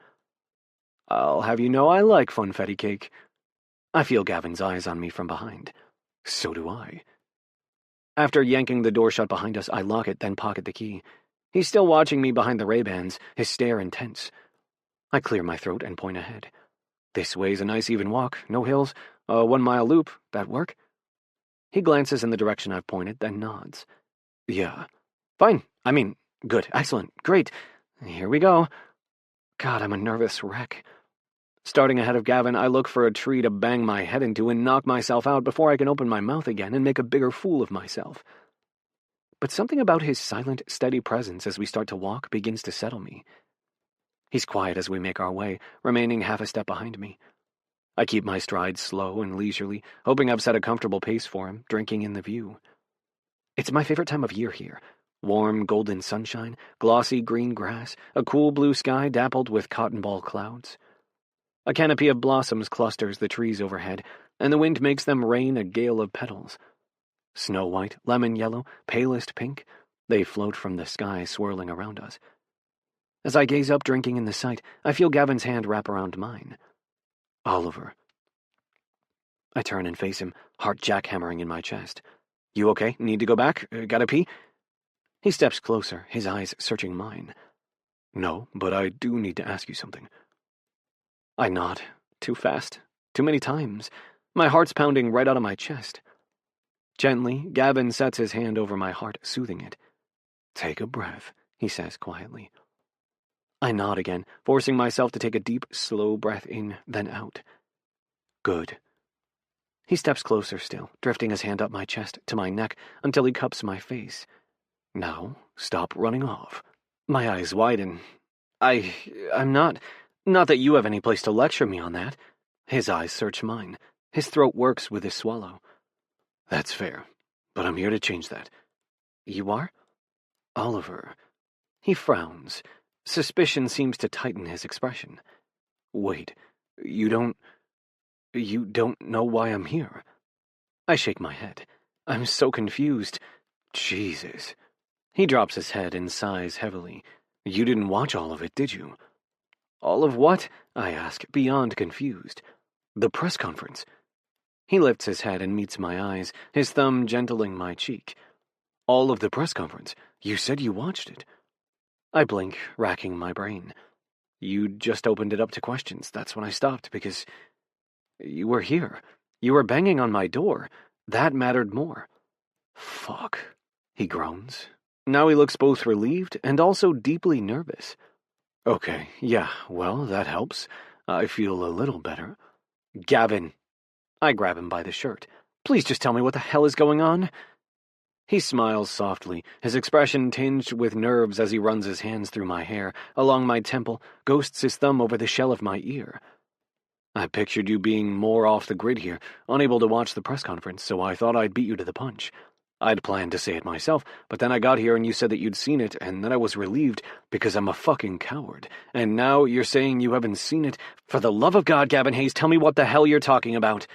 I'll have you know I like funfetti cake. I feel Gavin's eyes on me from behind. So do I. After yanking the door shut behind us, I lock it, then pocket the key. He's still watching me behind the Ray-Bans, his stare intense. I clear my throat and point ahead. This way's a nice even walk, no hills, a 1-mile loop. That work? He glances in the direction I've pointed, then nods. Yeah. Fine. Good. Excellent. Great. Here we go. God, I'm a nervous wreck. Starting ahead of Gavin, I look for a tree to bang my head into and knock myself out before I can open my mouth again and make a bigger fool of myself. But something about his silent, steady presence as we start to walk begins to settle me. He's quiet as we make our way, remaining half a step behind me. I keep my stride slow and leisurely, hoping I've set a comfortable pace for him, drinking in the view. It's my favorite time of year here. Warm, golden sunshine, glossy green grass, a cool blue sky dappled with cotton ball clouds. A canopy of blossoms clusters the trees overhead, and the wind makes them rain a gale of petals. Snow white, lemon yellow, palest pink, they float from the sky swirling around us. As I gaze up, drinking in the sight, I feel Gavin's hand wrap around mine. Oliver. I turn and face him, heart jackhammering in my chest. You okay? Need to go back? Gotta pee? He steps closer, his eyes searching mine. No, but I do need to ask you something. I nod. Too fast. Too many times. My heart's pounding right out of my chest. Gently, Gavin sets his hand over my heart, soothing it. Take a breath, he says quietly. I nod again, forcing myself to take a deep, slow breath in, then out. Good. He steps closer still, drifting his hand up my chest to my neck until he cups my face. Now, stop running off. My eyes widen. I'm not that you have any place to lecture me on that. His eyes search mine. His throat works with his swallow. That's fair, but I'm here to change that. You are? Oliver. He frowns. Suspicion seems to tighten his expression. Wait, you don't know why I'm here? I shake my head. I'm so confused. Jesus. He drops his head and sighs heavily. You didn't watch all of it, did you? All of what? I ask, beyond confused. The press conference. He lifts his head and meets my eyes, his thumb gentling my cheek. All of the press conference. You said you watched it. I blink, racking my brain. You just opened it up to questions. That's when I stopped, because you were here. You were banging on my door. That mattered more. Fuck, he groans. Now he looks both relieved and also deeply nervous. Okay, yeah, well, that helps. I feel a little better. Gavin. I grab him by the shirt. Please just tell me what the hell is going on. He smiles softly, his expression tinged with nerves as he runs his hands through my hair, along my temple, ghosts his thumb over the shell of my ear. I pictured you being more off the grid here, unable to watch the press conference, so I thought I'd beat you to the punch. I'd planned to say it myself, but then I got here and you said that you'd seen it, and then I was relieved because I'm a fucking coward. And now you're saying you haven't seen it? For the love of God, Gavin Hayes, tell me what the hell you're talking about.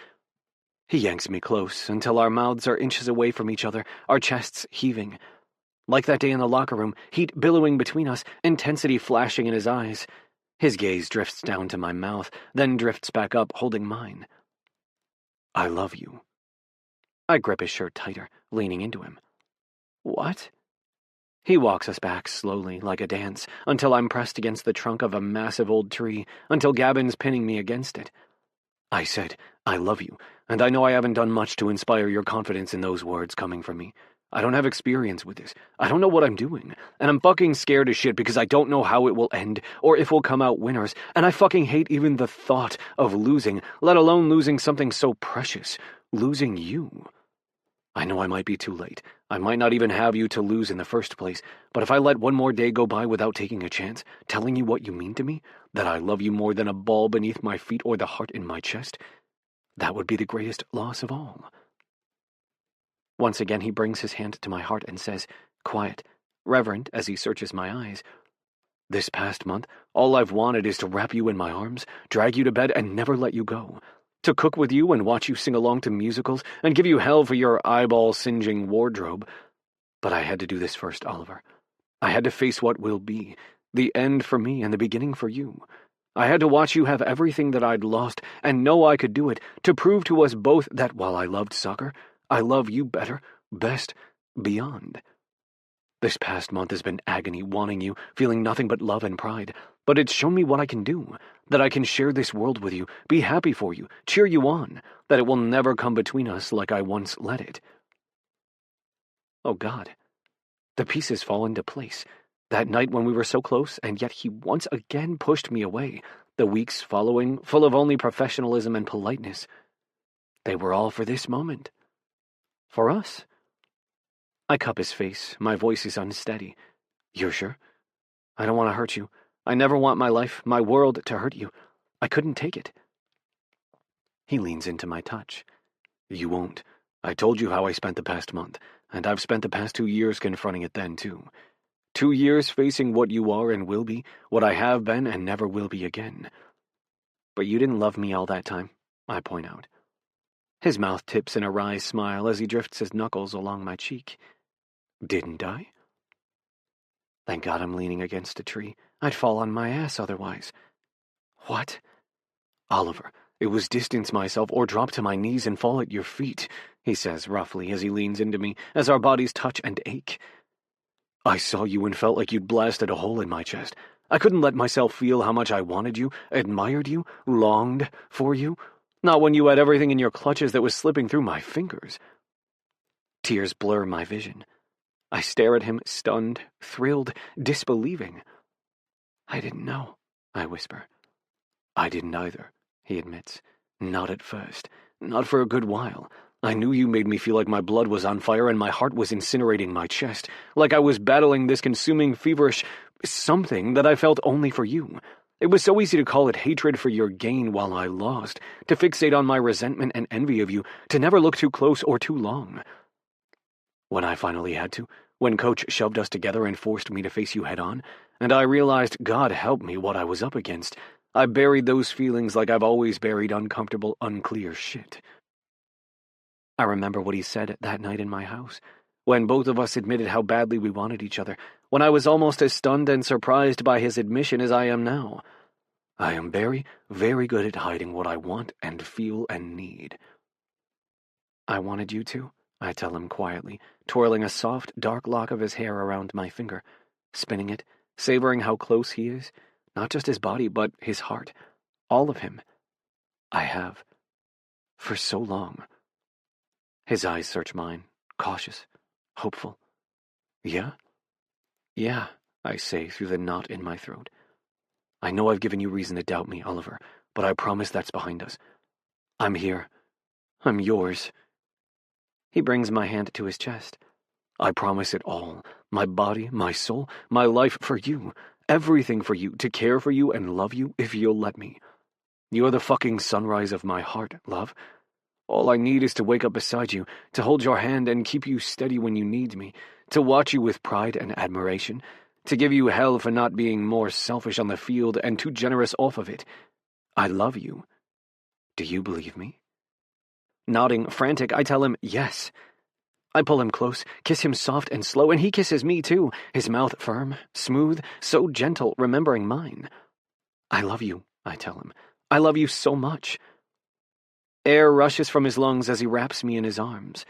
He yanks me close until our mouths are inches away from each other, our chests heaving. Like that day in the locker room, heat billowing between us, intensity flashing in his eyes. His gaze drifts down to my mouth, then drifts back up, holding mine. I love you. I grip his shirt tighter, leaning into him. What? He walks us back slowly, like a dance, until I'm pressed against the trunk of a massive old tree, until Gavin's pinning me against it. I said, I love you, and I know I haven't done much to inspire your confidence in those words coming from me. I don't have experience with this. I don't know what I'm doing, and I'm fucking scared as shit because I don't know how it will end, or if we'll come out winners, and I fucking hate even the thought of losing, let alone losing something so precious, losing you. I know I might be too late. I might not even have you to lose in the first place, but if I let one more day go by without taking a chance, telling you what you mean to me, that I love you more than a ball beneath my feet or the heart in my chest, that would be the greatest loss of all. Once again he brings his hand to my heart and says, quiet, reverent as he searches my eyes, this past month, all I've wanted is to wrap you in my arms, drag you to bed, and never let you go. To cook with you and watch you sing along to musicals and give you hell for your eyeball-singeing wardrobe. But I had to do this first, Oliver. I had to face what will be, the end for me and the beginning for you. I had to watch you have everything that I'd lost and know I could do it, to prove to us both that while I loved soccer, I love you better, best, beyond. This past month has been agony, wanting you, feeling nothing but love and pride. But it's shown me what I can do, that I can share this world with you, be happy for you, cheer you on, that it will never come between us like I once let it. Oh God, the pieces fall into place. That night when we were so close, and yet he once again pushed me away. The weeks following, full of only professionalism and politeness. They were all for this moment. For us. I cup his face. My voice is unsteady. You're sure? I don't want to hurt you. I never want my life, my world, to hurt you. I couldn't take it. He leans into my touch. You won't. I told you how I spent the past month, and I've spent the past 2 years confronting it then, too. 2 years facing what you are and will be, what I have been and never will be again. But you didn't love me all that time, I point out. His mouth tips in a wry smile as he drifts his knuckles along my cheek. Didn't I? Thank God I'm leaning against a tree. I'd fall on my ass otherwise. What? Oliver, it was distance myself or drop to my knees and fall at your feet, he says roughly as he leans into me as our bodies touch and ache. I saw you and felt like you'd blasted a hole in my chest. I couldn't let myself feel how much I wanted you, admired you, longed for you. Not when you had everything in your clutches that was slipping through my fingers. Tears blur my vision. I stare at him, stunned, thrilled, disbelieving. I didn't know, I whisper. I didn't either, he admits. Not at first. Not for a good while. I knew you made me feel like my blood was on fire and my heart was incinerating my chest, like I was battling this consuming, feverish something that I felt only for you. It was so easy to call it hatred for your gain while I lost, to fixate on my resentment and envy of you, to never look too close or too long. When I finally had to, when Coach shoved us together and forced me to face you head-on, and I realized, God help me, what I was up against, I buried those feelings like I've always buried uncomfortable, unclear shit. I remember what he said that night in my house, when both of us admitted how badly we wanted each other, when I was almost as stunned and surprised by his admission as I am now. I am very, very good at hiding what I want and feel and need. I wanted you to, I tell him quietly, twirling a soft, dark lock of his hair around my finger, spinning it, savoring how close he is, not just his body, but his heart, all of him. I have. For so long. His eyes search mine, cautious, hopeful. Yeah? Yeah, I say through the knot in my throat. I know I've given you reason to doubt me, Oliver, but I promise that's behind us. I'm here. I'm yours. He brings my hand to his chest. I promise it all. My body, my soul, my life for you. Everything for you, to care for you and love you if you'll let me. You're the fucking sunrise of my heart, love. All I need is to wake up beside you, to hold your hand and keep you steady when you need me, to watch you with pride and admiration, to give you hell for not being more selfish on the field and too generous off of it. I love you. Do you believe me? Nodding, frantic, I tell him yes. I pull him close, kiss him soft and slow, and he kisses me too, his mouth firm, smooth, so gentle, remembering mine. I love you, I tell him. I love you so much. Air rushes from his lungs as he wraps me in his arms.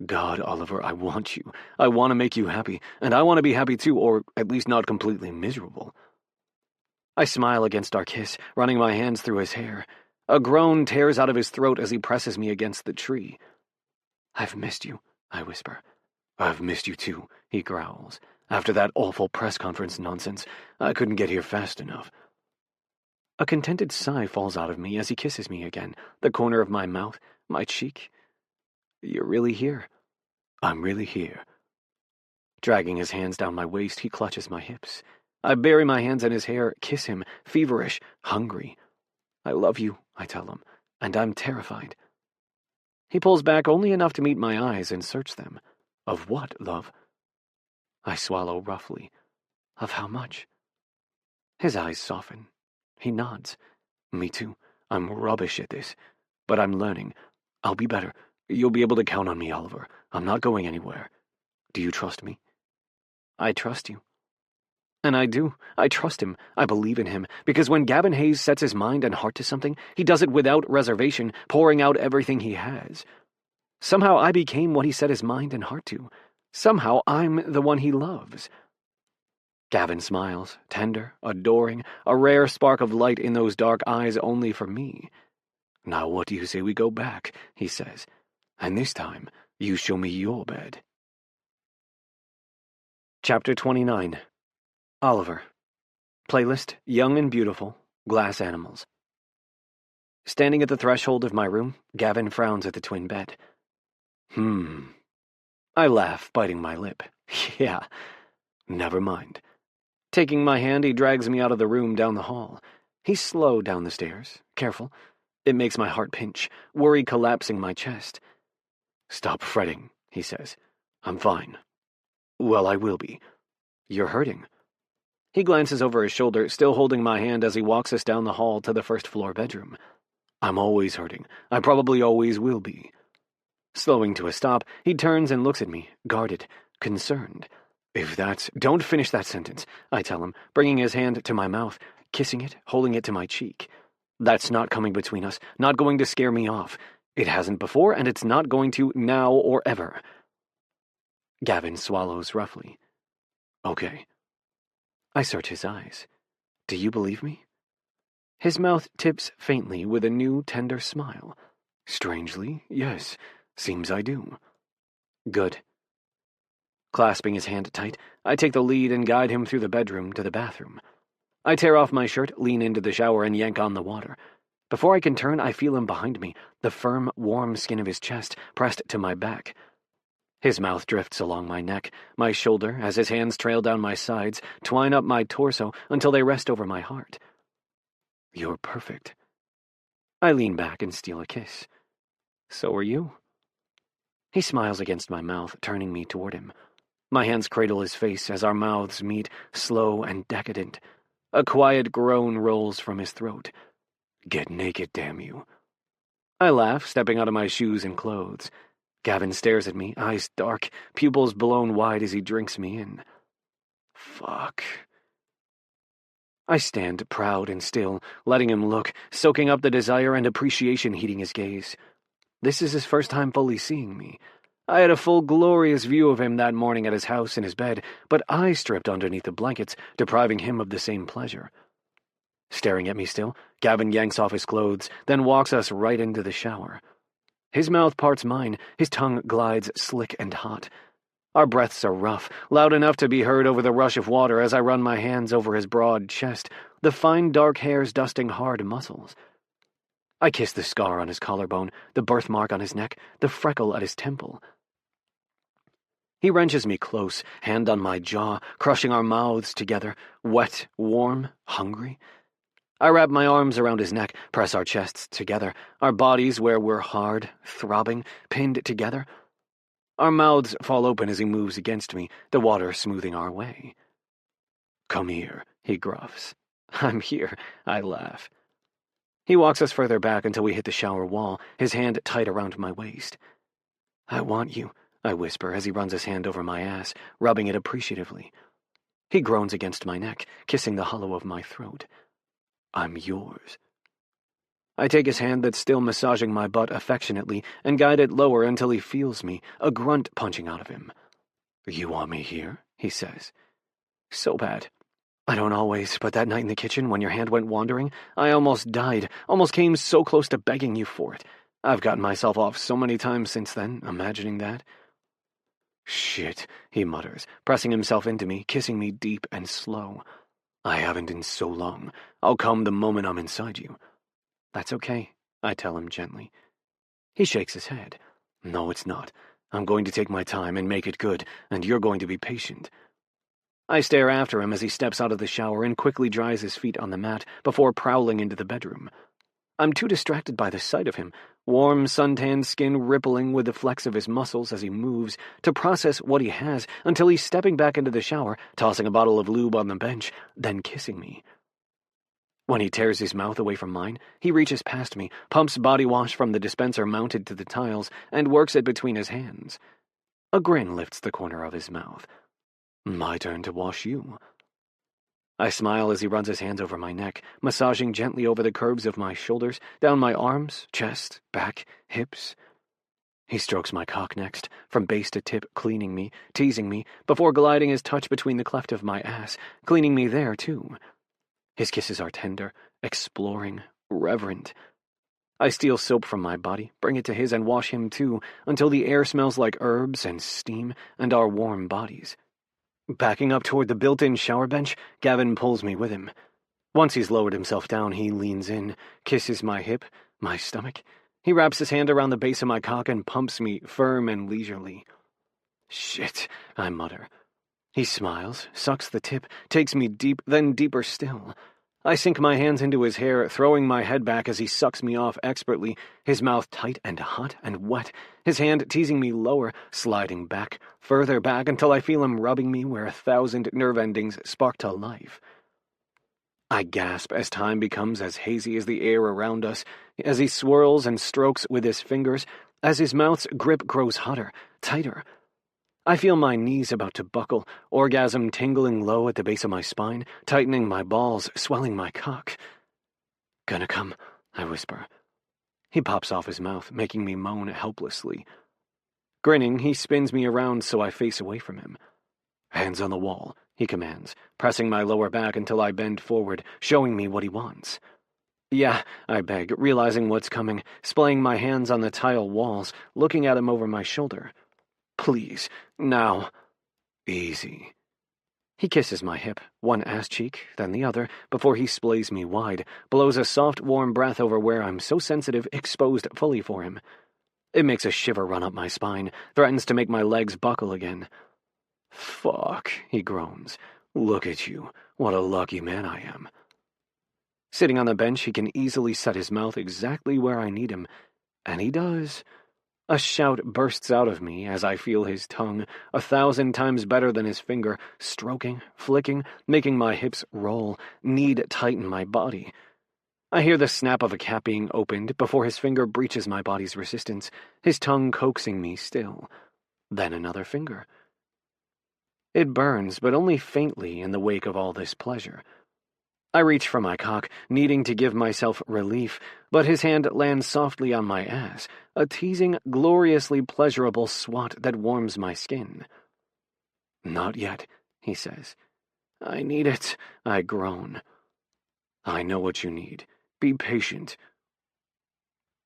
God, Oliver, I want you. I want to make you happy, and I want to be happy too, or at least not completely miserable. I smile against our kiss, running my hands through his hair. A groan tears out of his throat as he presses me against the tree. I've missed you, I whisper. I've missed you too, he growls. After that awful press conference nonsense, I couldn't get here fast enough. A contented sigh falls out of me as he kisses me again, the corner of my mouth, my cheek. You're really here. I'm really here. Dragging his hands down my waist, he clutches my hips. I bury my hands in his hair, kiss him, feverish, hungry. I love you, I tell him, and I'm terrified. He pulls back only enough to meet my eyes and search them. Of what, love? I swallow roughly. Of how much? His eyes soften. He nods. Me too. I'm rubbish at this. But I'm learning. I'll be better. You'll be able to count on me, Oliver. I'm not going anywhere. Do you trust me? I trust you. And I do. I trust him. I believe in him. Because when Gavin Hayes sets his mind and heart to something, he does it without reservation, pouring out everything he has. Somehow I became what he set his mind and heart to. Somehow I'm the one he loves. Gavin smiles, tender, adoring, a rare spark of light in those dark eyes only for me. Now what do you say we go back, he says, and this time you show me your bed. Chapter 29. Oliver. Playlist, Young and Beautiful, Glass Animals. Standing at the threshold of my room, Gavin frowns at the twin bed. I laugh, biting my lip. Yeah, never mind. Taking my hand, he drags me out of the room down the hall. He's slow down the stairs, careful. It makes my heart pinch, worry collapsing my chest. Stop fretting, he says. I'm fine. Well, I will be. You're hurting. He glances over his shoulder, still holding my hand as he walks us down the hall to the first-floor bedroom. I'm always hurting. I probably always will be. Slowing to a stop, he turns and looks at me, guarded, concerned. Don't finish that sentence, I tell him, bringing his hand to my mouth, kissing it, holding it to my cheek. That's not coming between us, not going to scare me off. It hasn't before, and it's not going to now or ever. Gavin swallows roughly. Okay. I search his eyes. Do you believe me? His mouth tips faintly with a new, tender smile. Strangely, yes. Seems I do. Good. Clasping his hand tight, I take the lead and guide him through the bedroom to the bathroom. I tear off my shirt, lean into the shower, and yank on the water. Before I can turn, I feel him behind me, the firm, warm skin of his chest pressed to my back. His mouth drifts along my neck, my shoulder, as his hands trail down my sides, twine up my torso until they rest over my heart. You're perfect. I lean back and steal a kiss. So are you. He smiles against my mouth, turning me toward him. My hands cradle his face as our mouths meet, slow and decadent. A quiet groan rolls from his throat. Get naked, damn you. I laugh, stepping out of my shoes and clothes. Gavin stares at me, eyes dark, pupils blown wide as he drinks me in. Fuck. I stand proud and still, letting him look, soaking up the desire and appreciation heating his gaze. This is his first time fully seeing me. I had a full, glorious view of him that morning at his house in his bed, but I stripped underneath the blankets, depriving him of the same pleasure. Staring at me still, Gavin yanks off his clothes, then walks us right into the shower. His mouth parts mine, his tongue glides slick and hot. Our breaths are rough, loud enough to be heard over the rush of water as I run my hands over his broad chest, the fine dark hairs dusting hard muscles. I kiss the scar on his collarbone, the birthmark on his neck, the freckle at his temple. He wrenches me close, hand on my jaw, crushing our mouths together, wet, warm, hungry. I wrap my arms around his neck, press our chests together, our bodies where we're hard, throbbing, pinned together. Our mouths fall open as he moves against me, the water smoothing our way. Come here, he gruffs. I'm here, I laugh. He walks us further back until we hit the shower wall, his hand tight around my waist. I want you, I whisper as he runs his hand over my ass, rubbing it appreciatively. He groans against my neck, kissing the hollow of my throat. I'm yours. I take his hand that's still massaging my butt affectionately and guide it lower until he feels me, a grunt punching out of him. You want me here? He says. So bad. I don't always, but that night in the kitchen when your hand went wandering, I almost died, almost came so close to begging you for it. I've gotten myself off so many times since then, imagining that. Shit, he mutters, pressing himself into me, kissing me deep and slow. I haven't in so long. I'll come the moment I'm inside you. That's okay, I tell him gently. He shakes his head. No, it's not. I'm going to take my time and make it good, and you're going to be patient. I stare after him as he steps out of the shower and quickly dries his feet on the mat before prowling into the bedroom. I'm too distracted by the sight of him, warm, suntanned skin rippling with the flex of his muscles as he moves, to process what he has until he's stepping back into the shower, tossing a bottle of lube on the bench, then kissing me. When he tears his mouth away from mine, he reaches past me, pumps body wash from the dispenser mounted to the tiles, and works it between his hands. A grin lifts the corner of his mouth. My turn to wash you. I smile as he runs his hands over my neck, massaging gently over the curves of my shoulders, down my arms, chest, back, hips. He strokes my cock next, from base to tip, cleaning me, teasing me, before gliding his touch between the cleft of my ass, cleaning me there, too. His kisses are tender, exploring, reverent. I steal soap from my body, bring it to his, and wash him, too, until the air smells like herbs and steam and our warm bodies. Backing up toward the built-in shower bench, Gavin pulls me with him. Once he's lowered himself down, he leans in, kisses my hip, my stomach. He wraps his hand around the base of my cock and pumps me firm and leisurely. Shit, I mutter. He smiles, sucks the tip, takes me deep, then deeper still. I sink my hands into his hair, throwing my head back as he sucks me off expertly, his mouth tight and hot and wet, his hand teasing me lower, sliding back, further back until I feel him rubbing me where 1,000 nerve endings spark to life. I gasp as time becomes as hazy as the air around us, as he swirls and strokes with his fingers, as his mouth's grip grows hotter, tighter. I feel my knees about to buckle, orgasm tingling low at the base of my spine, tightening my balls, swelling my cock. Gonna come, I whisper. He pops off his mouth, making me moan helplessly. Grinning, he spins me around so I face away from him. Hands on the wall, he commands, pressing my lower back until I bend forward, showing me what he wants. Yeah, I beg, realizing what's coming, splaying my hands on the tile walls, looking at him over my shoulder. Please, now. Easy. He kisses my hip, one ass cheek, then the other, before he splays me wide, blows a soft, warm breath over where I'm so sensitive, exposed fully for him. It makes a shiver run up my spine, threatens to make my legs buckle again. Fuck, he groans. Look at you. What a lucky man I am. Sitting on the bench, he can easily set his mouth exactly where I need him, and he does. A shout bursts out of me as I feel his tongue, 1,000 times better than his finger, stroking, flicking, making my hips roll, need tighten my body. I hear the snap of a cap being opened before his finger breaches my body's resistance, his tongue coaxing me still. Then another finger. It burns, but only faintly in the wake of all this pleasure. I reach for my cock, needing to give myself relief, but his hand lands softly on my ass, a teasing, gloriously pleasurable swat that warms my skin. Not yet, he says. I need it, I groan. I know what you need. Be patient.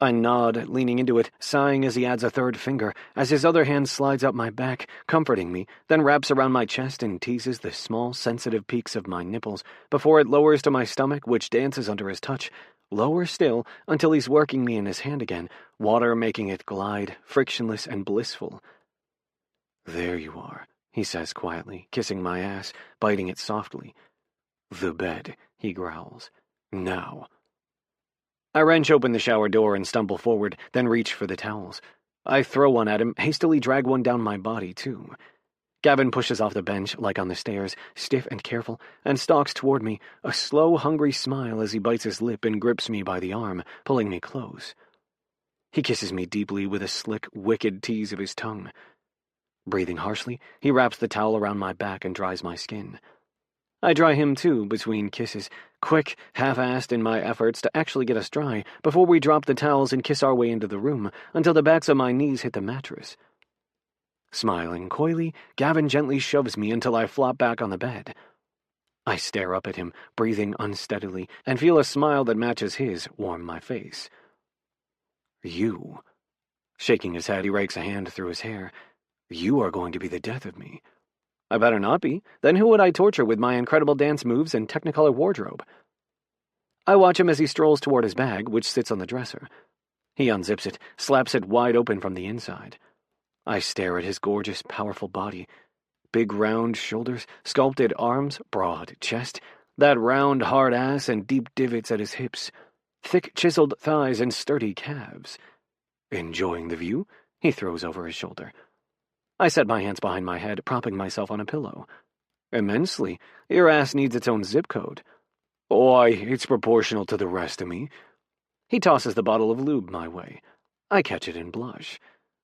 I nod, leaning into it, sighing as he adds a third finger, as his other hand slides up my back, comforting me, then wraps around my chest and teases the small, sensitive peaks of my nipples, before it lowers to my stomach, which dances under his touch, lower still, until he's working me in his hand again, water making it glide, frictionless and blissful. There you are, he says quietly, kissing my ass, biting it softly. The bed, he growls. Now. I wrench open the shower door and stumble forward, then reach for the towels. I throw one at him, hastily drag one down my body, too. Gavin pushes off the bench, like on the stairs, stiff and careful, and stalks toward me, a slow, hungry smile as he bites his lip and grips me by the arm, pulling me close. He kisses me deeply with a slick, wicked tease of his tongue. Breathing harshly, he wraps the towel around my back and dries my skin. I dry him, too, between kisses, quick, half-assed in my efforts to actually get us dry, before we drop the towels and kiss our way into the room, until the backs of my knees hit the mattress. Smiling coyly, Gavin gently shoves me until I flop back on the bed. I stare up at him, breathing unsteadily, and feel a smile that matches his warm my face. You. Shaking his head, he rakes a hand through his hair. You are going to be the death of me. I better not be. Then who would I torture with my incredible dance moves and Technicolor wardrobe? I watch him as he strolls toward his bag, which sits on the dresser. He unzips it, slaps it wide open from the inside. I stare at his gorgeous, powerful body. Big round shoulders, sculpted arms, broad chest, that round hard ass and deep divots at his hips, thick chiseled thighs and sturdy calves. Enjoying the view? He throws over his shoulder. I set my hands behind my head, propping myself on a pillow. Immensely. Your ass needs its own zip code. Why, it's proportional to the rest of me. He tosses the bottle of lube my way. I catch it and blush.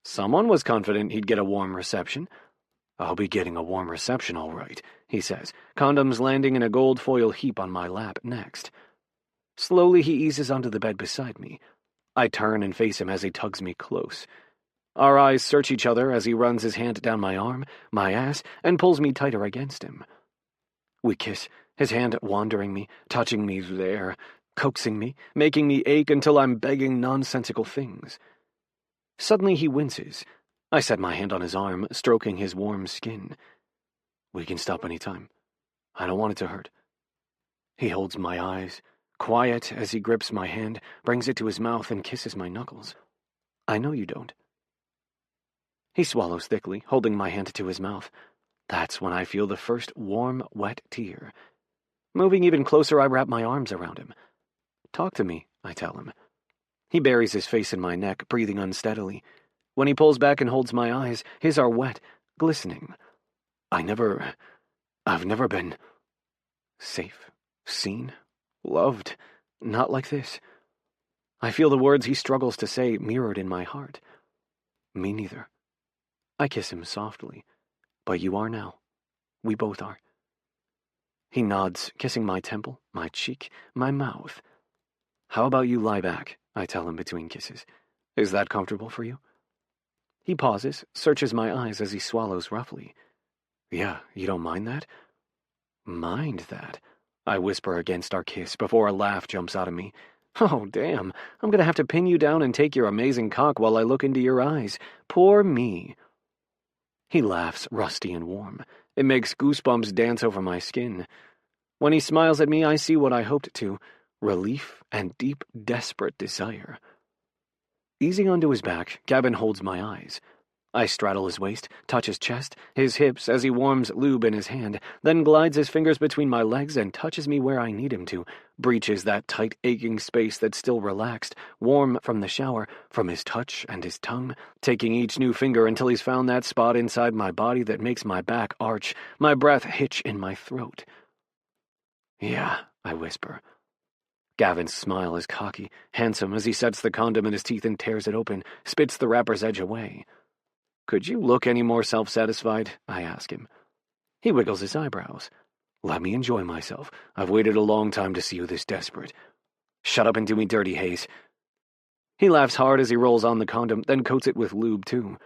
Someone was confident he'd get a warm reception. I'll be getting a warm reception, all right, he says, condoms landing in a gold foil heap on my lap next. Slowly he eases onto the bed beside me. I turn and face him as he tugs me close. Our eyes search each other as he runs his hand down my arm, my ass, and pulls me tighter against him. We kiss, his hand wandering me, touching me there, coaxing me, making me ache until I'm begging nonsensical things. Suddenly he winces. I set my hand on his arm, stroking his warm skin. We can stop any time. I don't want it to hurt. He holds my eyes, quiet as he grips my hand, brings it to his mouth, and kisses my knuckles. I know you don't. He swallows thickly, holding my hand to his mouth. That's when I feel the first warm, wet tear. Moving even closer, I wrap my arms around him. Talk to me, I tell him. He buries his face in my neck, breathing unsteadily. When he pulls back and holds my eyes, his are wet, glistening. I've never been safe, seen, loved, not like this. I feel the words he struggles to say mirrored in my heart. Me neither. I kiss him softly. But you are now. We both are. He nods, kissing my temple, my cheek, my mouth. How about you lie back, I tell him between kisses. Is that comfortable for you? He pauses, searches my eyes as he swallows roughly. Yeah, you don't mind that? Mind that? I whisper against our kiss before a laugh jumps out of me. Oh, damn, I'm gonna have to pin you down and take your amazing cock while I look into your eyes. Poor me. He laughs, rusty and warm. It makes goosebumps dance over my skin. When he smiles at me, I see what I hoped to, relief and deep, desperate desire. Easing onto his back, Gavin holds my eyes. I straddle his waist, touch his chest, his hips as he warms lube in his hand, then glides his fingers between my legs and touches me where I need him to, breaches that tight, aching space that's still relaxed, warm from the shower, from his touch and his tongue, taking each new finger until he's found that spot inside my body that makes my back arch, my breath hitch in my throat. Yeah, I whisper. Gavin's smile is cocky, handsome as he sets the condom in his teeth and tears it open, spits the wrapper's edge away. Could you look any more self-satisfied? I ask him. He wiggles his eyebrows. Let me enjoy myself. I've waited a long time to see you this desperate. Shut up and do me dirty, Hayes. He laughs hard as he rolls on the condom, then coats it with lube, too.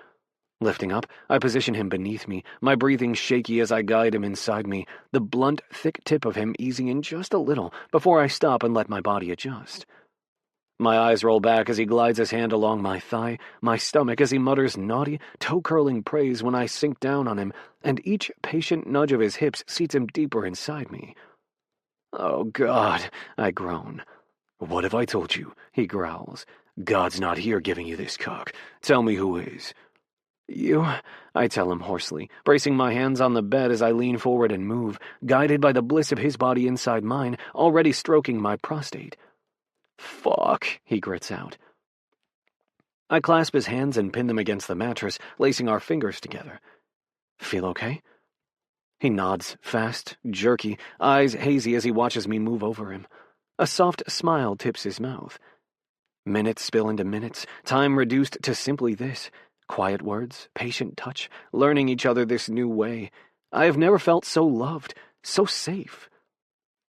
Lifting up, I position him beneath me, my breathing shaky as I guide him inside me, the blunt, thick tip of him easing in just a little before I stop and let my body adjust. My eyes roll back as he glides his hand along my thigh, my stomach as he mutters naughty, toe-curling praise when I sink down on him, and each patient nudge of his hips seats him deeper inside me. Oh, God, I groan. What have I told you? He growls. God's not here giving you this cock. Tell me who is. You, I tell him hoarsely, bracing my hands on the bed as I lean forward and move, guided by the bliss of his body inside mine, already stroking my prostate. Fuck, he grits out. I clasp his hands and pin them against the mattress, lacing our fingers together. Feel okay? He nods, fast, jerky, eyes hazy as he watches me move over him. A soft smile tips his mouth. Minutes spill into minutes, time reduced to simply this. Quiet words, patient touch, learning each other this new way. I have never felt so loved, so safe.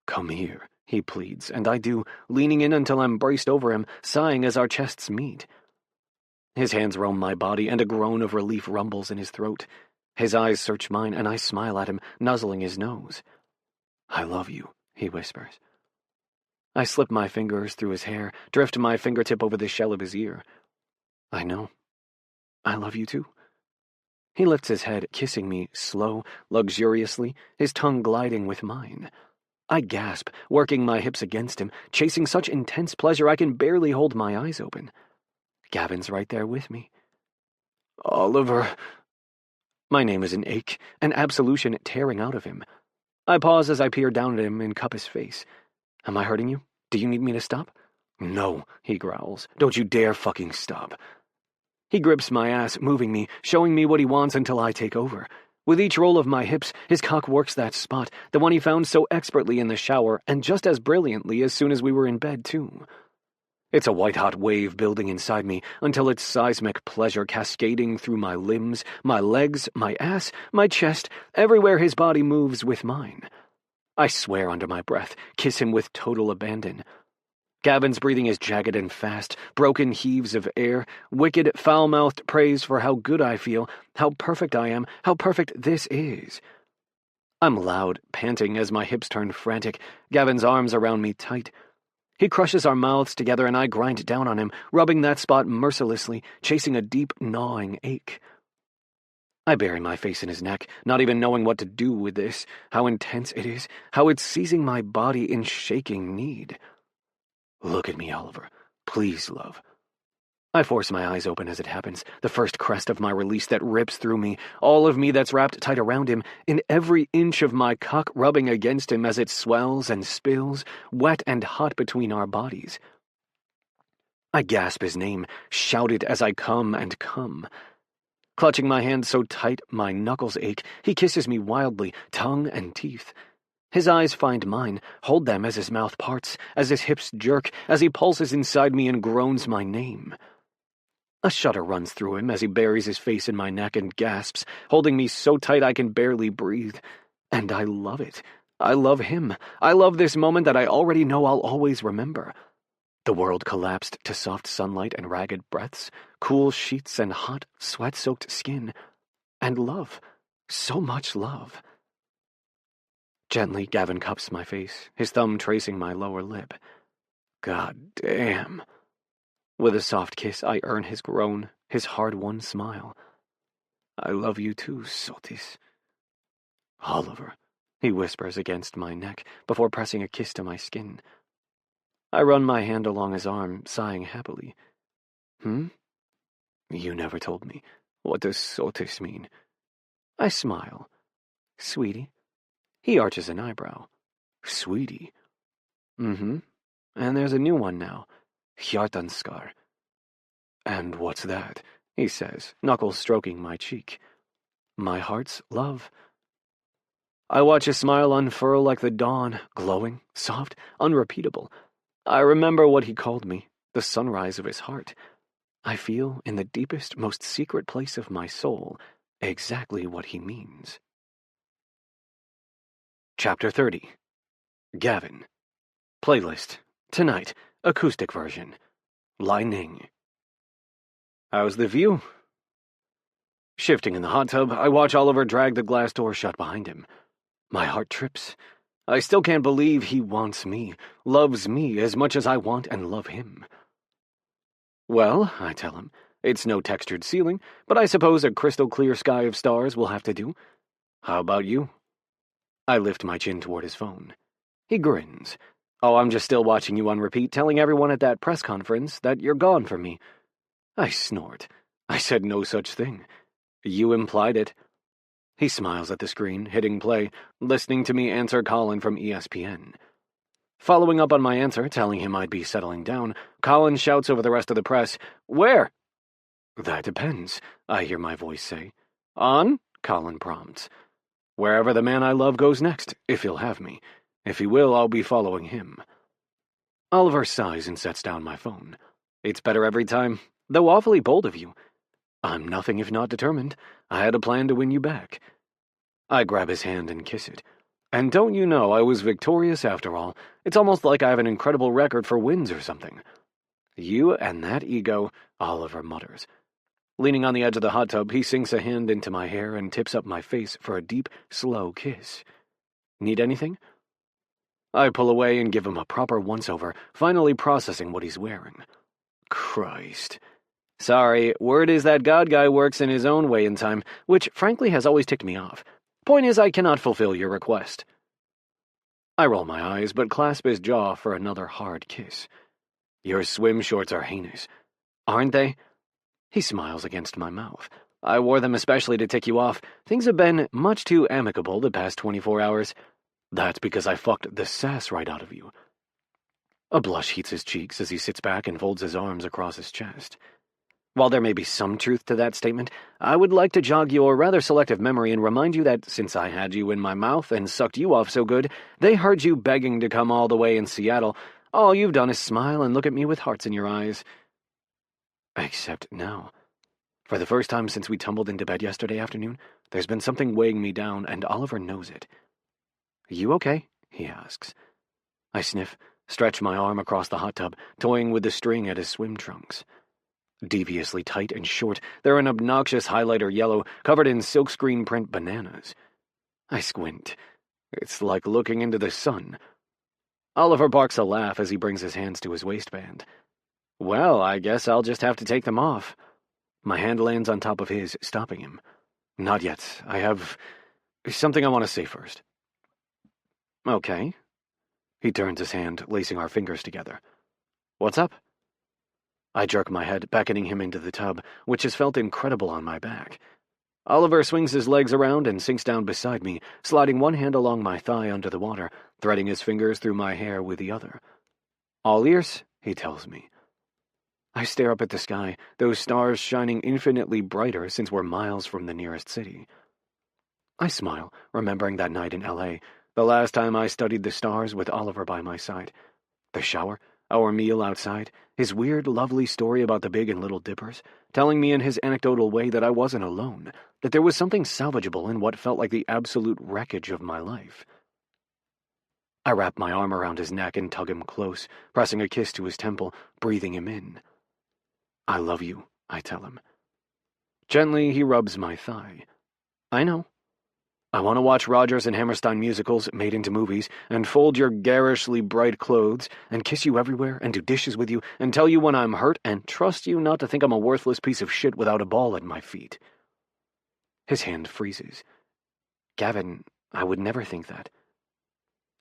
Come here, he pleads, and I do, leaning in until I'm braced over him, sighing as our chests meet. His hands roam my body, and a groan of relief rumbles in his throat. His eyes search mine, and I smile at him, nuzzling his nose. I love you, he whispers. I slip my fingers through his hair, drift my fingertip over the shell of his ear. I know. I love you too. He lifts his head, kissing me, slow, luxuriously, his tongue gliding with mine. I gasp, working my hips against him, chasing such intense pleasure I can barely hold my eyes open. Gavin's right there with me. Oliver. My name is an ache, an absolution tearing out of him. I pause as I peer down at him and cup his face. Am I hurting you? Do you need me to stop? No, he growls. Don't you dare fucking stop. He grips my ass, moving me, showing me what he wants until I take over. With each roll of my hips, his cock works that spot, the one he found so expertly in the shower, and just as brilliantly as soon as we were in bed, too. It's a white-hot wave building inside me until it's seismic pleasure cascading through my limbs, my legs, my ass, my chest, everywhere his body moves with mine. I swear under my breath, kiss him with total abandon. Gavin's breathing is jagged and fast, broken heaves of air, wicked, foul-mouthed praise for how good I feel, how perfect I am, how perfect this is. I'm loud, panting as my hips turn frantic, Gavin's arms around me tight. He crushes our mouths together and I grind down on him, rubbing that spot mercilessly, chasing a deep, gnawing ache. I bury my face in his neck, not even knowing what to do with this, how intense it is, how it's seizing my body in shaking need. Look at me, Oliver. Please, love. I force my eyes open as it happens, the first crest of my release that rips through me, all of me that's wrapped tight around him, in every inch of my cock rubbing against him as it swells and spills, wet and hot between our bodies. I gasp his name, shout it as I come and come. Clutching my hand so tight my knuckles ache, he kisses me wildly, tongue and teeth. His eyes find mine, hold them as his mouth parts, as his hips jerk, as he pulses inside me and groans my name. A shudder runs through him as he buries his face in my neck and gasps, holding me so tight I can barely breathe. And I love it. I love him. I love this moment that I already know I'll always remember. The world collapsed to soft sunlight and ragged breaths, cool sheets and hot, sweat-soaked skin. And love. So much love. Gently, Gavin cups my face, his thumb tracing my lower lip. God damn. With a soft kiss, I earn his groan, his hard-won smile. I love you too, Sotis. Oliver, he whispers against my neck before pressing a kiss to my skin. I run my hand along his arm, sighing happily. You never told me. What does Sotis mean? I smile. Sweetie. He arches an eyebrow. Sweetie. And there's a new one now. Hjartanskar. And what's that? He says, knuckles stroking my cheek. My heart's love. I watch his smile unfurl like the dawn, glowing, soft, unrepeatable. I remember what he called me, the sunrise of his heart. I feel, in the deepest, most secret place of my soul, exactly what he means. Chapter 30. Gavin. Playlist. Tonight. Acoustic version. Lai Ning. How's the view? Shifting in the hot tub, I watch Oliver drag the glass door shut behind him. My heart trips. I still can't believe he wants me, loves me as much as I want and love him. Well, I tell him, it's no textured ceiling, but I suppose a crystal clear sky of stars will have to do. How about you? I lift my chin toward his phone. He grins. Oh, I'm just still watching you on repeat, telling everyone at that press conference that you're gone from me. I snort. I said no such thing. You implied it. He smiles at the screen, hitting play, listening to me answer Colin from ESPN. Following up on my answer, telling him I'd be settling down, Colin shouts over the rest of the press, "Where?" That depends, I hear my voice say. On? Colin prompts. Wherever the man I love goes next, if he'll have me. If he will, I'll be following him. Oliver sighs and sets down my phone. It's better every time, though awfully bold of you. I'm nothing if not determined. I had a plan to win you back. I grab his hand and kiss it. And don't you know, I was victorious after all. It's almost like I have an incredible record for wins or something. You and that ego, Oliver mutters. Leaning on the edge of the hot tub, he sinks a hand into my hair and tips up my face for a deep, slow kiss. Need anything? I pull away and give him a proper once-over, finally processing what he's wearing. Christ. Sorry, word is that God guy works in his own way in time, which frankly has always ticked me off. Point is, I cannot fulfill your request. I roll my eyes, but clasp his jaw for another hard kiss. Your swim shorts are heinous. Aren't they? He smiles against my mouth. I wore them especially to tick you off. Things have been much too amicable the past 24 hours. That's because I fucked the sass right out of you. A blush heats his cheeks as he sits back and folds his arms across his chest. While there may be some truth to that statement, I would like to jog your rather selective memory and remind you that since I had you in my mouth and sucked you off so good, they heard you begging to come all the way in Seattle. All you've done is smile and look at me with hearts in your eyes. Except now. For the first time since we tumbled into bed yesterday afternoon, there's been something weighing me down, and Oliver knows it. You okay? He asks. I sniff, stretch my arm across the hot tub, toying with the string at his swim trunks. Deviously tight and short, they're an obnoxious highlighter yellow, covered in silkscreen print bananas. I squint. It's like looking into the sun. Oliver barks a laugh as he brings his hands to his waistband. Well, I guess I'll just have to take them off. My hand lands on top of his, stopping him. Not yet. I have something I want to say first. Okay. He turns his hand, lacing our fingers together. What's up? I jerk my head, beckoning him into the tub, which has felt incredible on my back. Oliver swings his legs around and sinks down beside me, sliding one hand along my thigh under the water, threading his fingers through my hair with the other. All ears, he tells me. I stare up at the sky, those stars shining infinitely brighter since we're miles from the nearest city. I smile, remembering that night in L.A., the last time I studied the stars with Oliver by my side. The shower, our meal outside, his weird, lovely story about the Big and Little Dippers, telling me in his anecdotal way that I wasn't alone, that there was something salvageable in what felt like the absolute wreckage of my life. I wrap my arm around his neck and tug him close, pressing a kiss to his temple, breathing him in. I love you, I tell him. Gently, he rubs my thigh. I know. I want to watch Rodgers and Hammerstein musicals made into movies, and fold your garishly bright clothes, and kiss you everywhere, and do dishes with you, and tell you when I'm hurt, and trust you not to think I'm a worthless piece of shit without a ball at my feet. His hand freezes. Gavin, I would never think that.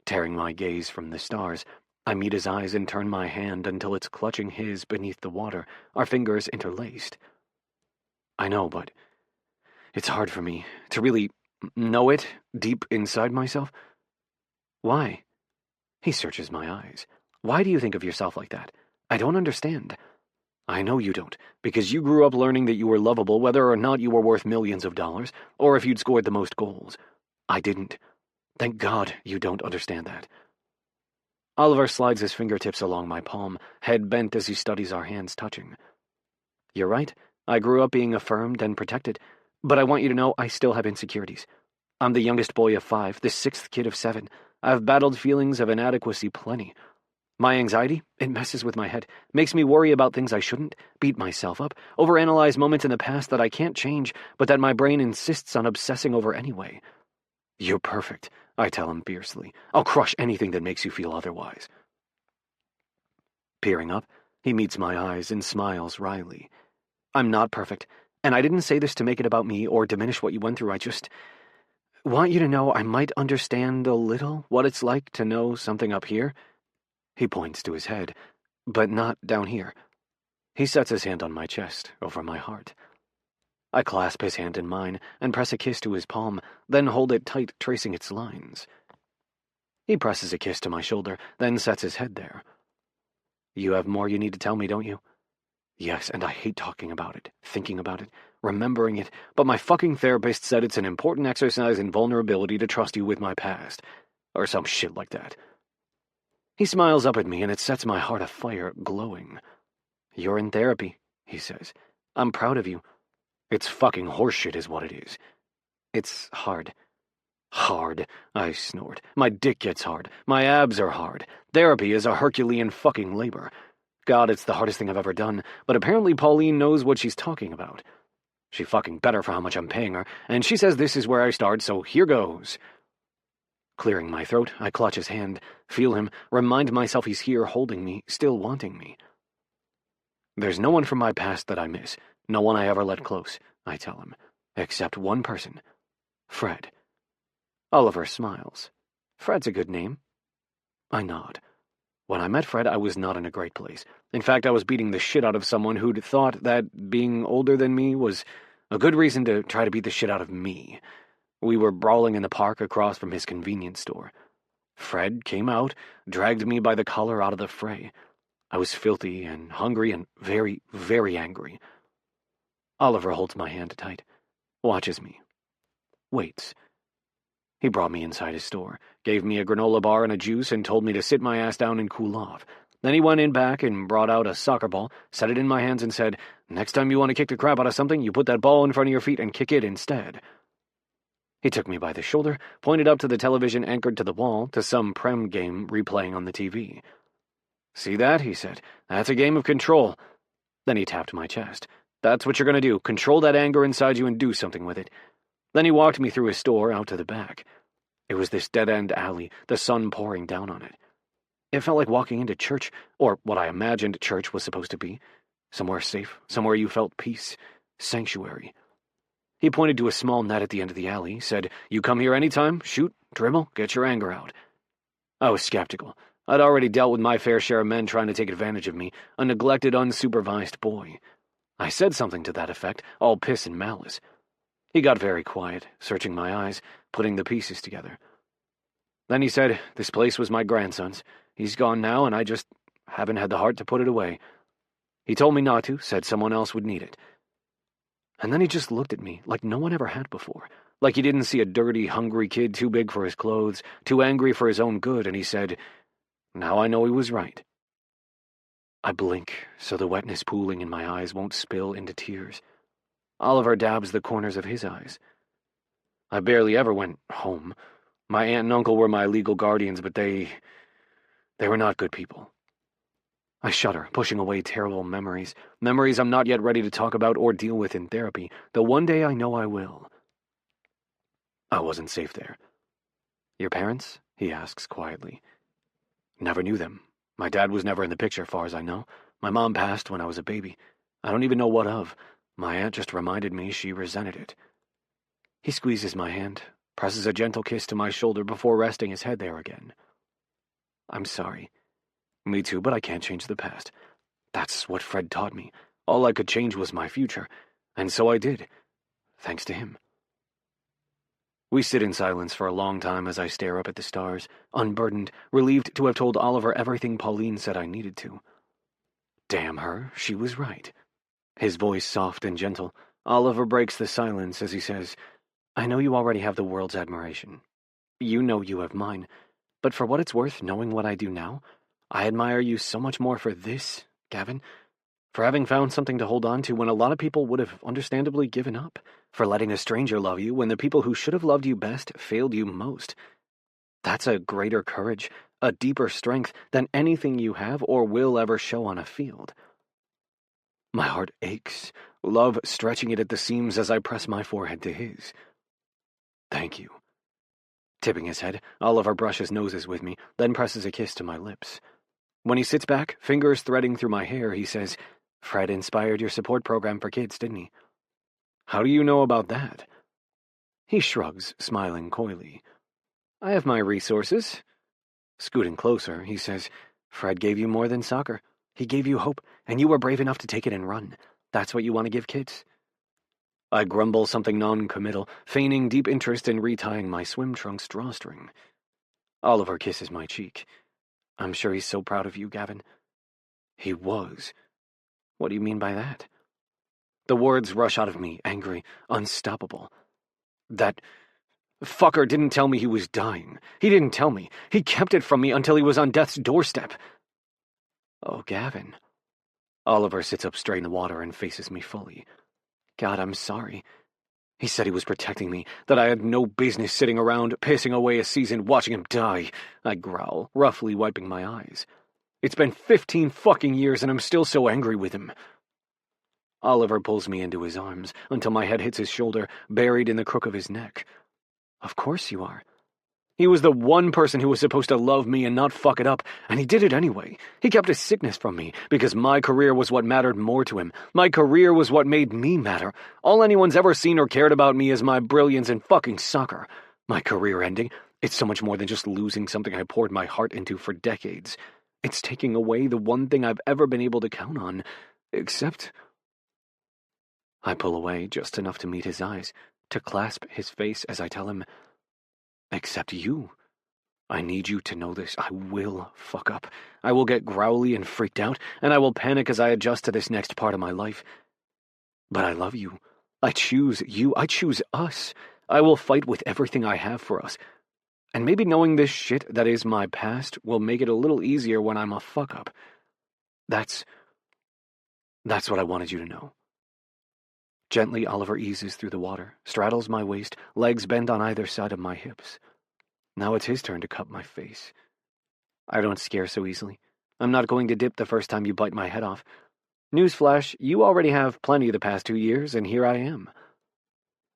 Tearing my gaze from the stars, I meet his eyes and turn my hand until it's clutching his beneath the water, our fingers interlaced. I know, but it's hard for me to really know it deep inside myself. Why? He searches my eyes. Why do you think of yourself like that? I don't understand. I know you don't, because you grew up learning that you were lovable whether or not you were worth millions of dollars, or if you'd scored the most goals. I didn't. Thank God you don't understand that. Oliver slides his fingertips along my palm, head bent as he studies our hands touching. You're right. I grew up being affirmed and protected, but I want you to know I still have insecurities. I'm the youngest boy of 5, the 6th kid of 7. I've battled feelings of inadequacy plenty. My anxiety, it messes with my head, makes me worry about things I shouldn't, beat myself up, overanalyze moments in the past that I can't change, but that my brain insists on obsessing over anyway. You're perfect, I tell him fiercely. I'll crush anything that makes you feel otherwise. Peering up, he meets my eyes and smiles wryly. I'm not perfect, and I didn't say this to make it about me or diminish what you went through. I just want you to know I might understand a little what it's like to know something up here. He points to his head, but not down here. He sets his hand on my chest, over my heart. I clasp his hand in mine and press a kiss to his palm, then hold it tight, tracing its lines. He presses a kiss to my shoulder, then sets his head there. You have more you need to tell me, don't you? Yes, and I hate talking about it, thinking about it, remembering it, but my fucking therapist said it's an important exercise in vulnerability to trust you with my past, or some shit like that. He smiles up at me, and it sets my heart afire, glowing. You're in therapy, he says. I'm proud of you. It's fucking horseshit is what it is. It's hard. Hard, I snort. My dick gets hard. My abs are hard. Therapy is a Herculean fucking labor. God, it's the hardest thing I've ever done, but apparently Pauline knows what she's talking about. She fucking better for how much I'm paying her, and she says this is where I start, so here goes. Clearing my throat, I clutch his hand, feel him, remind myself he's here holding me, still wanting me. There's no one from my past that I miss, no one I ever let close, I tell him, except one person. Fred. Oliver smiles. Fred's a good name. I nod. When I met Fred, I was not in a great place. In fact, I was beating the shit out of someone who'd thought that being older than me was a good reason to try to beat the shit out of me. We were brawling in the park across from his convenience store. Fred came out, dragged me by the collar out of the fray. I was filthy and hungry and very, very angry. Oliver holds my hand tight, watches me, waits. He brought me inside his store, gave me a granola bar and a juice, and told me to sit my ass down and cool off. Then he went in back and brought out a soccer ball, set it in my hands, and said, "Next time you want to kick the crap out of something, you put that ball in front of your feet and kick it instead." He took me by the shoulder, pointed up to the television anchored to the wall, to some Prem game replaying on the TV. "See that?" he said. "That's a game of control." Then he tapped my chest. "That's what you're going to do. Control that anger inside you and do something with it." Then he walked me through his store out to the back. It was this dead-end alley, the sun pouring down on it. It felt like walking into church, or what I imagined church was supposed to be. Somewhere safe, somewhere you felt peace, sanctuary. He pointed to a small net at the end of the alley, said, "You come here anytime, shoot, dribble, get your anger out." I was skeptical. I'd already dealt with my fair share of men trying to take advantage of me, a neglected, unsupervised boy. I said something to that effect, all piss and malice. He got very quiet, searching my eyes, putting the pieces together. Then he said, "This place was my grandson's. He's gone now, and I just haven't had the heart to put it away. He told me not to, said someone else would need it." And then he just looked at me like no one ever had before, like he didn't see a dirty, hungry kid too big for his clothes, too angry for his own good, and he said, "Now I know he was right." I blink, so the wetness pooling in my eyes won't spill into tears. Oliver dabs the corners of his eyes. I barely ever went home. My aunt and uncle were my legal guardians, but they were not good people. I shudder, pushing away terrible memories I'm not yet ready to talk about or deal with in therapy, though one day I know I will. I wasn't safe there. "Your parents?" he asks quietly. "Never knew them. My dad was never in the picture, far as I know. My mom passed when I was a baby. I don't even know what of. My aunt just reminded me she resented it." He squeezes my hand, presses a gentle kiss to my shoulder before resting his head there again. "I'm sorry." "Me too, but I can't change the past. That's what Fred taught me. All I could change was my future, and so I did, thanks to him." We sit in silence for a long time as I stare up at the stars, unburdened, relieved to have told Oliver everything Pauline said I needed to. Damn her, she was right. His voice soft and gentle, Oliver breaks the silence as he says, "I know you already have the world's admiration. You know you have mine, but for what it's worth, knowing what I do now, I admire you so much more for this, Gavin, for having found something to hold on to when a lot of people would have understandably given up, for letting a stranger love you when the people who should have loved you best failed you most. That's a greater courage, a deeper strength than anything you have or will ever show on a field." My heart aches, love stretching it at the seams as I press my forehead to his. "Thank you." Tipping his head, Oliver brushes noses with me, then presses a kiss to my lips. When he sits back, fingers threading through my hair, he says, "Fred inspired your support program for kids, didn't he?" "How do you know about that?" He shrugs, smiling coyly. "I have my resources." Scooting closer, he says, "Fred gave you more than soccer. He gave you hope, and you were brave enough to take it and run. That's what you want to give kids?" I grumble something non-committal, feigning deep interest in retying my swim trunk's drawstring. Oliver kisses my cheek. "I'm sure he's so proud of you, Gavin." He was. What do you mean by that? The words rush out of me, angry, unstoppable. That fucker didn't tell me he was dying. He didn't tell me. He kept it from me until he was on death's doorstep. "Oh, Gavin." Oliver sits up straight in the water and faces me fully. "God, I'm sorry. He said he was protecting me, that I had no business sitting around, pissing away a season, watching him die," I growl, roughly wiping my eyes. "It's been 15 fucking years and I'm still so angry with him." Oliver pulls me into his arms until my head hits his shoulder, buried in the crook of his neck. "Of course you are. He was the one person who was supposed to love me and not fuck it up, and he did it anyway. He kept his sickness from me, because my career was what mattered more to him. My career was what made me matter. All anyone's ever seen or cared about me is my brilliance in fucking soccer. My career ending, it's so much more than just losing something I poured my heart into for decades. It's taking away the one thing I've ever been able to count on, except..." I pull away just enough to meet his eyes, to clasp his face as I tell him, "Except you. I need you to know this. I will fuck up. I will get growly and freaked out, and I will panic as I adjust to this next part of my life. But I love you. I choose you. I choose us. I will fight with everything I have for us. And maybe knowing this shit that is my past will make it a little easier when I'm a fuck-up. That's what I wanted you to know. Gently, Oliver eases through the water, straddles my waist, legs bent on either side of my hips. Now it's his turn to cup my face. I don't scare so easily. I'm not going to dip the first time you bite my head off. Newsflash, you already have plenty the past 2 years, and here I am.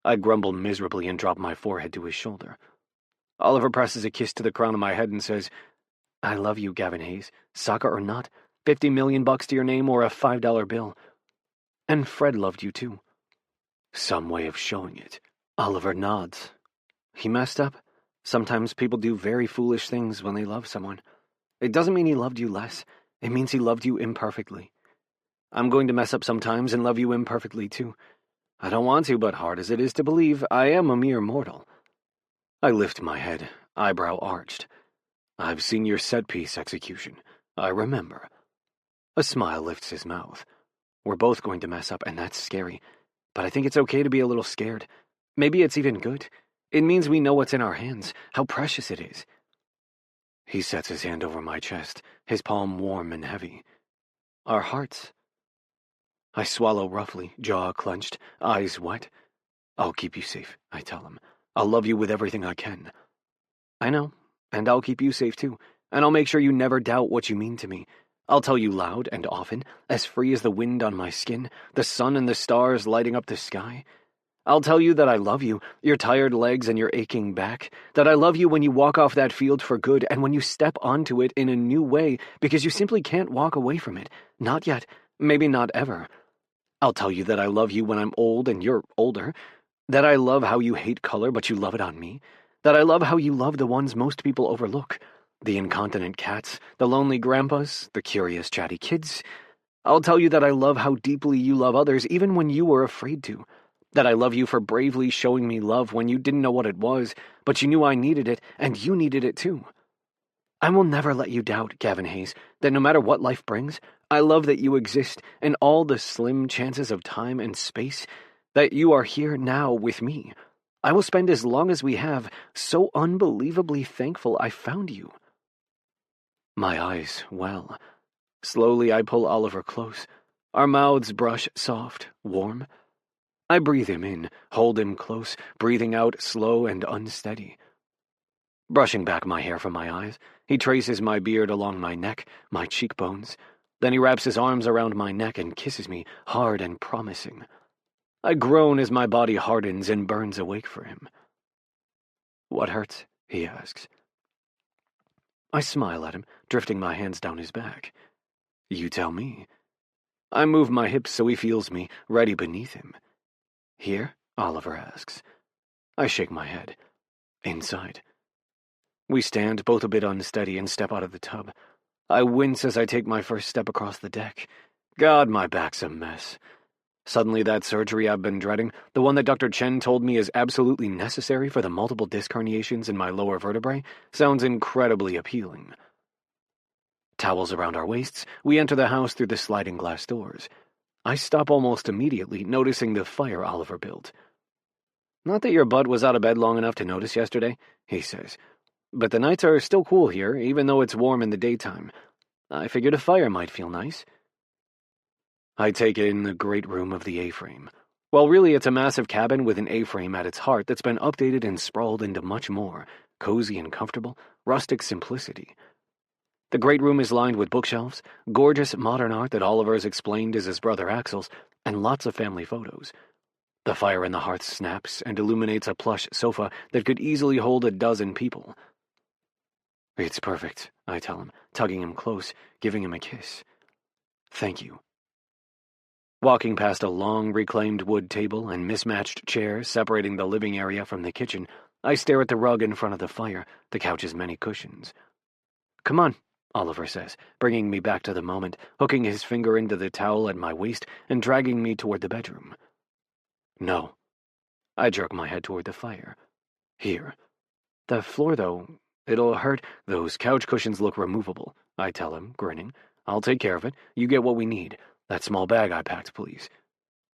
I grumble miserably and drop my forehead to his shoulder. Oliver presses a kiss to the crown of my head and says, I love you, Gavin Hayes, soccer or not, $50 million to your name or a $5 bill. And Fred loved you too. Some way of showing it. Oliver nods. He messed up. Sometimes people do very foolish things when they love someone. It doesn't mean he loved you less. It means he loved you imperfectly. I'm going to mess up sometimes and love you imperfectly too. I don't want to, but hard as it is to believe, I am a mere mortal. I lift my head, eyebrow arched. I've seen your set-piece execution. I remember. A smile lifts his mouth. We're both going to mess up, and that's scary. But I think it's okay to be a little scared. Maybe it's even good. It means we know what's in our hands, how precious it is. He sets his hand over my chest, his palm warm and heavy. Our hearts. I swallow roughly, jaw clenched, eyes wet. I'll keep you safe, I tell him. I'll love you with everything I can. I know, and I'll keep you safe too, and I'll make sure you never doubt what you mean to me. I'll tell you loud and often, as free as the wind on my skin, the sun and the stars lighting up the sky. I'll tell you that I love you, your tired legs and your aching back, that I love you when you walk off that field for good and when you step onto it in a new way because you simply can't walk away from it. Not yet, maybe not ever. I'll tell you that I love you when I'm old and you're older, that I love how you hate color but you love it on me, that I love how you love the ones most people overlook. The incontinent cats, the lonely grandpas, the curious chatty kids. I'll tell you that I love how deeply you love others even when you were afraid to. That I love you for bravely showing me love when you didn't know what it was, but you knew I needed it, and you needed it too. I will never let you doubt, Gavin Hayes, that no matter what life brings, I love that you exist in all the slim chances of time and space, that you are here now with me. I will spend as long as we have, so unbelievably thankful I found you. My eyes well. Slowly I pull Oliver close. Our mouths brush soft, warm. I breathe him in, hold him close, breathing out slow and unsteady. Brushing back my hair from my eyes, he traces my beard along my neck, my cheekbones. Then he wraps his arms around my neck and kisses me, hard and promising. I groan as my body hardens and burns awake for him. What hurts? He asks. I smile at him, drifting my hands down his back. You tell me. I move my hips so he feels me, ready beneath him. Here? Oliver asks. I shake my head. Inside. We stand, both a bit unsteady, and step out of the tub. I wince as I take my first step across the deck. God, my back's a mess. Suddenly that surgery I've been dreading, the one that Dr. Chen told me is absolutely necessary for the multiple disc herniations in my lower vertebrae, sounds incredibly appealing. Towels around our waists, we enter the house through the sliding glass doors. I stop almost immediately, noticing the fire Oliver built. Not that your butt was out of bed long enough to notice yesterday, he says, but the nights are still cool here, even though it's warm in the daytime. I figured a fire might feel nice. I take it in the great room of the A-frame. Well, really, it's a massive cabin with an A-frame at its heart that's been updated and sprawled into much more, cozy and comfortable, rustic simplicity. The great room is lined with bookshelves, gorgeous modern art that Oliver has explained is his brother Axel's, and lots of family photos. The fire in the hearth snaps and illuminates a plush sofa that could easily hold a dozen people. It's perfect, I tell him, tugging him close, giving him a kiss. Thank you. Walking past a long, reclaimed wood table and mismatched chairs separating the living area from the kitchen, I stare at the rug in front of the fire, the couch's many cushions. Come on, Oliver says, bringing me back to the moment, hooking his finger into the towel at my waist and dragging me toward the bedroom. No. I jerk my head toward the fire. Here. The floor, though, it'll hurt. Those couch cushions look removable, I tell him, grinning. I'll take care of it. You get what we need. That small bag I packed, please.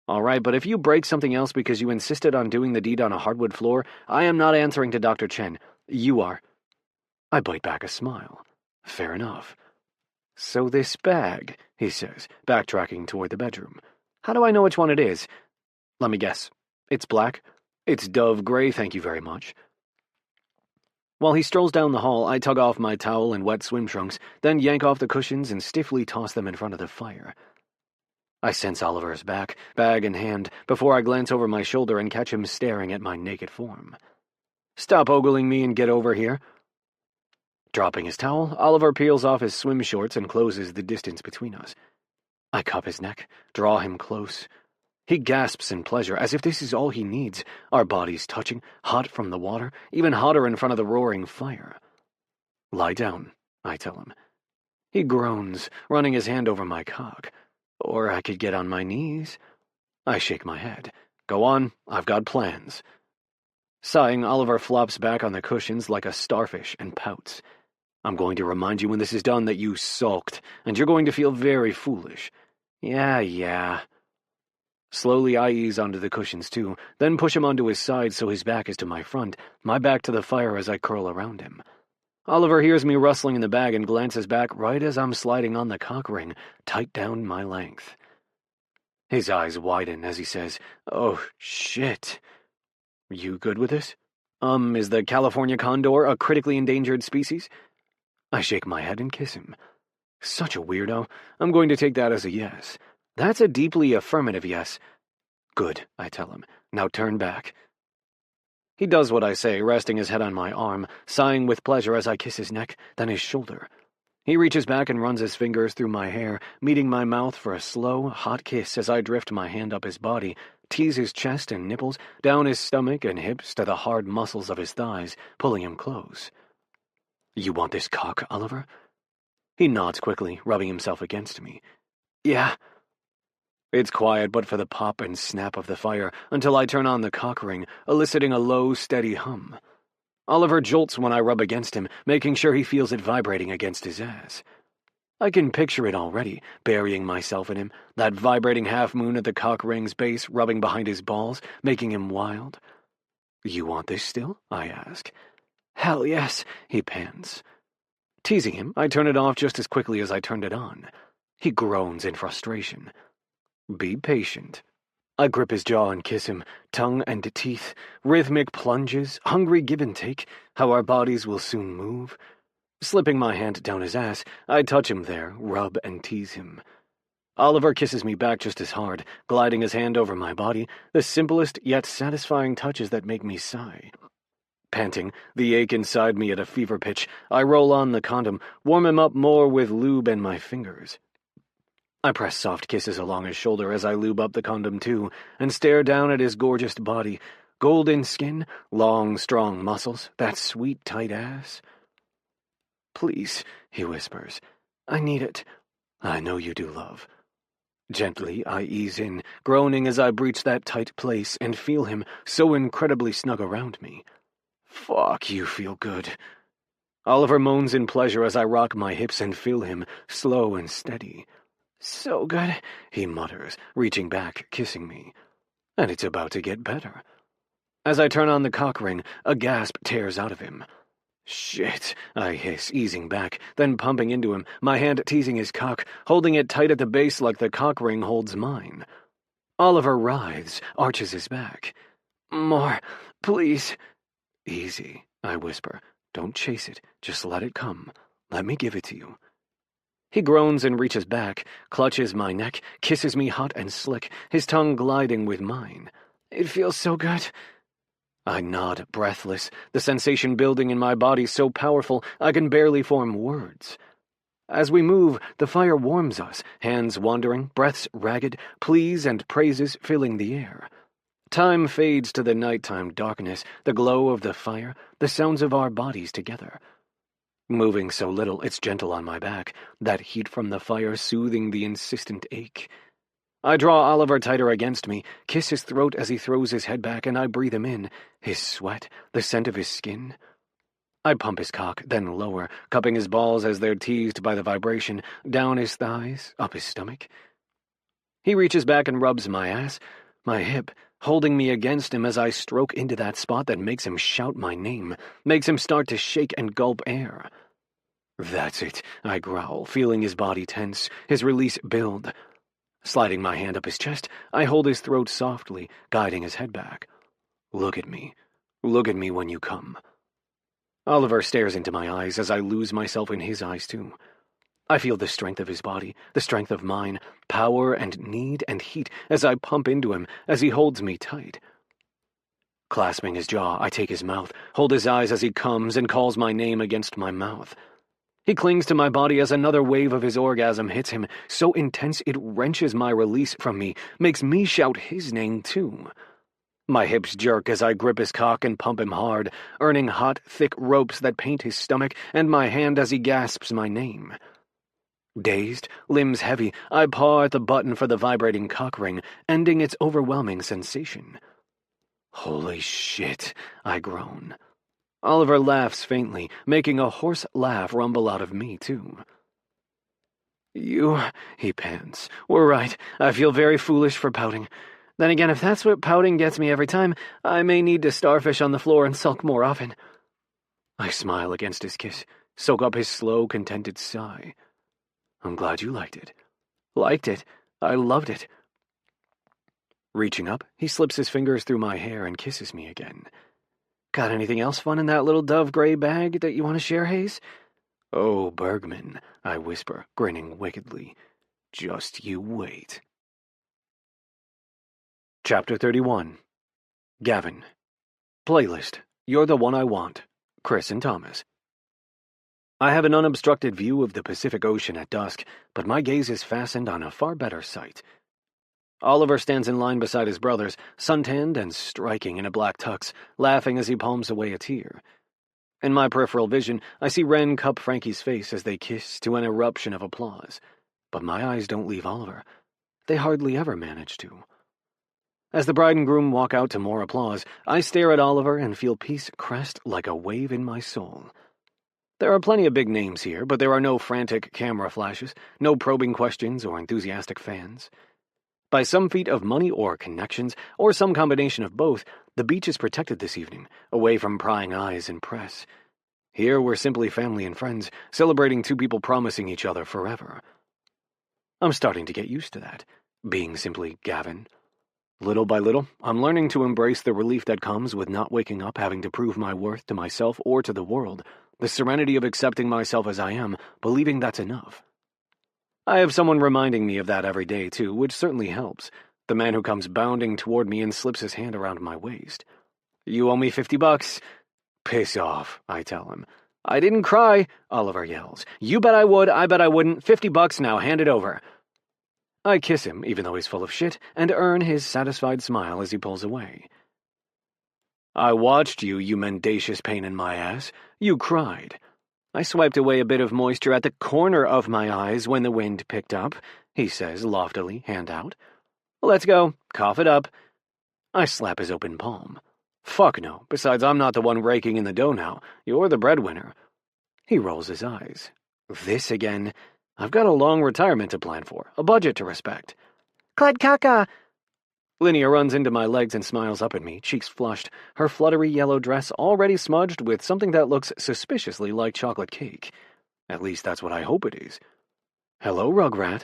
All right, but if you break something else because you insisted on doing the deed on a hardwood floor, I am not answering to Dr. Chen. You are. I bite back a smile. Fair enough. So this bag, he says, backtracking toward the bedroom. How do I know which one it is? Let me guess. It's black? It's dove gray, thank you very much. While he strolls down the hall, I tug off my towel and wet swim trunks, then yank off the cushions and stiffly toss them in front of the fire. I sense Oliver's back, bag in hand, before I glance over my shoulder and catch him staring at my naked form. Stop ogling me and get over here. Dropping his towel, Oliver peels off his swim shorts and closes the distance between us. I cup his neck, draw him close. He gasps in pleasure, as if this is all he needs, our bodies touching, hot from the water, even hotter in front of the roaring fire. Lie down, I tell him. He groans, running his hand over my cock. Or I could get on my knees. I shake my head. Go on, I've got plans. Sighing, Oliver flops back on the cushions like a starfish and pouts. I'm going to remind you when this is done that you sulked, and you're going to feel very foolish. Yeah. Slowly I ease onto the cushions too, then push him onto his side so his back is to my front, my back to the fire as I curl around him. Oliver hears me rustling in the bag and glances back right as I'm sliding on the cock ring, tight down my length. His eyes widen as he says, "Oh, shit. You good with this? Is the California condor a critically endangered species?" I shake my head and kiss him. Such a weirdo. I'm going to take that as a yes. That's a deeply affirmative yes. Good, I tell him. Now turn back. He does what I say, resting his head on my arm, sighing with pleasure as I kiss his neck, then his shoulder. He reaches back and runs his fingers through my hair, meeting my mouth for a slow, hot kiss as I drift my hand up his body, tease his chest and nipples, down his stomach and hips to the hard muscles of his thighs, pulling him close. You want this cock, Oliver? He nods quickly, rubbing himself against me. Yeah. It's quiet but for the pop and snap of the fire until I turn on the cock ring, eliciting a low, steady hum. Oliver jolts when I rub against him, making sure he feels it vibrating against his ass. I can picture it already, burying myself in him, that vibrating half-moon at the cock ring's base rubbing behind his balls, making him wild. You want this still? I ask. Hell yes, he pants. Teasing him, I turn it off just as quickly as I turned it on. He groans in frustration. Be patient. I grip his jaw and kiss him, tongue and teeth, rhythmic plunges, hungry give and take, how our bodies will soon move. Slipping my hand down his ass, I touch him there, rub and tease him. Oliver kisses me back just as hard, gliding his hand over my body, the simplest yet satisfying touches that make me sigh. Panting, the ache inside me at a fever pitch, I roll on the condom, warm him up more with lube and my fingers. I press soft kisses along his shoulder as I lube up the condom too, and stare down at his gorgeous body, golden skin, long, strong muscles, that sweet, tight ass. Please, he whispers. I need it. I know you do, love. Gently, I ease in, groaning as I breach that tight place and feel him so incredibly snug around me. Fuck, you feel good. Oliver moans in pleasure as I rock my hips and feel him, slow and steady. So good, he mutters, reaching back, kissing me. And it's about to get better. As I turn on the cock ring, a gasp tears out of him. Shit, I hiss, easing back, then pumping into him, my hand teasing his cock, holding it tight at the base like the cock ring holds mine. Oliver writhes, arches his back. More, please. Easy, I whisper. Don't chase it, just let it come. Let me give it to you. He groans and reaches back, clutches my neck, kisses me hot and slick, his tongue gliding with mine. It feels so good. I nod, breathless, the sensation building in my body so powerful I can barely form words. As we move, the fire warms us, hands wandering, breaths ragged, pleas and praises filling the air. Time fades to the nighttime darkness, the glow of the fire, the sounds of our bodies together. Moving so little, it's gentle on my back, that heat from the fire soothing the insistent ache. I draw Oliver tighter against me, kiss his throat as he throws his head back, and I breathe him in, his sweat, the scent of his skin. I pump his cock, then lower, cupping his balls as they're teased by the vibration, down his thighs, up his stomach. He reaches back and rubs my ass, my hip, holding me against him as I stroke into that spot that makes him shout my name, makes him start to shake and gulp air. That's it, I growl, feeling his body tense, his release build. Sliding my hand up his chest, I hold his throat softly, guiding his head back. Look at me. Look at me when you come. Oliver stares into my eyes as I lose myself in his eyes too. I feel the strength of his body, the strength of mine, power and need and heat as I pump into him, as he holds me tight. Clasping his jaw, I take his mouth, hold his eyes as he comes and calls my name against my mouth. He clings to my body as another wave of his orgasm hits him, so intense it wrenches my release from me, makes me shout his name too. My hips jerk as I grip his cock and pump him hard, earning hot, thick ropes that paint his stomach and my hand as he gasps my name. Dazed, limbs heavy, I paw at the button for the vibrating cock ring, ending its overwhelming sensation. Holy shit, I groan. Oliver laughs faintly, making a hoarse laugh rumble out of me, too. You, he pants, were right. I feel very foolish for pouting. Then again, if that's what pouting gets me every time, I may need to starfish on the floor and sulk more often. I smile against his kiss, soak up his slow, contented sigh. I'm glad you liked it. Liked it? I loved it. Reaching up, he slips his fingers through my hair and kisses me again. Got anything else fun in that little dove-gray bag that you want to share, Hayes? Oh, Bergman, I whisper, grinning wickedly. Just you wait. Chapter 31. Gavin. Playlist. You're the one I want. Chris and Thomas. I have an unobstructed view of the Pacific Ocean at dusk, but my gaze is fastened on a far better sight. Oliver stands in line beside his brothers, suntanned and striking in a black tux, laughing as he palms away a tear. In my peripheral vision, I see Wren cup Frankie's face as they kiss to an eruption of applause. But my eyes don't leave Oliver. They hardly ever manage to. As the bride and groom walk out to more applause, I stare at Oliver and feel peace crest like a wave in my soul. There are plenty of big names here, but there are no frantic camera flashes, no probing questions or enthusiastic fans. By some feat of money or connections, or some combination of both, the beach is protected this evening, away from prying eyes and press. Here we're simply family and friends, celebrating two people promising each other forever. I'm starting to get used to that, being simply Gavin. Little by little, I'm learning to embrace the relief that comes with not waking up having to prove my worth to myself or to the world, the serenity of accepting myself as I am, believing that's enough. I have someone reminding me of that every day, too, which certainly helps. The man who comes bounding toward me and slips his hand around my waist. You owe me $50. Piss off, I tell him. I didn't cry, Oliver yells. You bet I would, I bet I wouldn't. $50 now, hand it over. I kiss him, even though he's full of shit, and earn his satisfied smile as he pulls away. I watched you, you mendacious pain in my ass. You cried. I swiped away a bit of moisture at the corner of my eyes when the wind picked up, he says loftily, hand out. Let's go. Cough it up. I slap his open palm. Fuck no. Besides, I'm not the one raking in the dough now. You're the breadwinner. He rolls his eyes. This again. I've got a long retirement to plan for, a budget to respect. Cled caca! Linnea runs into my legs and smiles up at me, cheeks flushed, her fluttery yellow dress already smudged with something that looks suspiciously like chocolate cake. At least that's what I hope it is. Hello, Rugrat.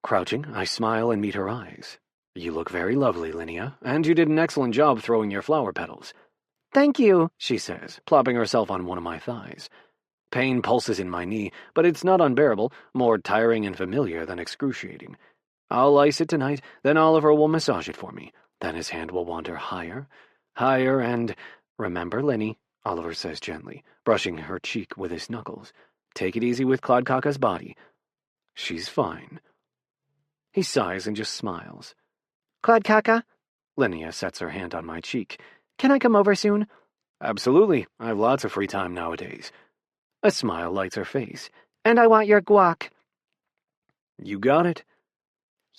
Crouching, I smile and meet her eyes. You look very lovely, Linnea, and you did an excellent job throwing your flower petals. Thank you, she says, plopping herself on one of my thighs. Pain pulses in my knee, but it's not unbearable, more tiring and familiar than excruciating. I'll ice it tonight, then Oliver will massage it for me. Then his hand will wander higher, higher, and... Remember, Lenny, Oliver says gently, brushing her cheek with his knuckles. Take it easy with Claude Caca's body. She's fine. He sighs and just smiles. Claude Caca? Linnea sets her hand on my cheek. Can I come over soon? Absolutely. I have lots of free time nowadays. A smile lights her face. And I want your guac. You got it.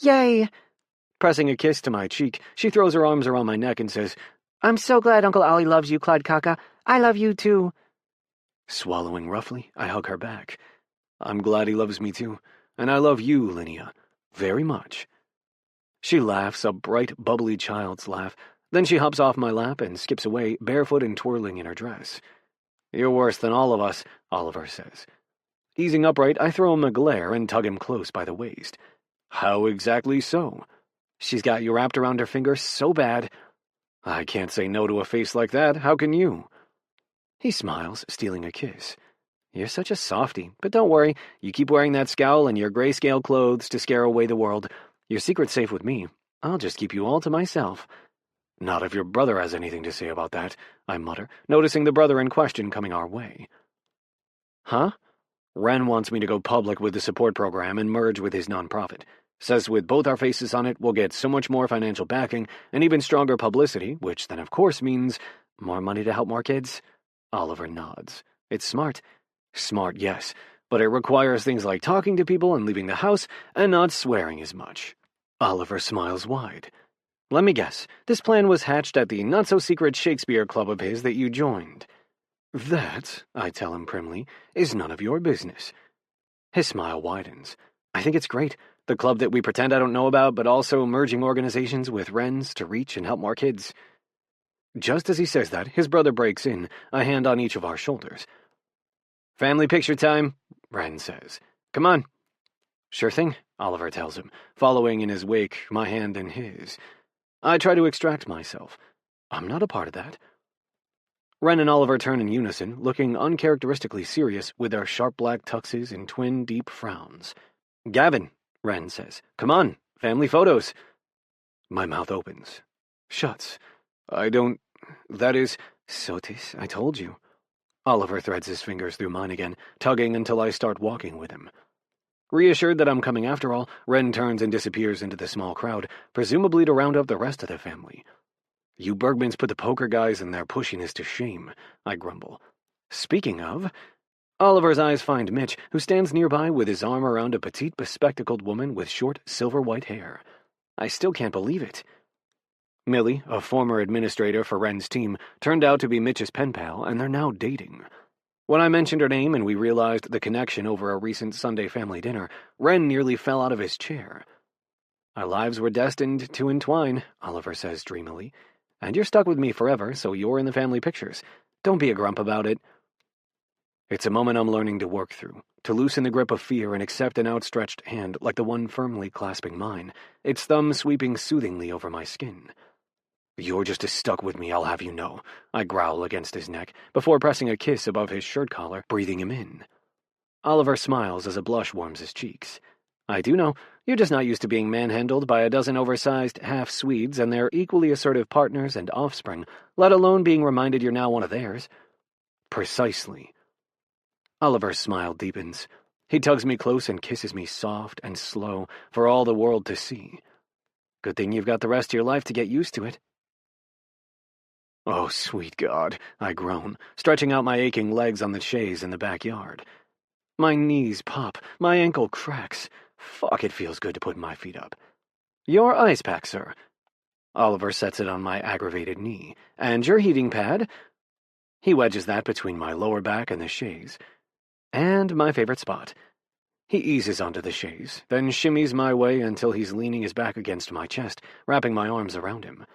Yay! Pressing a kiss to my cheek, she throws her arms around my neck and says, I'm so glad Uncle Ollie loves you, Claude Caca. I love you, too. Swallowing roughly, I hug her back. I'm glad he loves me, too. And I love you, Linnea. Very much. She laughs, a bright, bubbly child's laugh. Then she hops off my lap and skips away, barefoot and twirling in her dress. "You're worse than all of us," Oliver says. Easing upright, I throw him a glare and tug him close by the waist. "How exactly so?" "She's got you wrapped around her finger so bad." "I can't say no to a face like that. How can you?" He smiles, stealing a kiss. "You're such a softy, but don't worry. You keep wearing that scowl and your grayscale clothes to scare away the world. Your secret's safe with me. I'll just keep you all to myself." "Not if your brother has anything to say about that," I mutter, noticing the brother in question coming our way. "Huh?" "Ren wants me to go public with the support program and merge with his nonprofit. Says with both our faces on it, we'll get so much more financial backing and even stronger publicity, which then of course means more money to help more kids." Oliver nods. "It's smart." "Smart, yes, but it requires things like talking to people and leaving the house and not swearing as much." Oliver smiles wide. "Let me guess, this plan was hatched at the not-so-secret Shakespeare club of his that you joined." "That," I tell him primly, "is none of your business." His smile widens. "I think it's great. The club that we pretend I don't know about, but also merging organizations with Wren's to reach and help more kids." Just as he says that, his brother breaks in, a hand on each of our shoulders. "Family picture time," Wren says. "Come on." "Sure thing," Oliver tells him, following in his wake, my hand in his. I try to extract myself. I'm not a part of that. Wren and Oliver turn in unison, looking uncharacteristically serious with their sharp black tuxes and twin deep frowns. "Gavin," Wren says. "Come on, family photos." My mouth opens. Shuts. "I don't... That is... Sotis, I told you." Oliver threads his fingers through mine again, tugging until I start walking with him. Reassured that I'm coming after all, Wren turns and disappears into the small crowd, presumably to round up the rest of the family. "You Bergmans put the poker guys and their pushiness to shame," I grumble. "Speaking of..." Oliver's eyes find Mitch, who stands nearby with his arm around a petite, bespectacled woman with short, silver-white hair. I still can't believe it. Millie, a former administrator for Wren's team, turned out to be Mitch's pen pal, and they're now dating. When I mentioned her name and we realized the connection over a recent Sunday family dinner, Wren nearly fell out of his chair. "Our lives were destined to entwine," Oliver says dreamily. "And you're stuck with me forever, so you're in the family pictures. Don't be a grump about it." It's a moment I'm learning to work through, to loosen the grip of fear and accept an outstretched hand like the one firmly clasping mine, its thumb sweeping soothingly over my skin. "You're just as stuck with me, I'll have you know," I growl against his neck, before pressing a kiss above his shirt collar, breathing him in. Oliver smiles as a blush warms his cheeks. "I do know, you're just not used to being manhandled by a dozen oversized half-Swedes and their equally assertive partners and offspring, let alone being reminded you're now one of theirs." "Precisely." Oliver's smile deepens. He tugs me close and kisses me soft and slow for all the world to see. "Good thing you've got the rest of your life to get used to it." "Oh, sweet God," I groan, stretching out my aching legs on the chaise in the backyard. My knees pop, my ankle cracks. Fuck, it feels good to put my feet up. "Your ice pack, sir." Oliver sets it on my aggravated knee. "And your heating pad." He wedges that between my lower back and the chaise. "And my favorite spot." He eases onto the chaise, then shimmies my way until he's leaning his back against my chest, wrapping my arms around him.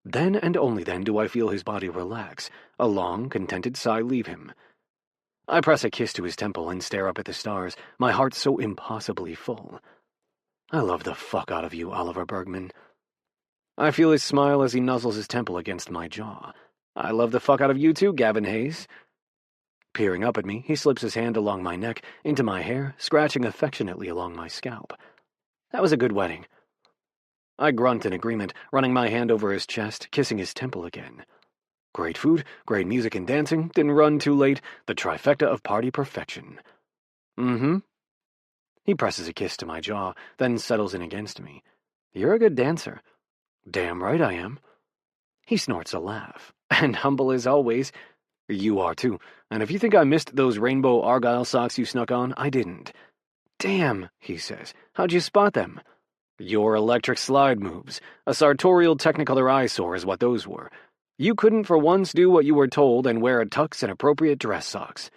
Then and only then do I feel his body relax, a long, contented sigh leave him. I press a kiss to his temple and stare up at the stars, my heart so impossibly full. I love the fuck out of you, Oliver Bergman. I feel his smile as he nuzzles his temple against my jaw. I love the fuck out of you too, Gavin Hayes. Peering up at me, he slips his hand along my neck, into my hair, scratching affectionately along my scalp. That was a good wedding. I grunt in agreement, running my hand over his chest, kissing his temple again. Great food, great music and dancing, didn't run too late, the trifecta of party perfection. Mm-hmm. He presses a kiss to my jaw, then settles in against me. You're a good dancer. Damn right I am. He snorts a laugh. And humble as always. You are too, and if you think I missed those rainbow argyle socks you snuck on, I didn't. Damn, he says. How'd you spot them? Your electric slide moves. A sartorial technicolor eyesore is what those were. You couldn't for once do what you were told and wear a tux and appropriate dress socks.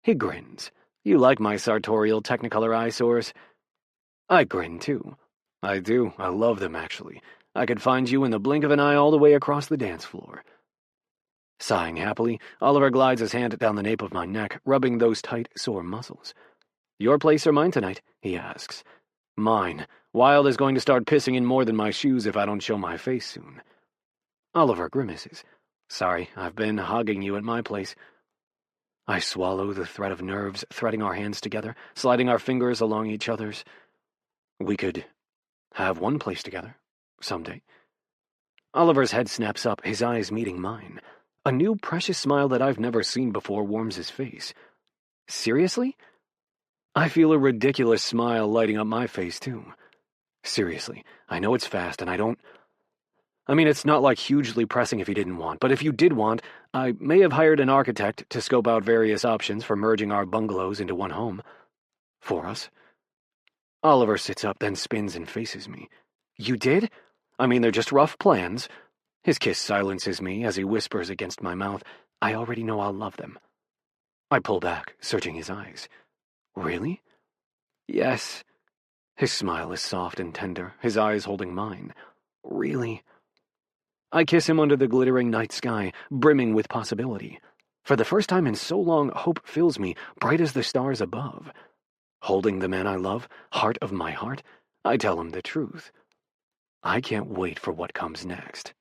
He grins. You like my sartorial technicolor eyesores? I grin too. I do. I love them, actually. I could find you in the blink of an eye all the way across the dance floor. Sighing happily, Oliver glides his hand down the nape of my neck, rubbing those tight, sore muscles. Your place or mine tonight? He asks. Mine. Wild is going to start pissing in more than my shoes if I don't show my face soon. Oliver grimaces. Sorry, I've been hogging you at my place. I swallow the thread of nerves threading our hands together, sliding our fingers along each other's. We could have one place together, someday. Oliver's head snaps up, his eyes meeting mine. A new precious smile that I've never seen before warms his face. Seriously? I feel a ridiculous smile lighting up my face, too. Seriously, I know it's fast, and it's not like hugely pressing if you didn't want, but if you did want, I may have hired an architect to scope out various options for merging our bungalows into one home. For us. Oliver sits up, then spins and faces me. You did? They're just rough plans. His kiss silences me as he whispers against my mouth, I already know I'll love them. I pull back, searching his eyes. Really? Yes. His smile is soft and tender, his eyes holding mine. Really? I kiss him under the glittering night sky, brimming with possibility. For the first time in so long, hope fills me, bright as the stars above. Holding the man I love, heart of my heart, I tell him the truth. I can't wait for what comes next.